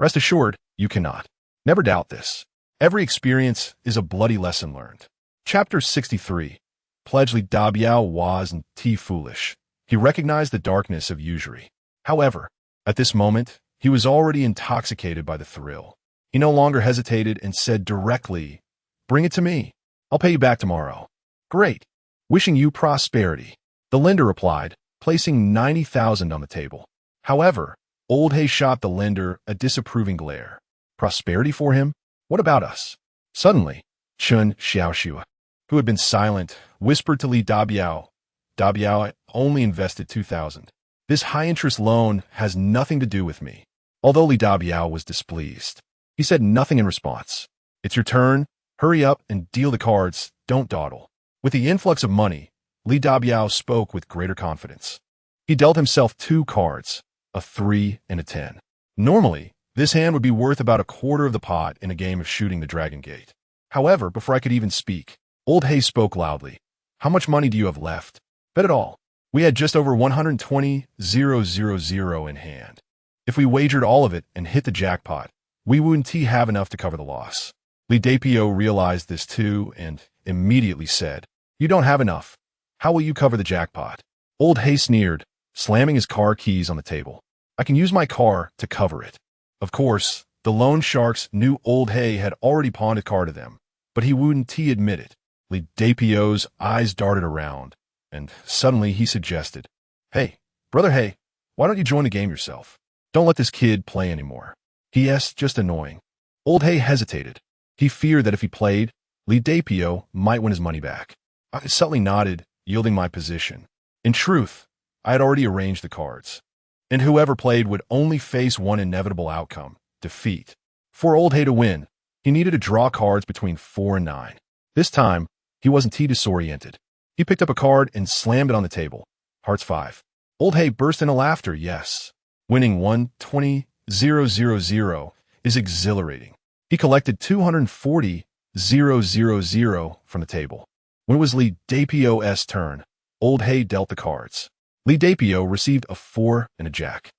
Rest assured, you cannot. Never doubt this. Every experience is a bloody lesson learned. Chapter 63. Pledge Li Dabiao was and T foolish. He recognized the darkness of usury. However, at this moment, he was already intoxicated by the thrill. He no longer hesitated and said directly, "Bring it to me. I'll pay you back tomorrow." "Great. Wishing you prosperity," the lender replied, placing 90,000 on the table. However, Old Hay shot the lender a disapproving glare. Prosperity for him? What about us? Suddenly, Chun Xiaoxua, who had been silent, whispered to Li Dabiao, "Dabiao only invested 2,000. This high-interest loan has nothing to do with me." Although Li Dabiao was displeased, he said nothing in response. "It's your turn. Hurry up and deal the cards. Don't dawdle." With the influx of money, Li Dabiao spoke with greater confidence. He dealt himself 2 cards, a 3 and a 10. Normally, this hand would be worth about a quarter of the pot in a game of shooting the Dragon Gate. However, before I could even speak, Old Hay spoke loudly. "How much money do you have left?" "Bet it all. We had just over 120,000 in hand. If we wagered all of it and hit the jackpot, we wouldn't have enough to cover the loss." Li Dapio realized this too and immediately said, "You don't have enough. How will you cover the jackpot?" Old Hay sneered, slamming his car keys on the table. "I can use my car to cover it." Of course, the loan sharks knew Old Hay had already pawned a car to them, but he wouldn't admit it. Li Dapio's eyes darted around, and suddenly he suggested, "Hey, Brother Hay, why don't you join the game yourself? Don't let this kid play anymore. He's just annoying." Old Hay hesitated. He feared that if he played, Li Dapio might win his money back. I subtly nodded, yielding my position. In truth, I had already arranged the cards, and whoever played would only face one inevitable outcome, defeat. For Old Hay to win, he needed to draw cards between 4 and 9. This time, he wasn't disoriented. He picked up a card and slammed it on the table. Hearts 5. Old Hay burst into laughter, yes. Winning 120,000 is exhilarating. He collected 240,000 from the table. When it was Li Dapio's turn, Old Hay dealt the cards. Li Dapio received a 4 and a jack.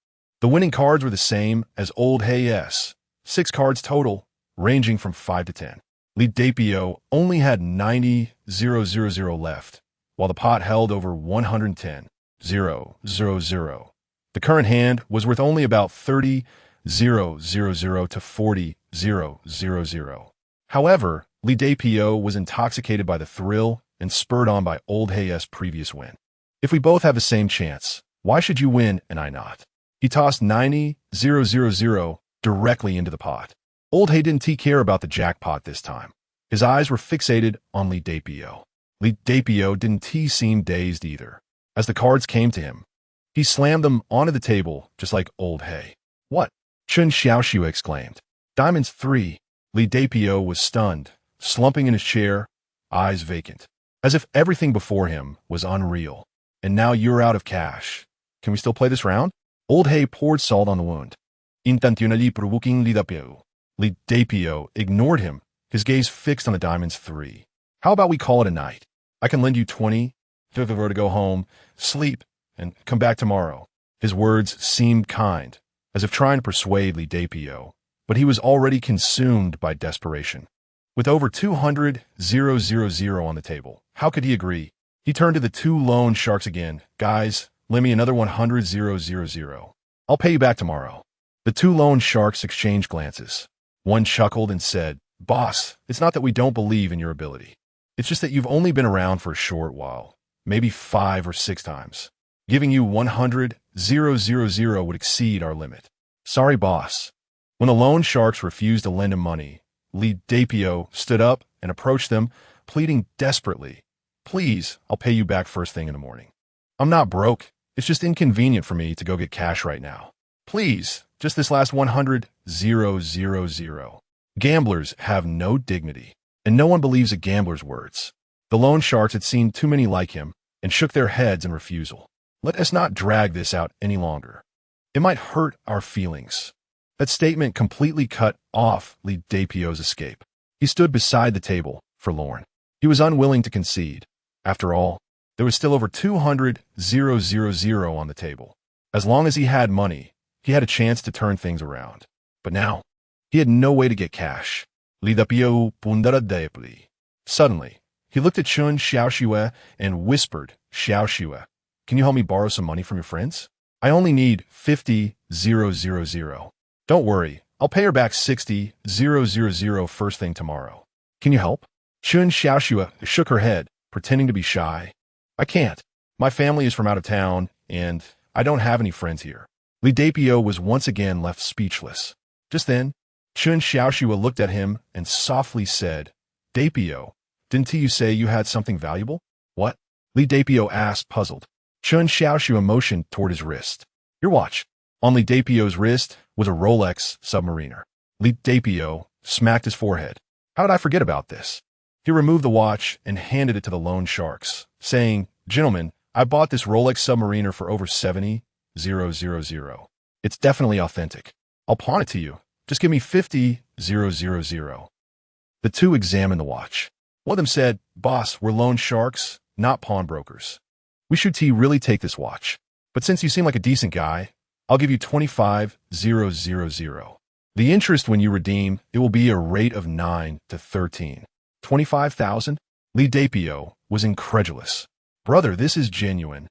The winning cards were the same as Old Hay's, 6 cards total, ranging from 5 to 10. Li Dapio only had 90,000 left, while the pot held over 110,000. The current hand was worth only about 30,000 to 40,000. However, Li Dapio was intoxicated by the thrill and spurred on by Old Hay's previous win. "If we both have the same chance, why should you win and I not?" He tossed 90,000 directly into the pot. Old Hay didn't care about the jackpot this time. His eyes were fixated on Li Dapio. Li Dapio didn't seem dazed either. As the cards came to him, he slammed them onto the table just like Old Hay. "What? Chun Xiaoxue exclaimed. Diamonds 3. Li Dapio was stunned, slumping in his chair, eyes vacant, as if everything before him was unreal. And now you're out of cash. Can we still play this round? Old Hay poured salt on the wound. Intentionally provoking Li Dapio. Li Dapio ignored him, his gaze fixed on the diamonds 3. How about we call it a night? I can lend you 20, to go home, sleep, and come back tomorrow. His words seemed kind, as if trying to persuade Li Dapio, but he was already consumed by desperation. With over 200,000 on the table, how could he agree? He turned to the two loan sharks again. Guys, lend me another 100,000. I'll pay you back tomorrow. The two loan sharks exchanged glances. One chuckled and said, Boss, it's not that we don't believe in your ability. It's just that you've only been around for a short while, maybe 5 or 6 times. Giving you 100,000 would exceed our limit. Sorry, boss. When the loan sharks refused to lend him money, Li Dapio stood up and approached them, pleading desperately. Please, I'll pay you back first thing in the morning. I'm not broke. It's just inconvenient for me to go get cash right now. Please, just this last 100,000. Gamblers have no dignity, and no one believes a gambler's words. The loan sharks had seen too many like him and shook their heads in refusal. Let us not drag this out any longer. It might hurt our feelings. That statement completely cut off Li Dapio's escape. He stood beside the table, forlorn. He was unwilling to concede. After all, there was still over 200,000 on the table. As long as he had money, he had a chance to turn things around. But now, he had no way to get cash. Li Dapio pundara deeply. Suddenly, he looked at Chun Xiaoxue and whispered, Xiaoxue, can you help me borrow some money from your friends? I only need 50,000. Don't worry, I'll pay her back 60,000 first thing tomorrow. Can you help? Chun Xiaoxue shook her head, pretending to be shy. I can't. My family is from out of town, and I don't have any friends here. Li Dapio was once again left speechless. Just then, Chun Xiaoxue looked at him and softly said, Dapio, didn't you say you had something valuable? What? Li Dapio asked, puzzled. Chun Xiaoxue motioned toward his wrist. Your watch. On Li Dapio's wrist was a Rolex Submariner. Li Dapio smacked his forehead. How did I forget about this? He removed the watch and handed it to the loan sharks, saying, Gentlemen, I bought this Rolex Submariner for over 70,000. It's definitely authentic. I'll pawn it to you. Just give me 50,000. The two examined the watch. One of them said, Boss, we're loan sharks, not pawnbrokers. We should really take this watch. But since you seem like a decent guy, I'll give you 25,000. The interest when you redeem, it will be a rate of 9 to 13. 25,000? Li Dapio was incredulous. Brother, this is genuine.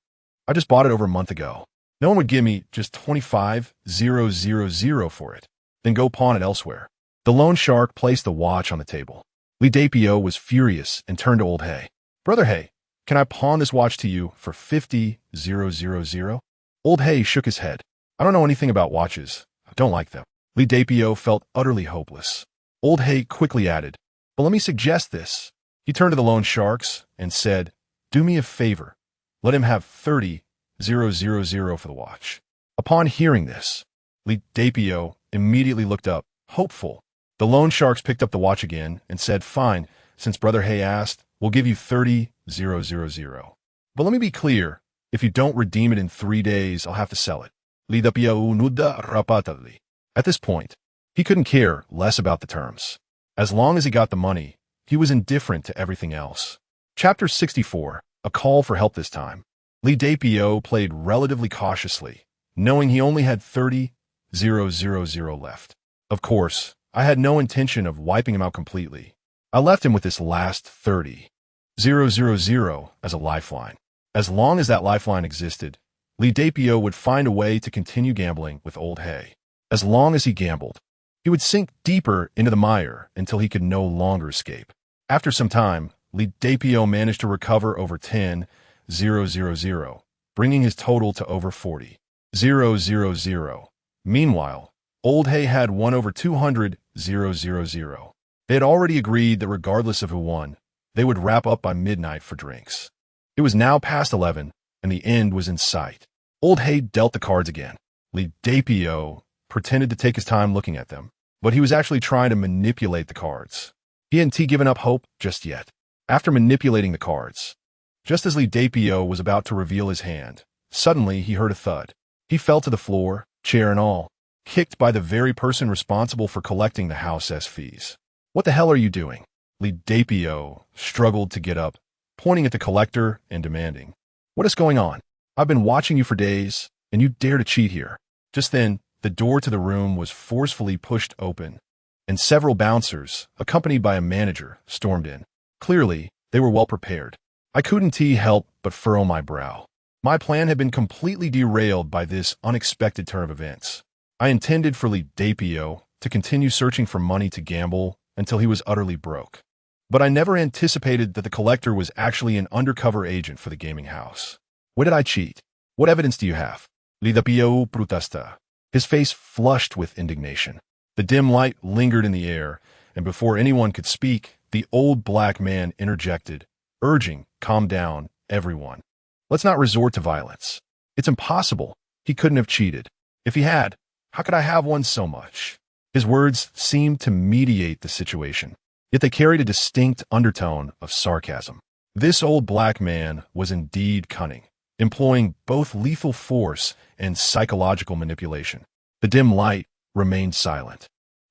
I just bought it over a month ago. No one would give me just 25,000 for it. Then go pawn it elsewhere. The loan shark placed the watch on the table. Li Dapio was furious and turned to Old Hay. Brother Hay, can I pawn this watch to you for 50,000? Old Hay shook his head. I don't know anything about watches. I don't like them. Li Dapio felt utterly hopeless. Old Hay quickly added, but let me suggest this. He turned to the loan sharks and said, do me a favor. Let him have 30,000 for the watch. Upon hearing this, Li Dapio immediately looked up, hopeful. The loan sharks picked up the watch again and said, fine, since Brother Hay asked, we'll give you 30,000. But let me be clear, if you don't redeem it in 3 days, I'll have to sell it. Li Dapio nuda rapatali. At this point, he couldn't care less about the terms. As long as he got the money, he was indifferent to everything else. Chapter 64, a call for help this time. Li Dapio played relatively cautiously, knowing he only had 30,000 left. Of course, I had no intention of wiping him out completely. I left him with this last 30,000 as a lifeline. As long as that lifeline existed, Li Dapio would find a way to continue gambling with Old Hay. As long as he gambled, he would sink deeper into the mire until he could no longer escape. After some time, Li Dapio managed to recover over 10,000, bringing his total to over 40,000. Meanwhile, Old Hay had won over 200,000. They had already agreed that regardless of who won, they would wrap up by midnight for drinks. It was now past 11, and the end was in sight. Old Hay dealt the cards again. Li Dapio pretended to take his time looking at them, but he was actually trying to manipulate the cards. He hadn't given up hope just yet. After manipulating the cards, just as Lee Dapio was about to reveal his hand, suddenly he heard a thud. He fell to the floor, chair and all, kicked by the very person responsible for collecting the house's fees. "What the hell are you doing?" Lee Dapio struggled to get up, pointing at the collector and demanding, "What is going on? I've been watching you for days, and you dare to cheat here." Just then, the door to the room was forcefully pushed open, and several bouncers, accompanied by a manager, stormed in. Clearly, they were well prepared. I couldn't help but furrow my brow. My plan had been completely derailed by this unexpected turn of events. I intended for Lee Dapio to continue searching for money to gamble until he was utterly broke. But I never anticipated that the collector was actually an undercover agent for the gaming house. "Where did I cheat? What evidence do you have?" Lee Dapio protesta, his face flushed with indignation. The dim light lingered in the air, and before anyone could speak, the old black man interjected, urging, "Calm down, everyone. Let's not resort to violence. It's impossible. He couldn't have cheated. If he had, how could I have won so much?" His words seemed to mediate the situation, yet they carried a distinct undertone of sarcasm. This old black man was indeed cunning, employing both lethal force and psychological manipulation. The dim light remained silent,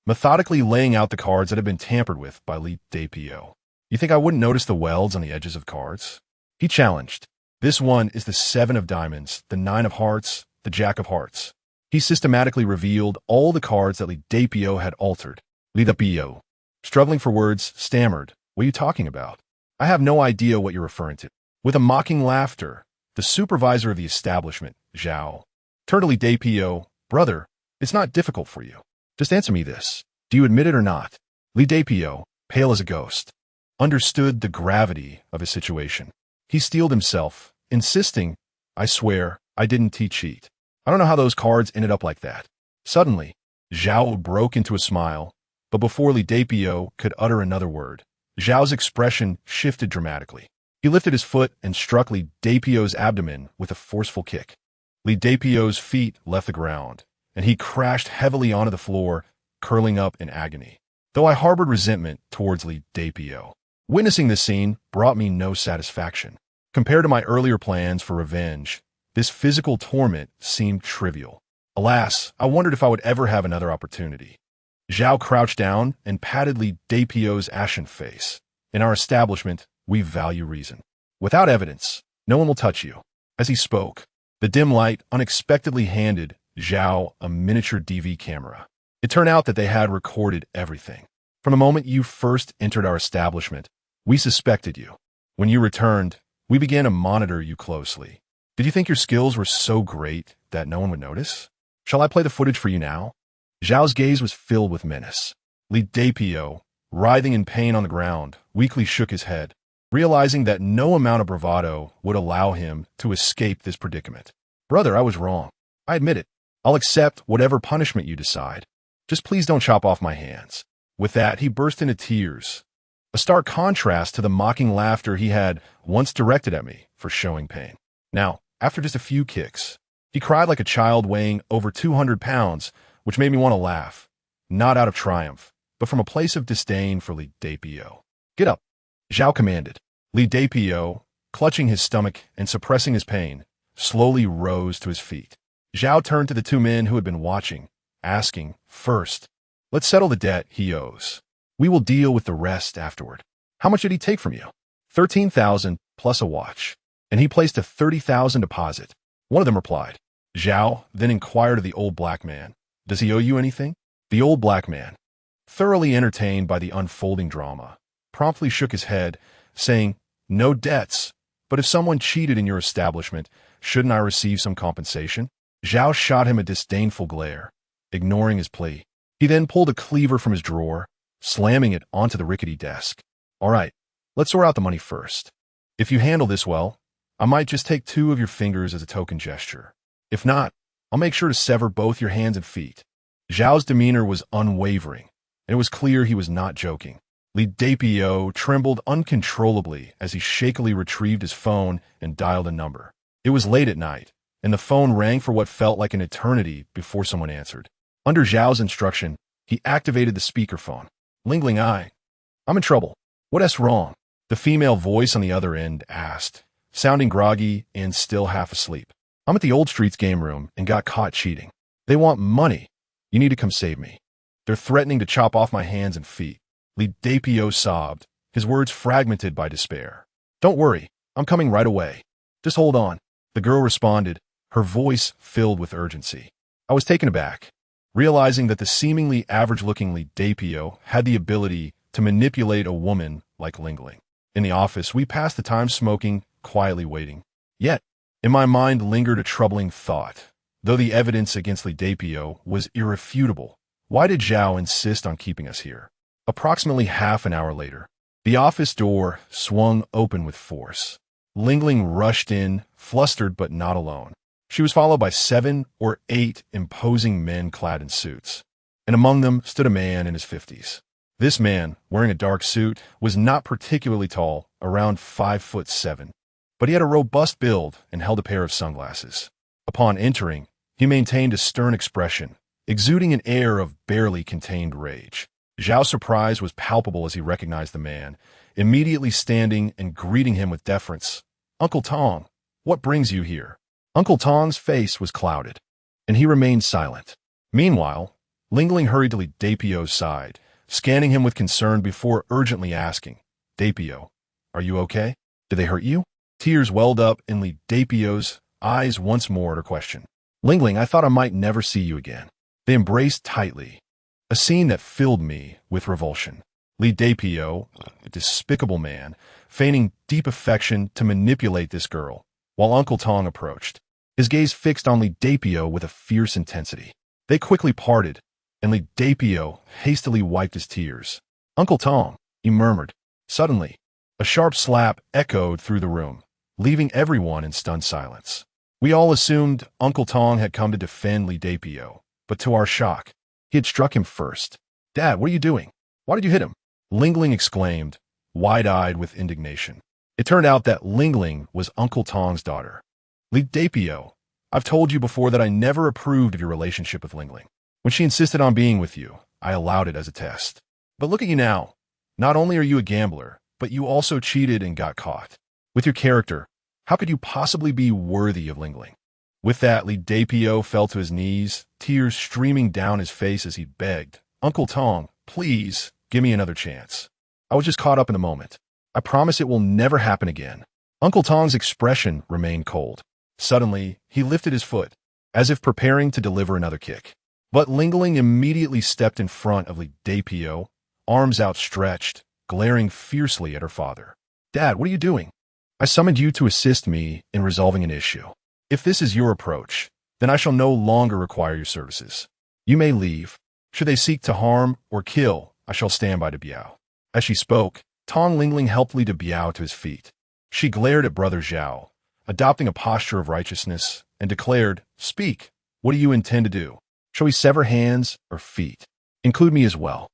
methodically laying out the cards that had been tampered with by Lee Dapio. "You think I wouldn't notice the welds on the edges of cards?" he challenged. "This one is the 7 of diamonds, the 9 of hearts, the Jack of hearts." He systematically revealed all the cards that Lee Dapio had altered. Lee Dapio, struggling for words, stammered, "What are you talking about? I have no idea what you're referring to." With a mocking laughter, the supervisor of the establishment, Zhao, turned to Lee Dapio, "Brother, it's not difficult for you. Just answer me this. Do you admit it or not?" Lee Dapio, pale as a ghost, understood the gravity of his situation. He steeled himself, insisting, "I swear, I didn't cheat. I don't know how those cards ended up like that." Suddenly, Zhao broke into a smile, but before Lee Dapio could utter another word, Zhao's expression shifted dramatically. He lifted his foot and struck Lee Dapio's abdomen with a forceful kick. Lee Dapio's feet left the ground, and he crashed heavily onto the floor, curling up in agony. Though I harbored resentment towards Lee Dapio, witnessing this scene brought me no satisfaction. Compared to my earlier plans for revenge, this physical torment seemed trivial. Alas, I wondered if I would ever have another opportunity. Zhao crouched down and patted Lee Dapio's ashen face. "In our establishment, we value reason. Without evidence, no one will touch you." As he spoke, the dim light unexpectedly handed Zhao a miniature DV camera. It turned out that they had recorded everything. "From the moment you first entered our establishment, we suspected you. When you returned, we began to monitor you closely. Did you think your skills were so great that no one would notice? Shall I play the footage for you now?" Zhao's gaze was filled with menace. Lee Dapio, writhing in pain on the ground, weakly shook his head, realizing that no amount of bravado would allow him to escape this predicament. "Brother, I was wrong. I admit it. I'll accept whatever punishment you decide. Just please don't chop off my hands." With that, he burst into tears, a stark contrast to the mocking laughter he had once directed at me for showing pain. Now, after just a few kicks, he cried like a child weighing over 200 pounds, which made me want to laugh, not out of triumph, but from a place of disdain for Lee Dapio. "Get up," Zhao commanded. Lee Dapio, clutching his stomach and suppressing his pain, slowly rose to his feet. Zhao turned to the two men who had been watching, asking, "First, let's settle the debt he owes. We will deal with the rest afterward." "How much did he take from you?" 13,000 plus a watch, and he placed a 30,000 deposit. One of them replied. Zhao then inquired of the old black man, "Does he owe you anything?" The old black man, thoroughly entertained by the unfolding drama, promptly shook his head, saying, "No debts, but if someone cheated in your establishment, shouldn't I receive some compensation?" Zhao shot him a disdainful glare, ignoring his plea. He then pulled a cleaver from his drawer, slamming it onto the rickety desk. "All right, let's sort out the money first. If you handle this well, I might just take 2 of your fingers as a token gesture. If not, I'll make sure to sever both your hands and feet." Zhao's demeanor was unwavering, and it was clear he was not joking. Lee Dapio trembled uncontrollably as he shakily retrieved his phone and dialed a number. It was late at night, and the phone rang for what felt like an eternity before someone answered. Under Zhao's instruction, he activated the speakerphone. Lingling, I'm in trouble. What's wrong? The female voice on the other end asked, sounding groggy and still half asleep. I'm at the Old Streets game room and got caught cheating. They want money. You need to come save me. They're threatening to chop off my hands and feet. Li Dapio sobbed, his words fragmented by despair. Don't worry, I'm coming right away. Just hold on. The girl responded, her voice filled with urgency. I was taken aback, realizing that the seemingly average-looking Li Dapio had the ability to manipulate a woman like Lingling. In the office, we passed the time smoking, quietly waiting. Yet, in my mind lingered a troubling thought. Though the evidence against Li Dapio was irrefutable, why did Zhao insist on keeping us here? Approximately half an hour later, the office door swung open with force. Lingling rushed in, flustered but not alone. She was followed by 7 or 8 imposing men clad in suits, and among them stood a man in his 50s. This man, wearing a dark suit, was not particularly tall, around 5'7", but he had a robust build and held a pair of sunglasses. Upon entering, he maintained a stern expression, exuding an air of barely contained rage. Zhao's surprise was palpable as he recognized the man, immediately standing and greeting him with deference. Uncle Tong, what brings you here? Uncle Tong's face was clouded, and he remained silent. Meanwhile, Lingling hurried to Li Dapio's side, scanning him with concern before urgently asking, Dapio, are you okay? Did they hurt you? Tears welled up in Li Dapio's eyes once more at her question. Lingling, I thought I might never see you again. They embraced tightly, a scene that filled me with revulsion. Li Dapio, a despicable man, feigning deep affection to manipulate this girl, while Uncle Tong approached, his gaze fixed on Li Dapio with a fierce intensity. They quickly parted, and Li Dapio hastily wiped his tears. Uncle Tong, he murmured. Suddenly, a sharp slap echoed through the room, leaving everyone in stunned silence. We all assumed Uncle Tong had come to defend Li Dapio, but to our shock, he had struck him first. Dad, what are you doing? Why did you hit him? Lingling exclaimed, wide-eyed with indignation. It turned out that Lingling was Uncle Tong's daughter. Li Dapio, I've told you before that I never approved of your relationship with Lingling. When she insisted on being with you, I allowed it as a test. But look at you now. Not only are you a gambler, but you also cheated and got caught. With your character, how could you possibly be worthy of Lingling? With that, Li Dapio fell to his knees, tears streaming down his face as he begged, Uncle Tong, please, give me another chance. I was just caught up in the moment. I promise it will never happen again. Uncle Tong's expression remained cold. Suddenly, he lifted his foot, as if preparing to deliver another kick. But Lingling immediately stepped in front of Li Dapio, arms outstretched, glaring fiercely at her father. Dad, what are you doing? I summoned you to assist me in resolving an issue. If this is your approach, then I shall no longer require your services. You may leave. Should they seek to harm or kill, I shall stand by to Biao. As she spoke, Tong Lingling helped Li Biao to his feet. She glared at Brother Zhao, adopting a posture of righteousness, and declared, Speak, what do you intend to do? Shall we sever hands or feet? Include me as well.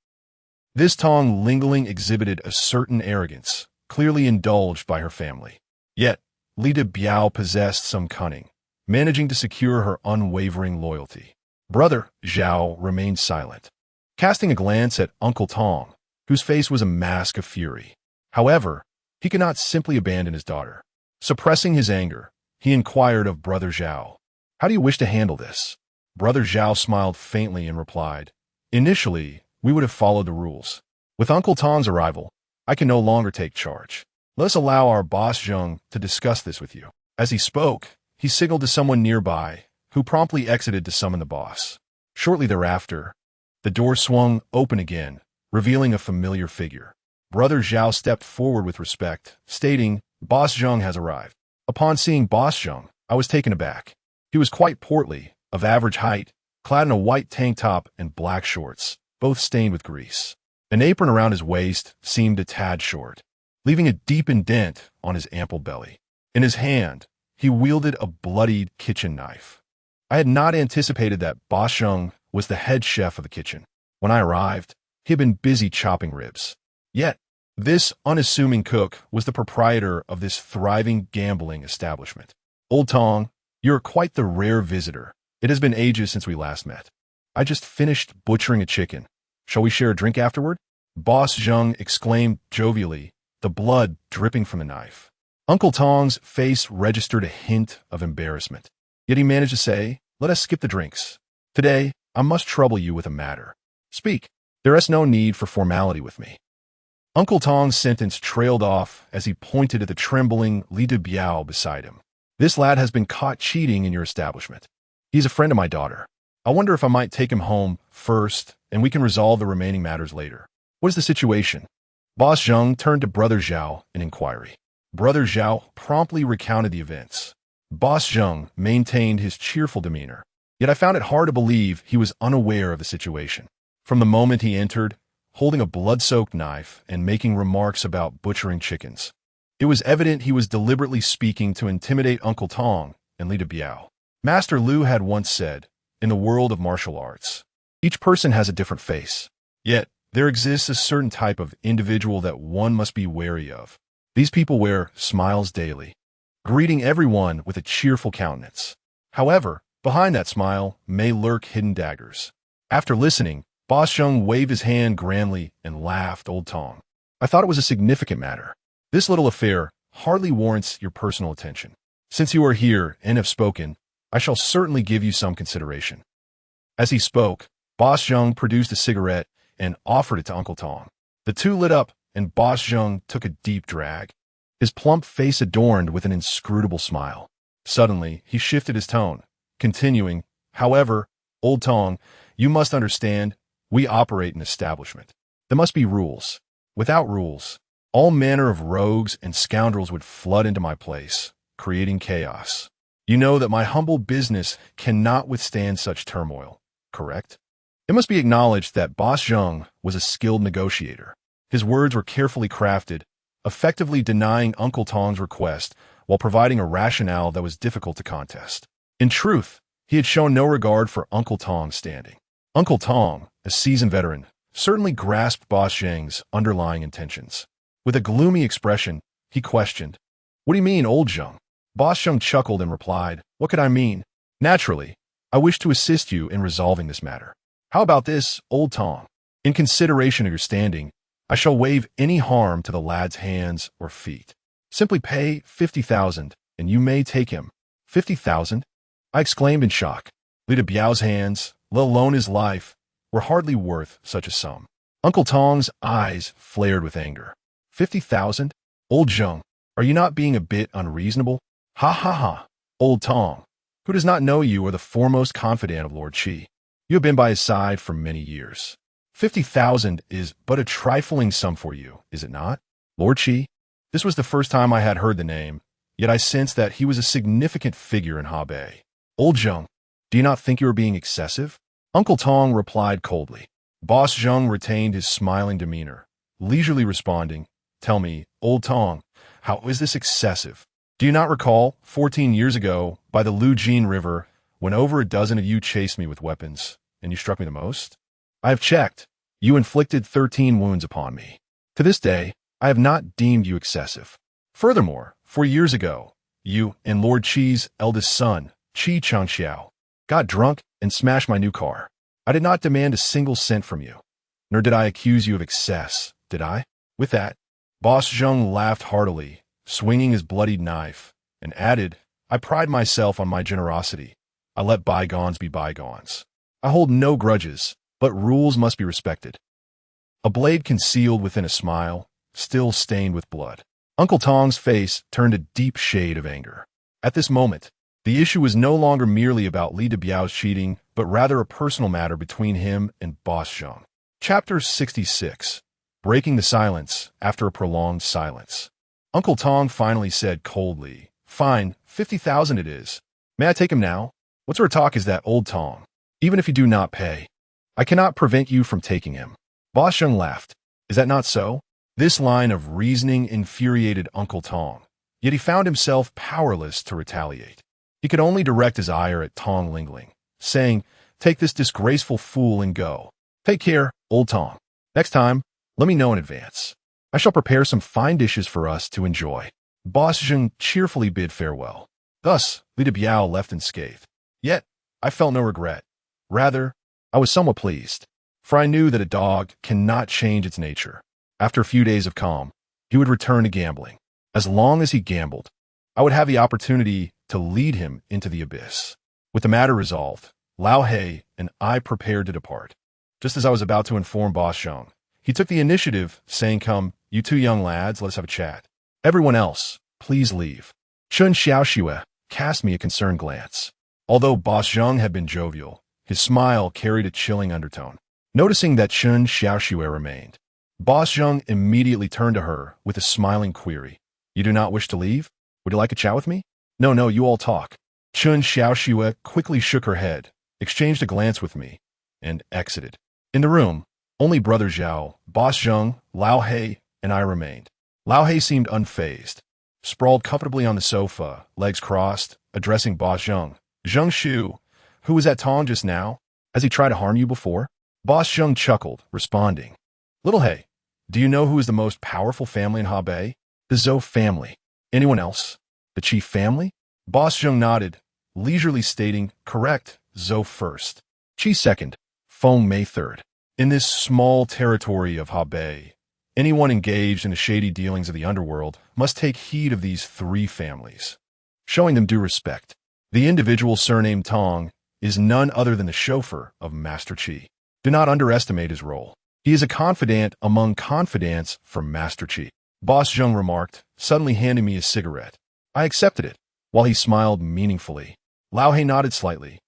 This Tong Lingling exhibited a certain arrogance, clearly indulged by her family. Yet, Li Biao possessed some cunning, managing to secure her unwavering loyalty. Brother Zhao remained silent, casting a glance at Uncle Tong, whose face was a mask of fury. However, he could not simply abandon his daughter. Suppressing his anger, he inquired of Brother Zhao, How do you wish to handle this? Brother Zhao smiled faintly and replied, Initially, we would have followed the rules. With Uncle Tong's arrival, I can no longer take charge. Let us allow our boss Zheng to discuss this with you. As he spoke, he signaled to someone nearby, who promptly exited to summon the boss. Shortly thereafter, the door swung open again, revealing a familiar figure. Brother Zhao stepped forward with respect, stating, Boss Zheng has arrived. Upon seeing Boss Zheng, I was taken aback. He was quite portly, of average height, clad in a white tank top and black shorts, both stained with grease. An apron around his waist seemed a tad short, leaving a deep indent on his ample belly. In his hand, he wielded a bloodied kitchen knife. I had not anticipated that Boss Zheng was the head chef of the kitchen. When I arrived, he had been busy chopping ribs. Yet, this unassuming cook was the proprietor of this thriving gambling establishment. Old Tong, you're quite the rare visitor. It has been ages since we last met. I just finished butchering a chicken. Shall we share a drink afterward? Boss Zheng exclaimed jovially, the blood dripping from the knife. Uncle Tong's face registered a hint of embarrassment. Yet he managed to say, let us skip the drinks. Today, I must trouble you with a matter. Speak. There is no need for formality with me. Uncle Tong's sentence trailed off as he pointed at the trembling Li De Biao beside him. This lad has been caught cheating in your establishment. He's a friend of my daughter. I wonder if I might take him home first, and we can resolve the remaining matters later. What is the situation? Boss Zheng turned to Brother Zhao in inquiry. Brother Zhao promptly recounted the events. Boss Zheng maintained his cheerful demeanor, yet I found it hard to believe he was unaware of the situation. From the moment he entered, holding a blood-soaked knife and making remarks about butchering chickens, it was evident he was deliberately speaking to intimidate Uncle Tong and Li De Biao. Master Lu had once said, in the world of martial arts, each person has a different face. Yet, there exists a certain type of individual that one must be wary of. These people wear smiles daily, greeting everyone with a cheerful countenance. However, behind that smile may lurk hidden daggers. After listening, Boss Zheng waved his hand grandly and laughed Old Tong. I thought it was a significant matter. This little affair hardly warrants your personal attention. Since you are here and have spoken, I shall certainly give you some consideration. As he spoke, Boss Zheng produced a cigarette and offered it to Uncle Tong. The two lit up, and Boss Zheng took a deep drag, his plump face adorned with an inscrutable smile. Suddenly, he shifted his tone, continuing, however, Old Tong, you must understand, we operate an establishment. There must be rules. Without rules, all manner of rogues and scoundrels would flood into my place, creating chaos. You know that my humble business cannot withstand such turmoil, correct? It must be acknowledged that Boss Zheng was a skilled negotiator. His words were carefully crafted, effectively denying Uncle Tong's request while providing a rationale that was difficult to contest. In truth, he had shown no regard for Uncle Tong's standing. Uncle Tong, a seasoned veteran, certainly grasped Boss Zheng's underlying intentions. With a gloomy expression, he questioned, what do you mean, Old Zheng? Boss Zheng chuckled and replied, what could I mean? Naturally, I wish to assist you in resolving this matter. How about this, Old Tong? In consideration of your standing, I shall waive any harm to the lad's hands or feet. Simply pay 50,000, and you may take him. 50,000? I exclaimed in shock. Li De Biao's hands, let alone his life, were hardly worth such a sum. Uncle Tong's eyes flared with anger. 50,000? Old Zheng, are you not being a bit unreasonable? Ha ha ha. Old Tong, who does not know you are the foremost confidant of Lord Qi. You have been by his side for many years. 50,000 is but a trifling sum for you, is it not? Lord Qi? This was the first time I had heard the name, yet I sensed that he was a significant figure in Hebei. Old Zheng, do you not think you are being excessive? Uncle Tong replied coldly. Boss Zheng retained his smiling demeanor, leisurely responding, tell me, Old Tong, how is this excessive? Do you not recall, 14 years ago, by the Lujin River, when over a dozen of you chased me with weapons, and you struck me the most? I have checked. You inflicted 13 wounds upon me. To this day, I have not deemed you excessive. Furthermore, 4 years ago, you and Lord Qi's eldest son, Qi Changxiao, got drunk and smashed my new car. I did not demand a single cent from you, nor did I accuse you of excess, did I? With that, Boss Zheng laughed heartily, swinging his bloodied knife, and added, I pride myself on my generosity. I let bygones be bygones. I hold no grudges, but rules must be respected. A blade concealed within a smile, still stained with blood. Uncle Tong's face turned a deep shade of anger. At this moment, the issue was no longer merely about Li De Biao's cheating, but rather a personal matter between him and Boss Zheng. Chapter 66. Breaking the silence after a prolonged silence. Uncle Tong finally said coldly, fine, 50,000 it is. May I take him now? What sort of talk is that, Old Tong? Even if you do not pay, I cannot prevent you from taking him. Boss Zheng laughed. Is that not so? This line of reasoning infuriated Uncle Tong, yet he found himself powerless to retaliate. He could only direct his ire at Tong Lingling, saying, take this disgraceful fool and go. Take care, Old Tong. Next time, let me know in advance. I shall prepare some fine dishes for us to enjoy. Boss Zheng cheerfully bid farewell. Thus, Li De Biao left unscathed. Yet, I felt no regret. Rather, I was somewhat pleased, for I knew that a dog cannot change its nature. After a few days of calm, he would return to gambling. As long as he gambled, I would have the opportunity to lead him into the abyss. With the matter resolved, Lao He and I prepared to depart. Just as I was about to inform Boss Zhang, he took the initiative, saying, "Come, you two young lads, let's have a chat. Everyone else, please leave." Chun Xiaoxue cast me a concerned glance. Although Boss Zhang had been jovial, his smile carried a chilling undertone. Noticing that Chun Xiaoxue remained, Boss Zhang immediately turned to her with a smiling query. "You do not wish to leave? Would you like a chat with me?" No, you all talk." Chun Xiaoxue quickly shook her head, exchanged a glance with me, and exited. In the room, only Brother Zhao, Boss Zhang, Lao He, and I remained. Lao He seemed unfazed, sprawled comfortably on the sofa, legs crossed, addressing Boss Zhang. "Zhang Shu, who was at Tong just now? Has he tried to harm you before?" Boss Zhang chuckled, responding, "Little He, do you know who is the most powerful family in Hebei? The Zhou family. Anyone else? The chief family?" Boss Zhang nodded, leisurely stating, "Correct, Zhou first. Qi second, Feng Mei third." In this small territory of Hebei, anyone engaged in the shady dealings of the underworld must take heed of these three families, showing them due respect. The individual surnamed Tong is none other than the chauffeur of Master Qi. Do not underestimate his role. He is a confidant among confidants for Master Qi. Boss Zhang remarked, suddenly handing me a cigarette. I accepted it, while he smiled meaningfully. Lao He nodded slightly,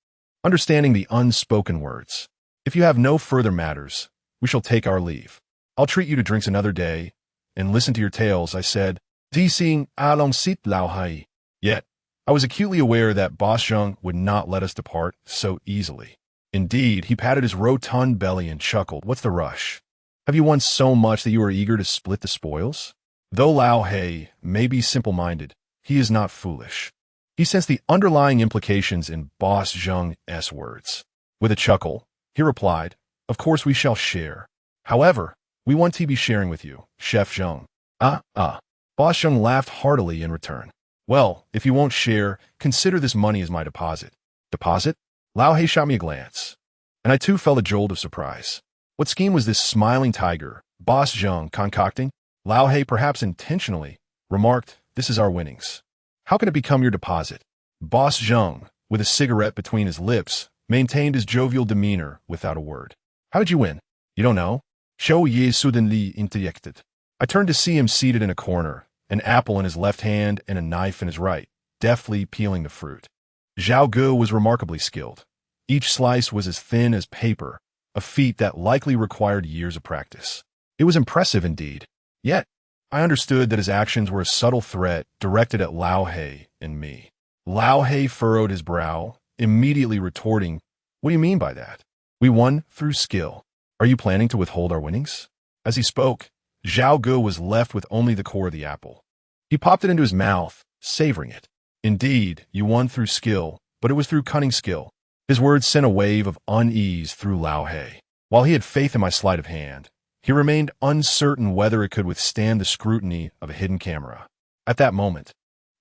understanding the unspoken words. "If you have no further matters, we shall take our leave. I'll treat you to drinks another day, and listen to your tales," I said. "Dixing along sit Lao He." Yet, I was acutely aware that Boss Zhang would not let us depart so easily. Indeed, he patted his rotund belly and chuckled. "What's the rush? Have you won so much that you are eager to split the spoils?" Though Lao He may be simple-minded, he is not foolish. He sensed the underlying implications in Boss Zhang's words. With a chuckle, he replied, "Of course we shall share. However, we want to be sharing with you, Chef Zhang." Boss Zhang laughed heartily in return. "Well, if you won't share, consider this money as my deposit." "Deposit?" Lao He shot me a glance, and I too felt a jolt of surprise. What scheme was this smiling tiger, Boss Zhang, concocting? Lao He, perhaps intentionally, remarked, "This is our winnings. How can it become your deposit?" Boss Zhang, with a cigarette between his lips, maintained his jovial demeanor without a word. "How did you win?" "You don't know?" Shou Ye suddenly interjected. I turned to see him seated in a corner, an apple in his left hand and a knife in his right, deftly peeling the fruit. Zhao Ge was remarkably skilled. Each slice was as thin as paper, a feat that likely required years of practice. It was impressive indeed. Yet, I understood that his actions were a subtle threat directed at Lao He and me. Lao He furrowed his brow, immediately retorting, "What do you mean by that? We won through skill. Are you planning to withhold our winnings?" As he spoke, Zhao Ge was left with only the core of the apple. He popped it into his mouth, savoring it. "Indeed, you won through skill, but it was through cunning skill." His words sent a wave of unease through Lao He. While he had faith in my sleight of hand, he remained uncertain whether it could withstand the scrutiny of a hidden camera. At that moment,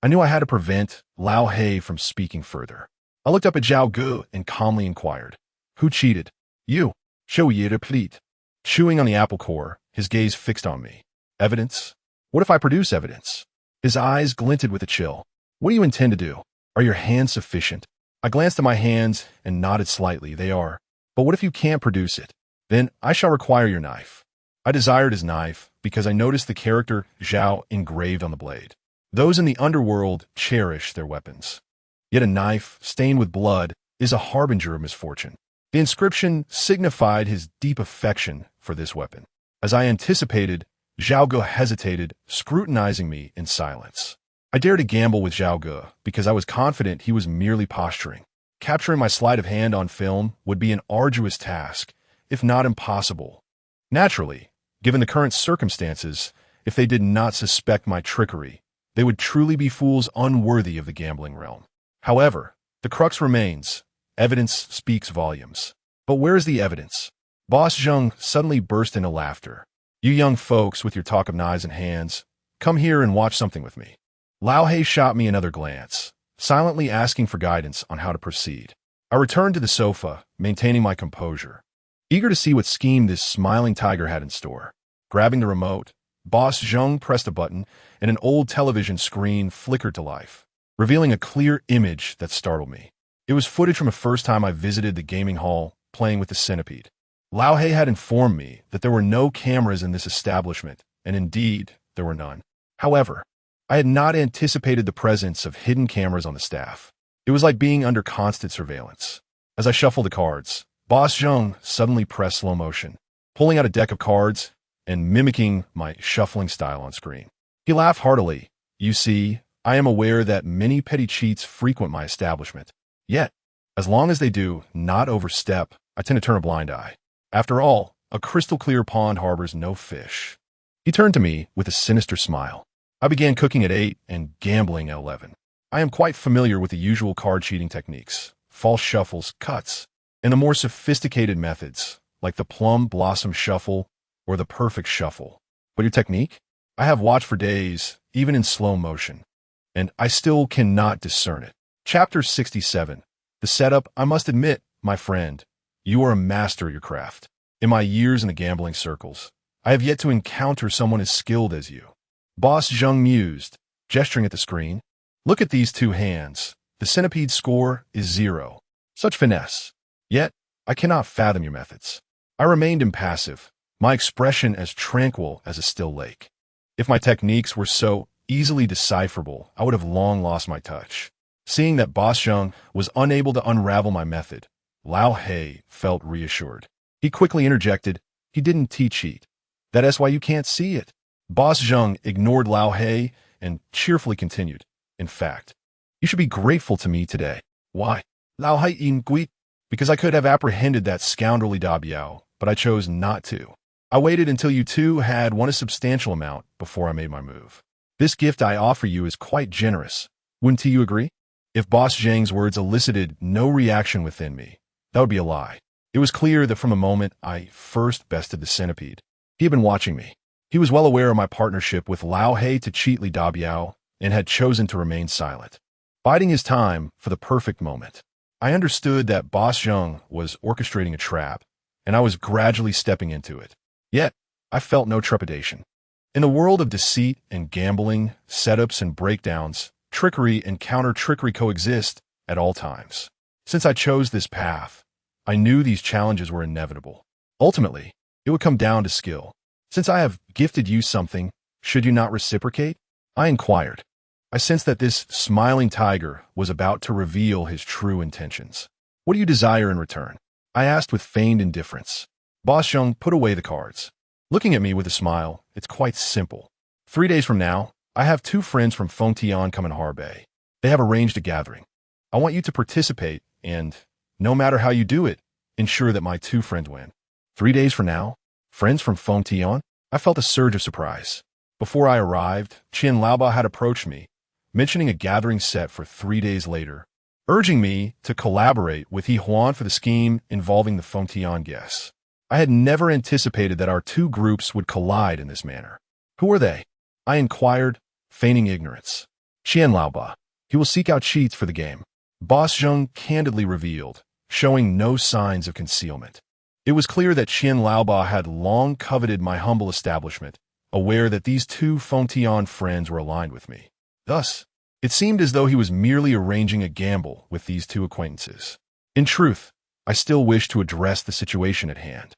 I knew I had to prevent Lao He from speaking further. I looked up at Zhao Ge and calmly inquired, "Who cheated?" "You." Shou Ye replied. Chewing on the apple core, his gaze fixed on me. "Evidence? What if I produce evidence?" His eyes glinted with a chill. "What do you intend to do? Are your hands sufficient?" I glanced at my hands and nodded slightly. "They are. But what if you can't produce it? Then I shall require your knife." I desired his knife because I noticed the character Zhao engraved on the blade. Those in the underworld cherish their weapons. Yet a knife, stained with blood, is a harbinger of misfortune. The inscription signified his deep affection for this weapon. As I anticipated, Zhao Ge hesitated, scrutinizing me in silence. I dared to gamble with Zhao Ge because I was confident he was merely posturing. Capturing my sleight of hand on film would be an arduous task, if not impossible. Naturally, given the current circumstances, if they did not suspect my trickery, they would truly be fools unworthy of the gambling realm. However, the crux remains. Evidence speaks volumes. But where is the evidence? Boss Zhang suddenly burst into laughter. "You young folks with your talk of knives and hands, come here and watch something with me." Lao He shot me another glance, silently asking for guidance on how to proceed. I returned to the sofa, maintaining my composure, eager to see what scheme this smiling tiger had in store. Grabbing the remote, Boss Zheng pressed a button, and an old television screen flickered to life, revealing a clear image that startled me. It was footage from the first time I visited the gaming hall, playing with the centipede. Lao He had informed me that there were no cameras in this establishment, and indeed, there were none. However, I had not anticipated the presence of hidden cameras on the staff. It was like being under constant surveillance. As I shuffled the cards, Boss Zheng suddenly pressed slow motion, pulling out a deck of cards and mimicking my shuffling style on screen. He laughed heartily. You see, I am aware that many petty cheats frequent my establishment. Yet, as long as they do not overstep, I tend to turn a blind eye. After all, a crystal-clear pond harbors no fish. He turned to me with a sinister smile. I began cooking at 8 and gambling at 11. I am quite familiar with the usual card cheating techniques, false shuffles, cuts, and the more sophisticated methods, like the plum blossom shuffle or the perfect shuffle. But your technique? I have watched for days, even in slow motion, and I still cannot discern it. Chapter 67. The setup. I must admit, my friend, you are a master of your craft. In my years in the gambling circles, I have yet to encounter someone as skilled as you. Boss Zheng mused, gesturing at the screen. Look at these two hands. The centipede's score is 0. Such finesse. Yet, I cannot fathom your methods. I remained impassive, my expression as tranquil as a still lake. If my techniques were so easily decipherable, I would have long lost my touch. Seeing that Boss Zheng was unable to unravel my method, Lao He felt reassured. He quickly interjected, he didn't cheat. That's why you can't see it. Boss Zheng ignored Lao He and cheerfully continued. In fact, you should be grateful to me today. Why? Lao He ingui. Because I could have apprehended that scoundrelly Da Biao, but I chose not to. I waited until you two had won a substantial amount before I made my move. This gift I offer you is quite generous. Wouldn't you agree? If Boss Zheng's words elicited no reaction within me, that would be a lie. It was clear that from the moment I first bested the centipede, he had been watching me. He was well aware of my partnership with Lao He to cheat Li Da Biao and had chosen to remain silent, biding his time for the perfect moment. I understood that Boss Zheng was orchestrating a trap, and I was gradually stepping into it. Yet, I felt no trepidation. In the world of deceit and gambling, setups and breakdowns, trickery and counter-trickery coexist at all times. Since I chose this path, I knew these challenges were inevitable. Ultimately, it would come down to skill. Since I have gifted you something, should you not reciprocate? I inquired. I sensed that this smiling tiger was about to reveal his true intentions. What do you desire in return? I asked with feigned indifference. Boss Zheng put away the cards. Looking at me with a smile, it's quite simple. 3 days from now, I have 2 friends from Fengtian coming to Harbay. They have arranged a gathering. I want you to participate and, no matter how you do it, ensure that my 2 friends win. 3 days from now? Friends from Fengtian? I felt a surge of surprise. Before I arrived, Qian Laoba had approached me, mentioning a gathering set for 3 days later, urging me to collaborate with He Huan for the scheme involving the Fengtian guests. I had never anticipated that our 2 groups would collide in this manner. Who are they? I inquired, feigning ignorance. Qian Laoba. He will seek out cheats for the game. Boss Zheng candidly revealed, showing no signs of concealment. It was clear that Qian Laoba had long coveted my humble establishment, aware that these 2 Fengtian friends were aligned with me. Thus, it seemed as though he was merely arranging a gamble with these 2 acquaintances. In truth, I still wished to address the situation at hand.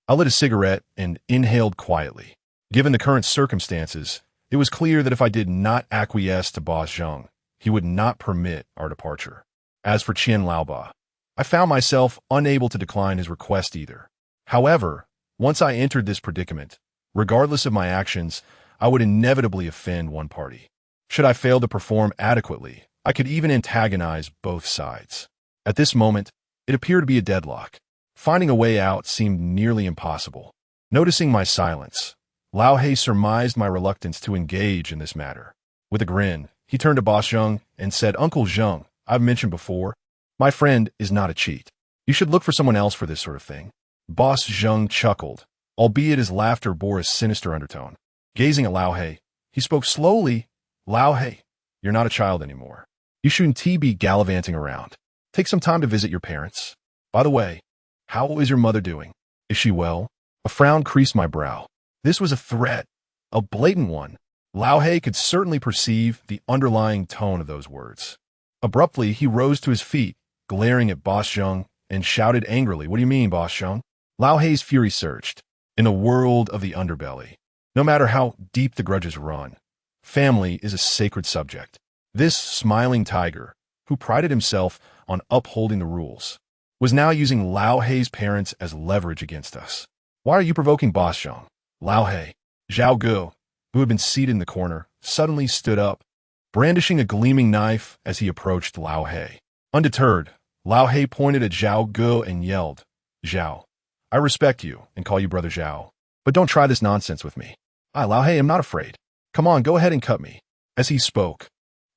I lit a cigarette and inhaled quietly. Given the current circumstances, it was clear that if I did not acquiesce to Boss Zheng, he would not permit our departure. As for Qian Laoba, I found myself unable to decline his request either. However, once I entered this predicament, regardless of my actions, I would inevitably offend one party. Should I fail to perform adequately, I could even antagonize both sides. At this moment, it appeared to be a deadlock. Finding a way out seemed nearly impossible. Noticing my silence, Lao He surmised my reluctance to engage in this matter. With a grin, he turned to Boss Zheng and said, Uncle Zheng, I've mentioned before, my friend is not a cheat. You should look for someone else for this sort of thing. Boss Zheng chuckled, albeit his laughter bore a sinister undertone. Gazing at Lao He, he spoke slowly. Lao He, you're not a child anymore. You shouldn't be gallivanting around. Take some time to visit your parents. By the way, how is your mother doing? Is she well? A frown creased my brow. This was a threat, a blatant one. Lao He could certainly perceive the underlying tone of those words. Abruptly, he rose to his feet, glaring at Boss Zheng, and shouted angrily, "What do you mean, Boss Zheng?" Lao He's fury surged. In a world of the underbelly, no matter how deep the grudges run, family is a sacred subject. This smiling tiger, who prided himself on upholding the rules, was now using Lao He's parents as leverage against us. "Why are you provoking Boss Zheng?" Lao He. Zhao Gu, who had been seated in the corner, suddenly stood up, brandishing a gleaming knife as he approached Lao He. Undeterred, Lao He pointed at Zhao Gu and yelled, "Zhao, I respect you and call you Brother Zhao, but don't try this nonsense with me. I, Lao He, am not afraid. Come on, go ahead and cut me." As he spoke,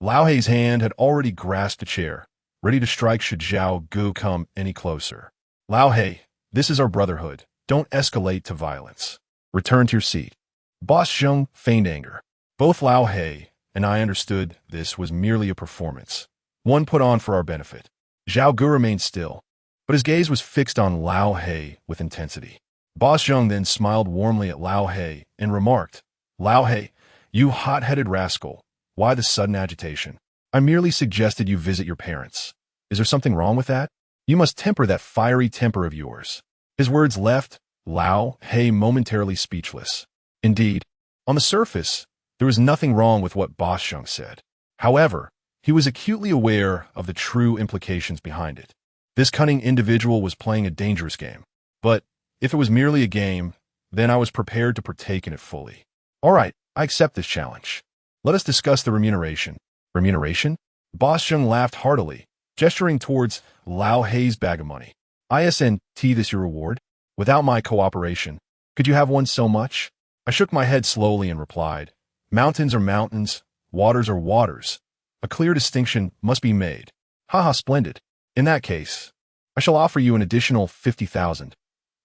Lao He's hand had already grasped a chair, ready to strike should Zhao Gu come any closer. "Lao He, this is our brotherhood. Don't escalate to violence. Return to your seat." Boss Zheng feigned anger. Both Lao He and I understood this was merely a performance, one put on for our benefit. Zhao Gu remained still, but his gaze was fixed on Lao He with intensity. Boss Zheng then smiled warmly at Lao He and remarked, "Lao He, you hot-headed rascal, why the sudden agitation? I merely suggested you visit your parents. Is there something wrong with that? You must temper that fiery temper of yours." His words left Lao He momentarily speechless. Indeed, on the surface, there was nothing wrong with what Boss Zheng said. However, he was acutely aware of the true implications behind it. This cunning individual was playing a dangerous game. But if it was merely a game, then I was prepared to partake in it fully. "All right, I accept this challenge. Let us discuss the remuneration." "Remuneration?" Boss Zheng laughed heartily, gesturing towards Lao He's bag of money. "Isn't this your reward? Without my cooperation, could you have won so much?" I shook my head slowly and replied, "Mountains are mountains, waters are waters. A clear distinction must be made." "Haha, splendid. In that case, I shall offer you an additional 50,000.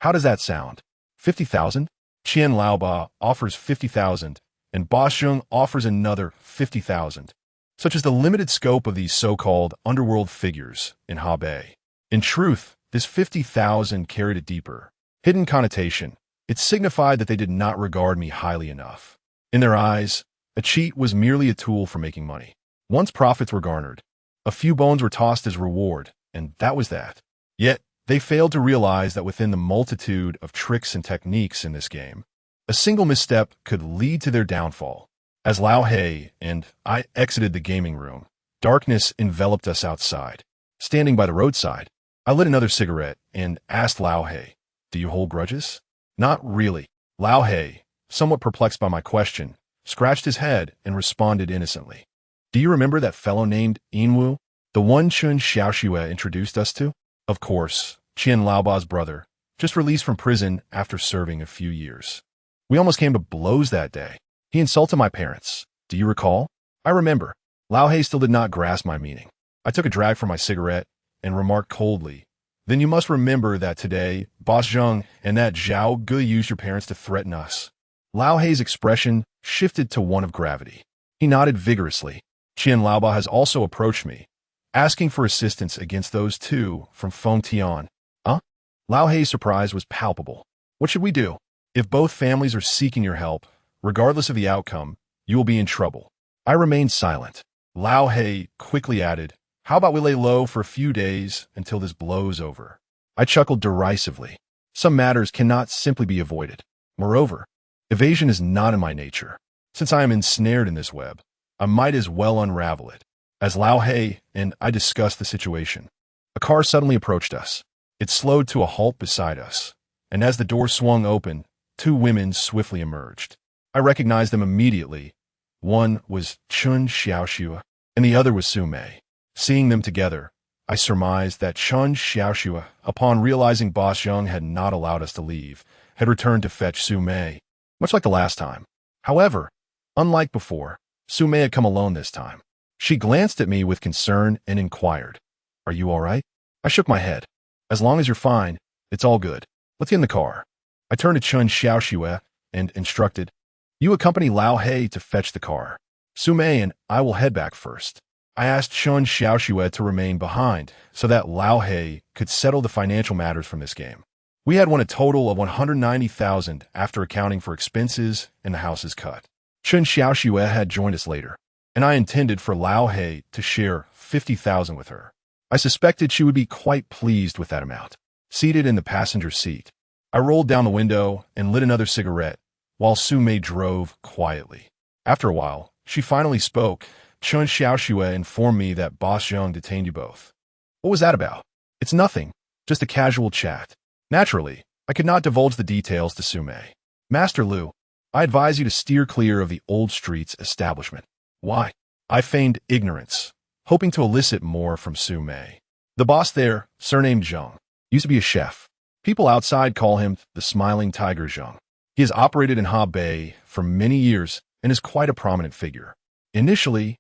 How does that sound?" 50,000? Qian Laoba offers 50,000, and Boss Zheng offers another 50,000. Such is the limited scope of these so-called underworld figures in Hebei. In truth, this 50,000 carried a deeper, hidden connotation. It signified that they did not regard me highly enough. In their eyes, a cheat was merely a tool for making money. Once profits were garnered, a few bones were tossed as reward, and that was that. Yet, they failed to realize that within the multitude of tricks and techniques in this game, a single misstep could lead to their downfall. As Lao He and I exited the gaming room, darkness enveloped us outside. Standing by the roadside, I lit another cigarette and asked Lao He, "Do you hold grudges?" "Not really." Lao He, somewhat perplexed by my question, scratched his head and responded innocently. "Do you remember that fellow named Inwu, the one Chun Xiaoxue introduced us to?" "Of course, Qian Laoba's brother, just released from prison after serving a few years. We almost came to blows that day. He insulted my parents. Do you recall?" "I remember." Lao He still did not grasp my meaning. I took a drag from my cigarette and remarked coldly, "Then you must remember that today, Boss Zheng and that Zhao Gu used your parents to threaten us." Lao He's expression shifted to one of gravity. He nodded vigorously. "Qian Laoba has also approached me, asking for assistance against those two from Feng Tian." "Huh?" Lao He's surprise was palpable. "What should we do? If both families are seeking your help, regardless of the outcome, you will be in trouble." I remained silent. Lao He quickly added, "How about we lay low for a few days until this blows over?" I chuckled derisively. Some matters cannot simply be avoided. Moreover, evasion is not in my nature. Since I am ensnared in this web, I might as well unravel it. As Lao He and I discussed the situation, a car suddenly approached us. It slowed to a halt beside us, and as the door swung open, two women swiftly emerged. I recognized them immediately. One was Chun Xiaoxue, and the other was Su Mei. Seeing them together, I surmised that Chun Xiaoxue, upon realizing Boss Zheng had not allowed us to leave, had returned to fetch Su Mei, much like the last time. However, unlike before, Su Mei had come alone this time. She glanced at me with concern and inquired, "Are you all right?" I shook my head. "As long as you're fine, it's all good. Let's get in the car." I turned to Chun Xiaoxue and instructed, "You accompany Lao He to fetch the car. Su Mei and I will head back first." I asked Shun Xiaoxue to remain behind so that Lao He could settle the financial matters from this game. We had won a total of 190,000 after accounting for expenses and the house's cut. Shun Xiaoxue had joined us later, and I intended for Lao He to share 50,000 with her. I suspected she would be quite pleased with that amount. Seated in the passenger seat, I rolled down the window and lit another cigarette while Su Mei drove quietly. After a while, she finally spoke. Shun Xiaoxue informed me that Boss Zheng detained you both. What was that about? It's nothing, just a casual chat. Naturally, I could not divulge the details to Su Mei. Master Liu, I advise you to steer clear of the Old Streets establishment. Why? I feigned ignorance, hoping to elicit more from Su Mei. The boss there, surnamed Zheng, used to be a chef. People outside call him the Smiling Tiger Zheng. He has operated in Hebei for many years and is quite a prominent figure. Initially,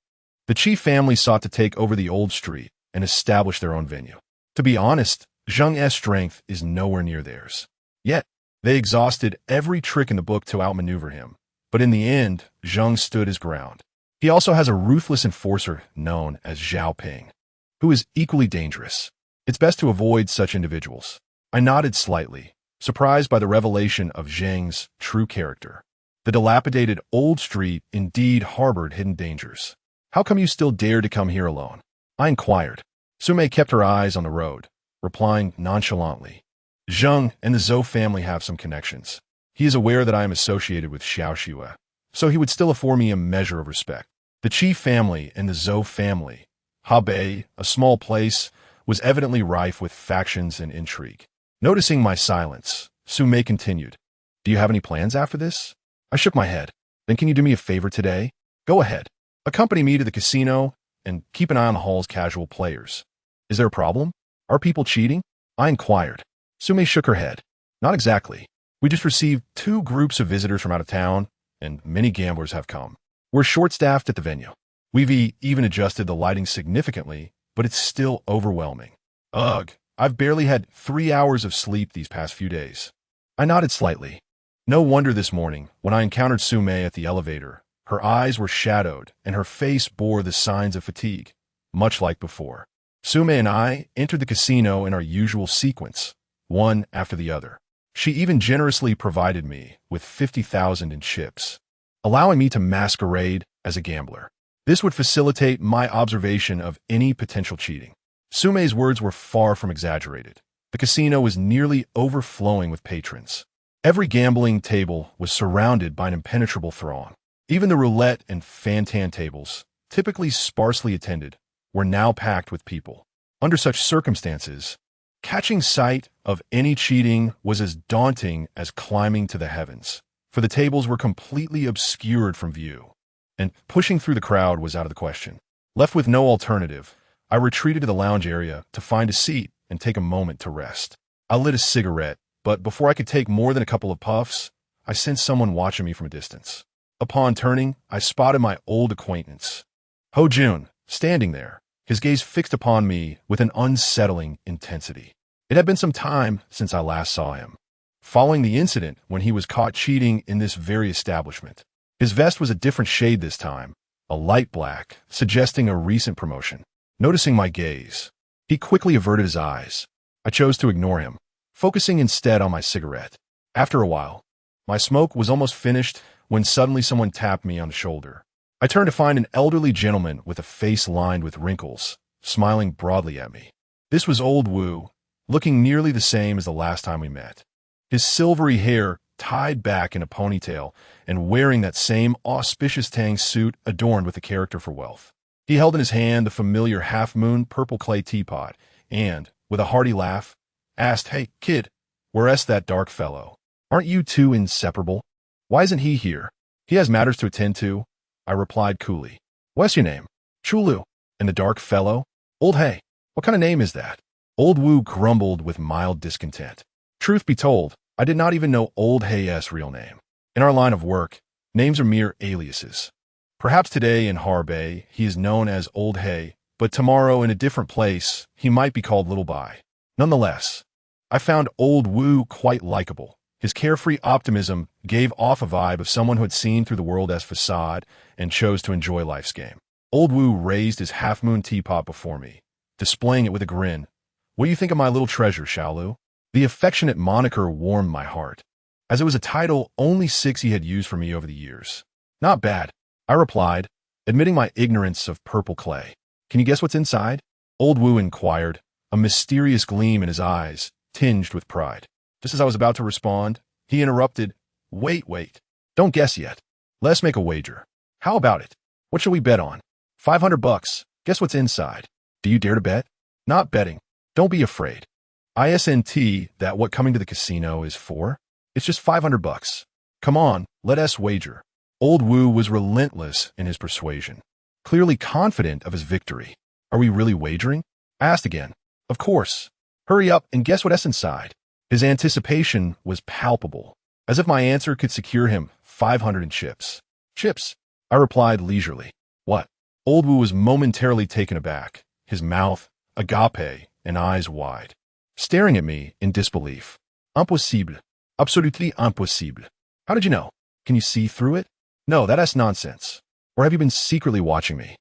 the Qi family sought to take over the Old Street and establish their own venue. To be honest, Zheng's strength is nowhere near theirs. Yet, they exhausted every trick in the book to outmaneuver him. But in the end, Zheng stood his ground. He also has a ruthless enforcer known as Zhao Ping, who is equally dangerous. It's best to avoid such individuals. I nodded slightly, surprised by the revelation of Zheng's true character. The dilapidated Old Street indeed harbored hidden dangers. How come you still dare to come here alone? I inquired. Su Mei kept her eyes on the road, replying nonchalantly. Zheng and the Zhou family have some connections. He is aware that I am associated with Xiaoxue, so he would still afford me a measure of respect. The Qi family and the Zhou family, Hebei, a small place, was evidently rife with factions and intrigue. Noticing my silence, Su Mei continued. Do you have any plans after this? I shook my head. Then can you do me a favor today? Go ahead. Accompany me to the casino and keep an eye on the hall's casual players. Is there a problem? Are people cheating? I inquired. Su Mei shook her head. Not exactly. We just received 2 groups of visitors from out of town, and many gamblers have come. We're short-staffed at the venue. We've even adjusted the lighting significantly, but it's still overwhelming. Ugh, I've barely had 3 hours of sleep these past few days. I nodded slightly. No wonder this morning, when I encountered Su Mei at the elevator, her eyes were shadowed and her face bore the signs of fatigue, much like before. Su Mei and I entered the casino in our usual sequence, one after the other. She even generously provided me with 50,000 in chips, allowing me to masquerade as a gambler. This would facilitate my observation of any potential cheating. Su Mei's words were far from exaggerated. The casino was nearly overflowing with patrons. Every gambling table was surrounded by an impenetrable throng. Even the roulette and fan-tan tables, typically sparsely attended, were now packed with people. Under such circumstances, catching sight of any cheating was as daunting as climbing to the heavens, for the tables were completely obscured from view, and pushing through the crowd was out of the question. Left with no alternative, I retreated to the lounge area to find a seat and take a moment to rest. I lit a cigarette, but before I could take more than a couple of puffs, I sensed someone watching me from a distance. Upon turning, I spotted my old acquaintance, Ho Jun, standing there, his gaze fixed upon me with an unsettling intensity. It had been some time since I last saw him, following the incident when he was caught cheating in this very establishment. His vest was a different shade this time, a light black, suggesting a recent promotion. Noticing my gaze, he quickly averted his eyes. I chose to ignore him, focusing instead on my cigarette. After a while, my smoke was almost finished when suddenly someone tapped me on the shoulder. I turned to find an elderly gentleman with a face lined with wrinkles, smiling broadly at me. This was old Wu, looking nearly the same as the last time we met. His silvery hair tied back in a ponytail and wearing that same auspicious Tang suit adorned with a character for wealth. He held in his hand the familiar half-moon purple clay teapot and, with a hearty laugh, asked, "Hey, kid, where's that dark fellow? Aren't you two inseparable? Why isn't he here? He has matters to attend to." I replied coolly. "What's your name?" "Chulu." "And the dark fellow?" "Old Hay." "What kind of name is that?" Old Wu grumbled with mild discontent. Truth be told, I did not even know Old Hay's real name. In our line of work, names are mere aliases. Perhaps today in Hebei he is known as Old Hay, but tomorrow in a different place he might be called Little Bai. Nonetheless, I found Old Wu quite likable. His carefree optimism gave off a vibe of someone who had seen through the world as facade and chose to enjoy life's game. Old Wu raised his half-moon teapot before me, displaying it with a grin. What do you think of my little treasure, Xiaolu? The affectionate moniker warmed my heart, as it was a title only Sixy had used for me over the years. Not bad, I replied, admitting my ignorance of purple clay. Can you guess what's inside? Old Wu inquired, a mysterious gleam in his eyes, tinged with pride. Just as I was about to respond, he interrupted. Wait. Don't guess yet. Let's make a wager. How about it? What shall we bet on? $500. Guess what's inside? Do you dare to bet? Not betting. Don't be afraid. ISNT that what coming to the casino is for? It's just $500. Come on, let us wager. Old Wu was relentless in his persuasion, clearly confident of his victory. Are we really wagering? I asked again. Of course. Hurry up and guess what's inside. His anticipation was palpable, as if my answer could secure him 500 in chips. Chips, I replied leisurely. What? Old Wu was momentarily taken aback, his mouth agape and eyes wide, staring at me in disbelief. Impossible. Absolutely impossible. How did you know? Can you see through it? No, that's nonsense. Or have you been secretly watching me?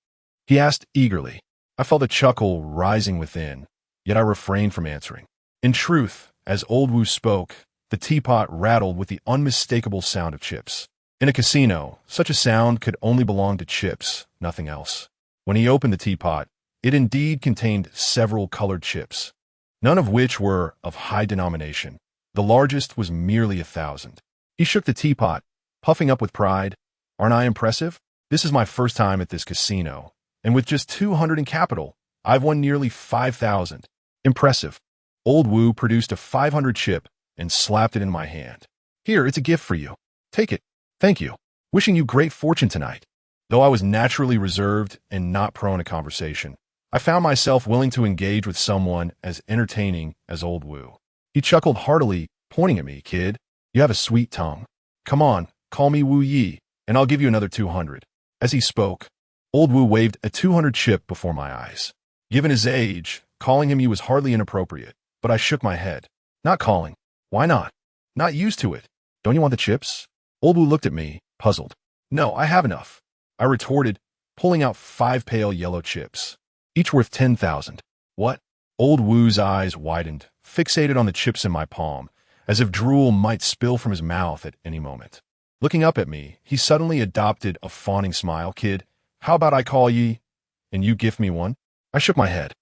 He asked eagerly. I felt a chuckle rising within, yet I refrained from answering. In truth, as Old Wu spoke, the teapot rattled with the unmistakable sound of chips. In a casino, such a sound could only belong to chips, nothing else. When he opened the teapot, it indeed contained several colored chips, none of which were of high denomination. The largest was merely 1,000. He shook the teapot, puffing up with pride. Aren't I impressive? This is my first time at this casino, and with just 200 in capital, I've won nearly 5,000. Impressive. Old Wu produced a 500 chip and slapped it in my hand. Here, it's a gift for you. Take it. Thank you. Wishing you great fortune tonight. Though I was naturally reserved and not prone to conversation, I found myself willing to engage with someone as entertaining as Old Wu. He chuckled heartily, pointing at me. Kid, you have a sweet tongue. Come on, call me Wu Yi, and I'll give you another 200. As he spoke, Old Wu waved a 200 chip before my eyes. Given his age, calling him Yi was hardly inappropriate, but I shook my head. Not calling. Why not? Not used to it. Don't you want the chips? Old Wu looked at me, puzzled. No, I have enough, I retorted, pulling out 5 pale yellow chips, each worth 10,000. What? Old Wu's eyes widened, fixated on the chips in my palm, as if drool might spill from his mouth at any moment. Looking up at me, he suddenly adopted a fawning smile. Kid, how about I call ye, and you gift me one? I shook my head.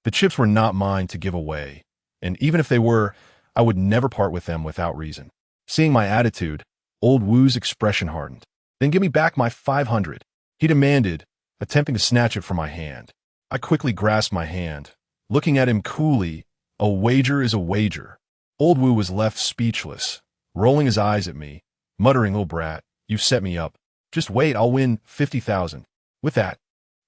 The chips were not mine to give away, and even if they were, I would never part with them without reason. Seeing my attitude, Old Wu's expression hardened. Then give me back my 500, he demanded, attempting to snatch it from my hand. I quickly grasped my hand, looking at him coolly. A wager is a wager. Old Wu was left speechless, rolling his eyes at me, muttering, little brat, you set me up. Just wait, I'll win 50,000. With that,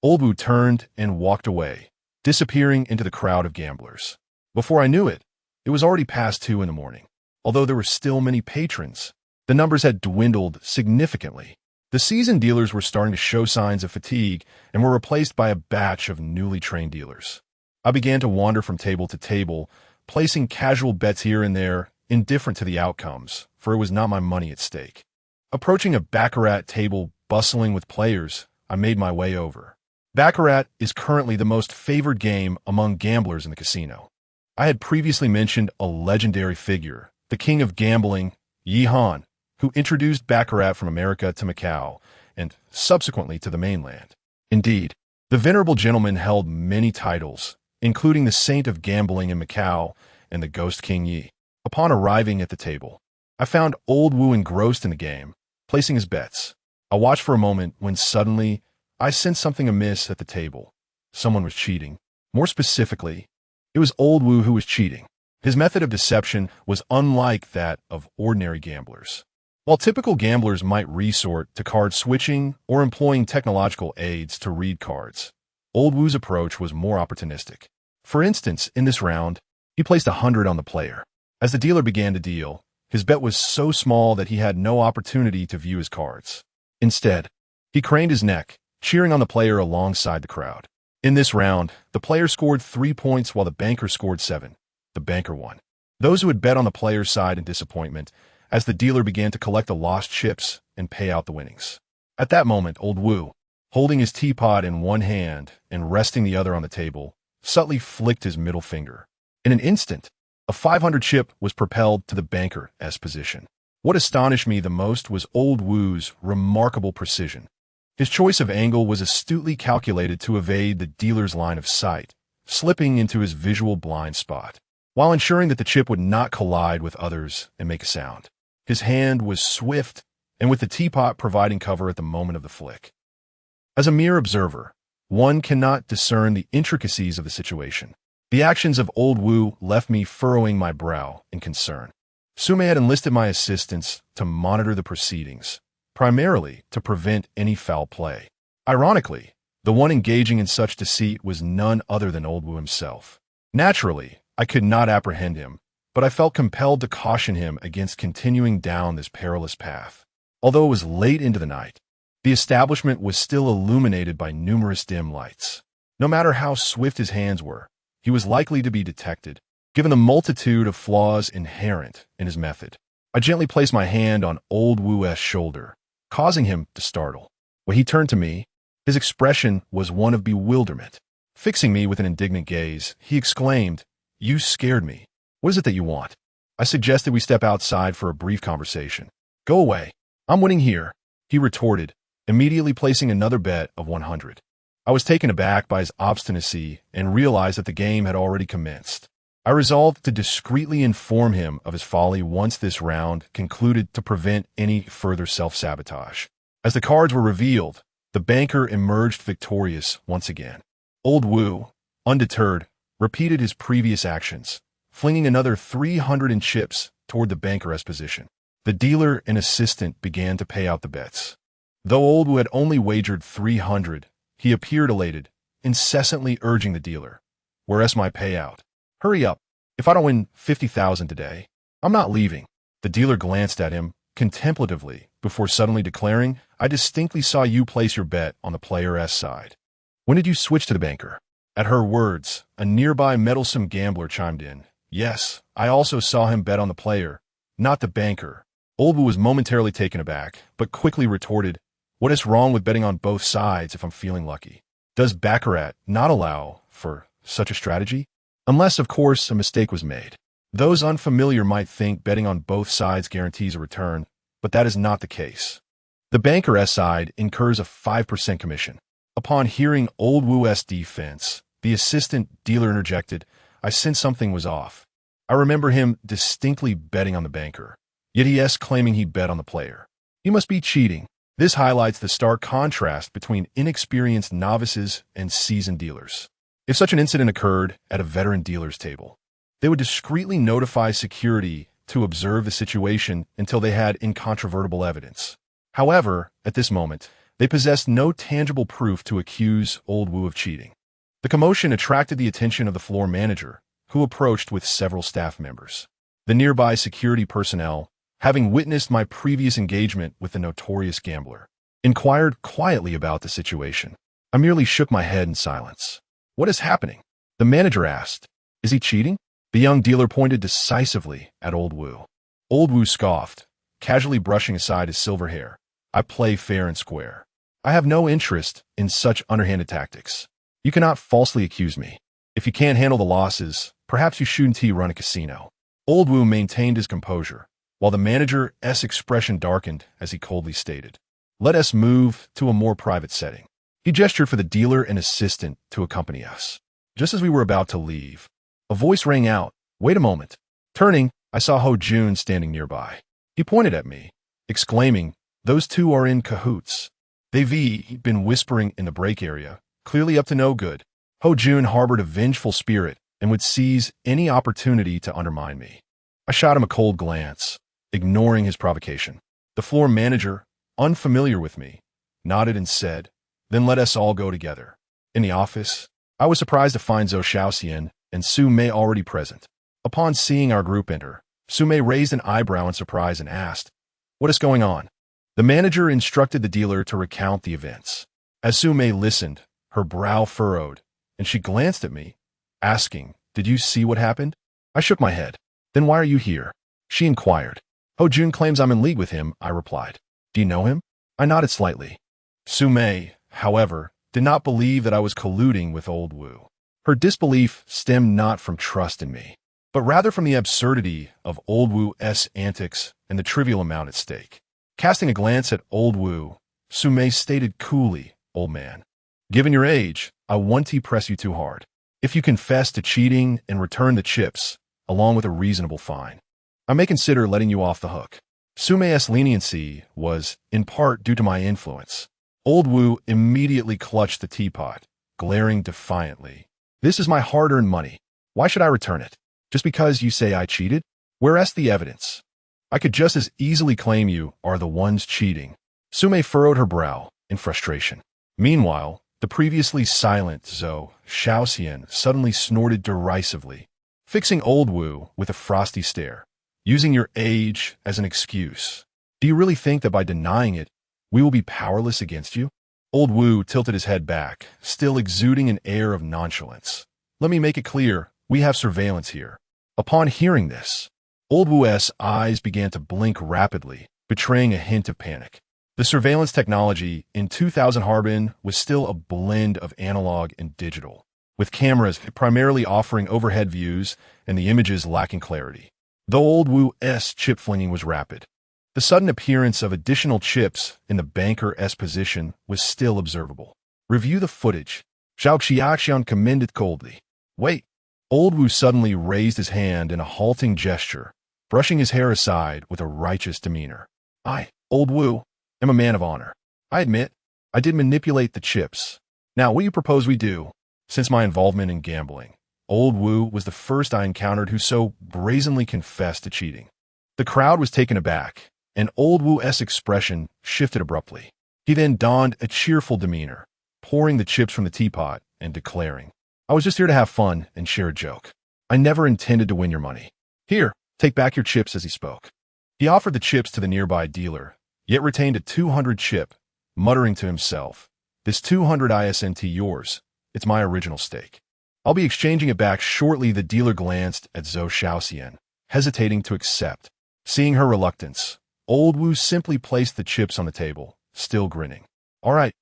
Old Wu turned and walked away, disappearing into the crowd of gamblers. Before I knew it, it was already past 2 in the morning. Although there were still many patrons, the numbers had dwindled significantly. The seasoned dealers were starting to show signs of fatigue and were replaced by a batch of newly trained dealers. I began to wander from table to table, placing casual bets here and there, indifferent to the outcomes, for it was not my money at stake. Approaching a baccarat table bustling with players, I made my way over. Baccarat is currently the most favored game among gamblers in the casino. I had previously mentioned a legendary figure, the king of gambling, Yi Han, who introduced baccarat from America to Macau and subsequently to the mainland. Indeed, the venerable gentleman held many titles, including the Saint of Gambling in Macau and the Ghost King Yi. Upon arriving at the table, I found Old Wu engrossed in the game, placing his bets. I watched for a moment when suddenly I sensed something amiss at the table. Someone was cheating. More specifically, it was Old Wu who was cheating. His method of deception was unlike that of ordinary gamblers. While typical gamblers might resort to card switching or employing technological aids to read cards, Old Wu's approach was more opportunistic. For instance, in this round, he placed 100 on the player. As the dealer began to deal, his bet was so small that he had no opportunity to view his cards. Instead, he craned his neck, cheering on the player alongside the crowd. In this round, the player scored 3 points while the banker scored 7. The banker won. Those who had bet on the player's side in disappointment, as the dealer began to collect the lost chips and pay out the winnings. At that moment, Old Wu, holding his teapot in one hand and resting the other on the table, subtly flicked his middle finger. In an instant, a 500 chip was propelled to the banker's position. What astonished me the most was Old Woo's remarkable precision. His choice of angle was astutely calculated to evade the dealer's line of sight, slipping into his visual blind spot, while ensuring that the chip would not collide with others and make a sound. His hand was swift, and with the teapot providing cover at the moment of the flick. As a mere observer, one cannot discern the intricacies of the situation. The actions of Old Woo left me furrowing my brow in concern. Sume had enlisted my assistance to monitor the proceedings, primarily to prevent any foul play. Ironically, the one engaging in such deceit was none other than Old Woo himself. Naturally, I could not apprehend him, but I felt compelled to caution him against continuing down this perilous path. Although it was late into the night, the establishment was still illuminated by numerous dim lights. No matter how swift his hands were, he was likely to be detected, given the multitude of flaws inherent in his method. I gently placed my hand on Old Woo's shoulder, causing him to startle. When he turned to me, his expression was one of bewilderment. Fixing me with an indignant gaze, he exclaimed, "You scared me. What is it that you want?" I suggested we step outside for a brief conversation. "Go away. I'm winning here," he retorted, immediately placing another bet of 100. I was taken aback by his obstinacy and realized that the game had already commenced. I resolved to discreetly inform him of his folly once this round concluded to prevent any further self-sabotage. As the cards were revealed, the banker emerged victorious once again. Old Woo, undeterred, repeated his previous actions, flinging another 300 in chips toward the banker's position. The dealer and assistant began to pay out the bets. Though Old Woo had only wagered 300, he appeared elated, incessantly urging the dealer, "Where's my payout? Hurry up. If I don't win 50,000 today, I'm not leaving." The dealer glanced at him contemplatively before suddenly declaring, "I distinctly saw you place your bet on the player's side. When did you switch to the banker?" At her words, a nearby meddlesome gambler chimed in, "Yes, I also saw him bet on the player, not the banker." Old Woo was momentarily taken aback, but quickly retorted, "What is wrong with betting on both sides if I'm feeling lucky? Does Baccarat not allow for such a strategy? Unless, of course, a mistake was made. Those unfamiliar might think betting on both sides guarantees a return, but that is not the case. The banker's side incurs a 5% commission." Upon hearing Old Woo's defense, the assistant dealer interjected, "I sensed something was off. I remember him distinctly betting on the banker, yet he is claiming he bet on the player. He must be cheating." This highlights the stark contrast between inexperienced novices and seasoned dealers. If such an incident occurred at a veteran dealer's table, they would discreetly notify security to observe the situation until they had incontrovertible evidence. However, at this moment, they possessed no tangible proof to accuse Old Woo of cheating. The commotion attracted the attention of the floor manager, who approached with several staff members. The nearby security personnel, having witnessed my previous engagement with the notorious gambler, inquired quietly about the situation. I merely shook my head in silence. "What is happening?" the manager asked. "Is he cheating?" The young dealer pointed decisively at Old Woo. Old Woo scoffed, casually brushing aside his silver hair. "I play fair and square. I have no interest in such underhanded tactics. You cannot falsely accuse me. If you can't handle the losses, perhaps you shouldn't run a casino." Old Woo maintained his composure, while the manager's expression darkened as he coldly stated, "Let us move to a more private setting." He gestured for the dealer and assistant to accompany us. Just as we were about to leave, a voice rang out, "Wait a moment." Turning, I saw Ho Jun standing nearby. He pointed at me, exclaiming, "Those two are in cahoots. They've been whispering in the break area, clearly up to no good." Ho Jun harbored a vengeful spirit and would seize any opportunity to undermine me. I shot him a cold glance, ignoring his provocation. The floor manager, unfamiliar with me, nodded and said, "Then let us all go together." In the office, I was surprised to find Zhou Xiaoxian and Su Mei already present. Upon seeing our group enter, Su Mei raised an eyebrow in surprise and asked, "What is going on?" The manager instructed the dealer to recount the events. As Su Mei listened, her brow furrowed, and she glanced at me, asking, "Did you see what happened?" I shook my head. "Then why are you here?" she inquired. "Ho Jun claims I'm in league with him," I replied. "Do you know him?" I nodded slightly. Su Mei, however, did not believe that I was colluding with old Wu. Her disbelief stemmed not from trust in me, but rather from the absurdity of old Wu's antics and the trivial amount at stake. Casting a glance at old Wu, Sumei stated coolly, "Old man, given your age, I won't press you too hard. If you confess to cheating and return the chips, along with a reasonable fine, I may consider letting you off the hook." Sumei's leniency was, in part, due to my influence. Old Wu immediately clutched the teapot, glaring defiantly. "This is my hard-earned money. Why should I return it? Just because you say I cheated? Where's the evidence? I could just as easily claim you are the ones cheating." Sumei furrowed her brow in frustration. Meanwhile, the previously silent Zhou Shaoxian suddenly snorted derisively, fixing old Wu with a frosty stare. "Using your age as an excuse. Do you really think that by denying it, we will be powerless against you?" Old Wu tilted his head back, still exuding an air of nonchalance. "Let me make it clear, we have surveillance here." Upon hearing this, old Wu's eyes began to blink rapidly, betraying a hint of panic. The surveillance technology in 2000 Harbin was still a blend of analog and digital, with cameras primarily offering overhead views and the images lacking clarity. Though old Wu's chip flinging was rapid, the sudden appearance of additional chips in the banker's position was still observable. "Review the footage," Zhao Xiaoxian commended coldly. "Wait." Old Wu suddenly raised his hand in a halting gesture, brushing his hair aside with a righteous demeanor. "I, old Wu, am a man of honor. I admit, I did manipulate the chips. Now, what do you propose we do?" Since my involvement in gambling, old Wu was the first I encountered who so brazenly confessed to cheating. The crowd was taken aback, and old Wu's expression shifted abruptly. He then donned a cheerful demeanor, pouring the chips from the teapot and declaring, "I was just here to have fun and share a joke. I never intended to win your money. Here, take back your chips." As he spoke, he offered the chips to the nearby dealer, yet retained a 200 chip, muttering to himself, "This 200 isn't yours. It's my original stake. I'll be exchanging it back shortly." The dealer glanced at Zhou Shaoxian, hesitating to accept. Seeing her reluctance, old Wu simply placed the chips on the table, still grinning. All right,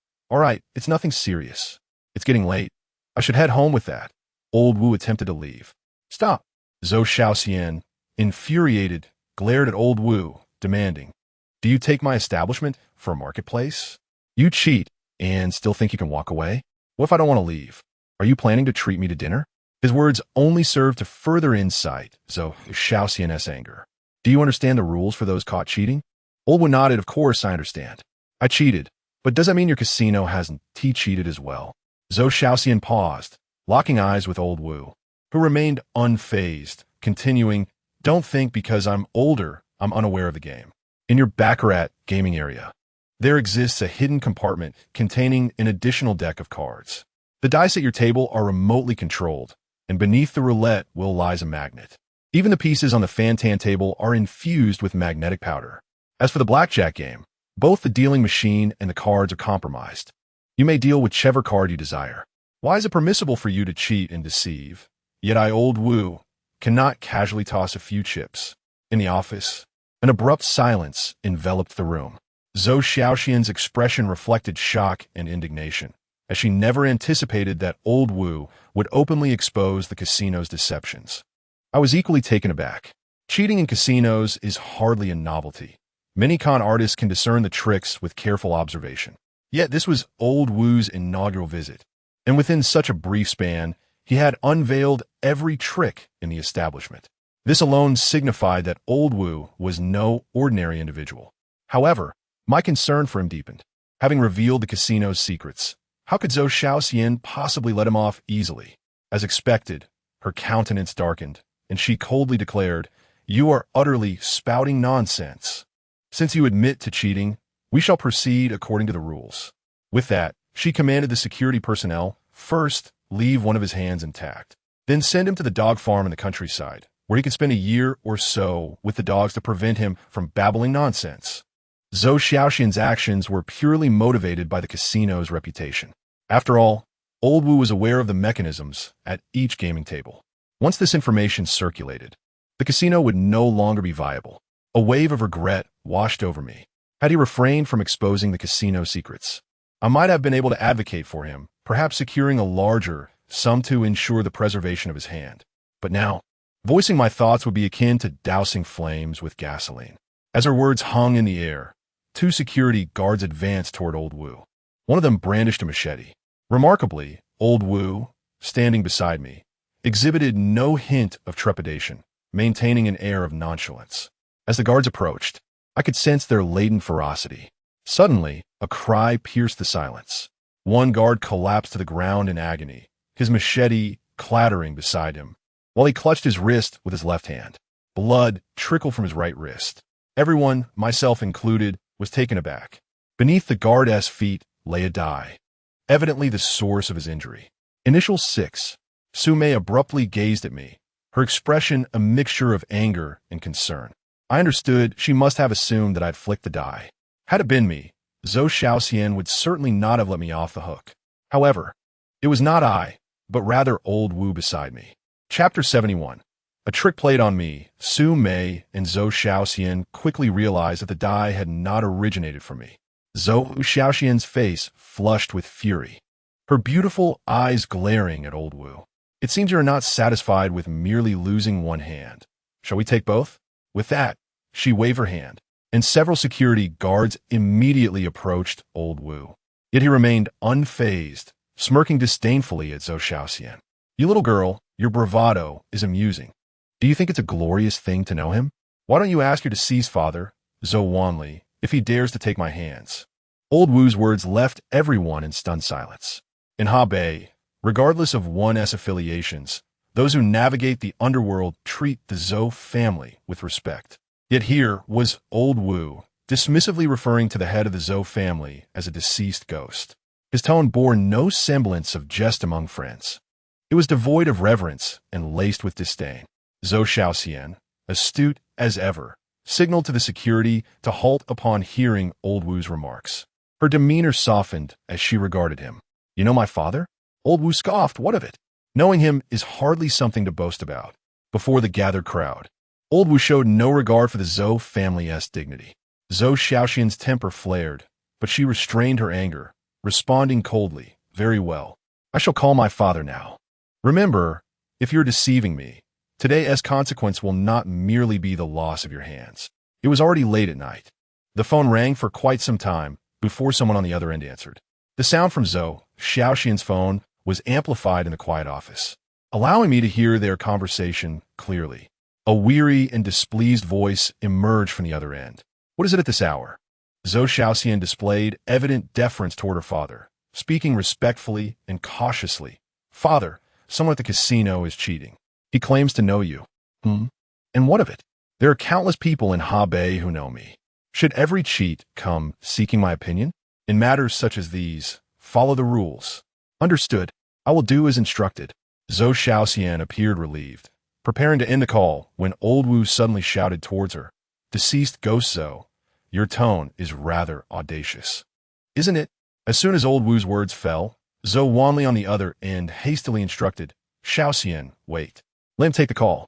it's nothing serious. It's getting late. I should head home with that." Old Wu attempted to leave. "Stop." Zhou Shaoxian, infuriated, glared at old Wu, demanding, "Do you take my establishment for a marketplace? You cheat and still think you can walk away? What if I don't want to leave? Are you planning to treat me to dinner?" His words only served to further incite Zhou Shaoxian's anger. "Do you understand the rules for those caught cheating?" Old Wu nodded. "Of course I understand. I cheated, but does that mean your casino hasn't cheated as well?" Zhou Shaoxian paused, locking eyes with old Wu, who remained unfazed, continuing, "Don't think because I'm older I'm unaware of the game. In your baccarat gaming area, there exists a hidden compartment containing an additional deck of cards. The dice at your table are remotely controlled, and beneath the roulette wheel lies a magnet. Even the pieces on the Fantan table are infused with magnetic powder. As for the blackjack game, both the dealing machine and the cards are compromised. You may deal whichever card you desire. Why is it permissible for you to cheat and deceive? Yet I, old Wu, cannot casually toss a few chips." In the office, an abrupt silence enveloped the room. Zhou Shaoxian's expression reflected shock and indignation, as she never anticipated that old Wu would openly expose the casino's deceptions. I was equally taken aback. Cheating in casinos is hardly a novelty. Many con artists can discern the tricks with careful observation. Yet this was old Wu's inaugural visit, and within such a brief span, he had unveiled every trick in the establishment. This alone signified that old Wu was no ordinary individual. However, my concern for him deepened. Having revealed the casino's secrets, how could Zhou Shaoxian possibly let him off easily? As expected, her countenance darkened, and she coldly declared, "You are utterly spouting nonsense. Since you admit to cheating, we shall proceed according to the rules." With that, she commanded the security personnel, first, leave one of his hands intact, then send him to the dog farm in the countryside, where he could spend a year or so with the dogs to prevent him from babbling nonsense. Zhou Shaoxian's actions were purely motivated by the casino's reputation. After all, old Wu was aware of the mechanisms at each gaming table. Once this information circulated, the casino would no longer be viable. A wave of regret washed over me. Had he refrained from exposing the casino secrets, I might have been able to advocate for him, perhaps securing a larger sum to ensure the preservation of his hand. But now, voicing my thoughts would be akin to dousing flames with gasoline. As her words hung in the air, two security guards advanced toward Old Wu. One of them brandished a machete. Remarkably, Old Wu, standing beside me, exhibited no hint of trepidation, maintaining an air of nonchalance. As the guards approached, I could sense their latent ferocity. Suddenly, a cry pierced the silence. One guard collapsed to the ground in agony, his machete clattering beside him, while he clutched his wrist with his left hand. Blood trickled from his right wrist. Everyone, myself included, was taken aback. Beneath the guard's feet lay a die, evidently the source of his injury. Initial 6. Sume abruptly gazed at me, her expression a mixture of anger and concern. I understood she must have assumed that I'd flicked the die. Had it been me, Zhou Xiaoxian would certainly not have let me off the hook. However, it was not I, but rather Old Wu beside me. Chapter 71. A trick played on me. Su Mei and Zhou Xiaoxian quickly realized that the die had not originated from me. Zhou Xiaoxian's face flushed with fury, her beautiful eyes glaring at Old Wu. It seems you are not satisfied with merely losing one hand. Shall we take both? With that, she waved her hand, and several security guards immediately approached Old Wu. Yet he remained unfazed, smirking disdainfully at Zhou Xiaoxian. You little girl, your bravado is amusing. Do you think it's a glorious thing to know him? Why don't you ask your deceased father, Zhou Wanli, if he dares to take my hands? Old Wu's words left everyone in stunned silence. In Hebei, regardless of one's affiliations, those who navigate the underworld treat the Zhou family with respect. Yet here was Old Wu, dismissively referring to the head of the Zhou family as a deceased ghost. His tone bore no semblance of jest among friends. It was devoid of reverence and laced with disdain. Zhou Xiaoxian, astute as ever, signaled to the security to halt upon hearing Old Wu's remarks. Her demeanor softened as she regarded him. You know my father? Old Wu scoffed. What of it? Knowing him is hardly something to boast about. Before the gathered crowd, Old Wu showed no regard for the Zhou family's dignity. Zhou Xiaoxian's temper flared, but she restrained her anger, responding coldly, very well. I shall call my father now. Remember, if you're deceiving me, today's consequence will not merely be the loss of your hands. It was already late at night. The phone rang for quite some time before someone on the other end answered. The sound from Zhou Xiaoxian's phone was amplified in the quiet office, allowing me to hear their conversation clearly. A weary and displeased voice emerged from the other end. What is it at this hour? Zhou Xiaoxian displayed evident deference toward her father, speaking respectfully and cautiously. Father, someone at the casino is cheating. He claims to know you. And what of it? There are countless people in Hebei who know me. Should every cheat come seeking my opinion? In matters such as these, follow the rules. Understood. I will do as instructed. Zhou Xiaoxian appeared relieved, preparing to end the call when Old Wu suddenly shouted towards her. Deceased ghost Zhou, your tone is rather audacious. Isn't it? As soon as Old Wu's words fell, Zhou Wanli on the other end hastily instructed, Xiaoxian, wait. Let him take the call.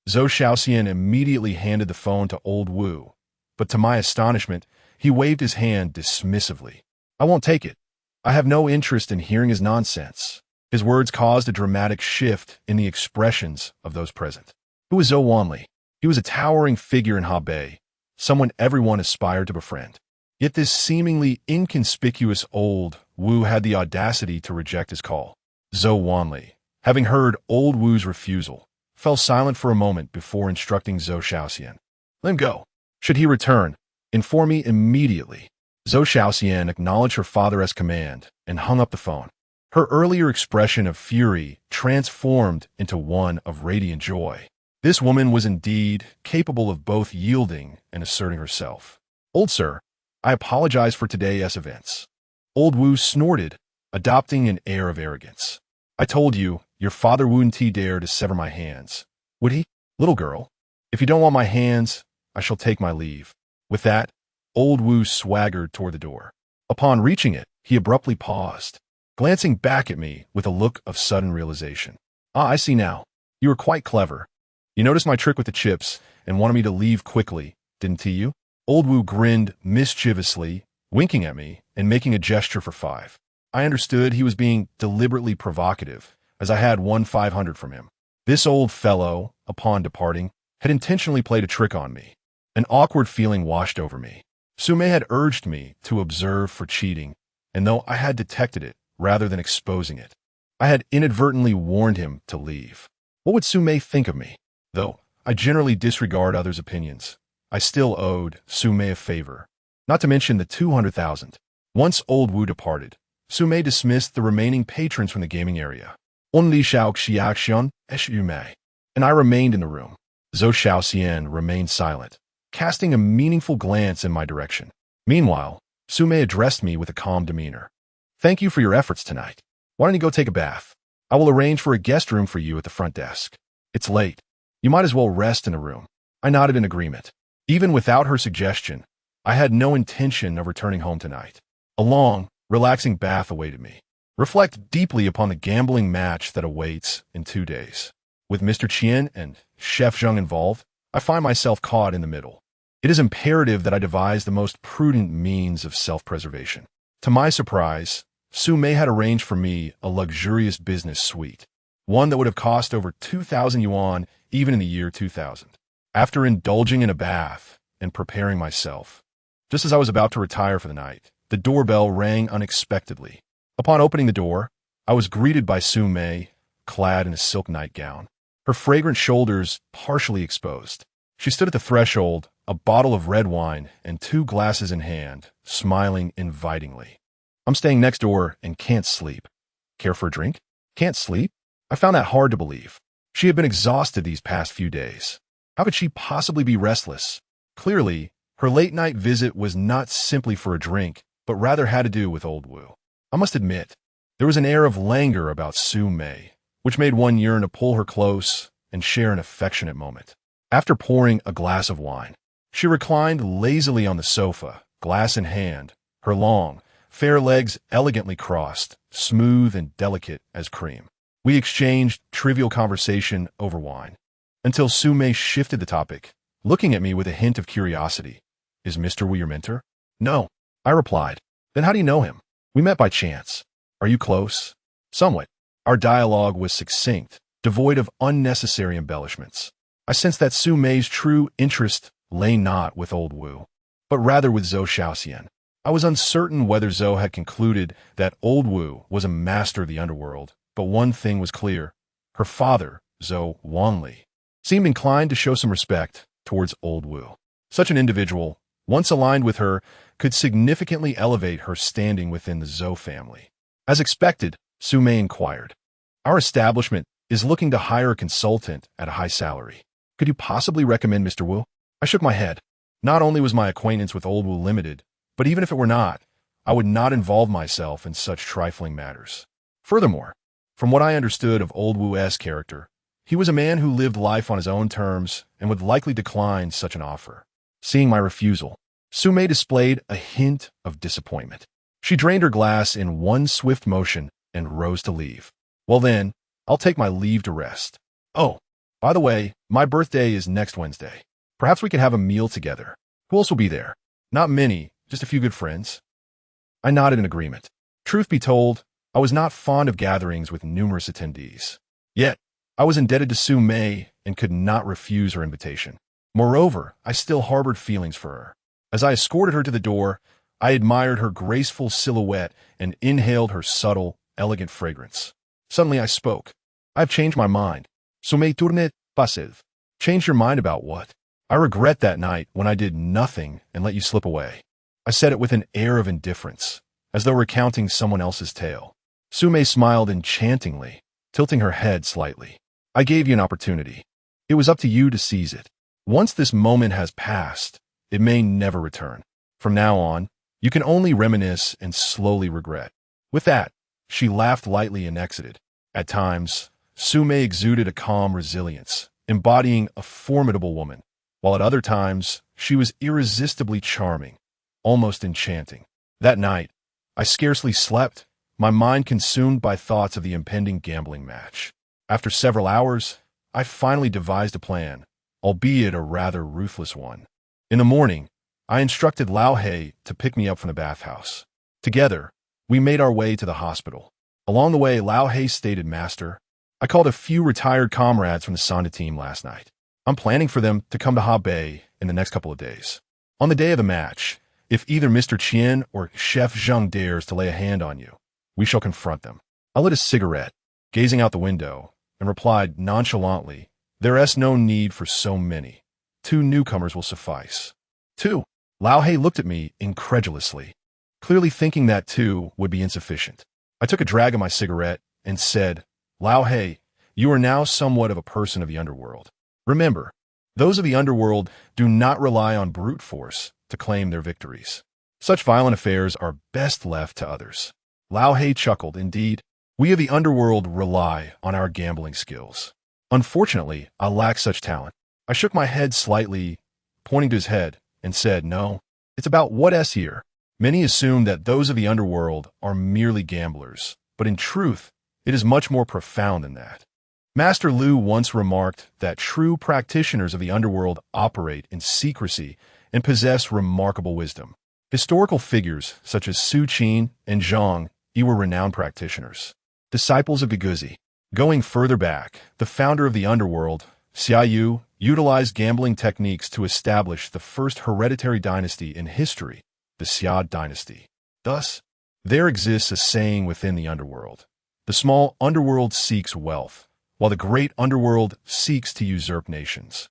Zhou Xiaoxian immediately handed the phone to Old Wu, but to my astonishment, he waved his hand dismissively. I won't take it. I have no interest in hearing his nonsense. His words caused a dramatic shift in the expressions of those present. Who was Zhou Wanli? He was a towering figure in Hebei, someone everyone aspired to befriend. Yet this seemingly inconspicuous Old Wu had the audacity to reject his call. Zhou Wanli, having heard Old Wu's refusal, fell silent for a moment before instructing Zhou Xiaoxian. Let him go. Should he return, inform me immediately. Zhou Xiaoxian acknowledged her father's command and hung up the phone. Her earlier expression of fury transformed into one of radiant joy. This woman was indeed capable of both yielding and asserting herself. Old sir, I apologize for today's events. Old Wu snorted, adopting an air of arrogance. I told you, your father wouldn't dare to sever my hands. Would he? Little girl, if you don't want my hands, I shall take my leave. With that, Old Wu swaggered toward the door. Upon reaching it, he abruptly paused, glancing back at me with a look of sudden realization. Ah, I see now. You were quite clever. You noticed my trick with the chips and wanted me to leave quickly, didn't you? Old Wu grinned mischievously, winking at me and making a gesture for 5. I understood he was being deliberately provocative, as I had won 500 from him. This old fellow, upon departing, had intentionally played a trick on me. An awkward feeling washed over me. Sume had urged me to observe for cheating, and though I had detected it rather than exposing it, I had inadvertently warned him to leave. What would Sume think of me? Though I generally disregard others' opinions, I still owed Sume a favor, not to mention the 200,000. Once Old Wu departed, Sume dismissed the remaining patrons from the gaming area. Only Xiao Xiaxian Xume, and I remained in the room. Zhou Xiaoxian remained silent, casting a meaningful glance in my direction. Meanwhile, Sume addressed me with a calm demeanor. Thank you for your efforts tonight. Why don't you go take a bath? I will arrange for a guest room for you at the front desk. It's late. You might as well rest in the room. I nodded in agreement. Even without her suggestion, I had no intention of returning home tonight. A long, relaxing bath awaited me. Reflect deeply upon the gambling match that awaits in 2 days. With Mr. Qian and Chef Zheng involved, I find myself caught in the middle. It is imperative that I devise the most prudent means of self-preservation. To my surprise, Sume had arranged for me a luxurious business suite, one that would have cost over 2,000 yuan even in the year 2000. After indulging in a bath and preparing myself, just as I was about to retire for the night, the doorbell rang unexpectedly. Upon opening the door, I was greeted by Sume, clad in a silk nightgown, her fragrant shoulders partially exposed. She stood at the threshold, a bottle of red wine and 2 glasses in hand, smiling invitingly. I'm staying next door and can't sleep. Care for a drink? Can't sleep? I found that hard to believe. She had been exhausted these past few days. How could she possibly be restless? Clearly, her late-night visit was not simply for a drink, but rather had to do with Old Wu. I must admit, there was an air of languor about Sume, which made one yearn to pull her close and share an affectionate moment. After pouring a glass of wine, she reclined lazily on the sofa, glass in hand, her long, fair legs elegantly crossed, smooth and delicate as cream. We exchanged trivial conversation over wine, until Sume shifted the topic, looking at me with a hint of curiosity. Is Mr. Wu your mentor? No, I replied. Then how do you know him? We met by chance. Are you close? Somewhat. Our dialogue was succinct, devoid of unnecessary embellishments. I sensed that Sume's true interest lay not with Old Wu, but rather with Zhou Xiaoxian. I was uncertain whether Zhou had concluded that Old Wu was a master of the underworld, but one thing was clear. Her father, Zhou Wanli, seemed inclined to show some respect towards Old Wu. Such an individual, once aligned with her, could significantly elevate her standing within the Zhou family. As expected, Sume inquired, Our establishment is looking to hire a consultant at a high salary. Could you possibly recommend Mr. Wu? I shook my head. Not only was my acquaintance with Old Wu limited, but even if it were not, I would not involve myself in such trifling matters. Furthermore, from what I understood of Old Wu's character, he was a man who lived life on his own terms and would likely decline such an offer. Seeing my refusal, Sume displayed a hint of disappointment. She drained her glass in one swift motion and rose to leave. Well then, I'll take my leave to rest. Oh, by the way, my birthday is next Wednesday. Perhaps we could have a meal together. Who else will be there? Not many, just a few good friends. I nodded in agreement. Truth be told, I was not fond of gatherings with numerous attendees. Yet, I was indebted to Sume and could not refuse her invitation. Moreover, I still harbored feelings for her. As I escorted her to the door, I admired her graceful silhouette and inhaled her subtle, elegant fragrance. Suddenly I spoke. I've changed my mind. Sume tourne passive. Changed your mind about what? I regret that night when I did nothing and let you slip away. I said it with an air of indifference, as though recounting someone else's tale. Sume smiled enchantingly, tilting her head slightly. I gave you an opportunity. It was up to you to seize it. Once this moment has passed, it may never return. From now on, you can only reminisce and slowly regret. With that, she laughed lightly and exited. At times, Sume exuded a calm resilience, embodying a formidable woman, while at other times, she was irresistibly charming, almost enchanting. That night, I scarcely slept, my mind consumed by thoughts of the impending gambling match. After several hours, I finally devised a plan, albeit a rather ruthless one. In the morning, I instructed Lao He to pick me up from the bathhouse. Together, we made our way to the hospital. Along the way, Lao He stated, "Master, I called a few retired comrades from the Sonda team last night. I'm planning for them to come to Ha Bay in the next couple of days. On the day of the match, if either Mr. Chien or Chef Zheng dares to lay a hand on you, we shall confront them." I lit a cigarette, gazing out the window, and replied nonchalantly, "There's no need for so many. 2 newcomers will suffice." 2. Lao He looked at me incredulously, clearly thinking that 2 would be insufficient. I took a drag of my cigarette and said, "Lao He, you are now somewhat of a person of the underworld. Remember, those of the underworld do not rely on brute force to claim their victories. Such violent affairs are best left to others." Lao He chuckled. "Indeed, we of the underworld rely on our gambling skills. Unfortunately, I lack such talent." I shook my head slightly, pointing to his head, and said, "No, it's about what's here. Many assume that those of the underworld are merely gamblers, but in truth, it is much more profound than that. Master Lu once remarked that true practitioners of the underworld operate in secrecy and possess remarkable wisdom. Historical figures such as Su Qin and Zhang Yi were renowned practitioners, disciples of Guguzi. Going further back, the founder of the underworld, Xia Yu, utilized gambling techniques to establish the first hereditary dynasty in history, the Xia dynasty. Thus, there exists a saying within the underworld: the small underworld seeks wealth, while the great underworld seeks to usurp nations.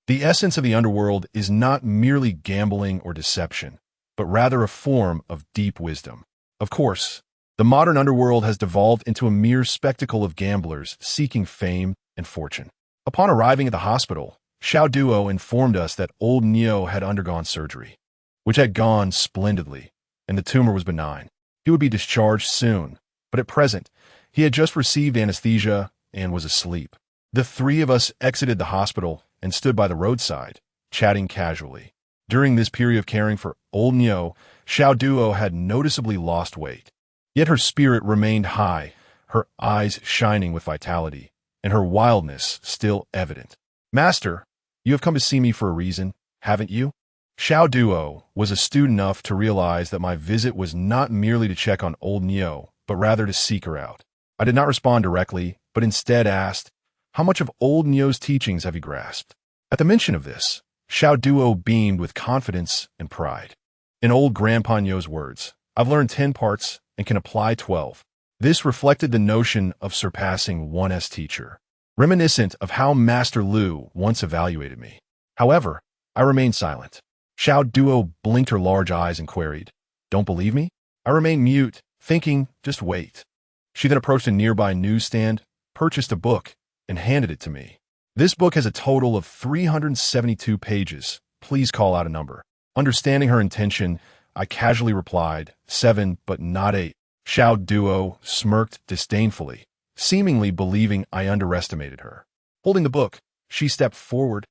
The essence of the underworld is not merely gambling or deception, but rather a form of deep wisdom. Of course, the modern underworld has devolved into a mere spectacle of gamblers seeking fame and fortune. Upon arriving at the hospital, Xiao Duo informed us that old Neo had undergone surgery, which had gone splendidly, and the tumor was benign. He would be discharged soon, but at present, he had just received anesthesia and was asleep. The 3 of us exited the hospital and stood by the roadside, chatting casually. During this period of caring for old Neo, Xiao Duo had noticeably lost weight. Yet her spirit remained high, her eyes shining with vitality, and her wildness still evident. "Master, you have come to see me for a reason, haven't you?" Xiao Duo was astute enough to realize that my visit was not merely to check on old Neo, but rather to seek her out. I did not respond directly, but instead asked, "How much of old Neo's teachings have you grasped?" At the mention of this, Xiao Duo beamed with confidence and pride. In old Grandpa Nyo's words, "I've learned 10 parts and can apply 12. This reflected the notion of surpassing one's teacher, reminiscent of how Master Lu once evaluated me. However, I remained silent. Xiao Duo blinked her large eyes and queried, "Don't believe me?" I remained mute, thinking, just wait. She then approached a nearby newsstand, purchased a book, and handed it to me. "This book has a total of 372 pages. Please call out a number." Understanding her intention, I casually replied, 7, but not 8. Xiao Duo smirked disdainfully, seemingly believing I underestimated her. Holding the book, she stepped forward,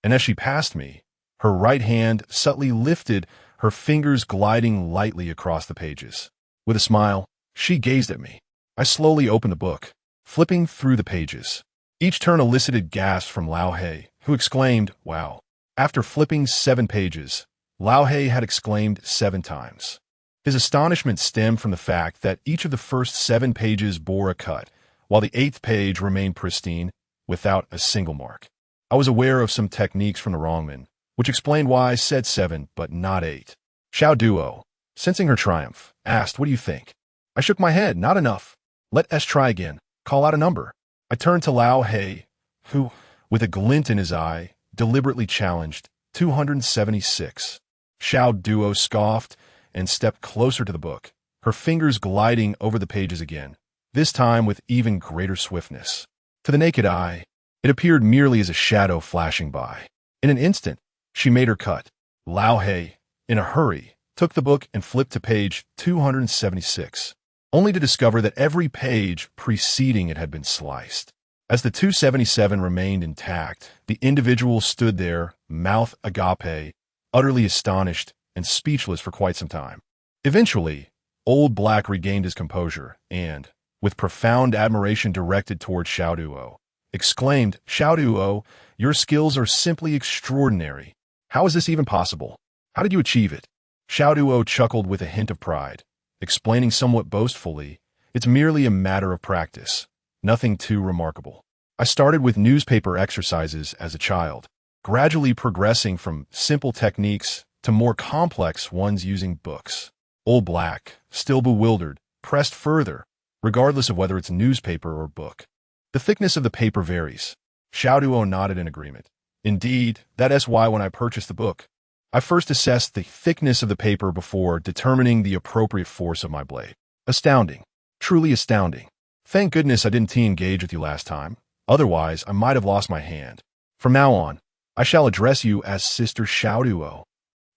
and as she passed me, her right hand subtly lifted, her fingers gliding lightly across the pages. With a smile, she gazed at me. I slowly opened the book, flipping through the pages. Each turn elicited gasps from Lao He, who exclaimed, "Wow." After flipping 7 pages, Lao He had exclaimed 7 times. His astonishment stemmed from the fact that each of the first 7 pages bore a cut, while the 8th page remained pristine, without a single mark. I was aware of some techniques from the wrongman, which explained why I said 7 but not 8. Xiao Duo, sensing her triumph, asked, "What do you think?" I shook my head. "Not enough. Let us try again. Call out a number." I turned to Lao He, who, with a glint in his eye, deliberately challenged, 276. Xiao Duo scoffed and stepped closer to the book, her fingers gliding over the pages again, this time with even greater swiftness. To the naked eye, it appeared merely as a shadow flashing by. In an instant, she made her cut. Lao He, in a hurry, took the book and flipped to page 276, only to discover that every page preceding it had been sliced. As the 277 remained intact, the individual stood there, mouth agape, utterly astonished and speechless for quite some time. Eventually, Old Black regained his composure and, with profound admiration directed toward Xiao Duo, exclaimed, "Xiao Duo, your skills are simply extraordinary. How is this even possible? How did you achieve it?" Xiao Duo chuckled with a hint of pride, explaining somewhat boastfully, "It's merely a matter of practice. Nothing too remarkable. I started with newspaper exercises as a child, gradually progressing from simple techniques to more complex ones using books." Old Black, still bewildered, pressed further, regardless of whether it's newspaper or book. "The thickness of the paper varies." Xiaoduo nodded in agreement. "Indeed, that is why when I purchased the book, I first assessed the thickness of the paper before determining the appropriate force of my blade." Astounding. Truly astounding. Thank goodness I didn't engage with you last time. Otherwise, I might have lost my hand. From now on, I shall address you as Sister Xiaoduo.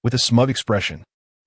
With a smug expression,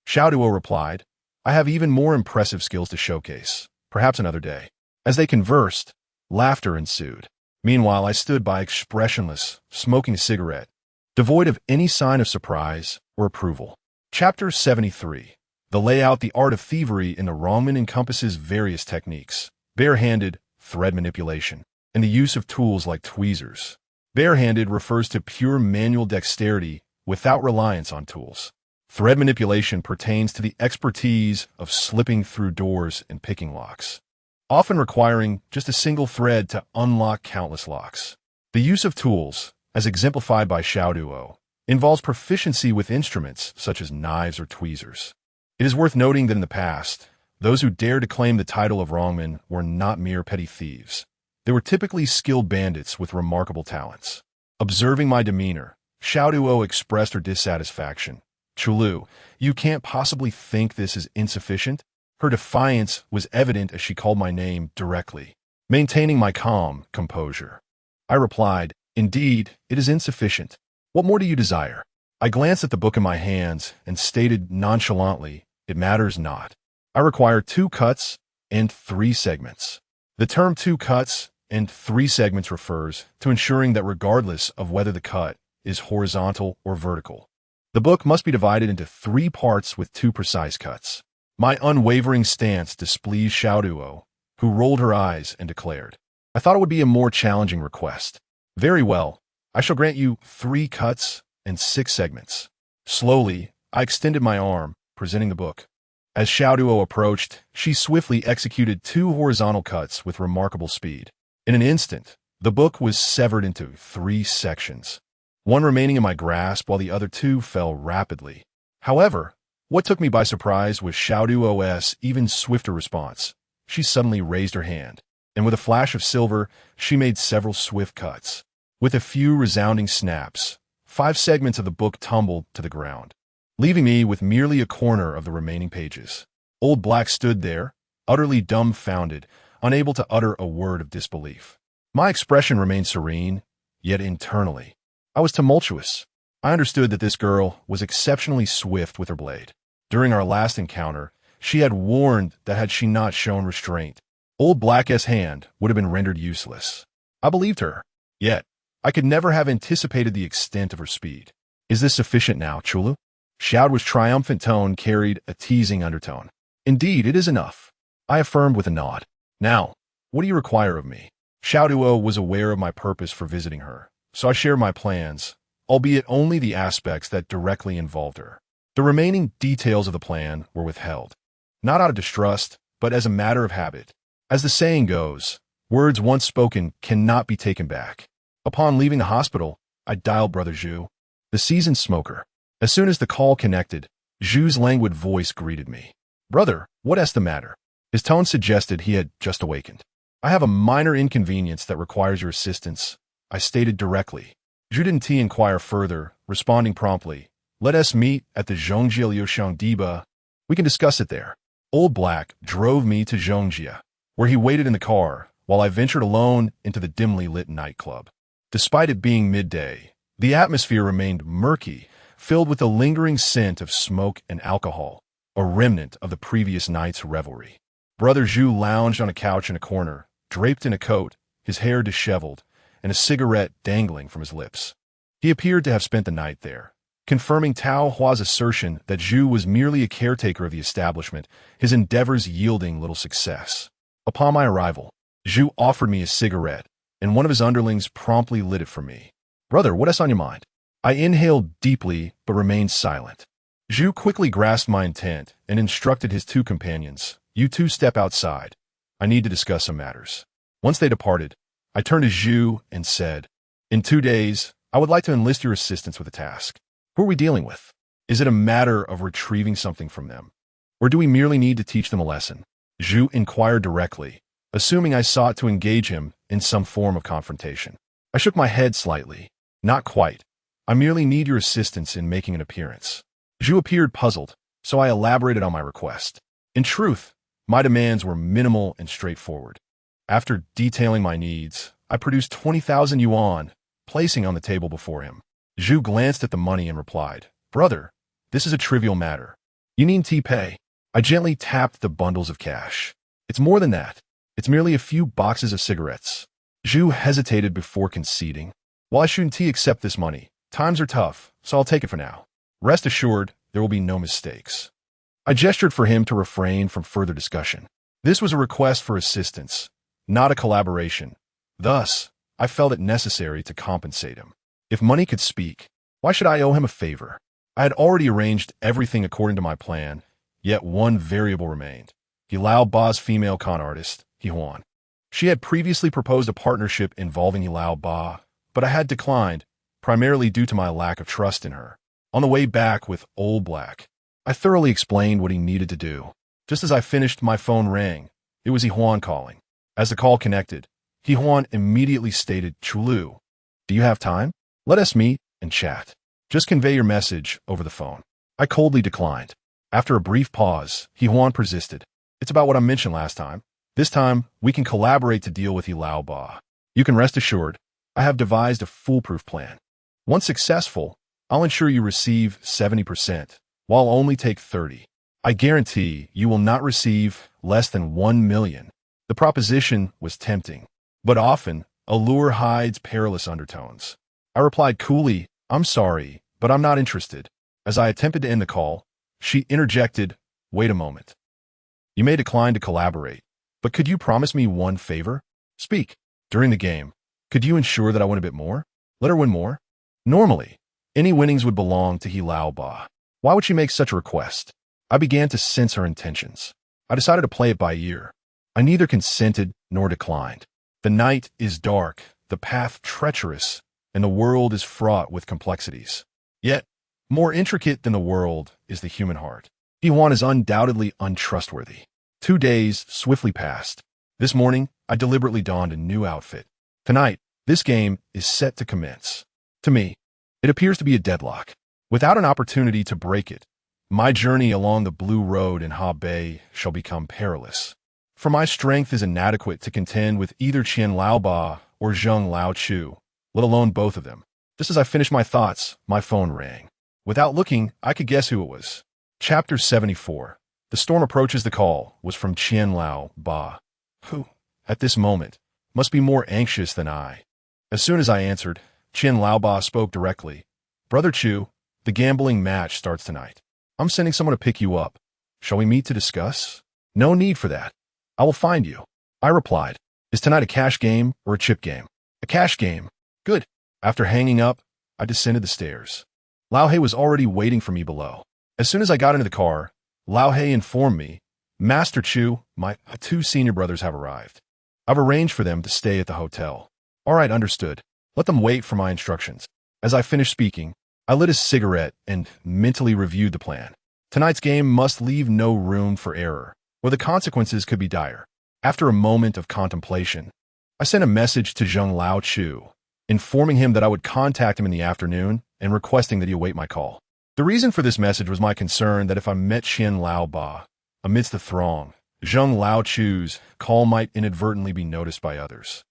Xiaoduo replied, "I have even more impressive skills to showcase. Perhaps another day." As they conversed, laughter ensued. Meanwhile, I stood by expressionless, smoking a cigarette, devoid of any sign of surprise or approval. Chapter 73. The layout. The art of thievery in the Rongmen encompasses various techniques: barehanded, thread manipulation, and the use of tools like tweezers. Barehanded refers to pure manual dexterity without reliance on tools. Thread manipulation pertains to the expertise of slipping through doors and picking locks, often requiring just a single thread to unlock countless locks. The use of tools, as exemplified by Xiaoduo, involves proficiency with instruments such as knives or tweezers. It is worth noting that in the past, those who dared to claim the title of Rongmen were not mere petty thieves. They were typically skilled bandits with remarkable talents. Observing my demeanor, Xiaoduo expressed her dissatisfaction. "Chulu, you can't possibly think this is insufficient?" Her defiance was evident as she called my name directly. Maintaining my calm composure, I replied, "Indeed, it is insufficient. What more do you desire?" I glanced at the book in my hands and stated nonchalantly, "It matters not. I require 2 cuts and 3 segments." The term 2 cuts and 3 segments refers to ensuring that regardless of whether the cut is horizontal or vertical, the book must be divided into 3 parts with 2 precise cuts. My unwavering stance displeased Xiaoduo, who rolled her eyes and declared, "I thought it would be a more challenging request." "Very well, I shall grant you 3 cuts and 6 segments." Slowly, I extended my arm, presenting the book. As Xiaoduo approached, she swiftly executed 2 horizontal cuts with remarkable speed. In an instant, the book was severed into 3 sections, one remaining in my grasp while the other 2 fell rapidly. However, what took me by surprise was Xiaoduo's even swifter response. She suddenly raised her hand, and with a flash of silver, she made several swift cuts. With a few resounding snaps, 5 segments of the book tumbled to the ground, leaving me with merely a corner of the remaining pages. Old Black stood there, utterly dumbfounded, unable to utter a word of disbelief. My expression remained serene, yet internally, I was tumultuous. I understood that this girl was exceptionally swift with her blade. During our last encounter, she had warned that had she not shown restraint, Old Black's hand would have been rendered useless. I believed her, yet I could never have anticipated the extent of her speed. "Is this sufficient now, Chulu?" Xiaoduo's triumphant tone carried a teasing undertone. "Indeed, it is enough," I affirmed with a nod. "Now, what do you require of me?" Xiaoduo was aware of my purpose for visiting her, so I shared my plans, albeit only the aspects that directly involved her. The remaining details of the plan were withheld, not out of distrust, but as a matter of habit. As the saying goes, words once spoken cannot be taken back. Upon leaving the hospital, I dialed Brother Zhu, the seasoned smoker. As soon as the call connected, Zhu's languid voice greeted me. "Brother, what is the matter?" His tone suggested he had just awakened. "I have a minor inconvenience that requires your assistance," I stated directly. Zhu didn't inquire further, responding promptly, "Let us meet at the Zhongjia Liushang Diba. We can discuss it there." Old Black drove me to Zhongjia, where he waited in the car, while I ventured alone into the dimly lit nightclub. Despite it being midday, the atmosphere remained murky, filled with the lingering scent of smoke and alcohol, a remnant of the previous night's revelry. Brother Zhu lounged on a couch in a corner, draped in a coat, his hair disheveled, and a cigarette dangling from his lips. He appeared to have spent the night there, confirming Tao Hua's assertion that Zhu was merely a caretaker of the establishment, his endeavors yielding little success. Upon my arrival, Zhu offered me a cigarette, and one of his underlings promptly lit it for me. "Brother, what is on your mind?" I inhaled deeply but remained silent. Zhu quickly grasped my intent and instructed his two companions, "You two step outside. I need to discuss some matters." Once they departed, I turned to Zhu and said, "In 2 days, I would like to enlist your assistance with a task. Who are we dealing with? Is it a matter of retrieving something from them? Or do we merely need to teach them a lesson?" Zhu inquired directly, assuming I sought to engage him in some form of confrontation. I shook my head slightly. "Not quite. I merely need your assistance in making an appearance." Zhu appeared puzzled, so I elaborated on my request. In truth, my demands were minimal and straightforward. After detailing my needs, I produced 20,000 yuan, placing on the table before him. Zhu glanced at the money and replied, "Brother, this is a trivial matter. You needn't pay." I gently tapped the bundles of cash. "It's more than that. It's merely a few boxes of cigarettes." Zhu hesitated before conceding. "Well, I shouldn't accept this money. Times are tough, so I'll take it for now. Rest assured, there will be no mistakes." I gestured for him to refrain from further discussion. This was a request for assistance, not a collaboration. Thus, I felt it necessary to compensate him. If money could speak, why should I owe him a favor? I had already arranged everything according to my plan, yet one variable remained. Yilao Ba's female con artist, Huan. She had previously proposed a partnership involving Yilao Ba, but I had declined, primarily due to my lack of trust in her. On the way back with Old Black, I thoroughly explained what he needed to do. Just as I finished, my phone rang. It was Huan calling. As the call connected, Huan immediately stated, "Chulu, do you have time? Let us meet and chat. Just convey your message over the phone." I coldly declined. After a brief pause, Huan persisted. "It's about what I mentioned last time. This time, we can collaborate to deal with Yilao Ba. You can rest assured, I have devised a foolproof plan. Once successful, I'll ensure you receive 70%, while I'll only take 30. I guarantee you will not receive less than 1 million. The proposition was tempting, but often, allure hides perilous undertones. I replied coolly, "I'm sorry, but I'm not interested." As I attempted to end the call, she interjected, "Wait a moment. You may decline to collaborate, but could you promise me one favor? Speak. During the game, could you ensure that I win a bit more? Let her win more? Normally, any winnings would belong to Yilao Ba. Why would she make such a request?" I began to sense her intentions. I decided to play it by ear. I neither consented nor declined. The night is dark, the path treacherous, and the world is fraught with complexities. Yet, more intricate than the world is the human heart. Huan is undoubtedly untrustworthy. 2 days swiftly passed. This morning, I deliberately donned a new outfit. Tonight, this game is set to commence. To me, it appears to be a deadlock. Without an opportunity to break it, my journey along the Blue Road in Hebei shall become perilous. For my strength is inadequate to contend with either Qian Laoba or Zheng Laochu, let alone both of them. Just as I finished my thoughts, my phone rang. Without looking, I could guess who it was. Chapter 74. The Storm Approaches. The call was from Qian Laoba, who, at this moment, must be more anxious than I. As soon as I answered, Qian Laoba spoke directly. "Brother Chu, the gambling match starts tonight. I'm sending someone to pick you up. Shall we meet to discuss?" "No need for that. I will find you." I replied. "Is tonight a cash game or a chip game?" "A cash game." "Good." After hanging up, I descended the stairs. Lao He was already waiting for me below. As soon as I got into the car, Lao He informed me, "Master Chu, my 2 senior brothers have arrived. I've arranged for them to stay at the hotel." "All right, understood. Let them wait for my instructions." As I finished speaking, I lit a cigarette and mentally reviewed the plan. Tonight's game must leave no room for error, or the consequences could be dire. After a moment of contemplation, I sent a message to Zheng Laochu, informing him that I would contact him in the afternoon and requesting that he await my call. The reason for this message was my concern that if I met Qian Laoba amidst the throng, Zheng Laochu's call might inadvertently be noticed by others.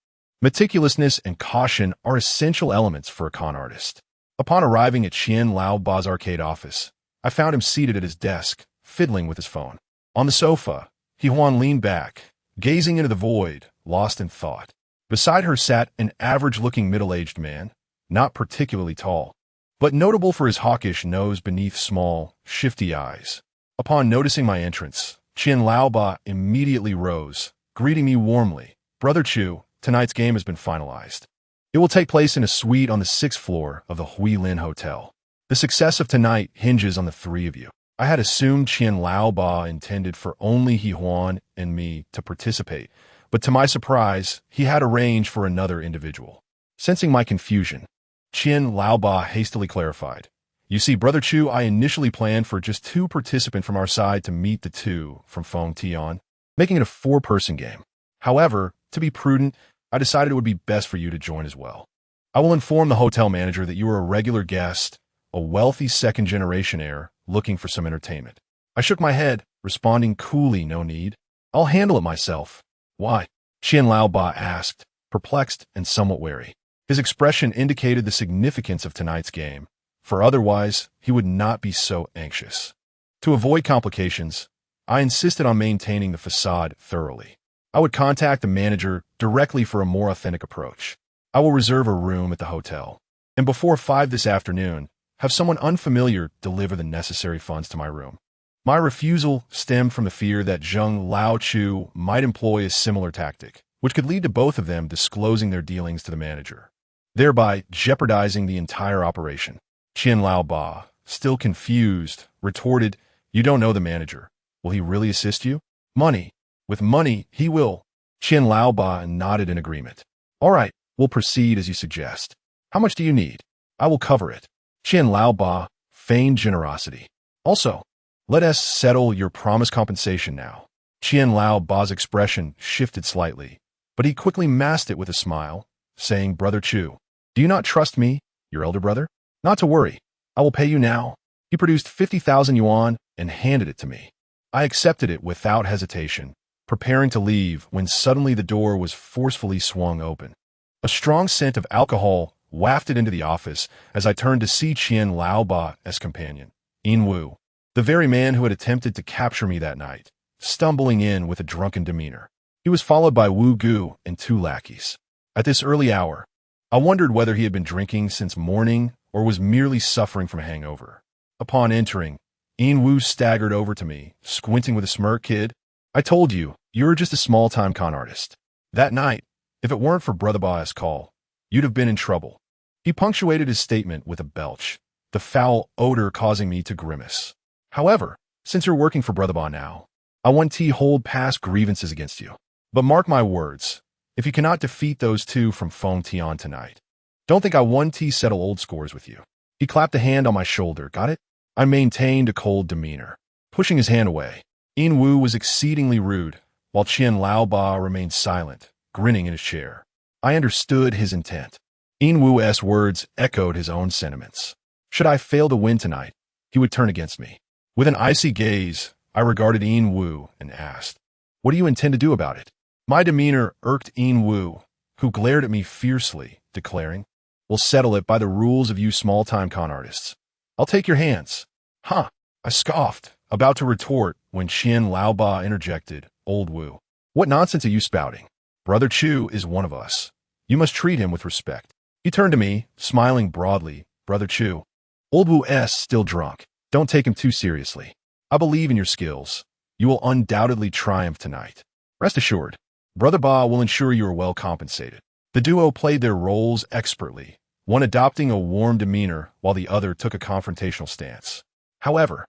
Meticulousness and caution are essential elements for a con artist. Upon arriving at Qian Laoba's arcade office, I found him seated at his desk, fiddling with his phone. On the sofa, Huan leaned back, gazing into the void, lost in thought. Beside her sat an average-looking middle-aged man, not particularly tall, but notable for his hawkish nose beneath small, shifty eyes. Upon noticing my entrance, Qian Laoba immediately rose, greeting me warmly. "Brother Chu, tonight's game has been finalized. It will take place in a suite on the 6th floor of the Huilin Hotel." The success of tonight hinges on the three of you. I had assumed Qian Laoba intended for only He Huan and me to participate, but to my surprise, he had arranged for another individual. Sensing my confusion, Qian Laoba hastily clarified. You see, Brother Chu, I initially planned for just 2 participants from our side to meet the 2 from Feng Tian, making it a 4-person game. However, to be prudent, I decided it would be best for you to join as well. I will inform the hotel manager that you are a regular guest, a wealthy second-generation heir looking for some entertainment. I shook my head, responding coolly, no need. I'll handle it myself. Why? Qian Laoba asked, perplexed and somewhat wary. His expression indicated the significance of tonight's game, for otherwise he would not be so anxious. To avoid complications, I insisted on maintaining the facade thoroughly. I would contact the manager directly for a more authentic approach. I will reserve a room at the hotel, and before 5 this afternoon, have someone unfamiliar deliver the necessary funds to my room. My refusal stemmed from the fear that Zheng Laochu might employ a similar tactic, which could lead to both of them disclosing their dealings to the manager, thereby jeopardizing the entire operation. Qian Laoba, still confused, retorted, You don't know the manager. Will he really assist you? Money. With money, he will. Qian Laoba nodded in agreement. All right, we'll proceed as you suggest. How much do you need? I will cover it. Qian Laoba feigned generosity. Also, let us settle your promised compensation now. Qian Laoba's expression shifted slightly, but he quickly masked it with a smile, saying, Brother Chu, do you not trust me, your elder brother? Not to worry, I will pay you now. He produced 50,000 yuan and handed it to me. I accepted it without hesitation, preparing to leave when suddenly the door was forcefully swung open. A strong scent of alcohol wafted into the office as I turned to see Qian Laoba's companion, Yin Wu, the very man who had attempted to capture me that night, stumbling in with a drunken demeanor. He was followed by Wu Gu and 2 lackeys. At this early hour, I wondered whether he had been drinking since morning or was merely suffering from a hangover. Upon entering, Yin Wu staggered over to me, squinting with a smirk. Kid, I told you, you're just a small-time con artist. That night, if it weren't for Brother Ba's call, you'd have been in trouble. He punctuated his statement with a belch, the foul odor causing me to grimace. However, since you're working for Brother Ba now, I want to hold past grievances against you. But mark my words, if you cannot defeat those 2 from Feng Tian tonight, don't think I want to settle old scores with you. He clapped a hand on my shoulder. Got it? I maintained a cold demeanor, pushing his hand away. Yin Wu was exceedingly rude, while Qian Laoba remained silent, grinning in his chair. I understood his intent. Yin Wu's words echoed his own sentiments. Should I fail to win tonight, he would turn against me. With an icy gaze, I regarded Yin Wu and asked, What do you intend to do about it? My demeanor irked Yin Wu, who glared at me fiercely, declaring, We'll settle it by the rules of you small-time con artists. I'll take your hands. Huh, I scoffed, about to retort when Qian Laoba interjected, Old Wu, what nonsense are you spouting? Brother Chu is one of us. You must treat him with respect. He turned to me, smiling broadly, Brother Chu, Old Wu's still drunk. Don't take him too seriously. I believe in your skills. You will undoubtedly triumph tonight. Rest assured, Brother Ba will ensure you are well compensated. The duo played their roles expertly, one adopting a warm demeanor while the other took a confrontational stance. However,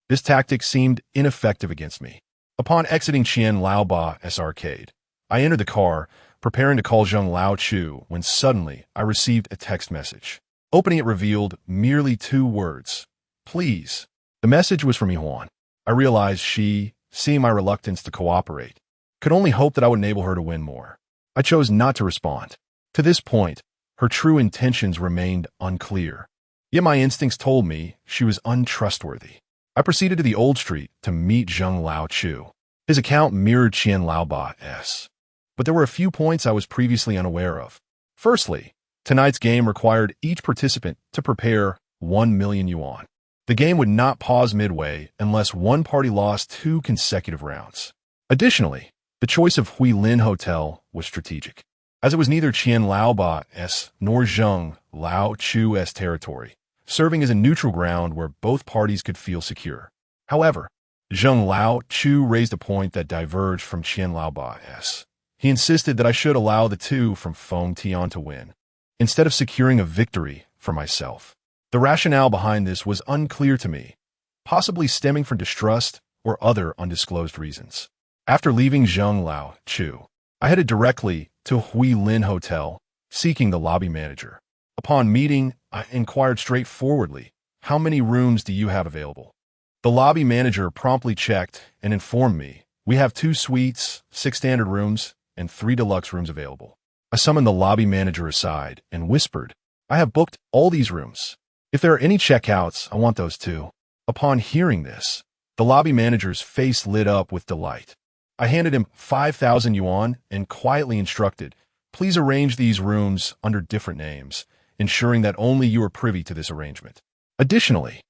this tactic seemed ineffective against me. Upon exiting Qian Laoba's arcade, I entered the car, preparing to call Zheng Laochu when suddenly I received a text message. Opening it revealed merely 2 words. Please. The message was from He Huan. I realized she, seeing my reluctance to cooperate, could only hope that I would enable her to win more. I chose not to respond. To this point, her true intentions remained unclear. Yet my instincts told me she was untrustworthy. I proceeded to the old street to meet Zheng Laochu. His account mirrored Qian Laoba's. But there were a few points I was previously unaware of. Firstly, tonight's game required each participant to prepare 1 million yuan. The game would not pause midway unless one party lost 2 consecutive rounds. Additionally, the choice of Huilin Hotel was strategic, as it was neither Qian Laoba's nor Zheng Laochu's territory, serving as a neutral ground where both parties could feel secure. However, Zheng Laochu raised a point that diverged from Qian Laoba's. He insisted that I should allow the 2 from Feng Tian to win, instead of securing a victory for myself. The rationale behind this was unclear to me, possibly stemming from distrust or other undisclosed reasons. After leaving Zhonglao Chu, I headed directly to Hui Lin Hotel, seeking the lobby manager. Upon meeting, I inquired straightforwardly, "How many rooms do you have available?" The lobby manager promptly checked and informed me, "We have 2 suites, 6 standard rooms, and 3 deluxe rooms available." I summoned the lobby manager aside and whispered, "I have booked all these rooms. If there are any checkouts, I want those too." Upon hearing this, the lobby manager's face lit up with delight. I handed him 5,000 yuan and quietly instructed, "Please arrange these rooms under different names, ensuring that only you are privy to this arrangement. Additionally,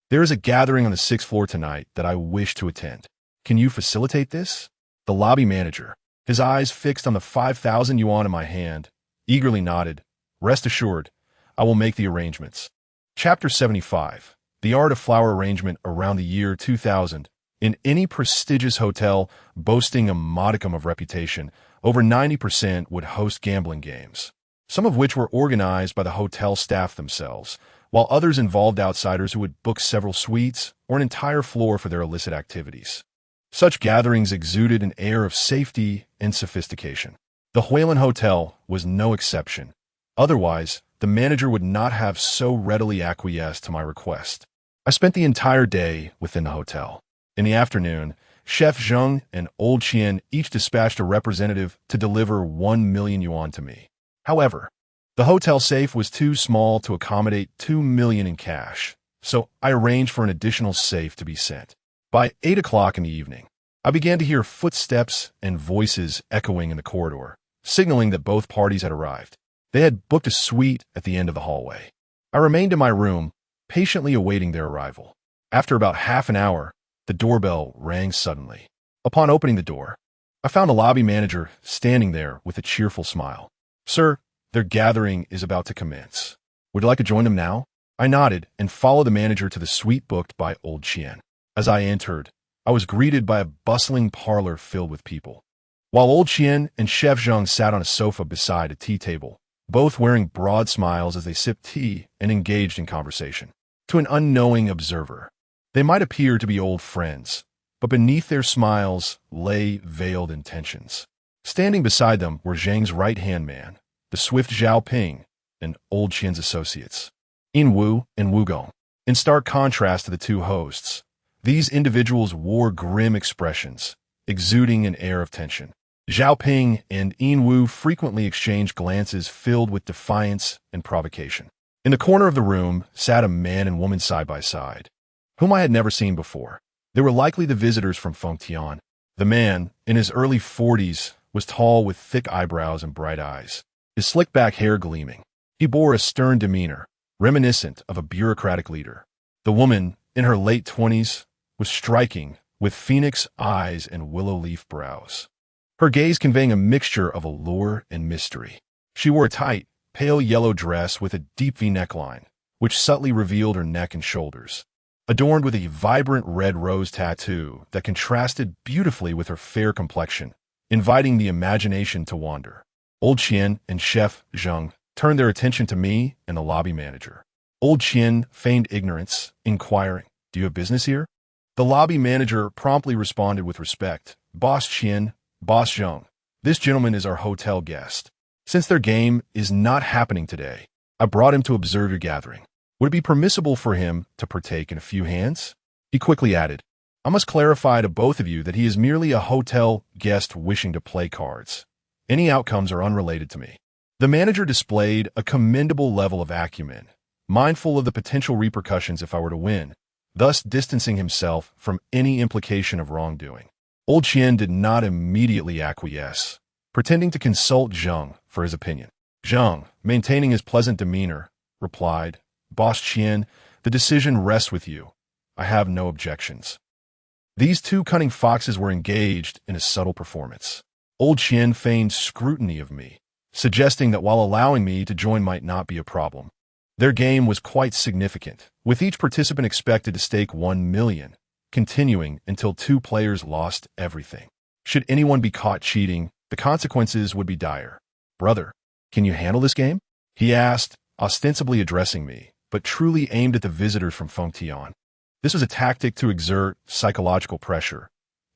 there is a gathering on the 6th floor tonight that I wish to attend. Can you facilitate this?" The lobby manager, his eyes fixed on the 5,000 yuan in my hand, eagerly nodded, "Rest assured, I will make the arrangements." Chapter 75. The Art of Flower Arrangement. Around the year 2000, in any prestigious hotel boasting a modicum of reputation, over 90% would host gambling games, some of which were organized by the hotel staff themselves, while others involved outsiders who would book several suites or an entire floor for their illicit activities. Such gatherings exuded an air of safety and sophistication. The Huilin Hotel was no exception. Otherwise, the manager would not have so readily acquiesced to my request. I spent the entire day within the hotel. In the afternoon, Chef Zheng and Old Qian each dispatched a representative to deliver 1 million yuan to me. However, the hotel safe was too small to accommodate 2 million in cash, so I arranged for an additional safe to be sent. By 8 o'clock in the evening, I began to hear footsteps and voices echoing in the corridor, signaling that both parties had arrived. They had booked a suite at the end of the hallway. I remained in my room, patiently awaiting their arrival. After about half an hour, the doorbell rang suddenly. Upon opening the door, I found a lobby manager standing there with a cheerful smile. "Sir, their gathering is about to commence. Would you like to join them now?" I nodded and followed the manager to the suite booked by Old Qian. As I entered, I was greeted by a bustling parlor filled with people. While Old Qian and Chef Zheng sat on a sofa beside a tea table, both wearing broad smiles as they sipped tea and engaged in conversation. To an unknowing observer, they might appear to be old friends, but beneath their smiles lay veiled intentions. Standing beside them were Zheng's right-hand man, the swift Zhao Ping, and Old Qian's associates, Yin Wu and Wu Gong. In stark contrast to the two hosts, these individuals wore grim expressions, exuding an air of tension. Zhao Ping and Yin Wu frequently exchanged glances filled with defiance and provocation. In the corner of the room sat a man and woman side by side, whom I had never seen before. They were likely the visitors from Fengtian. The man, in his early 40s, was tall with thick eyebrows and bright eyes, his slick-back hair gleaming. He bore a stern demeanor, reminiscent of a bureaucratic leader. The woman, in her late 20s, was striking, with phoenix eyes and willow-leaf brows, her gaze conveying a mixture of allure and mystery. She wore a tight, pale yellow dress with a deep V neckline, which subtly revealed her neck and shoulders, adorned with a vibrant red rose tattoo that contrasted beautifully with her fair complexion, inviting the imagination to wander. Old Qian and Chef Zheng turned their attention to me and the lobby manager. Old Qian feigned ignorance, inquiring, "Do you have business here?" The lobby manager promptly responded with respect, "Boss Qian, Boss Zheng, this gentleman is our hotel guest. Since their game is not happening today, I brought him to observe your gathering. Would it be permissible for him to partake in a few hands?" He quickly added, "I must clarify to both of you that he is merely a hotel guest wishing to play cards. Any outcomes are unrelated to me." The manager displayed a commendable level of acumen, mindful of the potential repercussions if I were to win, thus distancing himself from any implication of wrongdoing. Old Qian did not immediately acquiesce, pretending to consult Zheng for his opinion. Zheng, maintaining his pleasant demeanor, replied, "Boss Qian, the decision rests with you. I have no objections." These two cunning foxes were engaged in a subtle performance. Old Qian feigned scrutiny of me, suggesting that while allowing me to join might not be a problem. Their game was quite significant, with each participant expected to stake 1 million, continuing until two players lost everything. Should anyone be caught cheating, the consequences would be dire. "Brother, can you handle this game?" he asked, ostensibly addressing me, but truly aimed at the visitors from Fengtian. This was a tactic to exert psychological pressure,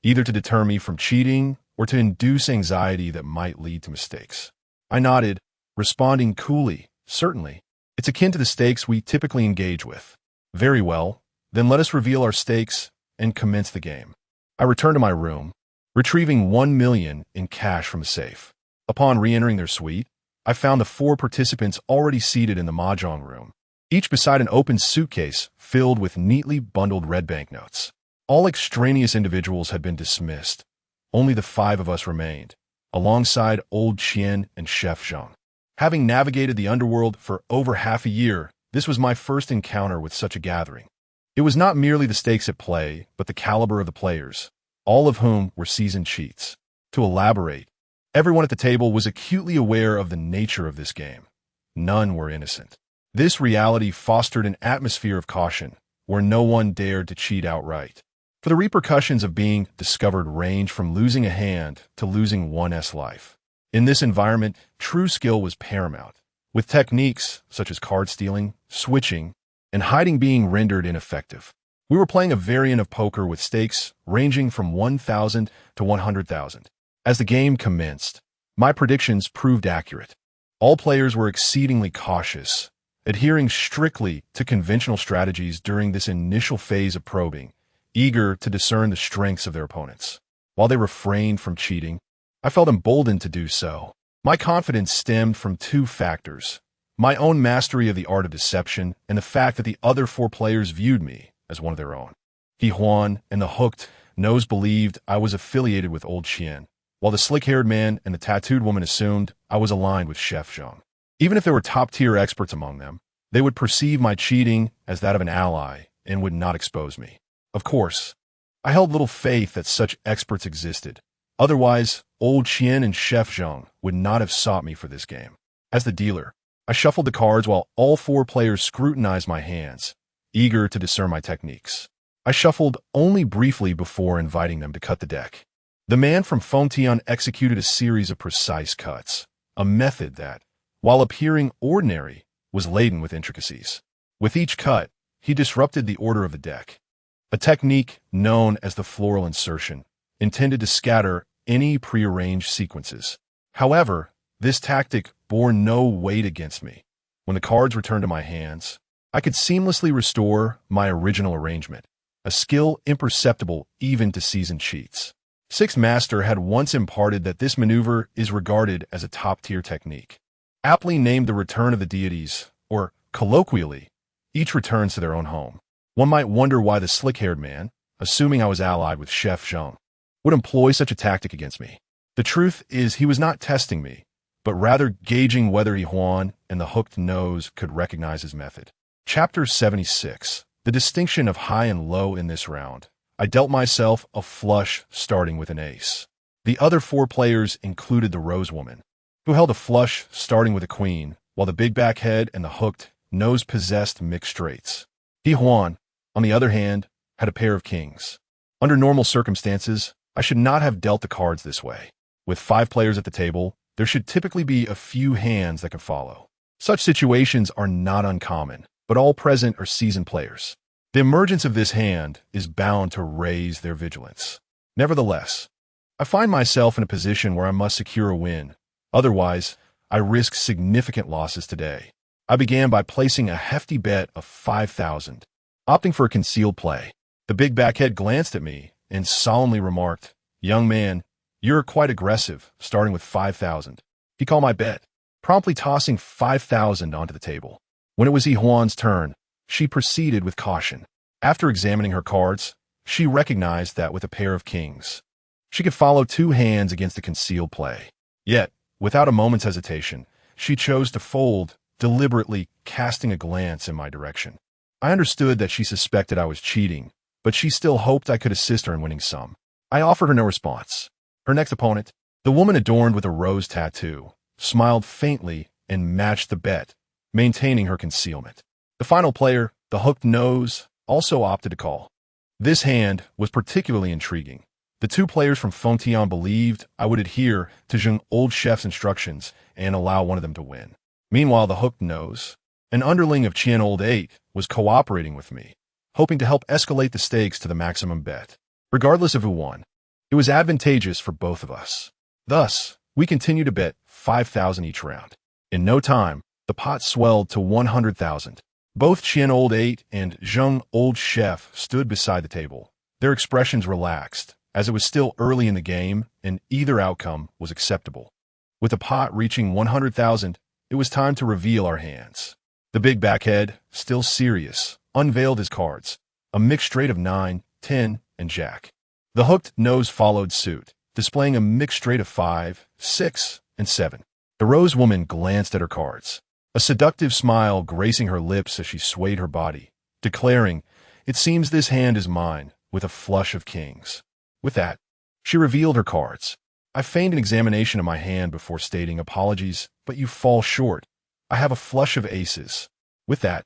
either to deter me from cheating or to induce anxiety that might lead to mistakes. I nodded, responding coolly, "Certainly. It's akin to the stakes we typically engage with." "Very well, then let us reveal our stakes and commence the game." I returned to my room, retrieving 1 million in cash from the safe. Upon re-entering their suite, I found the 4 participants already seated in the mahjong room, each beside an open suitcase filled with neatly bundled red banknotes. All extraneous individuals had been dismissed. Only the 5 of us remained, alongside Old Qian and Chef Zhang. Having navigated the underworld for over half a year, this was my first encounter with such a gathering. It was not merely the stakes at play, but the caliber of the players, all of whom were seasoned cheats. To elaborate, everyone at the table was acutely aware of the nature of this game. None were innocent. This reality fostered an atmosphere of caution, where no one dared to cheat outright. For the repercussions of being discovered range from losing a hand to losing one's life. In this environment, true skill was paramount, with techniques such as card stealing, switching, and hiding being rendered ineffective. We were playing a variant of poker with stakes ranging from 1,000 to 100,000. As the game commenced, my predictions proved accurate. All players were exceedingly cautious, adhering strictly to conventional strategies during this initial phase of probing, eager to discern the strengths of their opponents. While they refrained from cheating, I felt emboldened to do so. My confidence stemmed from 2 factors: my own mastery of the art of deception and the fact that the other 4 players viewed me as one of their own. He Huan and the hooked nose believed I was affiliated with Old Qian, while the slick-haired man and the tattooed woman assumed I was aligned with Chef Zhang. Even if there were top-tier experts among them, they would perceive my cheating as that of an ally and would not expose me. Of course, I held little faith that such experts existed. Otherwise, Old Qian and Chef Zhang would not have sought me for this game. As the dealer, I shuffled the cards while all 4 players scrutinized my hands, eager to discern my techniques. I shuffled only briefly before inviting them to cut the deck. The man from Fengtian executed a series of precise cuts, a method that, while appearing ordinary, was laden with intricacies. With each cut, he disrupted the order of the deck, a technique known as the floral insertion, intended to scatter any prearranged sequences. However, this tactic bore no weight against me. When the cards returned to my hands, I could seamlessly restore my original arrangement, a skill imperceptible even to seasoned cheats. Sixth Master had once imparted that this maneuver is regarded as a top-tier technique. Aptly named the return of the deities, or colloquially, each returns to their own home. One might wonder why the slick-haired man, assuming I was allied with Chef Zhang, would employ such a tactic against me. The truth is he was not testing me, but rather gauging whether Huan and the hooked nose could recognize his method. Chapter 76. The distinction of high and low in this round. I dealt myself a flush starting with an ace. The other 4 players included the Rose Woman, who held a flush starting with a queen, while the big back head and the hooked nose possessed mixed straights. Huan, on the other hand, had a pair of kings. Under normal circumstances, I should not have dealt the cards this way. With 5 players at the table, there should typically be a few hands that can follow. Such situations are not uncommon, but all present are seasoned players. The emergence of this hand is bound to raise their vigilance. Nevertheless, I find myself in a position where I must secure a win. Otherwise, I risk significant losses today. I began by placing a hefty bet of 5,000, opting for a concealed play. The big backhead glanced at me and solemnly remarked, "Young man, you're quite aggressive, starting with 5,000. He called my bet, promptly tossing 5,000 onto the table. When it was Huan's turn, she proceeded with caution. After examining her cards, she recognized that with a pair of kings, she could follow 2 hands against a concealed play. Yet, without a moment's hesitation, she chose to fold, deliberately casting a glance in my direction. I understood that she suspected I was cheating, but she still hoped I could assist her in winning some. I offered her no response. Her next opponent, the woman adorned with a rose tattoo, smiled faintly and matched the bet, maintaining her concealment. The final player, the hooked nose, also opted to call. This hand was particularly intriguing. The 2 players from Fengtian believed I would adhere to Zheng Old Chef's instructions and allow one of them to win. Meanwhile, the hooked nose, An underling of Qian Old 8 was cooperating with me, hoping to help escalate the stakes to the maximum bet. Regardless of who won, it was advantageous for both of us. Thus, we continued to bet 5,000 each round. In no time, the pot swelled to 100,000. Both Qian Old 8 and Zheng Old Chef stood beside the table. Their expressions relaxed, as it was still early in the game and either outcome was acceptable. With the pot reaching 100,000, it was time to reveal our hands. The big backhead, still serious, unveiled his cards, a mixed straight of 9, 10, and Jack. The hooked nose followed suit, displaying a mixed straight of 5, 6, and 7. The Rose woman glanced at her cards, a seductive smile gracing her lips as she swayed her body, declaring, "It seems this hand is mine," with a flush of kings. With that, she revealed her cards. I feigned an examination of my hand before stating, "Apologies, but you fall short. I have a flush of aces." With that,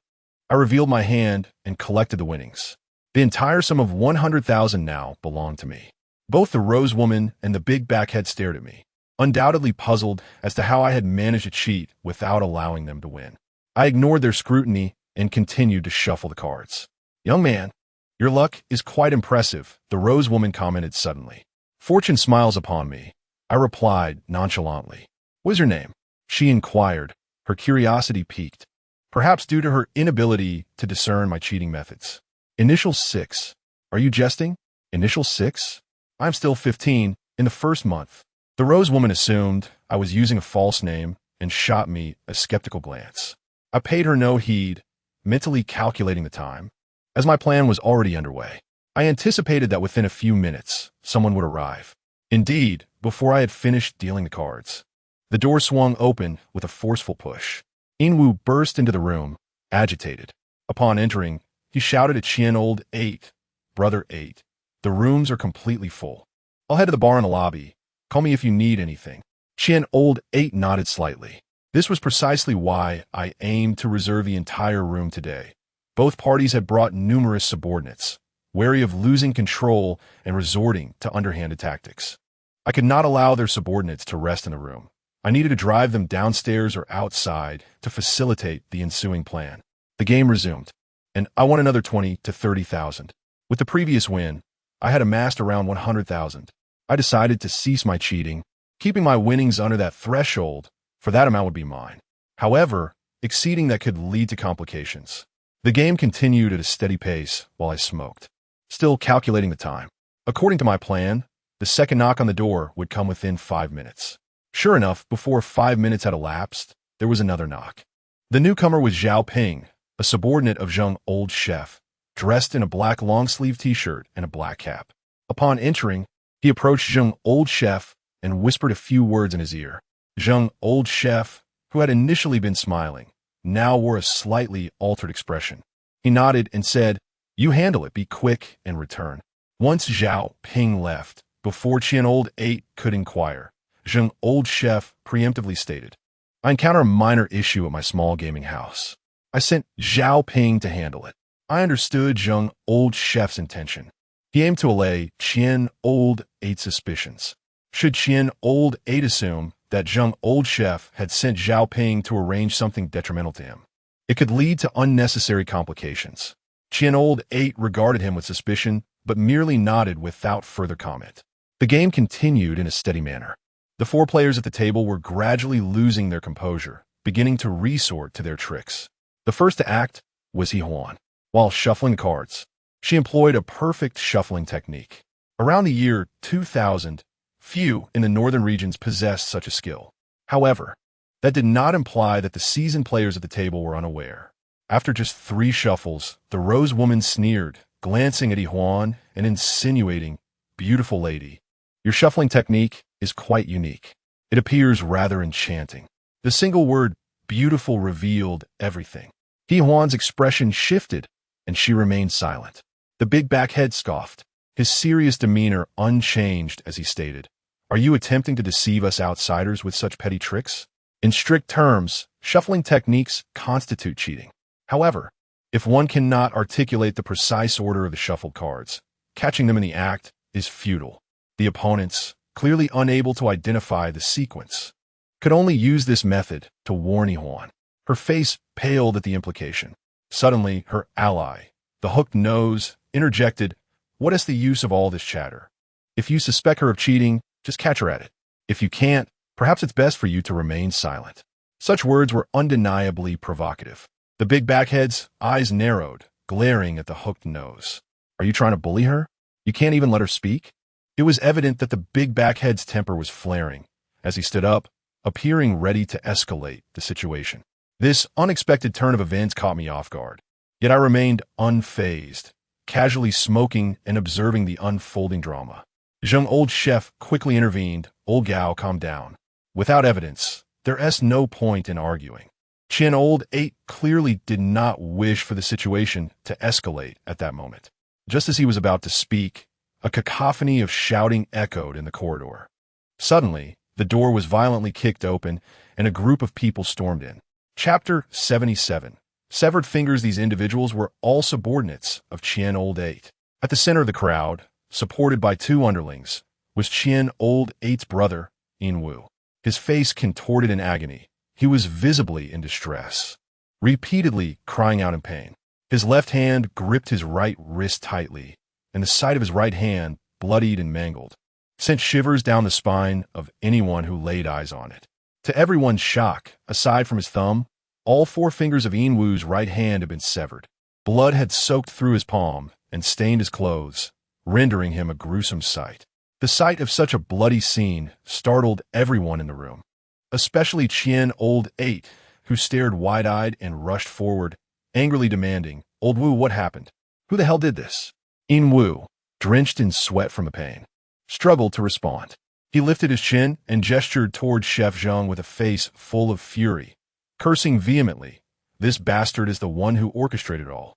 I revealed my hand and collected the winnings. The entire sum of 100,000 now belonged to me. Both the Rose woman and the big backhead stared at me, undoubtedly puzzled as to how I had managed to cheat without allowing them to win. I ignored their scrutiny and continued to shuffle the cards. "Young man, your luck is quite impressive," the Rose woman commented suddenly. "Fortune smiles upon me," I replied nonchalantly. "What is your name?" she inquired, her curiosity piqued, perhaps due to her inability to discern my cheating methods. "Initial 6. Are you jesting? Initial 6? I'm still 15, in the first month." The Rose woman assumed I was using a false name and shot me a skeptical glance. I paid her no heed, mentally calculating the time. As my plan was already underway, I anticipated that within a few minutes, someone would arrive. Indeed, before I had finished dealing the cards, the door swung open with a forceful push. Inwu burst into the room, agitated. Upon entering, he shouted at Qian Old 8, "Brother 8, the rooms are completely full. I'll head to the bar in the lobby. Call me if you need anything." Qian Old 8 nodded slightly. This was precisely why I aimed to reserve the entire room today. Both parties had brought numerous subordinates, wary of losing control and resorting to underhanded tactics. I could not allow their subordinates to rest in the room. I needed to drive them downstairs or outside to facilitate the ensuing plan. The game resumed, and I won another 20 to 30,000. With the previous win, I had amassed around 100,000. I decided to cease my cheating, keeping my winnings under that threshold, for that amount would be mine. However, exceeding that could lead to complications. The game continued at a steady pace while I smoked, still calculating the time. According to my plan, the second knock on the door would come within 5 minutes. Sure enough, before 5 minutes had elapsed, there was another knock. The newcomer was Zhao Ping, a subordinate of Zheng Old Chef, dressed in a black long-sleeve t-shirt and a black cap. Upon entering, he approached Zheng Old Chef and whispered a few words in his ear. Zheng Old Chef, who had initially been smiling, now wore a slightly altered expression. He nodded and said, "You handle it, be quick and return." Once Zhao Ping left, before Qian Old 8 could inquire, Zheng Old Chef preemptively stated, "I encounter a minor issue at my small gaming house. I sent Zhao Ping to handle it." I understood Zheng Old Chef's intention. He aimed to allay Qian Old 8's suspicions. Should Qian Old 8 assume that Zheng Old Chef had sent Zhao Ping to arrange something detrimental to him, it could lead to unnecessary complications. Qian Old 8 regarded him with suspicion, but merely nodded without further comment. The game continued in a steady manner. The 4 players at the table were gradually losing their composure, beginning to resort to their tricks. The first to act was He Huan. While shuffling cards, she employed a perfect shuffling technique. Around the year 2000, few in the northern regions possessed such a skill. However, that did not imply that the seasoned players at the table were unaware. After just 3 shuffles, the Rose woman sneered, glancing at He Huan and insinuating, "Beautiful lady, your shuffling technique is quite unique. It appears rather enchanting." The single word "beautiful" revealed everything. He Huan's expression shifted, and she remained silent. The big backhead scoffed, his serious demeanor unchanged as he stated, "Are you attempting to deceive us outsiders with such petty tricks? In strict terms, shuffling techniques constitute cheating. However, if one cannot articulate the precise order of the shuffled cards, catching them in the act is futile." The opponents, clearly unable to identify the sequence, could only use this method to warn He Huan. Her face paled at the implication. Suddenly, her ally, the hooked nose, interjected, "What is the use of all this chatter? If you suspect her of cheating, just catch her at it. If you can't, perhaps it's best for you to remain silent." Such words were undeniably provocative. The big backhead's eyes narrowed, glaring at the hooked nose. "Are you trying to bully her? You can't even let her speak?" It was evident that the big backhead's temper was flaring as he stood up, appearing ready to escalate the situation. This unexpected turn of events caught me off guard. Yet I remained unfazed, casually smoking and observing the unfolding drama. Zheng old chef quickly intervened. "Old Gao, calm down. Without evidence, there's no point in arguing." Qian old 8 clearly did not wish for the situation to escalate at that moment. Just as he was about to speak, a cacophony of shouting echoed in the corridor. Suddenly, the door was violently kicked open and a group of people stormed in. Chapter 77. Severed fingers. These individuals were all subordinates of Qian old 8. At the center of the crowd, supported by 2 underlings, was Qian old 8's brother, In Wu. His face contorted in agony. He was visibly in distress, repeatedly crying out in pain. His left hand gripped his right wrist tightly, and the side of his right hand, bloodied and mangled, sent shivers down the spine of anyone who laid eyes on it. To everyone's shock, aside from his thumb, all 4 fingers of In Wu's right hand had been severed. Blood had soaked through his palm and stained his clothes, rendering him a gruesome sight. The sight of such a bloody scene startled everyone in the room, especially Qian old 8, who stared wide-eyed and rushed forward, angrily demanding, "Old Wu, what happened? Who the hell did this?" In Wu, drenched in sweat from the pain, struggled to respond. He lifted his chin and gestured toward Chef Zheng with a face full of fury, cursing vehemently. This bastard is the one who orchestrated it all.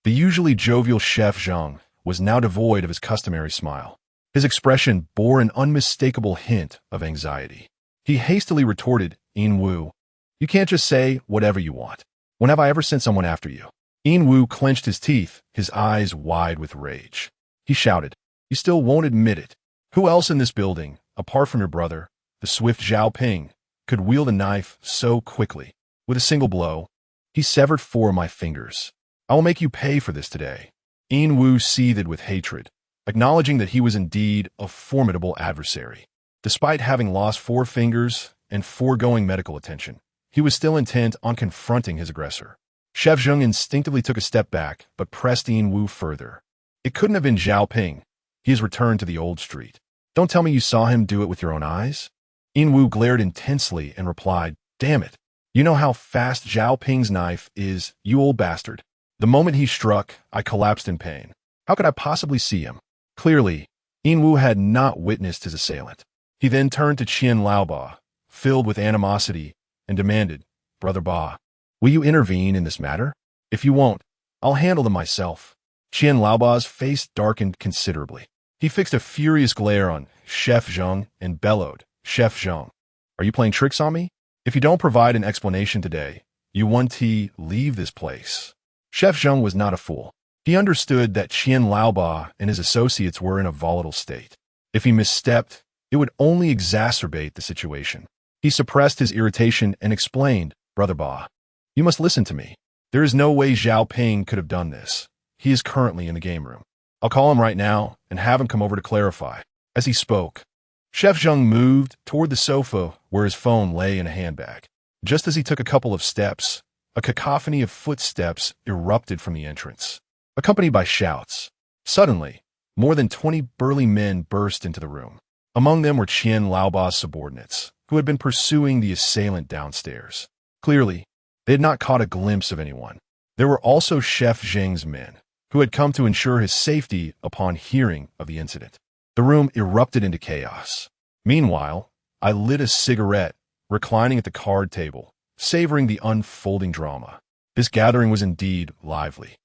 The usually jovial Chef Zheng was now devoid of his customary smile. His expression bore an unmistakable hint of anxiety. He hastily retorted, "In Wu, you can't just say whatever you want. When have I ever sent someone after you?" In Wu clenched his teeth, his eyes wide with rage. He shouted, "You still won't admit it. Who else in this building, apart from your brother, the swift Zhao Ping, could wield a knife so quickly? With a single blow, he severed 4 of my fingers. I will make you pay for this today." In Wu seethed with hatred, acknowledging that he was indeed a formidable adversary. Despite having lost 4 fingers and foregoing medical attention, he was still intent on confronting his aggressor. Chef Zheng instinctively took a step back, but pressed In Wu further. "It couldn't have been Zhao Ping. He has returned to the old street. Don't tell me you saw him do it with your own eyes?" In Wu glared intensely and replied, "Damn it. You know how fast Zhao Ping's knife is, you old bastard. The moment he struck, I collapsed in pain. How could I possibly see him?" Clearly, In Wu had not witnessed his assailant. He then turned to Qian Laoba, filled with animosity, and demanded, "Brother Ba, will you intervene in this matter? If you won't, I'll handle them myself." Qian Laoba's face darkened considerably. He fixed a furious glare on Chef Zheng and bellowed, "Chef Zheng, are you playing tricks on me? If you don't provide an explanation today, you want to leave this place." Chef Zheng was not a fool. He understood that Qian Laoba and his associates were in a volatile state. If he misstepped, it would only exacerbate the situation. He suppressed his irritation and explained, "Brother Ba, you must listen to me. There is no way Zhao Ping could have done this. He is currently in the game room. I'll call him right now and have him come over to clarify." As he spoke, Chef Zheng moved toward the sofa where his phone lay in a handbag. Just as he took a couple of steps, a cacophony of footsteps erupted from the entrance, accompanied by shouts. Suddenly, more than 20 burly men burst into the room. Among them were Qian Laoba's subordinates, who had been pursuing the assailant downstairs. Clearly, they had not caught a glimpse of anyone. There were also Chef Zheng's men, who had come to ensure his safety upon hearing of the incident. The room erupted into chaos. Meanwhile, I lit a cigarette, reclining at the card table, savoring the unfolding drama. This gathering was indeed lively.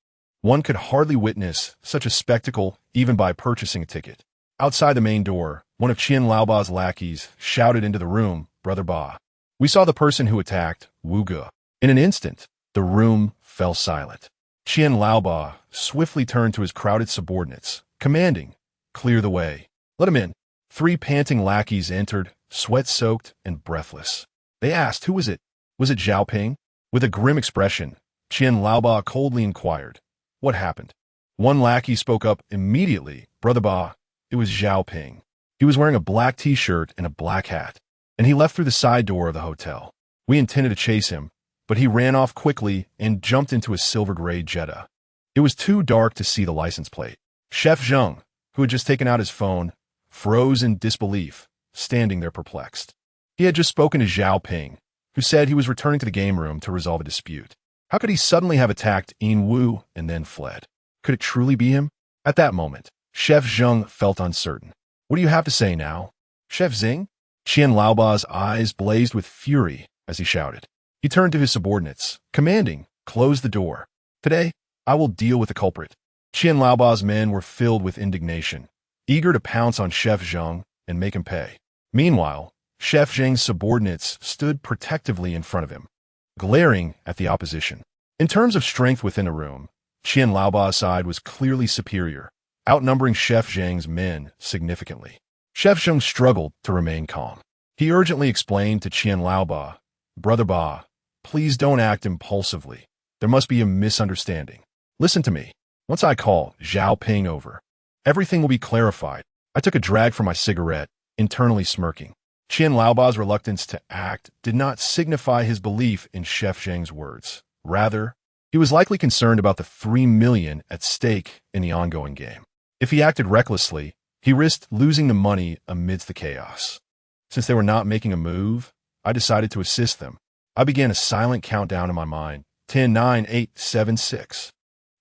One could hardly witness such a spectacle even by purchasing a ticket. Outside the main door, one of Qian Laoba's lackeys shouted into the room, "Brother Ba, we saw the person who attacked Wu Ge." In an instant, the room fell silent. Qian Laoba swiftly turned to his crowded subordinates, commanding, "Clear the way. Let him in." 3 panting lackeys entered, sweat-soaked and breathless. They asked, "Who was it? Was it Zhao Ping?" With a grim expression, Qian Laoba coldly inquired, "What happened?" One lackey spoke up immediately, "Brother Ba, it was Zhao Ping. He was wearing a black t-shirt and a black hat, and he left through the side door of the hotel. We intended to chase him, but he ran off quickly and jumped into a silver-gray Jetta. It was too dark to see the license plate." Chef Zheng, who had just taken out his phone, froze in disbelief, standing there perplexed. He had just spoken to Zhao Ping, who said he was returning to the game room to resolve a dispute. How could he suddenly have attacked Yin Wu and then fled? Could it truly be him? At that moment, Chef Zheng felt uncertain. "What do you have to say now, Chef Zing?" Qian Laoba's eyes blazed with fury as he shouted. He turned to his subordinates, commanding, "Close the door. Today, I will deal with the culprit." Qian Laoba's men were filled with indignation, eager to pounce on Chef Zheng and make him pay. Meanwhile, Chef Zheng's subordinates stood protectively in front of him, glaring at the opposition. In terms of strength within a room, Qian Laoba's side was clearly superior, outnumbering Chef Zheng's men significantly. Chef Zheng struggled to remain calm. He urgently explained to Qian Laoba, "Brother Ba, please don't act impulsively. There must be a misunderstanding. Listen to me. Once I call Zhao Ping over, everything will be clarified." I took a drag from my cigarette, internally smirking. Qian Laoba's reluctance to act did not signify his belief in Chef Zheng's words. Rather, he was likely concerned about the 3 million at stake in the ongoing game. If he acted recklessly, he risked losing the money amidst the chaos. Since they were not making a move, I decided to assist them. I began a silent countdown in my mind, 10, 9, 8, 7, 6.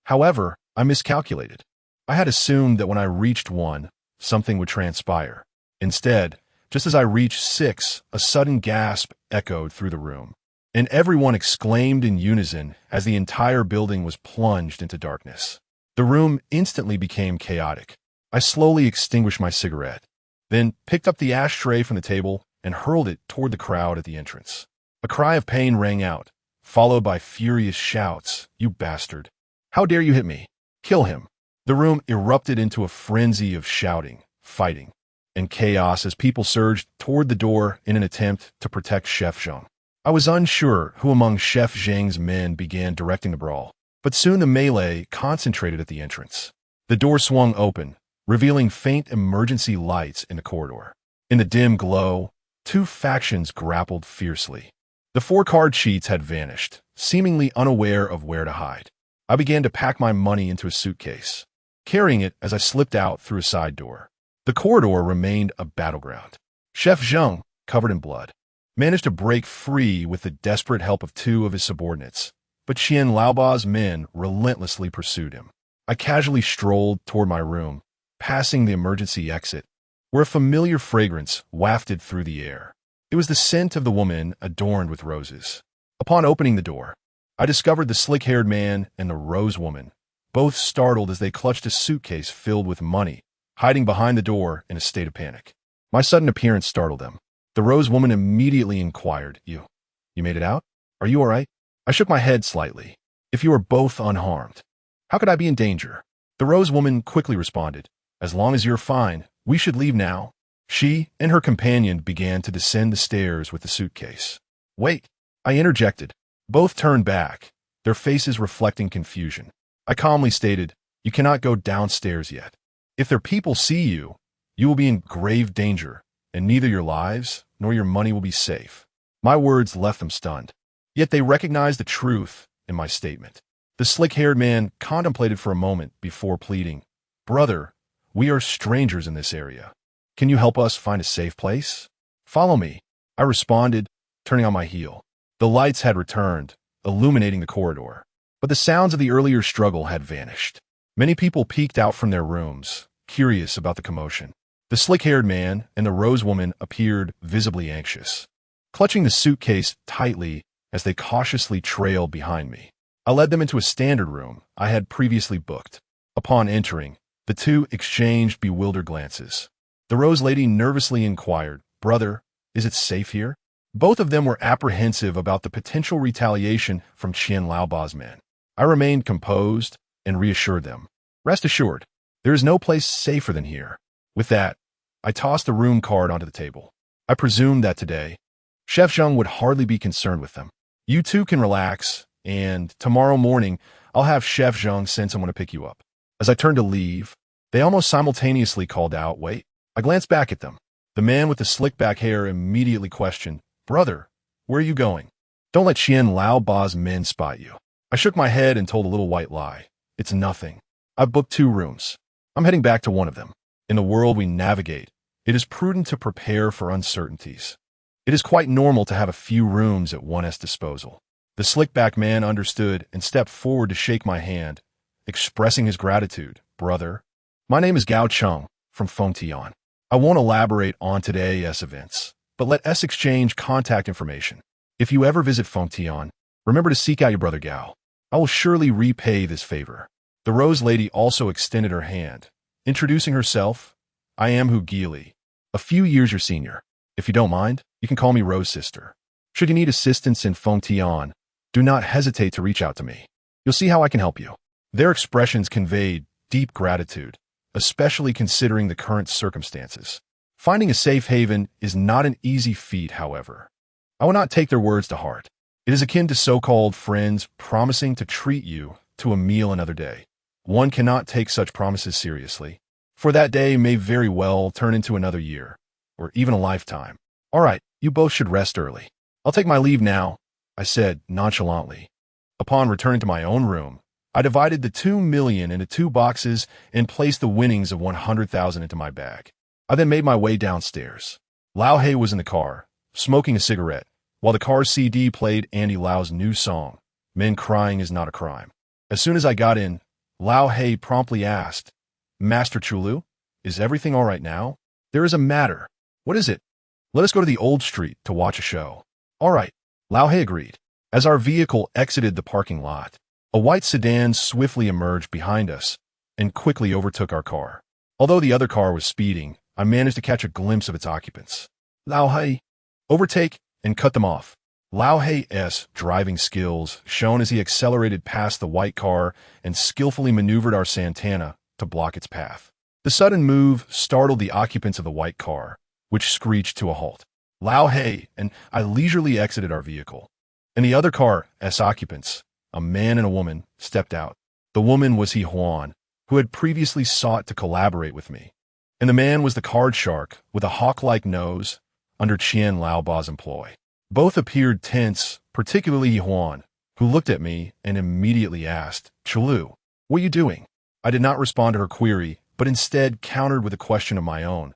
However, I miscalculated. I had assumed that when I reached 1, something would transpire. Instead, just as I reached 6, a sudden gasp echoed through the room, and everyone exclaimed in unison as the entire building was plunged into darkness. The room instantly became chaotic. I slowly extinguished my cigarette, then picked up the ashtray from the table and hurled it toward the crowd at the entrance. A cry of pain rang out, followed by furious shouts, "You bastard! How dare you hit me? Kill him!" The room erupted into a frenzy of shouting, fighting, and chaos as people surged toward the door in an attempt to protect Chef Zheng. I was unsure who among Chef Zheng's men began directing the brawl, but soon the melee concentrated at the entrance. The door swung open, revealing faint emergency lights in the corridor. In the dim glow, 2 factions grappled fiercely. The 4 card cheats had vanished, seemingly unaware of where to hide. I began to pack my money into a suitcase, carrying it as I slipped out through a side door. The corridor remained a battleground. Chef Zheng, covered in blood, managed to break free with the desperate help of 2 of his subordinates, but Qian Laoba's men relentlessly pursued him. I casually strolled toward my room, passing the emergency exit, where a familiar fragrance wafted through the air. It was the scent of the woman adorned with roses. Upon opening the door, I discovered the slick-haired man and the rose woman, both startled as they clutched a suitcase filled with money, hiding behind the door in a state of panic. My sudden appearance startled them. The rose woman immediately inquired, You made it out? Are you all right?" I shook my head slightly. "If you are both unharmed, how could I be in danger?" The rose woman quickly responded, "As long as you're fine, we should leave now." She and her companion began to descend the stairs with the suitcase. "Wait," I interjected. Both turned back, their faces reflecting confusion. I calmly stated, "You cannot go downstairs yet. If their people see you, you will be in grave danger, and neither your lives nor your money will be safe." My words left them stunned, yet they recognized the truth in my statement. The slick-haired man contemplated for a moment before pleading, "Brother, we are strangers in this area. Can you help us find a safe place?" "Follow me," I responded, turning on my heel. The lights had returned, illuminating the corridor, but the sounds of the earlier struggle had vanished. Many people peeked out from their rooms, curious about the commotion. The slick-haired man and the rose woman appeared visibly anxious, clutching the suitcase tightly as they cautiously trailed behind me. I led them into a standard room I had previously booked. Upon entering, the 2 exchanged bewildered glances. The rose lady nervously inquired, "Brother, is it safe here?" Both of them were apprehensive about the potential retaliation from Qian Laoba's men. I remained composed and reassured them. "Rest assured, there is no place safer than here." With that, I tossed the room card onto the table. I presumed that today, Chef Zheng would hardly be concerned with them. You two can relax, and tomorrow morning, I'll have Chef Zhang send someone to pick you up. As I turned to leave, they almost simultaneously called out, "Wait." I glanced back at them. The man with the slick back hair immediately questioned, "Brother, where are you going?" "Don't let Qian Lao Ba's men spot you." I shook my head and told a little white lie. "It's nothing. I've booked 2 rooms. I'm heading back to one of them." In the world we navigate, it is prudent to prepare for uncertainties. It is quite normal to have a few rooms at one's disposal. The slick-back man understood and stepped forward to shake my hand, expressing his gratitude. "Brother, my name is Gao Cheng from Fengtian. I won't elaborate on today's events, but let us exchange contact information. If you ever visit Fengtian, remember to seek out your brother Gao. I will surely repay this favor." The Rose Lady also extended her hand, introducing herself. "I am Hu Geely, a few years your senior. If you don't mind, you can call me Rose Sister. Should you need assistance in Fengtian, do not hesitate to reach out to me. You'll see how I can help you." Their expressions conveyed deep gratitude, especially considering the current circumstances. Finding a safe haven is not an easy feat, however. I will not take their words to heart. It is akin to so-called friends promising to treat you to a meal another day. One cannot take such promises seriously, for that day may very well turn into another year, or even a lifetime. "All right, you both should rest early. I'll take my leave now," I said nonchalantly. Upon returning to my own room, I divided the 2 million into 2 boxes and placed the winnings of 100,000 into my bag. I then made my way downstairs. Lao He was in the car, smoking a cigarette, while the car's CD played Andy Lau's new song, "Men Crying Is Not a Crime." As soon as I got in, Lao He promptly asked, "Master Chulu, is everything all right now?" "There is a matter." "What is it?" "Let us go to the old street to watch a show." "All right," Lao He agreed. As our vehicle exited the parking lot, a white sedan swiftly emerged behind us and quickly overtook our car. Although the other car was speeding, I managed to catch a glimpse of its occupants. "Lao He, overtake and cut them off." Lao He's driving skills shone as he accelerated past the white car and skillfully maneuvered our Santana to block its path. The sudden move startled the occupants of the white car, which screeched to a halt. Lao He and I leisurely exited our vehicle. In the other car's occupants, a man and a woman, stepped out. The woman was He Huan, who had previously sought to collaborate with me, and the man was the card shark with a hawk-like nose under Qian Lao Ba's employ. Both appeared tense, particularly He Huan, who looked at me and immediately asked, "Chulu, what are you doing?" I did not respond to her query, but instead countered with a question of my own.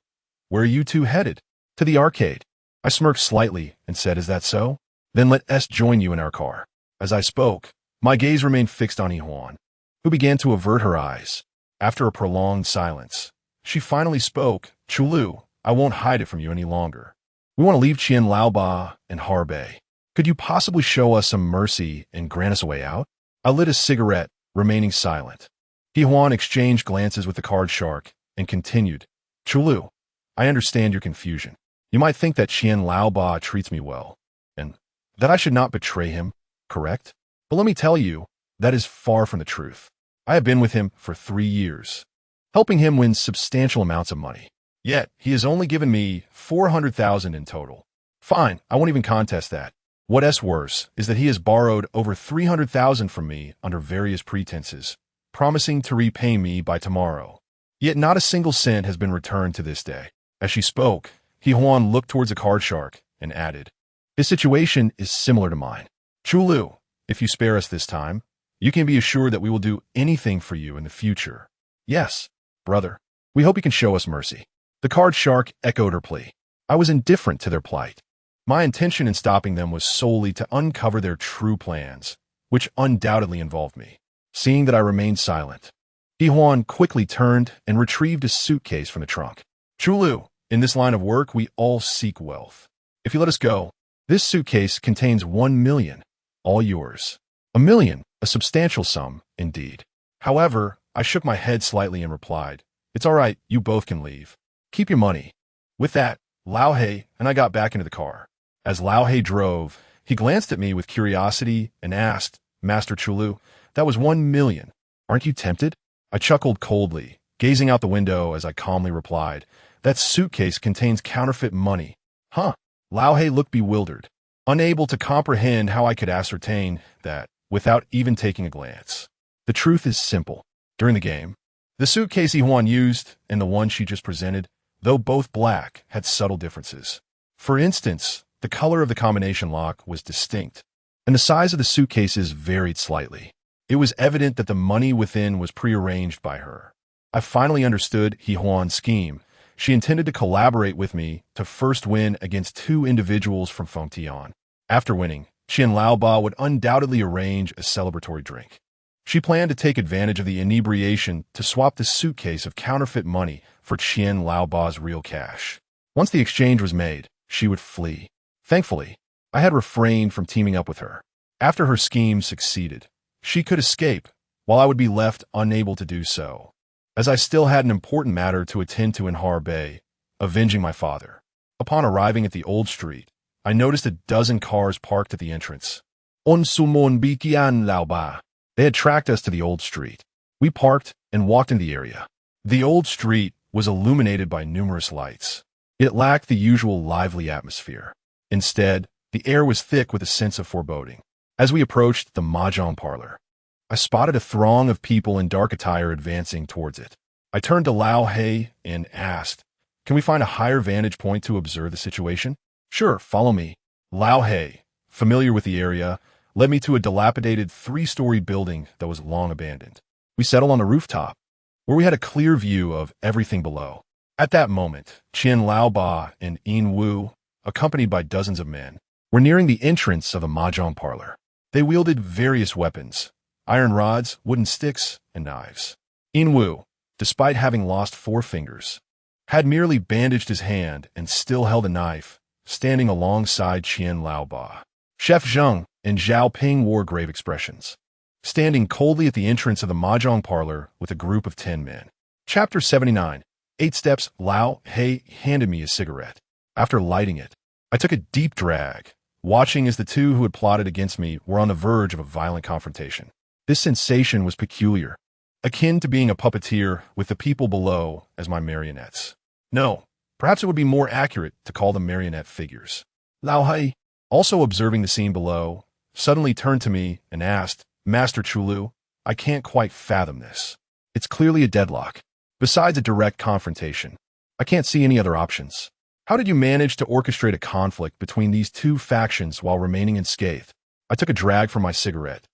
"Where are you two headed?" "To the arcade." I smirked slightly and said, "Is that so? Then let us join you in our car." As I spoke, my gaze remained fixed on He Huan, who began to avert her eyes. After a prolonged silence, she finally spoke, "Chulu, I won't hide it from you any longer. We want to leave Qian Lao Ba and Harbei. Could you possibly show us some mercy and grant us a way out?" I lit a cigarette, remaining silent. He Huan exchanged glances with the card shark and continued, "Chulu, I understand your confusion. You might think that Qian Lao Ba treats me well, and that I should not betray him, correct? But let me tell you, that is far from the truth. I have been with him for 3 years, helping him win substantial amounts of money. Yet, he has only given me 400,000 in total. Fine, I won't even contest that. What's worse is that he has borrowed over 300,000 from me under various pretenses, promising to repay me by tomorrow. Yet not a single cent has been returned to this day." As she spoke, He Huan looked towards the card shark and added, "His situation is similar to mine. Chulu, if you spare us this time, you can be assured that we will do anything for you in the future." "Yes, brother, we hope you can show us mercy." The card shark echoed her plea. I was indifferent to their plight. My intention in stopping them was solely to uncover their true plans, which undoubtedly involved me. Seeing that I remained silent, He Huan quickly turned and retrieved a suitcase from the trunk. "Chulu, in this line of work, we all seek wealth. If you let us go, this suitcase contains 1 million, all yours." "1 million, a substantial sum, indeed." However, I shook my head slightly and replied, "It's all right, you both can leave. Keep your money." With that, Lao He and I got back into the car. As Lao He drove, he glanced at me with curiosity and asked, "Master Chulu, that was 1 million. Aren't you tempted?" I chuckled coldly, gazing out the window as I calmly replied, "That suitcase contains counterfeit money." "Huh?" Lao He looked bewildered. unable to comprehend how I could ascertain that without even taking a glance. The truth is simple. During the game, the suitcase Juan used and the one she just presented, though both black, had subtle differences. For instance, the color of the combination lock was distinct, and the size of the suitcases varied slightly. It was evident that the money within was prearranged by her. I finally understood Juan's scheme. She intended to collaborate with me to first win against two individuals from Fengtian. After winning, she and Lao Ba would undoubtedly arrange a celebratory drink. She planned to take advantage of the inebriation to swap the suitcase of counterfeit money for Qian Lao Ba's real cash. Once the exchange was made, she would flee. Thankfully, I had refrained from teaming up with her. After her scheme succeeded, she could escape, while I would be left unable to do so, as I still had an important matter to attend to in Harbay, avenging my father. Upon arriving at the old street, I noticed a dozen cars parked at the entrance. On sumon bikian Lao Ba. They had tracked us to the old street. We parked and walked in the area. The old street was illuminated by numerous lights. It lacked the usual lively atmosphere. Instead, the air was thick with a sense of foreboding. As we approached the mahjong parlor, I spotted a throng of people in dark attire advancing towards it. I turned to Lao He and asked, "Can we find a higher vantage point to observe the situation?" "Sure, follow me." Lao He, familiar with the area, led me to a dilapidated 3-story building that was long abandoned. We settled on a rooftop, where we had a clear view of everything below. At that moment, Qian Lao Ba and Yin Wu, accompanied by dozens of men, were nearing the entrance of the mahjong parlor. They wielded various weapons: iron rods, wooden sticks, and knives. Yin Wu, despite having lost 4 fingers, had merely bandaged his hand and still held a knife, standing alongside Qian Lao Ba. Chef Zheng and Zhao Ping wore grave expressions, standing coldly at the entrance of the mahjong parlor with a group of 10 men. Chapter 79. 8 Steps. Lao He handed me a cigarette. After lighting it, I took a deep drag, watching as the two who had plotted against me were on the verge of a violent confrontation. This sensation was peculiar, akin to being a puppeteer with the people below as my marionettes. No, perhaps it would be more accurate to call them marionette figures. Lao He, also observing the scene below, suddenly turned to me and asked, "Master Chulu, I can't quite fathom this. It's clearly a deadlock. Besides a direct confrontation, I can't see any other options. How did you manage to orchestrate a conflict between these two factions while remaining unscathed?" I took a drag from my cigarette,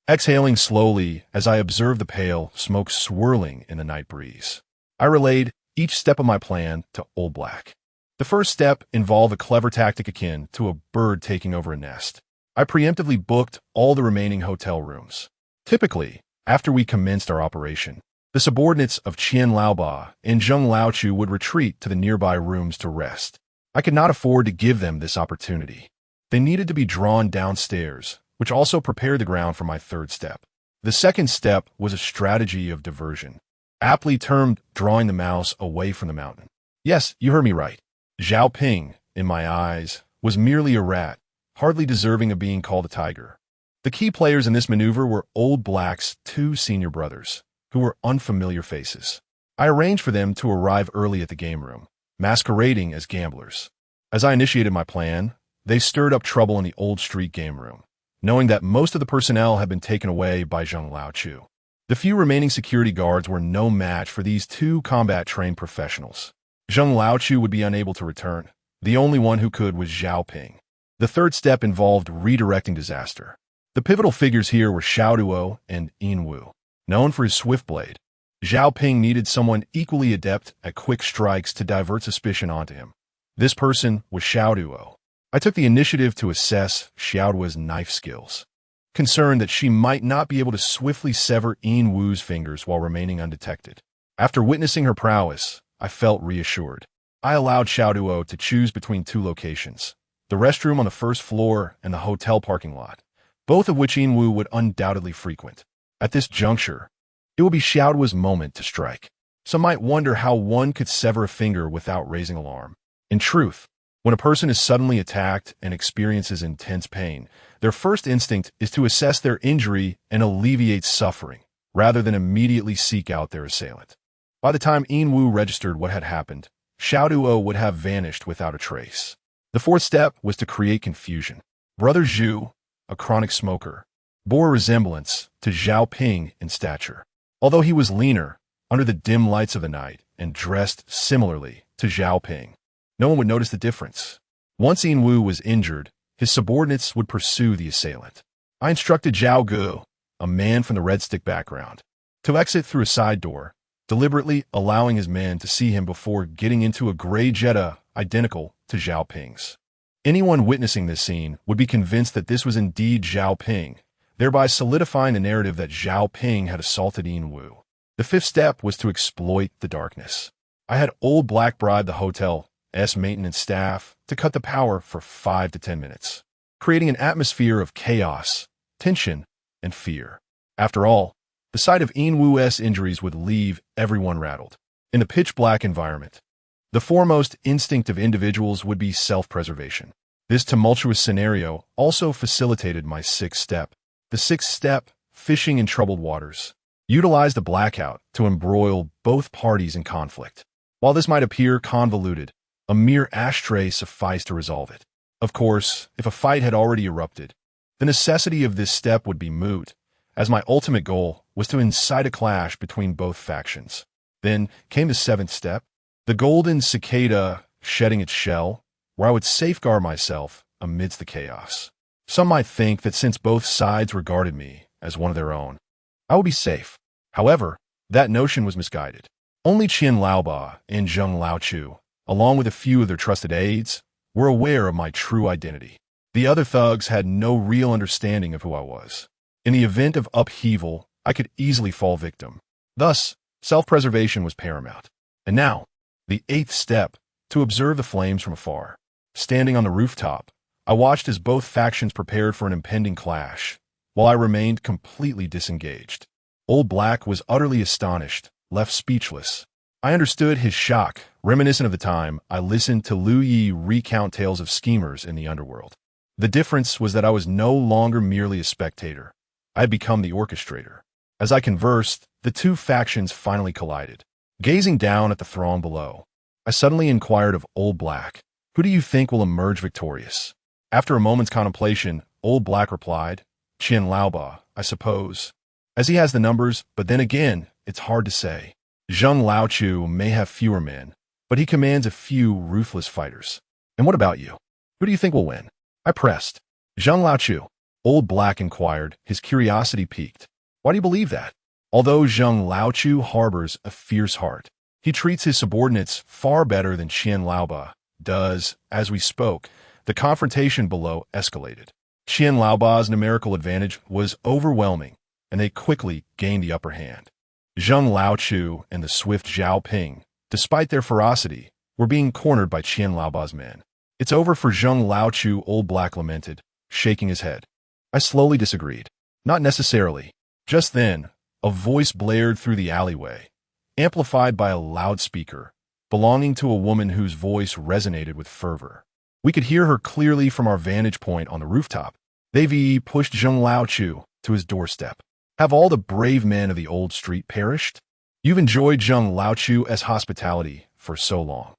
exhaling slowly as I observed the pale smoke swirling in the night breeze. I relayed each step of my plan to Old Black. The first step involved a clever tactic akin to a bird taking over a nest. I preemptively booked all the remaining hotel rooms. Typically, after we commenced our operation, the subordinates of Qian Lao Ba and Zheng Laochu would retreat to the nearby rooms to rest. I could not afford to give them this opportunity. They needed to be drawn downstairs, which also prepared the ground for my third step. The second step was a strategy of diversion, aptly termed drawing the mouse away from the mountain. Yes, you heard me right. Zhao Ping, in my eyes, was merely a rat, hardly deserving of being called a tiger. The key players in this maneuver were Old Black's 2 senior brothers, who were unfamiliar faces. I arranged for them to arrive early at the game room, masquerading as gamblers. As I initiated my plan, they stirred up trouble in the old street game room, knowing that most of the personnel had been taken away by Zheng Laochu. The few remaining security guards were no match for these 2 combat-trained professionals. Zheng Laochu would be unable to return. The only one who could was Zhao Ping. The third step involved redirecting disaster. The pivotal figures here were Xiao Duo and Yin Wu. Known for his swift blade, Zhao Ping needed someone equally adept at quick strikes to divert suspicion onto him. This person was Xiao Duo. I took the initiative to assess Xiao Duo's knife skills, concerned that she might not be able to swiftly sever Yin Wu's fingers while remaining undetected. After witnessing her prowess, I felt reassured. I allowed Xiao Duo to choose between 2 locations, the restroom on the first floor and the hotel parking lot, both of which Yin Wu would undoubtedly frequent. At this juncture, it would be Xiao Duo's moment to strike. Some might wonder how one could sever a finger without raising alarm. In truth, when a person is suddenly attacked and experiences intense pain, their first instinct is to assess their injury and alleviate suffering, rather than immediately seek out their assailant. By the time Yin Wu registered what had happened, Xiao Duo would have vanished without a trace. The fourth step was to create confusion. Brother Zhu, a chronic smoker, bore a resemblance to Zhao Ping in stature. Although he was leaner, under the dim lights of the night, and dressed similarly to Zhao Ping, no one would notice the difference. Once Yin Wu was injured, his subordinates would pursue the assailant. I instructed Zhao Gu, a man from the Red Stick background, to exit through a side door, deliberately allowing his men to see him before getting into a gray Jetta identical to Zhao Ping's. Anyone witnessing this scene would be convinced that this was indeed Zhao Ping, thereby solidifying the narrative that Zhao Ping had assaulted Yin Wu. The fifth step was to exploit the darkness. I had Old Black bribe the hotel's maintenance staff to cut the power for 5 to 10 minutes, creating an atmosphere of chaos, tension, and fear. After all, the sight of Yin Wu's injuries would leave everyone rattled. In the pitch-black environment, the foremost instinct of individuals would be self-preservation. This tumultuous scenario also facilitated my sixth step. The sixth step, fishing in troubled waters, utilized the blackout to embroil both parties in conflict. While this might appear convoluted, a mere ashtray sufficed to resolve it. Of course, if a fight had already erupted, the necessity of this step would be moot, as my ultimate goal was to incite a clash between both factions. Then came the seventh step, the golden cicada shedding its shell, where I would safeguard myself amidst the chaos. Some might think that since both sides regarded me as one of their own, I would be safe. However, that notion was misguided. Only Qian Laoba and Zheng Laochu, along with a few of their trusted aides, were aware of my true identity. The other thugs had no real understanding of who I was. In the event of upheaval, I could easily fall victim. Thus, self-preservation was paramount. And now, the eighth step, to observe the flames from afar. Standing on the rooftop, I watched as both factions prepared for an impending clash, while I remained completely disengaged. Old Black was utterly astonished, left speechless. I understood his shock, reminiscent of the time I listened to Liu Yi recount tales of schemers in the underworld. The difference was that I was no longer merely a spectator. I had become the orchestrator. As I conversed, the two factions finally collided. Gazing down at the throng below, I suddenly inquired of Old Black, "Who do you think will emerge victorious?" After a moment's contemplation, Old Black replied, "Qian Laoba, I suppose, as he has the numbers, but then again, it's hard to say. Zheng Laochu may have fewer men, but he commands a few ruthless fighters. And what about you? Who do you think will win?" I pressed. "Zheng Laochu." Old Black inquired, his curiosity piqued. "Why do you believe that?" Although Zheng Laochu harbors a fierce heart, he treats his subordinates far better than Qian Laoba does. As we spoke, the confrontation below escalated. Qian Laoba's numerical advantage was overwhelming, and they quickly gained the upper hand. Zheng Laochu and the swift Zhao Ping, despite their ferocity, were being cornered by Qian Laoba's men. "It's over for Zheng Laochu," Old Black lamented, shaking his head. I slowly disagreed. "Not necessarily." Just then, a voice blared through the alleyway, amplified by a loudspeaker, belonging to a woman whose voice resonated with fervor. We could hear her clearly from our vantage point on the rooftop. "They've pushed Zheng Laochu to his doorstep. Have all the brave men of the old street perished? You've enjoyed Zheng Laochu's hospitality for so long.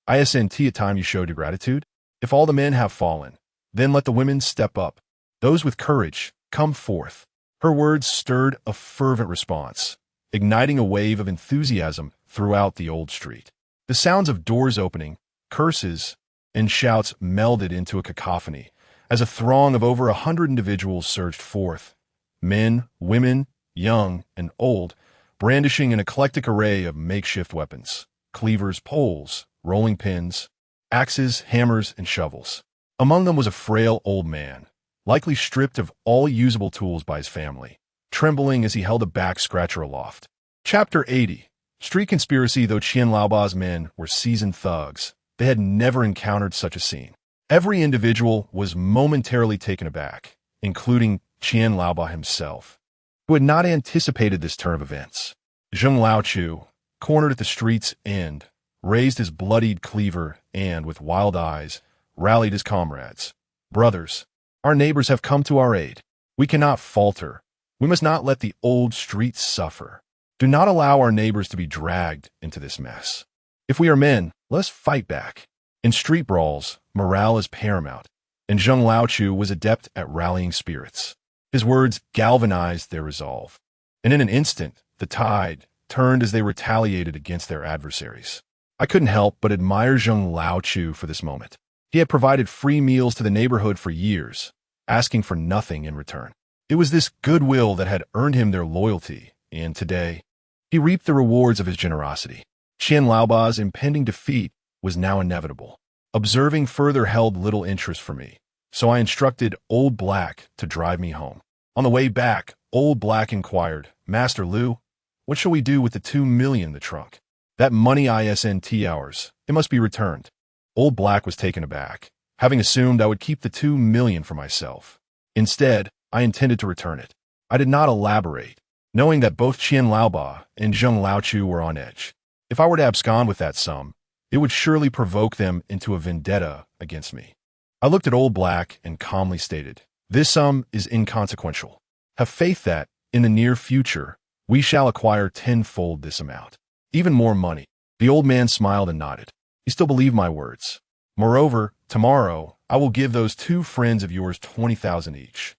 Isn't it time you showed your gratitude? If all the men have fallen, then let the women step up. Those with courage, come forth." Her words stirred a fervent response, igniting a wave of enthusiasm throughout the old street. The sounds of doors opening, curses, and shouts melded into a cacophony as a throng of over 100 individuals surged forth. Men, women, young, and old, brandishing an eclectic array of makeshift weapons, cleavers, poles, rolling pins, axes, hammers, and shovels. Among them was a frail old man, likely stripped of all usable tools by his family, trembling as he held a back-scratcher aloft. Chapter 80. Street Conspiracy. Though Qian Laoba's men were seasoned thugs, they had never encountered such a scene. Every individual was momentarily taken aback, including Qian Laoba himself, who had not anticipated this turn of events. Zheng Laochu, cornered at the street's end, raised his bloodied cleaver and, with wild eyes, rallied his comrades. "Brothers, our neighbors have come to our aid. We cannot falter. We must not let the old streets suffer. Do not allow our neighbors to be dragged into this mess. If we are men, let us fight back. In street brawls, morale is paramount, and Zheng Laochu was adept at rallying spirits. His words galvanized their resolve, and in an instant, the tide turned as they retaliated against their adversaries. I couldn't help but admire Zheng Laochu for this moment. He had provided free meals to the neighborhood for years, asking for nothing in return. It was this goodwill that had earned him their loyalty, and today, he reaped the rewards of his generosity. Qian Laoba's impending defeat was now inevitable. Observing further held little interest for me, so I instructed Old Black to drive me home. On the way back, Old Black inquired, "Master Lu, what shall we do with the 2 million in the trunk? That money isn't ours. It must be returned." Old Black was taken aback, having assumed I would keep the 2 million for myself. Instead, I intended to return it. I did not elaborate, knowing that both Qian Laoba and Zheng Laochu were on edge. If I were to abscond with that sum, it would surely provoke them into a vendetta against me. I looked at Old Black and calmly stated, "This sum is inconsequential. Have faith that, in the near future, we shall acquire tenfold this amount. Even more money." The old man smiled and nodded. He still believed my words. "Moreover, tomorrow, I will give those 2 friends of yours 20,000 each.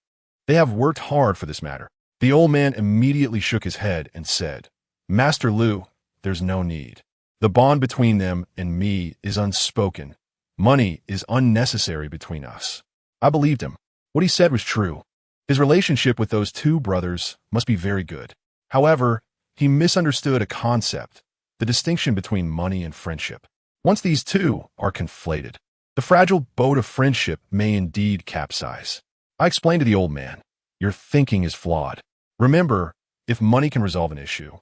They have worked hard for this matter." The old man immediately shook his head and said, "Master Lu, there's no need. The bond between them and me is unspoken. Money is unnecessary between us." I believed him. What he said was true. His relationship with those 2 brothers must be very good. However, he misunderstood a concept, the distinction between money and friendship. Once these 2 are conflated, the fragile boat of friendship may indeed capsize. I explained to the old man, "Your thinking is flawed. Remember, if money can resolve an issue,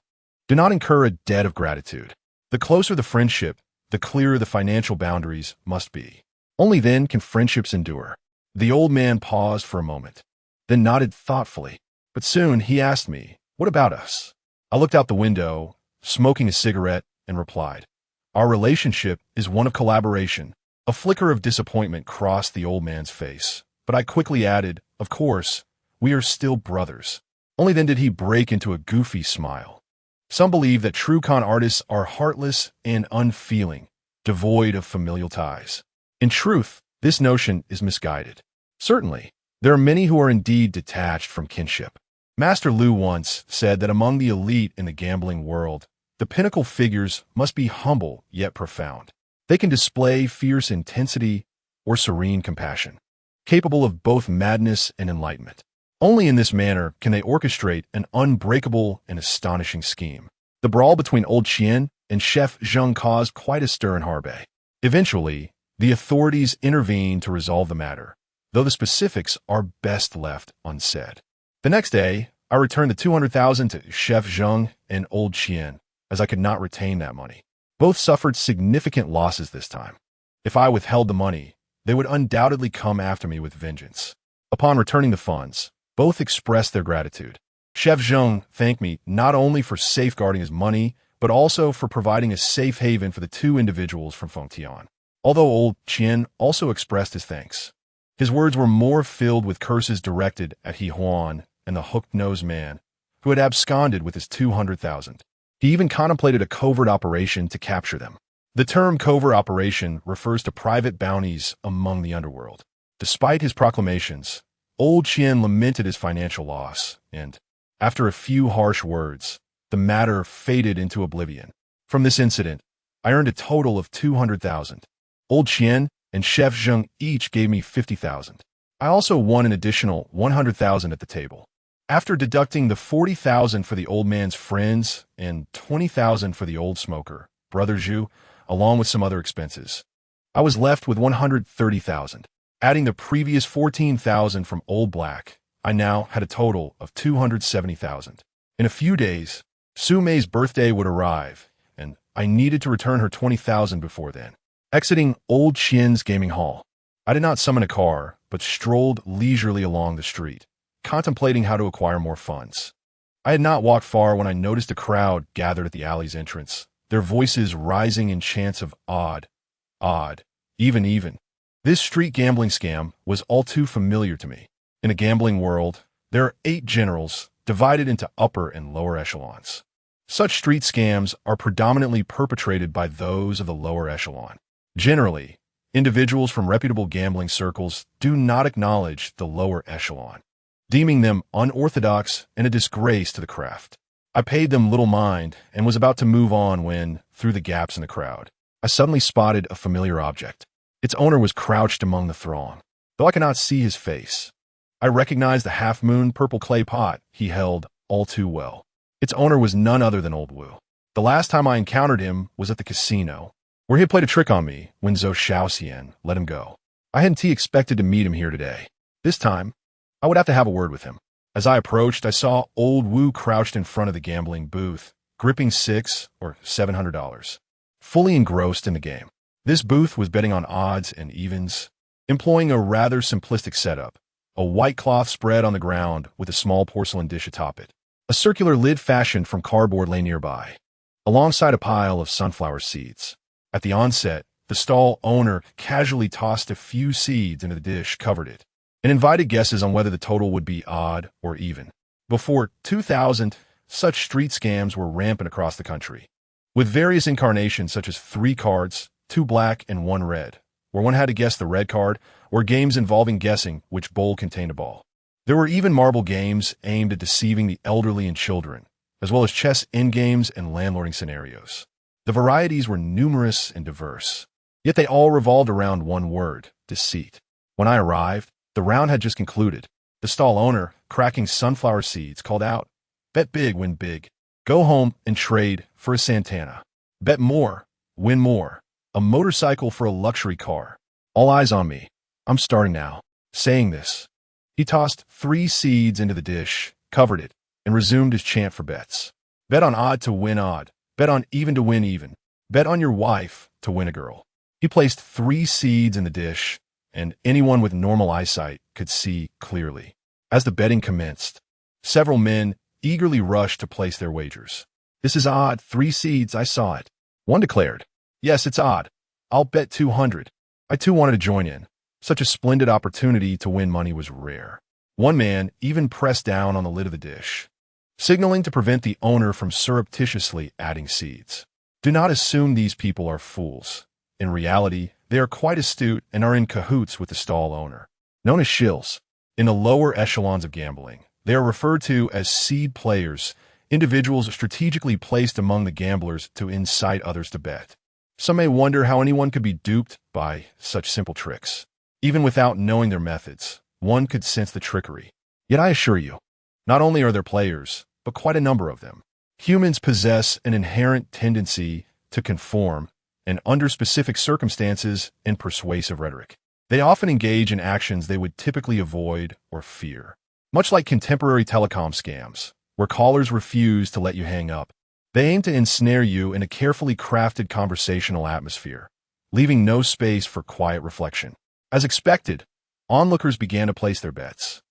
do not incur a debt of gratitude. The closer the friendship, the clearer the financial boundaries must be. Only then can friendships endure." The old man paused for a moment, then nodded thoughtfully. But soon he asked me, "What about us?" I looked out the window, smoking a cigarette, and replied, "Our relationship is one of collaboration." A flicker of disappointment crossed the old man's face, but I quickly added, "Of course, we are still brothers." Only then did he break into a goofy smile. Some believe that true con artists are heartless and unfeeling, devoid of familial ties. In truth, this notion is misguided. Certainly, there are many who are indeed detached from kinship. Master Lu once said that among the elite in the gambling world, the pinnacle figures must be humble yet profound. They can display fierce intensity or serene compassion, capable of both madness and enlightenment. Only in this manner can they orchestrate an unbreakable and astonishing scheme. The brawl between Old Qian and Chef Zheng caused quite a stir in Harbei. Eventually, the authorities intervened to resolve the matter, though the specifics are best left unsaid. The next day, I returned the 200,000 to Chef Zheng and Old Qian, as I could not retain that money. Both suffered significant losses this time. If I withheld the money, they would undoubtedly come after me with vengeance. Upon returning the funds, both expressed their gratitude. Chef Zheng thanked me not only for safeguarding his money, but also for providing a safe haven for the 2 individuals from Fengtian. Although Old Qian also expressed his thanks. His words were more filled with curses directed at He Huan and the hooked-nosed man, who had absconded with his 200,000. He even contemplated a covert operation to capture them. The term covert operation refers to private bounties among the underworld. Despite his proclamations, Old Qian lamented his financial loss, and, after a few harsh words, the matter faded into oblivion. From this incident, I earned a total of 200,000. Old Qian and Chef Zheng each gave me 50,000. I also won an additional 100,000 at the table. After deducting the 40,000 for the old man's friends and 20,000 for the old smoker, Brother Zhu, along with some other expenses, I was left with 130,000. Adding the previous 14,000 from Old Black, I now had a total of 270,000. In a few days, Su Mei's birthday would arrive, and I needed to return her 20,000 before then. Exiting Old Qian's gaming hall, I did not summon a car, but strolled leisurely along the street, contemplating how to acquire more funds. I had not walked far when I noticed a crowd gathered at the alley's entrance, their voices rising in chants of odd, even. This street gambling scam was all too familiar to me. In a gambling world, there are 8 generals divided into upper and lower echelons. Such street scams are predominantly perpetrated by those of the lower echelon. Generally, Individuals from reputable gambling circles do not acknowledge the lower echelon, deeming them unorthodox and a disgrace to the craft. I paid them little mind and was about to move on when, through the gaps in the crowd, I suddenly spotted a familiar object. Its owner was crouched among the throng. Though I could not see his face, I recognized the half-moon purple clay pot he held all too well. Its owner was none other than Old Wu. The last time I encountered him was at the casino, where he had played a trick on me when Zhou Xiaoxian let him go. I hadn't expected to meet him here today. This time, I would have to have a word with him. As I approached, I saw Old Wu crouched in front of the gambling booth, gripping $600 or $700, fully engrossed in the game. This booth was betting on odds and evens, employing a rather simplistic setup: a white cloth spread on the ground with a small porcelain dish atop it. A circular lid fashioned from cardboard lay nearby, alongside a pile of sunflower seeds. At the onset, the stall owner casually tossed a few seeds into the dish, covered it, and invited guesses on whether the total would be odd or even. Before 2000, such street scams were rampant across the country, with various incarnations such as 3 cards, 2 black and 1 red, where one had to guess the red card, or games involving guessing which bowl contained a ball. There were even marble games aimed at deceiving the elderly and children, as well as chess endgames and landlording scenarios. The varieties were numerous and diverse, yet they all revolved around one word: deceit. When I arrived, the round had just concluded. The stall owner, cracking sunflower seeds, called out, "Bet big, win big. Go home and trade for a Santana. Bet more, win more. A motorcycle for a luxury car. All eyes on me. I'm starting now." Saying this, he tossed 3 seeds into the dish, covered it, and resumed his chant for bets. Bet on odd to win odd. Bet on even to win even. Bet on your wife to win a girl. He placed 3 seeds in the dish, and anyone with normal eyesight could see clearly. As the betting commenced, several men eagerly rushed to place their wagers. "This is odd. 3 seeds, I saw it." One declared, "Yes, it's odd. I'll bet 200. I too wanted to join in. Such a splendid opportunity to win money was rare." One man even pressed down on the lid of the dish, signaling to prevent the owner from surreptitiously adding seeds. Do not assume these people are fools. In reality, they are quite astute and are in cahoots with the stall owner. Known as shills, in the lower echelons of gambling, they are referred to as seed players, individuals strategically placed among the gamblers to incite others to bet. Some may wonder how anyone could be duped by such simple tricks. Even without knowing their methods, one could sense the trickery. Yet I assure you, not only are there players, but quite a number of them. Humans possess an inherent tendency to conform, and under specific circumstances and persuasive rhetoric, they often engage in actions they would typically avoid or fear. Much like contemporary telecom scams, where callers refuse to let you hang up, they aim to ensnare you in a carefully crafted conversational atmosphere, leaving no space for quiet reflection. As expected, onlookers began to place their bets,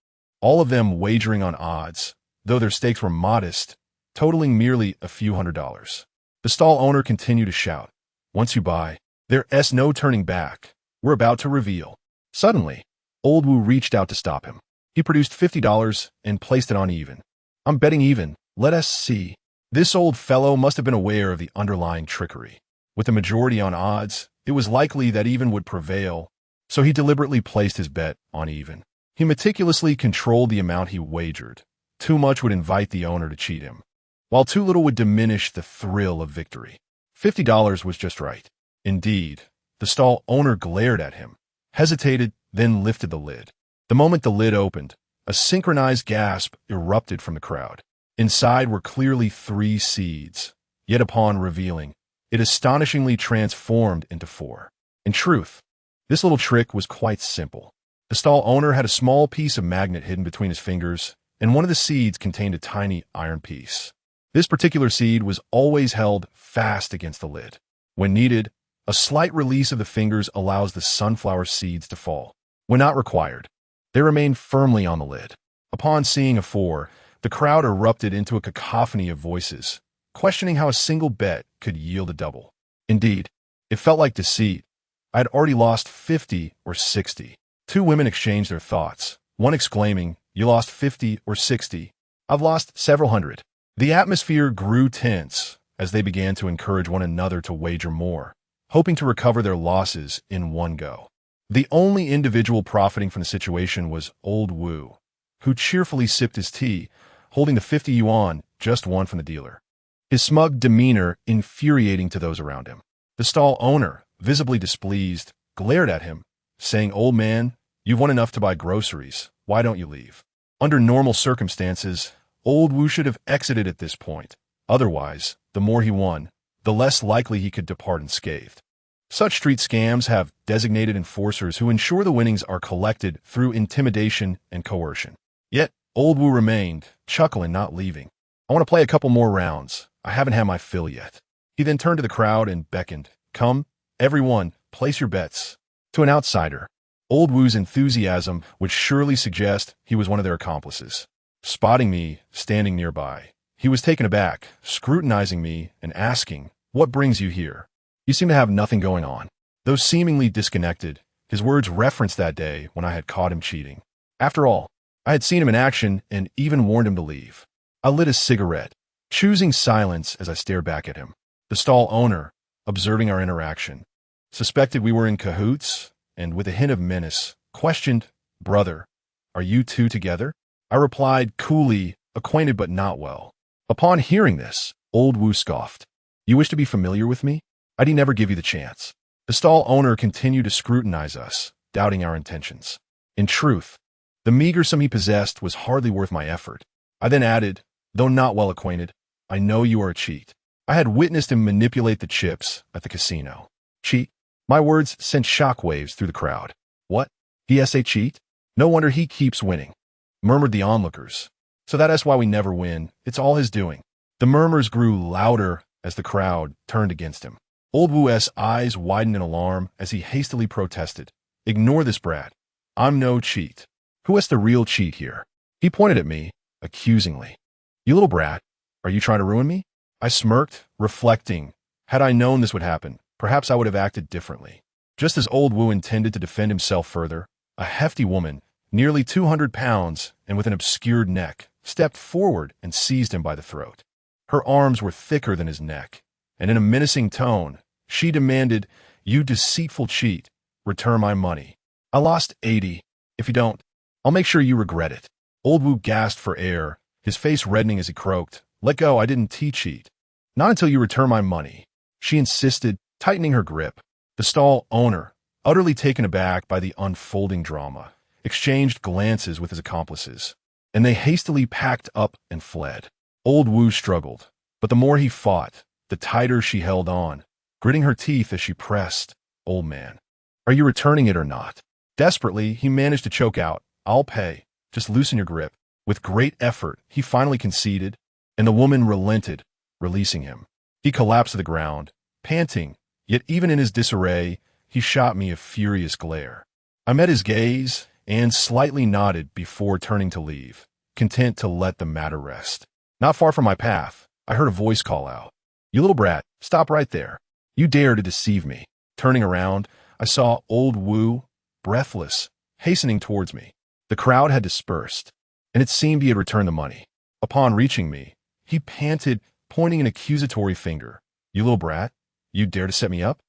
all of them wagering on odds, though their stakes were modest, totaling merely a few $100s. The stall owner continued to shout, "Once you buy, there's no turning back. We're about to reveal." Suddenly, Old Wu reached out to stop him. He produced $50 and placed it on even. "I'm betting even. Let us see." This old fellow must have been aware of the underlying trickery. With the majority on odds, it was likely that even would prevail, so he deliberately placed his bet on even. He meticulously controlled the amount he wagered. Too much would invite the owner to cheat him, while too little would diminish the thrill of victory. $50 was just right. Indeed, the stall owner glared at him, hesitated, then lifted the lid. The moment the lid opened, a synchronized gasp erupted from the crowd. Inside were clearly 3 seeds, yet upon revealing, it astonishingly transformed into 4. In truth, this little trick was quite simple. The stall owner had a small piece of magnet hidden between his fingers, and one of the seeds contained a tiny iron piece. This particular seed was always held fast against the lid. When needed, a slight release of the fingers allows the sunflower seeds to fall. When not required, they remain firmly on the lid. Upon seeing a 4, the crowd erupted into a cacophony of voices, questioning how a single bet could yield a double. Indeed, it felt like deceit. I had already lost 50 or 60. 2 women exchanged their thoughts, one exclaiming, "You lost 50 or 60. I've lost several hundred." The atmosphere grew tense as they began to encourage one another to wager more, hoping to recover their losses in one go. The only individual profiting from the situation was Old Wu, who cheerfully sipped his tea, holding the 50 yuan, just one from the dealer. His smug demeanor infuriating to those around him. The stall owner, visibly displeased, glared at him, saying, "Old man, you've won enough to buy groceries. Why don't you leave?" Under normal circumstances, Old Wu should have exited at this point. Otherwise, the more he won, the less likely he could depart unscathed. Such street scams have designated enforcers who ensure the winnings are collected through intimidation and coercion. Yet, Old Wu remained, chuckling, not leaving. "I want to play a couple more rounds. I haven't had my fill yet." He then turned to the crowd and beckoned, "Come, everyone, place your bets." To an outsider, Old Wu's enthusiasm would surely suggest he was one of their accomplices. Spotting me standing nearby, he was taken aback, scrutinizing me and asking, "What brings you here? You seem to have nothing going on." Though seemingly disconnected, his words referenced that day when I had caught him cheating. After all, I had seen him in action and even warned him to leave. I lit a cigarette, choosing silence as I stared back at him. The stall owner, observing our interaction, suspected we were in cahoots and, with a hint of menace, questioned, "Brother, are you two together?" I replied coolly, "Acquainted but not well." Upon hearing this, Old Wu scoffed. "You wish to be familiar with me? I'd never give you the chance." The stall owner continued to scrutinize us, doubting our intentions. In truth, the meager sum he possessed was hardly worth my effort. I then added, "Though not well acquainted, I know you are a cheat." I had witnessed him manipulate the chips at the casino. "Cheat?" My words sent shockwaves through the crowd. "What? He a cheat? No wonder he keeps winning," murmured the onlookers. "So that's why we never win. It's all his doing." The murmurs grew louder as the crowd turned against him. Old Wu's eyes widened in alarm as he hastily protested, "Ignore this brat. I'm no cheat. Who is the real cheat here?" He pointed at me, accusingly. "You little brat, are you trying to ruin me?" I smirked, reflecting, had I known this would happen, perhaps I would have acted differently. Just as Old Wu intended to defend himself further, a hefty woman, nearly 200 pounds and with an obscured neck, stepped forward and seized him by the throat. Her arms were thicker than his neck, and in a menacing tone, she demanded, "You deceitful cheat, return my money. I lost 80. If you don't, I'll make sure you regret it." Old Wu gasped for air, his face reddening as he croaked, "Let go, I didn't cheat. Not until you return my money." She insisted, tightening her grip. The stall owner, utterly taken aback by the unfolding drama, exchanged glances with his accomplices, and they hastily packed up and fled. Old Wu struggled, but the more he fought, the tighter she held on, gritting her teeth as she pressed, "Old man, are you returning it or not?" Desperately, he managed to choke out, "I'll pay. Just loosen your grip." With great effort, he finally conceded, and the woman relented, releasing him. He collapsed to the ground, panting, yet even in his disarray, he shot me a furious glare. I met his gaze and slightly nodded before turning to leave, content to let the matter rest. Not far from my path, I heard a voice call out, "You little brat, stop right there. You dare to deceive me." Turning around, I saw Old Wu, breathless, hastening towards me. The crowd had dispersed, and it seemed he had returned the money. Upon reaching me, he panted, pointing an accusatory finger. "You little brat, you dare to set me up?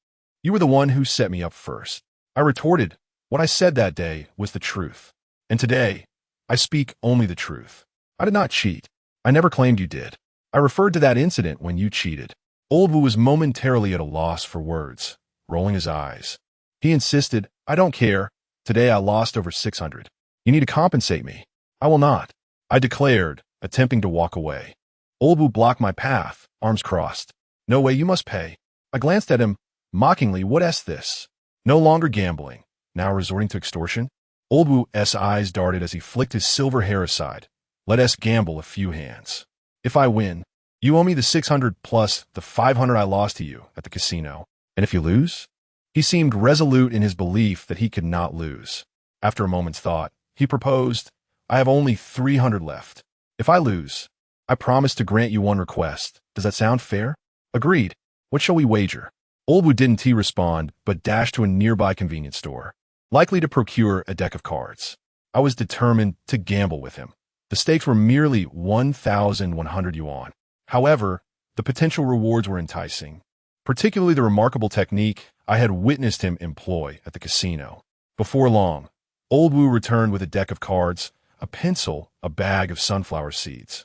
You were the one who set me up first." I retorted, "What I said that day was the truth. And today, I speak only the truth. I did not cheat. I never claimed you did. I referred to that incident when you cheated." Old Wu was momentarily at a loss for words, rolling his eyes. He insisted, "I don't care. Today I lost over 600. You need to compensate me." "I will not," I declared, attempting to walk away. Old Wu blocked my path, arms crossed. "No way, you must pay." I glanced at him, mockingly. What's this? No longer gambling, now resorting to extortion? Old Wu's eyes darted as he flicked his silver hair aside. "Let us gamble a few hands. If I win, you owe me the 600 plus the 500 I lost to you at the casino. And if you lose?" He seemed resolute in his belief that he could not lose. After a moment's thought, he proposed, "I have only 300 left. If I lose, I promise to grant you one request. Does that sound fair?" "Agreed. What shall we wager?" Old Wu didn't respond, but dashed to a nearby convenience store, likely to procure a deck of cards. I was determined to gamble with him. The stakes were merely 1,100 yuan. However, the potential rewards were enticing, particularly the remarkable technique I had witnessed him employ at the casino. Before long, Old Wu returned with a deck of cards, a pencil, a bag of sunflower seeds,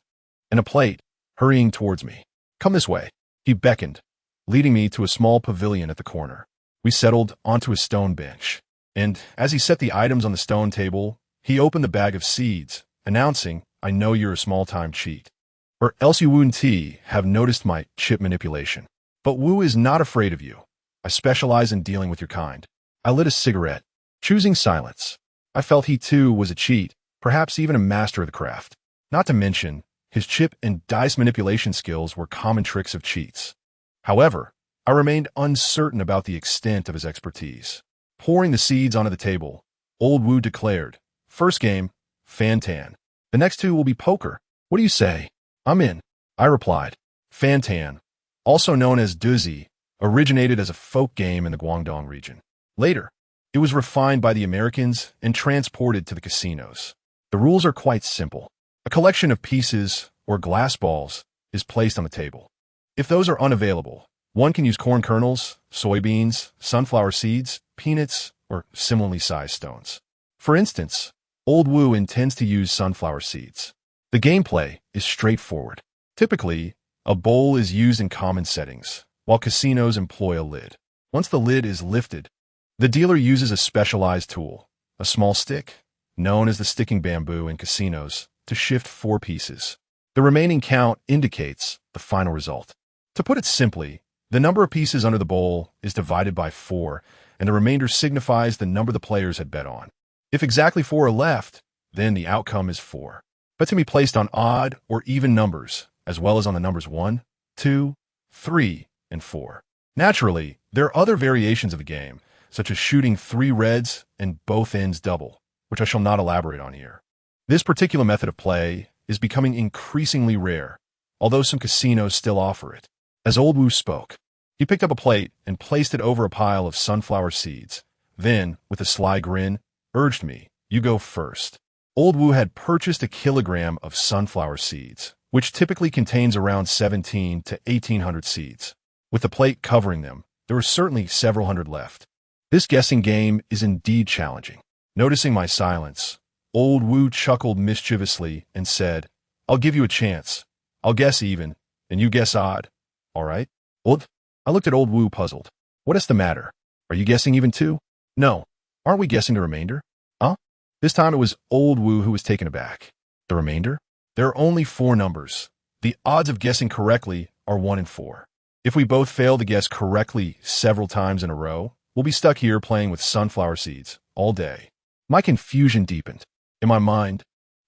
and a plate, hurrying towards me. "Come this way," he beckoned, leading me to a small pavilion at the corner. We settled onto a stone bench, and as he set the items on the stone table, he opened the bag of seeds, announcing, "I know you're a small-time cheat, or else you wouldn't have noticed my chip manipulation. But Wu is not afraid of you. I specialize in dealing with your kind." I lit a cigarette, choosing silence. I felt he too was a cheat, perhaps even a master of the craft. Not to mention, his chip and dice manipulation skills were common tricks of cheats. However, I remained uncertain about the extent of his expertise. Pouring the seeds onto the table, Old Wu declared, "First game, Fan-Tan. The next two will be poker. What do you say?" "I'm in," I replied. Fan-Tan, also known as deceive, originated as a folk game in the Guangdong region. Later, it was refined by the Americans and transported to the casinos. The rules are quite simple. A collection of pieces, or glass balls, is placed on the table. If those are unavailable, one can use corn kernels, soybeans, sunflower seeds, peanuts, or similarly sized stones. For instance, Old Wu intends to use sunflower seeds. The gameplay is straightforward. Typically, a bowl is used in common settings, while casinos employ a lid. Once the lid is lifted, the dealer uses a specialized tool, a small stick, known as the sticking bamboo in casinos, to shift 4 pieces. The remaining count indicates the final result. To put it simply, the number of pieces under the bowl is divided by 4, and the remainder signifies the number the players had bet on. If exactly 4 are left, then the outcome is 4. Bets can be placed on odd or even numbers, as well as on the numbers 1, 2, 3, and 4. Naturally, there are other variations of the game, such as shooting 3 reds and both ends double, which I shall not elaborate on here. This particular method of play is becoming increasingly rare, although some casinos still offer it. As Old Wu spoke, he picked up a plate and placed it over a pile of sunflower seeds, then, with a sly grin, urged me, "You go first." Old Wu had purchased a kilogram of sunflower seeds, which typically contains around 17 to 1800 seeds. With the plate covering them, there were certainly several hundred left. This guessing game is indeed challenging. Noticing my silence, Old Wu chuckled mischievously and said, "I'll give you a chance. I'll guess even, and you guess odd. All right?" I looked at Old Wu puzzled. "What is the matter? Are you guessing even too?" "No. Aren't we guessing the remainder?" "Huh?" This time it was Old Wu who was taken aback. "The remainder? There are only 4 numbers. The odds of guessing correctly are 1 in 4. If we both fail to guess correctly several times in a row, we'll be stuck here playing with sunflower seeds all day." My confusion deepened. In my mind,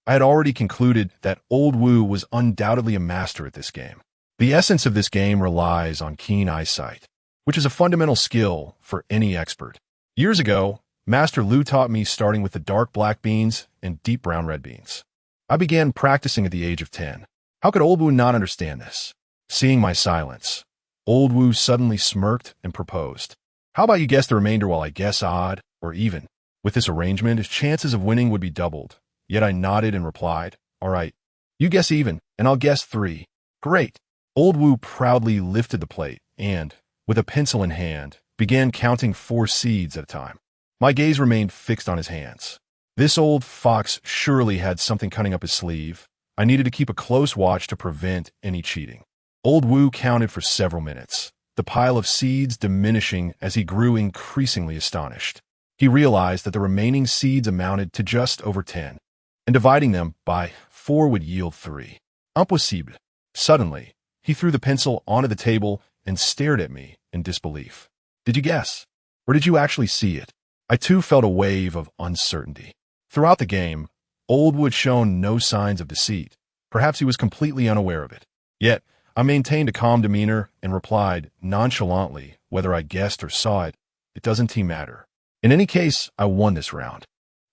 I had already concluded that Old Wu was undoubtedly a master at this game. The essence of this game relies on keen eyesight, which is a fundamental skill for any expert. Years ago, Master Lu taught me starting with the dark black beans and deep brown red beans. I began practicing at the age of 10. How could Old Wu not understand this? Seeing my silence, Old Wu suddenly smirked and proposed, "How about you guess the remainder while I guess odd or even?" With this arrangement, his chances of winning would be doubled. Yet I nodded and replied, "All right, you guess even, and I'll guess 3. "Great." Old Wu proudly lifted the plate and, with a pencil in hand, began counting 4 seeds at a time. My gaze remained fixed on his hands. This old fox surely had something cunning up his sleeve. I needed to keep a close watch to prevent any cheating. Old Wu counted for several minutes, the pile of seeds diminishing as he grew increasingly astonished. He realized that the remaining seeds amounted to just over 10, and dividing them by 4 would yield 3. Impossible. Suddenly, he threw the pencil onto the table and stared at me in disbelief. "Did you guess? Or did you actually see it?" I too felt a wave of uncertainty. Throughout the game, Old Wu had shown no signs of deceit. Perhaps he was completely unaware of it. Yet, I maintained a calm demeanor and replied nonchalantly, whether I guessed or saw it, "It doesn't matter. In any case, I won this round."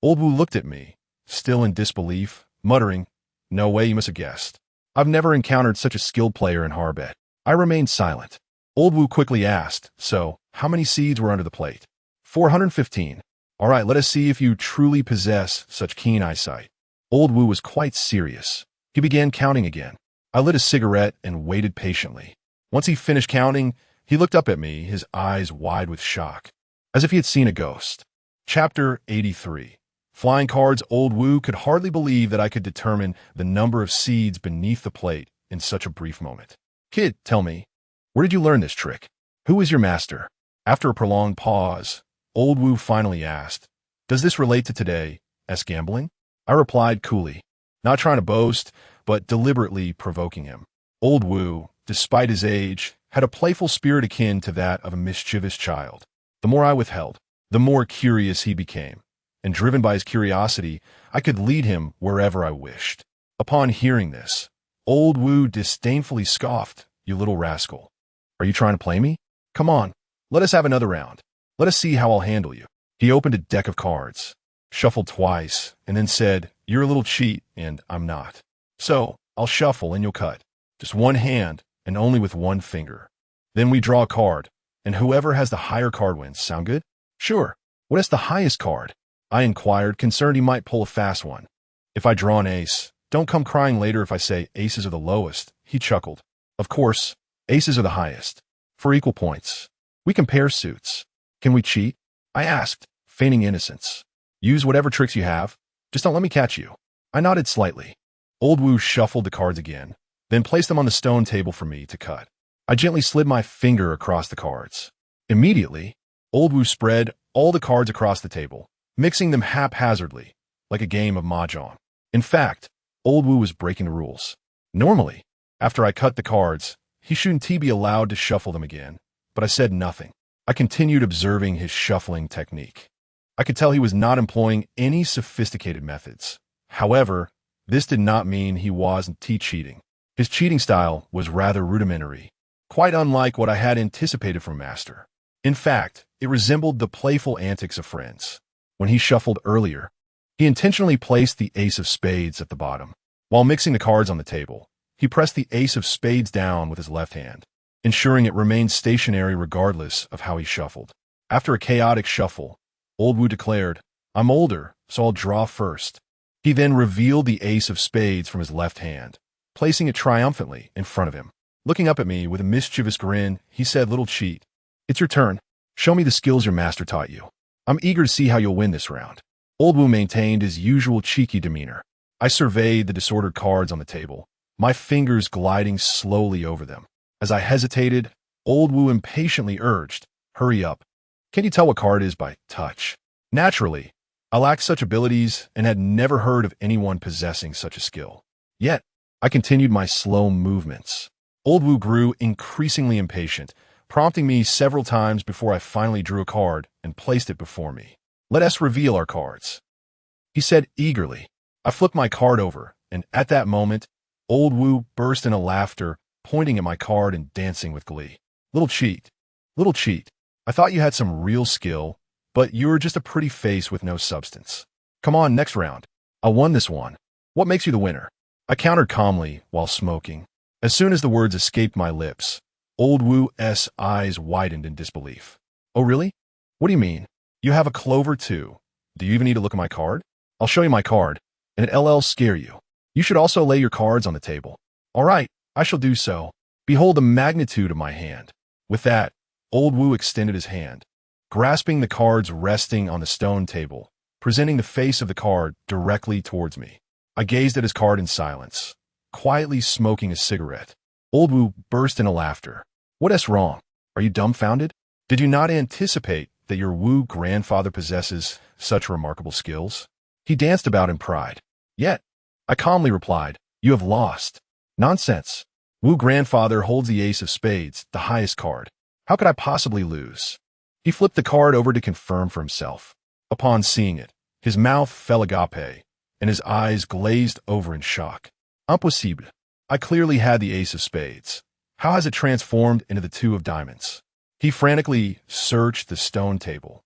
Old Wu looked at me, still in disbelief, muttering, "No way you must have guessed. I've never encountered such a skilled player in Harbet." I remained silent. Old Wu quickly asked, "So, how many seeds were under the plate?" 415. "All right, let us see if you truly possess such keen eyesight." Old Wu was quite serious. He began counting again. I lit a cigarette and waited patiently. Once he finished counting, He looked up at me, his eyes wide with shock, as if he had seen a ghost. Chapter 83. Flying cards. Old Wu could hardly believe that I could determine the number of seeds beneath the plate in such a brief moment. Kid, tell me, where did you learn this trick? Who is your master? After a prolonged pause, Old Wu finally asked, does this relate to today's gambling? I replied coolly, not trying to boast, but deliberately provoking him. Old Wu, despite his age, had a playful spirit akin to that of a mischievous child. The more I withheld, the more curious he became, and driven by his curiosity, I could lead him wherever I wished. Upon hearing this, Old Wu disdainfully scoffed, you little rascal. Are you trying to play me? Come on, let us have another round. Let us see how I'll handle you. He opened a deck of cards, shuffled twice, and then said, you're a little cheat, and I'm not. So, I'll shuffle and you'll cut. Just one hand, and only with one finger. Then we draw a card, and whoever has the higher card wins. Sound good? Sure. What is the highest card? I inquired, concerned he might pull a fast one. If I draw an ace, don't come crying later if I say aces are the lowest. He chuckled. Of course, aces are the highest. For equal points. We compare suits. Can we cheat? I asked, feigning innocence. Use whatever tricks you have. Just don't let me catch you. I nodded slightly. Old Wu shuffled the cards again, then placed them on the stone table for me to cut. I gently slid my finger across the cards. Immediately, Old Wu spread all the cards across the table, mixing them haphazardly, like a game of mahjong. In fact, Old Wu was breaking the rules. Normally, after I cut the cards, he shouldn't be allowed to shuffle them again, but I said nothing. I continued observing his shuffling technique. I could tell he was not employing any sophisticated methods. However, this did not mean he wasn't cheating. His cheating style was rather rudimentary, quite unlike what I had anticipated from Master. In fact, it resembled the playful antics of friends. When he shuffled earlier, he intentionally placed the ace of spades at the bottom. While mixing the cards on the table, he pressed the ace of spades down with his left hand, ensuring it remained stationary regardless of how he shuffled. After a chaotic shuffle, Old Wu declared, I'm older, so I'll draw first. He then revealed the ace of spades from his left hand, placing it triumphantly in front of him. Looking up at me with a mischievous grin, he said, little cheat, it's your turn. Show me the skills your master taught you. I'm eager to see how you'll win this round. Old Wu maintained his usual cheeky demeanor. I surveyed the disordered cards on the table, my fingers gliding slowly over them. As I hesitated, Old Wu impatiently urged, hurry up. Can you tell what card is by touch? Naturally, I lacked such abilities and had never heard of anyone possessing such a skill. Yet, I continued my slow movements. Old Wu grew increasingly impatient, prompting me several times before I finally drew a card and placed it before me. Let us reveal our cards, he said eagerly. I flipped my card over, and at that moment, Old Wu burst into laughter, pointing at my card and dancing with glee. Little cheat. Little cheat. I thought you had some real skill, but you were just a pretty face with no substance. Come on, next round. I won this one. What makes you the winner? I countered calmly while smoking. As soon as the words escaped my lips, Old Wu's eyes widened in disbelief. Oh, really? What do you mean? You have a clover too. Do you even need to look at my card? I'll show you my card, and it'll scare you. You should also lay your cards on the table. All right, I shall do so. Behold the magnitude of my hand. With that, Old Wu extended his hand, grasping the cards resting on the stone table, presenting the face of the card directly towards me. I gazed at his card in silence, quietly smoking a cigarette. Old Wu burst into laughter. What's wrong? Are you dumbfounded? Did you not anticipate that your Wu grandfather possesses such remarkable skills? He danced about in pride. Yet, I calmly replied, you have lost. Nonsense. Wu grandfather holds the ace of spades, the highest card. How could I possibly lose? He flipped the card over to confirm for himself. Upon seeing it, his mouth fell agape, and his eyes glazed over in shock. Impossible. I clearly had the ace of spades. How has it transformed into the two of diamonds? He frantically searched the stone table,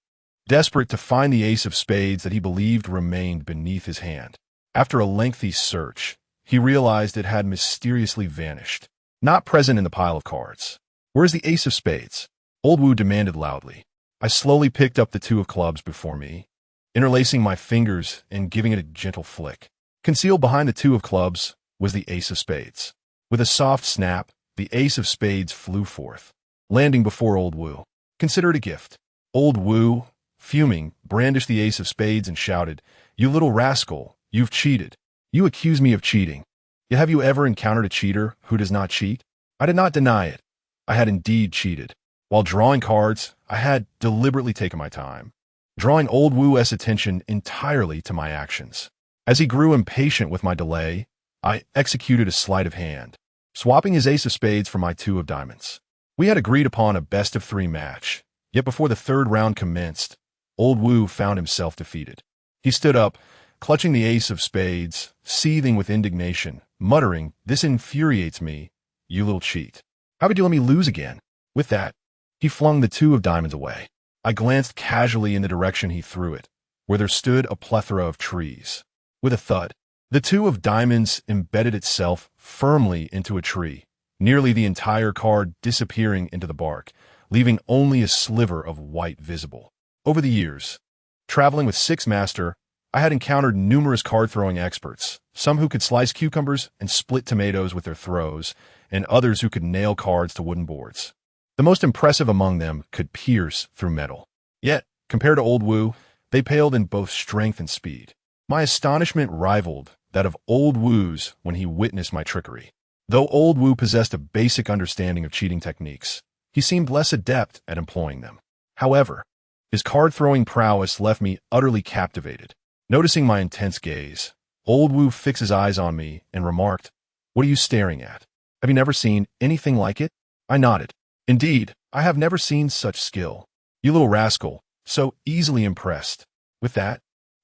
desperate to find the ace of spades that he believed remained beneath his hand. After a lengthy search, he realized it had mysteriously vanished, not present in the pile of cards. Where's the ace of spades? Old Wu demanded loudly. I slowly picked up the two of clubs before me, interlacing my fingers and giving it a gentle flick. Concealed behind the two of clubs was the ace of spades. With a soft snap, the ace of spades flew forth. landing before Old Wu. Consider it a gift. Old Wu, fuming, brandished the ace of spades and shouted, "You little rascal, you've cheated. You accuse me of cheating. Yet have you ever encountered a cheater who does not cheat?" I did not deny it. I had indeed cheated. While drawing cards, I had deliberately taken my time, drawing Old Wu's attention entirely to my actions. As he grew impatient with my delay, I executed a sleight of hand, swapping his ace of spades for my two of diamonds. We had agreed upon a best-of-3 match, yet before the third round commenced, Old Wu found himself defeated. He stood up, clutching the ace of spades, seething with indignation, muttering, "This infuriates me, you little cheat. How could you let me lose again?" With that, he flung the two of diamonds away. I glanced casually in the direction he threw it, where there stood a plethora of trees. With a thud, the two of diamonds embedded itself firmly into a tree, nearly the entire card disappearing into the bark, leaving only a sliver of white visible. Over the years, traveling with Sixth Master, I had encountered numerous card-throwing experts, some who could slice cucumbers and split tomatoes with their throws, and others who could nail cards to wooden boards. The most impressive among them could pierce through metal. Yet, compared to Old Wu, they paled in both strength and speed. My astonishment rivaled that of Old Wu's when he witnessed my trickery. Though Old Wu possessed a basic understanding of cheating techniques, he seemed less adept at employing them. However, his card-throwing prowess left me utterly captivated. Noticing my intense gaze, Old Wu fixed his eyes on me and remarked, "What are you staring at? Have you never seen anything like it?" I nodded. "Indeed, I have never seen such skill. You little rascal, so easily impressed." With that,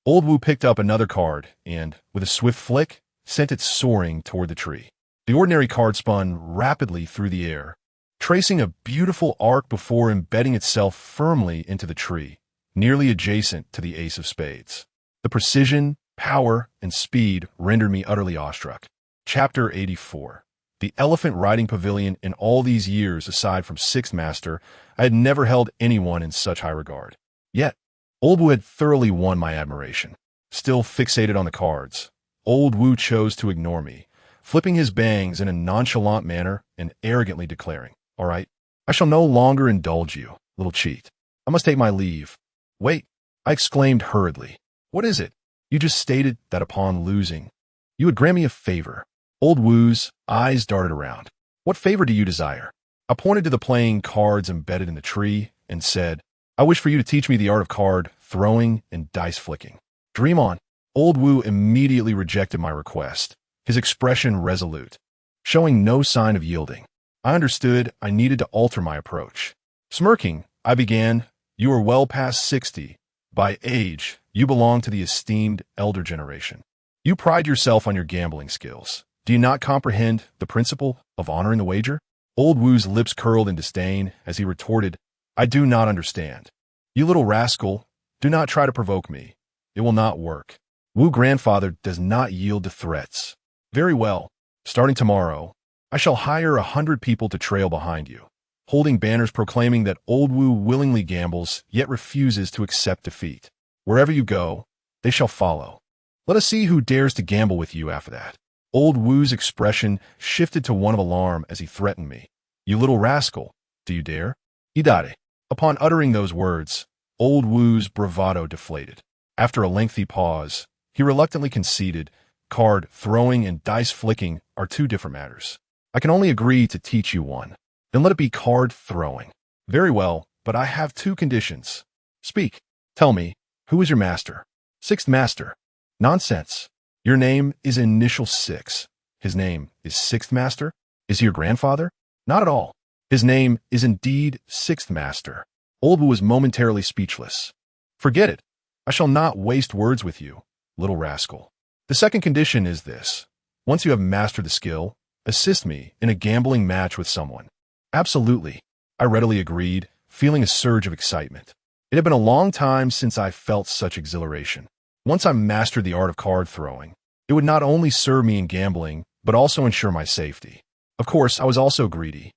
Old Wu picked up another card and, with a swift flick, sent it soaring toward the tree. The ordinary card spun rapidly through the air, tracing a beautiful arc before embedding itself firmly into the tree, nearly adjacent to the ace of spades. The precision, power, and speed rendered me utterly awestruck. Chapter 84. The elephant riding pavilion. In all these years, aside from Sixth Master, I had never held anyone in such high regard. Yet, Old Wu had thoroughly won my admiration. Still fixated on the cards, Old Wu chose to ignore me, flipping his bangs in a nonchalant manner and arrogantly declaring, "All right, I shall no longer indulge you, little cheat. I must take my leave." "Wait," I exclaimed hurriedly. "What is it? You just stated that upon losing, you would grant me a favor." Old Wu's eyes darted around. "What favor do you desire?" I pointed to the playing cards embedded in the tree and said, "I wish for you to teach me the art of card throwing and dice flicking." "Dream on." Old Wu immediately rejected my request, his expression resolute, showing no sign of yielding. I understood I needed to alter my approach. Smirking, I began, "You are well past 60. By age, you belong to the esteemed elder generation. You pride yourself on your gambling skills. Do you not comprehend the principle of honoring the wager?" Old Wu's lips curled in disdain as he retorted, "I do not understand. You little rascal, do not try to provoke me. It will not work. Wu grandfather does not yield to threats. Very well. Starting tomorrow, I shall hire 100 people to trail behind you, holding banners proclaiming that Old Wu willingly gambles yet refuses to accept defeat. Wherever you go, they shall follow. Let us see who dares to gamble with you after that." Old Wu's expression shifted to one of alarm as he threatened me. "You little rascal, do you dare?" Idare. Upon uttering those words, Old Wu's bravado deflated. After a lengthy pause, he reluctantly conceded, "Card throwing and dice flicking are two different matters. I can only agree to teach you one. Then let it be card throwing." "Very well, but I have two conditions." "Speak. Tell me, who is your master?" "Sixth Master." "Nonsense. Your name is Initial 6. His name is Sixth Master? Is he your grandfather?" "Not at all. His name is indeed Sixth Master." Old Wu was momentarily speechless. "Forget it. I shall not waste words with you, little rascal. The second condition is this. Once you have mastered the skill, assist me in a gambling match with someone." "Absolutely," I readily agreed, feeling a surge of excitement. It had been a long time since I felt such exhilaration. Once I mastered the art of card throwing, it would not only serve me in gambling, but also ensure my safety. Of course, I was also greedy.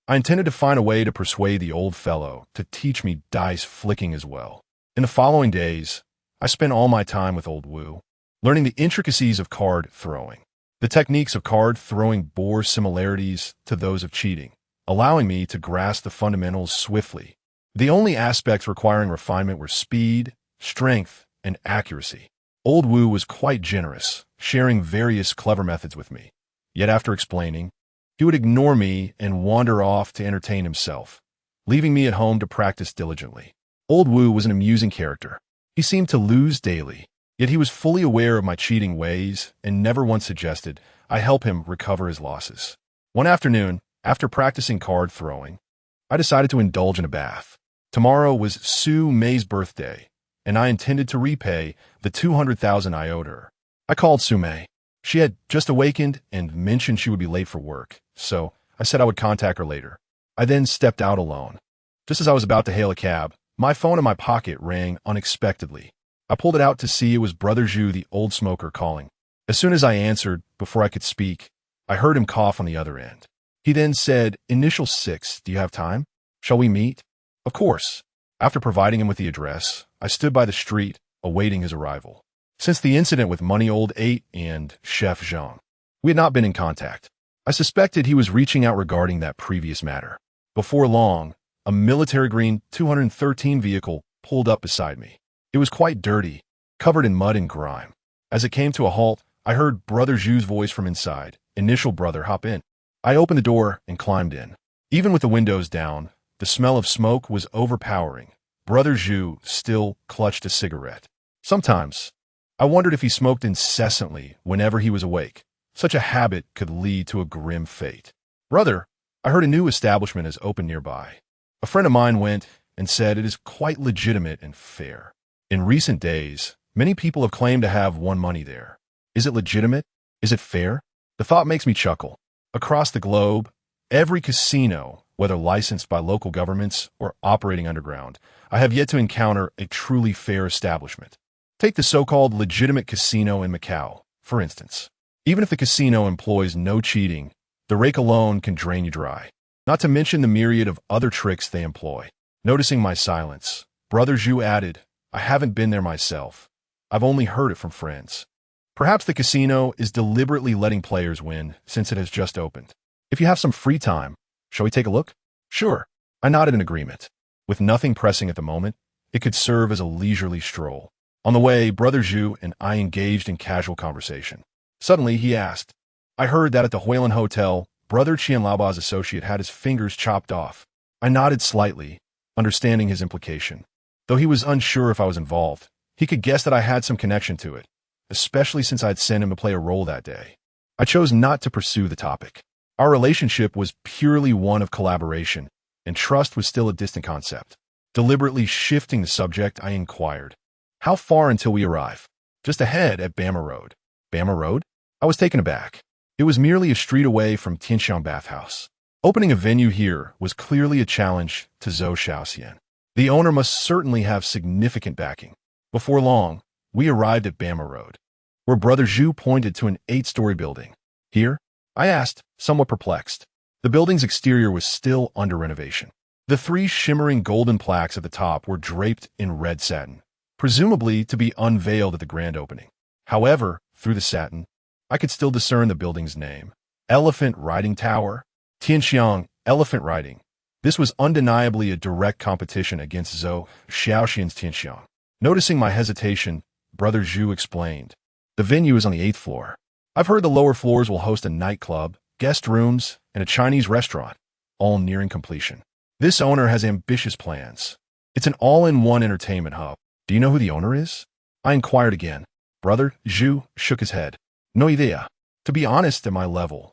I intended to find a way to persuade the old fellow to teach me dice flicking as well. In the following days, I spent all my time with Old Wu, learning the intricacies of card throwing. The techniques of card throwing bore similarities to those of cheating, allowing me to grasp the fundamentals swiftly. The only aspects requiring refinement were speed, strength, and accuracy. Old Wu was quite generous, sharing various clever methods with me. Yet after explaining, he would ignore me and wander off to entertain himself, leaving me at home to practice diligently. Old Wu was an amusing character. He seemed to lose daily, yet he was fully aware of my cheating ways and never once suggested I help him recover his losses. One afternoon, after practicing card throwing, I decided to indulge in a bath. Tomorrow was Su Mei's birthday, and I intended to repay the 200,000 I owed her. I called Su Mei. She had just awakened and mentioned she would be late for work, so I said I would contact her later. I then stepped out alone. Just as I was about to hail a cab, my phone in my pocket rang unexpectedly. I pulled it out to see it was Brother Zhu, the old smoker, calling. As soon as I answered, before I could speak, I heard him cough on the other end. He then said, "Initial 6, do you have time? Shall we meet?" Of course. After providing him with the address, I stood by the street, awaiting his arrival. Since the incident with Money Old 8 and Chef Zhang, we had not been in contact. I suspected he was reaching out regarding that previous matter. Before long, a military green 213 vehicle pulled up beside me. It was quite dirty, covered in mud and grime. As it came to a halt, I heard Brother Zhu's voice from inside. "Initial brother, hop in." I opened the door and climbed in. Even with the windows down, the smell of smoke was overpowering. Brother Zhu still clutched a cigarette. Sometimes, I wondered if he smoked incessantly whenever he was awake. Such a habit could lead to a grim fate. "Brother, I heard a new establishment has opened nearby." A friend of mine went and said it is quite legitimate and fair. In recent days, many people have claimed to have won money there. Is it legitimate? Is it fair? The thought makes me chuckle. Across the globe, every casino, whether licensed by local governments or operating underground, I have yet to encounter a truly fair establishment. Take the so-called legitimate casino in Macau, for instance. Even if the casino employs no cheating, the rake alone can drain you dry. Not to mention the myriad of other tricks they employ. Noticing my silence, Brother Zhu added, "I haven't been there myself. I've only heard it from friends. Perhaps the casino is deliberately letting players win since it has just opened. If you have some free time, shall we take a look?" "Sure." I nodded in agreement. With nothing pressing at the moment, it could serve as a leisurely stroll. On the way, Brother Zhu and I engaged in casual conversation. Suddenly, he asked, "I heard that at the Huilan Hotel, Brother Qianlaoba's associate had his fingers chopped off." I nodded slightly, understanding his implication. Though he was unsure if I was involved, he could guess that I had some connection to it, especially since I'd sent him to play a role that day. I chose not to pursue the topic. Our relationship was purely one of collaboration, and trust was still a distant concept. Deliberately shifting the subject, I inquired, "How far until we arrive?" "Just ahead at Bama Road." "Bama Road?" I was taken aback. It was merely a street away from Tianxiang Bathhouse. Opening a venue here was clearly a challenge to Zhou Xiaoxian. The owner must certainly have significant backing. Before long, we arrived at Bama Road, where Brother Zhu pointed to an 8-story building. "Here?" I asked, somewhat perplexed. The building's exterior was still under renovation. The 3 shimmering golden plaques at the top were draped in red satin, presumably to be unveiled at the grand opening. However, through the satin, I could still discern the building's name. Elephant Riding Tower. Tianxiang, Elephant Riding. This was undeniably a direct competition against Zhou Xiaoxian's Tianxiang. Noticing my hesitation, Brother Zhu explained, "The venue is on the 8th floor. I've heard the lower floors will host a nightclub, guest rooms, and a Chinese restaurant, all nearing completion. This owner has ambitious plans. It's an all-in-one entertainment hub. Do you know who the owner is?" I inquired again. Brother Zhu shook his head. "No idea. To be honest, at my level,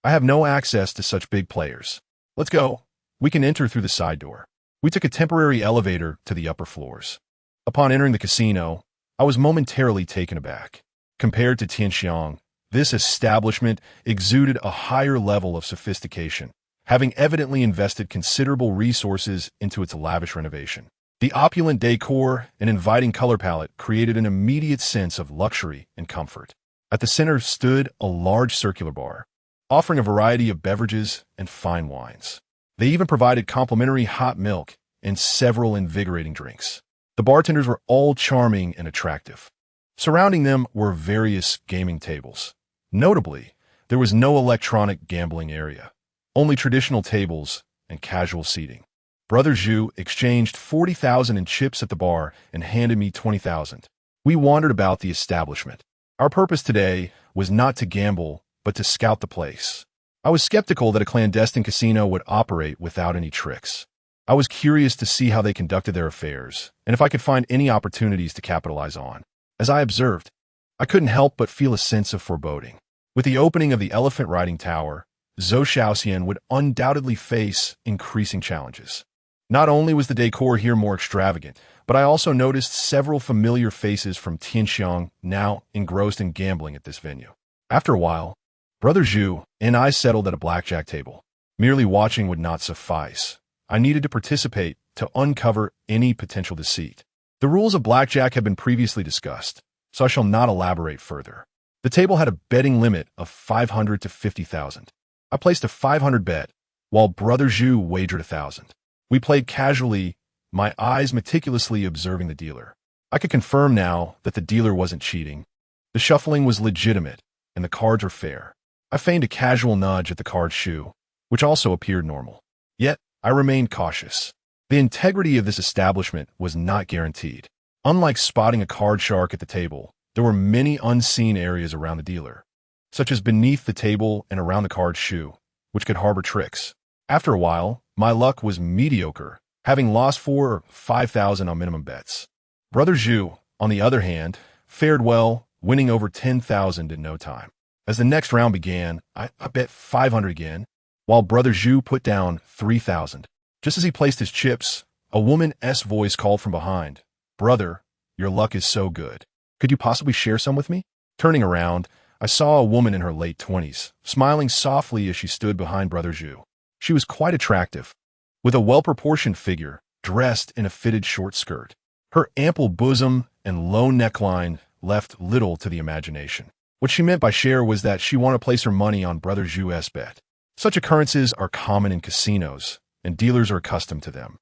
I have no access to such big players. Let's go. We can enter through the side door." We took a temporary elevator to the upper floors. Upon entering the casino, I was momentarily taken aback. Compared to Tianxiang, this establishment exuded a higher level of sophistication, having evidently invested considerable resources into its lavish renovation. The opulent decor and inviting color palette created an immediate sense of luxury and comfort. At the center stood a large circular bar, offering a variety of beverages and fine wines. They even provided complimentary hot milk and several invigorating drinks. The bartenders were all charming and attractive. Surrounding them were various gaming tables. Notably, there was no electronic gambling area. only traditional tables and casual seating. Brother Zhu exchanged 40,000 in chips at the bar and handed me 20,000. We wandered about the establishment. Our purpose today was not to gamble, but to scout the place. I was skeptical that a clandestine casino would operate without any tricks. I was curious to see how they conducted their affairs, and if I could find any opportunities to capitalize on. As I observed, I couldn't help but feel a sense of foreboding. With the opening of the elephant riding tower, Zhou Shaoxian would undoubtedly face increasing challenges. Not only was the decor here more extravagant, but I also noticed several familiar faces from Tianxiang now engrossed in gambling at this venue. After a while, Brother Zhu and I settled at a blackjack table. Merely watching would not suffice. I needed to participate to uncover any potential deceit. The rules of blackjack have been previously discussed, so I shall not elaborate further. The table had a betting limit of 500 to 50,000. I placed a 500 bet, while Brother Zhu wagered 1,000. We played casually, my eyes meticulously observing the dealer. I could confirm now that the dealer wasn't cheating. The shuffling was legitimate, and the cards were fair. I feigned a casual nudge at the card shoe, which also appeared normal. Yet, I remained cautious. The integrity of this establishment was not guaranteed. Unlike spotting a card shark at the table, there were many unseen areas around the dealer, such as beneath the table and around the card shoe, which could harbor tricks. After a while, my luck was mediocre, having lost 4,000 or 5,000 on minimum bets. Brother Zhu, on the other hand, fared well, winning over 10,000 in no time. As the next round began, I bet 500 again, while Brother Zhu put down 3,000. Just as he placed his chips, a woman's voice called from behind, "Brother, your luck is so good. Could you possibly share some with me?" Turning around, I saw a woman in her late 20s, smiling softly as she stood behind Brother Zhu. She was quite attractive, with a well-proportioned figure, dressed in a fitted short skirt. Her ample bosom and low neckline left little to the imagination. What she meant by share was that she wanted to place her money on Brother Zhu's bet. Such occurrences are common in casinos, and dealers are accustomed to them.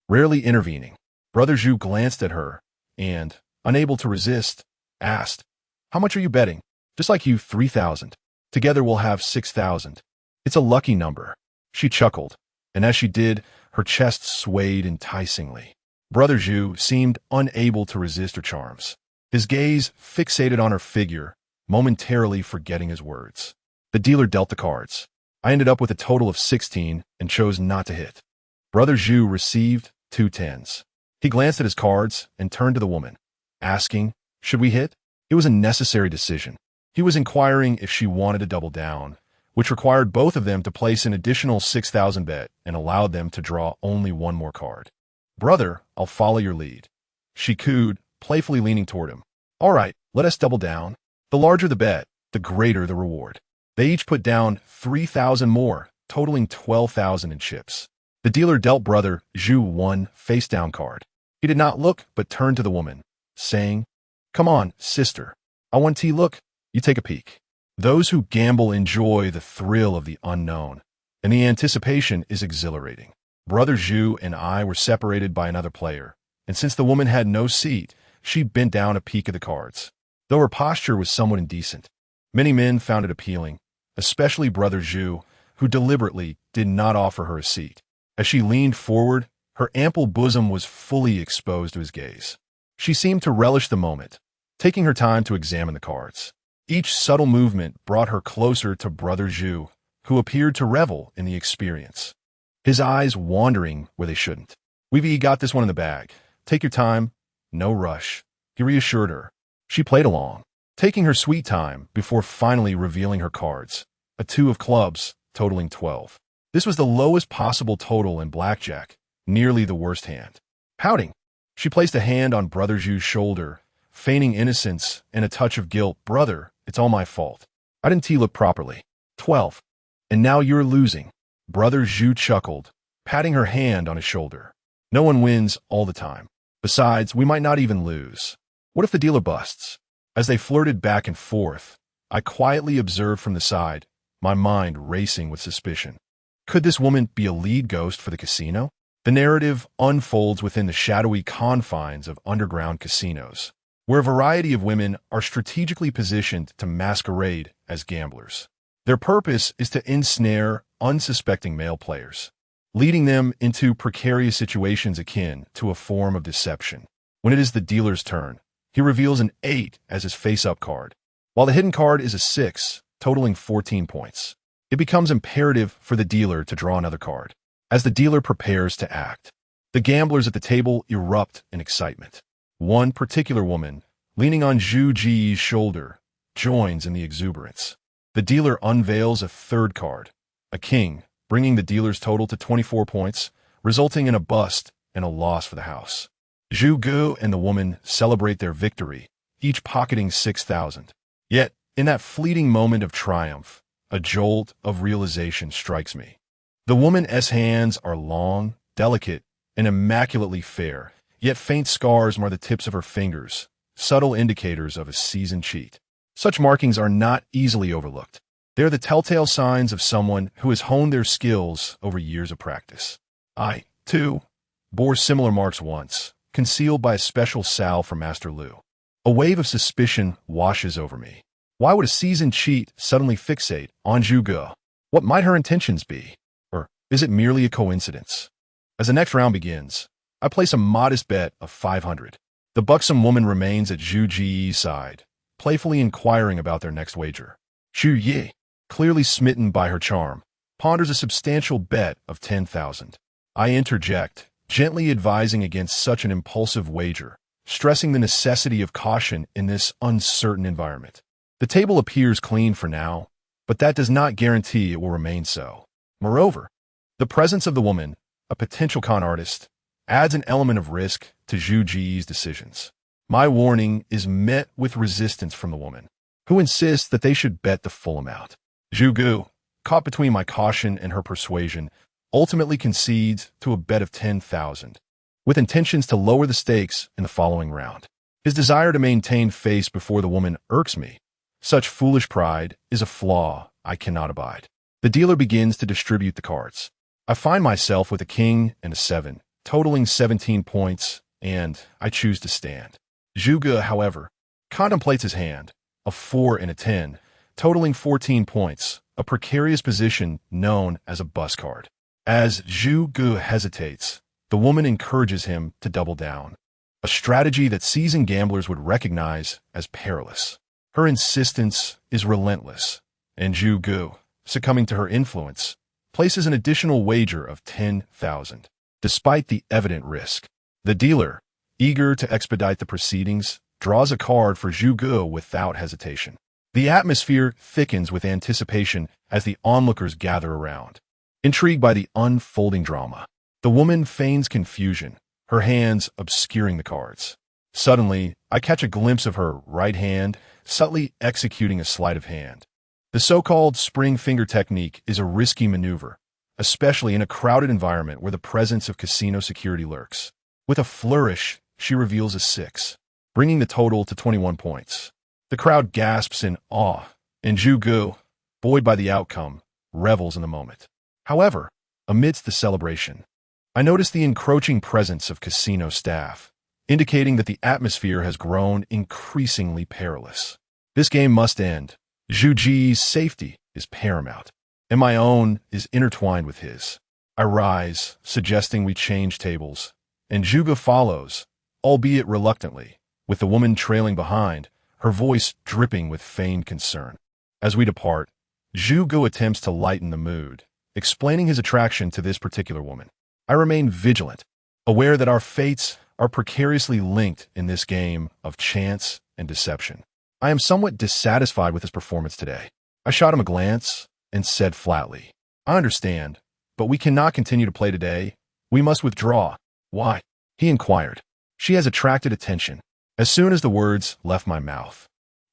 Rarely intervening, Brother Zhu glanced at her and, unable to resist, asked, "How much are you betting?" "Just like you, 3,000. Together we'll have 6,000. It's a lucky number." She chuckled, and as she did, her chest swayed enticingly. Brother Zhu seemed unable to resist her charms. His gaze fixated on her figure, momentarily forgetting his words. The dealer dealt the cards. I ended up with a total of 16 and chose not to hit. Brother Zhu received 2 tens. He glanced at his cards and turned to the woman, asking, "Should we hit?" It was a necessary decision. He was inquiring if she wanted to double down, which required both of them to place an additional 6,000 bet and allowed them to draw only one more card. "Brother, I'll follow your lead," she cooed, playfully leaning toward him. "All right, let us double down. The larger the bet, the greater the reward." They each put down 3,000 more, totaling 12,000 in chips. The dealer dealt Brother Zhu one face-down card. He did not look, but turned to the woman, saying, "Come on, sister. I want to look. You take a peek." Those who gamble enjoy the thrill of the unknown, and the anticipation is exhilarating. Brother Zhu and I were separated by another player, and since the woman had no seat, she bent down a peek at the cards. Though her posture was somewhat indecent, many men found it appealing, especially Brother Zhu, who deliberately did not offer her a seat. As she leaned forward, her ample bosom was fully exposed to his gaze. She seemed to relish the moment, taking her time to examine the cards. Each subtle movement brought her closer to Brother Zhu, who appeared to revel in the experience, his eyes wandering where they shouldn't. "We've got this one in the bag. Take your time. No rush," he reassured her. She played along, taking her sweet time before finally revealing her cards, a 2 of clubs, totaling 12. This was the lowest possible total in blackjack, nearly the worst hand. Pouting, she placed a hand on Brother Zhu's shoulder, feigning innocence and a touch of guilt. "Brother, it's all my fault. I didn't look properly." 12. "And now you're losing." Brother Zhu chuckled, patting her hand on his shoulder. "No one wins all the time. Besides, we might not even lose. What if the dealer busts?" As they flirted back and forth, I quietly observed from the side, my mind racing with suspicion. Could this woman be a lead ghost for the casino? The narrative unfolds within the shadowy confines of underground casinos, where a variety of women are strategically positioned to masquerade as gamblers. Their purpose is to ensnare unsuspecting male players, leading them into precarious situations akin to a form of deception. When it is the dealer's turn, he reveals an 8 as his face-up card, while the hidden card is a 6, totaling 14 points. It becomes imperative for the dealer to draw another card. As the dealer prepares to act, the gamblers at the table erupt in excitement. One particular woman, leaning on Zhu Ji's shoulder, joins in the exuberance. The dealer unveils a third card, a king, bringing the dealer's total to 24 points, resulting in a bust and a loss for the house. Zhu Gu and the woman celebrate their victory, each pocketing 6,000. Yet, in that fleeting moment of triumph, a jolt of realization strikes me. The woman's hands are long, delicate, and immaculately fair, yet faint scars mar the tips of her fingers, subtle indicators of a seasoned cheat. Such markings are not easily overlooked. They are the telltale signs of someone who has honed their skills over years of practice. I, too, bore similar marks once, concealed by a special salve from Master Liu. A wave of suspicion washes over me. Why would a seasoned cheat suddenly fixate on Zhu Gu? What might her intentions be? Or is it merely a coincidence? As the next round begins, I place a modest bet of 500. The buxom woman remains at Zhu Ji's side, playfully inquiring about their next wager. Zhu Yi, clearly smitten by her charm, ponders a substantial bet of 10,000. I interject, gently advising against such an impulsive wager, stressing the necessity of caution in this uncertain environment. The table appears clean for now, but that does not guarantee it will remain so. Moreover, the presence of the woman, a potential con artist, adds an element of risk to Zhu Ji's decisions. My warning is met with resistance from the woman, who insists that they should bet the full amount. Zhu Gu, caught between my caution and her persuasion, ultimately concedes to a bet of 10,000, with intentions to lower the stakes in the following round. His desire to maintain face before the woman irks me. Such foolish pride is a flaw I cannot abide. The dealer begins to distribute the cards. I find myself with a king and a 7, totaling 17 points, and I choose to stand. Zhu Gu, however, contemplates his hand, a 4 and a 10, totaling 14 points, a precarious position known as a bust card. As Zhu Gu hesitates, the woman encourages him to double down, a strategy that seasoned gamblers would recognize as perilous. Her insistence is relentless, and Zhu Gu, succumbing to her influence, places an additional wager of 10,000. Despite the evident risk, the dealer, eager to expedite the proceedings, draws a card for Zhu Gu without hesitation. The atmosphere thickens with anticipation as the onlookers gather around. Intrigued by the unfolding drama, the woman feigns confusion, her hands obscuring the cards. Suddenly, I catch a glimpse of her right hand, subtly executing a sleight of hand. The so-called spring finger technique is a risky maneuver, especially in a crowded environment where the presence of casino security lurks. With a flourish, she reveals a 6, bringing the total to 21 points. The crowd gasps in awe, and Zhu Gu, buoyed by the outcome, revels in the moment. However, amidst the celebration, I notice the encroaching presence of casino staff, indicating that the atmosphere has grown increasingly perilous. This game must end. Zhu Ji's safety is paramount, and my own is intertwined with his. I rise, suggesting we change tables, and Zhu Gu follows, albeit reluctantly, with the woman trailing behind, her voice dripping with feigned concern. As we depart, Zhu Gu attempts to lighten the mood, explaining his attraction to this particular woman. I remain vigilant, aware that our fates are precariously linked in this game of chance and deception. I am somewhat dissatisfied with his performance today. I shot him a glance and said flatly, "I understand, but we cannot continue to play today. We must withdraw." "Why?" he inquired. "She has attracted attention." As soon as the words left my mouth,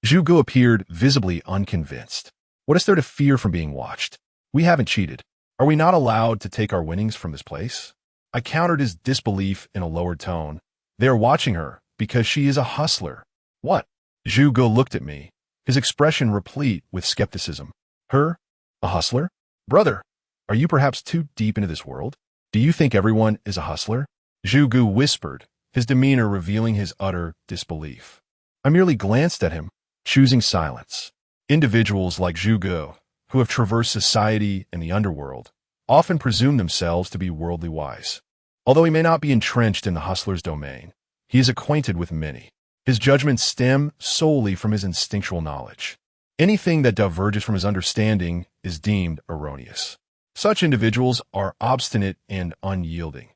Zhu Gu appeared visibly unconvinced. What is there to fear from being watched? We haven't cheated. Are we not allowed to take our winnings from this place? I countered his disbelief in a lowered tone. They are watching her because she is a hustler. What? Zhu Gu looked at me, his expression replete with skepticism. Her? A hustler? Brother, are you perhaps too deep into this world? Do you think everyone is a hustler? Zhu Gu whispered, his demeanor revealing his utter disbelief. I merely glanced at him, choosing silence. Individuals like Zhu Gu, who have traversed society and the underworld, often presume themselves to be worldly wise. Although he may not be entrenched in the hustler's domain, he is acquainted with many. His judgments stem solely from his instinctual knowledge. Anything that diverges from his understanding is deemed erroneous. Such individuals are obstinate and unyielding.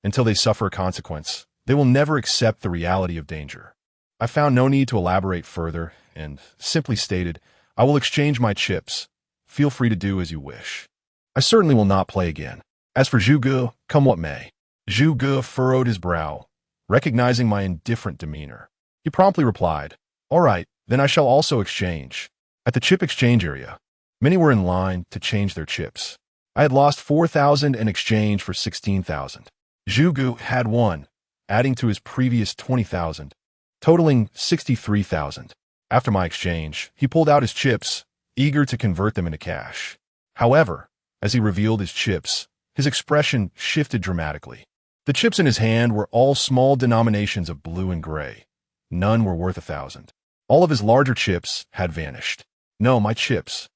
Until they suffer a consequence, they will never accept the reality of danger. I found no need to elaborate further and simply stated, I will exchange my chips. Feel free to do as you wish. I certainly will not play again. As for Zhu Ge, come what may. Zhu Ge furrowed his brow, recognizing my indifferent demeanor. He promptly replied, all right, then I shall also exchange. At the chip exchange area, many were in line to change their chips. I had lost 4,000 in exchange for 16,000. Zhu Ge had won, adding to his previous 20,000, totaling 63,000. After my exchange, he pulled out his chips, eager to convert them into cash. However, as he revealed his chips, his expression shifted dramatically. The chips in his hand were all small denominations of blue and gray. None were worth 1,000. All of his larger chips had vanished. No, my chips.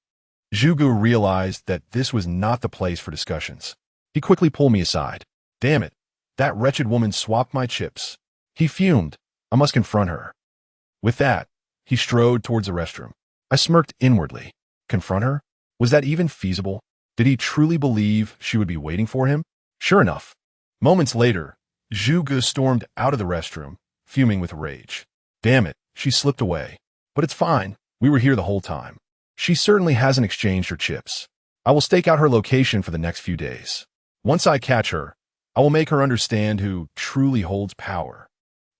Zhu Ge realized that this was not the place for discussions. He quickly pulled me aside. Damn it, that wretched woman swapped my chips. He fumed. I must confront her. With that, he strode towards the restroom. I smirked inwardly. Confront her? Was that even feasible? Did he truly believe she would be waiting for him? Sure enough. Moments later, Zhu Ge stormed out of the restroom, fuming with rage. Damn it, she slipped away. But it's fine, we were here the whole time. She certainly hasn't exchanged her chips. I will stake out her location for the next few days. Once I catch her, I will make her understand who truly holds power.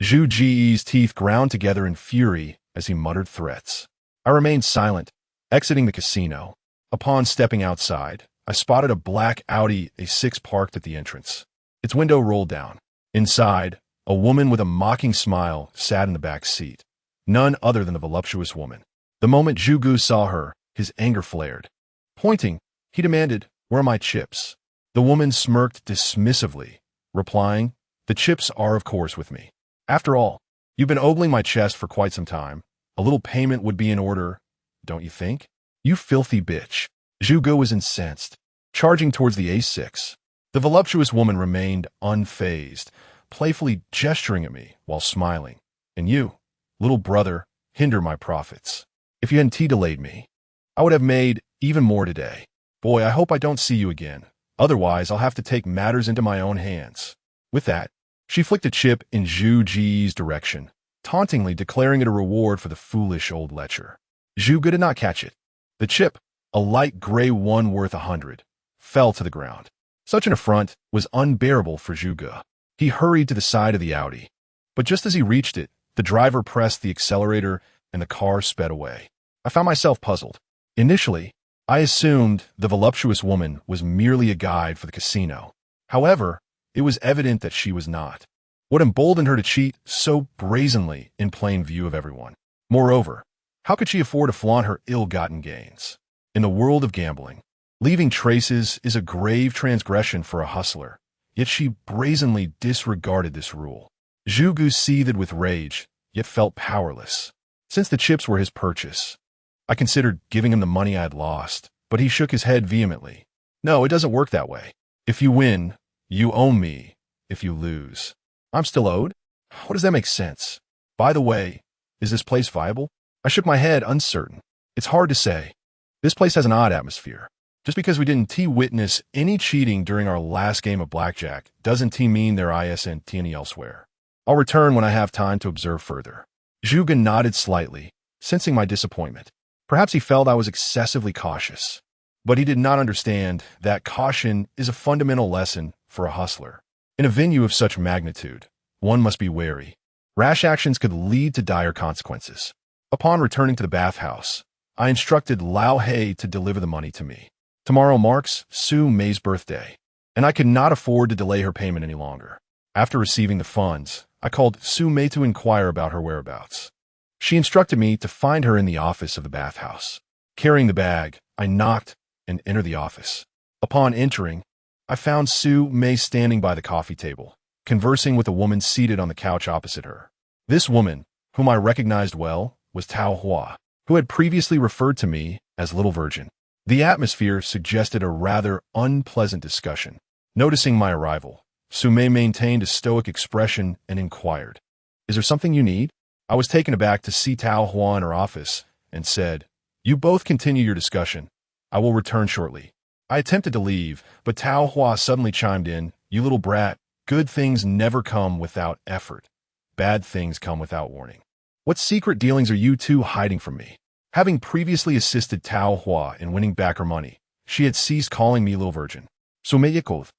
Zhu Ge's teeth ground together in fury as he muttered threats. I remained silent, exiting the casino. Upon stepping outside, I spotted a black Audi A6 parked at the entrance. Its window rolled down. Inside, a woman with a mocking smile sat in the back seat. None other than the voluptuous woman. The moment Zhu Ge saw her, his anger flared. Pointing, he demanded, where are my chips? The woman smirked dismissively, replying, the chips are of course with me. After all, you've been ogling my chest for quite some time. A little payment would be in order, don't you think? You filthy bitch. Zhu Ge was incensed, charging towards the A6. The voluptuous woman remained unfazed, playfully gesturing at me while smiling. And you, little brother, hinder my profits. If you hadn't delayed me, I would have made even more today. Boy, I hope I don't see you again. Otherwise, I'll have to take matters into my own hands. With that, she flicked a chip in Zhu Ge's direction, tauntingly declaring it a reward for the foolish old lecher. Zhu Ge did not catch it. The chip, a light gray one worth 100, fell to the ground. Such an affront was unbearable for Zhu Ge. He hurried to the side of the Audi. But just as he reached it, the driver pressed the accelerator and the car sped away. I found myself puzzled. Initially, I assumed the voluptuous woman was merely a guide for the casino. However, it was evident that she was not. What emboldened her to cheat so brazenly in plain view of everyone? Moreover, how could she afford to flaunt her ill-gotten gains? In the world of gambling, leaving traces is a grave transgression for a hustler, yet she brazenly disregarded this rule. Zhu Ge seethed with rage, yet felt powerless. Since the chips were his purchase, I considered giving him the money I had lost, but he shook his head vehemently. No, it doesn't work that way. If you win, you owe me. If you lose, I'm still owed? What does that make sense? By the way, is this place viable? I shook my head, uncertain. It's hard to say. This place has an odd atmosphere. Just because we didn't witness any cheating during our last game of blackjack doesn't mean there isn't any elsewhere. I'll return when I have time to observe further. Zhu Ge nodded slightly, sensing my disappointment. Perhaps he felt I was excessively cautious. But he did not understand that caution is a fundamental lesson for a hustler. In a venue of such magnitude, one must be wary. Rash actions could lead to dire consequences. Upon returning to the bathhouse, I instructed Lao He to deliver the money to me. Tomorrow marks Su Mei's birthday, and I could not afford to delay her payment any longer. After receiving the funds, I called Su Mei to inquire about her whereabouts. She instructed me to find her in the office of the bathhouse. Carrying the bag, I knocked and entered the office. Upon entering, I found Su Mei standing by the coffee table, conversing with a woman seated on the couch opposite her. This woman, whom I recognized well, was Tao Hua, who had previously referred to me as Little Virgin. The atmosphere suggested a rather unpleasant discussion. Noticing my arrival, Sumei maintained a stoic expression and inquired, "Is there something you need?" I was taken aback to see Tao Hua in her office and said, "You both continue your discussion. I will return shortly." I attempted to leave, but Tao Hua suddenly chimed in, "You little brat, good things never come without effort. Bad things come without warning. What secret dealings are you two hiding from me?" Having previously assisted Tao Hua in winning back her money, she had ceased calling me little virgin. Sumei Yakov.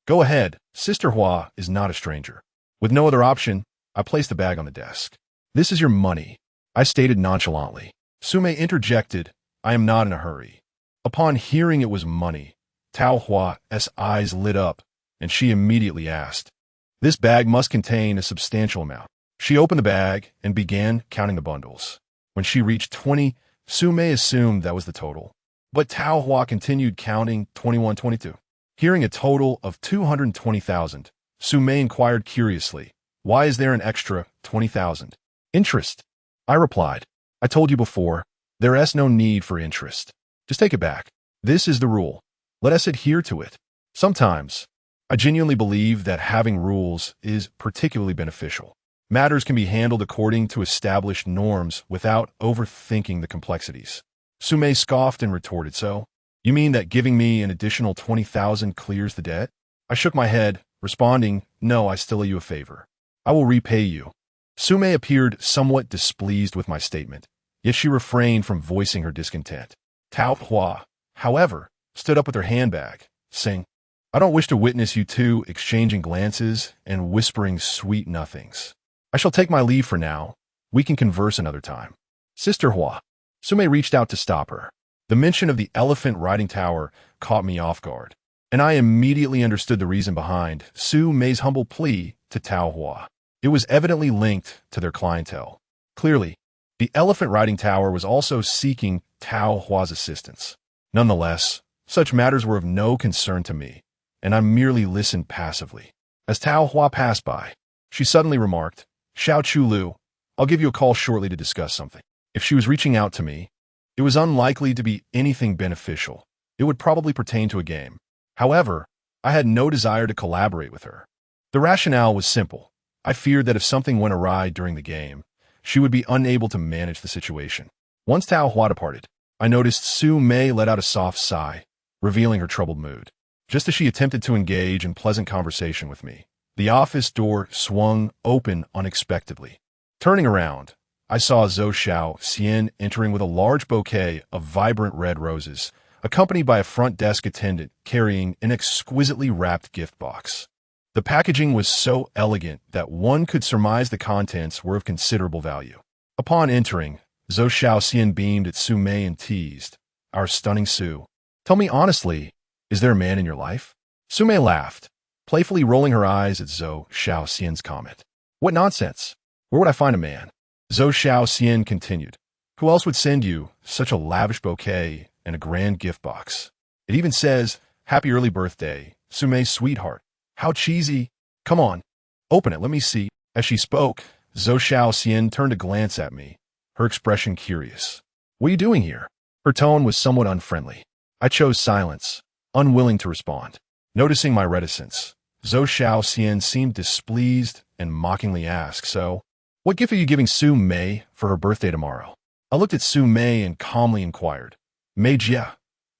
Go ahead, Sister Hua is not a stranger. With no other option, I placed the bag on the desk. "This is your money," I stated nonchalantly. Sumei interjected, "I am not in a hurry." Upon hearing it was money, Tao Hua's eyes lit up, and she immediately asked, "This bag must contain a substantial amount." She opened the bag and began counting the bundles. When she reached 20, Sumei assumed that was the total. But Tao Hua continued counting 21, 22. Hearing a total of 220,000, Sumei inquired curiously, "Why is there an extra 20,000? Interest?" I replied, "I told you before, there is no need for interest. Just take it back. This is the rule. Let us adhere to it." Sometimes, I genuinely believe that having rules is particularly beneficial. Matters can be handled according to established norms without overthinking the complexities. Sumei scoffed and retorted, "So, you mean that giving me an additional 20,000 clears the debt?" I shook my head, responding, "No, I still owe you a favor. I will repay you." Sumei appeared somewhat displeased with my statement, yet she refrained from voicing her discontent. Tao Hua, however, stood up with her handbag, saying, "I don't wish to witness you two exchanging glances and whispering sweet nothings. I shall take my leave for now. We can converse another time." "Sister Hua." Sumei reached out to stop her. The mention of the elephant riding tower caught me off guard, and I immediately understood the reason behind Sumei's humble plea to Tao Hua. It was evidently linked to their clientele. Clearly, the elephant riding tower was also seeking Tao Hua's assistance. Nonetheless, such matters were of no concern to me, and I merely listened passively. As Tao Hua passed by, she suddenly remarked, "Xiao Chu Lu, I'll give you a call shortly to discuss something." If she was reaching out to me, it was unlikely to be anything beneficial. It would probably pertain to a game. However, I had no desire to collaborate with her. The rationale was simple. I feared that if something went awry during the game, she would be unable to manage the situation. Once Tao Hua departed, I noticed Sumei let out a soft sigh, revealing her troubled mood. Just as she attempted to engage in pleasant conversation with me, the office door swung open unexpectedly. Turning around, I saw Zhou Xian entering with a large bouquet of vibrant red roses, accompanied by a front desk attendant carrying an exquisitely wrapped gift box. The packaging was so elegant that one could surmise the contents were of considerable value. Upon entering, Zhou Xian beamed at Sumei and teased, "Our stunning Su. Tell me honestly, is there a man in your life?" Sumei laughed, playfully rolling her eyes at Zhou Xian's comment. "What nonsense! Where would I find a man?" Zhou Xian continued, "Who else would send you such a lavish bouquet and a grand gift box? It even says, 'Happy early birthday, Sumei's sweetheart.' How cheesy. Come on, open it, let me see." As she spoke, Zhou Xian turned to glance at me, her expression curious. "What are you doing here?" Her tone was somewhat unfriendly. I chose silence, unwilling to respond. Noticing my reticence, Zhou Xian seemed displeased and mockingly asked, "So, what gift are you giving Sumei for her birthday tomorrow?" I looked at Sumei and calmly inquired, "Mei Jia,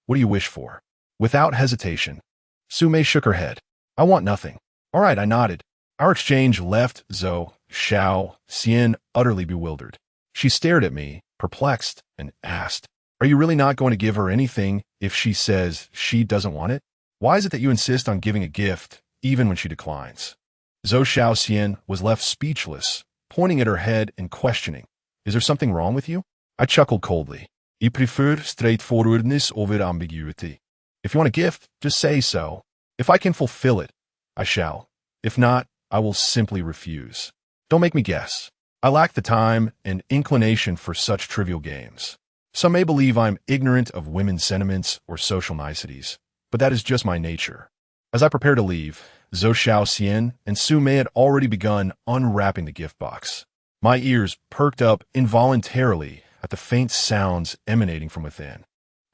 what do you wish for?" Without hesitation, Sumei shook her head. "I want nothing." "All right," I nodded. Our exchange left Zhou Xian utterly bewildered. She stared at me, perplexed, and asked, "Are you really not going to give her anything if she says she doesn't want it? Why is it that you insist on giving a gift even when she declines?" Zhou Xian was left speechless, pointing at her head and questioning, "Is there something wrong with you?" I chuckled coldly. "I prefer straightforwardness over ambiguity. If you want a gift, just say so. If I can fulfill it, I shall. If not, I will simply refuse. Don't make me guess. I lack the time and inclination for such trivial games. Some may believe I'm ignorant of women's sentiments or social niceties, but that is just my nature." As I prepared to leave, Zhou Xian and Sumei had already begun unwrapping the gift box. My ears perked up involuntarily at the faint sounds emanating from within.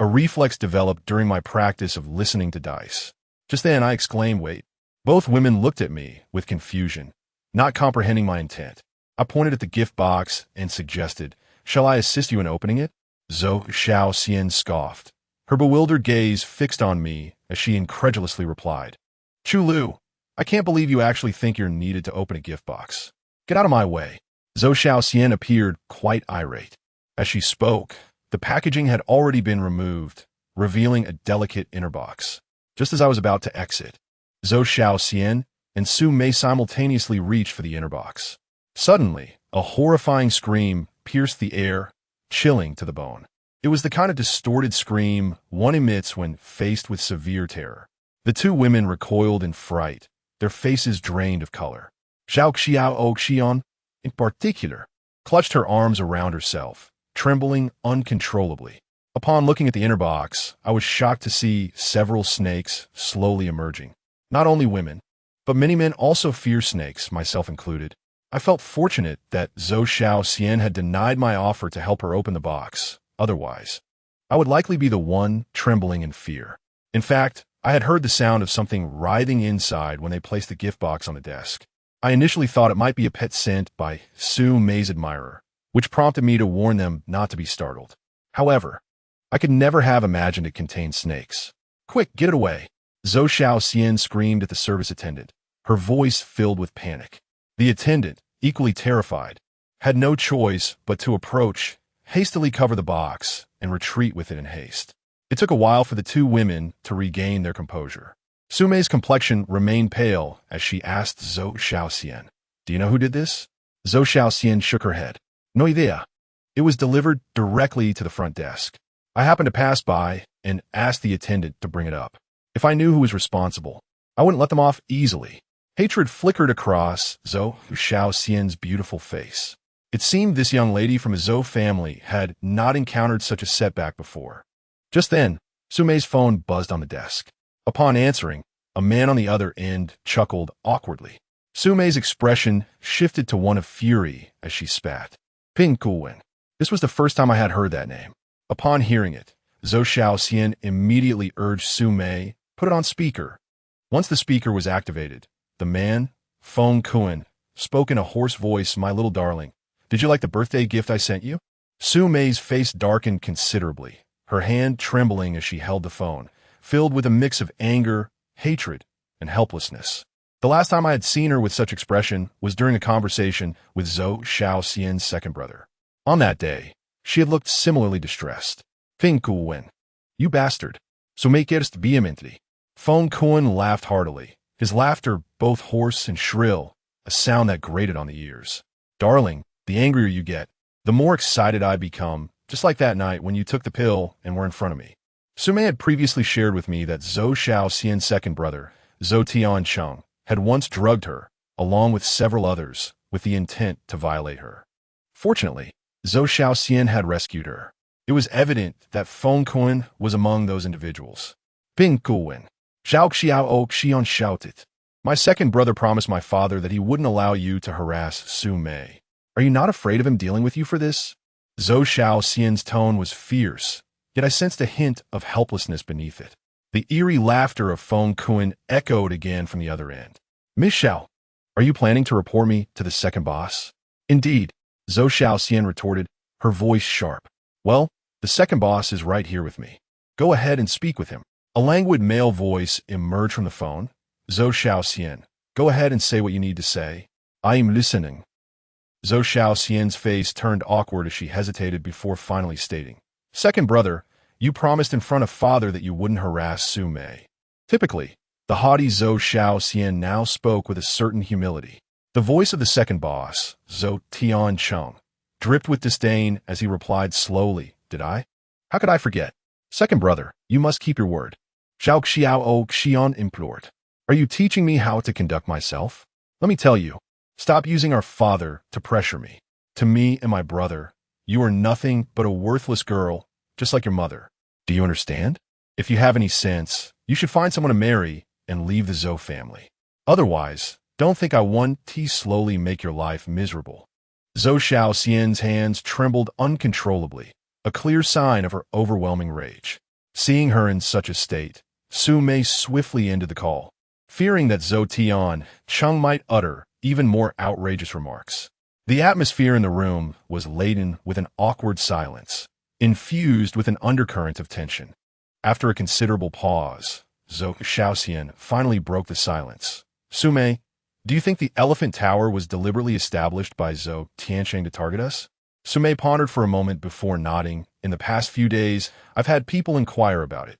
A reflex developed during my practice of listening to dice. Just then, I exclaimed, "Wait." Both women looked at me with confusion, not comprehending my intent. I pointed at the gift box and suggested, "Shall I assist you in opening it?" Zhou Xiaoxian scoffed, her bewildered gaze fixed on me as she incredulously replied, "Chulu, I can't believe you actually think you're needed to open a gift box. Get out of my way." Zhou Xiaoxian appeared quite irate. As she spoke, the packaging had already been removed, revealing a delicate inner box. Just as I was about to exit, Zhou Xiaoxian and Su Mei simultaneously reached for the inner box. Suddenly, a horrifying scream pierced the air, chilling to the bone. It was the kind of distorted scream one emits when faced with severe terror. The two women recoiled in fright, their faces drained of color. Zhao Xiaoxian, in particular, clutched her arms around herself, trembling uncontrollably. Upon looking at the inner box, I was shocked to see several snakes slowly emerging. Not only women, but many men also fear snakes, myself included. I felt fortunate that Zhou Xiaoxian had denied my offer to help her open the box. Otherwise, I would likely be the one trembling in fear. In fact, I had heard the sound of something writhing inside when they placed the gift box on the desk. I initially thought it might be a pet sent by Su Mei's admirer, which prompted me to warn them not to be startled. However, I could never have imagined it contained snakes. "Quick, get it away!" Zhou Xiaoxian screamed at the service attendant, her voice filled with panic. The attendant, equally terrified, had no choice but to approach, hastily cover the box, and retreat with it in haste. It took a while for the two women to regain their composure. Su Mei's complexion remained pale as she asked Zhou Xiaoxian, "Do you know who did this?" Zhou Xiaoxian shook her head. "No idea." It was delivered directly to the front desk. I happened to pass by and asked the attendant to bring it up. If I knew who was responsible, I wouldn't let them off easily. Hatred flickered across Zhou Xiaoxian's beautiful face. It seemed this young lady from a Zhou family had not encountered such a setback before. Just then, Su Mei's phone buzzed on the desk. Upon answering, a man on the other end chuckled awkwardly. Su Mei's expression shifted to one of fury as she spat. Ping Kuwen. This was the first time I had heard that name. Upon hearing it, Zhou Xiaoxian immediately urged Su Mei, "Put it on speaker." Once the speaker was activated, the man, Feng Kuan, spoke in a hoarse voice, "My little darling, did you like the birthday gift I sent you?" Su Mei's face darkened considerably, her hand trembling as she held the phone, filled with a mix of anger, hatred, and helplessness. The last time I had seen her with such expression was during a conversation with Zhou Xiaoxian's second brother. On that day, she had looked similarly distressed. "Feng Kuan, you bastard." Su Mei cursed vehemently. Feng Kuan laughed heartily, his laughter both hoarse and shrill, a sound that grated on the ears. "Darling, the angrier you get, the more excited I become, just like that night when you took the pill and were in front of me." Su Mei had previously shared with me that Zhou Xiaoxian's second brother, Zhou Tiancheng, had once drugged her, along with several others, with the intent to violate her. Fortunately, Zhou Xiaoxian had rescued her. It was evident that Feng Kuan was among those individuals. "Ping Kuan," Zhao Xiaoxian shouted. "My second brother promised my father that he wouldn't allow you to harass Su Mei. Are you not afraid of him dealing with you for this?" Zhou Xiaoxian's tone was fierce, yet I sensed a hint of helplessness beneath it. The eerie laughter of Feng Kuan echoed again from the other end. "Miss Xiao, are you planning to report me to the second boss?" "Indeed," Zhou Xiaoxian retorted, her voice sharp. "Well, the second boss is right here with me. Go ahead and speak with him." A languid male voice emerged from the phone. "Zhou Xiaoxian, go ahead and say what you need to say. I am listening." Zhou Xiaoxian's face turned awkward as she hesitated before finally stating, "Second brother, you promised in front of father that you wouldn't harass Su Mei." Typically, the haughty Zhou Xiaoxian now spoke with a certain humility. The voice of the second boss, Zhou Tiancheng, dripped with disdain as he replied slowly, "Did I? How could I forget? Second brother, you must keep your word." Zhao Xiaoxian implored. "Are you teaching me how to conduct myself? Let me tell you, stop using our father to pressure me. To me and my brother, you are nothing but a worthless girl, just like your mother. Do you understand? If you have any sense, you should find someone to marry and leave the Zhou family. Otherwise, don't think I want to slowly make your life miserable." Zhou Xiaoxian's hands trembled uncontrollably, a clear sign of her overwhelming rage. Seeing her in such a state, Su Mei swiftly ended the call, fearing that Zhou Tian Chung might utter even more outrageous remarks. The atmosphere in the room was laden with an awkward silence, infused with an undercurrent of tension. After a considerable pause, Zhou Xiaoxian finally broke the silence. Su Mei, do you think the Elephant Tower was deliberately established by Zhou Tiancheng to target us? Su Mei pondered for a moment before nodding. In the past few days, I've had people inquire about it,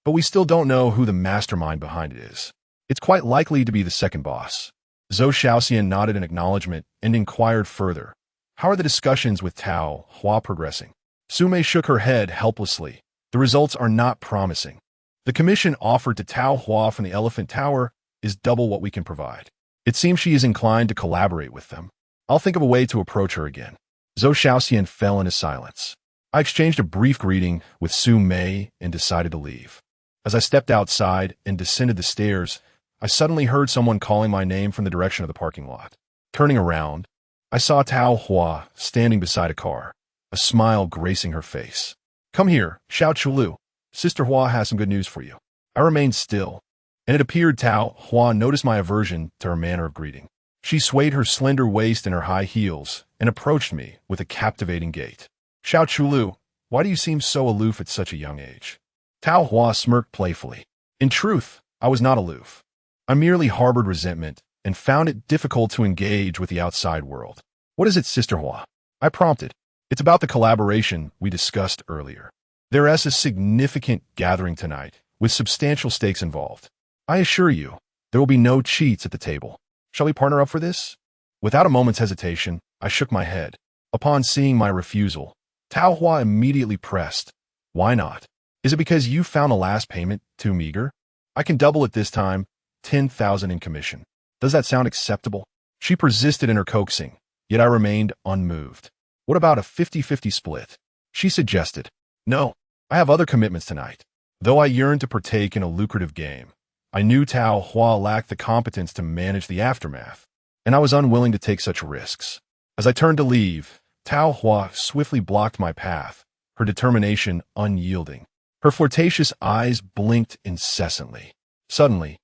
but we still don't know who the mastermind behind it is. It's quite likely to be the second boss. Zhou Xiaoxian nodded in acknowledgement and inquired further. How are the discussions with Tao Hua progressing? Su Mei shook her head helplessly. The results are not promising. The commission offered to Tao Hua from the Elephant Tower is double what we can provide. It seems she is inclined to collaborate with them. I'll think of a way to approach her again. Zhou Xiaoxian fell into silence. I exchanged a brief greeting with Su Mei and decided to leave. As I stepped outside and descended the stairs, I suddenly heard someone calling my name from the direction of the parking lot. Turning around, I saw Tao Hua standing beside a car, a smile gracing her face. Come here, Xiao Chulu. Sister Hua has some good news for you. I remained still, and it appeared Tao Hua noticed my aversion to her manner of greeting. She swayed her slender waist in her high heels and approached me with a captivating gait. Xiao Chulu, why do you seem so aloof at such a young age? Tao Hua smirked playfully. In truth, I was not aloof. I merely harbored resentment and found it difficult to engage with the outside world. What is it, Sister Hua? I prompted. It's about the collaboration we discussed earlier. There is a significant gathering tonight, with substantial stakes involved. I assure you, there will be no cheats at the table. Shall we partner up for this? Without a moment's hesitation, I shook my head. Upon seeing my refusal, Tao Hua immediately pressed. Why not? Is it because you found the last payment too meager? I can double it this time, 10,000 in commission. Does that sound acceptable? She persisted in her coaxing, yet I remained unmoved. What about a 50-50 split? She suggested. No, I have other commitments tonight. Though I yearned to partake in a lucrative game, I knew Tao Hua lacked the competence to manage the aftermath, and I was unwilling to take such risks. As I turned to leave, Tao Hua swiftly blocked my path, her determination unyielding. Her flirtatious eyes blinked incessantly. Suddenly,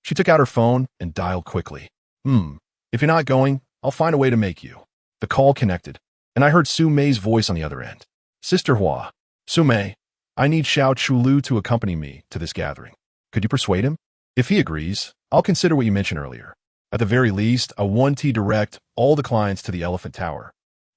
she took out her phone and dialed quickly. If you're not going, I'll find a way to make you. The call connected, and I heard Su Mei's voice on the other end. Sister Hua, Su Mei, I need Xiao Chulu to accompany me to this gathering. Could you persuade him? If he agrees, I'll consider what you mentioned earlier. At the very least, I want to direct all the clients to the Elephant Tower.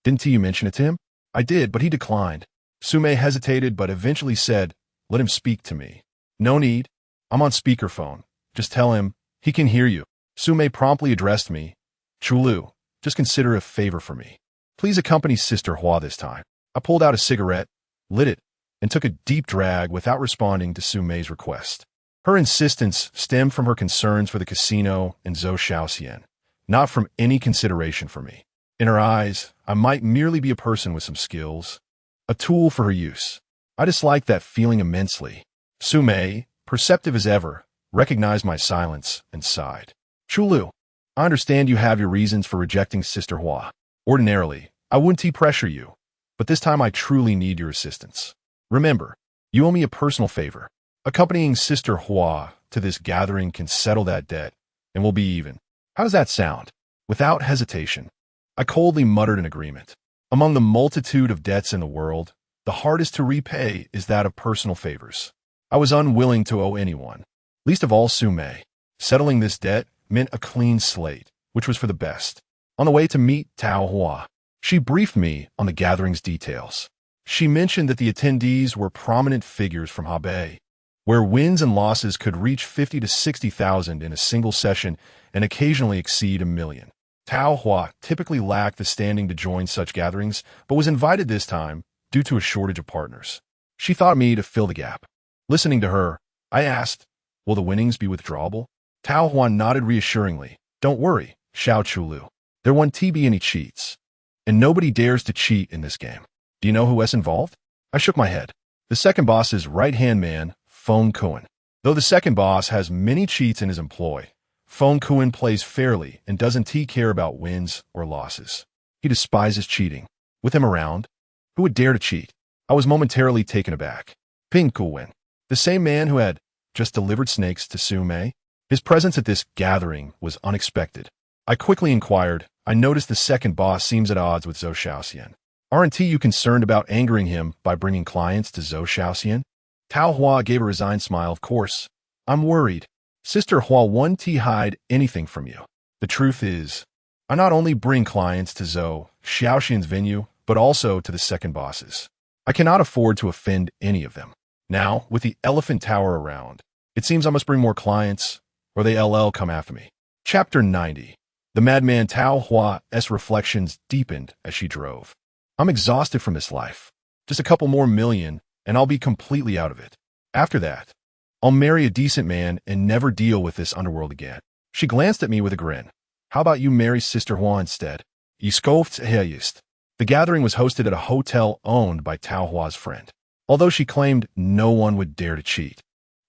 Didn't you mention it to him? I did, but he declined. Su Mei hesitated but eventually said, let him speak to me. No need. I'm on speakerphone. Just tell him he can hear you. Su Mei promptly addressed me. Chulu, just consider a favor for me. Please accompany Sister Hua this time. I pulled out a cigarette, lit it, and took a deep drag without responding to Su Mei's request. Her insistence stemmed from her concerns for the casino and Zhou Xiaoxian, not from any consideration for me. In her eyes, I might merely be a person with some skills, a tool for her use. I disliked that feeling immensely. Su Mei, perceptive as ever, recognized my silence and sighed. Chulu, I understand you have your reasons for rejecting Sister Hua. Ordinarily, I wouldn't pressure you, but this time I truly need your assistance. Remember, you owe me a personal favor. Accompanying Sister Hua to this gathering can settle that debt, and we'll be even. How does that sound? Without hesitation, I coldly muttered an agreement. Among the multitude of debts in the world, the hardest to repay is that of personal favors. I was unwilling to owe anyone, least of all Su Mei. Settling this debt meant a clean slate, which was for the best. On the way to meet Tao Hua, she briefed me on the gathering's details. She mentioned that the attendees were prominent figures from Hebei, where wins and losses could reach 50 to 60,000 in a single session and occasionally exceed 1 million. Tao Hua typically lacked the standing to join such gatherings, but was invited this time due to a shortage of partners. She thought me to fill the gap. Listening to her, I asked, will the winnings be withdrawable? Tao Hua nodded reassuringly. Don't worry, Xiao Chulu. There won't be any cheats, and nobody dares to cheat in this game. Do you know who is involved? I shook my head. The second boss's right-hand man, Feng Kuan. Though the second boss has many cheats in his employ, Feng Kuan plays fairly and doesn't care about wins or losses. He despises cheating. With him around, who would dare to cheat? I was momentarily taken aback. Ping Kuan. The same man who had just delivered snakes to Sume? His presence at this gathering was unexpected. I quickly inquired. I noticed the second boss seems at odds with Zhou Xiaoxian. Aren't you concerned about angering him by bringing clients to Zhou Xiaoxian? Tao Hua gave a resigned smile. Of course. I'm worried. Sister Hua won't hide anything from you. The truth is, I not only bring clients to Zhou Xiaoxian's venue, but also to the second bosses. I cannot afford to offend any of them. Now, with the Elephant Tower around, it seems I must bring more clients, or they LL come after me. Chapter 90. The madman Tao Hua's reflections deepened as she drove. I'm exhausted from this life. Just a couple more million, and I'll be completely out of it. After that, I'll marry a decent man and never deal with this underworld again. She glanced at me with a grin. How about you marry Sister Hua instead? The gathering was hosted at a hotel owned by Tao Hua's friend, although she claimed no one would dare to cheat.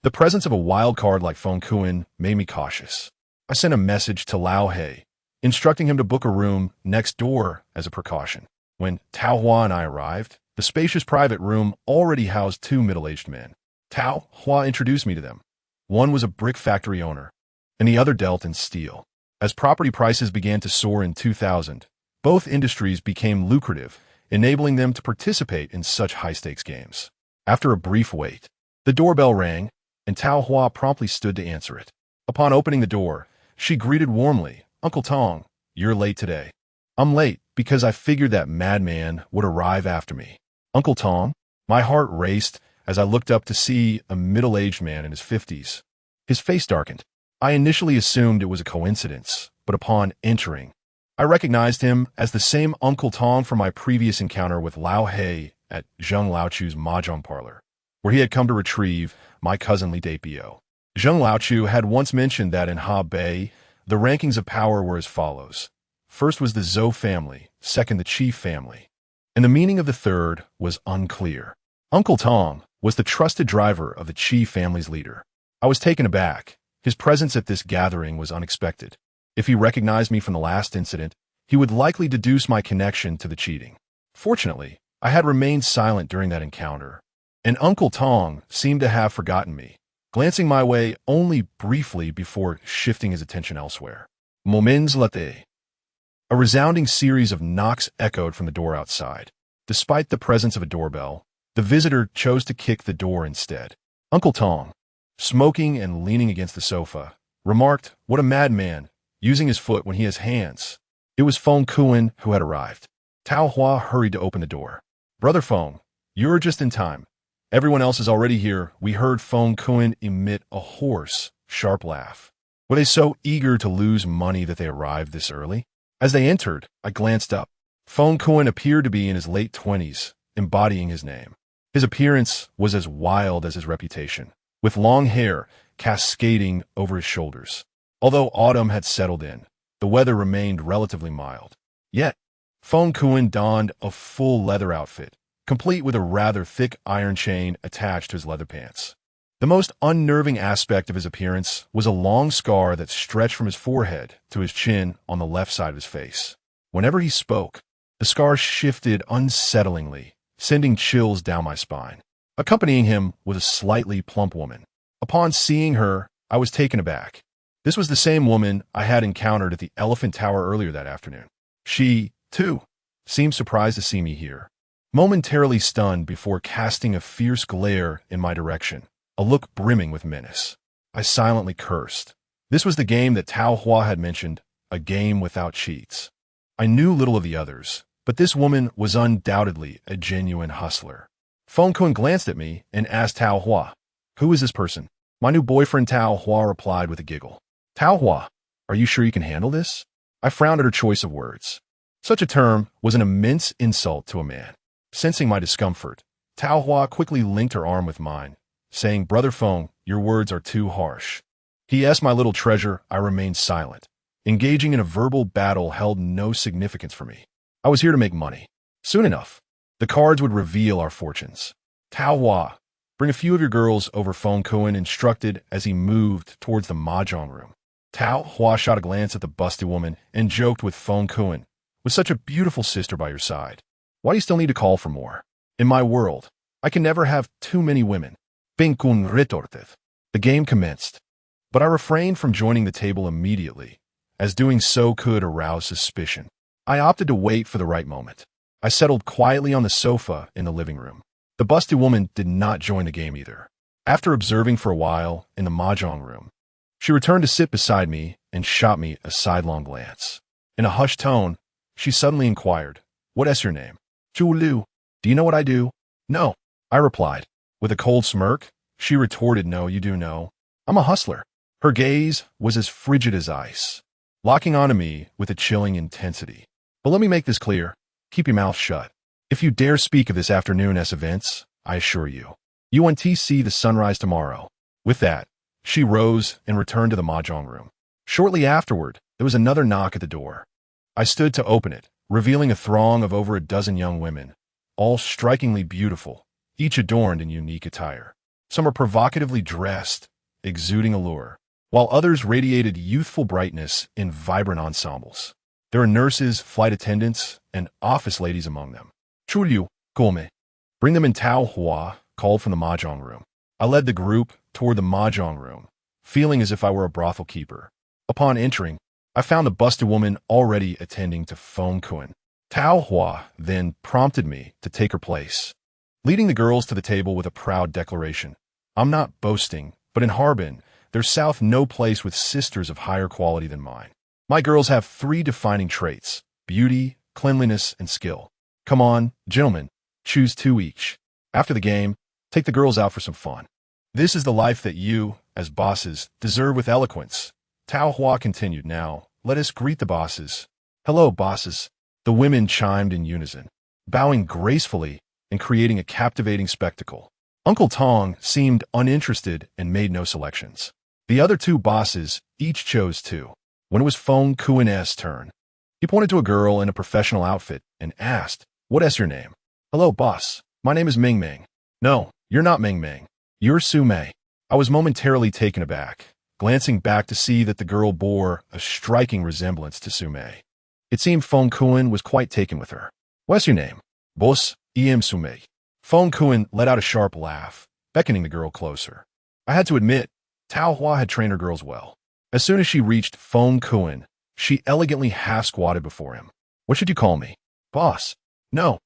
The presence of a wild card like Feng Kuan made me cautious. I sent a message to Lao He, instructing him to book a room next door as a precaution. When Tao Hua and I arrived, the spacious private room already housed two middle-aged men. Tao Hua introduced me to them. One was a brick factory owner, and the other dealt in steel. As property prices began to soar in 2000, both industries became lucrative, enabling them to participate in such high-stakes games. After a brief wait, the doorbell rang, and Tao Hua promptly stood to answer it. Upon opening the door, she greeted warmly, "Uncle Tong, you're late today." "I'm late because I figured that madman would arrive after me." "Uncle Tong?" My heart raced as I looked up to see a middle-aged man in his 50s. His face darkened. I initially assumed it was a coincidence, but upon entering, I recognized him as the same Uncle Tong from my previous encounter with Lao He at Zheng Laochu's mahjong parlor, where he had come to retrieve my cousinly debut. Zheng Laochu had once mentioned that in Ha Bei, the rankings of power were as follows. First was the Zhou family, second the Qi family, and the meaning of the third was unclear. Uncle Tong was the trusted driver of the Qi family's leader. I was taken aback. His presence at this gathering was unexpected. If he recognized me from the last incident, he would likely deduce my connection to the cheating. Fortunately, I had remained silent during that encounter, and Uncle Tong seemed to have forgotten me, glancing my way only briefly before shifting his attention elsewhere. Moments later. A resounding series of knocks echoed from the door outside. Despite the presence of a doorbell, the visitor chose to kick the door instead. Uncle Tong, smoking and leaning against the sofa, remarked, "What a madman, using his foot when he has hands." It was Feng Kuan who had arrived. Tao Hua hurried to open the door. "Brother Feng, you're just in time. Everyone else is already here." We heard Feng Kuan emit a hoarse, sharp laugh. Were they so eager to lose money that they arrived this early? As they entered, I glanced up. Feng Kuan appeared to be in his late 20s, embodying his name. His appearance was as wild as his reputation, with long hair cascading over his shoulders. Although autumn had settled in, the weather remained relatively mild. Yet, Feng Kuan donned a full leather outfit, complete with a rather thick iron chain attached to his leather pants. The most unnerving aspect of his appearance was a long scar that stretched from his forehead to his chin on the left side of his face. Whenever he spoke, the scar shifted unsettlingly, sending chills down my spine. Accompanying him was a slightly plump woman. Upon seeing her, I was taken aback. This was the same woman I had encountered at the Elephant Tower earlier that afternoon. She, too, seemed surprised to see me here, momentarily stunned before casting a fierce glare in my direction, a look brimming with menace. I silently cursed. This was the game that Tao Hua had mentioned, a game without cheats. I knew little of the others, but this woman was undoubtedly a genuine hustler. Feng Kuan glanced at me and asked Tao Hua, "Who is this person?" "My new boyfriend," Tao Hua replied with a giggle. "Tao Hua, are you sure you can handle this?" I frowned at her choice of words. Such a term was an immense insult to a man. Sensing my discomfort, Tao Hua quickly linked her arm with mine, saying, "Brother Feng, your words are too harsh." He asked my little treasure. I remained silent. Engaging in a verbal battle held no significance for me. I was here to make money. Soon enough, the cards would reveal our fortunes. "Tao Hua, bring a few of your girls over," Feng Kuan instructed as he moved towards the mahjong room. Tao Hua shot a glance at the busty woman and joked with Feng Kuan, "With such a beautiful sister by your side, why do you still need to call for more? In my world, I can never have too many women." Pinkun retorted. The game commenced, but I refrained from joining the table immediately, as doing so could arouse suspicion. I opted to wait for the right moment. I settled quietly on the sofa in the living room. The busty woman did not join the game either. After observing for a while in the mahjong room, she returned to sit beside me and shot me a sidelong glance. In a hushed tone, she suddenly inquired, "What is your name?" "Zhu Liu." "Do you know what I do?" "No," I replied. With a cold smirk, she retorted, "No, you do know. I'm a hustler." Her gaze was as frigid as ice, locking onto me with a chilling intensity. "But let me make this clear. Keep your mouth shut. If you dare speak of this afternoon's events, I assure you, you won't see the sunrise tomorrow." With that, she rose and returned to the mahjong room. Shortly afterward, there was another knock at the door. I stood to open it, revealing a throng of over a dozen young women, all strikingly beautiful, each adorned in unique attire. Some were provocatively dressed, exuding allure, while others radiated youthful brightness in vibrant ensembles. There were nurses, flight attendants, and office ladies among them. "Zhu Liu, Gome. Bring them in." Tao Hua called from the mahjong room. I led the group toward the mahjong room, feeling as if I were a brothel keeper. Upon entering, I found the busted woman already attending to Feng Kun. Tao Hua then prompted me to take her place, leading the girls to the table with a proud declaration. "I'm not boasting, but in Harbin, there's south no place with sisters of higher quality than mine. My girls have 3 defining traits: beauty, cleanliness, and skill. Come on, gentlemen, choose 2 each. After the game, take the girls out for some fun. This is the life that you, as bosses, deserve with eloquence." Tao Hua continued, "Now, let us greet the bosses." "Hello, bosses." The women chimed in unison, bowing gracefully and creating a captivating spectacle. Uncle Tong seemed uninterested and made no selections. The other 2 bosses each chose 2. When it was Feng Kuin's turn, he pointed to a girl in a professional outfit and asked, "What is your name?" "Hello, boss. My name is Ming Ming." "No, you're not Ming Ming. You're Su Mei." I was momentarily taken aback, glancing back to see that the girl bore a striking resemblance to Su Mei. It seemed Feng Kun was quite taken with her. "What's your name?" "Boss, Em Su Mei." Feng Kun let out a sharp laugh, beckoning the girl closer. I had to admit, Tao Hua had trained her girls well. As soon as she reached Feng Kun, she elegantly half-squatted before him. "What should you call me?" "Boss." "No,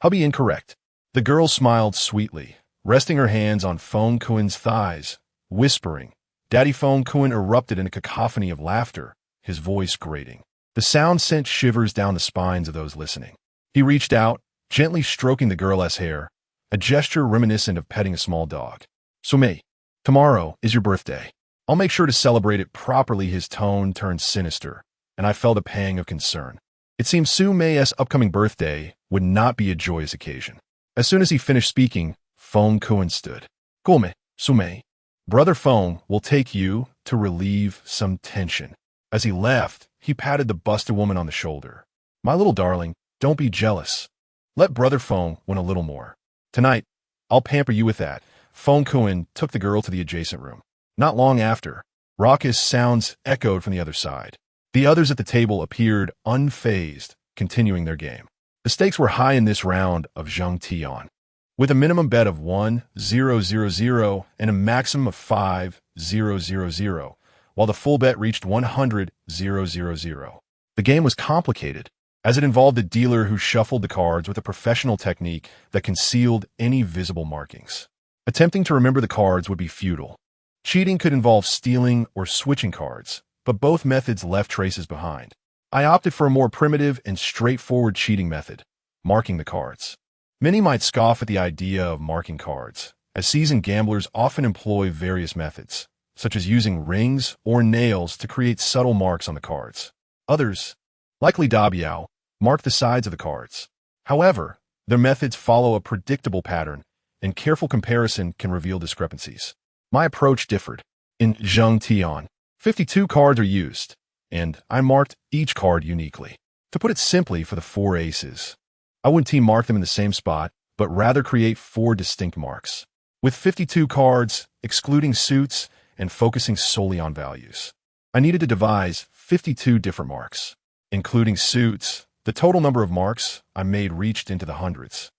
hubby, incorrect." The girl smiled sweetly, resting her hands on Feng Kun's thighs, whispering. Daddy Feng Kun erupted in a cacophony of laughter, his voice grating. The sound sent shivers down the spines of those listening. He reached out, gently stroking the girl's hair, a gesture reminiscent of petting a small dog. "Su Mei, tomorrow is your birthday. I'll make sure to celebrate it properly." His tone turned sinister, and I felt a pang of concern. It seemed Su Mei's upcoming birthday would not be a joyous occasion. As soon as he finished speaking, Feng Kun stood. "Gome, Su Mei. Brother Feng will take you to relieve some tension." As he left, he patted the busted woman on the shoulder. "My little darling, don't be jealous. Let Brother Feng win a little more. Tonight, I'll pamper you with that." Feng Kun took the girl to the adjacent room. Not long after, raucous sounds echoed from the other side. The others at the table appeared unfazed, continuing their game. The stakes were high in this round of Zheng Tian, with a minimum bet of 1,000 and a maximum of 5,000, while the full bet reached 100,000. The game was complicated, as it involved a dealer who shuffled the cards with a professional technique that concealed any visible markings. Attempting to remember the cards would be futile. Cheating could involve stealing or switching cards, but both methods left traces behind. I opted for a more primitive and straightforward cheating method, marking the cards. Many might scoff at the idea of marking cards, as seasoned gamblers often employ various methods, such as using rings or nails to create subtle marks on the cards. Others, like Li Dabiao, mark the sides of the cards. However, their methods follow a predictable pattern, and careful comparison can reveal discrepancies. My approach differed. In Zheng Tian, 52 cards are used, and I marked each card uniquely. To put it simply, for the 4 aces, I wouldn't team mark them in the same spot, but rather create 4 distinct marks, with 52 cards, excluding suits and focusing solely on values. I needed to devise 52 different marks. Including suits, the total number of marks I made reached into the hundreds.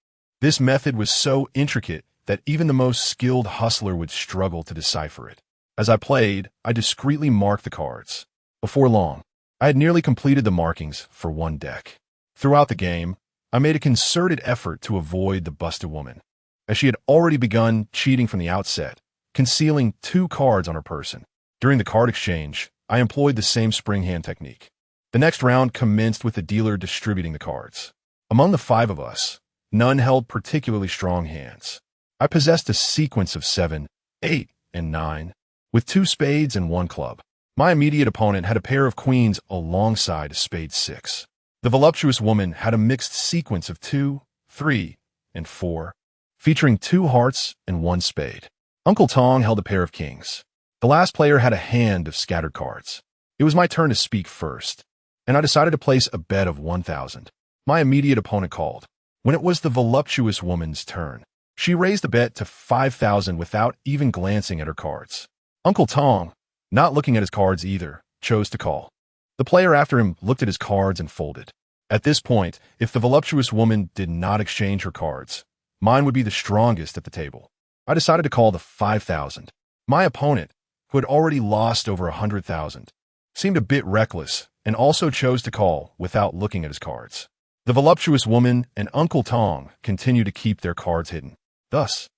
This method was so intricate that even the most skilled hustler would struggle to decipher it. As I played, I discreetly marked the cards. Before long, I had nearly completed the markings for one deck. Throughout the game, I made a concerted effort to avoid the busted woman, as she had already begun cheating from the outset, concealing 2 cards on her person. During the card exchange, I employed the same spring hand technique. The next round commenced with the dealer distributing the cards. Among the 5 of us, none held particularly strong hands. I possessed a sequence of 7, 8, and 9, with 2 spades and 1 club. My immediate opponent had a pair of queens alongside a spade 6. The voluptuous woman had a mixed sequence of 2, 3, and 4, featuring 2 hearts and 1 spade. Uncle Tong held a pair of kings. The last player had a hand of scattered cards. It was my turn to speak first, and I decided to place a bet of 1,000. My immediate opponent called. When it was the voluptuous woman's turn, she raised the bet to 5,000 without even glancing at her cards. Uncle Tong, not looking at his cards either, chose to call. The player after him looked at his cards and folded. At this point, if the voluptuous woman did not exchange her cards, mine would be the strongest at the table. I decided to call the 5,000. My opponent, who had already lost over 100,000, seemed a bit reckless and also chose to call without looking at his cards. The voluptuous woman and Uncle Tong continued to keep their cards hidden. Thus,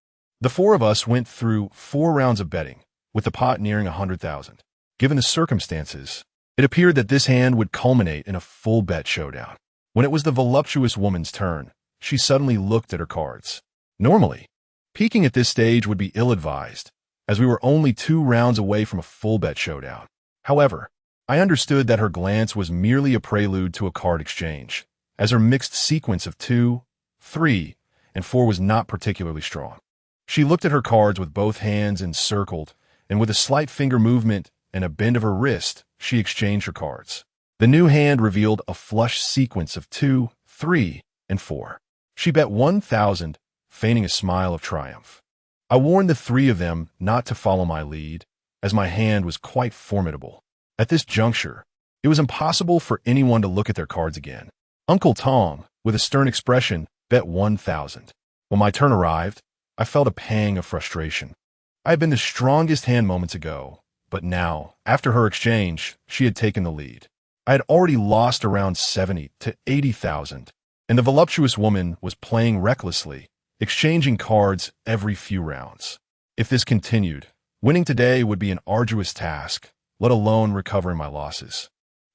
the 4 of us went through 4 rounds of betting, with the pot nearing 100,000. Given the circumstances, it appeared that this hand would culminate in a full bet showdown. When it was the voluptuous woman's turn, she suddenly looked at her cards. Normally, peeking at this stage would be ill-advised, as we were only 2 rounds away from a full bet showdown. However, I understood that her glance was merely a prelude to a card exchange, as her mixed sequence of 2, 3, and 4 was not particularly strong. She looked at her cards with both hands encircled, and with a slight finger movement and a bend of her wrist, she exchanged her cards. The new hand revealed a flush sequence of 2, 3, and 4. She bet 1,000, feigning a smile of triumph. I warned the 3 of them not to follow my lead, as my hand was quite formidable. At this juncture, it was impossible for anyone to look at their cards again. Uncle Tong, with a stern expression, bet 1,000. When my turn arrived, I felt a pang of frustration. I had been the strongest hand moments ago, but now, after her exchange, she had taken the lead. I had already lost around 70 to 80,000, and the voluptuous woman was playing recklessly, exchanging cards every few rounds. If this continued, winning today would be an arduous task, let alone recovering my losses.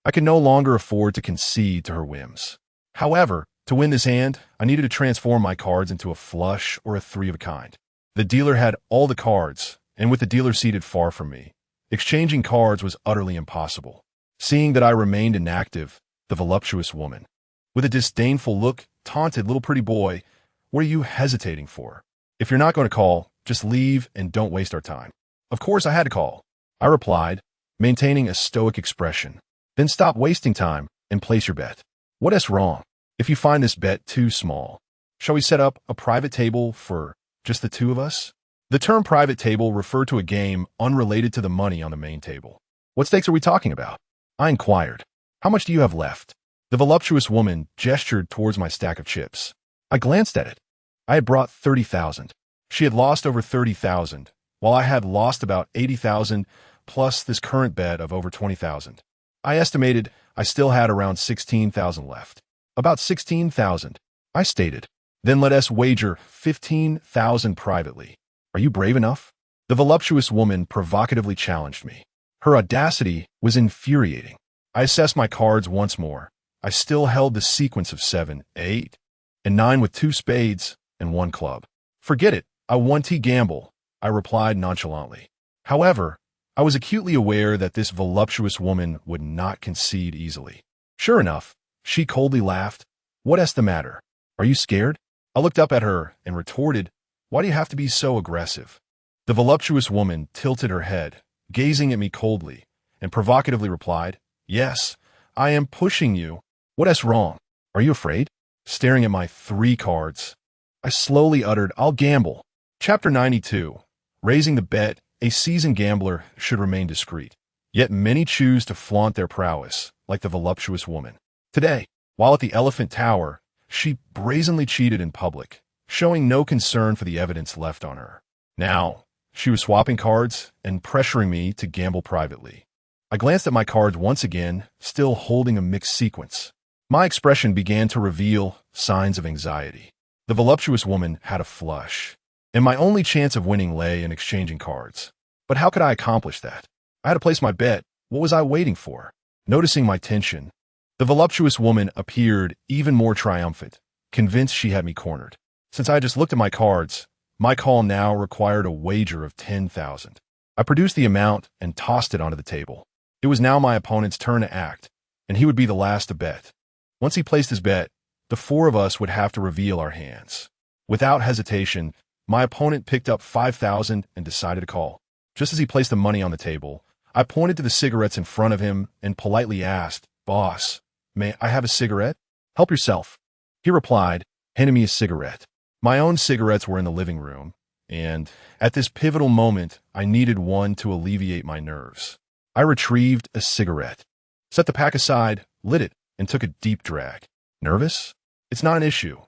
I could no longer afford to concede to her whims. However, to win this hand, I needed to transform my cards into a flush or a 3 of a kind. The dealer had all the cards, and with the dealer seated far from me, exchanging cards was utterly impossible. Seeing that I remained inactive, the voluptuous woman, with a disdainful look, taunted, "Little pretty boy, what are you hesitating for? If you're not going to call, just leave and don't waste our time." Of course I had to call, I replied, maintaining a stoic expression. "Then stop wasting time and place your bet. What's wrong? If you find this bet too small, shall we set up a private table for just the 2 of us?" The term private table referred to a game unrelated to the money on the main table. "What stakes are we talking about?" I inquired. "How much do you have left?" The voluptuous woman gestured towards my stack of chips. I glanced at it. I had brought 30,000. She had lost over 30,000, while I had lost about 80,000, plus this current bet of over 20,000. I estimated I still had around 16,000 left. "About 16,000, I stated. "Then let us wager 15,000 privately. Are you brave enough?" The voluptuous woman provocatively challenged me. Her audacity was infuriating. I assessed my cards once more. I still held the sequence of 7, 8, and 9 with 2 spades and 1 club. "Forget it, I want to gamble," I replied nonchalantly. However, I was acutely aware that this voluptuous woman would not concede easily. Sure enough, she coldly laughed. "What's the matter? Are you scared?" I looked up at her and retorted, "Why do you have to be so aggressive?" The voluptuous woman tilted her head, gazing at me coldly, and provocatively replied, "Yes, I am pushing you. What's wrong? Are you afraid?" Staring at my 3 cards, I slowly uttered, "I'll gamble." Chapter 92. Raising the bet. A seasoned gambler should remain discreet. Yet many choose to flaunt their prowess, like the voluptuous woman. Today, while at the Elephant Tower, she brazenly cheated in public, showing no concern for the evidence left on her. Now, she was swapping cards and pressuring me to gamble privately. I glanced at my cards once again, still holding a mixed sequence. My expression began to reveal signs of anxiety. The voluptuous woman had a flush, and my only chance of winning lay in exchanging cards. But how could I accomplish that? I had to place my bet. What was I waiting for? Noticing my tension, the voluptuous woman appeared even more triumphant, convinced she had me cornered. Since I had just looked at my cards, my call now required a wager of 10,000. I produced the amount and tossed it onto the table. It was now my opponent's turn to act, and he would be the last to bet. Once he placed his bet, the four of us would have to reveal our hands. Without hesitation, my opponent picked up 5,000 and decided to call. Just as he placed the money on the table, I pointed to the cigarettes in front of him and politely asked, "Boss, may I have a cigarette?" "Help yourself," he replied, handing me a cigarette. My own cigarettes were in the living room, and at this pivotal moment, I needed one to alleviate my nerves. I retrieved a cigarette, set the pack aside, lit it, and took a deep drag. Nervous? It's not an issue.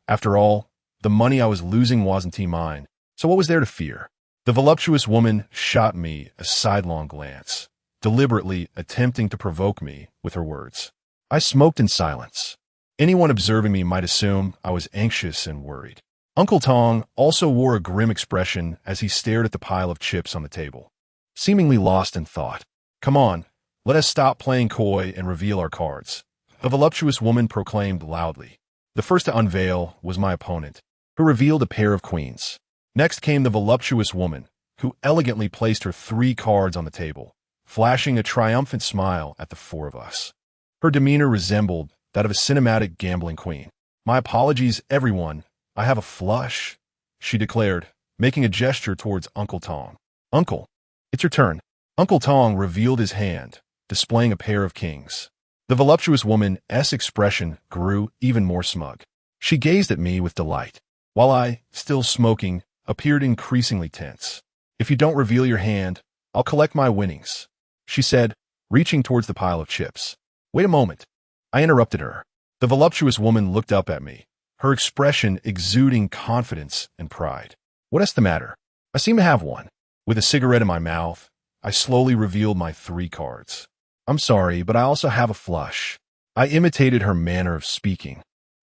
After all, the money I was losing wasn't mine, so what was there to fear? The voluptuous woman shot me a sidelong glance, deliberately attempting to provoke me with her words. I smoked in silence. Anyone observing me might assume I was anxious and worried. Uncle Tong also wore a grim expression as he stared at the pile of chips on the table, seemingly lost in thought. "Come on, let us stop playing coy and reveal our cards," the voluptuous woman proclaimed loudly. The first to unveil was my opponent, who revealed a pair of queens. Next came the voluptuous woman, who elegantly placed her 3 cards on the table, flashing a triumphant smile at the 4 of us. Her demeanor resembled that of a cinematic gambling queen. "My apologies, everyone. I have a flush," she declared, making a gesture towards Uncle Tong. "Uncle, it's your turn." Uncle Tong revealed his hand, displaying a pair of kings. The voluptuous woman's expression grew even more smug. She gazed at me with delight, while I, still smoking, appeared increasingly tense. "If you don't reveal your hand, I'll collect my winnings," she said, reaching towards the pile of chips. "Wait a moment," I interrupted her. The voluptuous woman looked up at me, her expression exuding confidence and pride. "What is the matter? I seem to have one." With a cigarette in my mouth, I slowly revealed my 3 cards. "I'm sorry, but I also have a flush." I imitated her manner of speaking,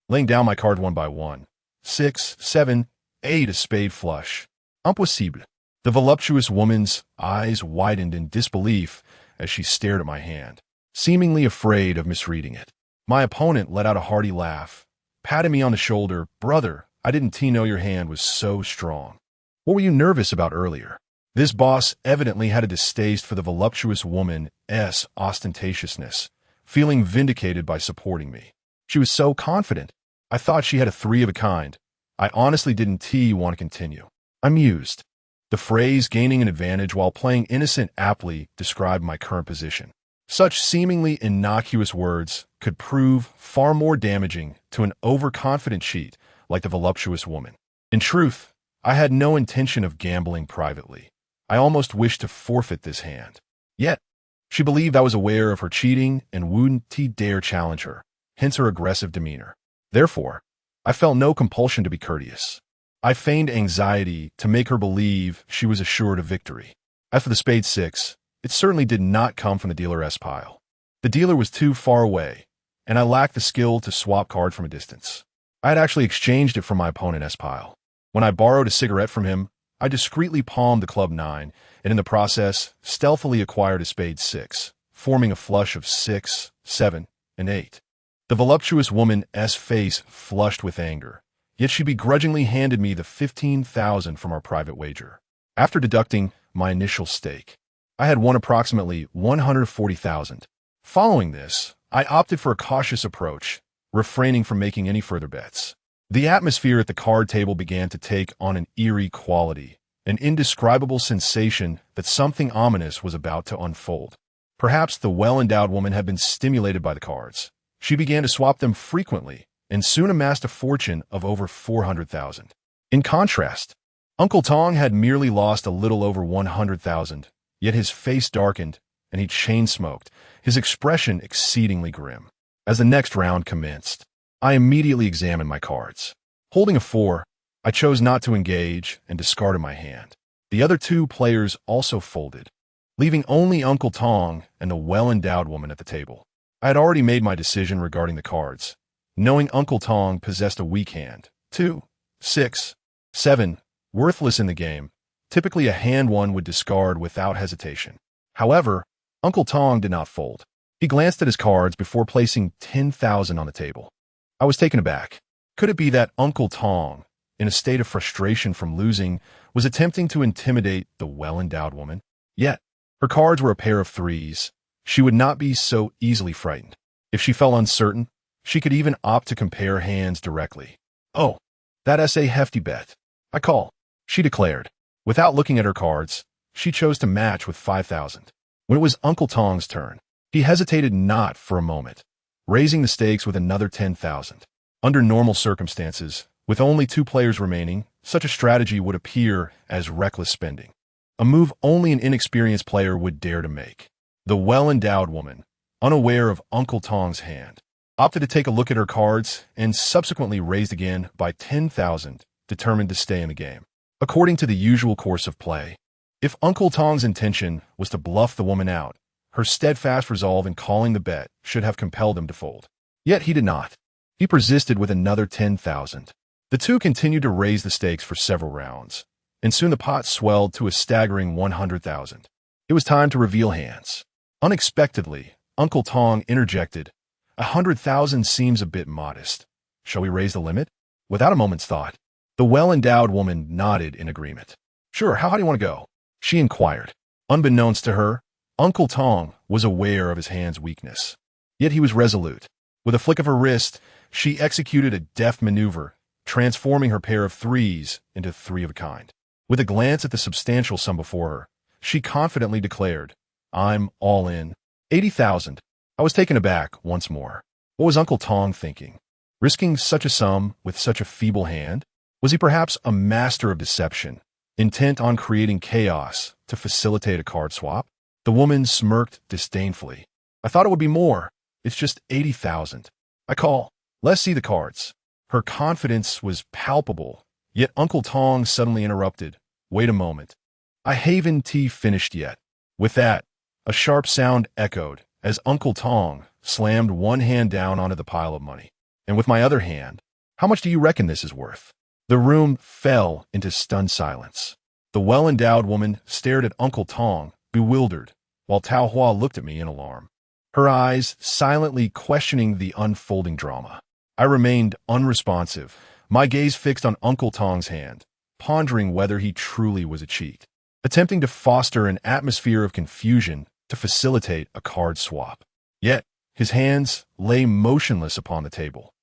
laying down my card one by one. 6, 7, 8, a spade flush. Impossible. The voluptuous woman's eyes widened in disbelief as she stared at my hand, seemingly afraid of misreading it. My opponent let out a hearty laugh, patted me on the shoulder. "Brother, I didn't know your hand was so strong. What were you nervous about earlier?" This boss evidently had a distaste for the voluptuous woman's ostentatiousness, feeling vindicated by supporting me. She was so confident. I thought she had a 3 of a kind. I honestly didn't want to continue. I mused. The phrase "gaining an advantage while playing innocent" aptly described my current position. Such seemingly innocuous words could prove far more damaging to an overconfident cheat like the voluptuous woman. In truth, I had no intention of gambling privately. I almost wished to forfeit this hand. Yet, she believed I was aware of her cheating and wouldn't dare challenge her, hence her aggressive demeanor. Therefore, I felt no compulsion to be courteous. I feigned anxiety to make her believe she was assured of victory. As for the spade 6, it certainly did not come from the dealer's pile. The dealer was too far away, and I lacked the skill to swap card from a distance. I had actually exchanged it from my opponent's pile. When I borrowed a cigarette from him, I discreetly palmed the club 9, and in the process, stealthily acquired a spade 6, forming a flush of 6, 7, and 8. The voluptuous woman's face flushed with anger, yet she begrudgingly handed me the 15,000 from our private wager. After deducting my initial stake, I had won approximately 140,000. Following this, I opted for a cautious approach, refraining from making any further bets. The atmosphere at the card table began to take on an eerie quality, an indescribable sensation that something ominous was about to unfold. Perhaps the well-endowed woman had been stimulated by the cards. She began to swap them frequently and soon amassed a fortune of over 400,000. In contrast, Uncle Tong had merely lost a little over 100,000, yet his face darkened and he chain-smoked, his expression exceedingly grim. As the next round commenced, I immediately examined my cards. Holding a 4, I chose not to engage and discarded my hand. The other two players also folded, leaving only Uncle Tong and the well-endowed woman at the table. I had already made my decision regarding the cards, knowing Uncle Tong possessed a weak hand. 2, 6, 7, worthless in the game. Typically a hand one would discard without hesitation. However, Uncle Tong did not fold. He glanced at his cards before placing 10,000 on the table. I was taken aback. Could it be that Uncle Tong, in a state of frustration from losing, was attempting to intimidate the well-endowed woman? Yet, her cards were a pair of threes. She would not be so easily frightened. If she felt uncertain, she could even opt to compare hands directly. "Oh, that's a hefty bet. I call," she declared. Without looking at her cards, she chose to match with 5,000. When it was Uncle Tong's turn, he hesitated not for a moment, raising the stakes with another 10,000. Under normal circumstances, with only two players remaining, such a strategy would appear as reckless spending, a move only an inexperienced player would dare to make. The well-endowed woman, unaware of Uncle Tong's hand, opted to take a look at her cards and subsequently raised again by 10,000, determined to stay in the game. According to the usual course of play, if Uncle Tong's intention was to bluff the woman out, her steadfast resolve in calling the bet should have compelled him to fold. Yet he did not. He persisted with another 10,000. The two continued to raise the stakes for several rounds, and soon the pot swelled to a staggering 100,000. It was time to reveal hands. Unexpectedly, Uncle Tong interjected, "100,000 seems a bit modest. Shall we raise the limit?" Without a moment's thought, the well-endowed woman nodded in agreement. "Sure, how high do you want to go?" she inquired. Unbeknownst to her, Uncle Tong was aware of his hand's weakness. Yet he was resolute. With a flick of her wrist, she executed a deft maneuver, transforming her pair of threes into three of a kind. With a glance at the substantial sum before her, she confidently declared, "I'm all in. 80,000. I was taken aback once more. What was Uncle Tong thinking? Risking such a sum with such a feeble hand? Was he perhaps a master of deception, intent on creating chaos to facilitate a card swap? The woman smirked disdainfully. "I thought it would be more. It's just 80,000. I call. Let's see the cards." Her confidence was palpable, yet Uncle Tong suddenly interrupted. "Wait a moment. I haven't finished yet." With that, a sharp sound echoed as Uncle Tong slammed one hand down onto the pile of money. "And with my other hand, how much do you reckon this is worth?" The room fell into stunned silence. The well-endowed woman stared at Uncle Tong, bewildered, while Tao Hua looked at me in alarm, her eyes silently questioning the unfolding drama. I remained unresponsive, my gaze fixed on Uncle Tong's hand, pondering whether he truly was a cheat, attempting to foster an atmosphere of confusion to facilitate a card swap. Yet, his hands lay motionless upon the table,